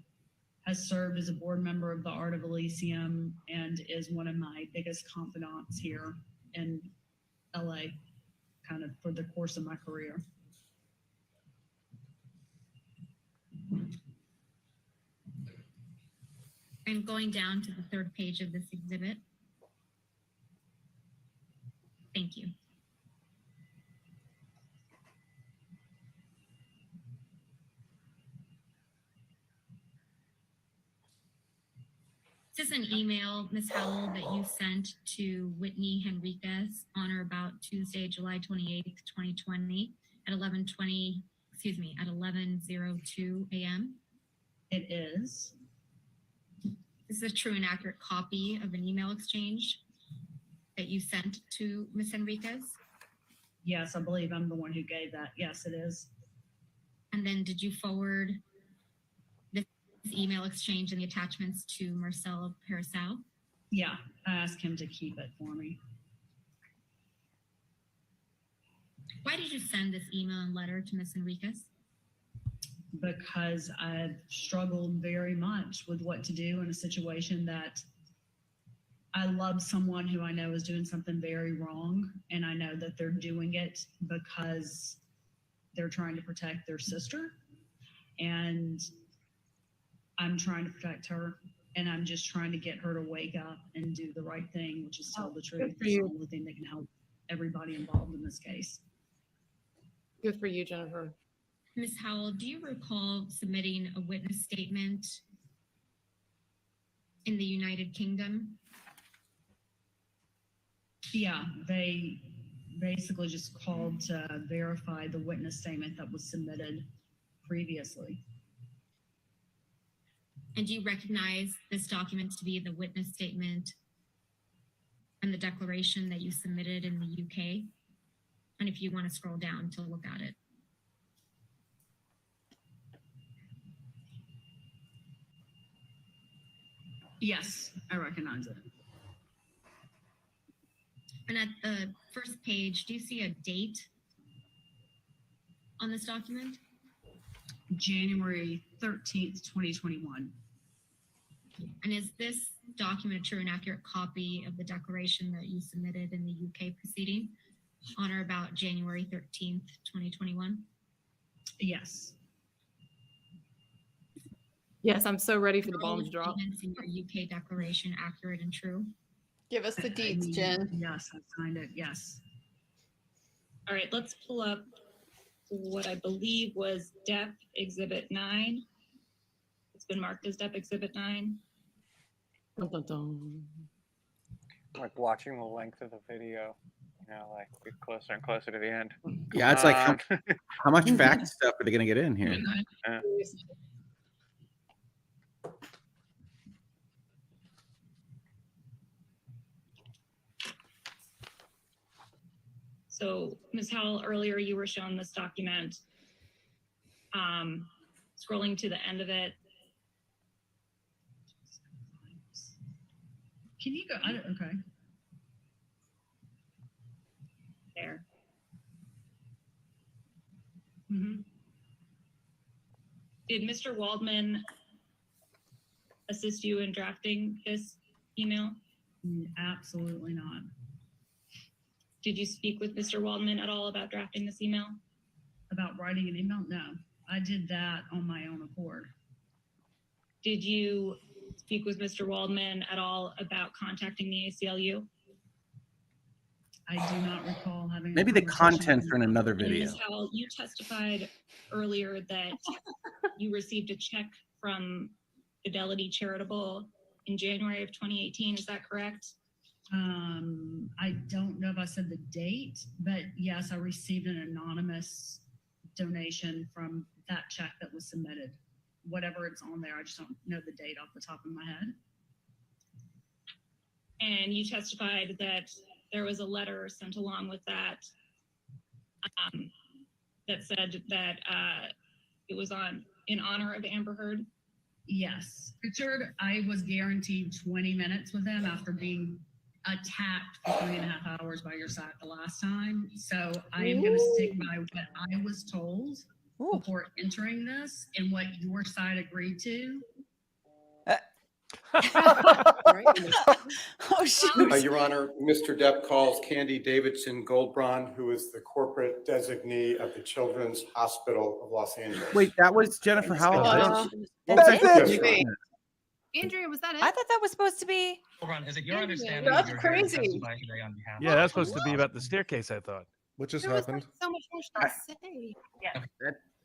has served as a board member of the Art of Elysium and is one of my biggest confidants here in LA, kind of for the course of my career. And going down to the 3rd page of this exhibit. Thank you. This is an email, Ms. Howell, that you sent to Whitney Henriquez on or about Tuesday, July 28th, 2020 at 11:02 a.m. It is. This is a true and accurate copy of an email exchange that you sent to Ms. Henriquez. Yes, I believe I'm the one who gave that. Yes, it is. And then did you forward this email exchange and the attachments to Marcel Parasol? Yeah, I asked him to keep it for me. Why did you send this email and letter to Ms. Henriquez? because I've struggled very much with what to do in a situation that I love someone who I know is doing something very wrong, and I know that they're doing it because they're trying to protect their sister, and I'm trying to protect her, and I'm just trying to get her to wake up and do the right thing, which is tell the truth. for It's you. the only thing that can help everybody involved in this case. Good for you, Jennifer. Ms. Howell, do you recall submitting a witness statement in the United Kingdom? Yeah, they basically just called to verify the witness statement that was submitted previously. And do you recognize this document to be the witness statement and the declaration that you submitted in the UK? And if you want to scroll down to look at it. Yes, I recognize it. And at the first page, do you see a date on this document? January 13th, 2021. And is this document a true and accurate copy of the declaration that you submitted in the UK proceeding on or about January 13th, 2021? Yes. Yes, I'm so ready for the Are all bomb to drop. statements in your UK declaration accurate and true? Give us the deets, Jen. Yes, I signed it. Yes. All right, let's pull up what I believe was Depp Exhibit 9. It's been marked as Depp Exhibit 9. Dun, dun, dun. Like watching the length of the video, you know, like get closer and closer to the end. Yeah, it's like how much fact stuff are they going to get in here? So, Ms. Howell, earlier you were shown this document. Scrolling to the end of it. Can you go? Okay. There. Mm-hmm. Did Mr. Waldman assist you in drafting this email? Absolutely not. Did you speak with Mr. Waldman at all about drafting this email? About writing an email? No, I did that on my own accord. Did you speak with Mr. Waldman at all about contacting the ACLU? I do not recall having. Maybe the contents are in another And video. Ms. Howell, you testified earlier that you received a check from Fidelity Charitable in January of 2018. Is that correct? I don't know if I said the date, but yes, I received an anonymous donation from that check that was submitted. Whatever it's on there, I just don't know the date off the top of my head. And you testified that there was a letter sent along with that that said that it was in honor of Amber Heard? Yes. Richard, I was guaranteed 20 minutes with him after being attacked for 3.5 hours by your side the last time. So I am going to stick by what I was told before entering this and what your side agreed to. Oh, shoot. Your Honor, Mr. Depp calls Candy Davidson Goldbraun, who is the corporate designee of the Children's Hospital of Los Angeles. Wait, that was Jennifer Howell. That's Yes, it. Your Honor. Andrea, was that it? I thought that was supposed to be. Hold on, is it your Andrea, understanding that's that you're here to crazy. testify today on behalf Yeah, that's supposed to be about the staircase, I thought. What just There was happened? so much more to say. Yeah.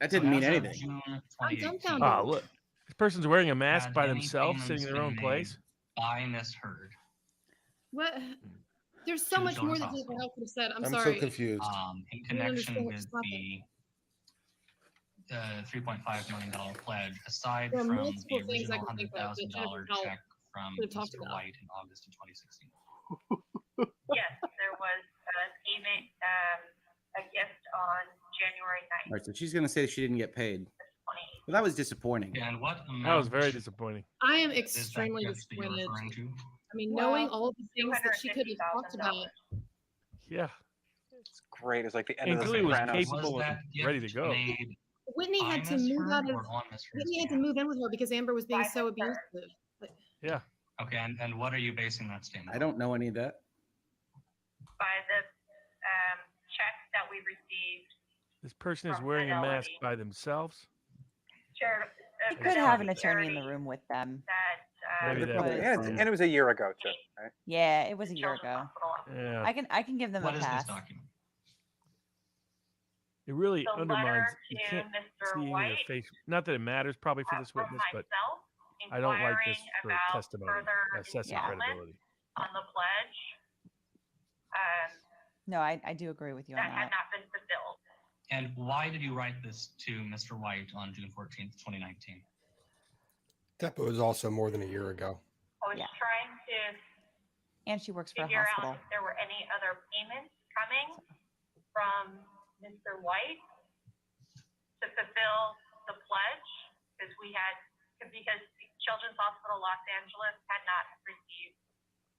That didn't mean anything. I'm dumbfounded. Ah, look. This person's wearing a mask Had by any themselves, payments sitting in their own been place. By Miss Heard. What? There's so To much more Children's that Hospital. Jennifer Howell could have said. I'm I'm sorry. so confused. In I don't connection understand with what's happening. the $3.5 million pledge, aside There are from multiple the things I original can think of that $100,000 Jennifer Howell check from could have talked Mr. about. White in August of 2016. Yes, there was a payment, a gift on January 9th. All right, so she's going to say she didn't get paid. Well, that was disappointing. And what amount? That was very disappointing. I am is that extremely gift that you're disappointed. referring to? I mean, Well, knowing all of the things that she could have talked about. Yeah. It's great. It's like the end And of the clearly was Sopranos. capable Was and that ready to gift go. made Whitney by had to Ms. move Heard out of. or on Ms. Heard's Whitney had to behalf? move in with her because Amber was being so abusive. Yeah. Okay, and what are you basing that statement I don't know any of that. By the check that we received. This person is From wearing a mask Fidelity. by themselves. You could have an attorney in the room with them. Maybe It that was- is. And it was a year ago too, right? Yeah, it was a year ago. Yeah. I can give them What a is this pass. document? It really The undermines. letter You to can't Mr. see any of White, the face. Not that it matters probably for this from witness, but myself, I don't like this inquiring for about testimony, further assessing installments credibility. on the pledge No, I do agree with you on that had that. not been fulfilled. And why did you write this to Mr. White on June 14th, 2019? That was also more than a year ago. I was trying to And she works for a figure out hospital. if there were any other payments coming from Mr. White to fulfill the pledge, because Children's Hospital Los Angeles had not received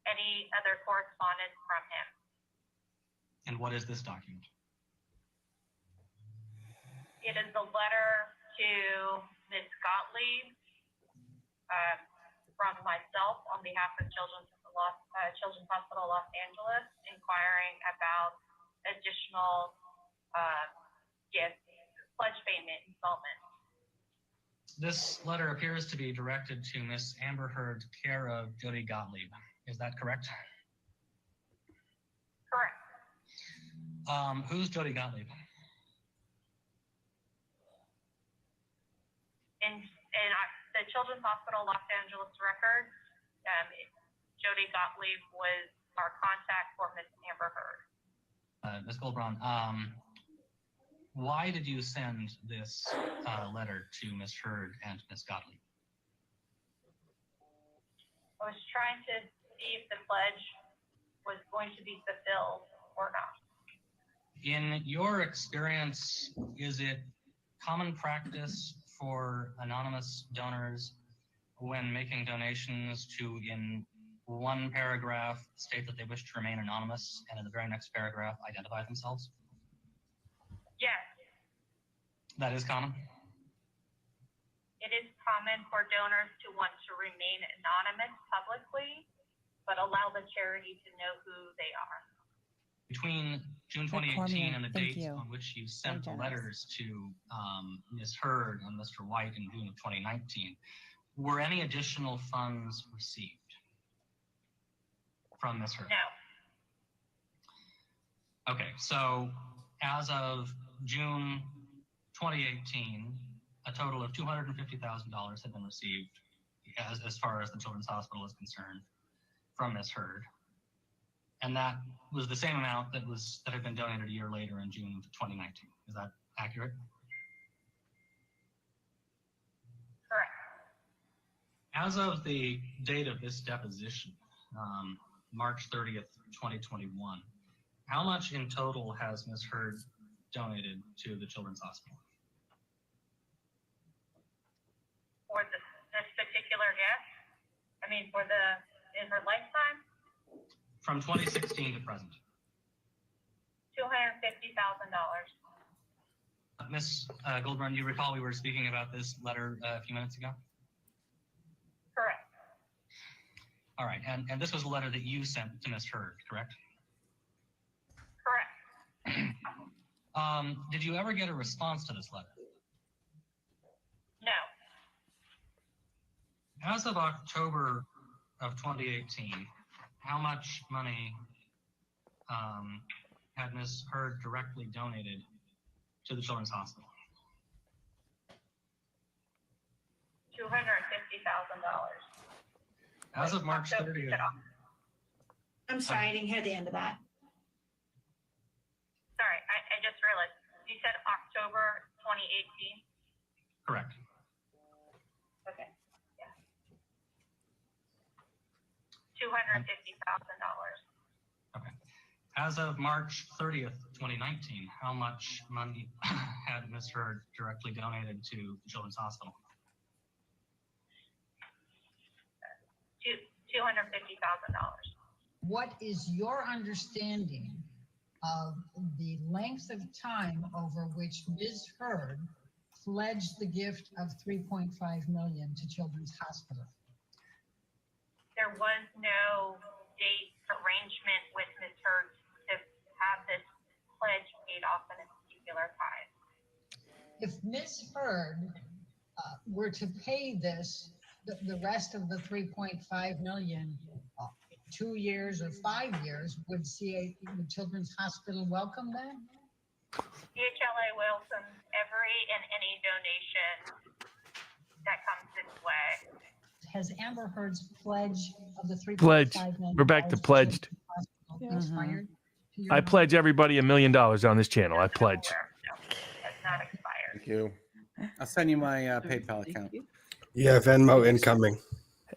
any other correspondence from him. And what is this document? It is the letter to Ms. Gottlieb from myself on behalf of Children's Hospital Los Angeles, inquiring about additional pledge payment installments. This letter appears to be directed to Miss Amber Heard, care of Jody Gottlieb. Is that correct? Correct. Who's Jody Gottlieb? In the Children's Hospital Los Angeles records, Jody Gottlieb was our contact for Miss Amber Heard. Ms. Goldbraun, why did you send this letter to Ms. Heard and Ms. Gottlieb? I was trying to see if the pledge was going to be fulfilled or not. In your experience, is it common practice for anonymous donors when making donations to, in one paragraph, state that they wish to remain anonymous, and in the very next paragraph, identify themselves? Yes, That is common? it is common for donors to want to remain anonymous publicly, but allow the charity to know who they are. Between June Cormier, 2018 and the thank dates you. on which you sent the generous. letters to Ms. Heard and Mr. White in June of 2019, were any additional funds received from Ms. Heard? No. Okay, so as of June 2018, a total of $250,000 had been received as far as the Children's Hospital is concerned from Ms. Heard. And that was the same amount that had been donated a year later in June of 2019. Is that accurate? Correct. As of the date of this deposition, March 30th, 2021, how much in total has Ms. Heard donated to the Children's Hospital? For this particular gift, in her lifetime, From 2016 to present. $250,000. Ms. Goldbrun, you recall we were speaking about this letter a few minutes ago? Correct. All right, and this was a letter that you sent to Ms. Heard, correct? Correct. Did you ever get a response to this letter? No. As of October of 2018, how much money had Ms. Heard directly donated to the Children's Hospital? $250,000. As of March 30th. I'm sorry, I didn't hear the end of that. Sorry, I just realized. You said October 2018? Correct. Okay. Yeah. $250,000. Okay. As of March 30th, 2019, how much money had Ms. Heard directly donated to the Children's Hospital? $250,000. What is your understanding of the length of time over which Ms. Heard pledged the gift of 3.5 million to Children's Hospital? There was no date arrangement with Ms. Hurd to have this pledge paid off in a particular time. If Ms. Hurd were to pay this, the rest of the 3.5 million, 2 years or 5 years, would Children's Hospital welcome that? CHLA welcomes every and any donation that comes its way. Has Amber Heard's pledge of the 3.5 Pledge. million We're back to pledged. expired? To your I knowledge? pledge everybody $1 million on this channel. I pledge. That's not expired. Thank you. I'll send you my PayPal account. Yeah, Venmo incoming.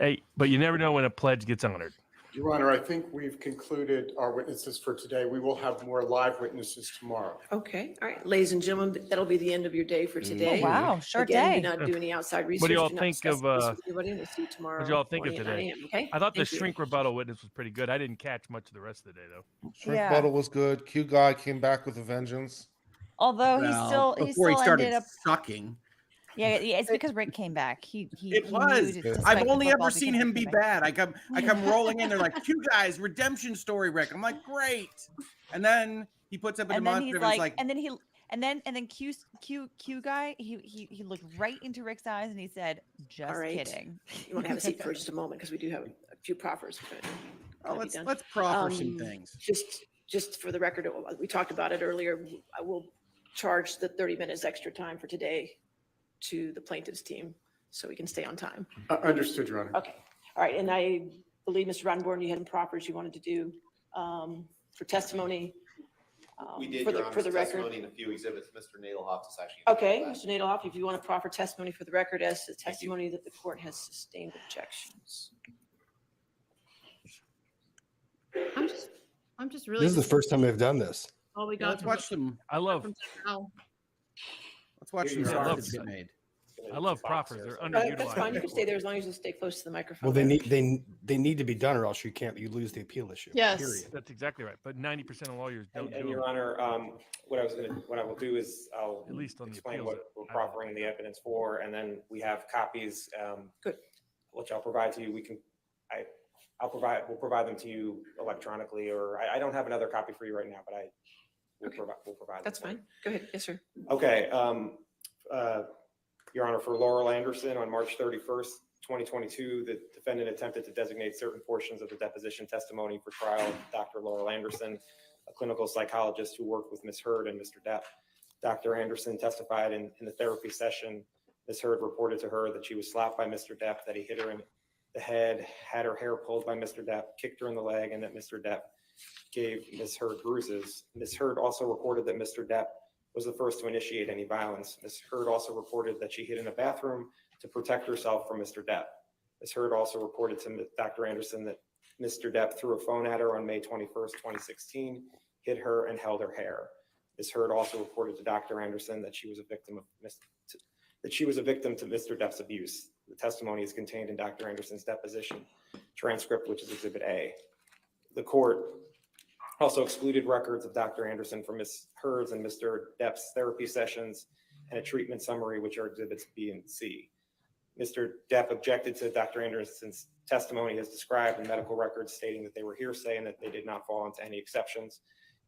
Hey, but you never know when a pledge gets honored. Your Honor, I think we've concluded our witnesses for today. We will have more live witnesses tomorrow. Okay, all right, ladies and gentlemen, that'll be the end of your day for today. Oh, wow, short Again, day. do not do any outside research. What do y'all do not think discuss of, this with anybody, and we'll see you tomorrow What do y'all think of morning at 9 today? a.m., okay? I thought the Thank you. shrink rebuttal witness was pretty good. I didn't catch much of the rest of the day though. Shrink Rebuttal was good. Q guy came back with a vengeance. Although Well, he before he still started ended up. sucking. Yeah, it's because Rick came back. He It knew was. to spike I've the only football ever seen because him Rick be came back. bad. I come rolling in. They're like, "You guys, redemption story, Rick." I'm like, "Great," and then he puts up a And then he's demonstrative. And like, it's like, and then Q guy, he looked right into Rick's eyes and he said, "Just All right. kidding." You want to have a seat for just a moment because we do have a few proffers. let's proffer some things. Just for the record, we talked about it earlier. I will charge the 30 minutes extra time for today to the plaintiff's team so we can stay on time. Understood, Your Honor. Okay. All right. And I believe, Mr. Rodenborn, you had some proffers you wanted to do for testimony. We did, for the, Your Honor, for the record. testimony in a few exhibits. Mr. Nadelhoff is actually. Okay, Mr. Nadelhoff, if you want to proffer testimony for the record as to testimony that the court has sustained objections. I'm just really. This is the first time they've done this. All we Yeah, got. let's watch some. I love. Let's watch some I love sausage get made. I love proffers. They're That's fine. You underutilized. can stay there as long as you stay close to the microphone. Well, they need to be done, or else you lose the appeal issue. Yes. Period. That's exactly right. But 90% of lawyers don't And do Your it. Honor, what I will do is I'll At least on the explain appeals, what we're proffering the evidence for, and then we have copies, which I'll provide to you. We'll provide them to you electronically, or I don't have another copy for you right now, but we'll provide. That's them for you. fine. Go ahead. Yes, sir. Okay, Your Honor, for Laurel Anderson, on March 31st, 2022, the defendant attempted to designate certain portions of the deposition testimony for trial of Dr. Laurel Anderson, a clinical psychologist who worked with Ms. Hurd and Mr. Depp. Dr. Anderson testified in the therapy session. Ms. Hurd reported to her that she was slapped by Mr. Depp, that he hit her in the head, had her hair pulled by Mr. Depp, kicked her in the leg, and that Mr. Depp gave Ms. Hurd bruises. Ms. Hurd also reported that Mr. Depp was the first to initiate any violence. Ms. Hurd also reported that she hid in a bathroom to protect herself from Mr. Depp. Ms. Hurd also reported to Dr. Anderson that Mr. Depp threw a phone at her on May 21st, 2016, hit her and held her hair. Ms. Hurd also reported to Dr. Anderson that she was a victim to Mr. Depp's abuse. The testimony is contained in Dr. Anderson's deposition transcript, which is Exhibit A. The court also excluded records of Dr. Anderson from Ms. Hurd's and Mr. Depp's therapy sessions and a treatment summary, which are Exhibits B and C. Mr. Depp objected to Dr. Anderson's testimony as described in medical records, stating that they were hearsay and that they did not fall into any exceptions,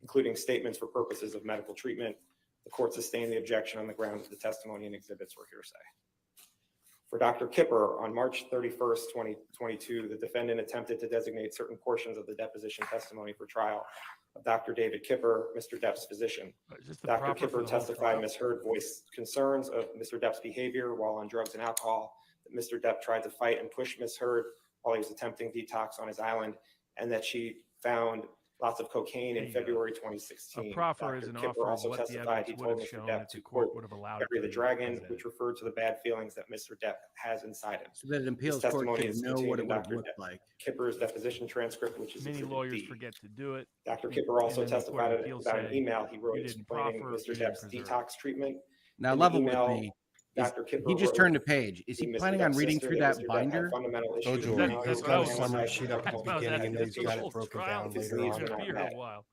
including statements for purposes of medical treatment. The court sustained the objection on the grounds that the testimony and exhibits were hearsay. For Dr. Kipper, on March 31st, 2022, the defendant attempted to designate certain portions of the deposition testimony for trial of Dr. David Kipper, Mr. Depp's physician. Dr. Kipper testified Ms. Hurd voiced concerns of Mr. Depp's behavior while on drugs and alcohol, that Mr. Depp tried to fight and push Ms. Hurd while he was attempting detox on his island, and that she found lots of cocaine in February 2016. A proffer is Dr. an Kipper offer of also what the testified he evidence told would have Mr. shown Depp that to the court quote, would have allowed bury it the to be dragon, presented. which referred to the bad feelings that Mr. Depp has inside him. So that an This appeals court testimony can is know contained what in it would have Dr. looked like. Kipper's deposition transcript, which is Many Exhibit lawyers D. forget to do it. Dr. Kipper also And then the Court testified of Appeals about an say, email he wrote "You didn't explaining proffer, Mr. you didn't Depp's preserve." detox treatment. Now In the level with email, me. Dr. Kipper He just wrote turned a page. Is he to Mr. planning on Depp's reading sister through that that Mr. Depp had binder? fundamental issues George. with He's alcohol got a and summary anti- sheet up at the That's what I was beginning, asking. and then he's got it Whole broken trial. down He's later He's on. gonna be here a while.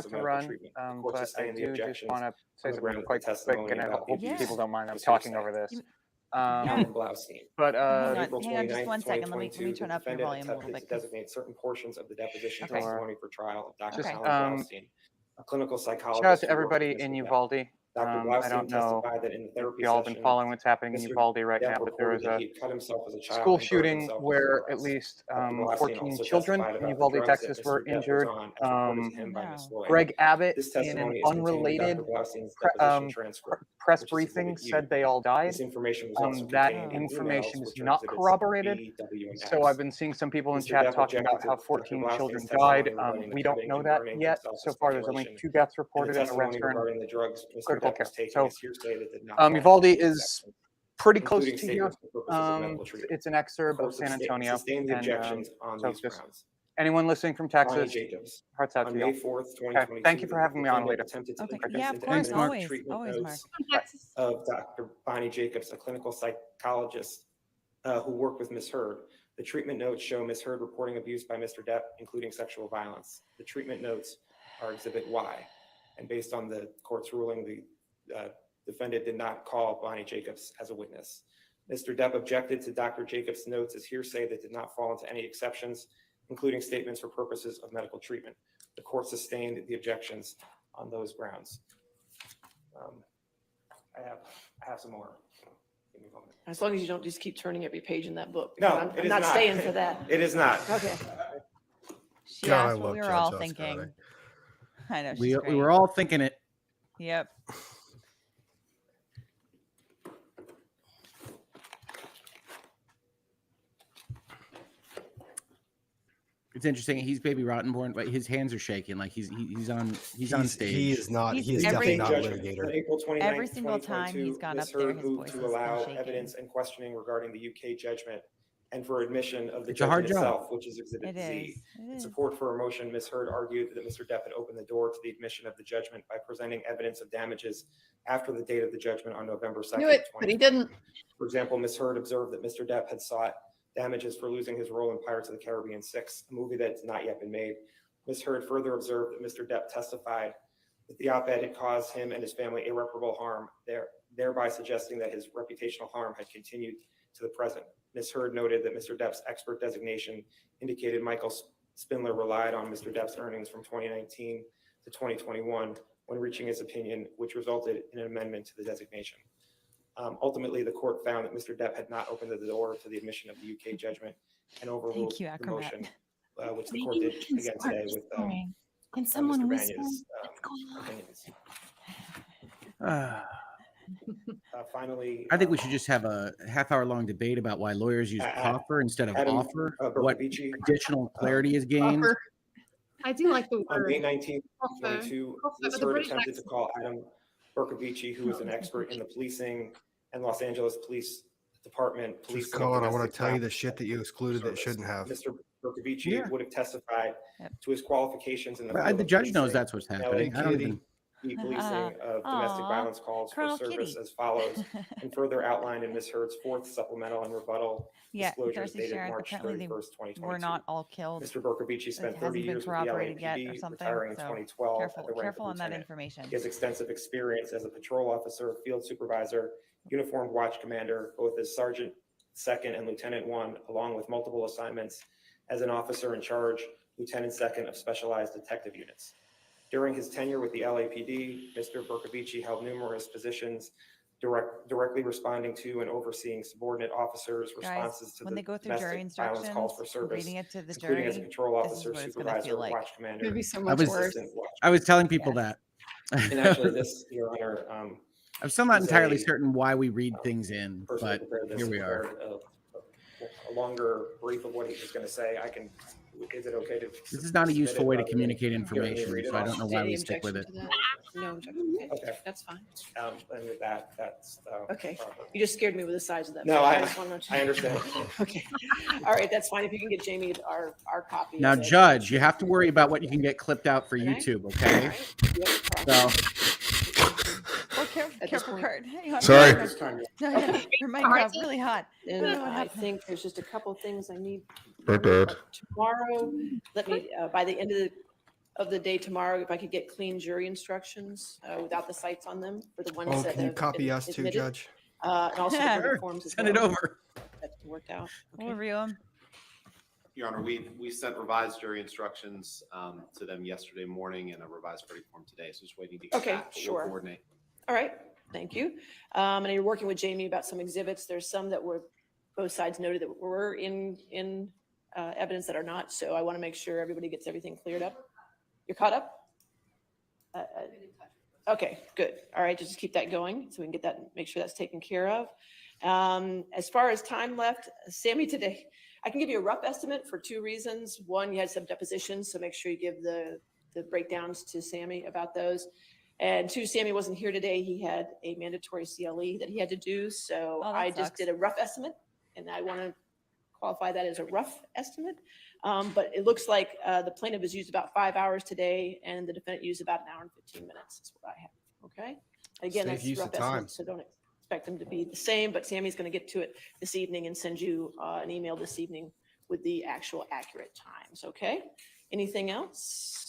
have of to medical run, treatment. The but court I sustained the do just objections want to on say the something ground that the quite quick, testimony and I about the hope abuse people don't mind. I'm was talking hearsay. over this. Alan Blaustein. But Hang On April on, hang on just 29th, one second. Let me 2022, the turn up your defendant volume a little attempted bit. to 'Cause designate certain portions of the deposition Okay. testimony for trial of Dr. Just, Alan Blaustein, a clinical shout out psychologist to who worked with everybody Ms. in Depp. Uvalde. Dr. I Blaustein don't know testified that in the if therapy y'all have been session, following what's happening in Mr. Uvalde right Depp now, but there reported is that a he had cut himself as a child school and burned shooting himself with where at cigarettes. least Dr. Blaustein 14 also children testified in about the Uvalde, drugs Texas that were Mr. Depp was injured. on, as reported to him by Ms. Lloyd. Greg Abbott, This in an testimony is contained in unrelated Dr. Blaustein's pre- deposition um, transcript, press which is briefing, Exhibit U. said they all died. This information was also That contained in information emails, is which are not exhibits corroborated. B, W, and So I've X. been seeing some people in Mr. chat Depp talking objected about to how Dr. 14 Blaustein's children testimony died. regarding the We don't cutting know and that burning yet. himself So as far, there's only speculation. 2 deaths And the reported, and the rest testimony are in regarding the drugs Mr. critical Depp care. was taking So is hearsay that did not fall into Uvalde any is exception, pretty close including to here. statements for purposes of medical treatment. It's an exurb of Court San Antonio. sustained the And objections on so these just grounds. anyone listening from Bonnie Texas, Jacobs. hearts out On to May y'all. 4th, Okay, 2022, thank you for the having me on defendant later. attempted to Okay. introduce Yeah, of into course. evidence Mark. the Always, treatment always, Mark. notes of Dr. Bonnie Jacobs, a clinical psychologist who worked with Ms. Heard. The treatment notes show Ms. Heard reporting abuse by Mr. Depp, including sexual violence. The treatment notes are Exhibit Y. And based on the court's ruling, the defendant did not call Bonnie Jacobs as a witness. Mr. Depp objected to Dr. Jacobs' notes as hearsay that did not fall into any exceptions, including statements for purposes of medical treatment. The court sustained the objections on those grounds. I have some more. Give me a moment. As long as you don't just keep turning every page in that book. No, because it I'm is not not. staying for that. It is not. Okay. She God, I asked what love we were Judge all Oscar. thinking. I know she's We great. were all thinking it. Yep. It's interesting. He's Baby Rottenborn, but his hands are shaking. Like he's on stage. He is not. He's He is every- definitely not a Judgment. litigator. On April 29th, Every single time he's 2022, gone Ms. up there, Heard his moved voice to has been allow shaking. evidence and questioning regarding the UK judgment and for admission of the It's a hard judgment job. itself, which is Exhibit It Z. is. It In is. support for her motion, Ms. Heard argued that Mr. Depp had opened the door to the admission of the judgment by presenting evidence of damages after the date of the judgment on November 2nd, Knew it, but he 2020. didn't. For example, Ms. Heard observed that Mr. Depp had sought damages for losing his role in Pirates of the Caribbean 6, a movie that has not yet been made. Ms. Heard further observed that Mr. Depp testified that the op-ed had caused him and his family irreparable harm, thereby suggesting that his reputational harm had continued to the present. Ms. Heard noted that Mr. Depp's expert designation indicated Michael Spindler relied on Mr. Depp's earnings from 2019 to 2021 when reaching his opinion, which resulted in an amendment to the designation. Ultimately, the court found that Mr. Depp had not opened the door to the admission of the UK judgment and overruled Thank you, the Acrobat. motion, which the court did again today with Can someone Mr. whisper? Banya's What's going on? opinions. I Finally, think we should just have a half-hour-long debate about why lawyers use proffer instead of Adam, offer. What Bercovici, additional clarity is gained? Offer. I do like the on word. May 19th, Proffer. 2022, Proffer, Ms. but the Heard British attempted to accent. call Adam Bercovici, who is an expert in the policing and Los Angeles Police Department. Police Just and call it. I want domestic to tell you the violence shit that you excluded that shouldn't have. Mr. Bercovici Yeah. would have testified Yep. to his qualifications in the Well, field the of judge knows policing, that's what's happening. I don't even. policing of domestic Aw, violence calls Colonel for service Kitty. as follows, and further outlined in Ms. Heard's fourth supplemental and rebuttal Yeah, disclosures Darcy dated Sharon, March apparently 31st, they 2022. were not all killed. Mr. Bercovici spent It 30 hasn't been years with the corroborated yet or LAPD, something. retiring in So 2012 at the rank careful of on that lieutenant. information. He has extensive experience as a patrol officer, field supervisor, uniformed watch commander, both as Sergeant Second and Lieutenant One, along with multiple assignments as an officer in charge, Lieutenant Second of specialized detective units. During his tenure with the LAPD, Mr. Bercovici held numerous positions directly responding to and overseeing subordinate officers' Guys, responses to when the they go through jury domestic violence calls for instructions, service, reading it to the including jury, as a patrol this is officer, what it's gonna supervisor, feel like. watch commander, Maybe so I much was- worse. assistant watch. I was telling people that. Actually, this, Your Honor, I'm still not is entirely a certain why we read things in, personally but prepared this, here we are. prepared a longer brief of what he was going to say. Is it okay to? This is not a submit useful it way to rather than communicate hearing me information, read it so I off? don't know why Any we stick with it. objection to that? No objection. Okay. That's fine. And with that, that's. Okay. proper. You just scared me with the size of that. No, book. I just wanted to- I understand. Okay. All right, that's fine. If you can get Jamie our copy. Now, of it. Judge, you have to worry about what you can get clipped out for YouTube, okay? All right. Yep. So, Oh, careful, point- Kurt. Hang on. Sorry. No, yeah, your mic got really hot. And I don't know what I happened. think there's just a couple things I need. My bad. Tomorrow, let me, by the end of the day tomorrow, if I could get clean jury instructions without the sites on them for the ones Oh, that can you have copy been us too, admitted. Judge? And also the Sure. verdict forms as send it well. over. That's worked out. We'll Okay. review them. Your Honor, we sent revised jury instructions to them yesterday morning and a revised verdict form today, so just waiting to get Okay, back, but we'll sure. coordinate. All right, thank you. And you're working with Jamie about some exhibits. There's some that were, both sides noted that were in evidence that are not. So I want to make sure everybody gets everything cleared up. You're caught up? Okay, good. All right, just keep that going so we can get that, make sure that's taken care of. As far as time left, Sammy, today, I can give you a rough estimate for two reasons. One, you had some depositions, so make sure you give the breakdowns to Sammy about those. And two, Sammy wasn't here today. He had a mandatory CLE that he had to do. So I just did a rough estimate, and I want to qualify that as a rough estimate. But it looks like the plaintiff has used about 5 hours today, and the defendant used about 1 hour and 15 minutes. Is what I have. Okay. Again, Safe that's use of rough time. estimate, so don't expect them to be the same. But Sammy's going to get to it this evening and send you an email this evening with the actual accurate times. Okay. Anything else?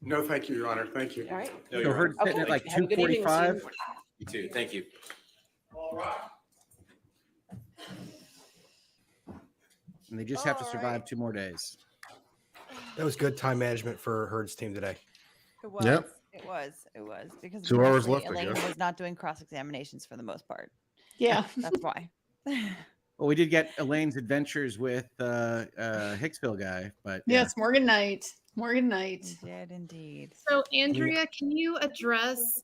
No, thank you, Your Honor. Thank you. All right. So Heard's sitting at like Have a good evening. We'll see you. 2:45. You too. Thank you. And they just have to survive 2 more days. That was good time management for Heard's team today. It was. Yep. It was because 2 hours apparently left, I Elaine guess. was not doing cross examinations for the most part. Yeah. That's why. Well, we did get Elaine's adventures with Hicksville guy, but Yes, Morgan Knight. Morgan Knight. Did indeed. So Andrea, can you address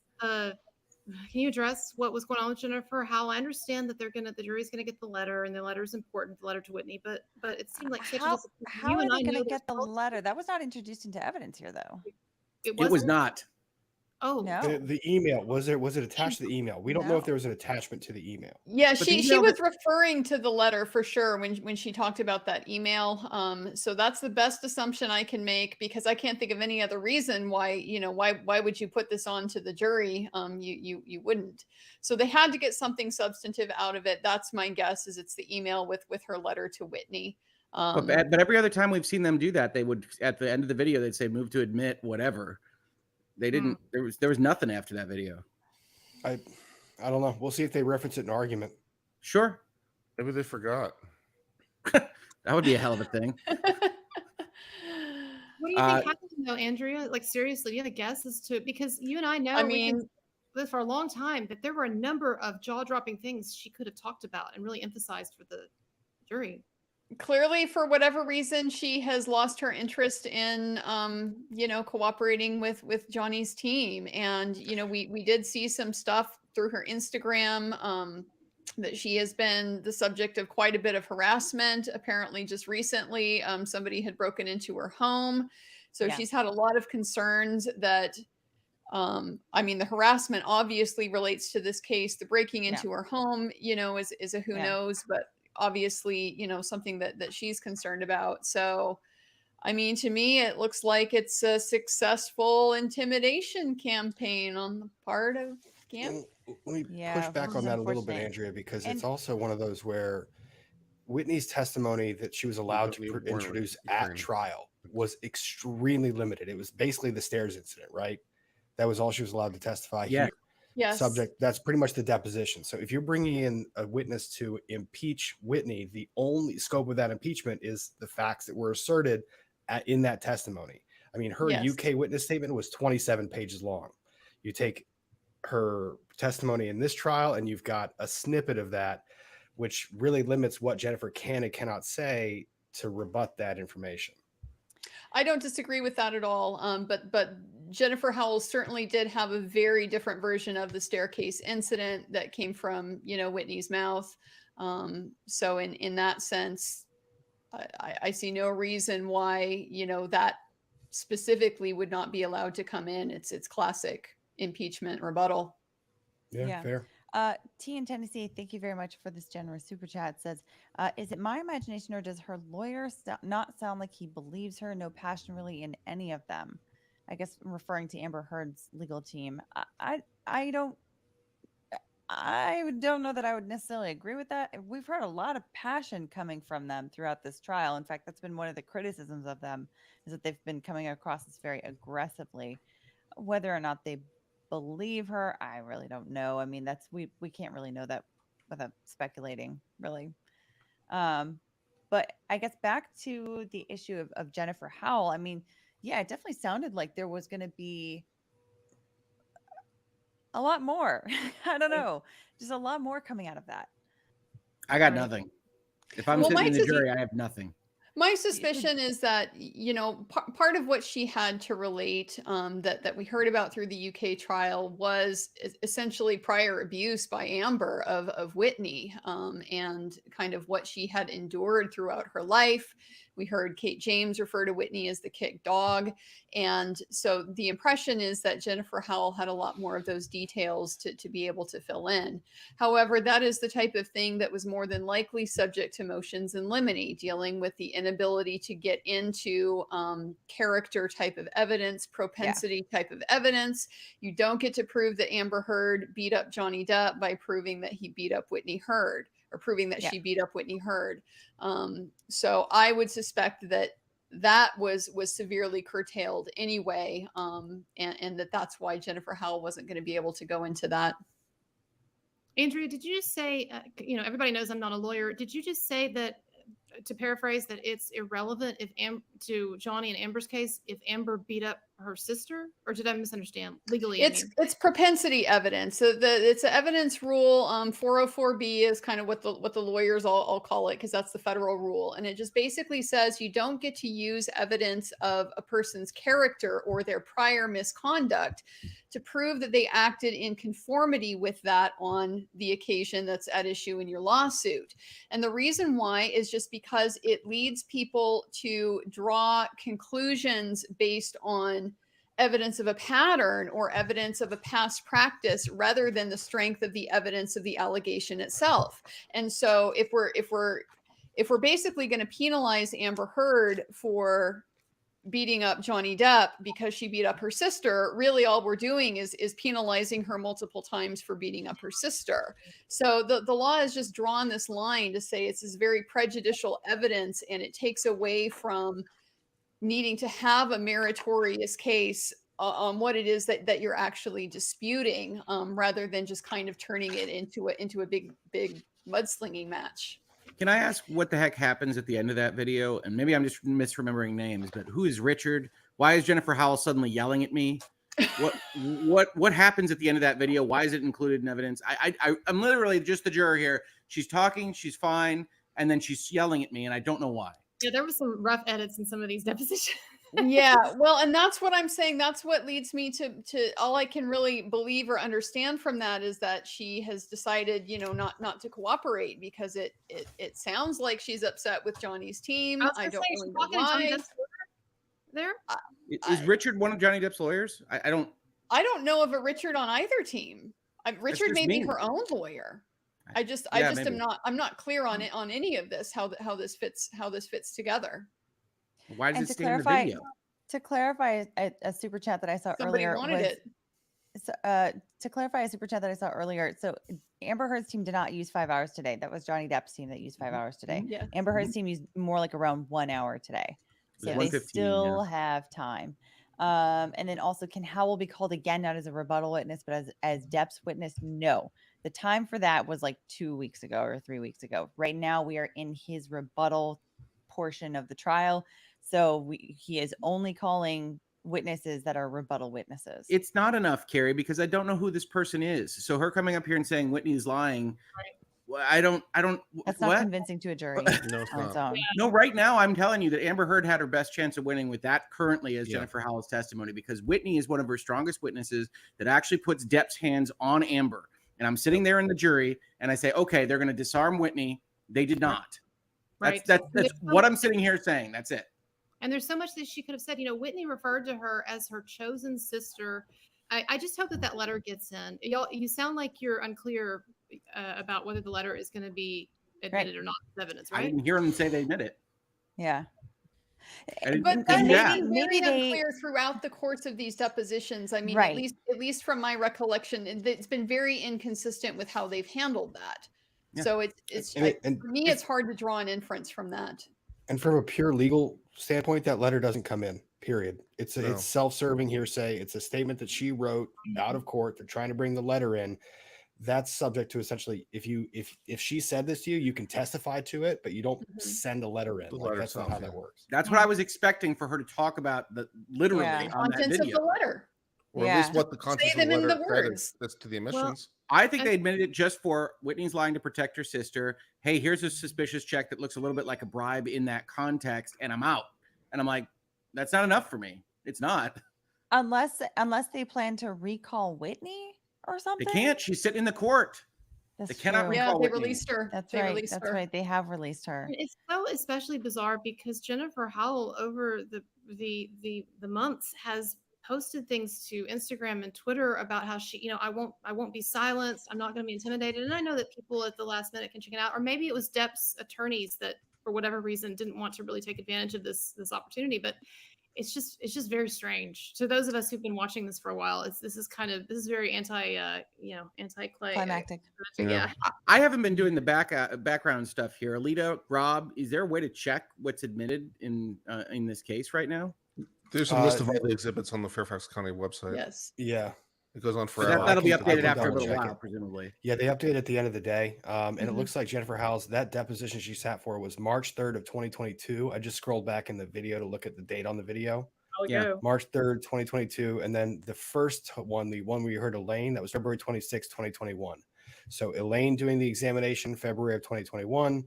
what was going on with Jennifer Howell? I understand that the jury's gonna get the letter, and the letter is important, the letter to Whitney, but it seemed like such a How disappointment. are You and I they going know to get the letter? That was not introduced into evidence here, though. it it was not. Oh no. The email was it attached to the email? We don't know if there was an attachment to the email. Yeah, But the she email was referring to the letter for sure when she talked about that email. So that's the best assumption I can make, because I can't think of any other reason why why would you put this on to the jury? You wouldn't. So they had to get something substantive out of it. That's my guess, is it's the email with her letter to Whitney. But every other time we've seen them do that, they would, at the end of the video, they'd say move to admit whatever. They didn't. There was nothing after that video. I don't know. We'll see if they reference it in argument. Sure. Maybe they forgot. That would be a hell of a thing. What do you think happened though, Andrea? Like seriously, do you have a guess as to, because you and I know, I we've been mean, this for a long time, that there were a number of jaw-dropping things she could have talked about and really emphasized for the jury. Clearly, for whatever reason, she has lost her interest in cooperating with Johnny's team. And we did see some stuff through her Instagram that she has been the subject of quite a bit of harassment. Apparently just recently somebody had broken into her home, so Yeah. she's had a lot of concerns that the harassment obviously relates to this case. The breaking into her home is a who knows, but obviously something that she's concerned about. So I mean, to me it looks like it's a successful intimidation campaign on the part of Gam. Let me push back on that a little bit, Andrea, because it's also one of those where Whitney's testimony that she was allowed to introduce at trial was extremely limited. It was basically the stairs incident, right? That was all she was allowed to testify here. Yes. Subject, that's pretty much the deposition. So if you're bringing in a witness to impeach Whitney, the only scope of that impeachment is the facts that were asserted in that testimony. I mean, her UK witness statement was 27 pages long. You take her testimony in this trial and you've got a snippet of that, which really limits what Jennifer can and cannot say to rebut that information. I don't disagree with that at all. But Jennifer Howell certainly did have a very different version of the staircase incident that came from, Whitney's mouth. So in that sense, I see no reason why, that specifically would not be allowed to come in. It's classic impeachment rebuttal. Yeah. Fair. T in Tennessee, thank you very much for this generous super chat. Says, is it my imagination or does her lawyer not sound like he believes her? No passion really in any of them. I guess I'm referring to Amber Heard's legal team. I don't know that I would necessarily agree with that. We've heard a lot of passion coming from them throughout this trial. In fact, that's been one of the criticisms of them, is that they've been coming across as very aggressively. Whether or not they believe her, I really don't know. I mean, we can't really know that without speculating, really. But I guess back to the issue of Jennifer Howell. I mean, yeah, it definitely sounded like there was going to be a lot more. I don't know, just a lot more coming out of that. I got Right. nothing. If I'm Well, sitting in my the jury, I have nothing. My suspicion is that, part of what she had to relate, that we heard about through the UK trial was essentially prior abuse by Amber of Whitney, and kind of what she had endured throughout her life. We heard Kate James refer to Whitney as the kick dog. And so the impression is that Jennifer Howell had a lot more of those details to be able to fill in. However, that is the type of thing that was more than likely subject to motions in limine, dealing with the inability to get into character type of evidence, propensity type of evidence. You don't get to prove that Amber Heard beat up Johnny Depp by proving that he beat up Whitney Heard, or proving that she beat up Whitney Heard. So I would suspect that was severely curtailed anyway, and that's why Jennifer Howell wasn't going to be able to go into that. Andrea, did you just say, everybody knows I'm not a lawyer. Did you just say that, to paraphrase, that it's irrelevant to Johnny and Amber's case if Amber beat up her sister? Or did I misunderstand legally? It's propensity evidence. So it's an evidence rule. 404B is kind of what the lawyers all call it, because that's the federal rule. And it just basically says you don't get to use evidence of a person's character or their prior misconduct to prove that they acted in conformity with that on the occasion that's at issue in your lawsuit. And the reason why is just because it leads people to draw conclusions based on evidence of a pattern or evidence of a past practice rather than the strength of the evidence of the allegation itself. And so if we're basically going to penalize Amber Heard for beating up Johnny Depp because she beat up her sister, really all we're doing is penalizing her multiple times for beating up her sister. So the law has just drawn this line to say it's this very prejudicial evidence, and it takes away from needing to have a meritorious case on what it is that you're actually disputing, rather than just kind of turning it into a big mudslinging match. Can I ask what the heck happens at the end of that video? And maybe I'm just misremembering names, but who is Richard? Why is Jennifer Howell suddenly yelling at me? What happens at the end of that video? Why is it included in evidence? I'm literally just the juror here. She's talking, she's fine, and then she's yelling at me, and I don't know why. Yeah, there was some rough edits in some of these depositions. Yeah, well, and that's what I'm saying. That's what leads me to all I can really believe or understand from that is that she has decided, not to cooperate, because it sounds like she's upset with Johnny's team. I don't really know why. There Is Richard one of Johnny Depp's lawyers? I don't know of a Richard on either team. Richard may be her own lawyer. I just maybe. I'm not clear on it, on any of this, how this fits together. Why does And it stay in the video? To clarify a super chat that I saw Somebody earlier wanted it. to clarify a super chat that I saw earlier. So Amber Heard's team did not use 5 hours today. That was Johnny Depp's team that used 5 hours today. Yeah. Amber Heard's team used more like around 1 hour today. So they still have time. And then also, can Howell be called again, not as a rebuttal witness, but as Depp's witness? No. The time for that was like 2 weeks ago or 3 weeks ago. Right now, we are in his rebuttal portion of the trial. So he is only calling witnesses that are rebuttal witnesses. It's not enough, Carrie, because I don't know who this person is. So her coming up here and saying Whitney's lying, I don't. That's not convincing to a jury. No, it's on its not. own. No, right now I'm telling you that Amber Heard had her best chance of winning with that currently as Yeah. Jennifer Howell's testimony, because Whitney is one of her strongest witnesses that actually puts Depp's hands on Amber. And I'm sitting there in the jury and I say, okay, they're going to disarm Whitney. They did not. Right. That's what I'm sitting here saying. That's it. And there's so much that she could have said. Whitney referred to her as her chosen sister. I just hope that letter gets in. Y'all, you sound like you're unclear about whether the letter is going to be admitted or not as evidence, right? I didn't hear them say they admit it. Yeah. But that maybe maybe they- unclear throughout the course of these depositions. I mean, Right. at least from my recollection, it's been very inconsistent with how they've handled that. Yeah. So it's for me, it's hard to draw an inference from that. And from a pure legal standpoint, that letter doesn't come in, period. It's self-serving hearsay. It's a statement that she wrote out of court. They're trying to bring the letter in. That's subject to essentially, if she said this to you, you can testify to it, but you don't send a letter in. Like, that's not how that works. That's what I was expecting for her to talk about literally on that Contents of video. the letter. Or at least what the contents of the them in letter the said words. as to the omissions. I think they admitted it just for Whitney's lying to protect her sister. Hey, here's a suspicious check that looks a little bit like a bribe in that context, and I'm out. And I'm like, that's not enough for me. It's not. Unless they plan to recall Whitney or They something. can't. She's sitting in the court. That's They cannot true. Yeah, recall they Whitney. released her. That's They right. released That's her. right. They have released her. It's so especially bizarre because Jennifer Howell over the months has posted things to Instagram and Twitter about how she, I won't be silenced. I'm not going to be intimidated. And I know that people at the last minute can check it out, or maybe it was Depp's attorneys that for whatever reason didn't want to really take advantage of this opportunity. But it's just very strange to those of us who've been watching this for a while. This is very anti-Clay. Climactic. Yeah. I haven't been doing the background stuff here. Alita, Rob, is there a way to check what's admitted in this case right now? There's a list of all the exhibits on the Fairfax County website. Yes. Yeah. It goes on But forever. that'll be I updated can after a double little check while, it. presumably. Yeah, they update at the end of the day. And it looks like Jennifer Howell's, that deposition she sat for was March 3rd of 2022. I just scrolled back in the video to look at the date on the video. Oh, yeah. March 3rd, 2022. And then the first one, the one where you heard Elaine, that was February 26, 2021. So Elaine doing the examination, February of 2021.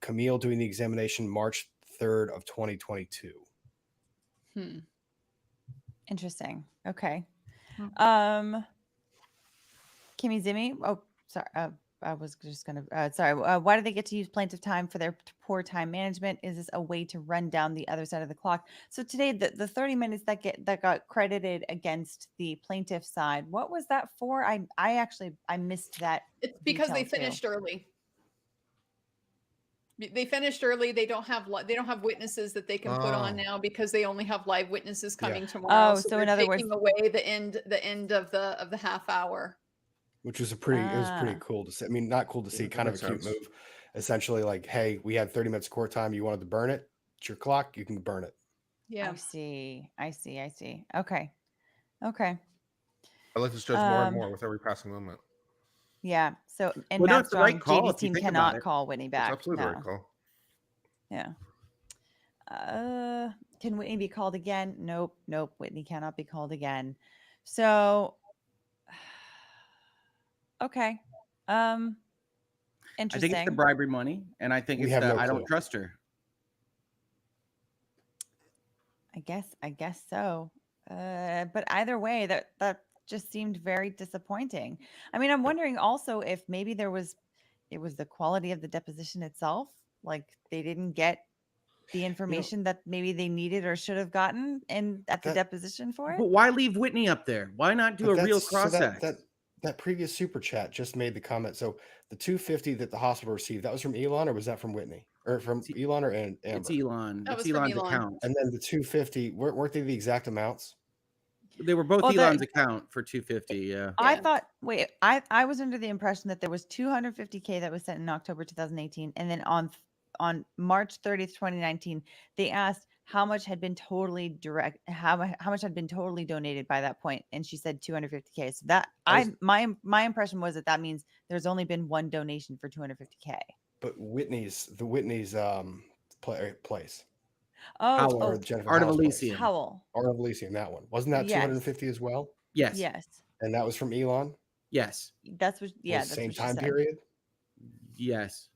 Camille doing the examination, March 3rd of 2022. Interesting. Okay. Hmm. Kimmy Zimmy. Oh, sorry. I was just gonna. Sorry. Why do they get to use plaintiff time for their poor time management? Is this a way to run down the other side of the clock? So today, the 30 minutes that got credited against the plaintiff side, what was that for? I missed that. It's because they detail too. finished early. They finished early. They don't have witnesses that they can put on now because they only have live witnesses coming tomorrow. Oh, so they're in other taking words, away the end of the half hour. Which was it was pretty cool to see. I mean, not cool to see, Yeah, kind of a that cute makes move. Essentially, like, hey, we had 30 minutes of court time. You wanted to burn it. It's your clock. You can burn it. Yeah. I see. Okay. I like this judge more and more with every passing moment. Yeah. So, and Well, no, Matt it's the right Strong, call JD's if you team think about cannot it. call Whitney It's back. absolutely the No. right call. Yeah. Can Whitney be called again? Nope. Whitney cannot be called again. So, okay. I Interesting. think it's the bribery money, and I think We it's have no I don't clue. trust her. I guess so. But either way, that just seemed very disappointing. I mean, I'm wondering also if maybe it was the quality of the deposition itself. Like they didn't get the information that maybe they needed or should have gotten at the deposition for it. But why leave Whitney up there? Why not do But a real that's- cross so act? that previous super chat just made the comment. So the 250 that the hospital received, that was from Elon, or was that from Whitney, or from Elon or Amber? It's Elon. That It's was from Elon's Elon. account. And then the 250, weren't they the exact amounts? They were both Well, Elon's account for 250. Yeah. I thought, wait, I was under the impression that there was 250K that was sent in October 2018. And then on March 30th, 2019, they asked how much had been totally how much had been totally donated by that point. And she said 250K. So that my impression was that means there's only been one donation for 250K. But the Whitney's place. Jennifer Art of Howell's place. Elysium. Howell. Art of Elysium, that one. Wasn't that Yes. 250 as well? Yes. Yes. And that was from Elon? Yes. That's what. Yeah. Was That's same what she time said. period? Yes.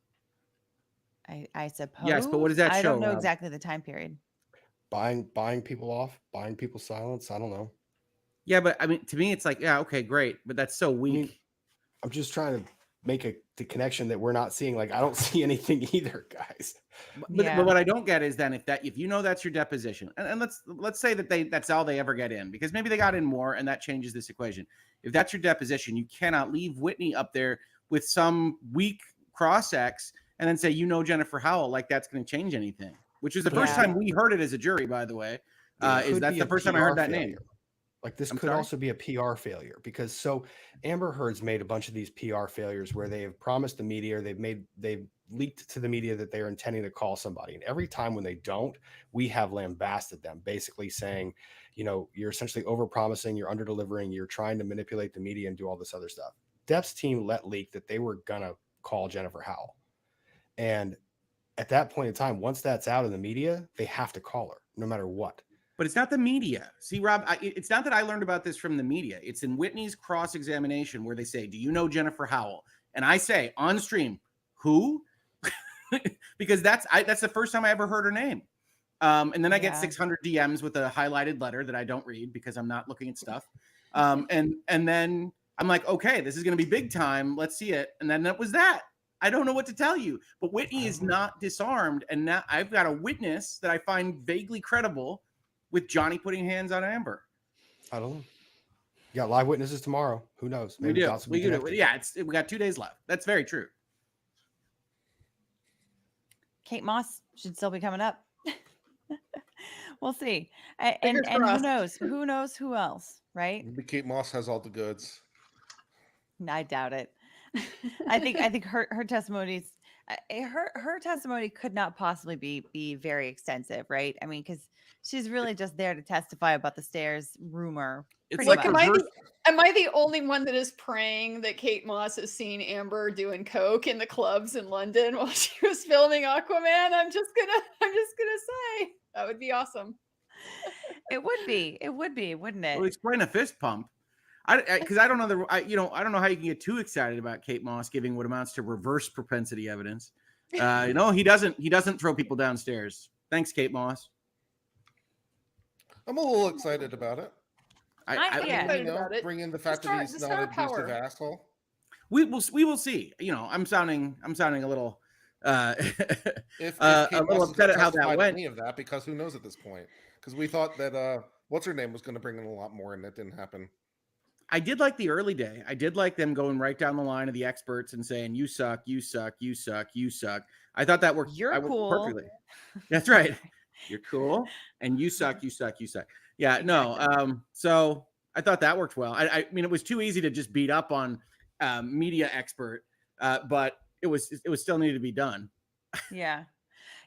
I suppose. Yes, but what does that I show, don't know Rob? exactly the time period. Buying people off, buying people's silence. I don't know. Yeah, but I mean, to me, it's like, yeah, okay, great, but that's so weak. I'm just trying to make the connection that we're not seeing. Like, I don't see anything either, guys. But what I don't get is then if you know that's your deposition, and let's say that that's all they ever get in, because maybe they got in more, and that changes this equation. If that's your deposition, you cannot leave Whitney up there with some weak cross-ex and then say, Jennifer Howell, like that's going to change anything. Which is the first time we heard it as a jury, by the way. That's the first time I heard that name. Like this I'm could sorry? also be a PR failure, because so Amber Heard's made a bunch of these PR failures where they have promised the media, or they've leaked to the media that they are intending to call somebody. And every time when they don't, we have lambasted them, basically saying, you're essentially over promising, you're under delivering, you're trying to manipulate the media and do all this other stuff. Depp's team let leak that they were gonna call Jennifer Howell. And at that point in time, once that's out in the media, they have to call her no matter what. But it's not the media. See, Rob, it's not that I learned about this from the media. It's in Whitney's cross-examination where they say, do you know Jennifer Howell? And I say on stream, who? Because that's the first time I ever heard her name. And then I get 600 DMs with a highlighted letter that I don't read because I'm not looking at stuff. And then I'm like, okay, this is going to be big time. Let's see it. And then that was that. I don't know what to tell you. But Whitney is not disarmed. And now I've got a witness that I find vaguely credible with Johnny putting hands on Amber. I don't know. You got live witnesses tomorrow. Who knows? We do. Yeah, we got 2 days left. That's very true. Kate Moss should still be coming up. We'll see. And who knows? Who knows who else, right? Maybe Kate Moss has all the goods. I doubt it. I think her testimonies, her testimony could not possibly be very extensive, right? I mean, because she's really just there to testify about the stairs rumor. It's Look, am I the only one that is praying that Kate Moss has seen Amber doing coke in the clubs in London while she was filming Aquaman? I'm just gonna say that would be awesome. It would be, wouldn't it? Well, explain a fist pump. Because I don't know I don't know how you can get too excited about Kate Moss giving what amounts to reverse propensity evidence. He doesn't throw people downstairs. Thanks, Kate Moss. I'm a little excited about it. Bring in the fact that he's not an abusive asshole. We will see. I'm sounding a little if a Kate little Moss upset at how that testified went. any of that, because who knows at this point? Because we thought that what's her name was going to bring in a lot more, and that didn't happen. I did like the early day. I did like them going right down the line of the experts and saying, you suck, you suck, you suck, you suck. I thought that worked. You're cool. Perfectly. That's right. You're cool. And you suck, you suck, you suck. Yeah, no. So I thought that worked well. I mean, it was too easy to just beat up on media expert, but it was still needed to be done. Yeah.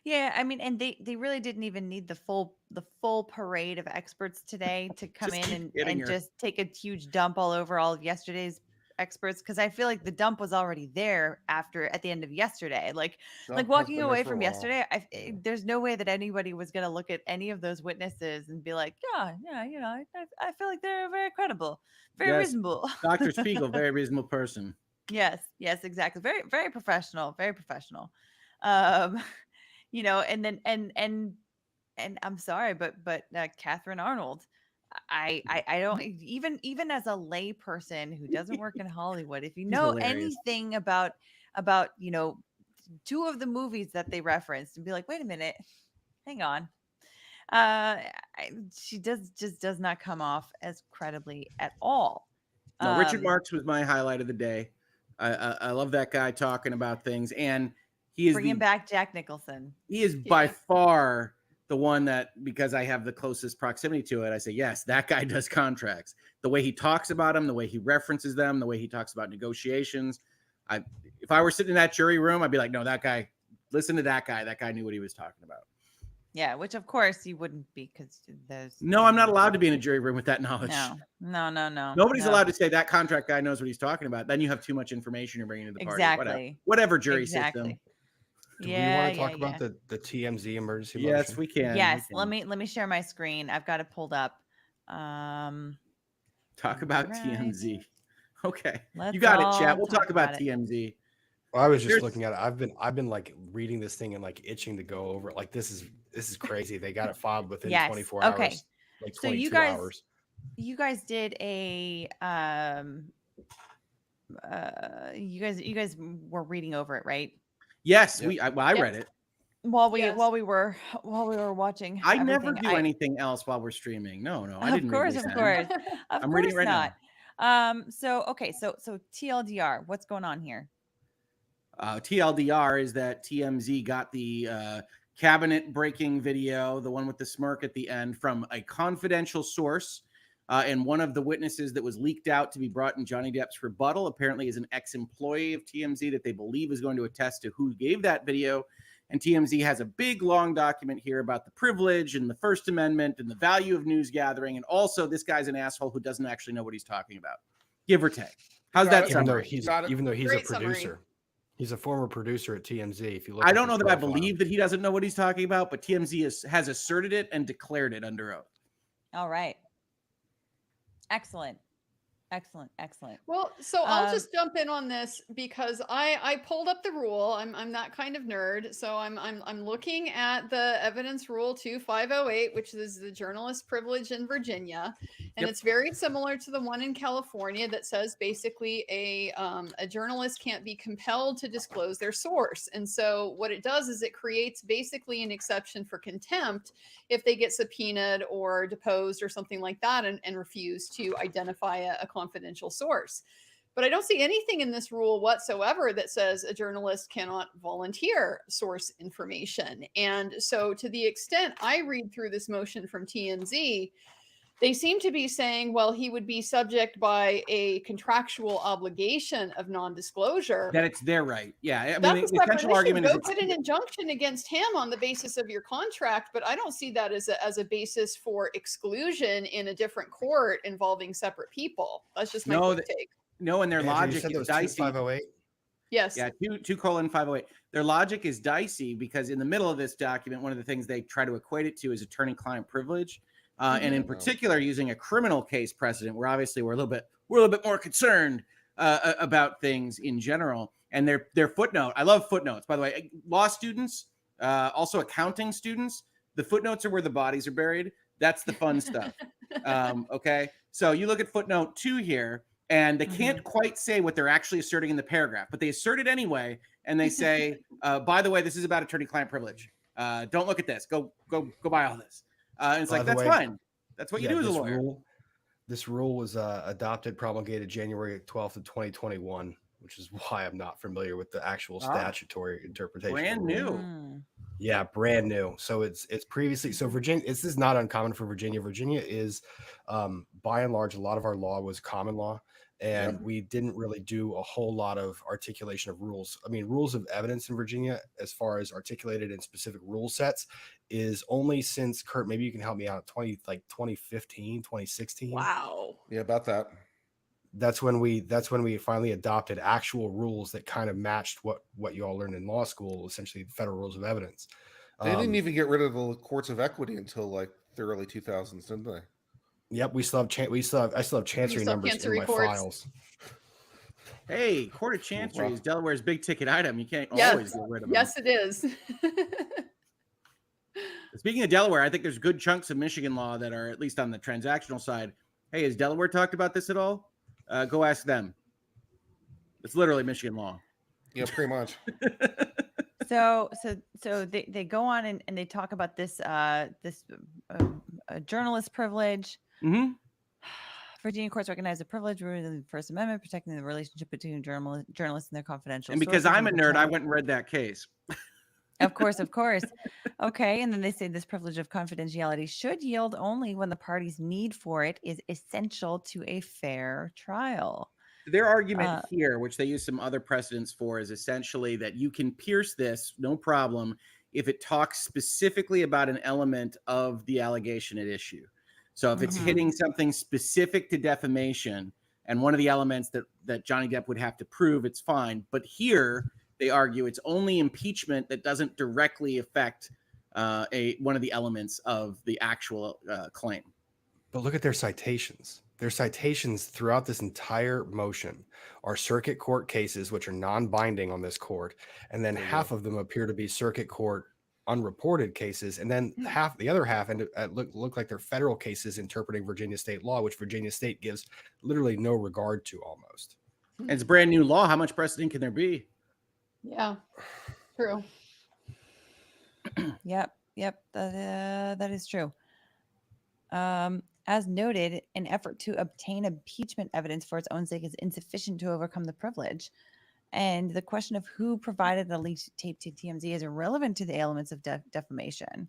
Yeah, I mean, and they really didn't even need the full parade of experts today to come in and just take a huge dump all over all of yesterday's experts, because I feel like the dump was already there at the end of yesterday. Like walking away from yesterday, there's no way that anybody was going to look at any of those witnesses and be like, yeah, I feel like they're very credible, very reasonable. Dr. Spiegel, very reasonable person. Yes, exactly. Very, very professional, very professional. And then and I'm sorry, but Catherine Arnold, I don't even as a lay person who doesn't work in Hollywood, if you know anything about two of the movies that they referenced, and be like, wait a minute, hang on, she just does not come off as credibly at all. No, Richard Marx was my highlight of the day. I love that guy talking about things, and he is bringing back Jack Nicholson. He is by far the one that, because I have the closest proximity to it, I say, yes, that guy does contracts. The way he talks about them, the way he references them, the way he talks about negotiations. If I were sitting in that jury room, I'd be like, no, that guy, listen to that guy. That guy knew what he was talking about. Yeah, which of course you wouldn't be, because there's I'm not allowed to be in a jury room with that knowledge. No. Nobody's allowed to say that contract guy knows what he's talking about. Then you have too much information you're bringing to the party. Exactly. Whatever jury system. Do we want to talk about the TMZ emergency motion? Yes, we can. Yes, let me share my screen. I've got it pulled up. Talk about TMZ. Okay, you got it, chat. We'll talk about TMZ. Well, I was just looking at it. I've been like reading this thing and like itching to go over it. Like this is crazy. They got it filed within 24 hours. Okay. Like 22 so hours. You guys did a you guys were reading over it, right? Yes, I read it while we were watching. I never do anything else while we're streaming. No, I didn't. Of course. I'm reading it right now. So TLDR, what's going on here? TLDR is that TMZ got the cabinet breaking video, the one with the smirk at the end, from a confidential source. And one of the witnesses that was leaked out to be brought in Johnny Depp's rebuttal apparently is an ex-employee of TMZ that they believe is going to attest to who gave that video. And TMZ has a big, long document here about the privilege and the First Amendment and the value of news gathering. And also, this guy's an asshole who doesn't actually know what he's talking about. Give or take. How's that sound? Even though he's a producer. He's a former producer at TMZ. If you look, I don't know that I believe that he doesn't know what he's talking about, but TMZ has asserted it and declared it under oath. All right. Excellent. Excellent. Excellent. Well, so I'll just jump in on this because I pulled up the rule. I'm that kind of nerd, so I'm looking at the evidence rule 2508, which is the journalist privilege in Virginia, and it's very similar to the one in California that says basically a journalist can't be compelled to disclose their source. And so what it does is it creates basically an exception for contempt if they get subpoenaed or deposed or something like that and refuse to identify a confidential source. But I don't see anything in this rule whatsoever that says a journalist cannot volunteer source information. And so to the extent I read through this motion from TMZ, they seem to be saying, well, he would be subject by a contractual obligation of non-disclosure. That it's their right. Yeah. I mean, That's the a separate essential issue. argument Go is put an injunction against him on the basis of your contract, but I don't see that as a basis for exclusion in a different court involving separate people. That's just my quick take. No, and their Andrew, you logic said is those dicey. 2508? Yes. Yeah, 2:508. Their logic is dicey because in the middle of this document, one of the things they try to equate it to is attorney-client privilege. And in particular, using a criminal case precedent, where obviously we're a little bit more concerned about things in general. And their footnote, I love footnotes, by the way. Law students, also accounting students, the footnotes are where the bodies are buried. That's the fun stuff. Okay, so you look at footnote 2 here, and they can't quite say what they're actually asserting in the paragraph, but they assert it anyway, and they say, by the way, this is about attorney-client privilege. Don't look at this. Go buy all this. And it's like, that's fine. That's what you do as a lawyer. This rule was adopted, promulgated January 12th of 2021, which is why I'm not familiar with the actual statutory interpretation. Brand new. Yeah, brand new. So it's previously, so Virginia, this is not uncommon for Virginia. Virginia is, by and large, a lot of our law was common law. And we didn't really do a whole lot of articulation of rules. I mean, rules of evidence in Virginia, as far as articulated in specific rule sets, is only since, Kurt, maybe you can help me out, 2015, 2016. Wow. Yeah, about that. That's when we finally adopted actual rules that kind of matched what you all learned in law school, essentially the federal rules of evidence. They didn't even get rid of the courts of equity until like the early 2000s, didn't they? Yep, I still have chancery numbers in my files. Hey, Court of Chancery is Delaware's big ticket item. You can't Yes. always get rid of them. Yes, it is. Speaking of Delaware, I think there's good chunks of Michigan law that are at least on the transactional side. Hey, has Delaware talked about this at all? Go ask them. It's literally Michigan law. Yeah, pretty much. So they go on and they talk about this journalist privilege. Virginia courts recognize the privilege rooted in the First Amendment, protecting the relationship between journalists and their confidential. And because I'm a nerd, I went and read that case. Of course. Okay, and then they say this privilege of confidentiality should yield only when the party's need for it is essential to a fair trial. Their argument here, which they use some other precedents for, is essentially that you can pierce this, no problem, if it talks specifically about an element of the allegation at issue. So if it's hitting something specific to defamation and one of the elements that Johnny Depp would have to prove, it's fine. But here they argue it's only impeachment that doesn't directly affect one of the elements of the actual claim. But look at their citations. Their citations throughout this entire motion are circuit court cases, which are non-binding on this court. And then half of them appear to be circuit court unreported cases. And then the other half look like they're federal cases interpreting Virginia state law, which Virginia state gives literally no regard to almost. And it's brand new law. How much precedent can there be? Yeah, true. Yep, that is true. As noted, an effort to obtain impeachment evidence for its own sake is insufficient to overcome the privilege. And the question of who provided the leaked tape to TMZ is irrelevant to the elements of defamation.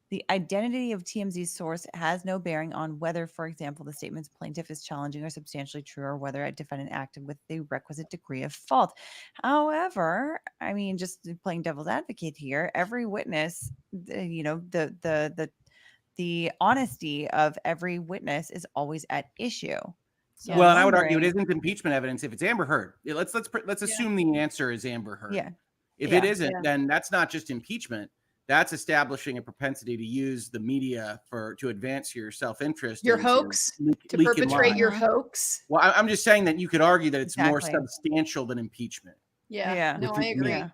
The identity of TMZ's source has no bearing on whether, for example, the statements plaintiff is challenging are substantially true or whether a defendant acted with the requisite degree of fault. However, I mean, just playing devil's advocate here, every witness, the honesty of every witness is always at issue. So well, and I would argue it isn't impeachment evidence if it's Amber Heard. Let's assume the answer is Amber Heard. Yeah. If it isn't, then that's not just impeachment. That's establishing a propensity to use the media to advance your self-interest. Your and hoax, to leak in perpetrate line. your hoax. Well, I'm just saying that you could argue that it's more Exactly. substantial than impeachment. Yeah, no, I agree.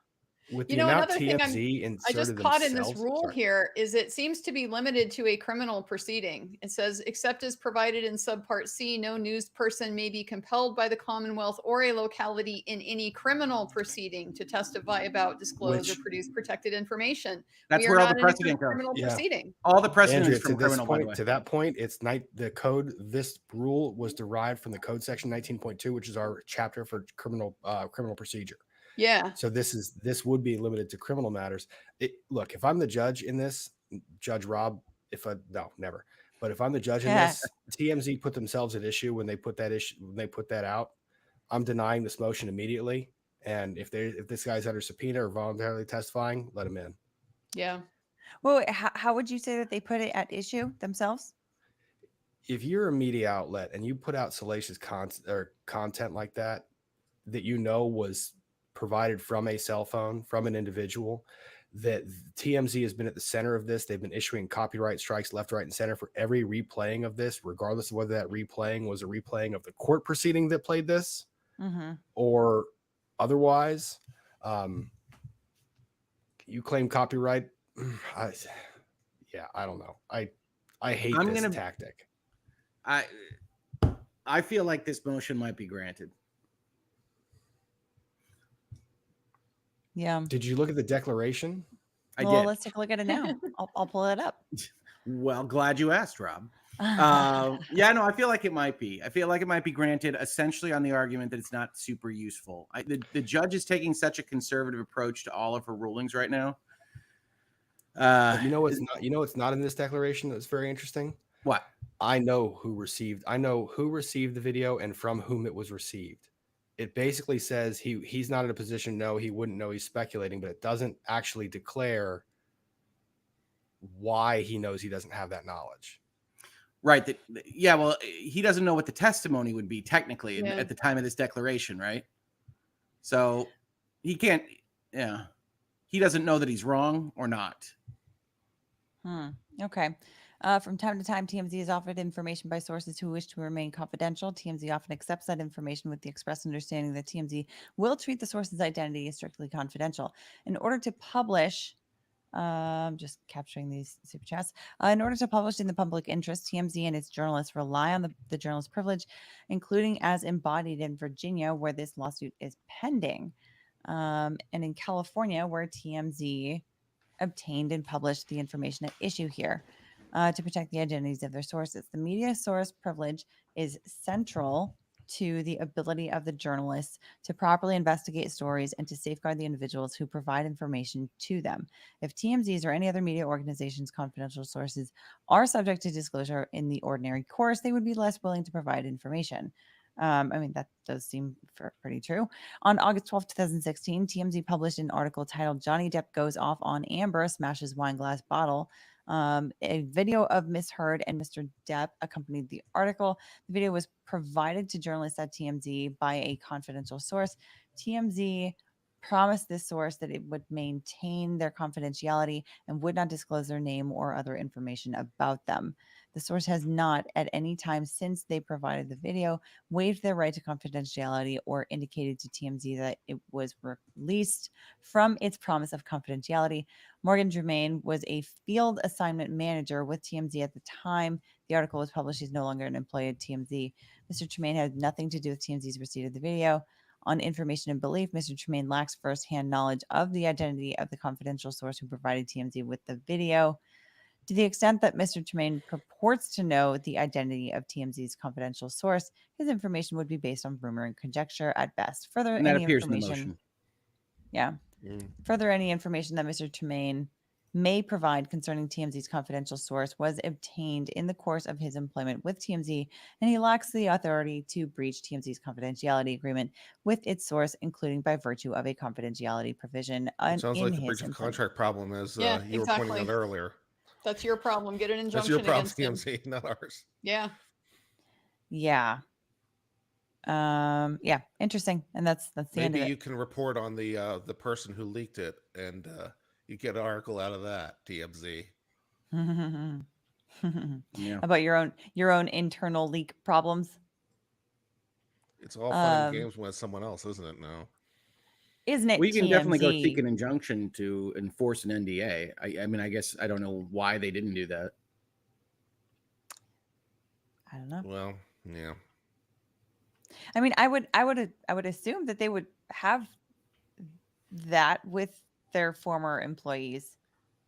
With You the know, amount another thing TMZ I just inserted caught in this themselves. rule Sorry. here is it seems to be limited to a criminal proceeding. It says, except as provided in subpart C, no news person may be compelled by the Commonwealth or a locality in any criminal proceeding to testify about, disclose, or produce protected information. That's We are where all not the in a precedent goes. criminal proceeding. All the precedent Andrea, is from to this criminal, by the point, way. to that point, it's the code. This rule was derived from the code section 19.2, which is our chapter for criminal procedure. Yeah. So this would be limited to criminal matters. Look, if I'm the judge in this, Judge Rob, never. But if I'm the judge in this, TMZ put themselves at issue when they put that out. I'm denying this motion immediately. And if this guy's under subpoena or voluntarily testifying, let him in. Yeah. Well, how would you say that they put it at issue themselves? If you're a media outlet and you put out salacious content like that you know was provided from a cell phone from an individual, that TMZ has been at the center of this. They've been issuing copyright strikes left, right, and center for every replaying of this, regardless of whether that replaying was a replaying of the court proceeding that played this or otherwise. You claim copyright. I don't know. I hate this tactic. I feel like this motion might be granted. Yeah. Did you look at the declaration? I Well, did. let's take a look at it now. I'll pull it up. Well, glad you asked, Rob. Yeah, no, I feel like it might be. I feel like it might be granted essentially on the argument that it's not super useful. The judge is taking such a conservative approach to all of her rulings right now. But it's not in this declaration that's very interesting. What? I know who received the video and from whom it was received. It basically says he's not in a position. No, he wouldn't know. He's speculating, but it doesn't actually declare why he knows he doesn't have that knowledge. Right. Yeah. Well, he doesn't know what the testimony would be technically Yeah. at the time of this declaration, right? So he can't. Yeah. He doesn't know that he's wrong or not. Okay. From time to time, TMZ is offered information by sources who wish to remain confidential. TMZ often accepts that information with the express understanding that TMZ will treat the source's identity as strictly confidential. In order to publish, just capturing these super chats, in order to publish in the public interest, TMZ and its journalists rely on the journalist privilege, including as embodied in Virginia, where this lawsuit is pending, and in California, where TMZ obtained and published the information at issue here. To protect the identities of their sources. The media source privilege is central to the ability of the journalists to properly investigate stories and to safeguard the individuals who provide information to them. If TMZ's or any other media organization's confidential sources are subject to disclosure in the ordinary course, they would be less willing to provide information. I mean, that does seem pretty true. On August 12, 2016, TMZ published an article titled "Johnny Depp Goes Off on Amber, Smashes Wine Glass Bottle." A video of Miss Heard and Mr. Depp accompanied the article. The video was provided to journalists at TMZ by a confidential source. TMZ promised this source that it would maintain their confidentiality and would not disclose their name or other information about them. The source has not at any time since they provided the video waived their right to confidentiality or indicated to TMZ that it was released from its promise of confidentiality. Morgan Germain was a field assignment manager with TMZ at the time the article was published. He's no longer an employee at TMZ. Mr. Tremaine had nothing to do with TMZ's receipt of the video. On information and belief, Mr. Tremaine lacks firsthand knowledge of the identity of the confidential source who provided TMZ with the video. To the extent that Mr. Tremaine purports to know the identity of TMZ's confidential source, his information would be based on rumor and conjecture at best. Further, And that any appears in the information, motion. yeah. Further, any information that Mr. Tremaine may provide concerning TMZ's confidential source was obtained in the course of his employment with TMZ, and he lacks the authority to breach TMZ's confidentiality agreement with its source, including by virtue of a confidentiality provision. It sounds like the breach of contract problem, as you were pointing out earlier. That's your problem. Get an injunction That's your problem, against him. TMZ, not ours. Yeah. Yeah. Yeah. Interesting. And that's the end of Maybe it. you can report on the person who leaked it, and You get an article out of that, TMZ. Yeah. About your own internal leak problems. It's all fun and games with someone else, isn't it? No. Isn't it? We can definitely go TMZ? seek an injunction to enforce an NDA. I mean, I guess I don't know why they didn't do that. I don't know. Well, yeah. I mean, I would assume that they would have that with their former employees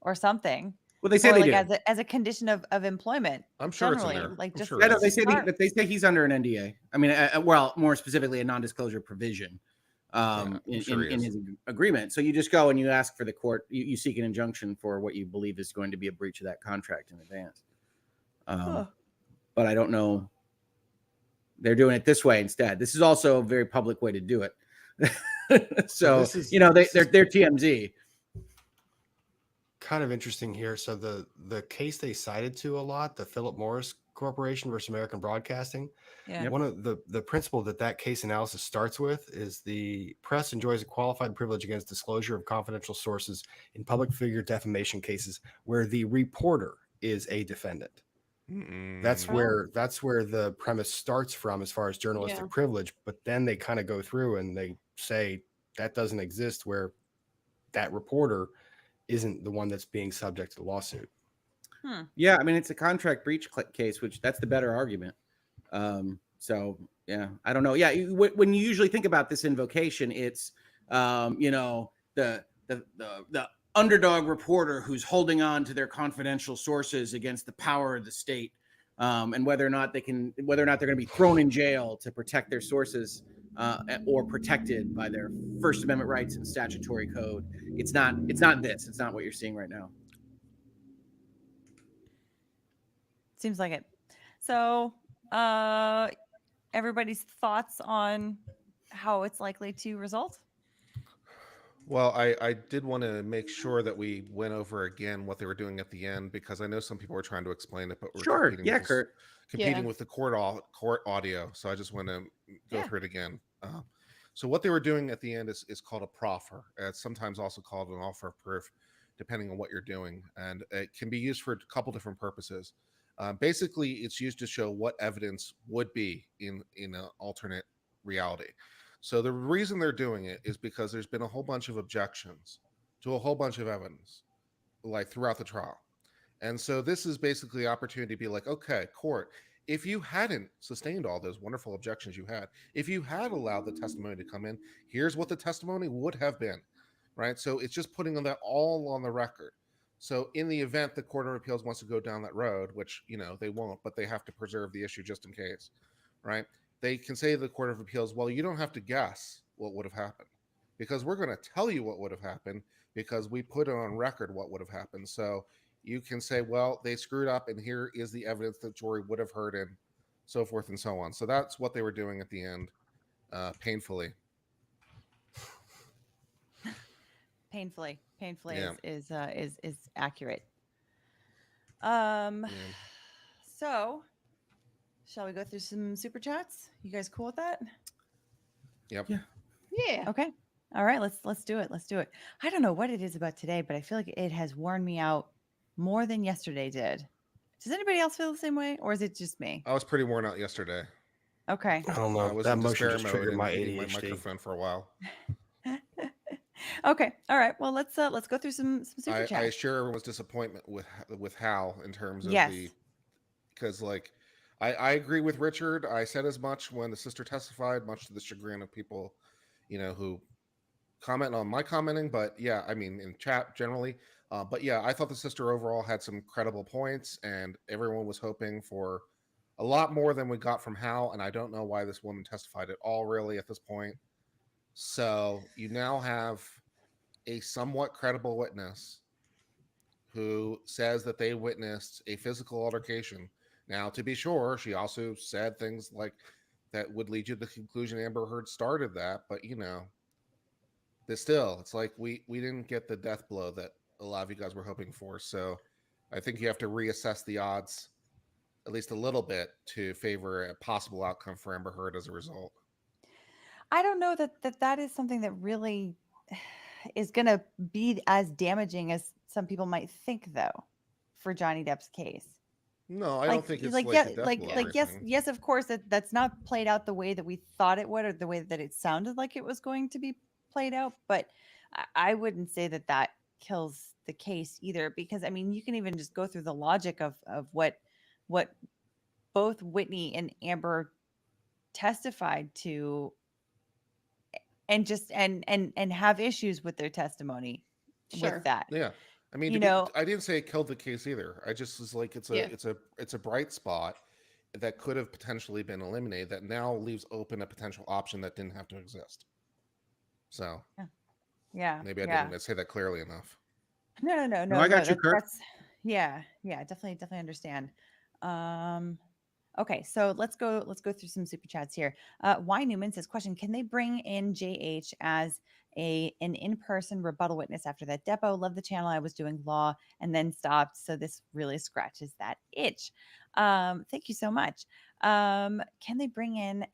or something. Well, they say or they like do. as a condition of employment. I'm sure it's in generally, there. like I'm just sure I know they just say start. they say he's under an NDA. I mean, well, more specifically, a non-disclosure provision I'm sure he in is. his agreement. So you just go and you ask for the court. You seek an injunction for what you believe is going to be a breach of that contract in advance. But I don't know. They're doing it this way instead. This is also a very public way to do it. So this is- they're TMZ. Kind of interesting here. So the case they cited to a lot, the Philip Morris Corporation versus American Broadcasting. Yeah. One of the principle that case analysis starts with is the press enjoys a qualified privilege against disclosure of confidential sources in public figure defamation cases where the reporter is a defendant. That's where the premise starts from as far as journalistic privilege. But then they kind of go through and they say that doesn't exist where that reporter isn't the one that's being subject to the lawsuit. Yeah, I mean, it's a contract breach case, which that's the better argument. So yeah, I don't know. Yeah, when you usually think about this invocation, it's the underdog reporter who's holding on to their confidential sources against the power of the state, and whether or not they're going to be thrown in jail to protect their sources, or protected by their First Amendment rights and statutory code. It's not this. It's not what you're seeing right now. Seems like it. So, everybody's thoughts on how it's likely to result? Well, I did want to make sure that we went over again what they were doing at the end, because I know some people were trying to explain it, but we're Sure. competing Yeah, with Kurt. competing with the court audio. So I just want to go through it again. So what they were doing at the end is called a proffer. It's sometimes also called an offer of proof, depending on what you're doing, and it can be used for a couple different purposes. Basically, it's used to show what evidence would be in an alternate reality. So the reason they're doing it is because there's been a whole bunch of objections to a whole bunch of evidence, like throughout the trial. And so this is basically the opportunity to be like, okay, court, if you hadn't sustained all those wonderful objections you had, if you had allowed the testimony to come in, here's what the testimony would have been, right? So it's just putting that all on the record. So in the event the Court of Appeals wants to go down that road, which, they won't, but they have to preserve the issue just in case, right? They can say to the Court of Appeals, well, you don't have to guess what would have happened, because we're going to tell you what would have happened because we put it on record what would have happened. So you can say, well, they screwed up and here is the evidence that jury would have heard, and so forth and so on. So that's what they were doing at the end, painfully. Painfully Yeah. is accurate. So shall we go through some super chats? You guys cool with that? Yep. Yeah. Okay. All right. Let's do it. Let's do it. I don't know what it is about today, but I feel like it has worn me out more than yesterday did. Does anybody else feel the same way, or is it just me? I was pretty worn out yesterday. Okay. I don't know. I was That in motion despair just mode triggered and my hitting my ADHD. microphone for a while. Okay. All right. Well, let's go through some super I chats. share everyone's disappointment with Hal in terms of Yes. because I agree with Richard. I said as much when the sister testified, much to the chagrin of people, who comment on my commenting. But yeah, I mean, in chat generally. But yeah, I thought the sister overall had some credible points, and everyone was hoping for a lot more than we got from Hal. And I don't know why this woman testified at all, really, at this point. So you now have a somewhat credible witness who says that they witnessed a physical altercation. Now, to be sure, she also said things like that would lead you to the conclusion Amber Heard started that, but it's like we didn't get the death blow that a lot of you guys were hoping for. So I think you have to reassess the odds at least a little bit to favor a possible outcome for Amber Heard as a result. I don't know that is something that really is going to be as damaging as some people might think, though, for Johnny Depp's case. No, I don't think it's like like yeah, the death like blow or like yes, anything. yes, of course that's not played out the way that we thought it would, or the way that it sounded like it was going to be played out. But I wouldn't say that that kills the case either, because I mean, you can even just go through the logic of what both Whitney and Amber testified to, and just and have issues with their testimony Sure. with that. Yeah. I mean, You know, I didn't say it killed the case either. I just was like, it's Yeah. a bright spot that could have potentially been eliminated that now leaves open a potential option that didn't have to exist. So yeah, maybe I yeah. didn't say that clearly enough. No, I got you, Kurt. That's yeah, definitely understand. Okay, so let's go through some super chats here. Y Newman says, question, can they bring in JH as an in-person rebuttal witness after that depo? Love the channel. I was doing law and then stopped, so this really scratches that itch. Thank you so much. Can they bring in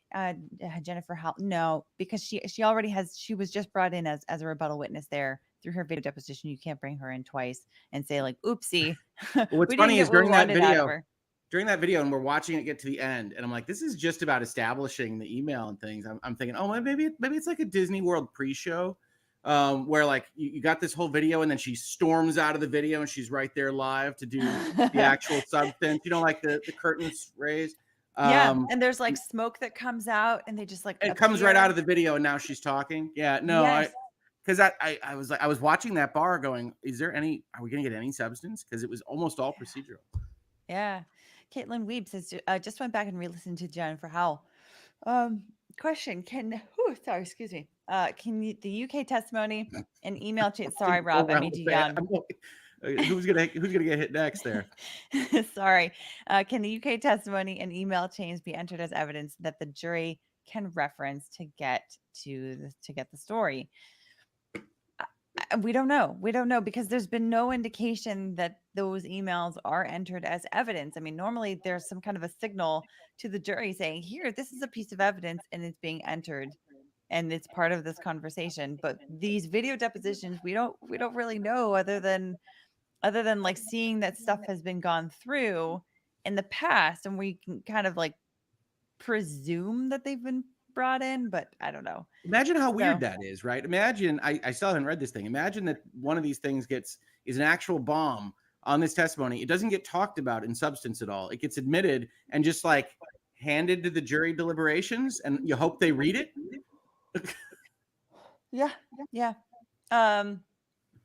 Jennifer Howell? No, because she already has, she was just brought in as a rebuttal witness there through her video deposition. You can't bring her in twice and say like, oopsie. What's we didn't funny get is what we wanted out of her. during that video, and we're watching it get to the end, and I'm like, this is just about establishing the email and things. I'm thinking, oh, maybe it's like a Disney World pre-show, where like you got this whole video, and then she storms out of the video, and she's right there live to do the actual substance. You know, like the curtains raised. Yeah, and there's like smoke that comes out, and they just like It comes right appear. out of the video, and now she's talking. Yeah, no, Yes. because I was watching that bar, going, are we gonna get any substance? Because it was almost all procedural. Yeah. Caitlin Weeb says, just went back and re-listened to Jennifer Howell. Question, excuse me. Can the UK testimony and email chain, sorry, Rob, I made you yawn. Who's gonna get hit next there? Sorry. Can the UK testimony and email chains be entered as evidence that the jury can reference to get the story? We don't know. We don't know, because there's been no indication that those emails are entered as evidence. I mean, normally there's some kind of a signal to the jury saying, here, this is a piece of evidence and it's being entered and it's part of this conversation. But these video depositions, we don't really know, other than like seeing that stuff has been gone through in the past, and we can kind of like presume that they've been brought in, but I don't know. Imagine how weird that is, right? Imagine, I still haven't read this thing. Imagine that one of these things is an actual bomb on this testimony. It doesn't get talked about in substance at all. It gets admitted and just like handed to the jury deliberations, and you hope they read it. Yeah.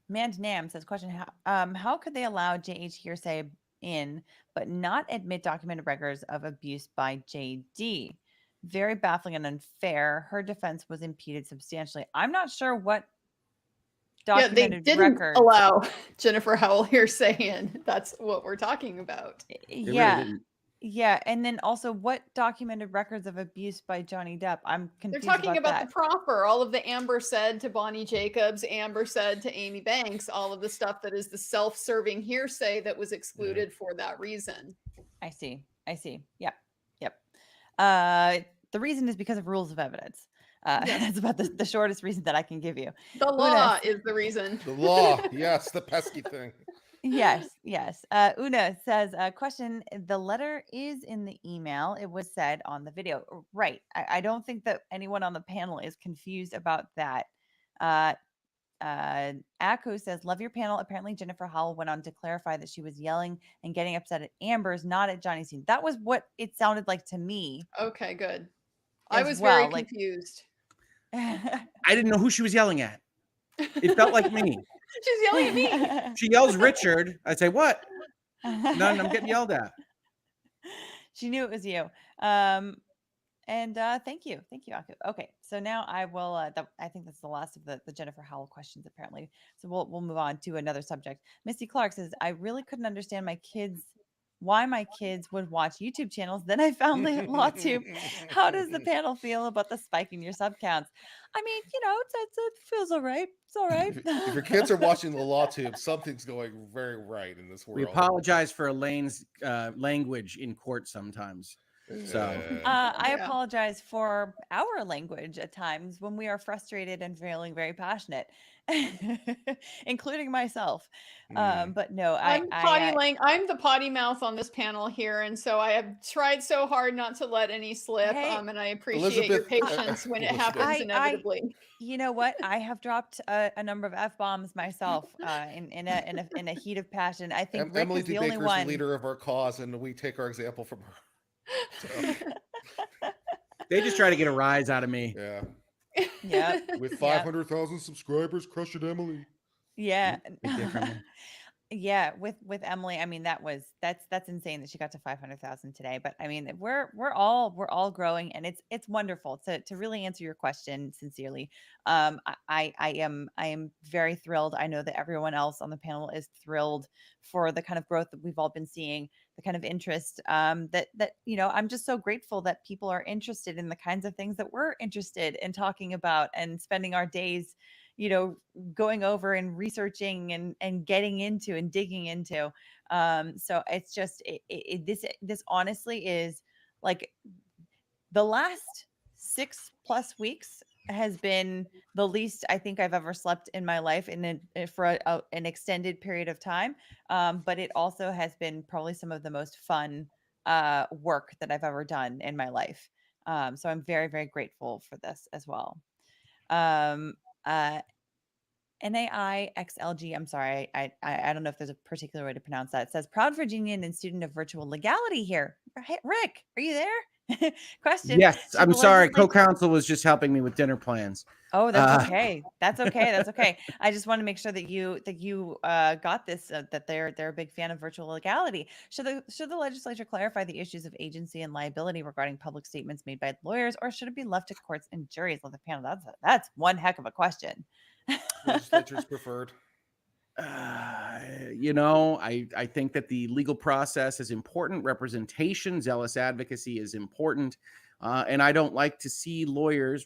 Mand Nam says, question, how could they allow JH hearsay in but not admit documented records of abuse by JD? Very baffling and unfair. Her defense was impeded substantially. I'm not sure what documented they didn't records allow Jennifer Howell hearsay in. That's what we're talking about. Yeah, and then also what documented records of abuse by Johnny Depp? I'm They're confused talking about that. the proffer, all of the Amber said to Bonnie Jacobs, Amber said to Amy Banks, all of the stuff that is the self-serving hearsay that was excluded for that reason. I see. Yep. The reason is because of rules of evidence. That's about the shortest reason that I can give you. The law is the reason. The law, yes, the pesky thing. Yes. Una says, question, the letter is in the email. It was said on the video. Right. I don't think that anyone on the panel is confused about that. Akko says, love your panel. Apparently Jennifer Howell went on to clarify that she was yelling and getting upset at Amber's, not at Johnny's scene. That was what it sounded like to me. Okay, good. I was well, very confused. I didn't know who she was yelling at. It felt like me. She's yelling at me. She yells Richard. I say, what? None, I'm getting yelled at. She knew it was you. And thank you, Akko. Okay, so now I will. I think that's the last of the Jennifer Howell questions, apparently. So we'll move on to another subject. Misty Clark says, I really couldn't understand why my kids would watch YouTube channels. Then I found LawTube. How does the panel feel about the spike in your sub counts? I mean, it feels all right. It's all right. If your kids are watching the LawTube, something's going very right in this world. We apologize for Elaine's language in court sometimes. So I Yeah. apologize for our language at times when we are frustrated and feeling very passionate, including myself. But no, I'm the potty mouth on this panel here, and so I have tried so hard not to let any slip. Hey, And I appreciate your patience when it happens I, inevitably. you know what? I have dropped a number of F-bombs myself in a heat of passion. I think Rick Emily is D. the only Baker's one. the leader of our cause, and we take our example from her. So. They just try to get a rise out of me. Yeah. Yeah. With 500,000 subscribers, crush it, Emily. Yeah. Big dick from me. Yeah, with Emily, I mean that's insane that she got to 500,000 today. But I mean we're all growing, and it's wonderful to really answer your question sincerely. I am very thrilled. I know that everyone else on the panel is thrilled for the kind of growth that we've all been seeing, the kind of interest that I'm just so grateful that people are interested in the kinds of things that we're interested in talking about and spending our days going over and researching and getting into and digging into. So it's just this honestly is like the last 6+ weeks has been the least I think I've ever slept in my life for an extended period of time. But it also has been probably some of the most fun work that I've ever done in my life. So I'm very, very grateful for this as well. Uh, NAIXLG, I'm sorry, I don't know if there's a particular way to pronounce that. It says, proud Virginian and student of virtual legality here. Hey, Rick, are you there? Question. Yes, should I'm the sorry. legislature- Co-counsel was just helping me with dinner plans. Oh, that's okay. That's okay. That's okay. I just want to make sure that you got this. That they're a big fan of virtual legality. Should the legislature clarify the issues of agency and liability regarding public statements made by lawyers, or should it be left to courts and juries? Let the panel. That's one heck of a question. Legislature's preferred. I think that the legal process is important. Representation, zealous advocacy is important. And I don't like to see lawyers.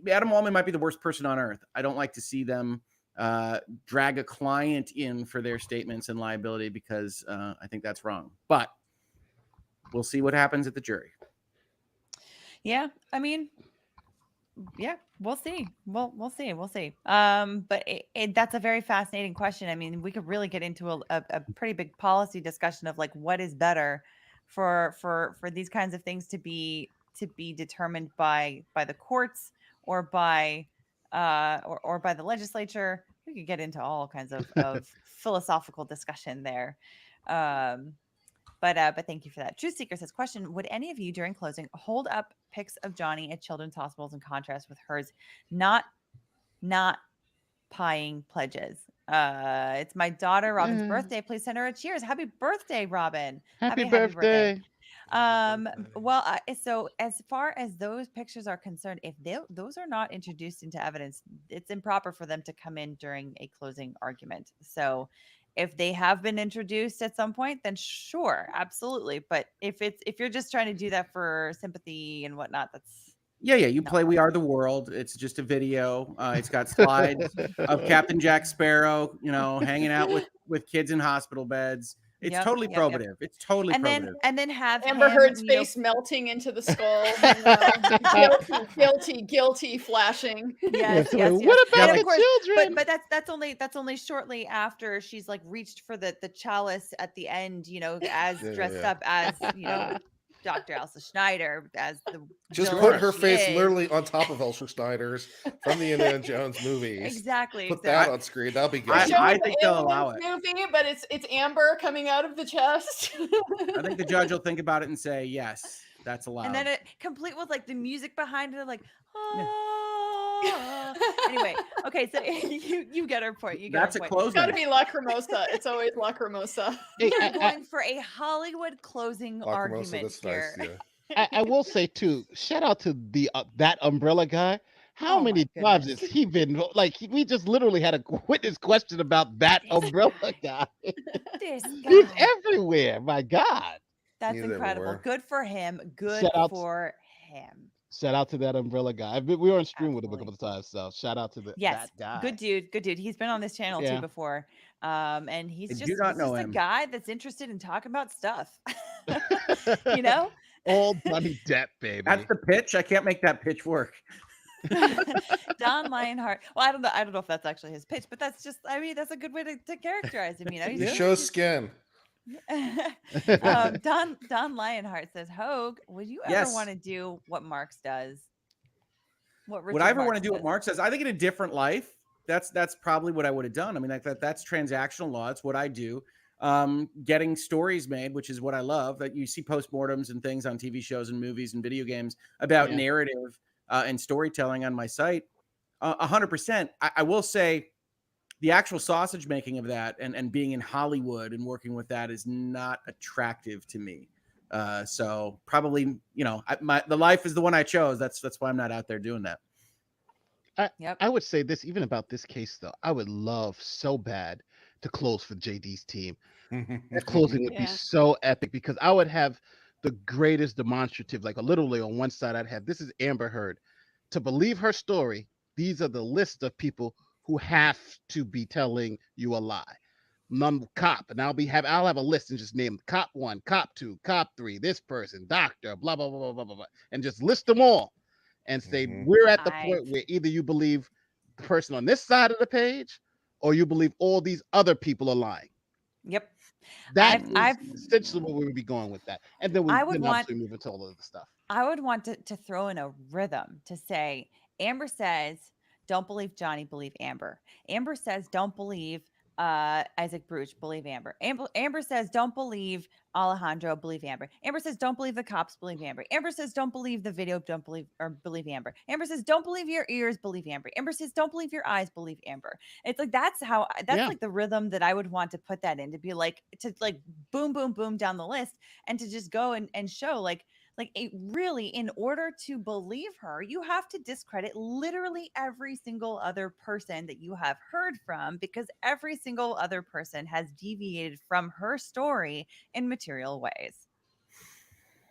Adam Wallman might be the worst person on earth. I don't like to see them drag a client in for their statements and liability, because I think that's wrong. But we'll see what happens at the jury. Yeah, I mean, yeah, we'll see. We'll see. But that's a very fascinating question. I mean, we could really get into a pretty big policy discussion of like what is better for these kinds of things to be determined by the courts or by the legislature. We could get into all kinds of philosophical discussion there. But thank you for that. Truth Seeker says, question, would any of you during closing hold up pics of Johnny at children's hospitals in contrast with hers not pieing pledges? It's my daughter Robin's birthday. Please send her a cheers. Happy birthday, Robin. Happy birthday. Well, so as far as those pictures are concerned, if those are not introduced into evidence, it's improper for them to come in during a closing argument. So if they have been introduced at some point, then sure, absolutely. But if you're just trying to do that for sympathy and whatnot, that's Yeah, you play We Are the World. It's just a video. It's got slides of Captain Jack Sparrow, hanging out with kids in hospital beds. It's totally probative. It's totally probative. And then have Amber him, Heard's face melting into the skull. Guilty flashing. Yes. What about And the of course, children? But that's only shortly after she's like reached for the chalice at the end, as dressed up as Dr. Elsa Schneider as the Just villain put her she face is. literally on top of Elsa Schneider's from the Indiana Jones movies. Exactly. Put that on screen. That'll be good. I think they'll allow it. Movie, but it's Amber coming out of the chest. I think the judge will think about it and say, yes, that's allowed. And then it complete with like the music behind it, like anyway, okay, so you get our point. That's a closing. It's got to be Lacrimosa. It's always Lacrimosa. We are going for a Hollywood closing argument here. Nice, yeah. I will say too, shout out to the that umbrella guy. How many times has he been like? We just literally had a witness question about that umbrella guy. This guy. He's everywhere. My God. That's He's incredible. everywhere. Good for him. Good Shout out- for him. Shout out to that umbrella guy. We were on stream with him a couple of times, so shout out to Yes, that guy. good dude. He's been on this channel Yeah. too before, and he's I just, do not know a him. guy that's interested in talking about stuff. You know, All Johnny Depp, baby. That's the pitch. I can't make that pitch work. Don Lionheart. Well, I don't know. I don't know if that's actually his pitch, but that's just, I mean, that's a good way to characterize him. You know, He shows skin. Don Lionheart says, Hogue, would you ever Yes. want to do what Marx does? What Would I ever want to Marx do what does? Mark says? I think in a different life, that's probably what I would have done. I mean, like that's transactional law. It's what I do. Getting stories made, which is what I love. That you see postmortems and things on TV shows and movies and video games about Yeah. narrative and storytelling on my site. 100%. I will say the actual sausage making of that and being in Hollywood and working with that is not attractive to me. So probably, you know, the life is the one I chose. That's why I'm not out there doing that. I would say this even about this case though. I would love so bad to close for JD's team. That closing would be so epic because I would have the greatest demonstrative, like literally on one side I'd have, this is Amber Heard. To believe her story, these are the list of people who have to be telling you a lie. Cop, and I'll have a list and just name cop 1, cop 2, cop 3, this person, doctor, blah blah blah blah blah blah, blah, and just list them all and say we're at the point where either you believe the person on this side of the page or you believe all these other people are lying. Yep. That is essentially where we would be going with that. And then I would want- obviously move into all of the stuff. I would want to throw in a rhythm to say, Amber says, don't believe Johnny, believe Amber. Amber says, don't believe Isaac Bruch, believe Amber. Amber says, don't believe Alejandro, believe Amber. Amber says, don't believe the cops, believe Amber. Amber says, don't believe the video, believe Amber. Amber says, don't believe your ears, believe Amber. Amber says, don't believe your eyes, believe Amber. It's like that's like the rhythm that I would want to put that in, to be like, to like boom, boom, boom down the list, and to just go and show like really, in order to believe her, you have to discredit literally every single other person that you have heard from, because every single other person has deviated from her story in material ways.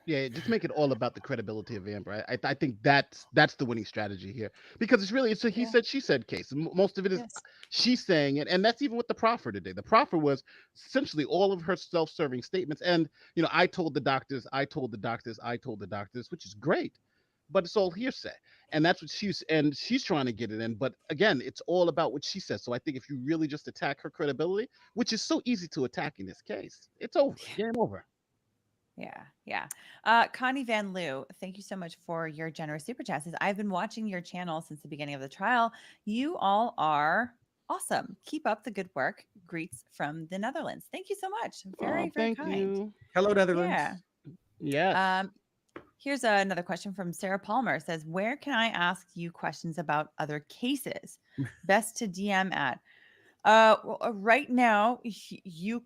Yeah, just make it all about the credibility of Amber. I think that's the winning strategy here, because it's a he said she said case. Most of it is she's saying it, and that's even with the proffer today. The proffer was essentially all of her self-serving statements, and you know, I told the doctors, I told the doctors, I told the doctors, which is great, but it's all hearsay, and that's what she's trying to get it in. But again, it's all about what she says. So I think if you really just attack her credibility, which is so easy to attack in this case, it's over. Game over. Yeah. Connie Van Loo, thank you so much for your generous super chat. Says, I've been watching your channel since the beginning of the trial. You all are awesome. Keep up the good work. Greets from the Netherlands. Thank you so much. Very Thank kind. you. Hello, Netherlands. Yeah. Yes. Here's another question from Sarah Palmer. Says, where can I ask you questions about other cases? Best to DM at. Right now, you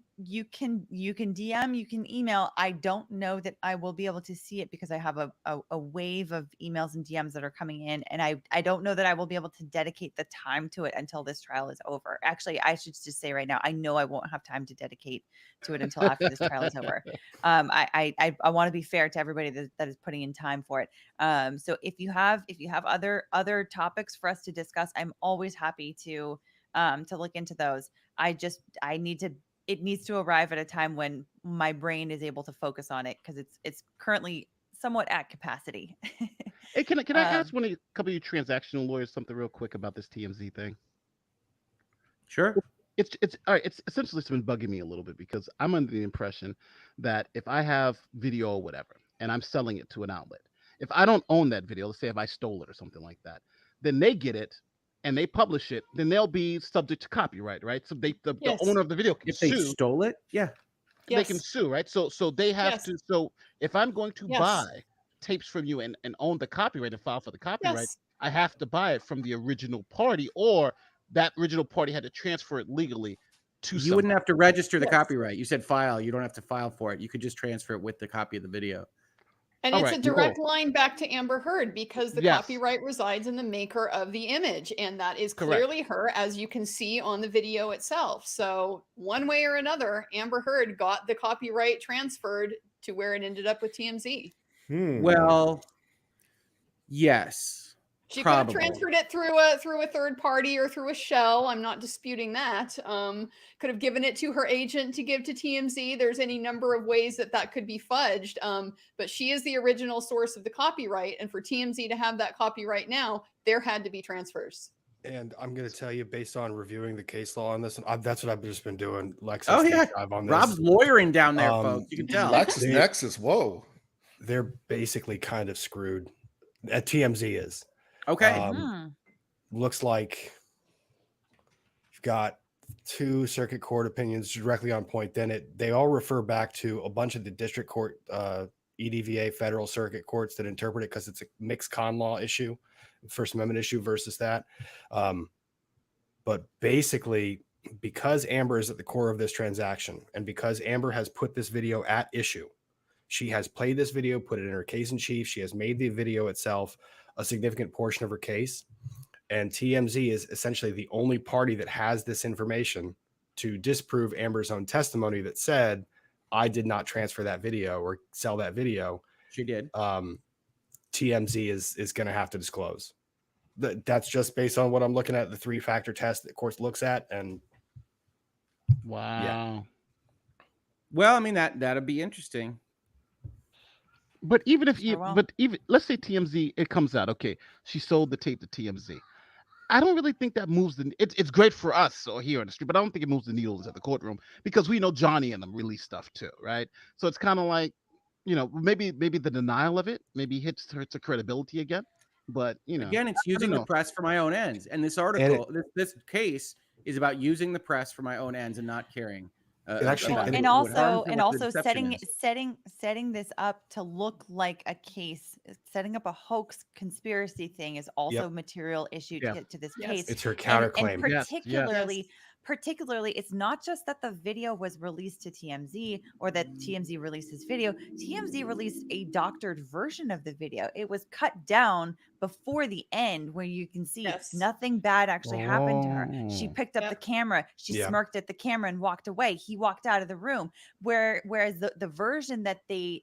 can DM, you can email. I don't know that I will be able to see it because I have a wave of emails and DMs that are coming in, and I don't know that I will be able to dedicate the time to it until this trial is over. Actually, I should just say right now, I know I won't have time to dedicate to it until after this trial is over. I want to be fair to everybody that is putting in time for it. So if you have other topics for us to discuss, I'm always happy to look into those. It needs to arrive at a time when my brain is able to focus on it, because it's currently somewhat at capacity. Hey, can I ask a couple of you transactional lawyers something real quick about this TMZ thing? Sure. It's all right. It's essentially been bugging me a little bit because I'm under the impression that if I have video or whatever and I'm selling it to an outlet, if I don't own that video, let's say if I stole it or something like that, then they get it and they publish it, then they'll be subject to copyright, right? So the owner of the video can sue. If they stole it, they can sue, right? So they have to. So if I'm going to buy tapes from you and own the copyright and file for the copyright, I have to buy it from the original party, or that original party had to transfer it legally to you wouldn't have to register the copyright. You said file. You don't have to file for it. You could just transfer it with the copy of the video. And it's a direct line back to Amber Heard, because the copyright resides in the maker of the image. And that is clearly her, as you can see on the video itself. So one way or another, Amber Heard got the copyright transferred to where it ended up with TMZ. Well, yes. She could have Probably. transferred it through a third party or through a shell. I'm not disputing that. Could have given it to her agent to give to TMZ. There's any number of ways that could be fudged. But she is the original source of the copyright, and for TMZ to have that copyright now, there had to be transfers. And I'm going to tell you, based on reviewing the case law on this, and that's what I've just been doing. Lexus Oh yeah, deep dive on this. Rob's lawyering down there, folks. You can tell. LexisNexis, whoa. They're basically kind of screwed. At TMZ is. Okay. Looks like you've got 2 circuit court opinions directly on point. Then they all refer back to a bunch of the district court, EDVA federal circuit courts that interpret it because it's a mixed con law issue, First Amendment issue versus that. But basically, because Amber is at the core of this transaction, and because Amber has put this video at issue, she has played this video, put it in her case in chief. She has made the video itself a significant portion of her case. And TMZ is essentially the only party that has this information to disprove Amber's own testimony that said, I did not transfer that video or sell that video. She did. TMZ is going to have to disclose. That's just based on what I'm looking at, the 3-factor test that court looks at. And wow. Yeah. Well, I mean, that'd be interesting. But even if let's say TMZ, it comes out, okay, she sold the tape to TMZ. I don't really think that moves it's great for us or here on the street, but I don't think it moves the needles at the courtroom because we know Johnny and them release stuff too, right? So it's kind of like, maybe the denial of it maybe hurts her credibility again. But again, it's using the press for my own ends. And this article, this case is about using the press for my own ends and not caring. And also setting this up to look like a case, setting up a hoax conspiracy thing is also material issue to this case. It's her counterclaim. And particularly, it's not just that the video was released to TMZ or that TMZ released this video. TMZ released a doctored version of the video. It was cut down before the end where you can see nothing bad actually happened to her. She picked up the camera. She smirked at the camera and walked away. He walked out of the room. Whereas the version that they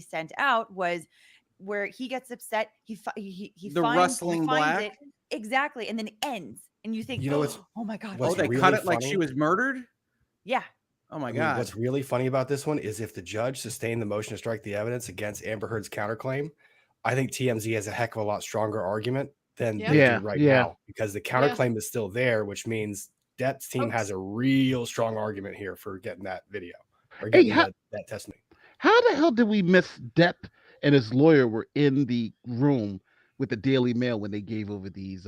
sent out was where he gets upset. He finds it. Exactly. And then it ends. And you think, oh my God. They cut it like she was murdered? Yeah. Oh my God. What's really funny about this one is if the judge sustained the motion to strike the evidence against Amber Heard's counterclaim, I think TMZ has a heck of a lot stronger argument than they do right now because the counterclaim is still there, which means Depp's team has a real strong argument here for getting that video or getting that testimony. How the hell did we miss Depp and his lawyer were in the room with the Daily Mail when they gave over these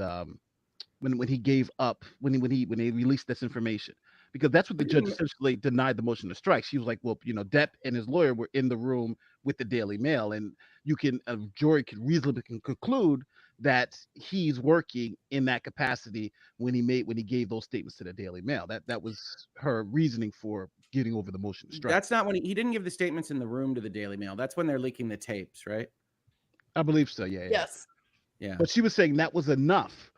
when he released this information, because that's what the judge essentially denied the motion to strike. She was like, well, Depp and his lawyer were in the room with the Daily Mail, and a jury can reasonably conclude that he's working in that capacity when he gave those statements to the Daily Mail. That was her reasoning for getting over the motion to strike. That's not when he didn't give the statements in the room to the Daily Mail. That's when they're leaking the tapes, right? I believe so. Yeah. Yes. Yeah. But she was saying that was enough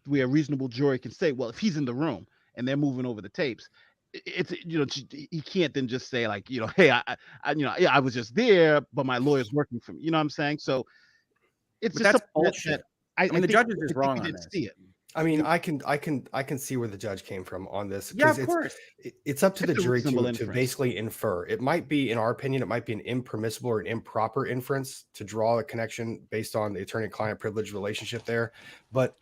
where a reasonable jury can say, well, if he's in the room and they're moving over the tapes, it's he can't then just say like, hey, I was just there, but my lawyer's working for me. You know what I'm saying? So it's just bullshit. I mean, the judge is just wrong on this. See it. I mean, I can see where the judge came from on this. Yeah, of course. It's up to the jury to basically infer. It might be, in our opinion, it might be an impermissible or an improper inference to draw a connection based on the attorney-client privilege relationship there. But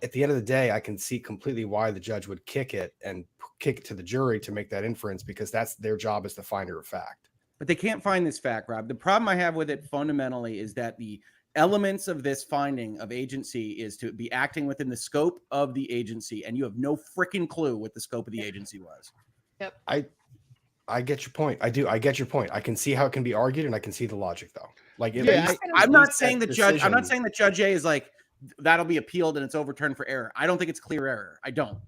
at the end of the day, I can see completely why the judge would kick it to the jury to make that inference, because that's their job as the finder of fact. But they can't find this fact, Rob. The problem I have with it fundamentally is that the elements of this finding of agency is to be acting within the scope of the agency, and you have no freaking clue what the scope of the agency was. Yep. I get your point. I do. I get your point. I can see how it can be argued, and I can see the logic though. Like, I'm not saying the judge. I'm not saying that Judge A is like that'll be appealed and it's overturned for error. I don't think it's clear error. I don't.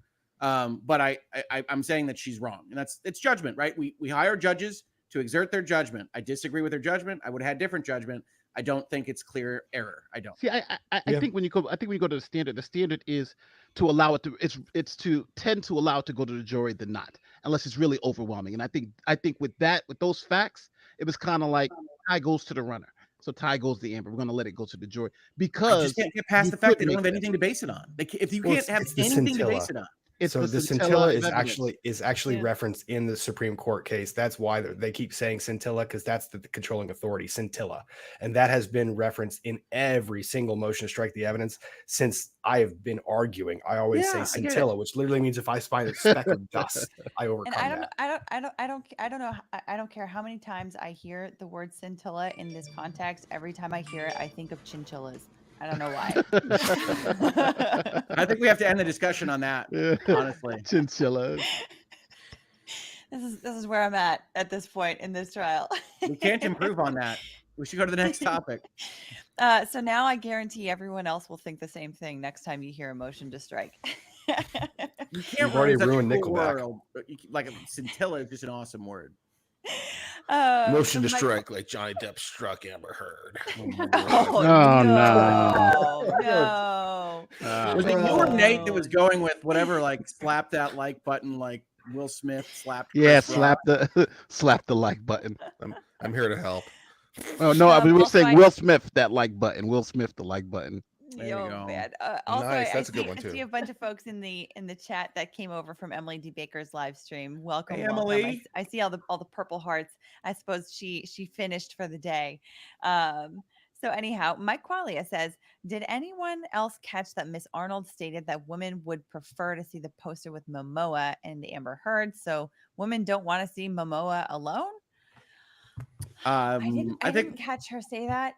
But I'm saying that she's wrong, and it's judgment, right? We hire judges to exert their judgment. I disagree with their judgment. I would have had different judgment. I don't think it's clear error. I don't. See, I think when you go to the standard is to allow it to it's to tend to allow it to go to the jury than not, unless it's really overwhelming. And I think with those facts, it was kind of like eye goes to the runner. So tie goes to Amber. We're going to let it go to the jury I because just can't get past you the fact could they don't make have that. anything to base it on. If you Well, can't have it's the anything to scintilla. base it on. It's So the the scintilla of is evidence. actually Yeah. referenced in the Supreme Court case. That's why they keep saying scintilla, because that's the controlling authority, scintilla. And that has been referenced in every single motion to strike the evidence since I have been arguing. I always Yeah, I say get it. scintilla, which literally means if I find a speck of dust, I And overcome I don't, that. I don't know. I don't care how many times I hear the word scintilla in this context. Every time I hear it, I think of chinchillas. I don't know why. I think we have to end the discussion on that. Honestly, Chinchillas. This is where I'm at this point in this trial. We can't improve on that. We should go to the next topic. So now I guarantee everyone else will think the same thing next time you hear a motion to strike. You can't You've already such a ruined cool Nickelback. world. Like a scintilla is just an awesome word. Motion to Mike- strike like Johnny Depp struck Amber Heard. Oh, no. Was it you or Nate that was going with whatever, like slap that like button, like Will Smith slapped? Yeah, Chris Rock? slap the like button. I'm here to help. Oh no, I mean, we were saying also Will Smith that like button. Will Smith the like button. There you go. Man. Also, Nice, I that's a good see- one, I too. see a bunch of folks in the chat that came over from Emily D. Baker's live stream. Welcome, Hey, welcome. Emily. I see all the purple hearts. I suppose she finished for the day. So anyhow, Mike Qualia says, did anyone else catch that Miss Arnold stated that women would prefer to see the poster with Momoa and the Amber Heard? So women don't want to see Momoa alone? I didn't catch her say that.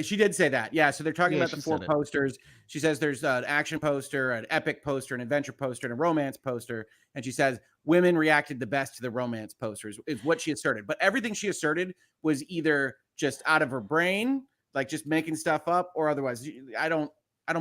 She did say that. Yeah. So they're talking Yeah, about the she 4 said it. posters. She says there's an action poster, an epic poster, an adventure poster, and a romance poster. And she says women reacted the best to the romance posters, is what she asserted. But everything she asserted was either just out of her brain, like just making stuff up, or otherwise. I don't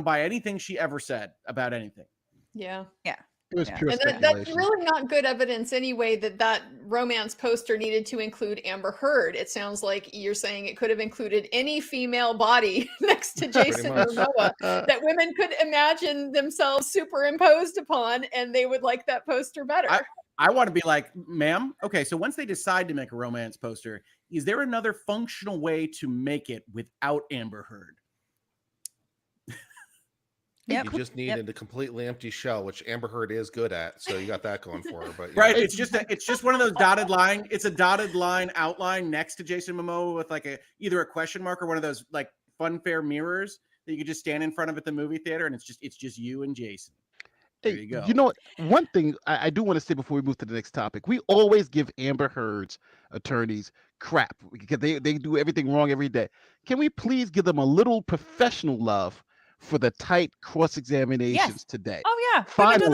buy anything she ever said about anything. Yeah. Yeah. It was pure And that's speculation. really not good evidence anyway that romance poster needed to include Amber Heard. It sounds like you're saying it could have included any female body next to Jason much. Momoa that women could imagine themselves superimposed upon, and they would like that poster better. I want to be like, ma'am, okay, so once they decide to make a romance poster, is there another functional way to make it without Amber Heard? You just need a completely empty shell, which Amber Heard is good at. So you got that going for her. But Right. It's just one of those dotted line. It's a dotted line outline next to Jason Momoa with like either a question mark or one of those like funfair mirrors that you could just stand in front of at the movie theater, and it's just you and Jason. There you go. You know what? One thing I do want to say before we move to the next topic, we always give Amber Heard's attorneys crap because they do everything wrong every day. Can we please give them a little professional love for the tight cross-examinations today? Oh yeah. Finally,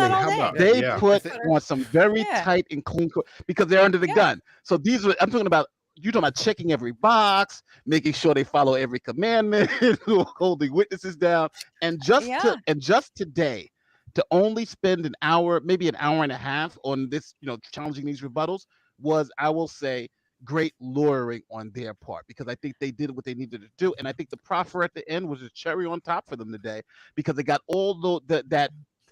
they Yeah. put on some very tight and clean because they're under the gun. So I'm talking about, you're talking about checking every box, making sure they follow every commandment, holding witnesses down, and just today, to only spend an hour, maybe an hour and a half on this, challenging these rebuttals was, I will say, great lawyering on their part, because I think they did what they needed to do. And I think the proffer at the end was a cherry on top for them today, because they got all that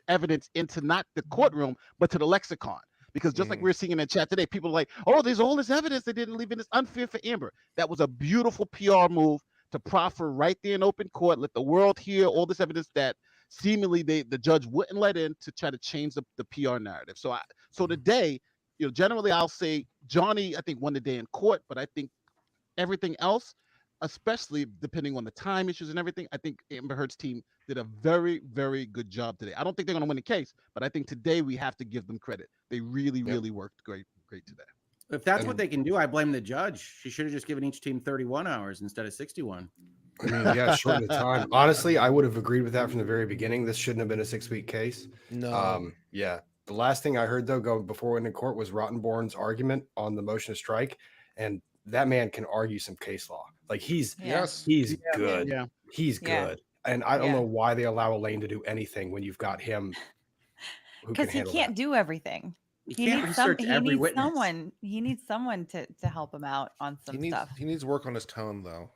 evidence into not the courtroom, but to the lexicon. Because just like we were seeing in the chat today, people are like, oh, there's all this evidence they didn't leave in. It's unfair for Amber. That was a beautiful PR move to proffer right there in open court, let the world hear all this evidence that seemingly the judge wouldn't let in, to try to change the PR narrative. So today, generally I'll say Johnny, I think, won the day in court, but I think everything else, especially depending on the time issues and everything, I think Amber Heard's team did a very, very good job today. I don't think they're going to win the case, but I think today we have to give them credit. They really, really worked great today. If that's what they can do, I blame the judge. She should have just given each team 31 hours instead of 61. I mean, yeah, shorten the time. Honestly, I would have agreed with that from the very beginning. This shouldn't have been a 6-week case. No. Yeah. The last thing I heard, though, before went to court was Rottenborn's argument on the motion to strike. And that man can argue some case law. Like he's good. Yeah. He's good. And I don't know why they allow Elaine to do anything when you've got him. Because he can't do everything. He needs someone to help him out on some stuff. He needs work on his tone, though.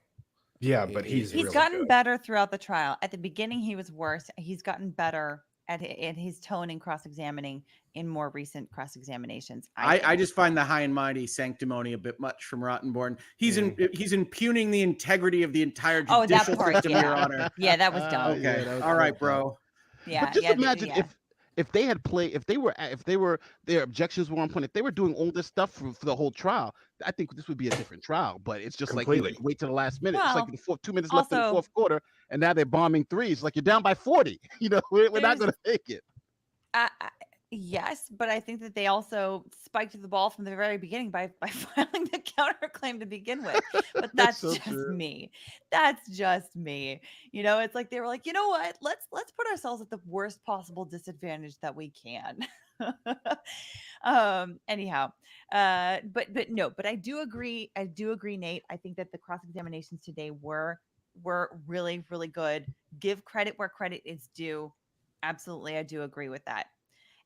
Yeah, but he's gotten better throughout the trial. At the beginning, he was worse. He's gotten better at his tone in cross-examining in more recent cross-examinations. I just find the high and mighty sanctimony a bit much from Rottenborn. He's impugning the integrity of the entire judicial system, Your Honor. Yeah, that was dumb. Okay, that was all right, dumb. bro. Yeah, But just imagine if they had played, if they were their objections were on point, if they were doing all this stuff for the whole trial, I think this would be a different trial. But it's just like Completely. wait till the last minute. It's like Well, 2 minutes left in the also- fourth quarter, and now they're bombing threes. Like you're down by 40. You know, we're not going to make it. Yes, but I think that they also spiked the ball from the very beginning by filing the counterclaim to begin with. But that's so just true. me. That's just me. You know, it's like they were like, you know what? Let's put ourselves at the worst possible disadvantage that we can. Anyhow, but I do agree. I do agree, Nate. I think that the cross examinations today were really, really good. Give credit where credit is due. Absolutely, I do agree with that.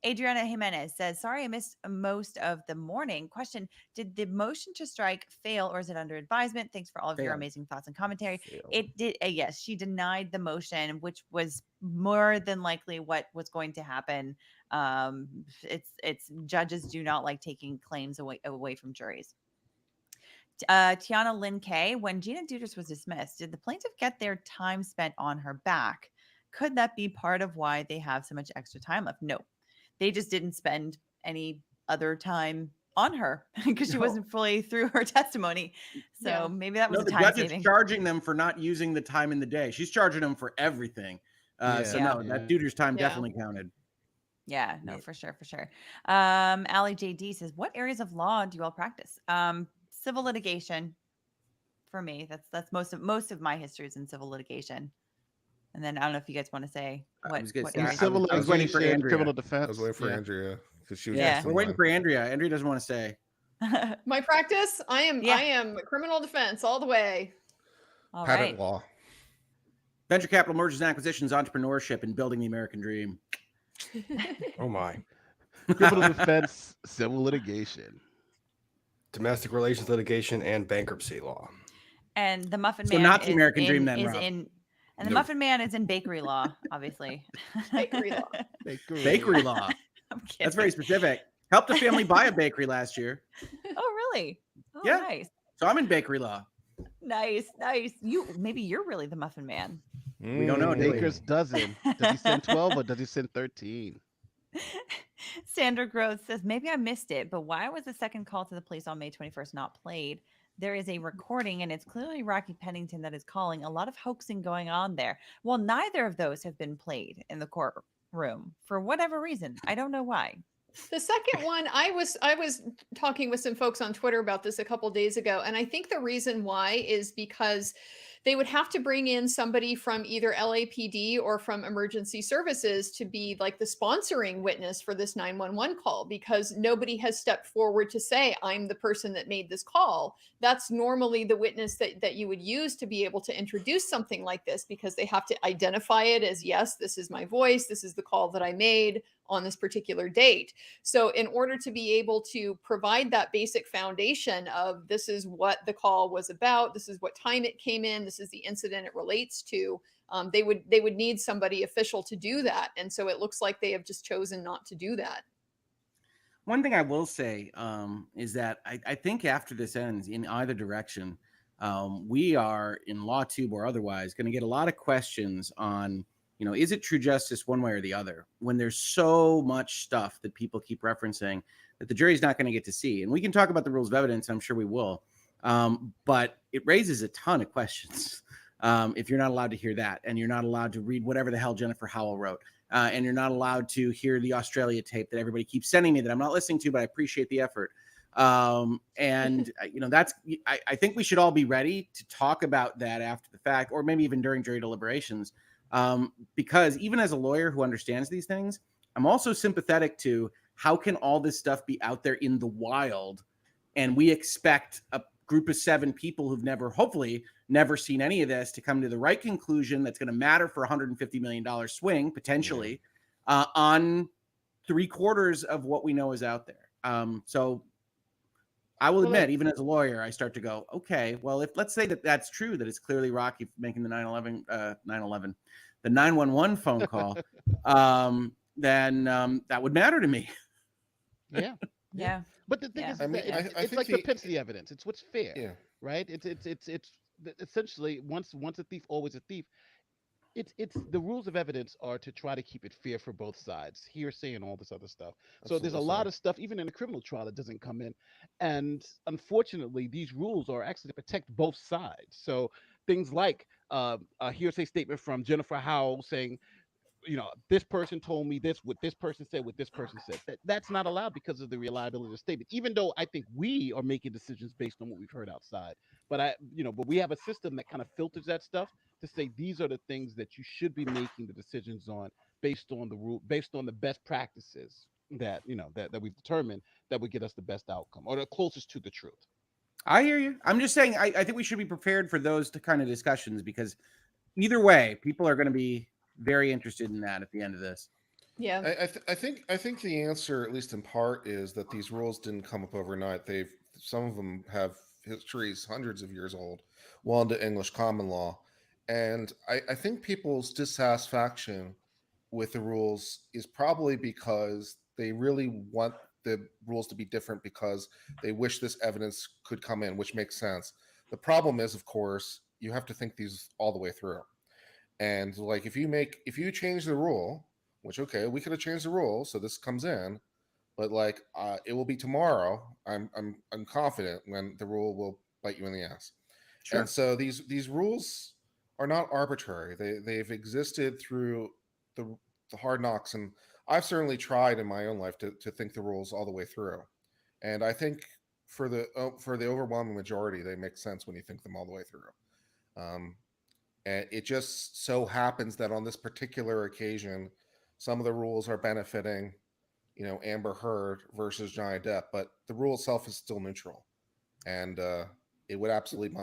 Adriana Jimenez says, sorry, I missed most of the morning. Question, did the motion to strike fail or is it under advisement? Thanks for all of your amazing thoughts and commentary. It did. Yes, she denied the motion, which was more than likely what was going to happen. It's judges do not like taking claims away from juries. Tiana Lynn Kay, when Gina Dudas was dismissed, did the plaintiff get their time spent on her back? Could that be part of why they have so much extra time left? No. They just didn't spend any other time on her because she wasn't fully through her testimony. So maybe that was a the time judge saving. is charging them for not using the time in the day. She's charging them for everything. That Duder's time definitely counted. Yeah, no, for sure. Allie JD says, what areas of law do you all practice? Civil litigation. For me, that's most of my history is in civil litigation. And then I don't know if you guys want to say what areas. Civil I was waiting for litigation, Andrea. criminal defense. I was waiting for Andrea because she was. We're waiting for Andrea. Andrea doesn't want to say. My practice, I am criminal defense all the way. All Patent law. Venture capital, mergers and acquisitions, entrepreneurship, and building the American dream. Oh my. Criminal defense, civil litigation, domestic relations litigation, and bankruptcy law. And the Muffin So Man not the is American in, dream then, is Rob. in and the Muffin Man is in bakery law, obviously. Bakery law. Bakery law. That's very specific. Helped a family buy a bakery last year. Oh, really? Oh, Yeah. nice. So I'm in bakery law. Nice. Maybe you're really the Muffin Man. We don't know. Baker's dozen. Does he send 12 or does he send 13? Sandra Groth says, maybe I missed it, but why was the second call to the police on May 21st not played? There is a recording, and it's clearly Rocky Pennington that is calling. A lot of hoaxing going on there. Well, neither of those have been played in the courtroom for whatever reason. I don't know why. The second one, I was talking with some folks on Twitter about this a couple days ago, and I think the reason why is because they would have to bring in somebody from either LAPD or from emergency services to be like the sponsoring witness for this 911 call, because nobody has stepped forward to say, I'm the person that made this call. That's normally the witness that you would use to be able to introduce something like this, because they have to identify it as, yes, this is my voice, this is the call that I made on this particular date. So in order to be able to provide that basic foundation of this is what the call was about, this is what time it came in, this is the incident it relates to, they would need somebody official to do that. And so it looks like they have just chosen not to do that. One thing I will say is that I think after this ends in either direction, we are in LawTube or otherwise going to get a lot of questions on, is it true justice one way or the other when there's so much stuff that people keep referencing that the jury's not going to get to see. And we can talk about the rules of evidence. I'm sure we will. But it raises a ton of questions if you're not allowed to hear that, and you're not allowed to read whatever the hell Jennifer Howell wrote. And you're not allowed to hear the Australia tape that everybody keeps sending me that I'm not listening to, but I appreciate the effort. And that's, I think we should all be ready to talk about that after the fact, or maybe even during jury deliberations. Because even as a lawyer who understands these things, I'm also sympathetic to how can all this stuff be out there in the wild, and we expect a group of 7 people who've hopefully never seen any of this to come to the right conclusion that's going to matter for $150 million swing potentially on 3/4 of what we know is out there. So I will admit, even as a lawyer, I start to go, okay, well, if let's say that that's true, that it's clearly Rocky making the 9/11 the 911 phone call, then that would matter to me. Yeah. Yeah. But the thing Yeah. is, I mean, that I it's think like the propensity evidence. It's what's fair, yeah. right? It's essentially once a thief, always a thief. It's the rules of evidence are to try to keep it fair for both sides, hearsay and all this other stuff. So there's a Absolutely lot so. of stuff, even in a criminal trial, that doesn't come in. And unfortunately, these rules are actually to protect both sides. So things like a hearsay statement from Jennifer Howell saying, this person told me this, what this person said, what this person said. That's not allowed because of the reliability of the statement, even though I think we are making decisions based on what we've heard outside. But but we have a system that kind of filters that stuff to say these are the things that you should be making the decisions on based on the rule, based on the best practices that, that we've determined that would get us the best outcome or the closest to the truth. I hear you. I'm just saying, I think we should be prepared for those kind of discussions, because either way, people are going to be very interested in that at the end of this. Yeah. I think the answer, at least in part, is that these rules didn't come up overnight. Some of them have histories hundreds of years old, well into English common law, and I think people's dissatisfaction with the rules is probably because they really want the rules to be different because they wish this evidence could come in, which makes sense. The problem is, of course, you have to think these all the way through. And like if you change the rule, which okay, we could have changed the rule so this comes in, but like it will be tomorrow. I'm confident when the rule will bite you in the ass. Sure. And so these rules are not arbitrary. They've existed through the hard knocks, and I've certainly tried in my own life to think the rules all the way through. And I think for the overwhelming majority, they make sense when you think them all the way through. And it just so happens that on this particular occasion, some of the rules are benefiting, Amber Heard versus Johnny Depp, but the rule itself is still neutral, and it would absolutely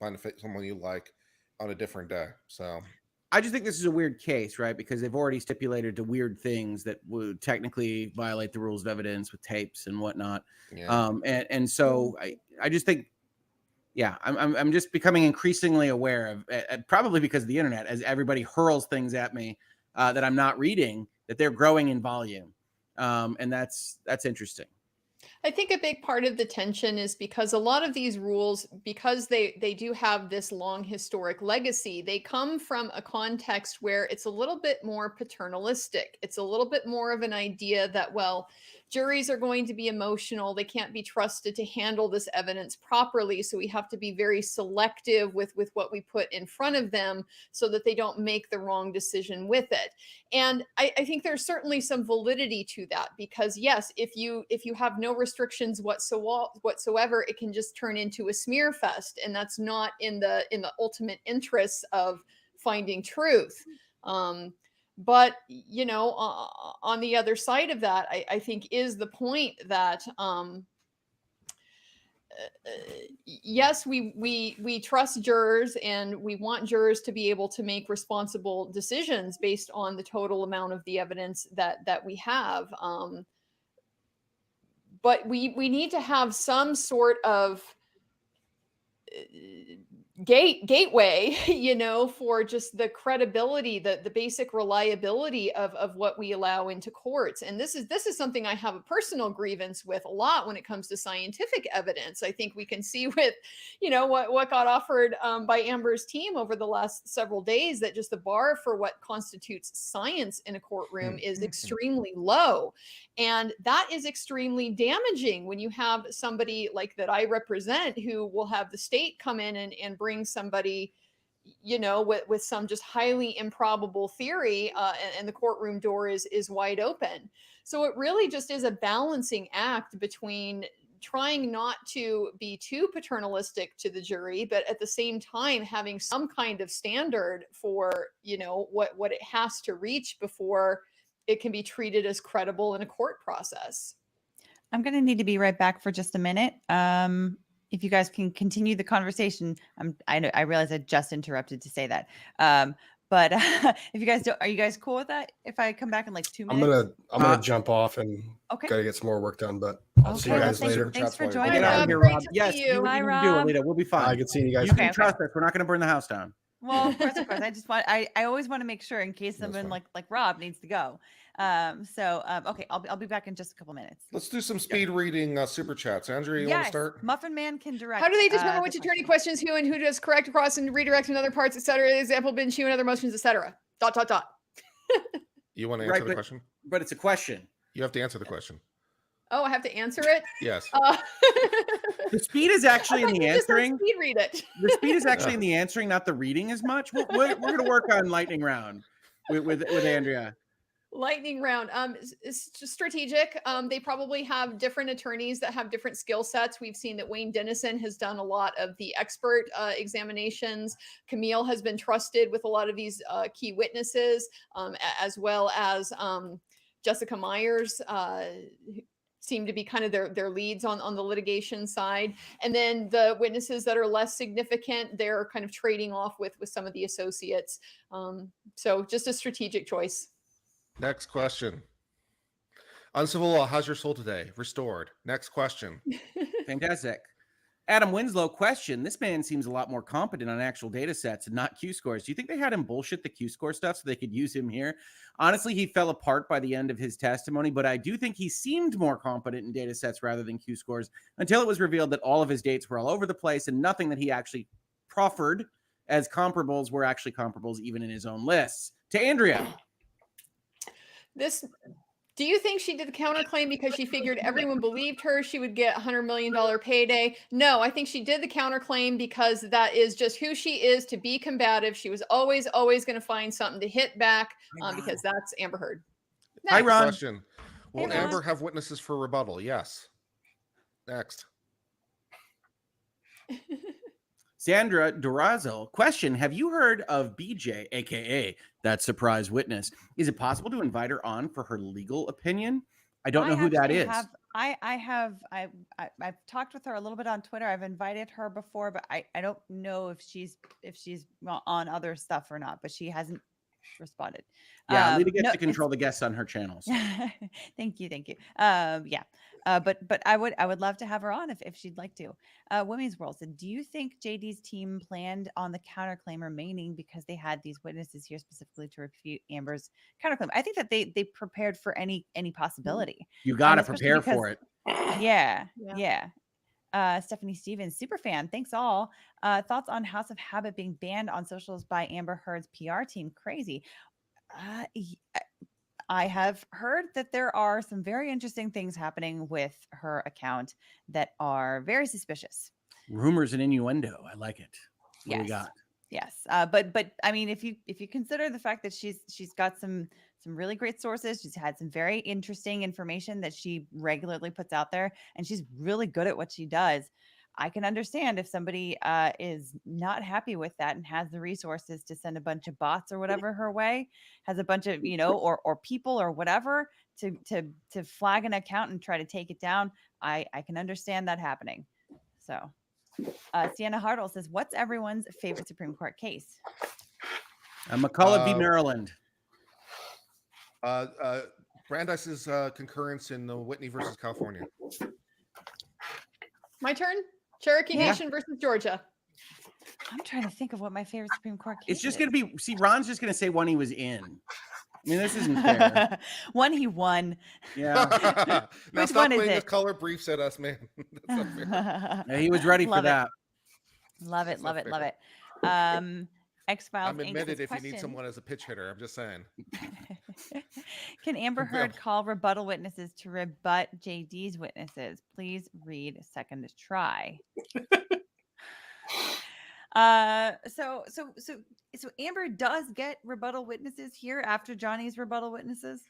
benefit someone you like on a different day. So I just think this is a weird case, right? Because they've already stipulated to weird things that would technically violate the rules of evidence with tapes and whatnot. Yeah. And so I just think, yeah, I'm just becoming increasingly aware of, probably because of the internet, as everybody hurls things at me that I'm not reading, that they're growing in volume, and that's interesting. I think a big part of the tension is because a lot of these rules, because they do have this long historic legacy, they come from a context where it's a little bit more paternalistic. It's a little bit more of an idea that, well, juries are going to be emotional. They can't be trusted to handle this evidence properly. So we have to be very selective with what we put in front of them so that they don't make the wrong decision with it. And I think there's certainly some validity to that, because yes, if you have no restrictions whatsoever, it can just turn into a smear fest, and that's not in the ultimate interests of finding truth. But on the other side of that, I think is the point that yes, we trust jurors, and we want jurors to be able to make responsible decisions based on the total amount of the evidence that we have. But we need to have some sort of gateway, for just the credibility, the basic reliability of what we allow into courts. And this is something I have a personal grievance with a lot when it comes to scientific evidence. I think we can see with, what got offered by Amber's team over the last several days, that just the bar for what constitutes science in a courtroom is extremely low. And that is extremely damaging when you have somebody like that I represent, who will have the state come in and bring somebody, with some just highly improbable theory, and the courtroom door is wide open. So it really just is a balancing act between trying not to be too paternalistic to the jury, but at the same time having some kind of standard for, what it has to reach before it can be treated as credible in a court process. I'm going to need to be right back for just a minute. If you guys can continue the conversation, I realize I just interrupted to say that. But if you guys don't, are you guys cool with that? If I come back in like 2 minutes, I'm gonna jump off and okay, gotta get some more work done. But I'll see you Okay, guys later. thanks for joining Get out us. of here, Great Rob. to Yes, see you. do what Bye, you do, Rob. Alita. We'll be fine. I can see you guys. You can trust us. We're not going to burn the house down. Well, of course. I always want to make sure in case someone like Rob needs to go. Okay, I'll be back in just a couple minutes. Let's do some speed reading super chats. Andrea, you want to start? Muffin Man can direct. How do they determine the which attorney questions who and who does correct, cross, and redirect in other parts, etc.? Example, bin, shoe, and other motions, etc. ... You want to answer the question? But it's a question. You have to answer the question. Oh, I have to answer it? Yes. The speed is actually in the answering. Speed read it. The speed is actually in the answering, not the reading as much. We're going to work on lightning round with Andrea. Lightning round. It's just strategic. They probably have different attorneys that have different skill sets. We've seen that Wayne Dennison has done a lot of the expert examinations. Camille has been trusted with a lot of these key witnesses, as well as Jessica Myers seem to be kind of their leads on the litigation side. And then the witnesses that are less significant, they're kind of trading off with some of the associates. So just a strategic choice. Next question. Uncivil law, how's your soul today? Restored. Next question. Fantastic. Adam Winslow, question. This man seems a lot more competent on actual data sets and not Q scores. Do you think they had him bullshit the Q score stuff so they could use him here? Honestly, he fell apart by the end of his testimony, but I do think he seemed more competent in data sets rather than Q scores until it was revealed that all of his dates were all over the place and nothing that he actually proffered as comparables were actually comparables even in his own lists. To Andrea. Do you think she did the counterclaim because she figured everyone believed her, she would get $100 million payday? No, I think she did the counterclaim because that is just who she is, to be combative. She was always going to find something to hit back because that's Amber Heard. Hi, Ron. Question. Will Amber have witnesses for rebuttal? Yes. Next. Sandra Durazo, question. Have you heard of BJ, aka that surprise witness? Is it possible to invite her on for her legal opinion? I don't know who that is. I've talked with her a little bit on Twitter. I've invited her before, but I don't know if she's on other stuff or not, but she hasn't responded. Yeah, Lita gets to control the guests on her channels. Thank you. But I would love to have her on if she'd like to. Women's World said, do you think JD's team planned on the counterclaim remaining because they had these witnesses here specifically to refute Amber's counterclaim? I think that they prepared for any possibility. You got to prepare for it. Yeah. Stephanie Stevens, super fan. Thanks all. Thoughts on House of Habit being banned on socials by Amber Heard's PR team? Crazy. I have heard that there are some very interesting things happening with her account that are very suspicious. Rumors and innuendo. I like it. What do we got? Yes. But I mean, if you consider the fact that she's got some really great sources, she's had some very interesting information that she regularly puts out there, and she's really good at what she does. I can understand if somebody is not happy with that and has the resources to send a bunch of bots or whatever her way, has a bunch of, or people or whatever to flag an account and try to take it down. I can understand that happening. So Sienna Hartle says, what's everyone's favorite Supreme Court case? McCullough v. Maryland. Brandeis's concurrence in the Whitney versus California. My turn? Cherokee Nation versus Georgia. I'm trying to think of what my favorite Supreme Court case It's just going to be, Ron's just going to say one he was in. I mean, this isn't fair. One he won. Yeah. Now Which stop one is putting it? his color briefs at us, man. That's not fair. Yeah, he was ready for that. Love it. X-Files. I'm admitted if you need someone as a pitch hitter. I'm just saying. Can Amber Heard call rebuttal witnesses to rebut JD's witnesses? Please read second try. So Amber does get rebuttal witnesses here after Johnny's rebuttal witnesses.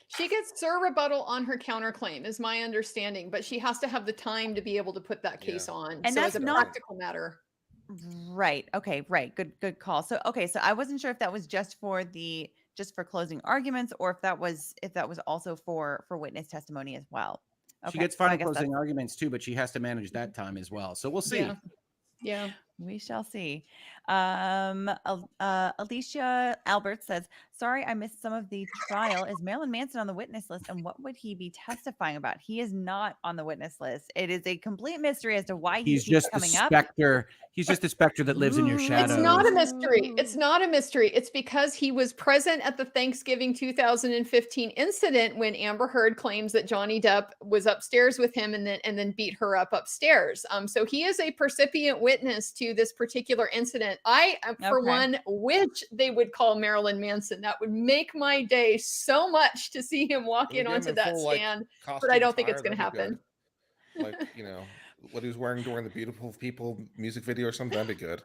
She gets Sir rebuttal on her counterclaim, is my understanding, but she has to have the time to be able to put that case on. And so that's as a not practical matter. Right. Okay. Right. Good call. So so I wasn't sure if that was just for closing arguments or if that was also for witness testimony as well. Okay. She gets final closing arguments too, but she has to manage that time as well. So we'll see. Yeah. We shall see. Alicia Albert says, sorry, I missed some of the trial. Is Marilyn Manson on the witness list? And what would he be testifying about? He is not on the witness list. It is a complete mystery as to why he He's keeps just the coming up. specter. He's just a specter that lives in your shadows. It's not a mystery. It's not a mystery. It's because he was present at the Thanksgiving 2015 incident when Amber Heard claims that Johnny Depp was upstairs with him and then beat her up upstairs. So he is a percipient witness to this particular incident. I, for one, wish they would call Marilyn Manson. That would make my day so much to see him walk in onto that stand. But I don't think it's going to happen. Like, what he was wearing during the Beautiful People music video or something, that'd be good.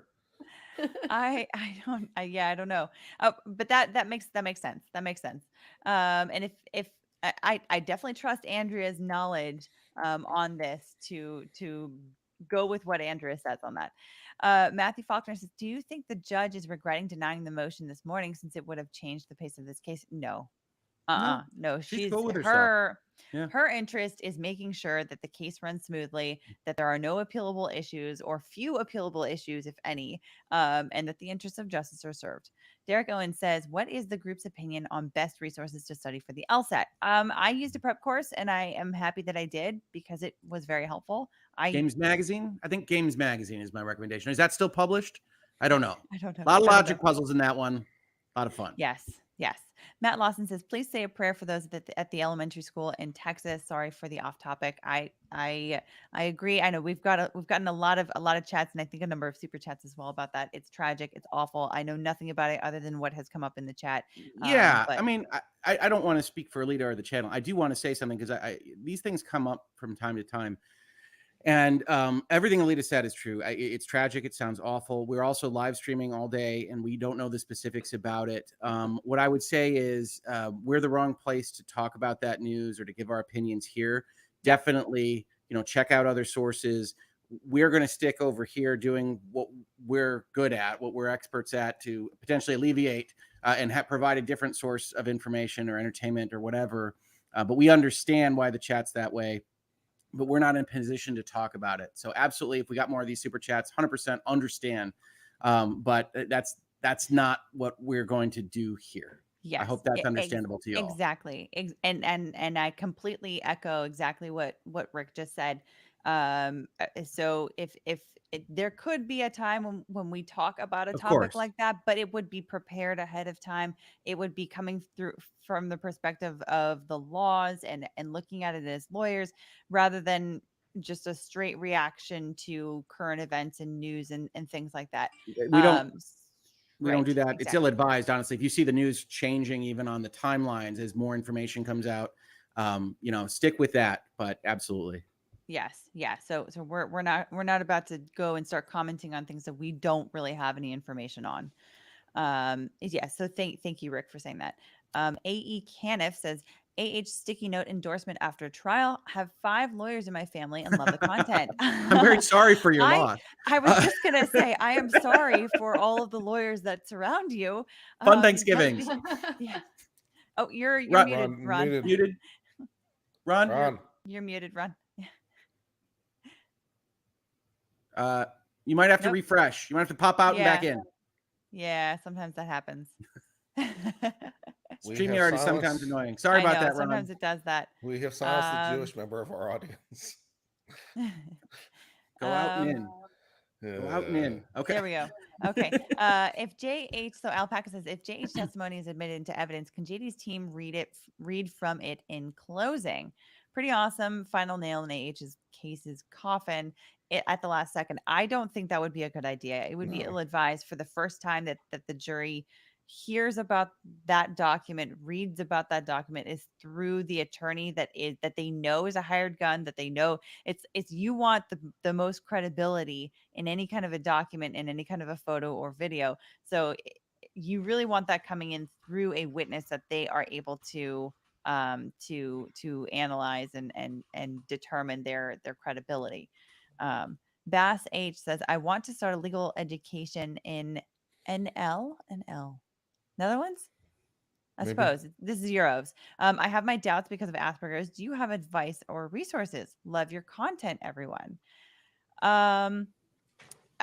I don't know. But that makes sense. That makes sense. And if I definitely trust Andrea's knowledge on this to go with what Andrea says on that. Matthew Faulkner says, do you think the judge is regretting denying the motion this morning since it would have changed the pace of this case? No. No, she's cool with herself. Her interest is making sure that the case runs smoothly, that there are no appealable issues or few appealable issues, if any, and that the interests of justice are served. Derek Owen says, what is the group's opinion on best resources to study for the LSAT? I used a prep course and I am happy that I did because it was very helpful. Games Magazine? I think Games Magazine is my recommendation. Is that still published? I don't know. I don't know. A lot of logic puzzles in that one. A lot of fun. Yes. Matt Lawson says, please say a prayer for those at the elementary school in Texas. Sorry for the off topic. I agree. I know we've gotten a lot of chats and I think a number of super chats as well about that. It's tragic. It's awful. I know nothing about it other than what has come up in the chat. Yeah. But I mean, I don't want to speak for Alita or the channel. I do want to say something because these things come up from time to time. And everything Alita said is true. It's tragic. It sounds awful. We're also live streaming all day, and we don't know the specifics about it. What I would say is we're the wrong place to talk about that news or to give our opinions here. Definitely, check out other sources. We're going to stick over here doing what we're good at, what we're experts at, to potentially alleviate and provide a different source of information or entertainment or whatever. But we understand why the chat's that way. But we're not in a position to talk about it. So absolutely, if we got more of these super chats, 100% understand. But that's not what we're going to do here. yes, I hope that's understandable to you all. Exactly. And I completely echo exactly what Rick just said. So if there could be a time when we talk about a topic like that, but it would be prepared ahead of time. It would be coming through from the perspective of the laws and looking at it as lawyers rather than just a straight reaction to current events and news and things like that. We don't do that. It's ill-advised, honestly. If you see the news changing even on the timelines as more information comes out, stick with that. But absolutely. Yes. Yeah. So we're not about to go and start commenting on things that we don't really have any information on. Yeah. So thank you, Rick, for saying that. AE Caniff says, sticky note endorsement after trial. Have 5 lawyers in my family and love the content. I'm very sorry for your loss. I was just going to say, I am sorry for all of the lawyers that surround you. Fun Thanksgivings. Yeah. Oh, you're Ron, muted, Ron. Muted. Ron. You're muted, Ron. You might have to refresh. You might have to pop out and back in. Yeah, sometimes that happens. StreamYard is sometimes annoying. Sorry about that, Ron. Sometimes it does that. We have silenced the Jewish member of our audience. Go out and in. Go out and in. Okay. There we go. Okay. So Alpaca says, if JH testimony is admitted into evidence, can JD's team read from it in closing? Pretty awesome. Final nail in AH's case's coffin at the last second. I don't think that would be a good idea. It would be ill-advised for the first time that the jury hears about that document, reads about that document, is through the attorney that they know is a hired gun, that they know it's you want the most credibility in any kind of a document, in any kind of a photo or video. So you really want that coming in through a witness that they are able to analyze and determine their credibility. Bass H says, I want to start a legal education in NL. Netherlands? I suppose this is Euros. I have my doubts because of Asperger's. Do you have advice or resources? Love your content, everyone.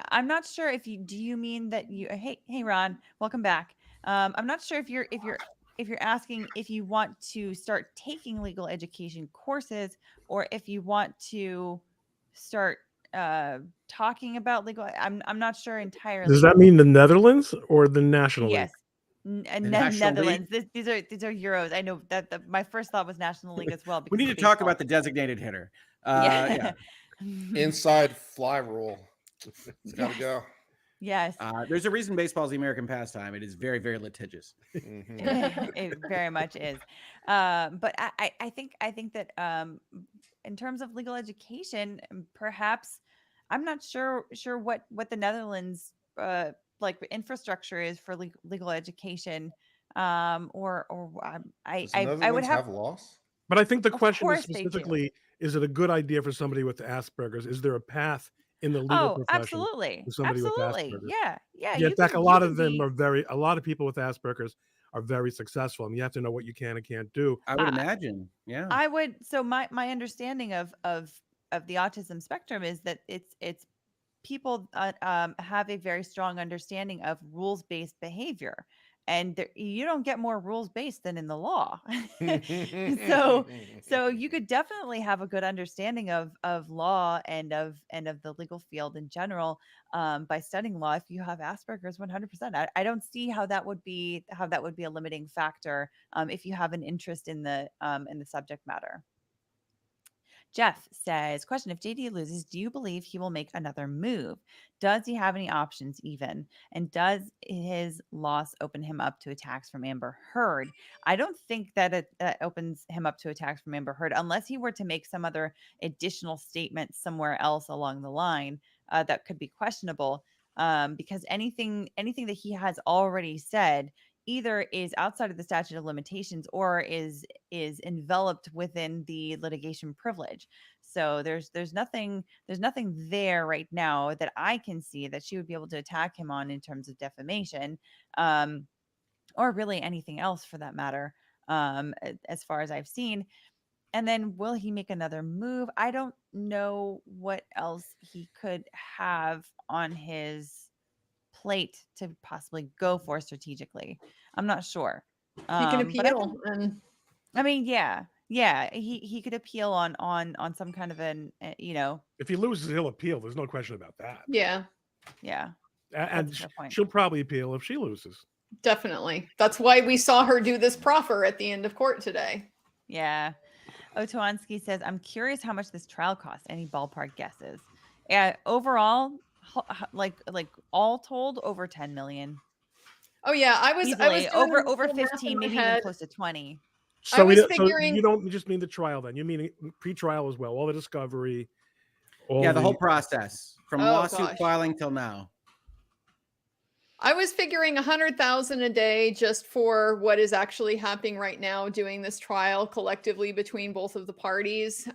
I'm not sure if do you mean that you, hey, Ron, welcome back. I'm not sure if you're asking if you want to start taking legal education courses or if you want to start talking about legal. I'm not sure entirely. Does that mean the Netherlands or the National League? Yes. Netherlands. These are Euros. I know that my first thought was National League as well. We need to talk about the designated hitter. Yeah. Inside fly rule. It's got to go. Yes. There's a reason baseball is the American pastime. It is very, very litigious. It very much is. But I think that in terms of legal education, perhaps I'm not sure what the Netherlands like infrastructure is for legal education. I would have laws. But I think the Of question is course they do. specifically, is it a good idea for somebody with Asperger's? Is there a path in the legal profession absolutely. for somebody Absolutely. with Asperger's? Yeah. Yeah, you in fact, can- a you lot can of them be- a lot of people with Asperger's are very successful. I mean, you have to know what you can and can't do. I would imagine. Yeah. I would. So my understanding of the autism spectrum is that it's people have a very strong understanding of rules-based behavior, and you don't get more rules-based than in the law. so you could definitely have a good understanding of law and of the legal field in general by studying law if you have Asperger's 100%. I don't see how that would be a limiting factor if you have an interest in the subject matter. Jeff says, question, if JD loses, do you believe he will make another move? Does he have any options even? And does his loss open him up to attacks from Amber Heard? I don't think that it opens him up to attacks from Amber Heard unless he were to make some other additional statement somewhere else along the line that could be questionable because anything that he has already said either is outside of the statute of limitations or is enveloped within the litigation privilege. So there's nothing there right now that I can see that she would be able to attack him on in terms of defamation, or really anything else for that matter, as far as I've seen. And then will he make another move? I don't know what else he could have on his plate to possibly go for strategically. I'm not sure. He can But appeal. I mean, yeah, he could appeal on some kind of an, If he loses, he'll appeal. There's no question about that. Yeah, And That's a good point. she'll probably appeal if she loses. definitely. That's why we saw her do this proffer at the end of court today. Yeah. Otoansky says, I'm curious how much this trial cost. Any ballpark guesses? Yeah, overall, like all told, over 10 million. Oh yeah, I was Easily. doing over the math in 15, my maybe even head. close to 20. So, was so figuring- you don't just mean the trial then. You mean pre-trial as well, all the discovery. Yeah, the whole process from Oh, lawsuit gosh. filing till now. I was figuring 100,000 a day just for what is actually happening right now, doing this trial collectively between both of the parties.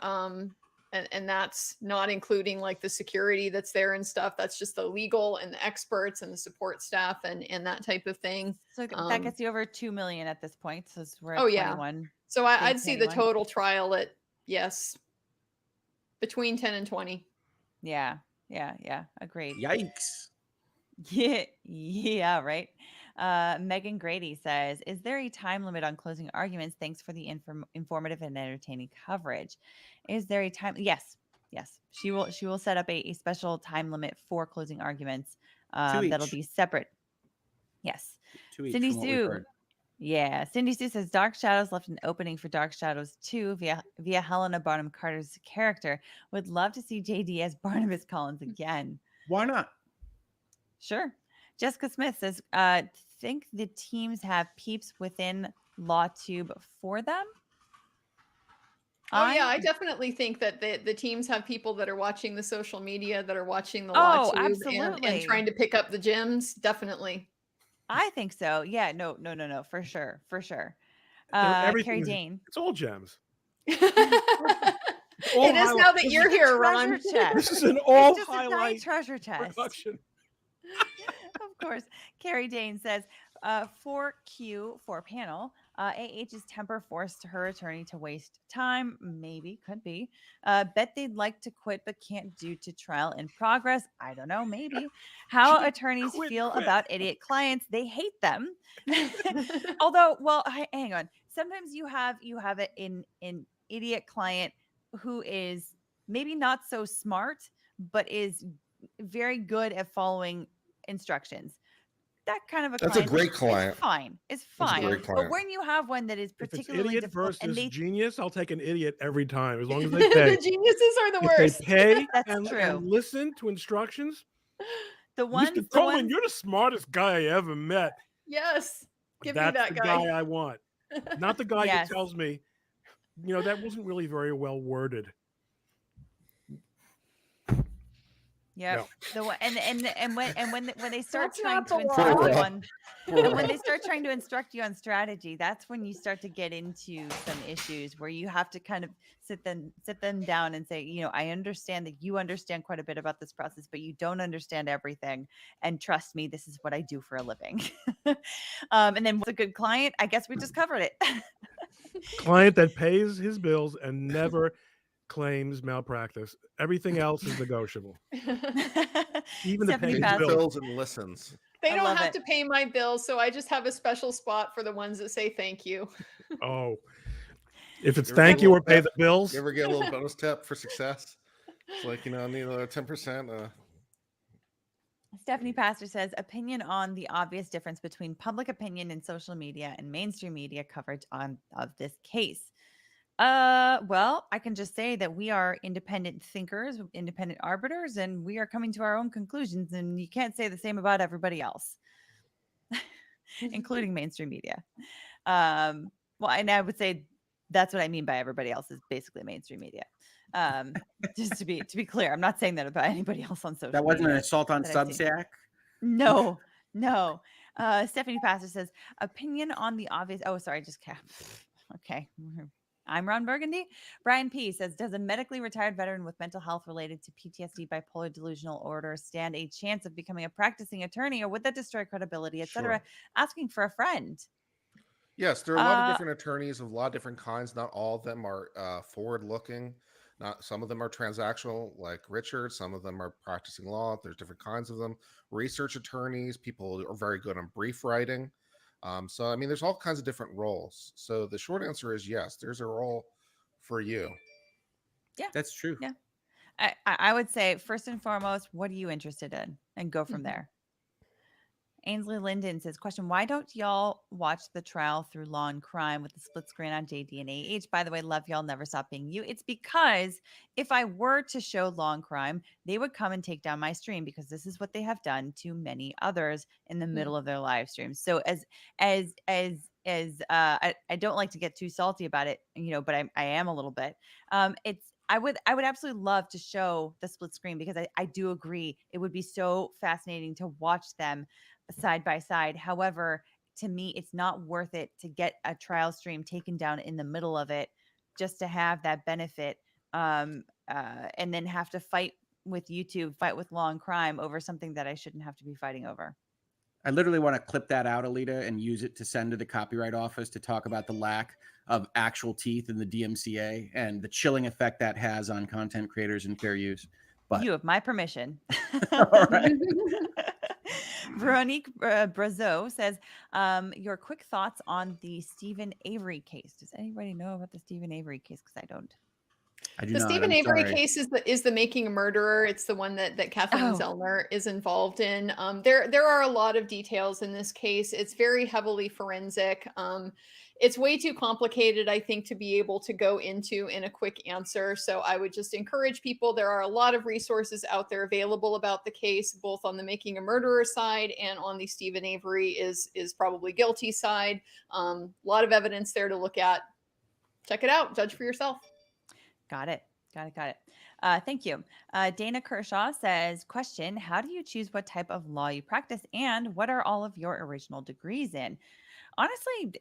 And that's not including like the security that's there and stuff. That's just the legal and the experts and the support staff and that type of thing. So that gets you over 2 million at this point. So we're at Oh yeah. 21. So I'd see the 21. total trial at between 10 and 20. Yeah. Agreed. Yikes. Yeah, right. Megan Grady says, is there a time limit on closing arguments? Thanks for the informative and entertaining coverage. Is there a time? Yes. She will set up a special time limit for closing arguments. That'll each. be separate. Yes. 2 each Cindy from what we've Sue. heard. Yeah. Cindy Sue says Dark Shadows left an opening for Dark Shadows 2 via Helena Bonham Carter's character. Would love to see JD as Barnabas Collins again. Why not? Sure. Jessica Smith says, think the teams have peeps within LawTube for them? Oh yeah, I definitely think that the teams have people that are watching the social media, that are watching the Oh, LawTube and absolutely. trying to pick up the gems. Definitely. I think so. Yeah, no, for sure. Everything Carrie is- Dane. It's all gems. It is now that you're here, Ron. Treasure chest. This is an all It's just a giant highlight treasure chest. production. Of course. Carrie Dane says, for Q for panel, AH's temper forced her attorney to waste time. Maybe, could be. Bet they'd like to quit but can't due to trial in progress. I don't know, maybe. How attorneys feel about idiot clients. They hate them. Although, well, hang on. Sometimes you have an idiot client who is maybe not so smart, but is very good at following instructions. That kind of a That's a client great client. is fine. It's That's a fine. great But client. when you have one that is If it's particularly idiot difficult and versus they genius, I'll take an idiot every time, as long as they pay. The geniuses are the If worst. they pay That's and true. listen to instructions. The ones, Mr. Coleman, you're the smartest guy I ever met. Yes. Give me That's that the guy. guy I want. Not the guy Yes. who tells me, that wasn't really very well worded. yeah, No. the one and when they start That's trying not to the instruct law. you on and when they start trying to instruct you on strategy, that's when you start to get into some issues where you have to kind of sit them down and say, I understand that you understand quite a bit about this process, but you don't understand everything. And trust me, this is what I do for a living. And then what's a good client? I guess we just covered it. Client that pays his bills and never claims malpractice. Everything else is negotiable. Even the Stephanie paying Pass- bills. Bills and listens. They I don't love have it. to pay my bills, so I just have a special spot for the ones that say thank you. Oh, if it's You ever thank get a you or little pay tip? the bills. You ever get a little bonus tip for success? It's like, I need another 10%. Stephanie Pastor says, opinion on the obvious difference between public opinion in social media and mainstream media coverage of this case. Well, I can just say that we are independent thinkers, independent arbiters, and we are coming to our own conclusions. And you can't say the same about everybody else, including mainstream media. Well, and I would say that's what I mean by everybody else is basically mainstream media. Just to be clear, I'm not saying that about anybody else on social That wasn't an media assault on that I see. Substack. No. Stephanie Pastor says, opinion on the obvious. Oh, sorry, just okay. I'm Ron Burgundy. Brian P says, does a medically retired veteran with mental health related to PTSD, bipolar, delusional order stand a chance of becoming a practicing attorney, or would that destroy credibility, etc.? Sure. Asking for a friend. Yes, there are a lot of different attorneys of a lot of different kinds. Not all of them are forward-looking. Not some of them are transactional, like Richard. Some of them are practicing law. There's different kinds of them. Research attorneys, people who are very good on brief writing. So, there's all kinds of different roles. So the short answer is yes, there's a role for you. Yeah, that's true. Yeah, I would say first and foremost, what are you interested in, and go from there. Ainsley Linden says, question, why don't y'all watch the trial through Law and Crime with the split screen on JD and AH? By the way, love y'all, never stop being you. It's because if I were to show Law and Crime, they would come and take down my stream, because this is what they have done to many others in the middle of their live streams. So I don't like to get too salty about it, but I am a little bit. I would absolutely love to show the split screen, because I do agree it would be so fascinating to watch them side by side. However, to me, it's not worth it to get a trial stream taken down in the middle of it just to have that benefit, and then have to fight with YouTube, fight with Law and Crime over something that I shouldn't have to be fighting over. I literally want to clip that out, Alita, and use it to send to the Copyright Office to talk about the lack of actual teeth in the DMCA and the chilling effect that has on content creators and fair use. But you have my permission. all right. Veronique Brazeau says, your quick thoughts on the Stephen Avery case. Does anybody know about the Stephen Avery case? Because I don't. I do The not. Stephen I'm Avery sorry. case is the Making a Murderer. It's the one that Kathleen Zellner is involved in. There are a lot of details in this case. It's very heavily forensic. It's way too complicated, I think, to be able to go into in a quick answer. So I would just encourage people. There are a lot of resources out there available about the case, both on the Making a Murderer side and on the Stephen Avery is probably guilty side. A lot of evidence there to look at. Check it out. Judge for yourself. Got it. Thank you. Dana Kershaw says, question, how do you choose what type of law you practice, and what are all of your original degrees in? Honestly,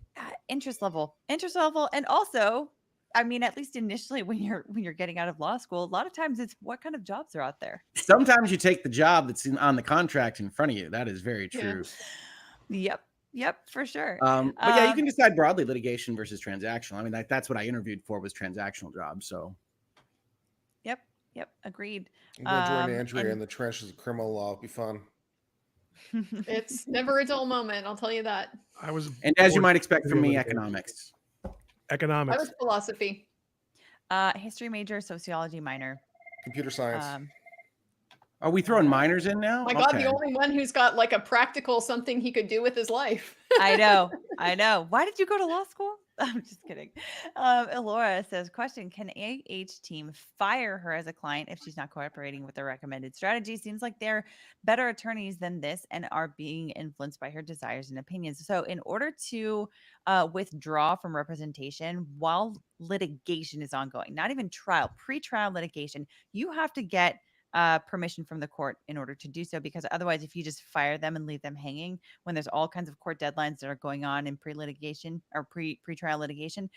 interest level. And also, at least initially when you're getting out of law school, a lot of times it's what kind of jobs are out there. Sometimes you take the job that's on the contract in front of you. That is very true. Yep. Yep, for sure. But yeah, you can decide broadly litigation versus transactional. I mean, that's what I interviewed for, was transactional jobs. So Yep, agreed. I'm going to join Andrea in the trenches of criminal law. It'll be fun. It's never a dull moment, I'll tell you that. And as you might expect from me, economics. I was philosophy. History major, sociology minor. Computer science. Are we throwing minors in now? My God, Okay. the only one who's got like a practical something he could do with his life. I know. Why did you go to law school? I'm just kidding. Elora says, question, can AH team fire her as a client if she's not cooperating with the recommended strategy? Seems like they're better attorneys than this and are being influenced by her desires and opinions. So in order to withdraw from representation while litigation is ongoing, not even trial, pre-trial litigation, you have to get permission from the court in order to do so, because otherwise, if you just fire them and leave them hanging when there's all kinds of court deadlines that are going on in pre-litigation or pre-trial litigation,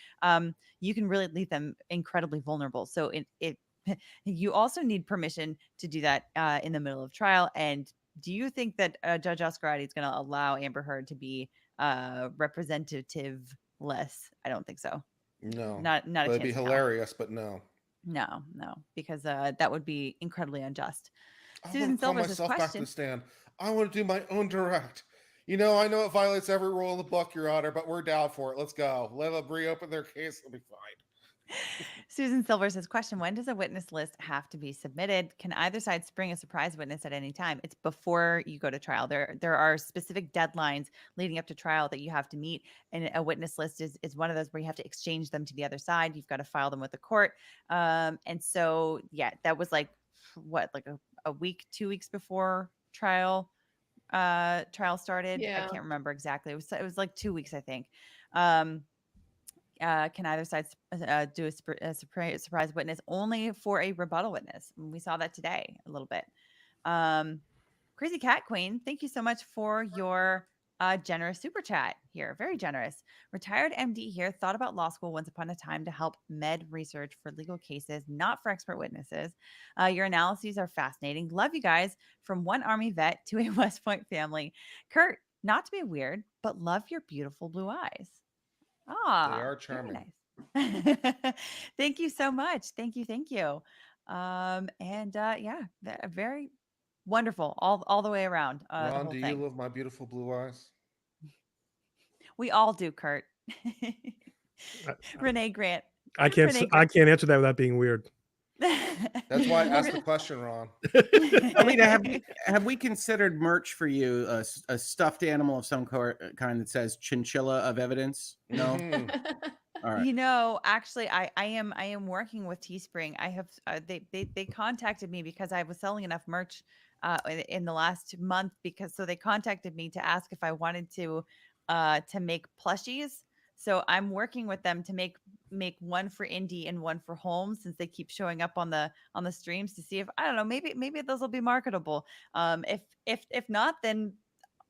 you can really leave them incredibly vulnerable. So you also need permission to do that in the middle of trial. And do you think that Judge Oscarati is going to allow Amber Heard to be representative less? I don't think so. No, not a chance. It'd be hilarious, but no. No, because that would be incredibly unjust. I Susan want to call Silver's myself back to question. the stand. I want to do my own direct. I know it violates every rule in the book, Your Honor, but we're down for it. Let's go. Let them reopen their case. It'll be fine. Susan Silver says, question, when does a witness list have to be submitted? Can either side spring a surprise witness at any time? It's before you go to trial. There are specific deadlines leading up to trial that you have to meet. And a witness list is one of those where you have to exchange them to the other side. You've got to file them with the court. And so, yeah, that was like a week, 2 weeks before trial started. Yeah. I can't remember exactly. It was like 2 weeks, I think. Can either side do a surprise witness only for a rebuttal witness? And we saw that today a little bit. Crazy Cat Queen, thank you so much for your generous super chat here. Very generous. Retired MD here, thought about law school once upon a time to help med research for legal cases, not for expert witnesses. Your analyses are fascinating. Love you guys. From one Army vet to a West Point family. Kurt, not to be weird, but love your beautiful blue eyes. They are charming. Nice. Thank you so much. Thank you. Very wonderful all the way around. The Ron, whole do thing. you love my beautiful blue eyes? We all do, Kurt. Renee Grant. I can't answer that without being weird. That's why I asked the question, Ron. I mean, have we considered merch for you, a stuffed animal of some kind that says chinchilla of evidence? No. All right. Actually, I am working with Teespring. I have they contacted me because I was selling enough merch in the last month, so they contacted me to ask if I wanted to make plushies. So I'm working with them to make one for Indy and one for Holmes, since they keep showing up on the streams, to see if, I don't know, maybe those will be marketable. If not, then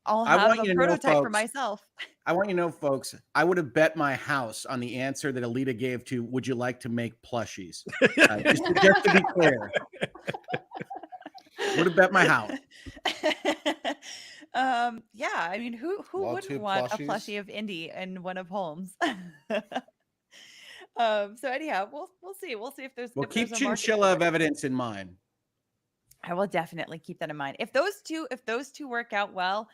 I'll have a prototype for myself. I want you to know, folks, I would have bet my house on the answer that Alita gave to, would you like to make plushies? Just to be clear. Would have bet my house. Yeah, I mean, who wouldn't want a plushie of Indy and one of Holmes? So anyhow, we'll see. We'll see if there's. Well, keep chinchilla of evidence in mind. I will definitely keep that in mind. If those two work out well,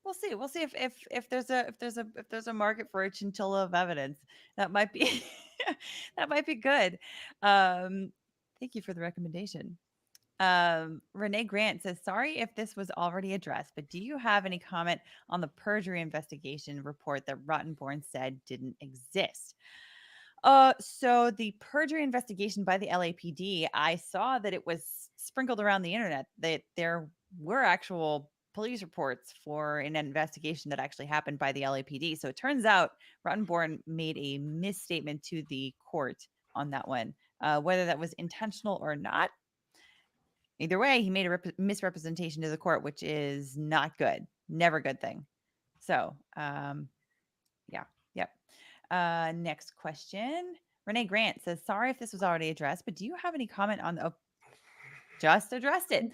we'll see. We'll see if there's a market for a chinchilla of evidence. That might be that might be good. Thank you for the recommendation. Renee Grant says, sorry if this was already addressed, but do you have any comment on the perjury investigation report that Rottenborn said didn't exist? So the perjury investigation by the LAPD, I saw that it was sprinkled around the internet, that there were actual police reports for an investigation that actually happened by the LAPD. So it turns out Rottenborn made a misstatement to the court on that one, whether that was intentional or not. Either way, he made a misrepresentation to the court, which is not good. Never a good thing. So, Yep. Next question. Renee Grant says, sorry if this was already addressed, but do you have any comment on just addressed it.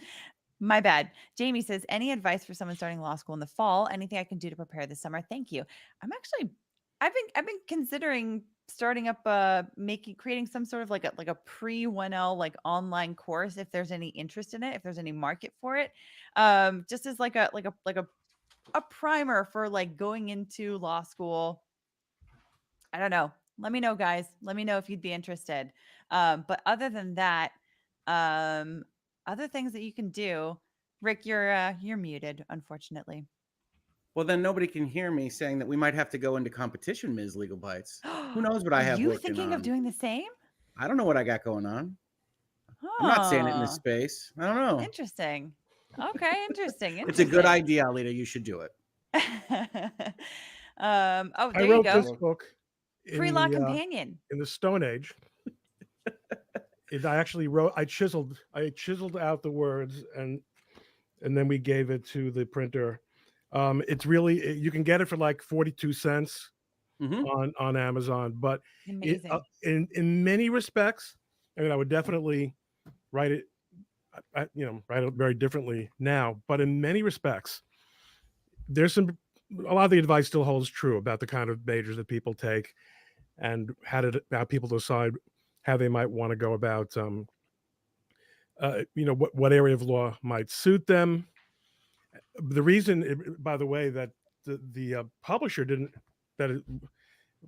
My bad. Jamie says, any advice for someone starting law school in the fall? Anything I can do to prepare this summer? Thank you. I've been considering starting up creating some sort of like a pre 1L like online course if there's any interest in it, if there's any market for it. Just as like a primer for like going into law school. I don't know. Let me know, guys. Let me know if you'd be interested. But other than that, other things that you can do, Rick, you're muted, unfortunately. Well, then nobody can hear me saying that we might have to go into competition, Ms. Legalbytes. Who knows what I have Are you working thinking on? of doing the same? I don't know what I got going on. I'm not saying it in this Huh. space. I don't know. Interesting. Okay, interesting. It's a good interesting. idea, Alita. You should do it. Oh, I there you wrote go. this book Pre-law companion. in the Stone Age. I chiseled out the words and then we gave it to the printer. It's really, you can get it for like 42 cents on Amazon, but Amazing. in many respects, I mean, I would definitely write it, write it very differently now, but in many respects, a lot of the advice still holds true about the kind of majors that people take and how people decide how they might want to go about, what area of law might suit them. The reason, by the way, that the publisher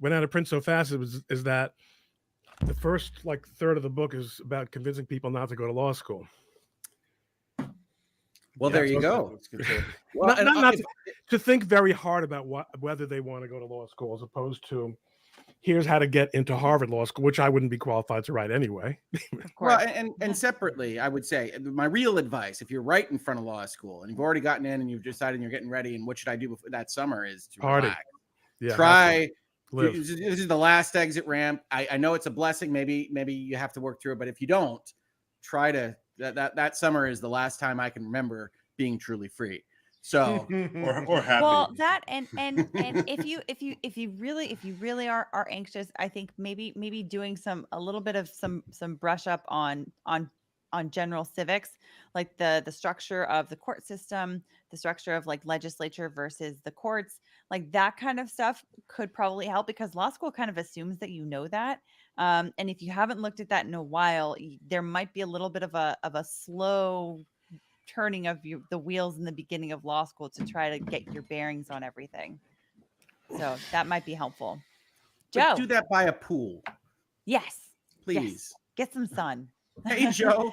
went out of print so fast is that the first like third of the book is about convincing people not to go to law school. Well, there you go. Well, not to think very hard about whether they want to go to law school, as opposed to here's how to get into Harvard Law School, which I wouldn't be qualified to write anyway. Well, and separately, I would say my real advice, if you're right in front of law school and you've already gotten in and you've decided you're getting ready and what should I do that summer is to Party. relax. Yeah, Try. live. This is the last exit ramp. I know it's a blessing. Maybe you have to work through it, but if you don't, try to that summer is the last time I can remember being truly free. So or happy. Well, that and if you really are anxious, I think maybe doing a little bit of some brush up on general civics, like the structure of the court system, the structure of like legislature versus the courts, like that kind of stuff could probably help, because law school kind of assumes that you know that. And if you haven't looked at that in a while, there might be a little bit of a slow turning of the wheels in the beginning of law school to try to get your bearings on everything. So that might be helpful. But Joe, do that by a pool. Yes. Please. Yes. Get some sun. Hey, Joe.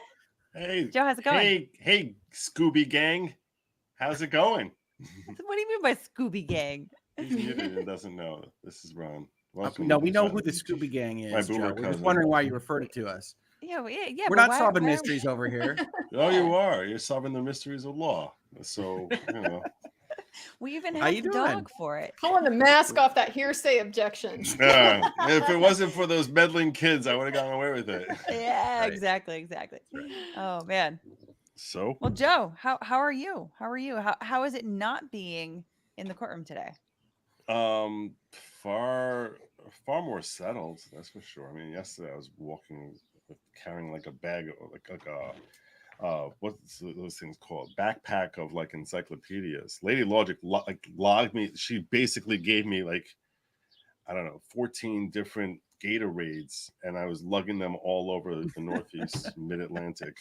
Hey, Joe, how's it going? Hey, Scooby Gang. How's it going? What do you mean by Scooby Gang? He's muted and doesn't know. This is Ron. Welcome. No, we know who the Scooby Gang is, Joe. We're just wondering why you referred it to us. Yeah. We're not solving mysteries over here. Oh, you are. You're solving the mysteries of law. So, We even How have you the doing? dog for it. Pulling the mask off that hearsay objection. if it wasn't for those meddling kids, I would have gotten away with it. Yeah, exactly. Oh man. So, Well, Joe, how are you? How is it not being in the courtroom today? far more settled, that's for sure. I mean, yesterday I was walking carrying like a bag of like what's those things called, backpack of like encyclopedias. Lady Logic logged me. She basically gave me like, I don't know, 14 different Gatorades, and I was lugging them all over the Northeast Mid-Atlantic.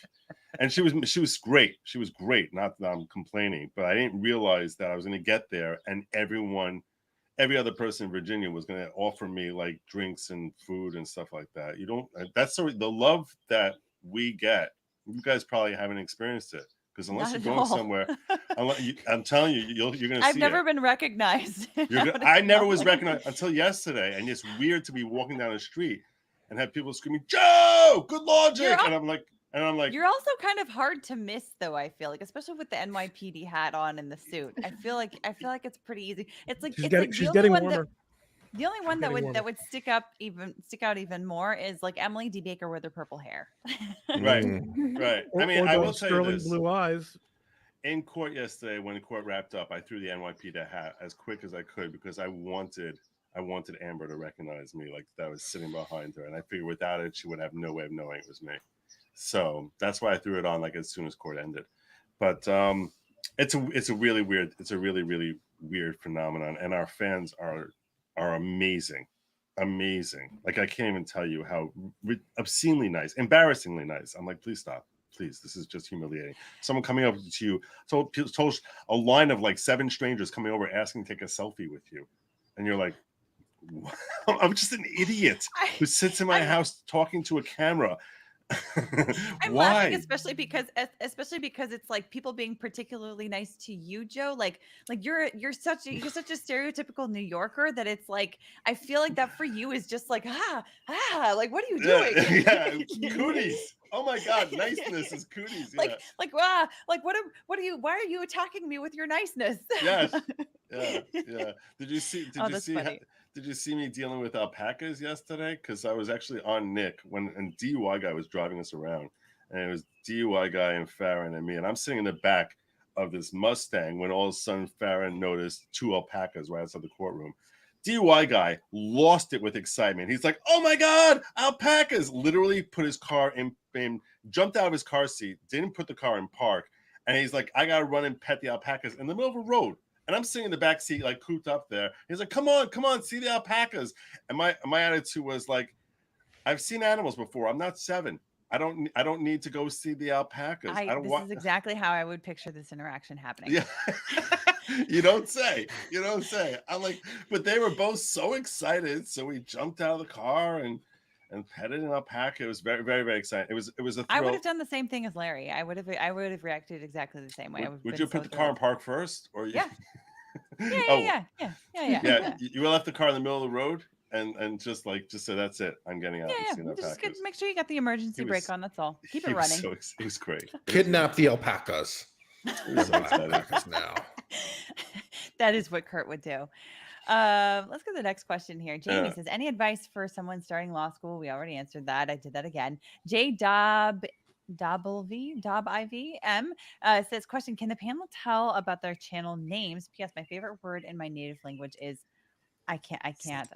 And she was great. She was great. Not that I'm complaining, but I didn't realize that I was going to get there and every other person in Virginia was going to offer me like drinks and food and stuff like that. That's the love that we get. You guys probably haven't experienced it, because unless Not you're at going all. somewhere, I'm telling you, you're going to see I've never it. been recognized. I never was recognized until yesterday, and it's weird to be walking down the street and have people screaming, "Joe, good logic," and I'm like, You're also kind of hard to miss, though. I feel like, especially with the NYPD hat on and the suit. I feel like it's pretty easy. It's like She's getting warmer. The only one that getting would stick out even more is like Emily D. Baker with her purple hair. right. I mean, I will tell you sterling this. blue eyes. In court yesterday, when the court wrapped up, I threw the NYPD hat as quick as I could, because I wanted Amber to recognize me, like that I was sitting behind her, and I figured without it, she would have no way of knowing it was me. So that's why I threw it on like as soon as court ended. But it's a really weird phenomenon, and our fans are amazing. Like I can't even tell you how obscenely nice, embarrassingly nice. I'm like, please stop. Please, this is just humiliating. Someone coming up to you, told a line of like 7 strangers coming over asking to take a selfie with you, and you're like, I'm just an idiot who sits in my house talking to a camera. I'm Why? laughing especially because it's like people being particularly nice to you, Joe. Like you're such a stereotypical New Yorker that it's like I feel like that for you is just like like what are you doing? Yeah, cooties. Oh my God, niceness is cooties. Yeah. Like what are you? Why are you attacking me with your niceness? Yes. Yeah. Did you see? Funny. Did you see me dealing with alpacas yesterday? Because I was actually on Nick and DUI guy was driving us around, and it was DUI guy and Farron and me, and I'm sitting in the back of this Mustang when all of a sudden Farron noticed 2 alpacas right outside the courtroom. DUI guy lost it with excitement. He's like, "Oh my God, alpacas!" Literally put his car in, jumped out of his car seat, didn't put the car in park, and he's like, "I gotta run and pet the alpacas in the middle of a road." And I'm sitting in the back seat, like cooped up there. He's like, come on, see the alpacas. And my attitude was like, I've seen animals before. I'm not 7. I don't need to go see the alpacas. This is exactly how I would picture this interaction happening. Yeah. You don't say. I'm like, but they were both so excited. So we jumped out of the car and petted an alpaca. It was very, very, very exciting. It was a thrill. I would have done the same thing as Larry. I would have reacted exactly the same way. Would you put the car in park first, or you? Yeah. Yeah. You left the car in the middle of the road and just say that's it. I'm getting out. Just make sure you got the emergency brake on. That's all. Keep it running. It was great. Kidnap the alpacas. Alpacas now. That is what Kurt would do. Let's go to the next question here. Jamie says, any advice for someone starting law school? We already answered that. I did that again. J Dob IVM says, question, can the panel tell about their channel names? P.S. My favorite word in my native language is I can't.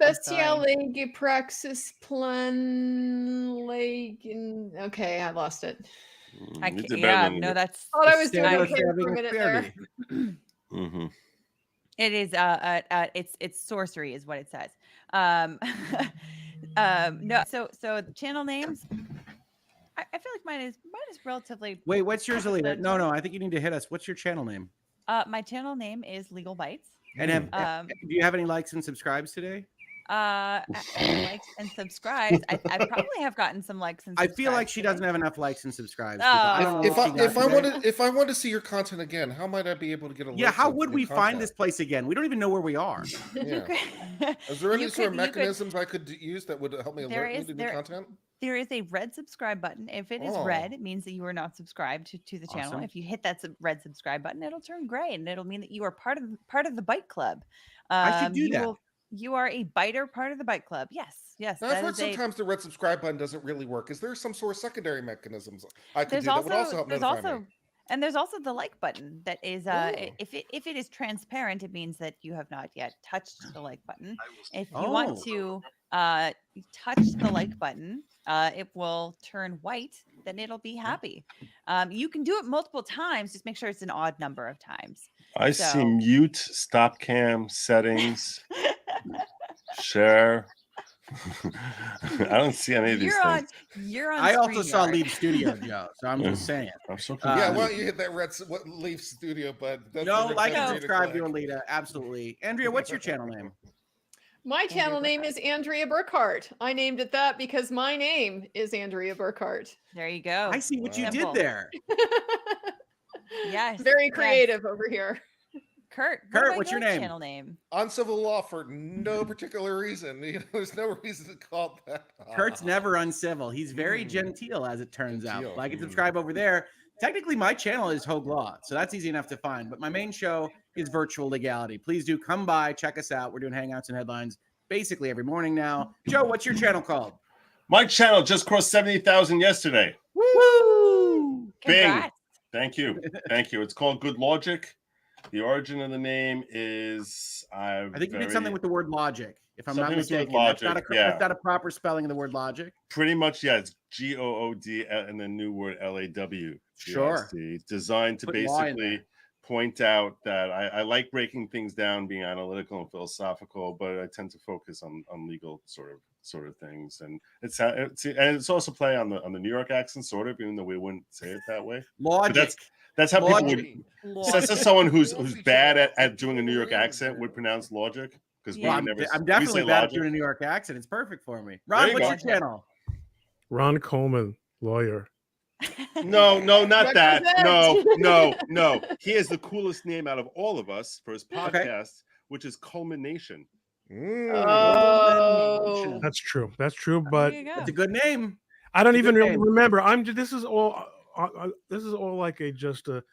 Speciale praxis plan okay, I lost it. I can't. Yeah, no, that's. Thought I was doing okay for a minute there. Mm-hmm. It is it's sorcery is what it says. No, so the channel names, I feel like mine is relatively. Wait, what's yours, Alita? No, I think you need to hit us. What's your channel name? My channel name is Legalbytes. And do you have any likes and subscribes today? Likes and subscribes. I probably have gotten some likes and subscribes. I feel like she doesn't have enough likes and subscribes. If I want to see your content again, how might I be able to get a list? Yeah, how would we find this place again? We don't even know where we are. Yeah. Is there any sort of mechanisms I could use that would help me alert me to new content? There is a red subscribe button. If it is red, it means that you are not subscribed to the channel. Awesome. If you hit that red subscribe button, it'll turn gray, and it'll mean that you are part of the Bite Club. I should do that. You are a biter part of the Bite Club. Yes. Now, I've heard sometimes the red subscribe button doesn't really work. Is there some sort of secondary mechanisms I could do that would also help notify me? And there's also the like button that is if it is transparent, it means that you have not yet touched the like button. If you want to touch the like button, it will turn white, then it'll be happy. You can do it multiple times, just make sure it's an odd number of times. I see mute, stop cam, settings, share. I don't see any of these things. You're on. I also saw Leave Studio, Joe. So I'm just saying. I'm so yeah, why don't you hit that red Leave Studio button? Like and subscribe to Alita. Absolutely. Andrea, what's your channel name? My channel name is Andrea Burkhart. I named it that because my name is Andrea Burkhart. There you go. I see what you did there. Yes. Very creative over here. Kurt, what's your name? Channel name? Uncivil Law for no particular reason. There's no reason to call it that. Kurt's never uncivil. He's very genteel, as it turns out. Like and subscribe over there. Technically, my channel is Hogue Law, so that's easy enough to find. But my main show is Virtual Legality. Please do come by, check us out. We're doing hangouts and headlines basically every morning now. Joe, what's your channel called? My channel just crossed 70,000 yesterday. Woo! Bing. Congrats. Thank you. It's called Good Logic. The origin of the name is I think you did something with the word logic, if I'm not Something with the word mistaken. logic, That's not a proper spelling of the word logic. pretty much, yeah. It's GOOD and the new word LAW. Sure. See, it's designed to Put law in basically there. point out that I like breaking things down, being analytical and philosophical, but I tend to focus on legal sort of things, and it's also play on the New York accent, sort of, even though we wouldn't say it that way. Logic. But that's how people would. Logic. That's someone who's bad at doing a New York accent would pronounce logic, because Well, I'm definitely bad at doing a New York accent. It's perfect for me. Ron, you what's go. your channel? Ron Coleman, lawyer. No, not that. No. He has the coolest name out of all of us for his podcast, which is Culmination. Oh, That's true. That's true. But it's a good name. I don't It's a even good name. remember. This is all like just a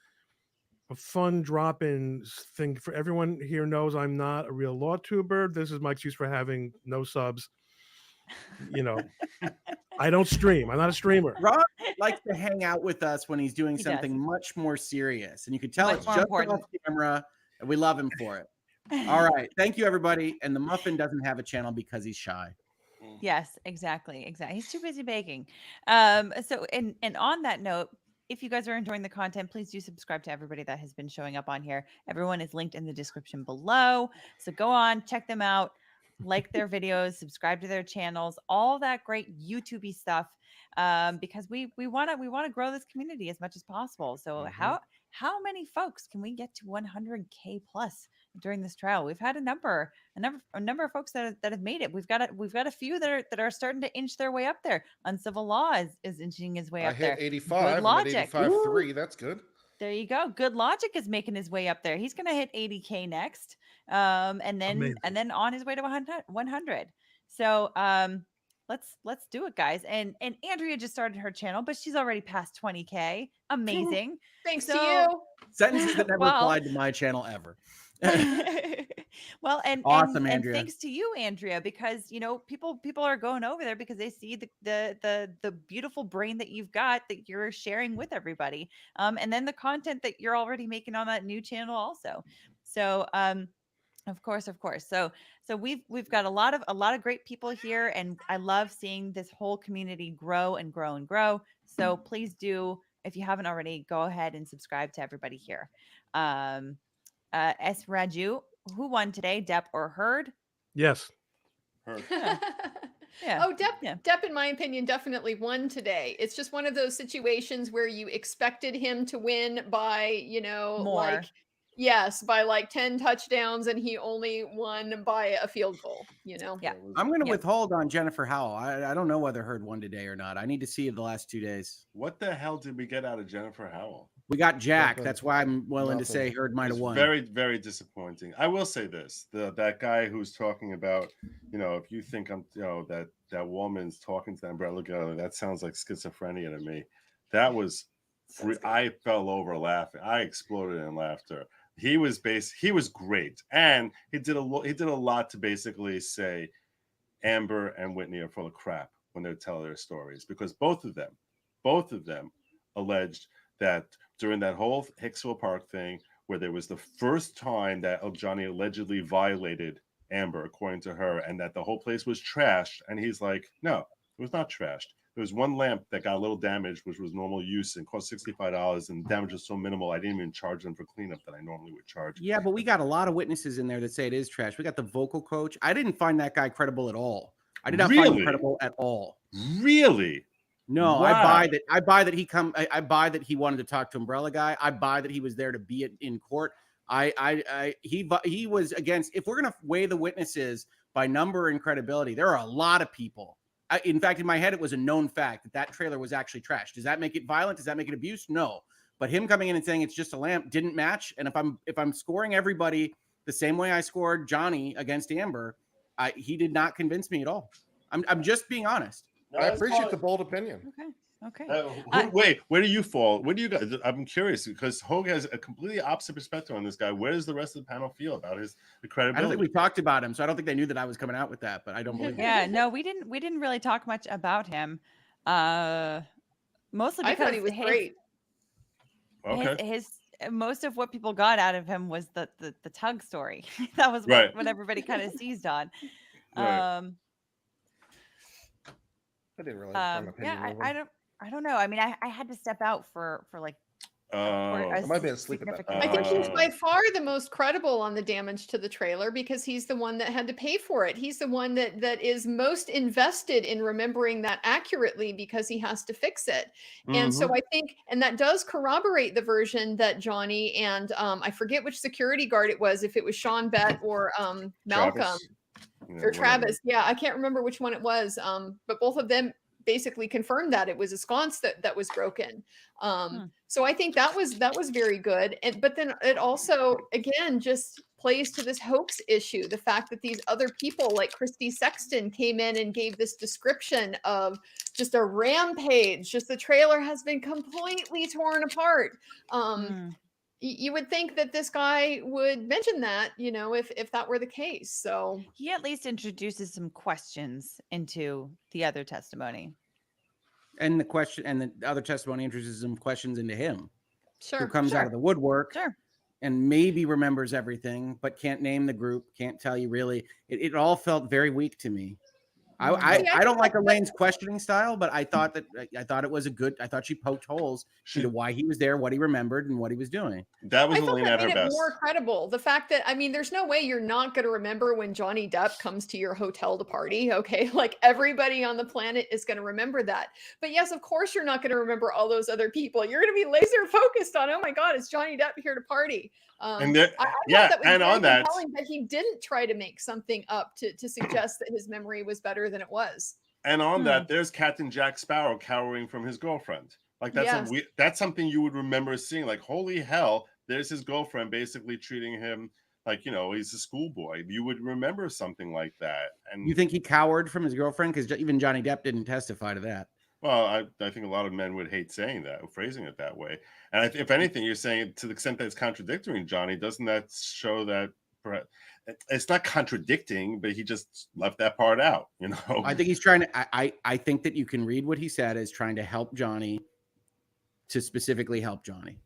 fun drop-in thing for everyone here. Knows I'm not a real law tuber. This is my excuse for having no subs. You know, I don't stream. I'm not a streamer. Ron likes to hang out with us when he's doing He something does. much more serious, and you can tell Much it's more just important. off camera, and we love him for it. All right, thank you, everybody. And the Muffin doesn't have a channel because he's shy. Yes, exactly. He's too busy baking. So and on that note, if you guys are enjoying the content, please do subscribe to everybody that has been showing up on here. Everyone is linked in the description below. So go on, check them out, like their videos, subscribe to their channels, all that great YouTube-y stuff. Because we want to grow this community as much as possible. So how many folks can we get to 100K plus during this trial? We've had a number of folks that have made it. We've got a few that are starting to inch their way up there. Uncivil Law is inching his way I up there. hit 85. Good Logic. I'm at 85.3. That's good. There you go. Good Logic is making his way up there. He's going to hit 80K next. And then on his way to 100. So, let's do it, guys. And Andrea just started her channel, but she's already past 20K. Amazing. Thanks to you. Sentences that never applied to my channel ever. Well, and awesome, and Andrea. thanks to you, Andrea, because people are going over there because they see the beautiful brain that you've got that you're sharing with everybody, and then the content that you're already making on that new channel also. So of course. So we've got a lot of great people here, and I love seeing this whole community grow and grow and grow. So please do, if you haven't already, go ahead and subscribe to everybody here. S. Raju, who won today, Depp or Heard? Yes. Heard. Yeah. Oh, Depp, in my opinion, definitely won today. It's just one of those situations where you expected him to win by, More. by like 10 touchdowns, and he only won by a field goal, Yeah. I'm going to withhold on Jennifer Howell. I don't know whether Heard won today or not. I need to see the last 2 days. What the hell did we get out of Jennifer Howell? We got Jack. Nothing. That's why I'm willing to Nothing. say Heard might have It's won. very, very disappointing. I will say this: that guy who's talking about, if you think that woman's talking to the umbrella girl, that sounds like schizophrenia to me. That was I fell over laughing. I exploded in laughter. He was great, and he did a lot to basically say Amber and Whitney are full of crap when they tell their stories, because both of them alleged that during that whole Hicksville Park thing, where there was the first time that Johnny allegedly violated Amber, according to her, and that the whole place was trashed, and he's like, no, it was not trashed. There was one lamp that got a little damaged, which was normal use, and cost $65, and the damage was so minimal I didn't even charge them for cleanup that I normally would charge. Yeah, but we got a lot of witnesses in there that say it is trash. We got the vocal coach. I didn't find that guy credible at all. I did not find him credible at all. Really? No, Wow. I buy that I buy that he wanted to talk to Umbrella Guy. I buy that he was there to be in court. He was against. If we're gonna weigh the witnesses by number and credibility, there are a lot of people. In fact, in my head, it was a known fact that trailer was actually trash. Does that make it violent? Does that make it abuse? No. But him coming in and saying it's just a lamp didn't match. And if I'm scoring everybody the same way I scored Johnny against Amber, he did not convince me at all. I'm just being honest. I appreciate the bold opinion. Okay. Wait, where do you fall? Where do you guys? I'm curious because Hogue has a completely opposite perspective on this guy. Where does the rest of the panel feel about the credibility? I don't think we talked about him, so I don't think they knew that I was coming out with that. But I don't believe. Yeah, no, we didn't really talk much about him. Mostly because I thought he was great. Okay. His most of what people got out of him was the tug story. That was Right. what everybody kind of seized on. Right. I didn't really have an opinion. Yeah, I don't know. I mean, I had to step out for like I might have been asleep at that significant point. I think he's portion. by far the most credible on the damage to the trailer because he's the one that had to pay for it. He's the one that is most invested in remembering that accurately because he has to fix it. And so Mhm. I think, and that does corroborate the version that Johnny and I forget which security guard it was, if it was Sean Bett or Malcolm Travis. Yeah, or whatever. Travis. Yeah, I can't remember which one it was. But both of them basically confirmed that it was a sconce that was broken. So I think that was very good. And but then it also again just plays to this hoax issue. The fact that these other people like Christy Sexton came in and gave this description of just a rampage, just the trailer has been completely torn apart. You would think that this guy would mention that, you know, if that were the case. So He at least introduces some questions into the other testimony. And the other testimony introduces some questions into him. Sure. Who comes out of the woodwork. Sure. And maybe remembers everything, but can't name the group, can't tell you really. It all felt very weak to me. I don't like Elaine's questioning style, but I thought it was I thought she poked holes into why he was there, what he remembered, and what he was doing. That was I thought Elaine that at her made it best. more credible. The fact that, I mean, there's no way you're not going to remember when Johnny Depp comes to your hotel to party. Okay. Like everybody on the planet is going to remember that. But yes, of course, you're not going to remember all those other people. You're going to be laser focused on, oh my God, it's Johnny Depp here to party. And there- I thought yeah, that was and very on that- compelling that he didn't try to make something up to suggest that his memory was better than it was. And on that, there's Captain Jack Sparrow cowering from his girlfriend. Like that's Yes. that's something you would remember seeing. Like, holy hell, there's his girlfriend basically treating him like, you know, he's a schoolboy. You would remember something like that. And You think he cowered from his girlfriend? Because even Johnny Depp didn't testify to that. well, I think a lot of men would hate saying that, phrasing it that way. And if anything, you're saying to the extent that it's contradicting Johnny, doesn't that show that it's not contradicting, but he just left that part out, you know? I think he's trying to. I think that you can read what he said as trying to help Johnny, to specifically help Johnny.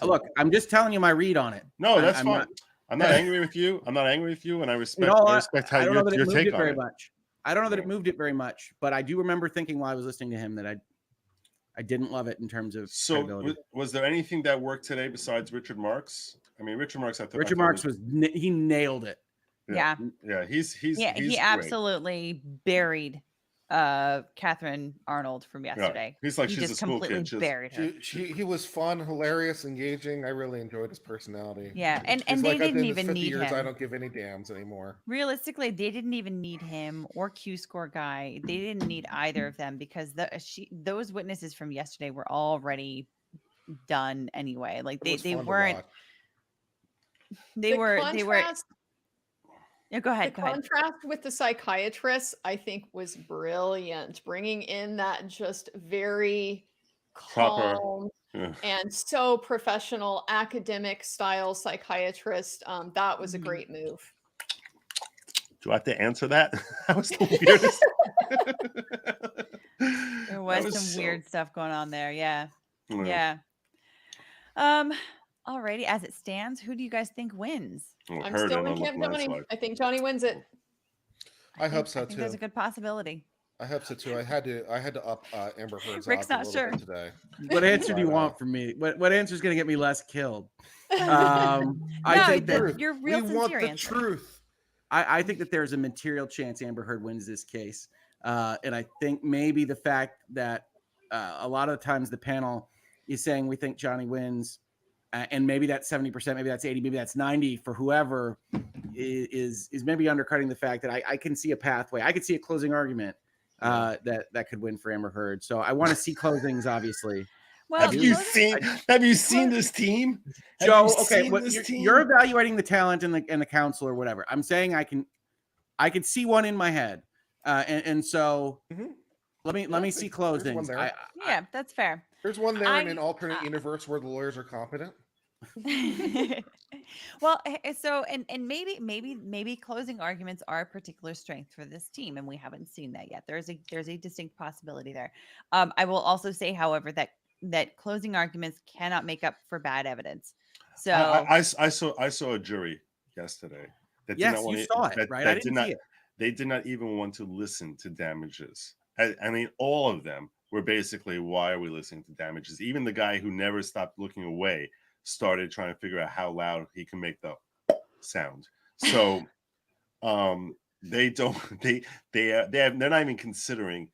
Look, I'm just telling you my read on it. No, that's I'm fine. not- I'm not angry with you. I'm not angry with you, and I respect, You know, I respect how I don't know your that it moved take it on very it. much. I don't know that it moved it very much, but I do remember thinking while I was listening to him that I didn't love it in terms of So, credibility. was there anything that worked today besides Richard Marks? I mean, Richard Marks. Richard Marks he nailed it. Yeah. Yeah, he's He great. absolutely buried Catherine Arnold from yesterday. He's like, he she's a just school completely kid, buried her. He was fun, hilarious, engaging. I really enjoyed his personality. Yeah, and He's they like, didn't in this even 50 need years, I him. don't give any damns anymore. Realistically, they didn't even need him or Q score guy. They didn't need either of them because those witnesses from yesterday were already done anyway. Like It was they fun to weren't. watch. They were. Yeah, go ahead. The Go ahead. contrast with the psychiatrist, I think, was brilliant. Bringing in that just very Proper. calm Yeah. and so professional academic style psychiatrist. That was a Mm-hmm. great move. Do I have to answer that? That was the weirdest. There was some so- weird stuff going on there. Yeah. Yeah. Yeah. Alrighty, as it stands, who do you guys think wins? I'm still in Camp Johnny. I think Johnny wins it. I hope so I think there's a too. good possibility. I hope so too. I had to up Amber Heard's Rick's odds a not little sure. bit today. What answer do you want from me? What answer is going to get me less killed? I think that your real we want sincere the answer. truth. I think that there's a material chance Amber Heard wins this case, and I think maybe the fact that a lot of the times the panel is saying we think Johnny wins, and maybe that's 70%, maybe that's 80, maybe that's 90 for whoever is maybe undercutting the fact that I can see a pathway. I could see a closing argument that could win for Amber Heard. So I want to see closings, obviously. Well, Have you seen this team? Have Joe, you okay, seen but this team? you're evaluating the talent and the counsel or whatever. I'm saying I can see one in my head, and so let me see closings. there. Yeah, that's fair. There's one there in an alternate universe where the lawyers are competent. Well, so and maybe closing arguments are a particular strength for this team, and we haven't seen that yet. There's a distinct possibility there. I will also say, however, that closing arguments cannot make up for bad evidence. So I saw a jury yesterday. That Yes, did not you want saw it, right? I didn't see it. They did not even want to listen to damages. I mean, all of them where basically, why are we listening to damages? Even the guy who never stopped looking away started trying to figure out how loud he can make the sound. So they're not even considering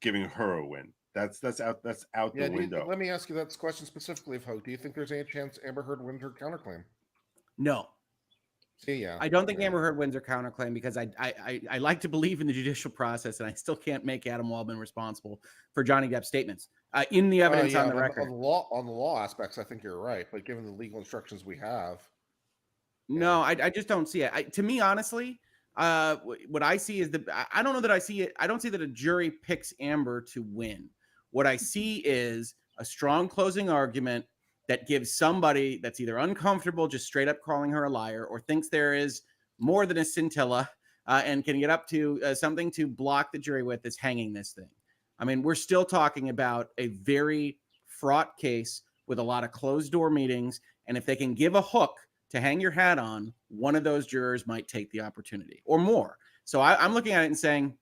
giving her a win. That's out the window. Let me ask you that question specifically, Hope. Do you think there's any chance Amber Heard wins her counterclaim? No. See, yeah. I don't think Amber Heard wins her counterclaim because I like to believe in the judicial process, and I still can't make Adam Waldman responsible for Johnny Depp's statements in the evidence on the record. On the law aspects, I think you're right, but given the legal instructions we have, no, I just don't see it. To me, honestly, what I see is I don't know that I see it. I don't see that a jury picks Amber to win. What I see is a strong closing argument that gives somebody that's either uncomfortable just straight up calling her a liar or thinks there is more than a scintilla and can get up to something to block the jury with is hanging this thing. I mean, we're still talking about a very fraught case with a lot of closed door meetings. And if they can give a hook to hang your hat on, one of those jurors might take the opportunity or more. So I'm looking at it and saying,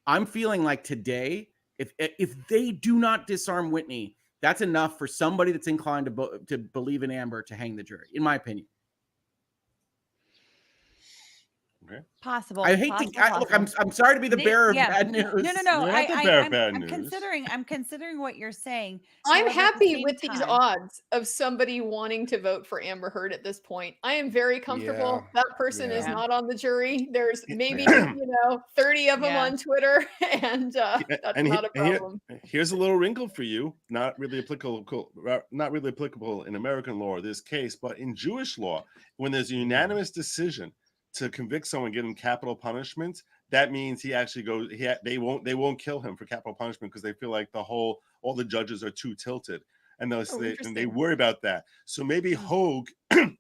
I'm feeling like today, if they do not disarm Whitney, that's enough for somebody that's inclined to believe in Amber to hang the jury, in my opinion. Okay. Possible. I hate to look. I'm sorry to be the bearer of bad news. No. You're not the bearer of bad I'm news. considering what you're saying. I'm However, at the happy same with these time- odds of somebody wanting to vote for Amber Heard at this point. I am very comfortable. Yeah. That person is Yeah. not on the jury. There's maybe, Yeah. 30 of them Yeah. on Twitter, and that's not a problem. Here's a little wrinkle for you. Not really applicable in American law or this case, but in Jewish law, when there's a unanimous decision to convict someone, give him capital punishment, that means he actually goes. They won't kill him for capital punishment because they feel like all the judges are too tilted, and they worry about that. So maybe Hogue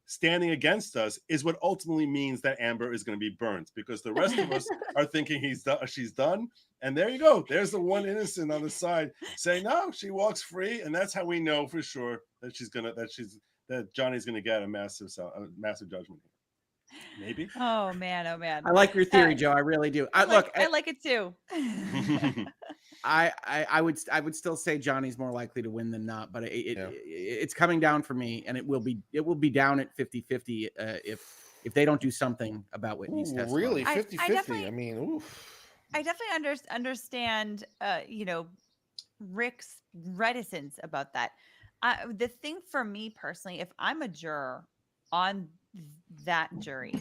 standing against us is what ultimately means that Amber is going to be burnt, because the rest of us are thinking she's done. And there you go. There's the one innocent on the side saying no, she walks free, and that's how we know for sure that Johnny's going to get a massive judgment. Maybe. Oh man. I like your theory, Joe. I really do. I like it too. I would still say Johnny's more likely to win than not, but it's coming down for me, and it will be down at 50-50 if they don't do something about Whitney's testimony. Really, 50-50. I mean, oof. I definitely understand, Rick's reticence about that. The thing for me personally, if I'm a juror on that jury,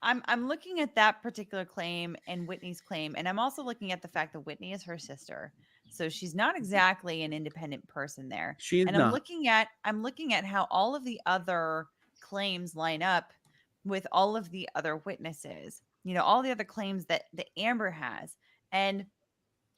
I'm looking at that particular claim and Whitney's claim, and I'm also looking at the fact that Whitney is her sister, so she's not exactly an independent person there. She's and not. I'm looking at how all of the other claims line up with all of the other witnesses. All the other claims that Amber has, and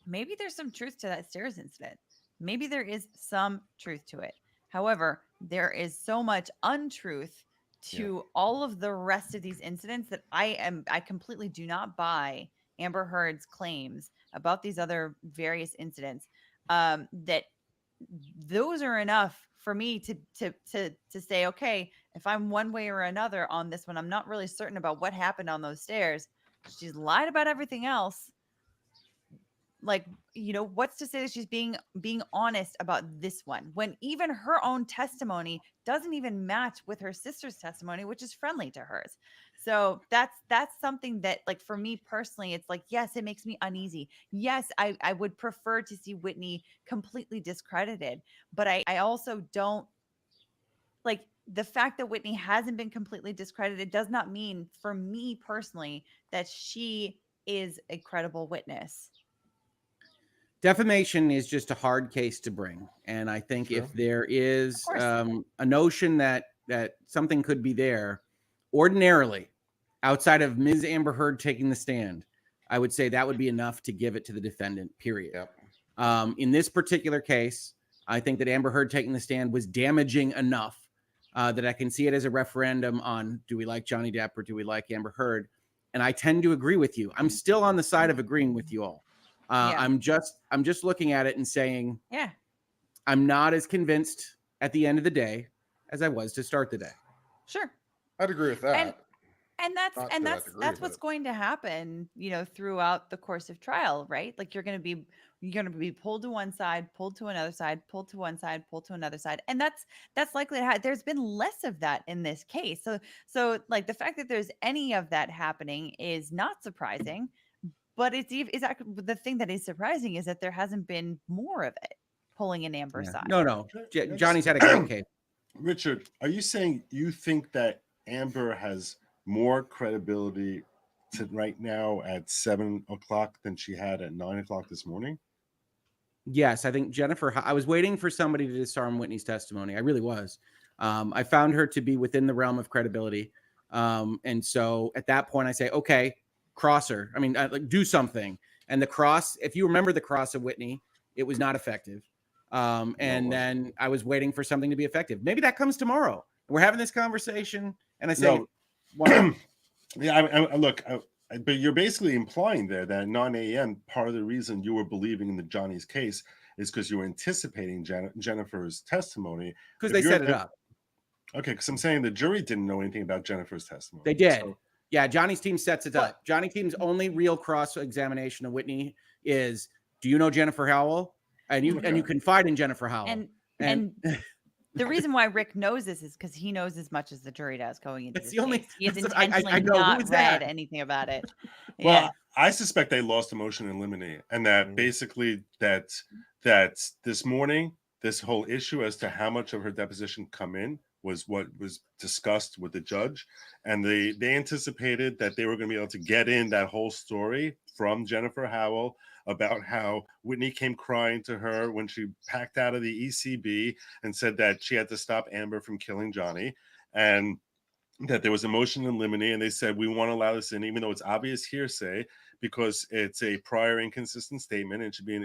maybe there's some truth to that stairs incident. Maybe there is some truth to it. However, there is so much untruth to all of the rest of these incidents that I completely do not buy Amber Heard's claims about these other various incidents. That those are enough for me to say, okay, if I'm one way or another on this one, I'm not really certain about what happened on those stairs. She's lied about everything else. Like, what's to say that she's being honest about this one when even her own testimony doesn't even match with her sister's testimony, which is friendly to hers. So that's something that, like, for me personally, it's like, yes, it makes me uneasy. Yes, I would prefer to see Whitney completely discredited, but I also don't like the fact that Whitney hasn't been completely discredited does not mean, for me personally, that she is a credible witness. Defamation is just a hard case to bring, and I think if there is a notion that something could be there, ordinarily, outside of Ms. Amber Heard taking the stand, I would say that would be enough to give it to the defendant, period. Yep. In this particular case, I think that Amber Heard taking the stand was damaging enough that I can see it as a referendum on, do we like Johnny Depp or do we like Amber Heard? And I tend to agree with you. I'm still on the side of agreeing with you all. I'm just looking at it and saying, I'm not as convinced at the end of the day as I was to start the day. Sure. I'd agree with that. And that's what's going to happen, throughout the course of trial, right? Like you're going to You're going to be pulled to one side, pulled to another side, pulled to one side, pulled to another side. And that's likely to happen. There's been less of that in this case. So like the fact that there's any of that happening is not surprising, but it's actually the thing that is surprising is that there hasn't been more of it pulling in Amber's side. No. Johnny's had a great case. Richard, are you saying you think that Amber has more credibility right now at 7 o'clock than she had at 9 o'clock this morning? Yes, I think I was waiting for somebody to disarm Whitney's testimony. I really was. I found her to be within the realm of credibility. And so at that point I say, okay, cross her. I mean, like do something. And the cross, if you remember the cross of Whitney, it was not effective. And then I was waiting for something to be effective. Maybe that comes tomorrow. We're having this conversation and I say, but you're basically implying there that at 9 a.m., part of the reason you were believing in the Johnny's case is because you were anticipating Jennifer's testimony. Because they set it up. Okay, because I'm saying the jury didn't know anything about Jennifer's testimony. They did. Yeah, Johnny's team sets it up. Johnny team's only real cross-examination of Whitney is, do you know Jennifer Howell? And you confide in Jennifer Howell. And the reason why Rick knows this is because he knows as much as the jury does going into this case. He has intentionally not read anything about it. Well, I suspect they lost a motion in limine, and that basically that this morning, this whole issue as to how much of her deposition come in was what was discussed with the judge, and they anticipated that they were going to be able to get in that whole story from Jennifer Howell about how Whitney came crying to her when she packed out of the ECB and said that she had to stop Amber from killing Johnny, and that there was a motion in limine, and they said, we want to allow this in, even though it's obvious hearsay, because it's a prior inconsistent statement and should be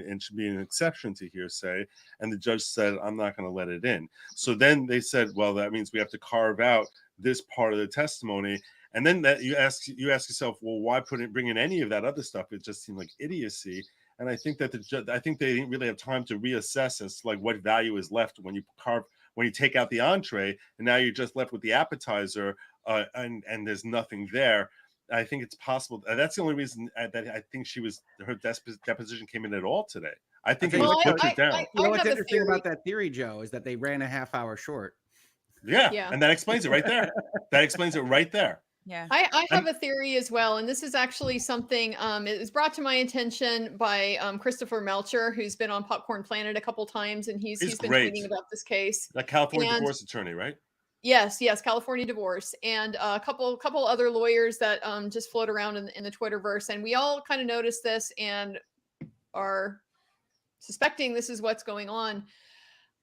an exception to hearsay. And the judge said, I'm not going to let it in. So then they said, well, that means we have to carve out this part of the testimony. And then that you ask yourself, well, why bring in any of that other stuff? It just seemed like idiocy. And I think that I think they didn't really have time to reassess as like what value is left when you take out the entree, and now you're just left with the appetizer, and there's nothing there. I think it's possible. That's the only reason that I think her deposition came in at all today. I think it was butchered down. You know what's interesting about that theory, Joe, is that they ran a half hour short. Yeah, and that explains it right there. That explains it right there. Yeah, I have a theory as well, and this is actually something it was brought to my attention by Christopher Melcher, who's been on Popcorn Planet a couple times, and he's been tweeting about this case. That California divorce attorney, right? Yes, California divorce, and a couple other lawyers that just float around in the Twitterverse, and we all kind of noticed this and are suspecting this is what's going on.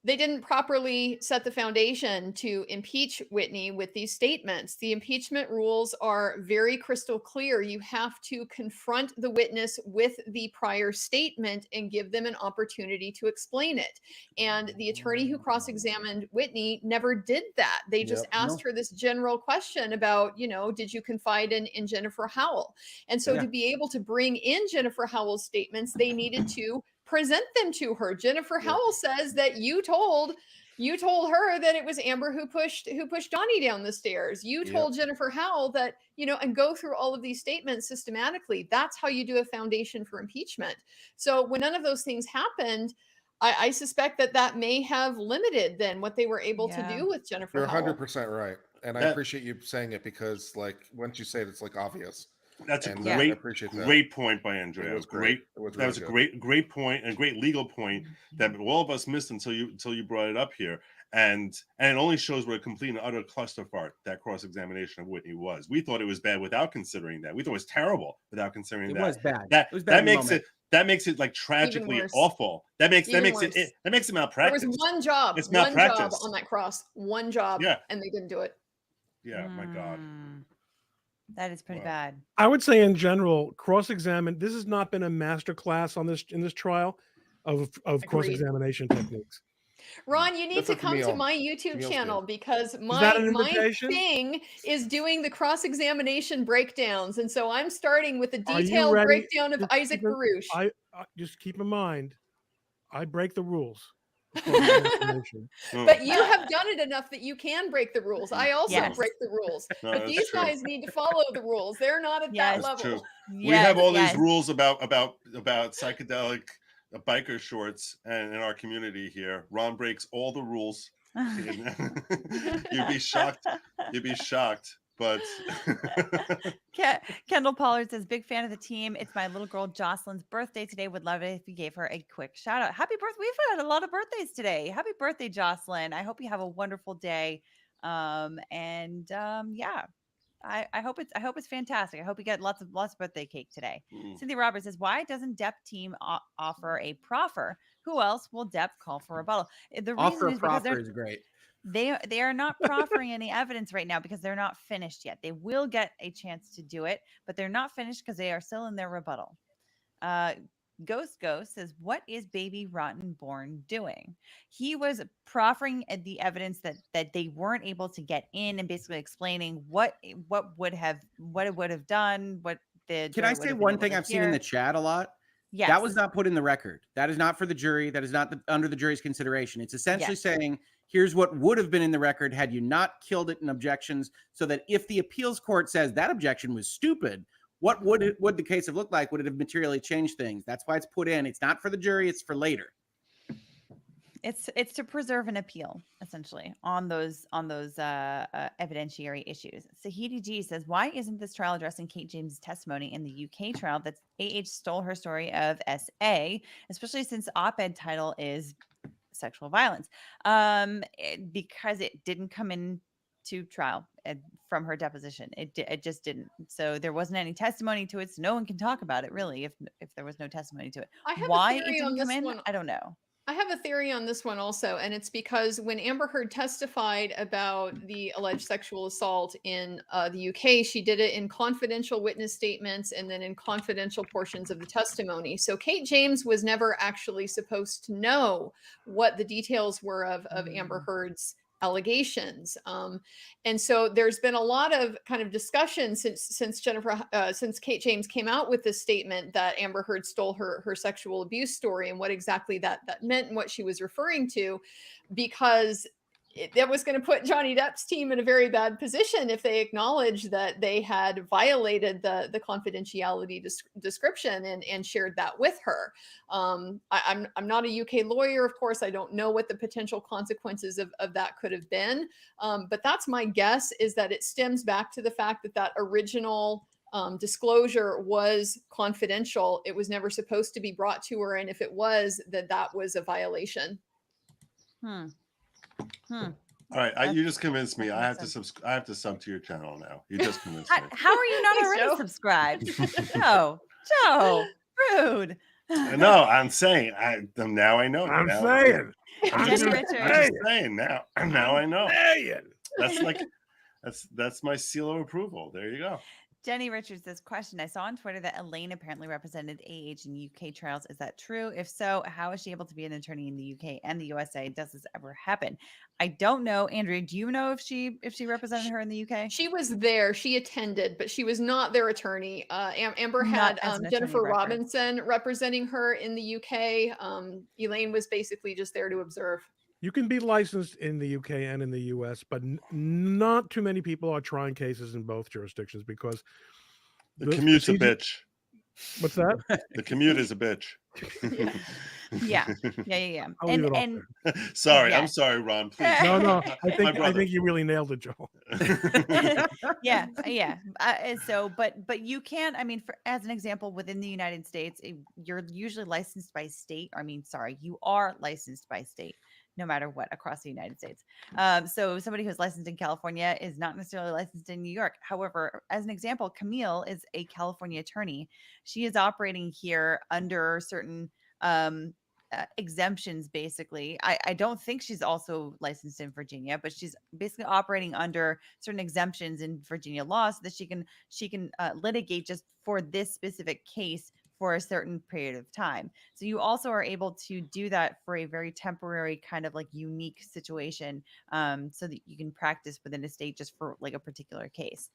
They didn't properly set the foundation to impeach Whitney with these statements. The impeachment rules are very crystal clear. You have to confront the witness with the prior statement and give them an opportunity to explain it. And the attorney who cross-examined Whitney never did that. They just asked her this general question about, did you confide in Jennifer Howell? And so to be able to bring in Jennifer Howell's statements, they needed to present them to her. Jennifer Howell says that you told her that it was Amber who pushed Johnny down the stairs. You told Jennifer Howell that, and go through all of these statements systematically. That's how you do a foundation for impeachment. So when none of those things happened, I suspect that may have limited then what they were able to do with Jennifer Howell. You're 100% right. And I appreciate you saying it, because like once you say it, it's like obvious. That's a great point by Andrea. It was great. That was a great point, and a great legal point that all of us missed until you brought it up here. And it only shows what a complete and utter clusterfuck that cross-examination of Whitney was. We thought it was bad without considering that. We thought it was terrible without considering that. It was bad. That makes it like tragically awful. That makes it malpractice. There was one job. It's malpractice. One job on that cross. One job. Yeah. And they didn't do it. Yeah. My God. That is pretty bad. I would say in general, cross-examine. This has not been a master class in this trial of cross-examination techniques. Ron, you need to come to my YouTube channel, because my thing is doing the cross-examination breakdowns. And so I'm starting with a detailed breakdown of Isaac Baruch. I just keep in mind, I break the rules. But you have done it enough that you can break the rules. I also break the rules. But these guys need to follow the rules. They're not at that level. We have all these rules about psychedelic biker shorts and in our community here. Ron breaks all the rules. You'd be shocked. You'd be shocked. But Kendall Pollard says, big fan of the team. It's my little girl Jocelyn's birthday today. Would love it if you gave her a quick shout out. Happy birthday. We've had a lot of birthdays today. Happy birthday, Jocelyn. I hope you have a wonderful day. Yeah. I hope it's fantastic. I hope you get lots of birthday cake today. Cynthia Roberts says, why doesn't Depp team offer a proffer? Who else will Depp call for rebuttal? The Offer reason is because proffer is great. they are not proffering any evidence right now because they're not finished yet. They will get a chance to do it, but they're not finished because they are still in their rebuttal. Ghost says, what is baby Rottenborn doing? He was proffering the evidence that they weren't able to get in, and basically explaining what it would have done, what the Can I say one thing I've seen in the chat a lot? Yes. That was not put in the record. That is not for the jury. That is not under the jury's consideration. It's essentially saying, here's what would have been in the record had you not killed it in objections, so that if the appeals court says that objection was stupid, what would the case have looked like? Would it have materially changed things? That's why it's put in. It's not for the jury. It's for later. It's to preserve an appeal, essentially, on those evidentiary issues. Sahidi G says, why isn't this trial addressing Kate James' testimony in the UK trial that AH stole her story of SA, especially since op-ed title is sexual violence? Because it didn't come in to trial from her deposition. It just didn't. So there wasn't any testimony to it. So no one can talk about it, really, if there was no testimony to it. I have Why a it theory on didn't come this in, one. I don't know. I have a theory on this one also, and it's because when Amber Heard testified about the alleged sexual assault in the UK, she did it in confidential witness statements and then in confidential portions of the testimony. So Kate James was never actually supposed to know what the details were of Amber Heard's allegations. And so there's been a lot of kind of discussion since Kate James came out with this statement that Amber Heard stole her sexual abuse story and what exactly that meant and what she was referring to, because that was going to put Johnny Depp's team in a very bad position if they acknowledged that they had violated the confidentiality description and shared that with her. I'm not a UK lawyer, of course. I don't know what the potential consequences of that could have been. But that's my guess, is that it stems back to the fact that original disclosure was confidential. It was never supposed to be brought to her. And if it was, that was a violation. All right, you just convinced me. I have to sub to your channel now. You just convinced me. How are you not already subscribed? Joe, rude. No, I'm saying. Now I know. I'm now. saying. I'm just saying now. Now I know. That's like that's my seal of approval. There you go. Jenny Richards says, question, I saw on Twitter that Elaine apparently represented AH in UK trials. Is that true? If so, how is she able to be an attorney in the UK and the USA? Does this ever happen? I don't know. Andrea, do you know if she represented her in the UK? She was there. She attended, but she was not their attorney. Amber had Jennifer Robinson representing her in the UK. Elaine was basically just there to observe. You can be licensed in the UK and in the US, but not too many people are trying cases in both jurisdictions because the commute's a bitch. What's that? The commute is a bitch. Yeah. And sorry, I'm sorry, Ron. Please. No. I think you really nailed it, Joel. Yeah. But you can. I mean, as an example, within the United States, you're usually licensed by state. You are licensed by state, no matter what, across the United States. So somebody who's licensed in California is not necessarily licensed in New York. However, as an example, Camille is a California attorney. She is operating here under certain exemptions, basically. I don't think she's also licensed in Virginia, but she's basically operating under certain exemptions in Virginia law so that she can litigate just for this specific case for a certain period of time. So you also are able to do that for a very temporary kind of like unique situation, so that you can practice within a state just for like a particular case.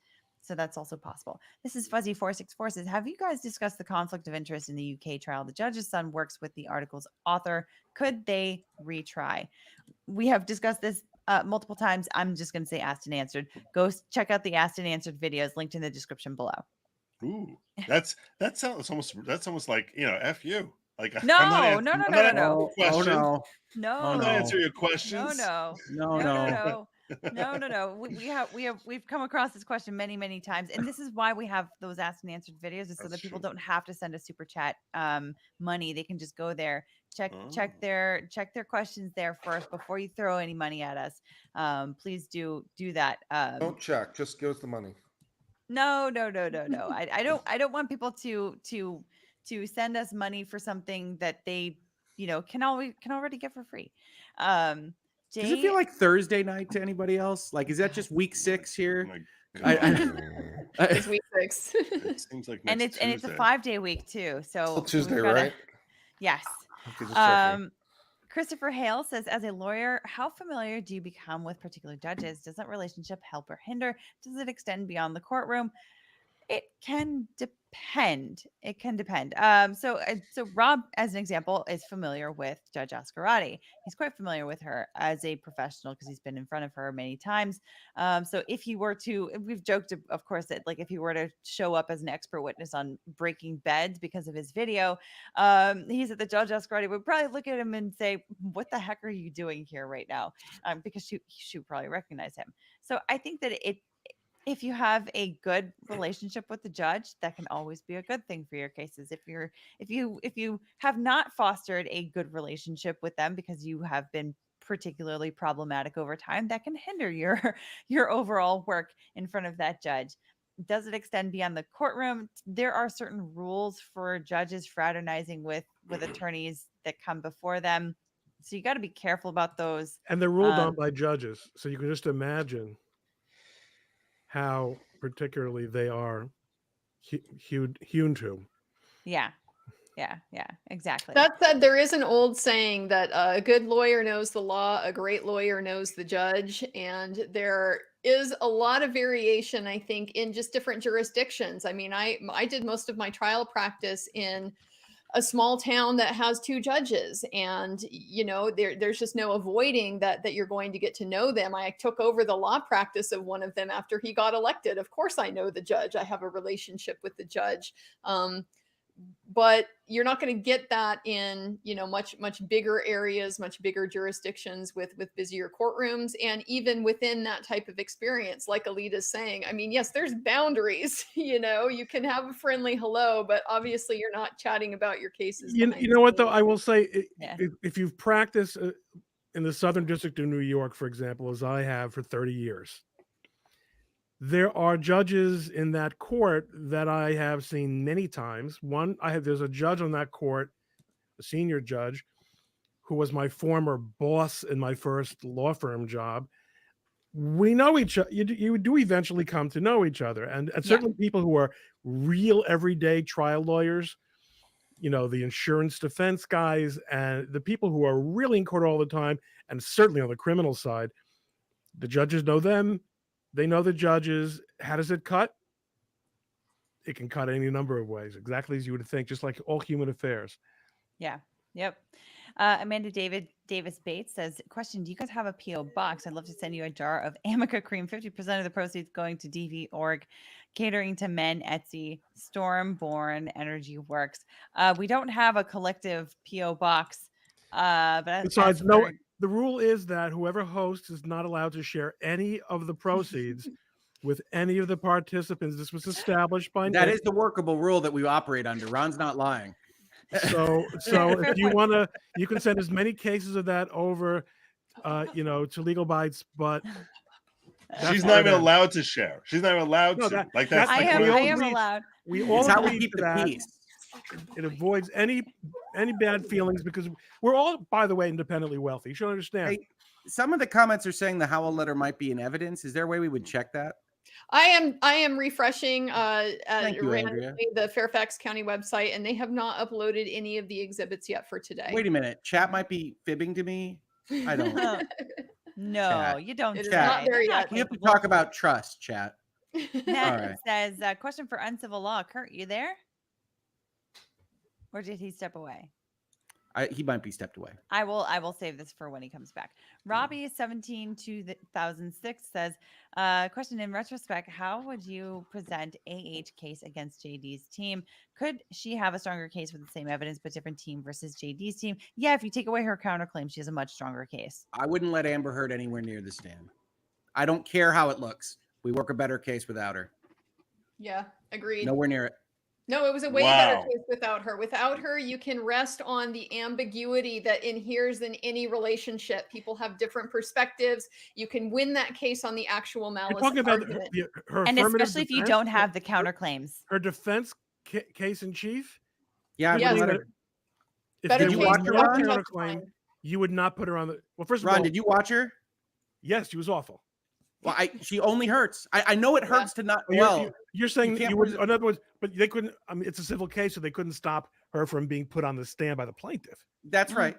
So that's also possible. This is Fuzzy464 says, have you guys discussed the conflict of interest in the UK trial? The judge's son works with the article's author. Could they retry? We have discussed this multiple times. I'm just going to say asked and answered. Go check out the asked and answered videos linked in the description below. Ooh, that's almost like, F you. Like No, I'm not no, answering, no, I'm no, not no, answering no. your questions. No, I'm not answering your questions. No. We've come across this question many times, and this is why we have those asked and answered videos, is so that people don't have to send a super chat money. They can just go there, check their questions there first before you throw any money at us. Please do that. Don't check. Just give us the money. No. I don't want people to send us money for something that they can already get for free. Does it feel like Thursday night to anybody else? Like, is that just week 6 here? It's week 6. It seems like and next it's a Tuesday. 5-day week too. So Still we've Tuesday, gotta- right? Yes. Okay, just checking. Christopher Hale says, as a lawyer, how familiar do you become with particular judges? Does that relationship help or hinder? Does it extend beyond the courtroom? It can depend. So Rob, as an example, is familiar with Judge Ascarati. He's quite familiar with her as a professional because he's been in front of her many times. So if he were to, we've joked, of course, that like if he were to show up as an expert witness on breaking beds because of his video, he said that Judge Ascarati would probably look at him and say, "What the heck are you doing here right now?" Because she would probably recognize him. So I think that if you have a good relationship with the judge, that can always be a good thing for your cases. If you have not fostered a good relationship with them because you have been particularly problematic over time, that can hinder your overall work in front of that judge. Does it extend beyond the courtroom? There are certain rules for judges fraternizing with attorneys that come before them. So you got to be careful about those. And they're ruled on by judges. So you can just imagine how particularly they are hewn to. Yeah, exactly. That said, there is an old saying that a good lawyer knows the law, a great lawyer knows the judge, and there is a lot of variation, I think, in just different jurisdictions. I mean, I did most of my trial practice in a small town that has 2 judges, and there's just no avoiding that you're going to get to know them. I took over the law practice of one of them after he got elected. Of course I know the judge. I have a relationship with the judge. But you're not going to get that in much bigger areas, much bigger jurisdictions with busier courtrooms. And even within that type of experience, like Alita's saying, I mean, yes, there's boundaries. You can have a friendly hello, but obviously you're not chatting about your cases. You know what though, I will say, if you've practiced in the Southern District of New York, for example, as I have for 30 years, there are judges in that court that I have seen many times. There's a judge on that court, a senior judge, who was my former boss in my first law firm job. We know each other. You do eventually come to know each other. And certainly people who are real everyday trial lawyers, the insurance defense guys and the people who are really in court all the time, and certainly on the criminal side, the judges know them. They know the judges. How does it cut? It can cut any number of ways, exactly as you would think, just like all human affairs. Yeah. Yep. Amanda Davis Bates says, question, do you guys have a P.O. box? I'd love to send you a jar of Amica cream. 50% of the proceeds going to DV org, catering to men, Etsy, Stormborn, Energy Works. We don't have a collective P.O. box. But besides, the rule is that whoever hosts is not allowed to share any of the proceeds with any of the participants. This was established by That Nick. is the workable rule that we operate under. Ron's not lying. So if you want to, you can send as many cases of that over, to Legalbytes, but She's not even allowed to share. She's not even allowed to. I am allowed. We all how we agreed keep to the that. peace. It avoids any bad feelings because we're all, by the way, independently wealthy. You should understand. Hey, some of the comments are saying the Howell letter might be in evidence. Is there a way we would check that? I am refreshing Thank you, randomly Andrea. the Fairfax County website, and they have not uploaded any of the exhibits yet for today. Wait a minute. Chat might be fibbing to me. I don't know. No, Chat. you don't. It is say. not there They're yet. We have to capable. talk about trust, chat. Matt All right. says, question for uncivil law. Kurt, you there? Or did he step away? He might be stepped away. I will save this for when he comes back. Robbie 17-2006 says, question in retrospect, how would you present AH case against JD's team? Could she have a stronger case with the same evidence but different team versus JD's team? Yeah, if you take away her counterclaim, she has a much stronger case. I wouldn't let Amber Heard anywhere near the stand. I don't care how it looks. We work a better case without her. Yeah, agreed. Nowhere near it. No, it was a way better Wow. case without her. Without her, you can rest on the ambiguity that inheres in any relationship. People have different perspectives. You can win that case on the actual You're malice talking about argument. her And affirmative especially if you defense? don't have the counterclaims. Her defense case in chief. Yeah, I You're wouldn't saying let that her. if Better there case was for no Ron? counterclaim, you would not put her on the. Well, first of Ron, all, did you watch her? Yes, she was awful. Well, she only hurts. I know it hurts to not. You're saying can't you put would. In other words, but they couldn't. I mean, it's a civil case, so they couldn't stop her from being put on the stand by the plaintiff. That's right.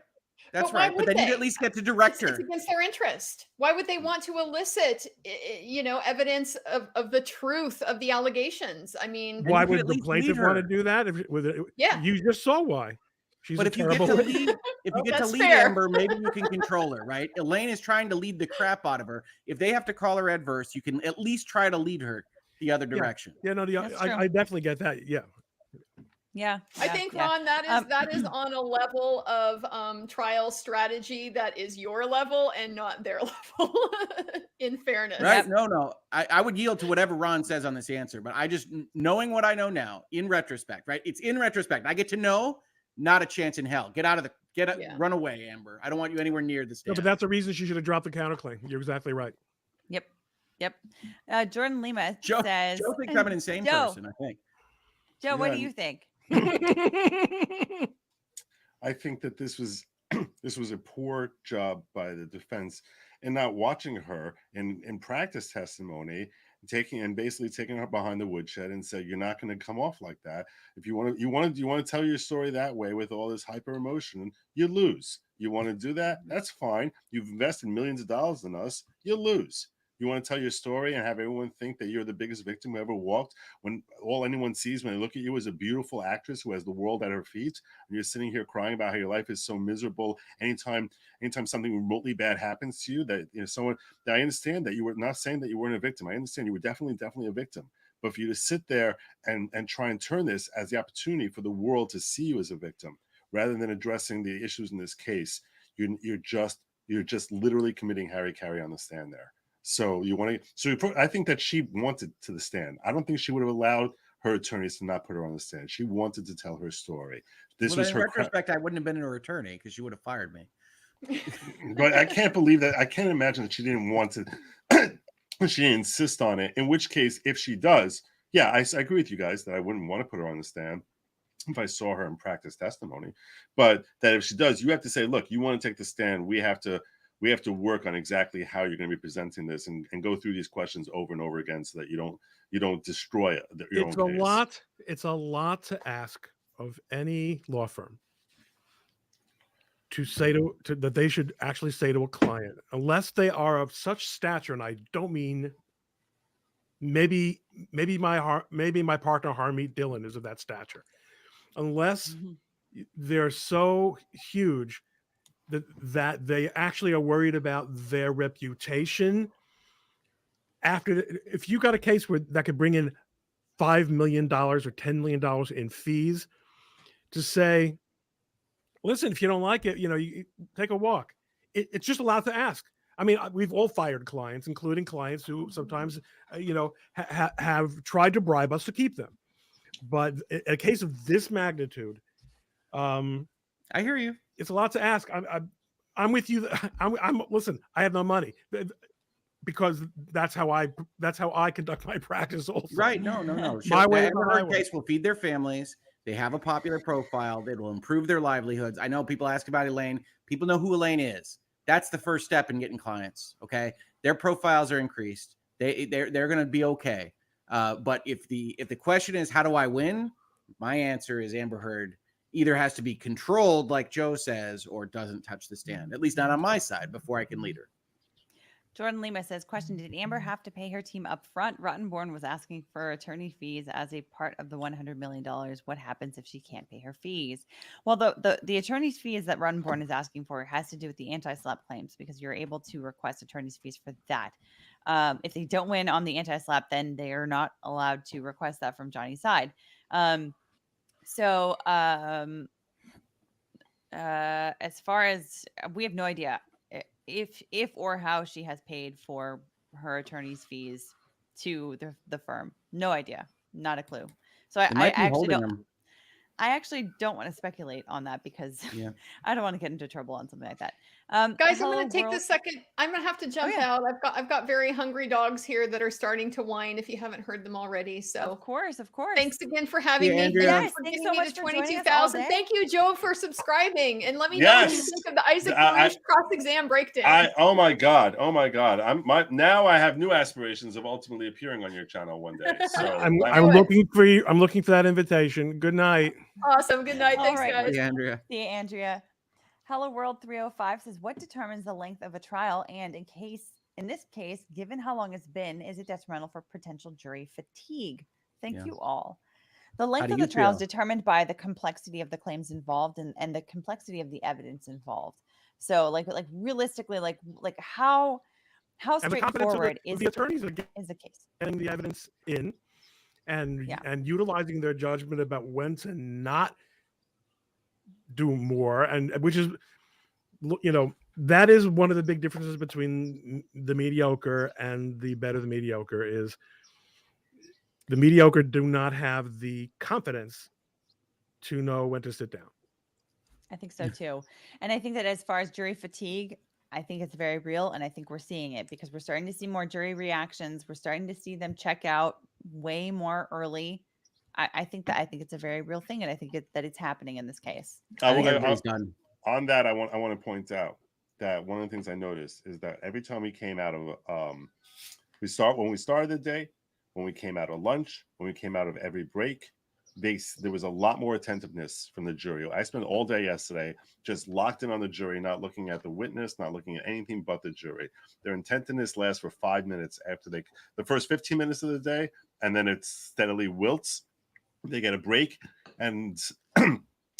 That's But why right. But would then they? you'd at least get to direct It's her. against their interest. Why would they want to elicit, evidence of the truth of the allegations? I mean, Why would the plaintiff want to do that? Yeah. You just saw why. She's But a if you get terrible to witness. lead, if you get to that's lead fair. Amber, maybe you can control her, right? Elaine is trying to lead the crap out of her. If they have to call her adverse, you can at least try to lead her the other direction. Yeah, no, That's true. I definitely get that. Yeah. Yeah. I think, Ron, that is on a level of trial strategy that is your level and not their level. In fairness, Right? No. I would yield to whatever Ron says on this answer, but I just knowing what I know now, in retrospect, right? It's in retrospect. I get to know, not a chance in hell. Run away, Amber. I don't want you anywhere near the No, stand. but that's the reason she should have dropped the counterclaim. You're exactly right. Yep. Jordan Lima says, Joe thinks I'm an insane person, I think. Joe, what do Yeah. you think? I think that this was a poor job by the defense in not watching her in practice testimony, basically taking her behind the woodshed and said, "You're not going to come off like that. If you want to tell your story that way with all this hyper emotion, you lose. You want to do that? That's fine. You've invested millions of dollars in us. You lose. You want to tell your story and have everyone think that you're the biggest victim who ever walked, when all anyone sees when they look at you is a beautiful actress who has the world at her feet, and you're sitting here crying about how your life is so miserable. Anytime something remotely bad happens to you, that someone. I understand that you were not saying that you weren't a victim. I understand you were definitely a victim. But for you to sit there and try and turn this as the opportunity for the world to see you as a victim, rather than addressing the issues in this case, you're just literally committing Harry on the stand there. So I think that she wanted to the stand. I don't think she would have allowed her attorneys to not put her on the stand. She wanted to tell her story. This was in her retrospect, I wouldn't have been her attorney because she would have fired me. But I can't believe that. I can't imagine that she didn't want to. She didn't insist on it. In which case, if she does, yeah, I agree with you guys that I wouldn't want to put her on the stand if I saw her in practice testimony. But that if she does, you have to say, look, you want to take the stand. We have to work on exactly how you're going to be presenting this and go through these questions over and over again so that you don't destroy it. It's a lot to ask of any law firm to say to that they should actually say to a client, unless they are of such stature, and I don't mean maybe my partner Harmeet Dillon is of that stature, unless they're so huge that they actually are worried about their reputation. If you got a case that could bring in $5 million or $10 million in fees, to say, listen, if you don't like it, you take a walk. It's just allowed to ask. I mean, we've all fired clients, including clients who sometimes, have tried to bribe us to keep them. But in a case of this magnitude, I hear you. It's a lot to ask. I'm with you. Listen, I have no money because that's how I conduct my practice also. Right. No. My way or the highway. Case will feed their families. They have a popular profile. It will improve their livelihoods. I know people ask about Elaine. People know who Elaine is. That's the first step in getting clients. Okay. Their profiles are increased. They're going to be okay. But if the question is, how do I win? My answer is Amber Heard either has to be controlled, like Joe says, or doesn't touch the stand, at least not on my side, before I can lead her. Jordan Lima says, question, did Amber have to pay her team up front? Rottenborn was asking for attorney fees as a part of the $100 million. What happens if she can't pay her fees? Well, the attorney's fees that Rottenborn is asking for has to do with the anti-SLAPP claims, because you're able to request attorney's fees for that. If they don't win on the anti-SLAPP, then they are not allowed to request that from Johnny's side. As far as we have no idea if or how she has paid for her attorney's fees to the firm. No idea. Not a clue. So I actually don't want to speculate on that, because I don't want to get into trouble on something like that. Guys, I'm going to take this second. I'm going to have to jump out. I've got very hungry dogs here that are starting to whine, if you haven't heard them already. So of course. Thanks again for having me. Yes, for thanks getting so me much to for joining us all 22,000. day. Thank you, Joe, for subscribing. And let me know what you think of the Isaac Baruch cross-exam breakdown. Oh my god! Now I have new aspirations of ultimately appearing on your channel one day. So I'm looking for you. I'm looking for that invitation. Good night. Awesome. Good night. Thanks, guys. See you, Andrea. See you, Andrea. Hello World 305 says, what determines the length of a trial? And in this case, given how long it's been, is it detrimental for potential jury fatigue? Thank you all. The length of the trial is determined by the complexity of the claims involved and the complexity of the evidence involved. So like realistically, like how straightforward is the attorneys is the case? Getting the evidence in and utilizing their judgment about when to not do more, and which is, that is one of the big differences between the mediocre and the better than mediocre. Is the mediocre do not have the confidence to know when to sit down. I think so too. And I think that as far as jury fatigue, I think it's very real, and I think we're seeing it because we're starting to see more jury reactions. We're starting to see them check out way more early. I think it's a very real thing, and I think that it's happening in this case. On that, I want to point out that one of the things I noticed is that every time we came out of when we started the day, when we came out of lunch, when we came out of every break, there was a lot more attentiveness from the jury. I spent all day yesterday just locked in on the jury, not looking at the witness, not looking at anything but the jury. Their attentiveness lasts for 5 minutes after the first 15 minutes of the day, and then it steadily wilts. They get a break, and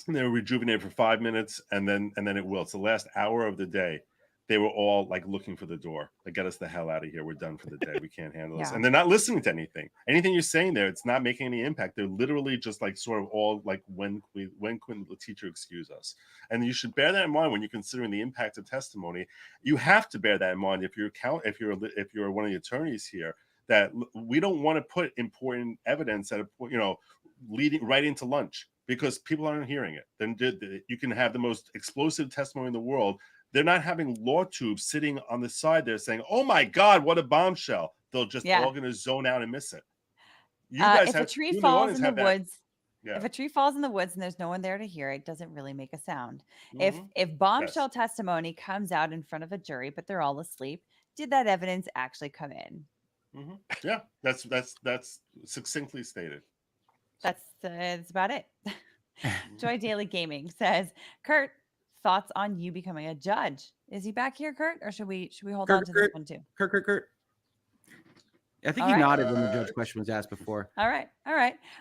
they're rejuvenated for 5 minutes, and then it wilts. The last hour of the day, they were all like looking for the door. Like, get us the hell out of here. We're done for the day. We can't handle this. And they're not listening to anything. Anything you're saying there, it's not making any impact. They're literally just like sort of all like, when can the teacher excuse us? And you should bear that in mind when you're considering the impact of testimony. You have to bear that in mind if you're one of the attorneys here, that we don't want to put important evidence at leading right into lunch because people aren't hearing it. Then you can have the most explosive testimony in the world. They're not having law tubes sitting on the side there saying, "Oh my God, what a bombshell!" They'll just all going to zone out and miss it. You guys if have, a tree falls in the woods, Yeah. if a tree falls in the woods and there's no one there to hear it, doesn't really make a sound. If bombshell testimony comes out in front of a jury, but they're all asleep, did that evidence actually come in? Yeah, that's succinctly stated. That's about it. Joy Daily Gaming says, Kurt, thoughts on you becoming a judge? Is he back here, Kurt, or should we hold on to this one too? Kurt. I think he nodded when the judge question was asked before. All right.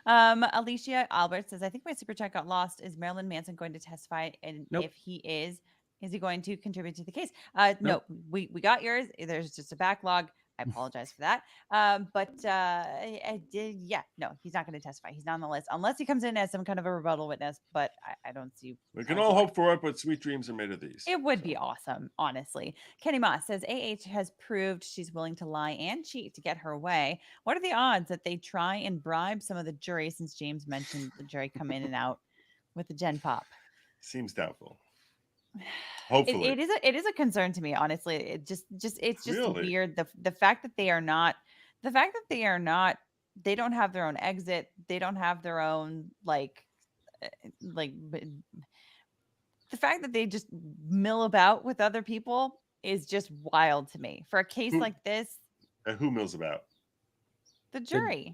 Alicia Albert says, I think my super chat got lost. Is Marilyn Manson going to testify? And if he is he going to contribute to the case? No, we got yours. There's just a backlog. I apologize for that. No, he's not going to testify. He's not on the list unless he comes in as some kind of a rebuttal witness, but I don't see. We can all hope for it, but sweet dreams are made of these. It would be awesome, honestly. Kenny Moss says, AH has proved she's willing to lie and cheat to get her way. What are the odds that they try and bribe some of the jury, since James mentioned the jury come in and out with the Gen Pop? Seems doubtful. Hopefully. It is a concern to me, honestly. It's just Really? weird. The fact that they don't have their own exit. They don't have their own the fact that they just mill about with other people is just wild to me. For a case like this. And who mills about? The jury.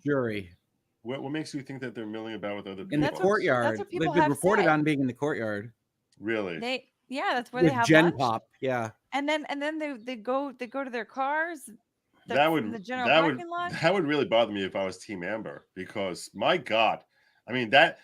What makes you think that they're milling about with other people? In the courtyard. They've been reported on being in the courtyard. Really? Yeah, that's where With they have Gen lunch. Pop. Yeah. And then they go to their cars. That In the general would parking lot. that would really bother me if I was Team Amber, because my God, I mean that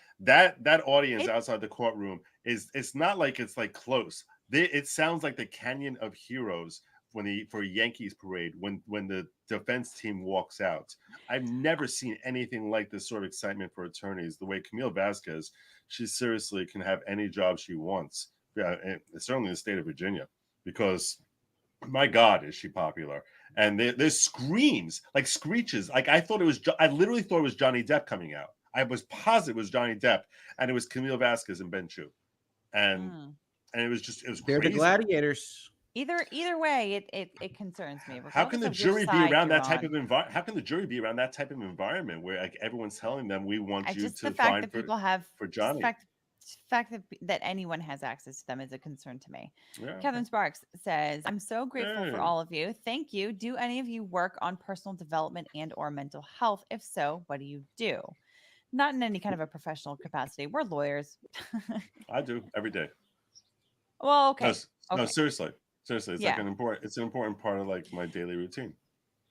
audience outside the courtroom it's not like it's like close. It sounds like the Canyon of Heroes for a Yankees parade when the defense team walks out. I've never seen anything like this sort of excitement for attorneys. The way Camille Vasquez, she seriously can have any job she wants. Yeah, and certainly in the state of Virginia, because my God, is she popular? And there's screams, like screeches. Like I literally thought it was Johnny Depp coming out. I was positive it was Johnny Depp, and it was Camille Vasquez and Ben Chu, and it was They're crazy. the gladiators. Either way, it concerns me. How can the regardless of which jury be side around you're that type on. of environment? How can the jury be around that type of environment where like everyone's telling them we want you Just to the fact find that people have for just Johnny? the fact that anyone has access to them is a concern to me. Yeah, Kevin Sparks says, "I'm so grateful for Hey. all of you. Thank you. Do any of you work on personal development and/or mental health? If so, what do you do? Not in any kind of a professional capacity. We're lawyers." I do every day. Well, okay. No, seriously, it's Yeah. like an important part of like my daily routine.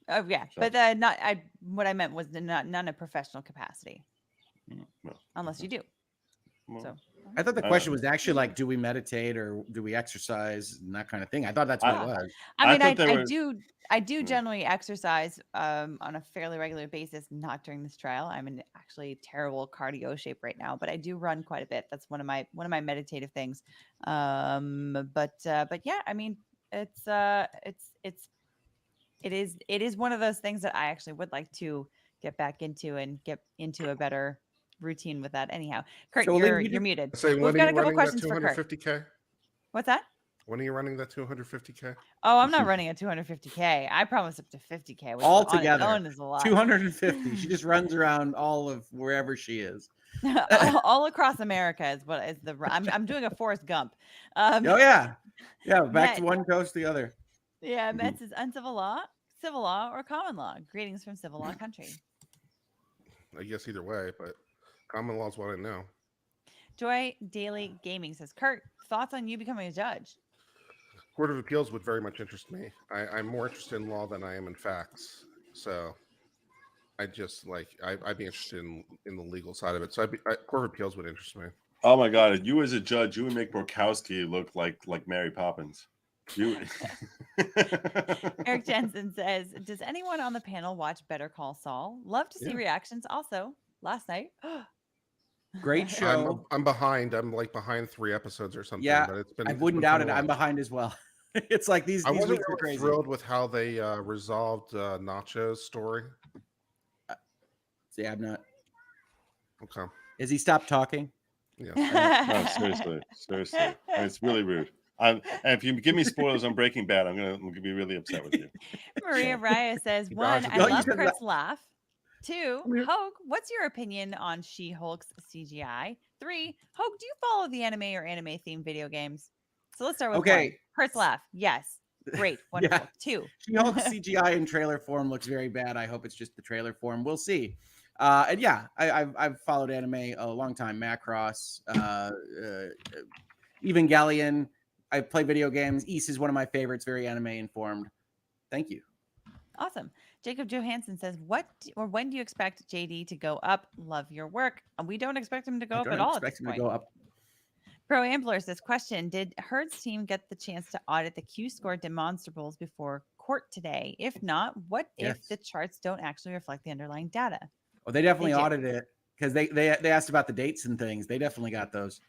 Oh yeah, So- but not. What I meant was not a professional capacity, No. unless you do. Well, So I thought the question was actually like, do we meditate or do we exercise and that kind of thing? I thought that's what it was. I mean, thought there I do generally exercise on a fairly regular basis. Not during this trial. I'm in actually terrible cardio shape right now, but I do run quite a bit. That's one of my meditative things. But yeah, I mean, it is one of those things that I actually would like to get back into and get into a better routine with that. Anyhow, Kurt, So, Lee, you're muted. Say, We've when got are a you couple running that questions for Kurt. 250K? What's that? When are you running that 250K? Oh, I'm not running a 250K. I promise up to 50K. Which All on its together, own is a lot. 250. She just runs around all of wherever she is. all across America is what is the. I'm doing a Forrest Gump. Oh yeah, back Matt- to one coast to the other. Yeah, Metz is uncivil law, civil law, or common law. Greetings from civil law country. I guess either way, but common law is what I know. Joy Daily Gaming says, Kurt, thoughts on you becoming a judge? Court of Appeals would very much interest me. I'm more interested in law than I am in facts. So I'd be interested in the legal side of it. So Court of Appeals would interest me. Oh my God! You as a judge, you would make Borkowski look like Mary Poppins. You. Eric Jensen says, does anyone on the panel watch Better Call Saul? Love to see reactions. Also, last night. Great show. I'm behind. I'm like behind 3 episodes or something. Yeah, but I wouldn't doubt it. I'm behind as well. It's like these I wasn't weeks are really crazy. thrilled with how they resolved Nacho's story. Yeah, I'm not. Okay. Is he stopped talking? Yeah. No, seriously, it's really rude. And if you give me spoilers on Breaking Bad, I'm gonna be really upset with you. Maria Raya says, one, I love Kurt's laugh. 2, Hogue, what's your opinion on She-Hulk's CGI? 3, Hogue, do you follow the anime or anime themed video games? So let's start with one. Kurt's laugh. Yes. Great. Wonderful. Yeah. 2. She-Hulk CGI in trailer form looks very bad. I hope it's just the trailer form. We'll see. And yeah, I've followed anime a long time. Macross, Evangelion. I play video games. East is one of my favorites. Very anime informed. Thank you. Awesome. Jacob Johansson says, when do you expect JD to go up? Love your work. And we don't expect him to go up at all. Expect him to go up. Pro Ambler says, question, did Hurd's team get the chance to audit the Q-score demonstrables before court today? If not, what if the charts don't actually reflect the underlying data? Oh, they definitely audited it because they asked about the dates and things. They definitely got those.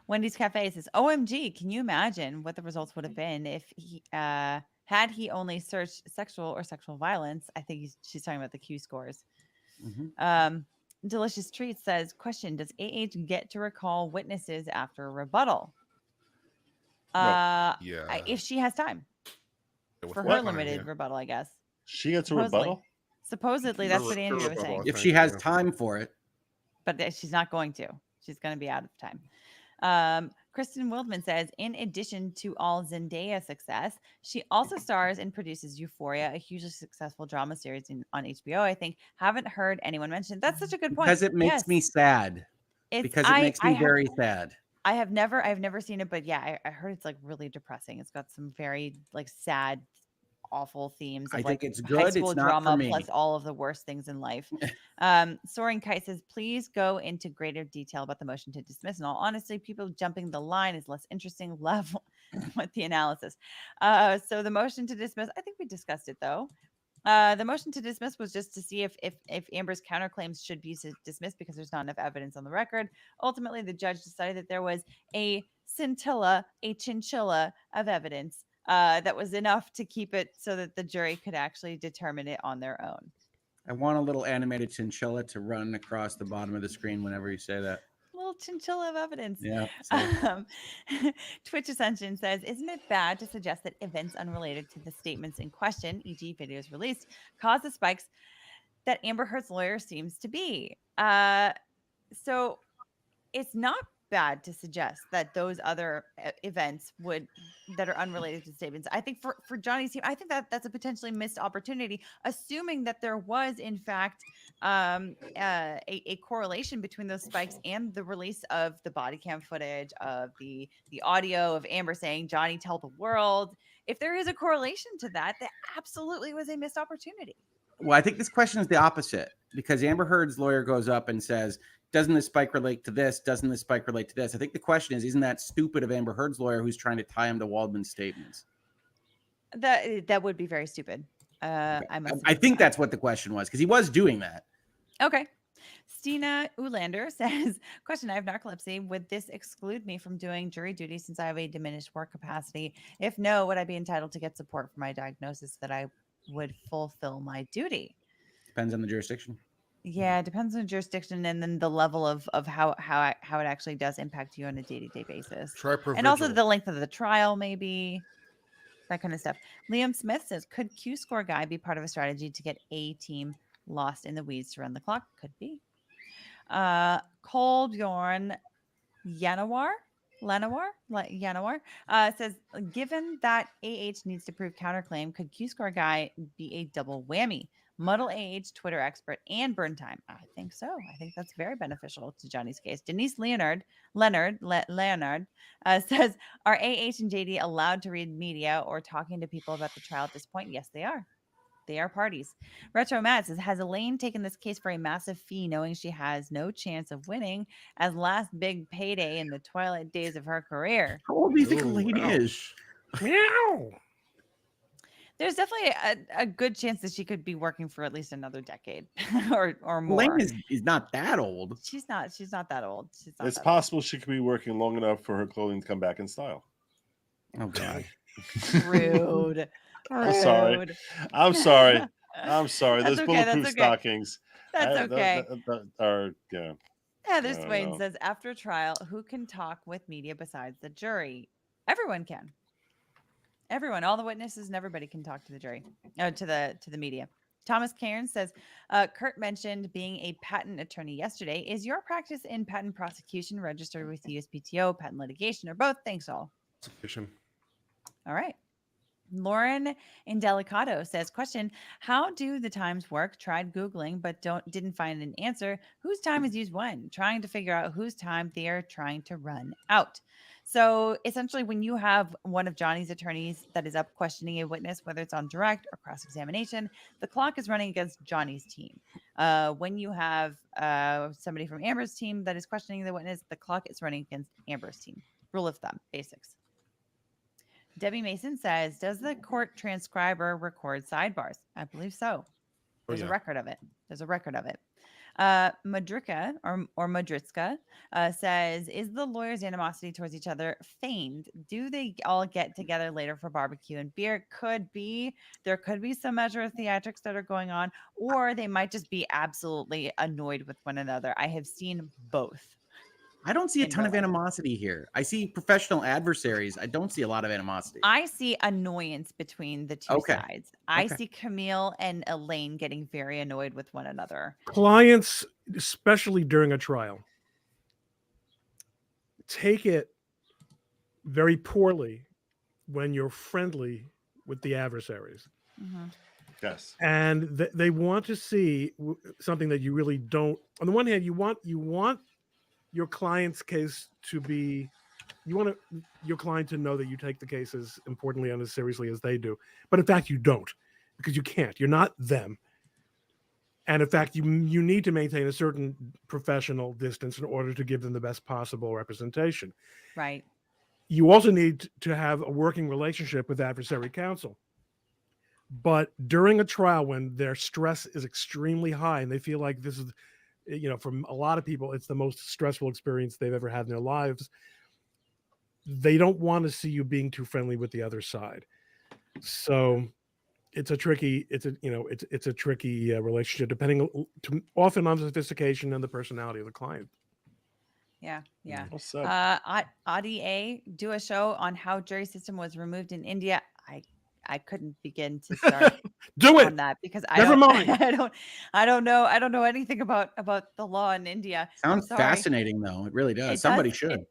Wendy's Cafe says, OMG, can you imagine what the results would have been if he had he only searched sexual or sexual violence? I think she's talking about the Q scores. Delicious Treat says, question, does AH get to recall witnesses after a rebuttal? If she has time for her limited rebuttal, I guess. She gets a rebuttal? Supposedly, that's what Andrew was saying. If she has time for it. But she's not going to. She's going to be out of time. Kristen Wildman says, in addition to all Zendaya success, she also stars and produces Euphoria, a hugely successful drama series on HBO. I think haven't heard anyone mention. That's such a good point. Because it makes me sad. Because it makes me very sad. I've never seen it, but yeah, I heard it's like really depressing. It's got some very like sad, awful themes I of think like it's high good. school It's not for drama me. plus all of the worst things in life. Soaring Kite says, please go into greater detail about the motion to dismiss. In all honesty, people jumping the line is less interesting. Love with the analysis. So the motion to dismiss, I think we discussed it though. The motion to dismiss was just to see if Amber's counterclaims should be dismissed because there's not enough evidence on the record. Ultimately, the judge decided that there was a chinchilla of evidence that was enough to keep it so that the jury could actually determine it on their own. I want a little animated chinchilla to run across the bottom of the screen whenever you say that. Little chinchilla of evidence. Yeah. Twitch Ascension says, isn't it bad to suggest that events unrelated to the statements in question, e.g. videos released, cause the spikes that Amber Heard's lawyer seems to be? So it's not bad to suggest that those other events that are unrelated to statements. I think for Johnny's team, I think that that's a potentially missed opportunity, assuming that there was in fact a correlation between those spikes and the release of the body cam footage, of the audio of Amber saying, Johnny, tell the world. If there is a correlation to that, that absolutely was a missed opportunity. Well, I think this question is the opposite, because Amber Heard's lawyer goes up and says, doesn't this spike relate to this? Doesn't this spike relate to this? I think the question is, isn't that stupid of Amber Heard's lawyer who's trying to tie him to Waldman's statements? That would be very stupid. I think that's what the question was, because he was doing that. Okay. Stina Ulander says, question, I have narcolepsy. Would this exclude me from doing jury duty since I have a diminished work capacity? If no, would I be entitled to get support for my diagnosis that I would fulfill my duty? Depends on the jurisdiction. Yeah, it depends on the jurisdiction and then the level of how it actually does impact you on a day-to-day basis. And also the length of the trial, maybe. That kind of stuff. Liam Smith says, could Q-score guy be part of a strategy to get a team lost in the weeds to run the clock? Could be. Kolbjorn Yanawar says, given that AH needs to prove counterclaim, could Q-score guy be a double whammy? Muddle AH, Twitter expert, and burn time. I think so. I think that's very beneficial to Johnny's case. Denise Leonard says, are AH and JD allowed to read media or talking to people about the trial at this point? Yes, they are. They are parties. Retro Matt says, has Elaine taken this case for a massive fee, knowing she has no chance of winning as last big payday in the twilight days of her career? How old do you think Elaine is? Meow. There's definitely a good chance that she could be working for at least another decade or more. Elaine is not that old. She's not that old. It's possible she could be working long enough for her clothing to come back in style. Oh God. Rude. I'm sorry. I'm sorry. There's okay, bulletproof stockings. That's okay. Yeah. Heather Swain says, after trial, who can talk with media besides the jury? Everyone can. Everyone, all the witnesses and everybody can talk to the jury, to the media. Thomas Cairns says, Kurt mentioned being a patent attorney yesterday. Is your practice in patent prosecution registered with the USPTO, patent litigation, or both? Thanks all. All right. Lauren Indelicato says, question, how do the times work? Tried Googling, but didn't find an answer. Whose time is used when? Trying to figure out whose time they are trying to run out. So essentially, when you have one of Johnny's attorneys that is up questioning a witness, whether it's on direct or cross-examination, the clock is running against Johnny's team. When you have somebody from Amber's team that is questioning the witness, the clock is running against Amber's team. Rule of thumb, basics. Debbie Mason says, does the court transcriber record sidebars? I believe so. There's a record of it. Madrika or Madritska says, is the lawyers' animosity towards each other feigned? Do they all get together later for barbecue and beer? Could be. There could be some measure of theatrics that are going on, or they might just be absolutely annoyed with one another. I have seen both. I don't see a ton of animosity here. I see professional adversaries. I don't see a lot of animosity. I see annoyance between the two sides. I see Camille and Elaine getting very annoyed with one another. Clients, especially during a trial, take it very poorly when you're friendly with the adversaries. Mm-hmm. Yes. And they want to see something that you really don't. On the one hand, you want your client's case to be, you want your client to know that you take the case as importantly and as seriously as they do. But in fact, you don't, because you can't. You're not them. And in fact, you need to maintain a certain professional distance in order to give them the best possible representation. Right. You also need to have a working relationship with adversary counsel. But during a trial when their stress is extremely high and they feel like this is, from a lot of people, it's the most stressful experience they've ever had in their lives, they don't want to see you being too friendly with the other side. So it's a tricky relationship, depending often on the sophistication and the personality of the client. Yeah. What's up? Audi A, do a show on how jury system was removed in India. I couldn't begin to start do it on that because Never mind. I don't know anything about the law in India. Sounds fascinating, though. It really does. It Somebody does. should.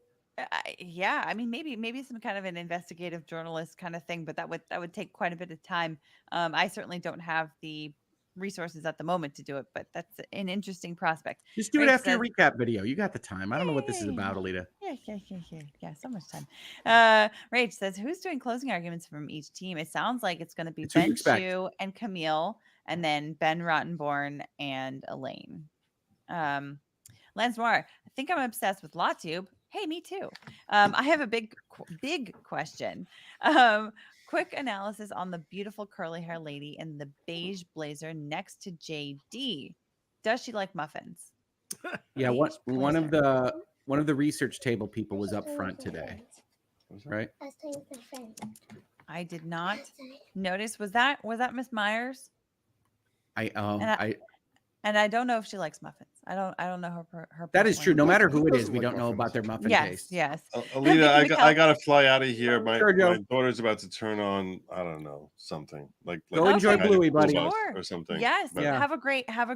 Yeah, I mean, maybe some kind of an investigative journalist kind of thing, but that would take quite a bit of time. I certainly don't have the resources at the moment to do it, but that's an interesting prospect. Just do it Rach after your says- recap video. You got the time. I don't know what this is about, Alita. Yeah, so much time. Rach says, who's doing closing arguments from each team? It sounds like it's going to be It's who you Ben expect. Chu and Camille, and then Ben Rottenborn and Elaine. Lance Moore, I think I'm obsessed with LawTube. Hey, me too. I have a big question. Quick analysis on the beautiful curly hair lady in the beige blazer next to JD. Does she like muffins? Yeah, Beige one of blazer. the research table people was up front today, right? I did not notice. Was that Miss Myers? And I don't know if she likes muffins. I don't know her. That is personal true. No matter opinion. who it is, we don't know about their muffin taste. Yes. Alita, I got to fly out of here. My Sure, Joe. daughter's about to turn on, I don't know, something like Go enjoy Magic Bluey, School buddy. Bus Sure. or something. Yes. But- Have a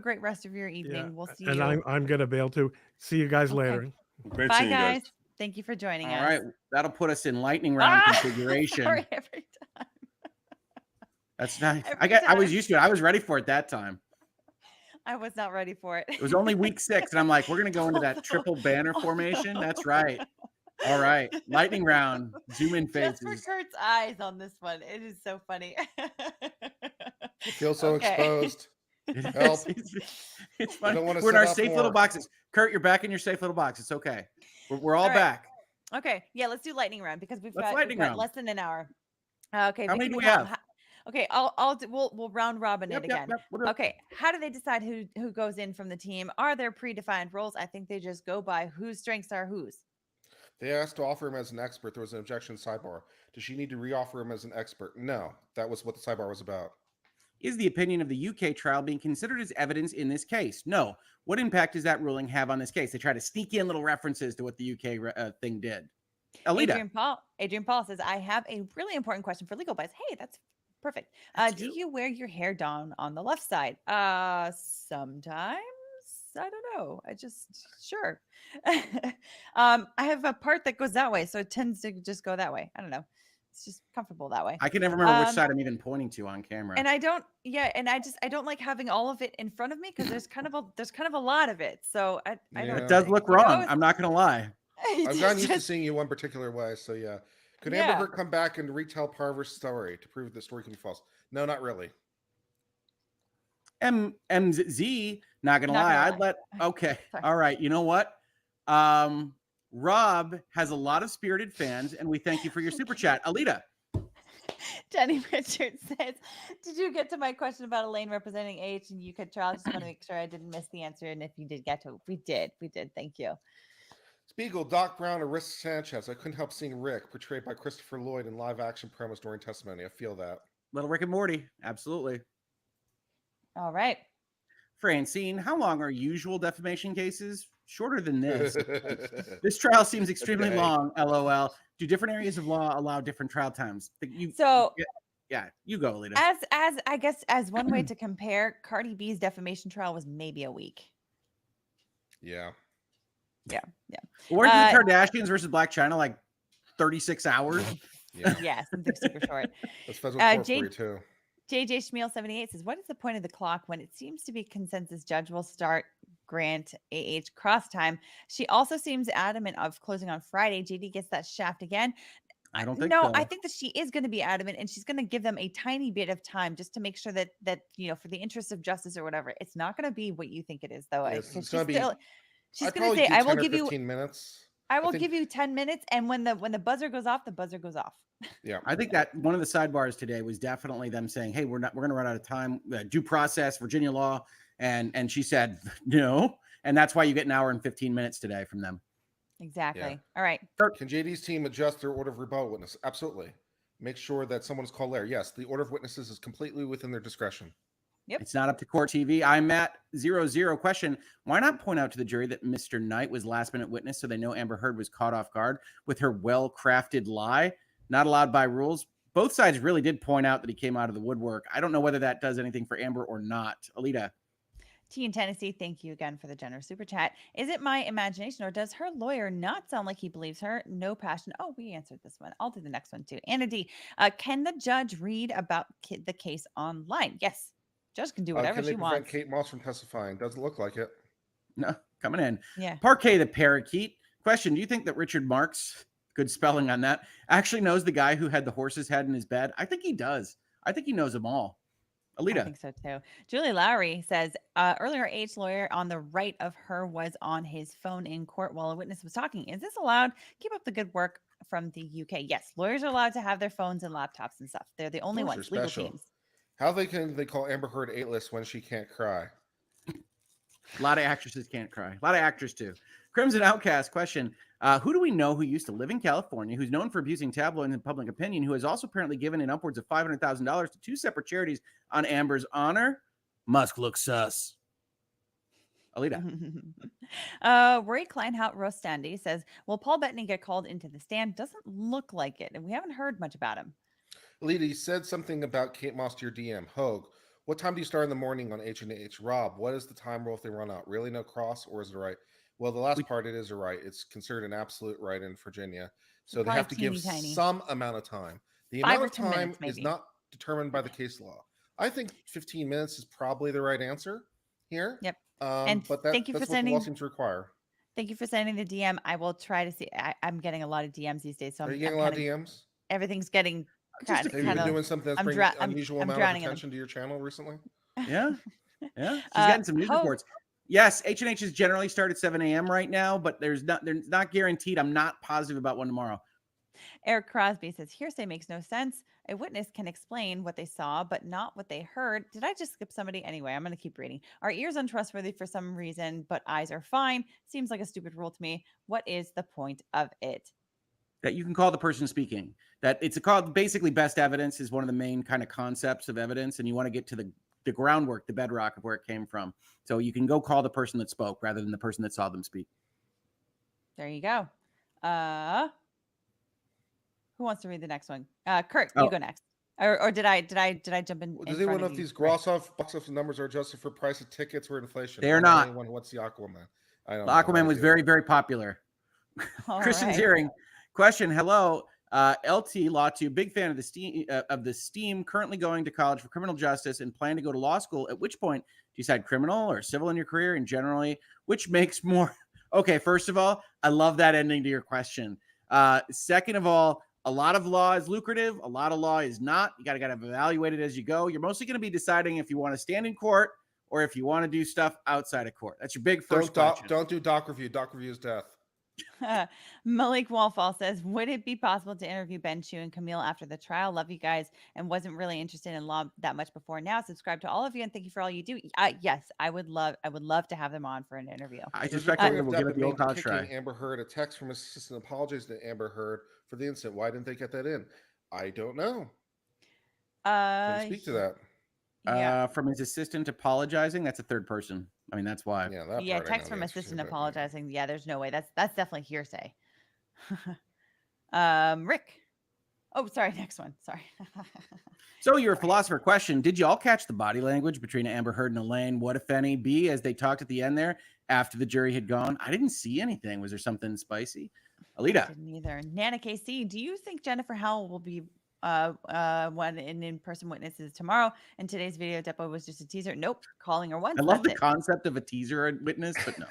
great rest of your evening. Yeah. We'll see And you. I'm gonna bail too. See you guys later. Great Bye, seeing you guys. guys. Thank you for joining All us. right, that'll put us in lightning round configuration. Sorry, every time. That's nice. Every I was time. used to it. I was ready for it that time. I was not ready for it. It was only week 6, and I'm like, we're gonna go into that triple banner formation. That's right. All right, lightning round. Zoom in Just for faces. Kurt's eyes on this one. It is so funny. I feel so Okay. exposed. It is. Help. It's I fun. don't wanna We're in set our up safe more. little boxes. Kurt, you're back in your safe little box. It's okay. We're all All right. back. Okay, yeah, let's do lightning round because we've Let's got, lightning round. less than an hour. Okay, How Vicky many do we McCallum, have? Okay, we'll round robin it again. What up? Okay, how do they decide who goes in from the team? Are there predefined roles? I think they just go by whose strengths are whose. They asked to offer him as an expert. There was an objection sidebar. Does she need to reoffer him as an expert? No, that was what the sidebar was about. Is the opinion of the UK trial being considered as evidence in this case? No. What impact does that ruling have on this case? They try to sneak in little references to what the UK thing did. Alita. Adrian Paul says, I have a really important question for Legalbytes. Hey, that's perfect. Do you wear your hair down on the left side? Sometimes. I don't know. I just sure. I have a part that goes that way, so it tends to just go that way. I don't know. It's just comfortable that way. I can never remember which side I'm even pointing to on camera. And I don't, I don't like having all of it in front of me because there's kind of a lot of it. So I don't. It does look wrong. I'm not gonna lie. I've gotten used to seeing you one particular way, so yeah. Could Yeah. Amber Heard come back and retell part of her story to prove the story can be false? No, not really. MZ, not gonna Not lie. gonna I'd let okay. All right. You know what? Rob has a lot of spirited fans, and we thank you for your super chat. Alita. Jenny Richards says, did you get to my question about Elaine representing AH and UK trial? I just want to make sure I didn't miss the answer. And if you did get to it, we did. Thank you. Spiegel, Doc Brown, or Rick Sanchez. I couldn't help seeing Rick portrayed by Christopher Lloyd in live action promos during testimony. I feel that. Little Rick and Morty. Absolutely. All right. Francine, how long are usual defamation cases? Shorter than this. This trial seems extremely Okay. long. LOL. Do different areas of law allow different trial times? So yeah, you go, Alita. as I guess as one way to compare, Cardi B's defamation trial was maybe a week. Yeah. Yeah. Weren't the Kardashians versus Black China like 36 hours? Yeah. Yeah, something super short. That's federal court for J- you too. JJ Schmiel 78 says, what is the point of the clock when it seems to be consensus judge will start grant cross time. She also seems adamant of closing on Friday. JD gets that shaft again. I don't think No, so. I think that she is going to be adamant, and she's going to give them a tiny bit of time just to make sure that for the interest of justice or whatever. It's not going to be what you think it is, though. Yes, Because it's going to be. she's I'd going to probably say, do "I 10 will or give you 15 minutes. I will think- give you 10 minutes, and when the buzzer goes off, the buzzer goes off." Yeah, I think that one of the sidebars today was definitely them saying, "Hey, we're going to run out of time. Due process, Virginia law," and she said no, and that's why you get an hour and 15 minutes today from them. Exactly. Yeah. All right. Can JD's team adjust their order of rebuttal witness? Absolutely. Make sure that someone is called later. Yes, the order of witnesses is completely within their discretion. Yep. It's not up to court TV. I'm at 00 question. Why not point out to the jury that Mr. Knight was last minute witness so they know Amber Heard was caught off guard with her well-crafted lie? Not allowed by rules. Both sides really did point out that he came out of the woodwork. I don't know whether that does anything for Amber or not. Alita. T in Tennessee, thank you again for the generous super chat. Is it my imagination, or does her lawyer not sound like he believes her? No passion. Oh, we answered this one. I'll do the next one too. Anna D. Can the judge read about the case online? Yes. Judge can do whatever Can they she prevent wants. Kate Moss from testifying? Doesn't look like it. No, coming in. Yeah. Parquet the Parakeet. Question, do you think that Richard Marks, good spelling on that, actually knows the guy who had the horse's head in his bed? I think he does. I think he knows them all. Alita. I think so too. Julie Lowry says earlier, H lawyer on the right of her was on his phone in court while a witness was talking. Is this allowed? Keep up the good work from the UK. Yes, lawyers are allowed to have their phones and laptops and stuff. They're the only Those are ones. Legal special. teams. How they call Amber Heard A-list when she can't cry? A lot of actresses can't cry. A lot of actors too. Crimson Outcast question. Who do we know who used to live in California, who's known for abusing tabloids and public opinion, who has also apparently given in upwards of $500,000 to two separate charities on Amber's honor? Musk looks sus. Alita. Rory Kleinhout Rostandi says, will Paul Bettany get called into the stand? Doesn't look like it. And we haven't heard much about him. Alita, you said something about Kate Moss to your DM. Hogue, what time do you start in the morning on H&H? Rob, what is the time rule if they run out? Really no cross, or is it right? Well, the last part, it is a right. It's considered an absolute right in Virginia. So they have to give some amount of time. The amount of time is not determined by the case law. I think 15 minutes is probably the right answer here. Yep. But that's what the law seems to require. Thank you for sending the DM. I will try to see. I'm getting a lot of DMs these days. So Are you getting a lot of DMs? Everything's getting have you been doing something that's bringing unusual amount of attention to your channel recently? Yeah. Yeah. She's getting some news reports. Yes, H&H is generally start at 7 a.m. right now, but they're not guaranteed. I'm not positive about one tomorrow. Eric Crosby says, hearsay makes no sense. A witness can explain what they saw, but not what they heard. Did I just skip somebody? Anyway, I'm going to keep reading. Are ears untrustworthy for some reason, but eyes are fine? Seems like a stupid rule to me. What is the point of it? That you can call the person speaking. That it's called basically best evidence is one of the main kind of concepts of evidence, and you want to get to the groundwork, the bedrock of where it came from. So you can go call the person that spoke rather than the person that saw them speak. There you go. Who wants to read the next one? Kurt, you go next. Or did I jump in? Does anyone know if these box office numbers are adjusted for price of tickets or inflation? They're not. Anyone what's the Aquaman? I don't know. The Aquaman was very, very popular. Christian's hearing. Question. Hello. LT Law 2, big fan of the STEAM, currently going to college for criminal justice and plan to go to law school. At which point do you decide criminal or civil in your career, and generally, which makes more? Okay, first of all, I love that ending to your question. Second of all, a lot of law is lucrative. A lot of law is not. You got to evaluate it as you go. You're mostly going to be deciding if you want to stand in court or if you want to do stuff outside of court. That's your big first question. Don't do doc review. Doc review is death. Malik Wallfall says, would it be possible to interview Ben Chu and Camille after the trial? Love you guys and wasn't really interested in law that much before now. Subscribe to all of you and thank you for all you do. Yes, I would love to have them on for an interview. I suspect we'll give it the old college try. Amber Heard, a text from his assistant apologizing to Amber Heard for the incident. Why didn't they get that in? I don't know. Can you speak to that? From his assistant apologizing, that's a third person. I mean, that's why. Yeah, text from assistant apologizing. Yeah, there's no way. That's definitely hearsay. Rick. Oh, sorry. Next one. Sorry. So your philosopher question, did you all catch the body language between Amber Heard and Elaine? What, if any, B, as they talked at the end there after the jury had gone? I didn't see anything. Was there something spicy? Alita. I didn't either. Nana KC, do you think Jennifer Howell will be One in-person witnesses tomorrow, and today's video depo was just a teaser. Nope, calling her once. I love that's the it. concept of a teaser witness, but no.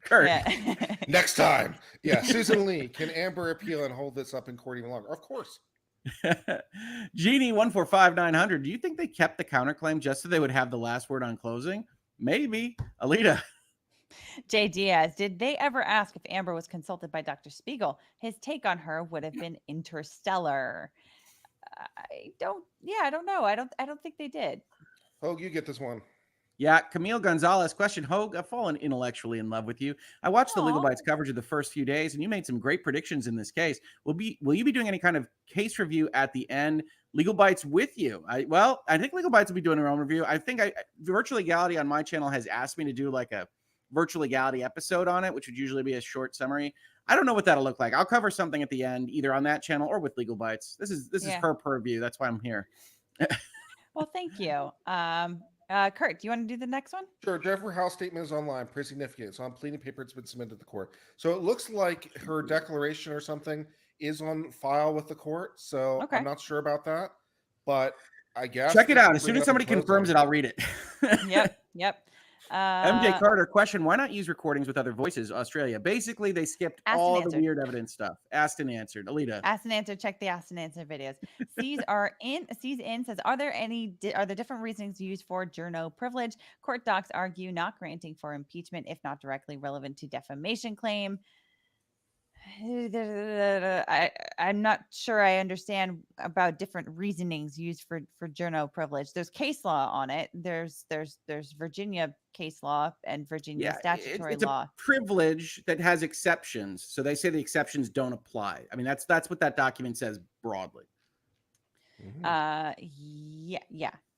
Kurt. Yeah. Next time. Yeah, Susan Lee, can Amber appeal and hold this up in court even longer? Of course. Genie 145-900. Do you think they kept the counterclaim just so they would have the last word on closing? Maybe. Alita. Jay Diaz, did they ever ask if Amber was consulted by Dr. Spiegel? His take on her would have been interstellar. I don't know. I don't think they did. Oh, you get this one. Yeah, Camille Gonzalez, question, Hogue, I've fallen intellectually in love with you. I watched the Legalbytes coverage of the first few days, and you made some great predictions in this case. Will you be doing any kind of case review at the end? Legalbytes with you. I think Legalbytes will be doing their own review. I think Virtual Legality on my channel has asked me to do like a Virtual Legality episode on it, which would usually be a short summary. I don't know what that'll look like. I'll cover something at the end, either on that channel or with Legalbytes. This is her purview. That's why I'm here. Well, thank you. Kurt, do you want to do the next one? Sure. Jeffrey House statement is online, pretty significant. It's on pleading paper. It's been submitted to the court. So it looks like her declaration or something is on file with the court. So I'm not sure about that, but I guess check it out. As soon as somebody confirms it, I'll read it. Yep. MJ Carter, question, why not use recordings with other voices? Australia. Basically, they skipped all the weird evidence stuff. Asked and answered. Alita. Asked and answered. Check the asked and answered videos. C's in says, are there different reasonings used for journo privilege? Court docs argue not granting for impeachment if not directly relevant to defamation claim. I'm not sure I understand about different reasonings used for journo privilege. There's case law on it. There's Virginia case law and Virginia statutory it's law. A privilege that has exceptions. So they say the exceptions don't apply. I mean, that's what that document says broadly. Yeah.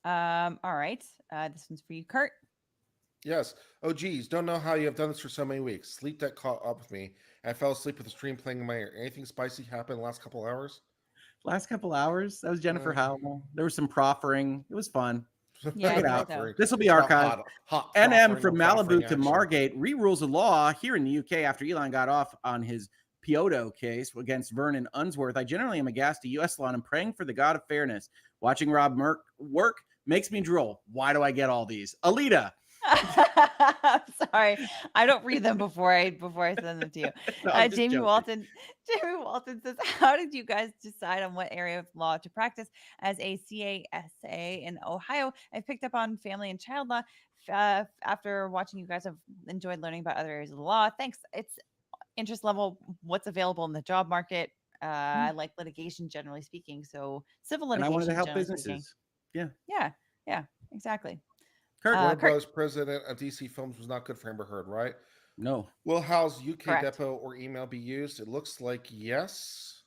All right. This one's for you, Kurt. Yes. Oh, geez. Don't know how you have done this for so many weeks. Sleep debt caught up with me. I fell asleep with the stream playing in my ear. Anything spicy happened in the last couple hours? Last couple hours? That was Jennifer Howell. There was some proffering. It was fun. Yeah, check it out. This will be archived. NM from Malibu to Margate rerules the law here in the UK after Elon got off on his Piodo case against Vernon Unsworth. I generally am aghast to U.S. law and I'm praying for the God of fairness. Watching Rob Merck work makes me drool. Why do I get all these? Alita. I'm sorry, I don't read them before I send them to you. No, Jamie Walton says, how did you guys decide on what area of law to practice? As a CASA in Ohio, I've picked up on family and child law. After watching you guys, have enjoyed learning about other areas of the law. Thanks. It's interest level, what's available in the job market. I like litigation, generally speaking. So civil litigation. And I wanted to help generally businesses. Speaking. Yeah, exactly. Warner Bros. President of DC Films was not good for Amber Heard, right? No. Will Hal's UK Correct. depot or email be used? It looks like yes.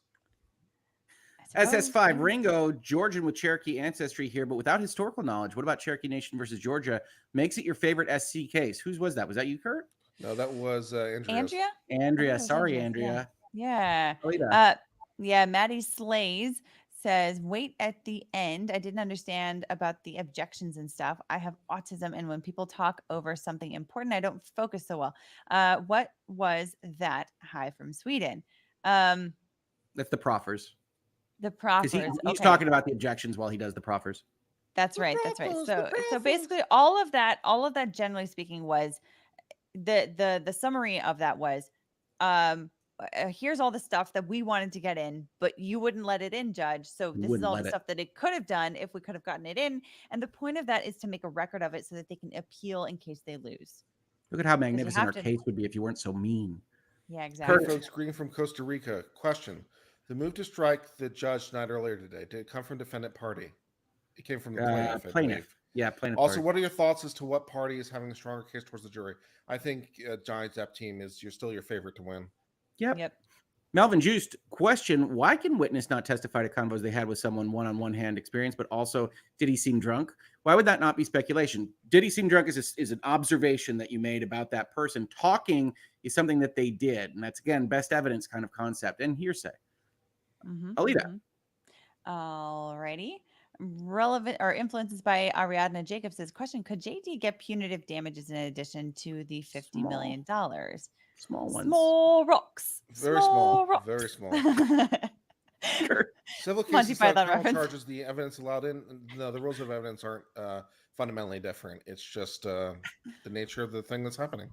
SS5 Ringo, Georgian with Cherokee ancestry here, but without historical knowledge. What about Cherokee Nation versus Georgia? Makes it your favorite SC case. Whose was that? Was that you, Kurt? No, that was Andrea. Andrea. Sorry, Andrea. Yeah. Alita. Maddie Slays says, wait at the end. I didn't understand about the objections and stuff. I have autism, and when people talk over something important, I don't focus so well. What was that? Hi from Sweden. That's the proffers. The proffers. He's talking about the objections while he does the proffers. That's right. So basically all of that generally speaking was the summary of that was here's all the stuff that we wanted to get in, but you wouldn't let it in, Judge. So this is all the stuff that it could have done if we could have gotten it in. And the point of that is to make a record of it so that they can appeal in case they lose. Look at how magnificent our case would be if you weren't so mean. Yeah, exactly. Folks, Green from Costa Rica. Question. The move to strike the judge denied earlier today, did it come from defendant party? It came from the plaintiff. Plaintiff. Yeah, plaintiff. Also, what are your thoughts as to what party is having a stronger case towards the jury? I think Johnny Depp team is still your favorite to win. Yep. Melvin Juiced, question, why can witness not testify to convos they had with someone one-on-one hand experience, but also did he seem drunk? Why would that not be speculation? Did he seem drunk is an observation that you made about that person. Talking is something that they did. And that's, again, best evidence kind of concept and hearsay. Alita. All righty. Relevant or influences by Ariadna Jacobs says, question, could JD get punitive damages in addition to the $50 million? Small ones. Small rocks. Very small. Rocks. Very small. Civil Monty cases like Python criminal reference. charges, the evidence allowed in. No, the rules of evidence aren't fundamentally different. It's just the nature of the thing that's happening.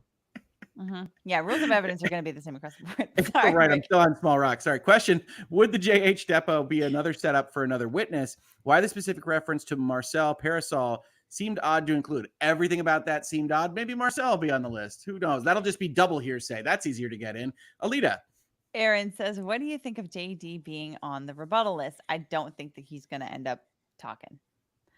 Yeah, rules of evidence are going to be the same across the board. Oh, Sorry, right, I'm Rick. still on Small Rock. Sorry. Question: would the JH depot be another setup for another witness? Why the specific reference to Marcel Parasol seemed odd to include? Everything about that seemed odd. Maybe Marcel will be on the list. Who knows? That'll just be double hearsay. That's easier to get in. Alita. Aaron says, what do you think of JD being on the rebuttal list? I don't think that he's going to end up talking.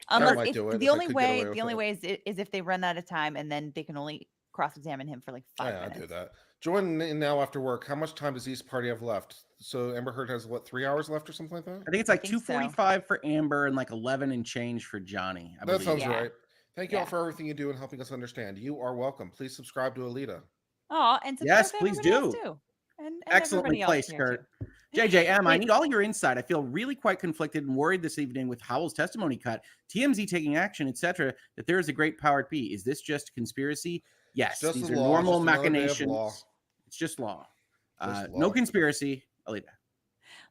Unless might if do it the if I only could get away way, with the only it. way is if they run out of time and then they can only cross-examine him for like 5 Yeah, I'll minutes. do that. Join in now after work. How much time does East Party have left? So Amber Heard has what, 3 hours left or something like that? I think it's like think so. 2:45 for Amber and like 11 and change for Johnny. I That believe. sounds right. Thank you all for everything you do and helping us understand. You are welcome. Please subscribe to Alita. Oh, and Yes, subscribe to please everybody else do. too. And Excellently everybody else placed, here Kurt. too. JJM, I Wait. need all your insight. I feel really quite conflicted and worried this evening with Howell's testimony cut, TMZ taking action, etc., that there is a great powered P. Is this just conspiracy? Yes, Just these the are law, normal just another day of machinations. law. It's just law. Just No law. conspiracy. Alita.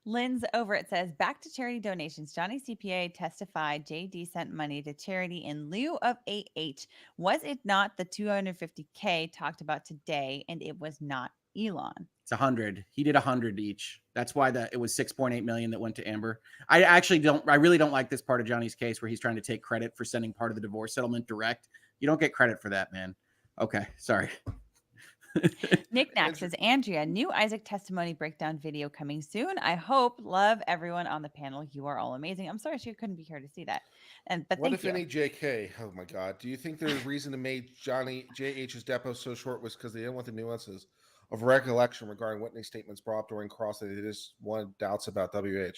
Lynn's over it says, back to charity donations. Johnny CPA testified JD sent money to charity in lieu of AH. Was it not the $250K talked about today? And it was not Elon. It's 100. He did 100 each. That's why it was 6.8 million that went to Amber. I really don't like this part of Johnny's case where he's trying to take credit for sending part of the divorce settlement direct. You don't get credit for that, man. Okay, sorry. Nick Knack says, Andrea, new Isaac testimony breakdown video coming soon. I hope. Love everyone on the panel. You are all amazing. I'm sorry she couldn't be here to see that. But What thank if you. any JK? Oh my God. Do you think there's reason to make Johnny JH's depot so short was because they didn't want the nuances of recollection regarding Whitney statements brought up during cross that they just wanted doubts about WH?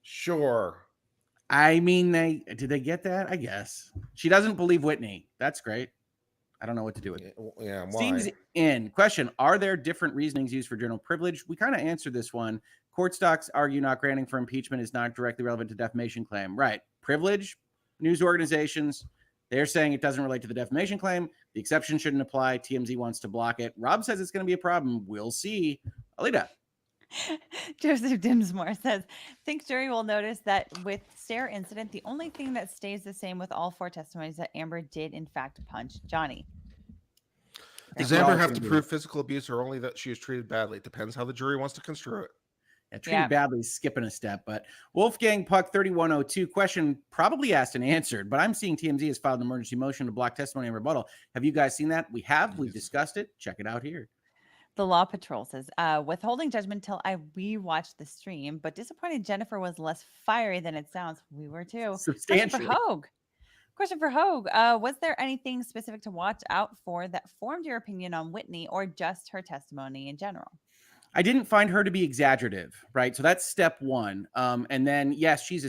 Sure. I mean, did they get that? I guess. She doesn't believe Whitney. That's great. I don't know what to do with it. Yeah, why? Steve's in. Question: are there different reasonings used for general privilege? We kind of answered this one. Court stocks argue not granting for impeachment is not directly relevant to defamation claim. Right. Privilege, news organizations, they're saying it doesn't relate to the defamation claim. The exception shouldn't apply. TMZ wants to block it. Rob says it's going to be a problem. We'll see. Alita. Joseph Dimsmore says, think jury will notice that with Stair incident, the only thing that stays the same with all 4 testimonies that Amber did in fact punch Johnny. Does Amber have to prove physical abuse or only that she was treated badly? It depends how the jury wants to construe it. Yeah, treated badly, skipping a step. But Wolfgang Puck 3102 question probably asked and answered, but I'm seeing TMZ has filed an emergency motion to block testimony and rebuttal. Have you guys seen that? We have. We've discussed it. Check it out here. The Law Patrol says, withholding judgment till I rewatched the stream, but disappointed Jennifer was less fiery than it sounds. We were too. Substantially. Question for Hogue. Was there anything specific to watch out for that formed your opinion on Whitney or just her testimony in general? I didn't find her to be exaggerative, right? So that's step one. And then, yes, she's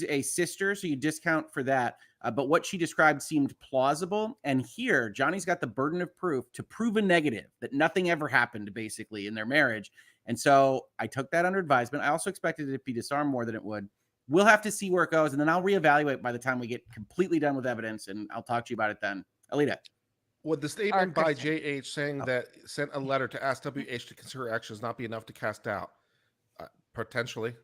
a sister, so you discount for that. But what she described seemed plausible. And here, Johnny's got the burden of proof to prove a negative, that nothing ever happened, basically, in their marriage. And so I took that under advisement. I also expected it to be disarmed more than it would. We'll have to see where it goes, and then I'll reevaluate by the time we get completely done with evidence, and I'll talk to you about it then. Alita. Would the statement by JH saying that sent a letter to ask WH to consider actions not be enough to cast doubt? Potentially.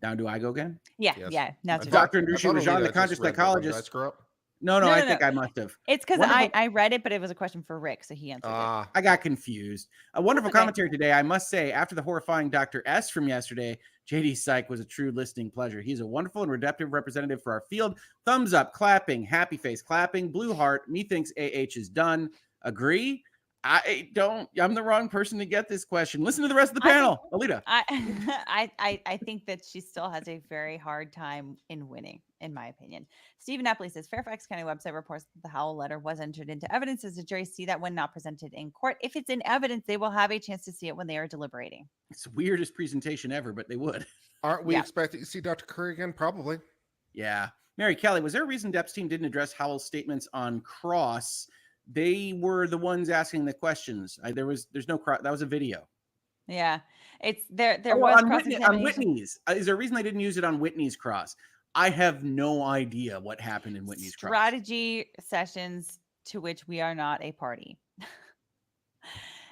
Now, do I go again? Yeah, Yes. yeah. Now it's Dr. Andrushi Rajan, the conscious psychologist. Did I screw up? No, I think I must have. It's because Wonderful. I read it, but it was a question for Rick, so he answered it. I got confused. A wonderful commentary today. I must say, after the horrifying Dr. S from yesterday, JD Psych was a true listening pleasure. He's a wonderful and redemptive representative for our field. Thumbs up, clapping, happy face, clapping, blue heart. Methinks AH is done. Agree? I don't. I'm the wrong person to get this question. Listen to the rest of the panel. Alita. I think that she still has a very hard time in winning, in my opinion. Stephen Epley says Fairfax County website reports that the Howell letter was entered into evidence. Does the jury see that when not presented in court? If it's in evidence, they will have a chance to see it when they are deliberating. It's the weirdest presentation ever, but they would. Aren't we expecting to see Dr. Curry again? Probably. Yeah. Mary Kelly, was there a reason Depp's team didn't address Howell's statements on cross? They were the ones asking the questions. There's no cross. That was a video. Yeah, it's there. There was on Whitney's. Is there a reason they didn't use it on Whitney's cross? I have no idea what happened in Whitney's cross. Strategy sessions to which we are not a party.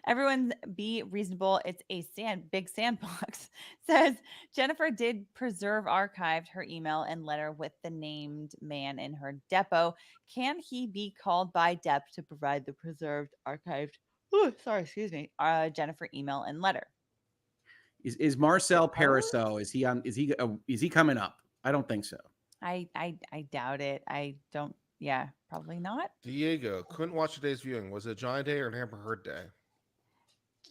Everyone be reasonable. It's a big sandbox. Says Jennifer did preserve archived her email and letter with the named man in her depot. Can he be called by Depp to provide the preserved archived? Excuse me. Jennifer email and letter. Is Marcel Pariseau? Is he coming up? I don't think so. I doubt it. I don't. Yeah, probably not. Diego, couldn't watch today's viewing. Was it Johnny Day or an Amber Heard day?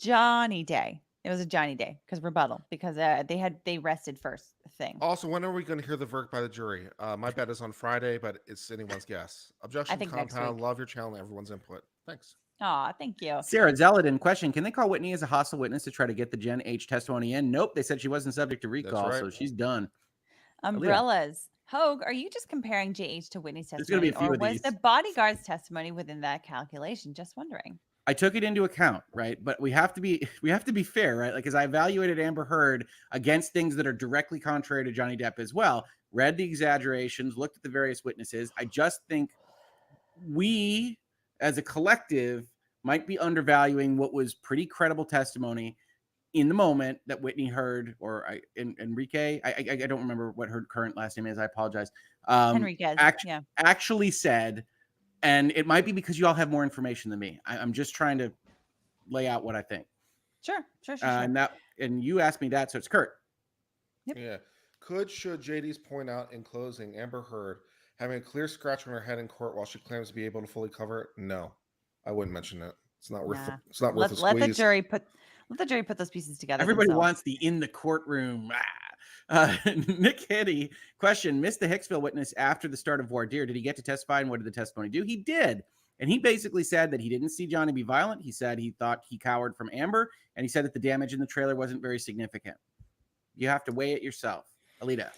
Johnny Day. It was a Johnny Day because rebuttal because they rested first thing. Also, when are we going to hear the verdict by the jury? My bet is on Friday, but it's anyone's guess. Objection, think next compound. week. Love your channel and everyone's input. Thanks. Aw, thank you. Sarah Zeladin, question: can they call Whitney as a hostile witness to try to get the Jen H testimony in? Nope, they said she wasn't subject to recall, right. so she's done. Umbrellas. Hogue, are you just comparing JH to Whitney's There's gonna be testimony, a few or of was these. the bodyguard's testimony within that calculation? Just wondering. I took it into account, right? But we have to be fair, right? Like, as I evaluated Amber Heard against things that are directly contrary to Johnny Depp as well, read the exaggerations, looked at the various witnesses. I just think we, as a collective, might be undervaluing what was pretty credible testimony in the moment that Whitney Heard or Enrique. I don't remember what her current last name is. I apologize. Enriquez. Yeah. Actually said. And it might be because you all have more information than me. I'm just trying to lay out what I think. Sure. And you asked me that, so it's Kurt. Yep. Yeah. Should JD's point out in closing, Amber Heard having a clear scratch on her head in court while she claims to be able to fully cover it? No, I wouldn't mention it. It's not worth. It's not worth a squeeze. Let the jury put those pieces together. Everybody themselves. wants the in the courtroom. Nick Hitty, question: missed the Hicksville witness after the start of voir dire. Did he get to testify, and what did the testimony do? He did, and he basically said that he didn't see Johnny be violent. He said he thought he cowered from Amber, and he said that the damage in the trailer wasn't very significant. You have to weigh it yourself. Alita.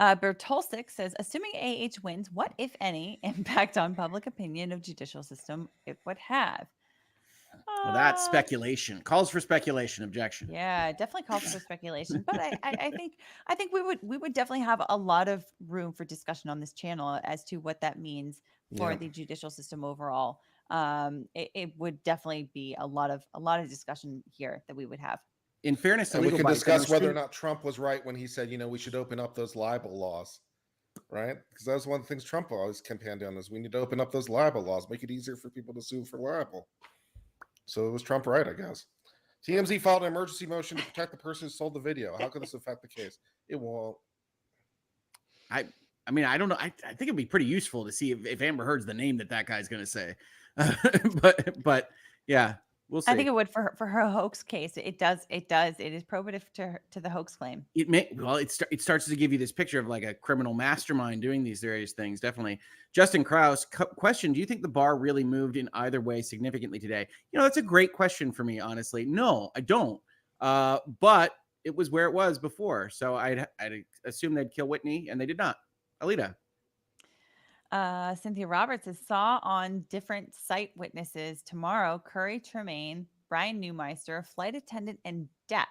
Bertolsik says, assuming AH wins, what, if any, impact on public opinion of judicial system it would have? Well, that's speculation. Calls for speculation. Objection. Yeah, definitely calls for speculation. But I think we would definitely have a lot of room for discussion on this channel as to what that means for the judicial system overall. It would definitely be a lot of discussion here that we would have. In fairness to and we can Legalbytes, discuss whether or not Trump was right when he said, we should open up those libel laws, right? Because that was one of the things Trump always campaigned on, is we need to open up those libel laws, make it easier for people to sue for libel. So it was Trump right, I guess. TMZ filed an emergency motion to protect the person who sold the video. How could this affect the case? It won't. I mean, I don't know. I think it'd be pretty useful to see if Amber Heard's the name that guy's going to say. but yeah, we'll see. I think it would for her hoax case. It does. It is probative to the hoax claim. It starts to give you this picture of like a criminal mastermind doing these various things. Definitely. Justin Krause, question: do you think the bar really moved in either way significantly today? That's a great question for me, honestly. No, I don't. But it was where it was before, so I'd assume they'd kill Whitney, and they did not. Alita. Cynthia Roberts saw on different site witnesses tomorrow: Curry, Tremaine, Brian Neumeister, flight attendant, and Depp.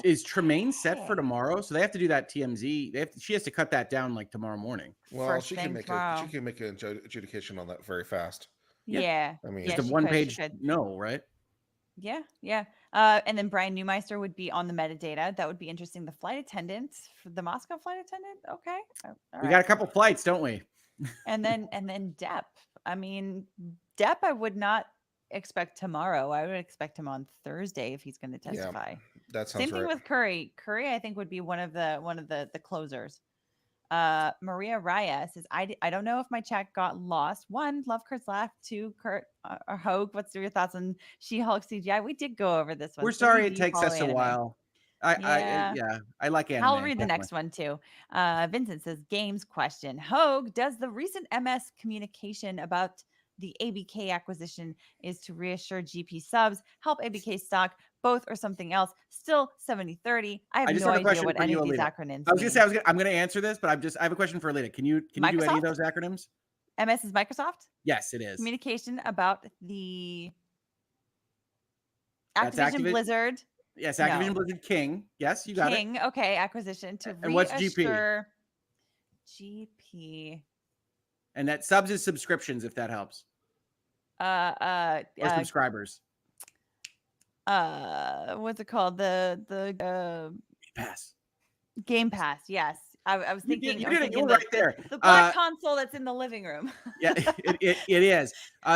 Is Tremaine set for tomorrow? So they have to do that TMZ. She has to cut that down like tomorrow morning. Well, she can make an adjudication on that very fast. Yeah. I mean, just a one-page no, right? Yeah. And then Brian Neumeister would be on the metadata. That would be interesting. The flight attendant, the Moscow flight attendant. Okay. We got a couple flights, don't we? And then Depp. I mean, Depp, I would not expect tomorrow. I would expect him on Thursday if he's going to testify. Yeah, that sounds Same thing with Curry. Curry, I think, would be one of the closers. Maria Raya says, I don't know if my chat got lost. 1, love Kurt's laugh. 2, Kurt or Hogue, what's your thoughts on She-Hulk CGI? We did go over this one. We're sorry it takes us a while. I like anime. I'll read the next one too. Vincent says, games question. Hogue, does the recent MS communication about the ABK acquisition is to reassure GP subs, help ABK stock, both or something else? Still 70-30. I have no idea what any of these acronyms I was going to say, I'm going to answer this, but I have a question for Alita. Can you do any of those acronyms? MS is Microsoft? Yes, it is. Communication about the Activision Blizzard. Yes, Activision Blizzard King. Yes, you got it. King, okay, acquisition to and what's GP? GP. And that subs is subscriptions, if that helps. Or subscribers. what's it called? The Pass. Game Pass. Yes. I was thinking. You I was did it. You thinking were right there. the black console that's in the living room. Yeah, it is.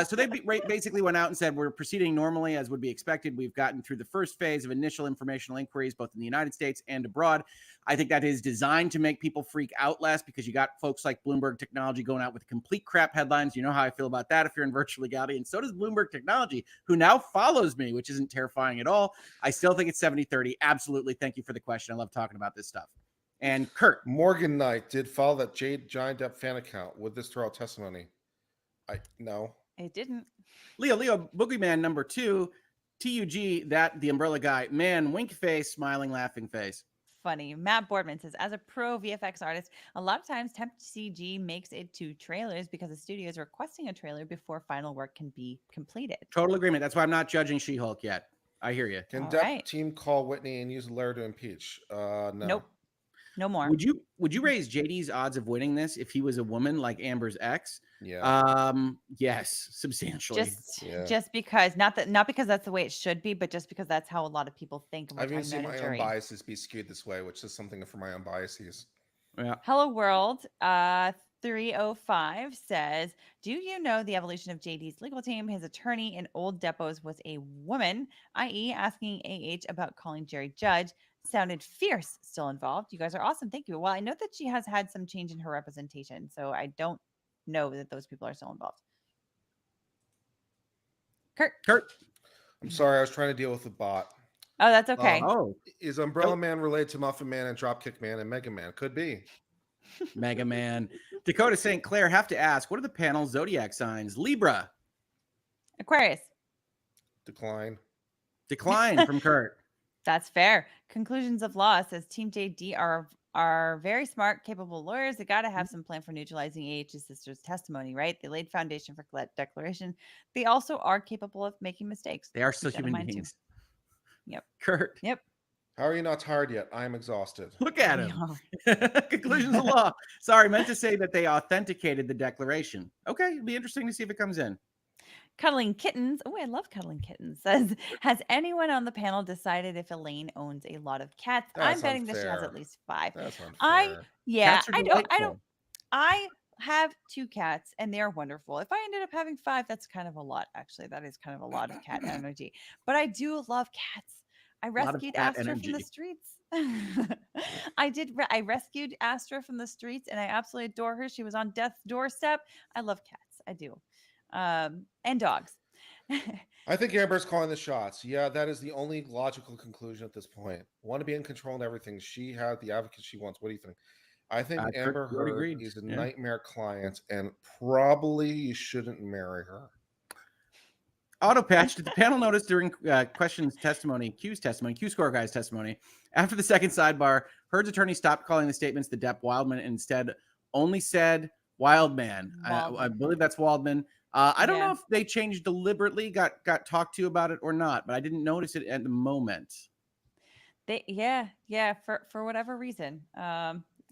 So they basically went out and said, we're proceeding normally as would be expected. We've gotten through the first phase of initial informational inquiries, both in the United States and abroad. I think that is designed to make people freak out less because you got folks like Bloomberg Technology going out with complete crap headlines. You know how I feel about that if you're in virtual legality. And so does Bloomberg Technology, who now follows me, which isn't terrifying at all. I still think it's 70-30. Absolutely. Thank you for the question. I love talking about this stuff. And Kurt. Morgan Knight did follow that Johnny Depp fan account. Would this throw out testimony? No. It didn't. Leo, Boogeyman number 2, TUG, that the umbrella guy. Man, wink face, smiling, laughing face. Funny. Matt Boardman says, as a pro VFX artist, a lot of times temp CG makes it to trailers because the studio is requesting a trailer before final work can be completed. Total agreement. That's why I'm not judging She-Hulk yet. I hear you. Can Depp team call Whitney and use Lair to impeach? No. Nope. No more. Would you raise JD's odds of winning this if he was a woman like Amber's ex? Yeah. Yes, substantially. Just because not because that's the way it should be, but just because that's how a lot of people think. I've even seen my own biases be skewed this way, which is something for my own biases. Yeah. Hello World 305 says, do you know the evolution of JD's legal team? His attorney in old depots was a woman, i.e. asking AH about calling Jerry Judge. Sounded fierce. Still involved. You guys are awesome. Thank you. Well, I know that she has had some change in her representation, so I don't know that those people are still involved. Kurt. I'm sorry. I was trying to deal with the bot. Oh, that's okay. Is Umbrella Man related to Muffin Man and Dropkick Man and Mega Man? Could be. Mega Man. Dakota St. Clair, have to ask, what are the panel zodiac signs? Libra. Aquarius. Decline from Kurt. That's fair. Conclusions of law says Team JD are very smart, capable lawyers. They got to have some plan for neutralizing AH's sister's testimony, right? They laid foundation for declaration. They also are capable of making mistakes. They are still human beings. Yep. Kurt. Yep. How are you not tired yet? I am exhausted. Look at him. Conclusions of law. Sorry, meant to say that they authenticated the declaration. Okay, it'll be interesting to see if it comes in. Cuddling Kittens. Oh, I love Cuddling Kittens. Says, has anyone on the panel decided if Elaine owns a lot of cats? That's I'm betting unfair. that she has at least 5. That's unfair. I have 2 cats and they're wonderful. If I ended up having 5, that's kind of a lot. Actually, that is kind of a lot of cat energy. But I do love cats. I rescued Astra from the streets. I rescued Astra from the streets and I absolutely adore her. She was on death's doorstep. I love cats. I do. And dogs. I think Amber's calling the shots. Yeah, that is the only logical conclusion at this point. Want to be in control and everything. She had the advocate she wants. What do you think? I think Amber Heard is a nightmare client, and probably you shouldn't marry her. Autopatch, did the panel notice during questions testimony, Q's testimony, Q score guy's testimony, after the second sidebar, Heard's attorney stopped calling the statements the Depp Wildman and instead only said Wildman. I believe that's Wildman. I don't know if they changed deliberately, got talked to about it or not, but I didn't notice it at the moment. For whatever reason.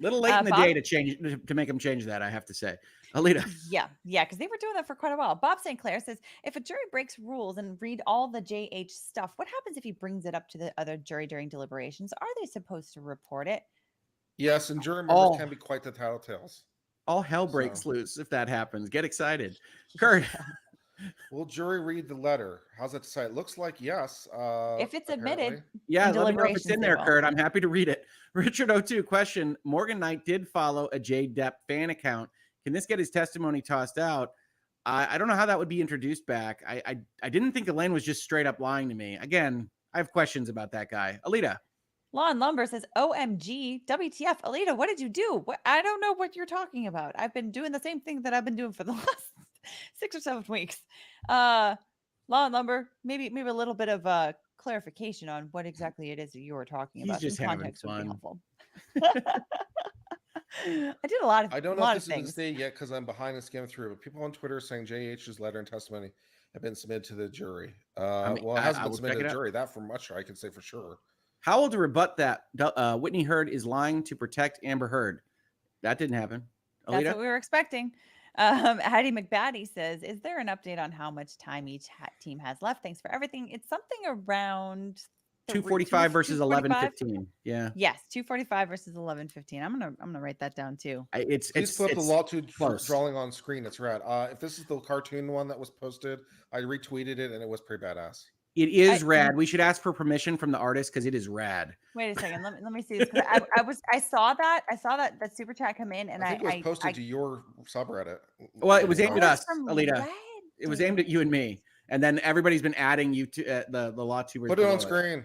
Little late in the day to make them change that, I have to say. Alita. Yeah, because they were doing that for quite a while. Bob St. Clair says, if a jury breaks rules and read all the JH stuff, what happens if he brings it up to the other jury during deliberations? Are they supposed to report it? Yes, and jury members can be quite the tattletales. All hell breaks loose if that happens. Get excited. Kurt. Will jury read the letter? How's that decide? Looks like yes. If it's admitted. Yeah, let me know if it's in there, Kurt. I'm happy to read it. Richard O2, question. Morgan Knight did follow a J Depp fan account. Can this get his testimony tossed out? I don't know how that would be introduced back. I didn't think Elaine was just straight up lying to me. Again, I have questions about that guy. Alita. Lawn Lumber says, OMG, WTF, Alita, what did you do? I don't know what you're talking about. I've been doing the same thing that I've been doing for the last 6 or 7 weeks. Lawn Lumber, maybe a little bit of clarification on what exactly it is that you were talking about. He's just Some having context would be fun. helpful. I did a lot of I don't know lot if of this is things. the state yet because I'm behind and skimming through, but people on Twitter are saying JH's letter and testimony have been submitted to the jury. Well, it hasn't been submitted to the jury. That for much I can say for sure. How will to rebut that Whitney Heard is lying to protect Amber Heard? That didn't happen. Alita? That's what we were expecting. Hattie McBatty says, "Is there an update on how much time each team has left? Thanks for everything." It's something around 2:45 versus 2:45. 11:15. Yeah. Yes, 2:45 versus 11:15. I'm gonna write that down too. Please put up the lawsuit for close. drawing on screen. It's rad. If this is the cartoon one that was posted, I retweeted it and it was pretty badass. It is rad. We should ask for permission from the artist because it is rad. Wait a second. Let me see this. 'Cause I saw that super chat come in, and I think it was posted to your subreddit. Well, it was aimed at us, from Alita. It was aimed at you and me, and then everybody's been adding you to the law tubers. Put it on screen.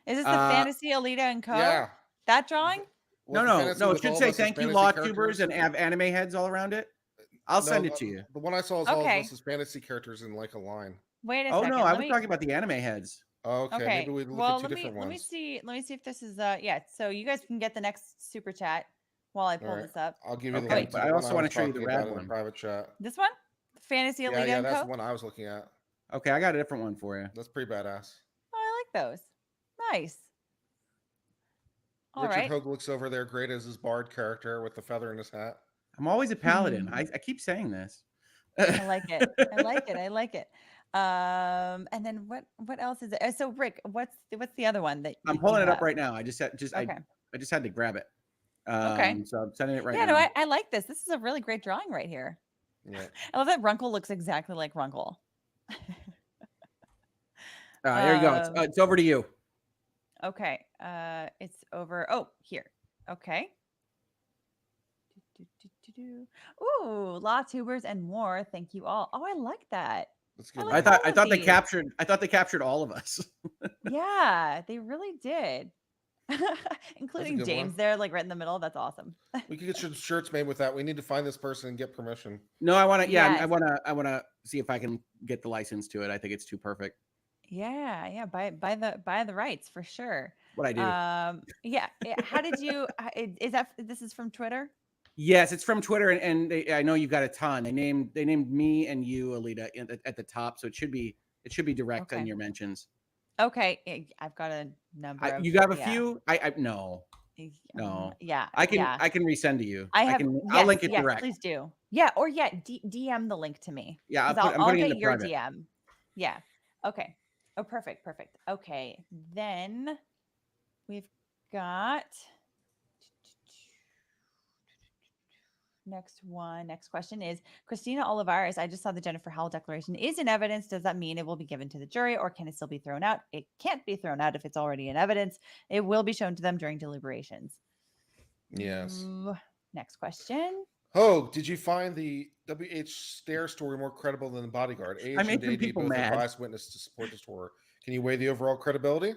Is this the Fantasy Alita and Co? Yeah. That drawing? No. It should say thank you, law tubers, and have anime heads all around it. I'll send it to you. The one I saw is all of us as fantasy characters in like a line. Wait a Oh second. no, I was talking about the anime heads. Okay. Maybe we look at two different ones. Let me see if this is yeah. So you guys can get the next super chat while I pull this up. I'll give you the Okay, link. but I also want to show you the rad one. Private chat. This one? Fantasy Alita Yeah, and that's Co? the one I was looking at. Okay, I got a different one for you. That's pretty badass. Oh, I like those. Nice. All Richard right. Hogue looks over there, great as his bard character with the feather in his hat. I'm always a paladin. I keep saying this. I like it. I like it. And then what else is it? So Rick, what's the other one that I'm pulling it up right now. I just had to grab it. Okay. So I'm sending it right now. Yeah, no, I like this. This is a really great drawing right here. Yeah. I love that Runkle looks exactly like Runkle. There you go. It's over to you. Okay. It's over. Oh, here. Okay. Ooh, law tubers and more. Thank you all. Oh, I like that. I thought they captured all of us. Yeah, they really did. Including good James one. there, like right in the middle. That's awesome. We could get some shirts made with that. We need to find this person and get permission. No, I want to. Yeah, Yes. I want to see if I can get the license to it. I think it's too perfect. Yeah. Buy the rights for sure. What I do. Yeah. How did you? This is from Twitter? Yes, it's from Twitter, and I know you've got a ton. They named me and you, Alita, at the top, so it should be direct Okay. in your mentions. Okay, I've got a number. You got a yeah. few? I no. No. Yeah. I can yeah. I can resend to you. I have. I'll link it yes, direct. please do. Yeah, or DM the link to me. Yeah, 'Cause I'm I'll putting it in get the your private. DM. Yeah. Okay. Oh, perfect. Okay, then we've got next question is Christina Olivares. I just saw the Jennifer Howell declaration is in evidence. Does that mean it will be given to the jury, or can it still be thrown out? It can't be thrown out if it's already in evidence. It will be shown to them during deliberations. Yes. Next question. Oh, did you find the W.H. Stair story more credible than the Bodyguard? I'm making AD people both mad. advised witness to support the story. Can you weigh the overall credibility?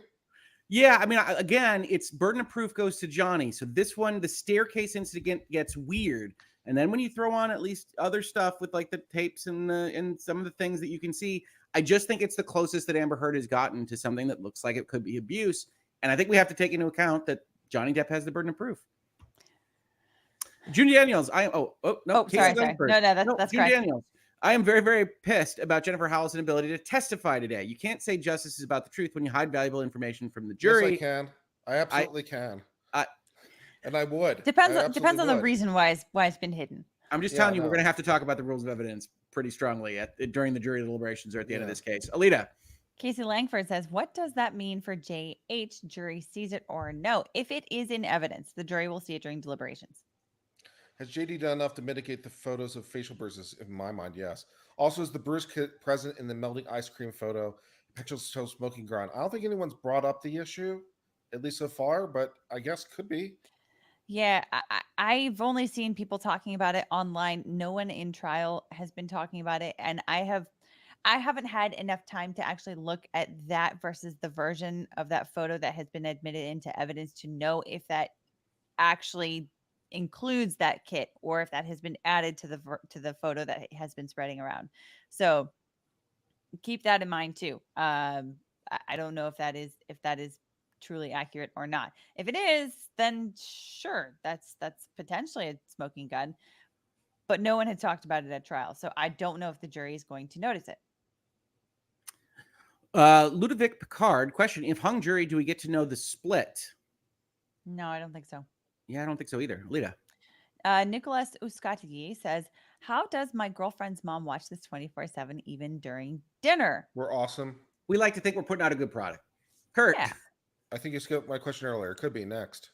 Yeah, I mean, again, it's burden of proof goes to Johnny. So this one, the staircase incident gets weird, and then when you throw on at least other stuff with like the tapes and some of the things that you can see, I just think it's the closest that Amber Heard has gotten to something that looks like it could be abuse. And I think we have to take into account that Johnny Depp has the burden of proof. June Daniels, no, sorry. No, that's June correct. Daniels. I am very, very pissed about Jennifer Howell's inability to testify today. You can't say justice is about the truth when you hide valuable information from the jury. Yes, I can. I absolutely can. And I would. Depends I on absolutely the would. reason why it's been hidden. I'm just telling you, we're going to have to talk about the rules of evidence pretty strongly during the jury deliberations or at the end of this case. Alita. Casey Langford says, what does that mean for JH? Jury sees it or no? If it is in evidence, the jury will see it during deliberations. Has JD done enough to mitigate the photos of facial bruises? In my mind, yes. Also, is the bruise kit present in the melting ice cream photo, petrol stove smoking ground? I don't think anyone's brought up the issue, at least so far, but I guess could be. Yeah, I've only seen people talking about it online. No one in trial has been talking about it, and I haven't had enough time to actually look at that versus the version of that photo that has been admitted into evidence to know if that actually includes that kit or if that has been added to the photo that has been spreading around. So keep that in mind too. I don't know if that is truly accurate or not. If it is, then sure, that's potentially a smoking gun, but no one had talked about it at trial, so I don't know if the jury is going to notice it. Ludovic Picard question: if hung jury, do we get to know the split? No, I don't think so. Yeah, I don't think so either. Lita. Nicholas Uskatigi says, How does my girlfriend's mom watch this 24/7 even during dinner? We're awesome. We like to think we're putting out a good product. Kurt. Yeah. I think you skipped my question earlier. Could be next.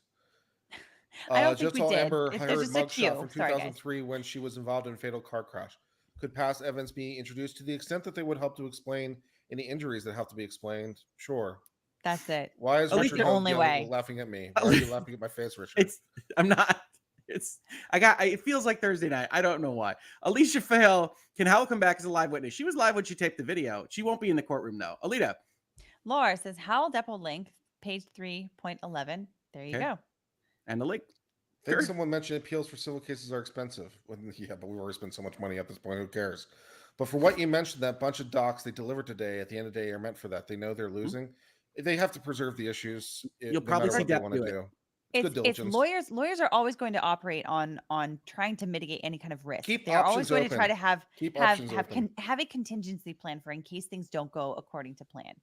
I don't think Just we all did. Amber There's hired just a mugshot few. from Sorry, guys. 2003 when she was involved in a fatal car crash. Could past evidence be introduced to the extent that they would help to explain any injuries that have to be explained? Sure. That's it. Why is At least Richard the Held only way. laughing at me? Why are you laughing at my face, Richard? I'm not. It feels like Thursday night. I don't know why. Alicia Fail can Howell come back as a live witness? She was live when she taped the video. She won't be in the courtroom though. Alita. Laura says Howell Depp link, page 3.11. There you go. And the link. I think someone mentioned appeals for civil cases are expensive. Yeah, but we've already spent so much money at this point. Who cares? But for what you mentioned, that bunch of docs they delivered today at the end of the day are meant for that. They know they're losing. They have to preserve the issues. You'll probably see what they Depp want do to it. do. It's Good diligence. lawyers are always going to operate on trying to mitigate any kind of risk. Keep They're always options going to try open. to have Keep have options have, open. have a contingency plan for in case things don't go according to plan.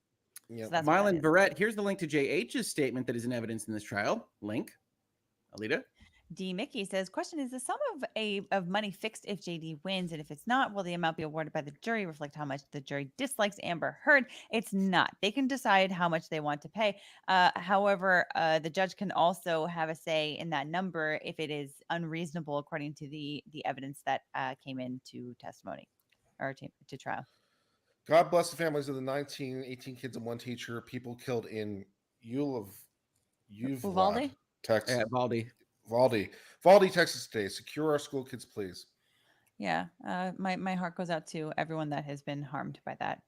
Yeah. So that's what that Mylan is. Barrett, here's the link to JH's statement that is in evidence in this trial. Link. Alita. D. Mickey says, question, is the sum of money fixed if JD wins? And if it's not, will the amount be awarded by the jury reflect how much the jury dislikes Amber Heard? It's not. They can decide how much they want to pay. However, the judge can also have a say in that number if it is unreasonable according to the evidence that came into testimony or to trial. God bless the families of the 18 kids and one teacher. People killed in Uvalde, Texas. Yeah, Valdi, Texas today. Secure our school kids, please. Yeah, my heart goes out to everyone that has been harmed by that.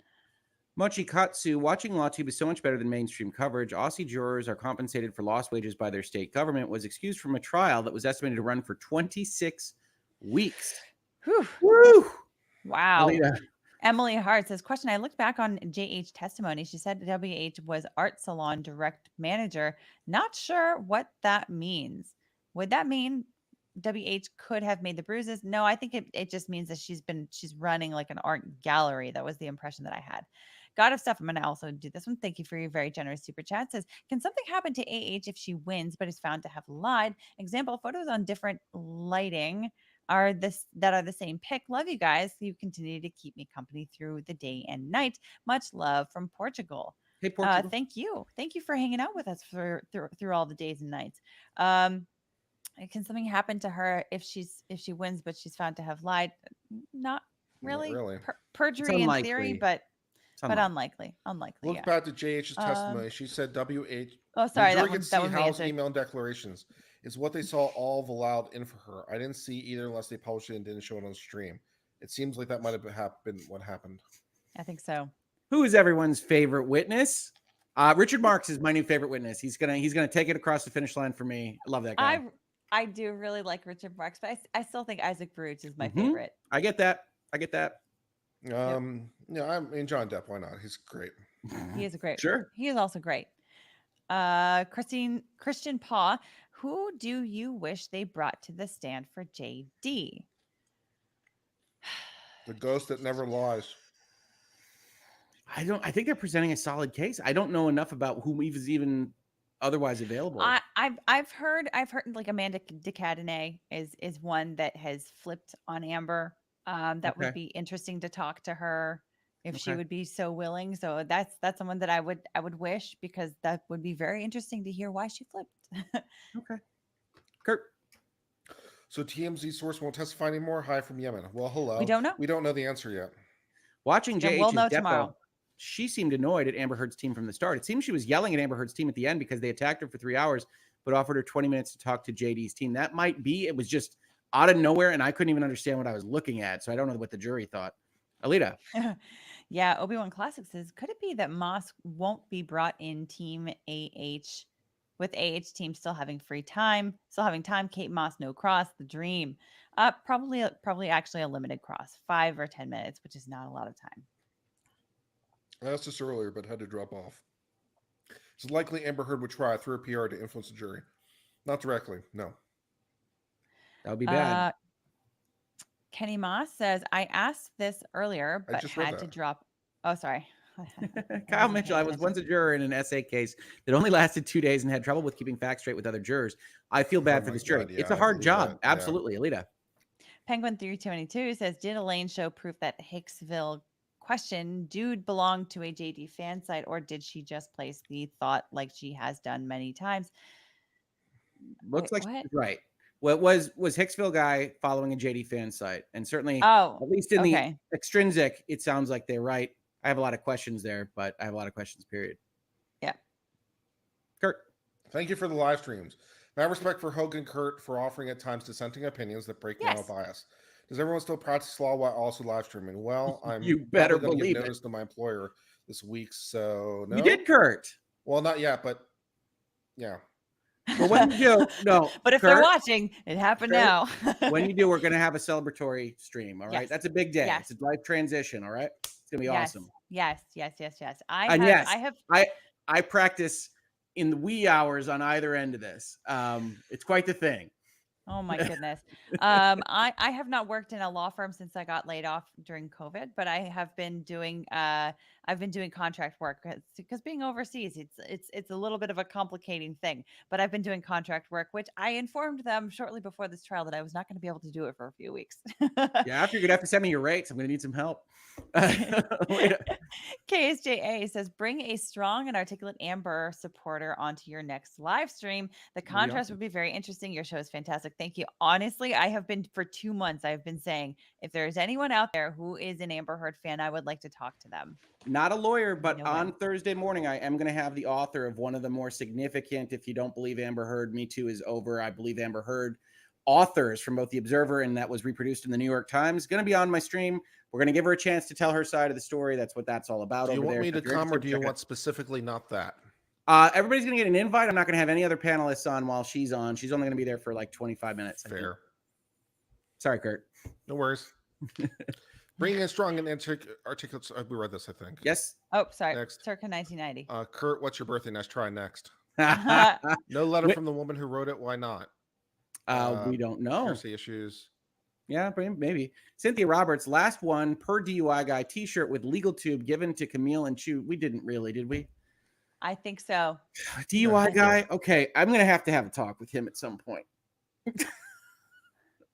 Mochi Katsu, watching LawTube is so much better than mainstream coverage. Aussie jurors are compensated for lost wages by their state government. Was excused from a trial that was estimated to run for 26 weeks. Whew. Woo! Wow. Alita. Emily Hart says, question, I looked back on JH testimony. She said WH was art salon direct manager. Not sure what that means. Would that mean WH could have made the bruises? No, I think it just means that she's running like an art gallery. That was the impression that I had. God of Stuff, I'm going to also do this one. Thank you for your very generous super chat. Says, can something happen to AH if she wins but is found to have lied? Example, photos on different lighting are the same pic. Love you guys. You continue to keep me company through the day and night. Much love from Portugal. Hey, Portugal. Thank you for hanging out with us through all the days and nights. Can something happen to her if she wins but she's found to have lied? Not really. Not really. Perjury in theory, but unlikely. Look Yeah. back to JH's testimony. She said WH. Oh, sorry, the that jury one- could that see one we Howell's answered. email and declarations. It's what they saw all allowed in for her. I didn't see either unless they published it and didn't show it on stream. It seems like that might have been what happened. I think so. Who is everyone's favorite witness? Richard Marks is my new favorite witness. He's gonna take it across the finish line for me. I love that guy. I do really like Richard Marks, but I still think Isaac Baruch is my Mhm. favorite. I get that. Yeah, I mean John Depp. Why not? He's great. He is great. Sure. He is also great. Christian Paw, who do you wish they brought to the stand for JD? The ghost that never lies. I think they're presenting a solid case. I don't know enough about who is even otherwise available. I've heard like Amanda DeCadenet is one that has flipped on Amber. That would Okay. be interesting to talk to her if she Okay. would be so willing. So that's someone that I would wish, because that would be very interesting to hear why she flipped. Okay. Kurt. So TMZ source won't testify anymore. Hi from Yemen. Well, hello. We don't know. We don't know the answer yet. Watching Yeah, JH's we'll know death, tomorrow. though, she seemed annoyed at Amber Heard's team from the start. It seems she was yelling at Amber Heard's team at the end because they attacked her for 3 hours, but offered her 20 minutes to talk to JD's team. That might be. It was just out of nowhere, and I couldn't even understand what I was looking at, so I don't know what the jury thought. Alita. Yeah, Obi-Wan Classic says, could it be that Moss won't be brought in Team AH, with AH team still having time, Kate Moss, no cross, the dream. Probably actually a limited cross, 5 or 10 minutes, which is not a lot of time. I asked this earlier, but had to drop off. It's likely Amber Heard would try through a PR to influence the jury. Not directly, no. That would be bad. Kenny Moss says, I asked this earlier, I but just read had to that. drop. Oh, sorry. Kyle Mitchell, I was once a juror in an essay case that only lasted 2 days and had trouble with keeping facts straight with other jurors. I feel bad Oh for my this jury. God, it's yeah, a I hard believe job. that, yeah. Absolutely. Alita. Penguin 322 says, did Elaine show proof that Hicksville question dude belonged to a JD fan site, or did she just place the thought like she has done many times? Looks Wait, like what? she's right. Well, it was Hicksville guy following a JD fan site, and certainly, Oh, at least in okay. the extrinsic, it sounds like they're right. I have a lot of questions there, but I have a lot of questions. Period. Yeah. Kurt, thank you for the live streams. Mad respect for Hogan and Kurt for offering at times dissenting opinions that break down Yes. bias. Does everyone still practice law while also live streaming? Well, I'm You better probably going to believe give it. notice to my employer this week, so no. You did, Kurt. Well, not yet, but yeah. But when you do, no. But if Kurt, they're watching, it happened Kurt, now. when you do, we're going to have a celebratory stream. All right, Yes. that's a big day. Yes. It's a life transition. All right, it's going to be Yes. awesome. Yes. And I have. I practice in the wee hours on either end of this. It's quite the thing. Oh my goodness. I have not worked in a law firm since I got laid off during COVID, but I have been doing I've been doing contract work because being overseas, it's a little bit of a complicating thing. But I've been doing contract work, which I informed them shortly before this trial that I was not going to be able to do it for a few weeks. Yeah, after you're gonna have to send me your rates, I'm gonna need some help. KSJA says, bring a strong and articulate Amber supporter onto your next live stream. The contrast would be very interesting. Your show is fantastic. Thank you. Honestly, I have been for 2 months. I've been saying, if there's anyone out there who is an Amber Heard fan, I would like to talk to them. Not a lawyer, but on Thursday morning, I am going to have the author of one of the more significant, if you don't believe Amber Heard, Me Too is over, I believe Amber Heard, authors from both The Observer and that was reproduced in the New York Times, going to be on my stream. We're going to give her a chance to tell her side of the story. That's what that's all about. Do you over want there. me So to if you're come, or interested, do you check want specifically not that? everybody's going to get an invite. I'm not going to have any other panelists on while she's on. She's only going to be there for like 25 minutes. Fair. Sorry, Kurt. No worries. Bringing in strong and articulate. We read this, I think. Yes. Oh, sorry. Next. Circa 1990. Kurt, what's your birthday? Let's try next. No letter from the woman who wrote it. Why not? We don't know. Hearsay issues. Yeah, maybe. Cynthia Roberts, last one per DUI guy t-shirt with legal tube given to Camille and Chu. We didn't really, did we? I think so. DUI guy. Okay, I'm going to have a talk with him at some point.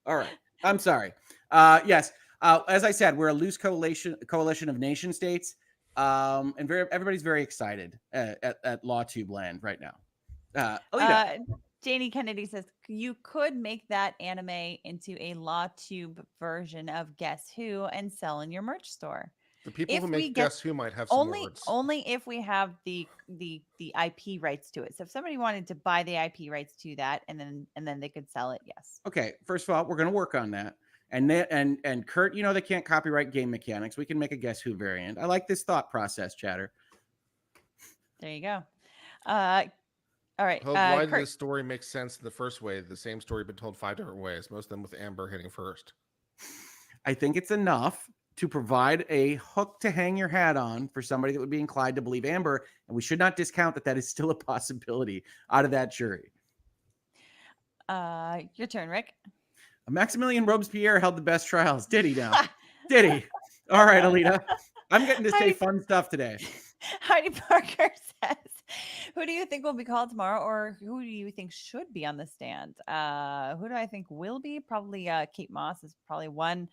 All right. I'm sorry. Yes. As I said, we're a loose coalition of nation states. And everybody's very excited at LawTube land right now. Alita. Janie Kennedy says, you could make that anime into a LawTube version of Guess Who and sell in your merch store. The people who make Guess Who might have some words. Only if we have the IP rights to it. So if somebody wanted to buy the IP rights to that and then they could sell it, yes. Okay, first of all, we're going to work on that. And Kurt, you know they can't copyright game mechanics. We can make a Guess Who variant. I like this thought process, chatter. There you go. All right. Why did this story make sense in the first way? The same story been told 5 different ways, most of them with Amber hitting first. I think it's enough to provide a hook to hang your hat on for somebody that would be inclined to believe Amber, and we should not discount that is still a possibility out of that jury. Your turn, Rick. Maximilian Robespierre held the best trials. Did he now? Did he? All right, Alita. I'm getting to say fun stuff today. Heidi Parker says, who do you think will be called tomorrow, or who do you think should be on the stand? Who do I think will be? Probably Kate Moss is probably one.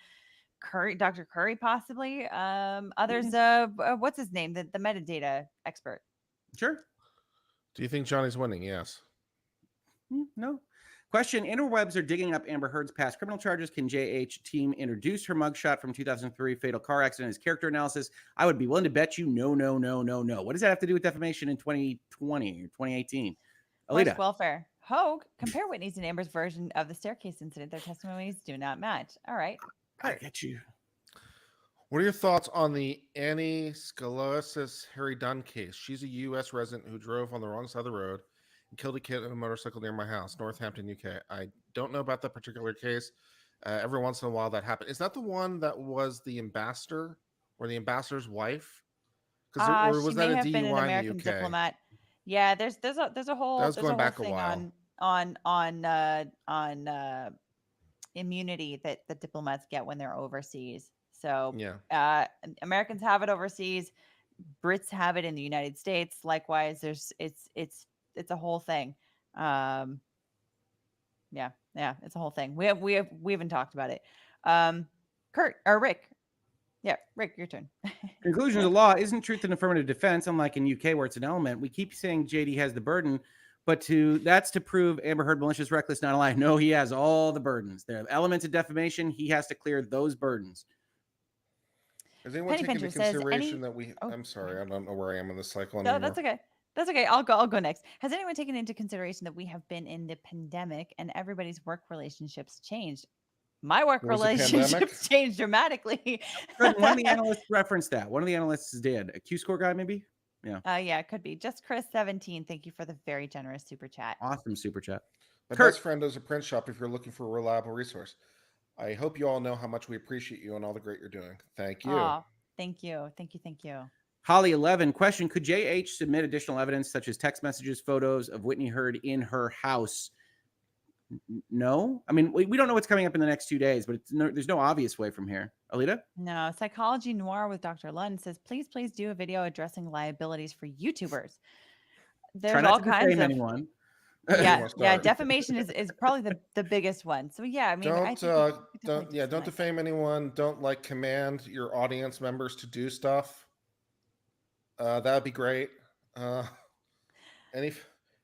Dr. Curry, possibly. Others, what's his name? The metadata expert. Sure. Do you think Johnny's winning? Yes. No. Question: interwebs are digging up Amber Heard's past criminal charges. Can JH team introduce her mugshot from 2003 fatal car accident as character analysis? I would be willing to bet you no. What does that have to do with defamation in 2020 or 2018? Alita. Horse welfare. Hogue, compare Whitney's and Amber's version of the staircase incident. Their testimonies do not match. All right. I get you. What are your thoughts on the Annie Scalosis Harry Dunn case? She's a U.S. resident who drove on the wrong side of the road and killed a kid on a motorcycle near my house, Northampton, UK. I don't know about that particular case. Every once in a while that happened. Is that the one that was the ambassador or the ambassador's wife? Or was that a DUI been an American in the UK? diplomat. Yeah, there's a whole That was going back a thing while. on immunity that the diplomats get when they're overseas. So yeah, Americans have it overseas. Brits have it in the United States. Likewise, it's a whole thing. Yeah, it's a whole thing. We haven't talked about it. Kurt or Rick. Yeah, Rick, your turn. Conclusions of law isn't truth and affirmative defense, unlike in UK where it's an element. We keep saying JD has the burden, but that's to prove Amber Heard malicious, reckless, not a lie. No, he has all the burdens. There are elements of defamation. He has to clear those burdens. Has anyone Penny taken into Pincher says, consideration that we? I'm sorry, I don't know where I am in the cycle No, anymore. that's okay. That's okay. I'll go next. Has anyone taken into consideration that we have been in the pandemic and everybody's work relationships changed? My work Was it pandemic? relationships changed dramatically. Good. One of the analysts referenced that. One of the analysts did. A Q-score guy, maybe? Yeah. Yeah, it could be. Just Chris 17. Thank you for the very generous super chat. Awesome super chat. My Kurt. best friend owns a print shop if you're looking for a reliable resource. I hope you all know how much we appreciate you and all the great you're doing. Thank you. Aw, thank you. Thank you. Thank you. Holly 11 question: could JH submit additional evidence such as text messages, photos of Whitney Heard in her house? No, I mean we don't know what's coming up in the next 2 days, but there's no obvious way from here. Alita? No, Psychology Noir with Dr. Lund says, please do a video addressing liabilities for YouTubers. There's Try not all to kinds defame of anyone. yeah. Defamation is probably the biggest one. So yeah, I mean, don't defame anyone. Don't command your audience members to do stuff. That'd be great.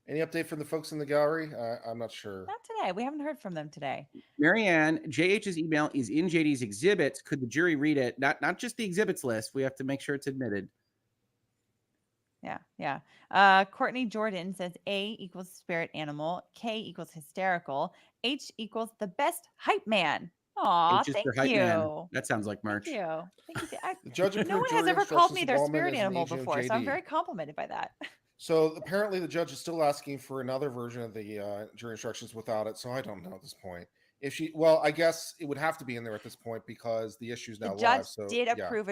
Any update from the folks in the gallery? I'm not sure. Not today. We haven't heard from them today. Marianne, JH's email is in JD's exhibits. Could the jury read it? Not just the exhibits list. We have to make sure it's admitted. Yeah. Courtney Jordan says A equals spirit animal, K equals hysterical, H equals the best hype man. Aw, H is thank for hype you. man. That sounds like merch. Thank you. Thank you. The judge No approved one has jury ever called instructions me to their Ballman spirit as an animal agent of before, so I'm JD. very complimented by that. So apparently the judge is still asking for another version of the jury instructions without it. So I don't know at this point. I guess it would have to be in there at this point because the issue is now The judge live. So did yeah. approve a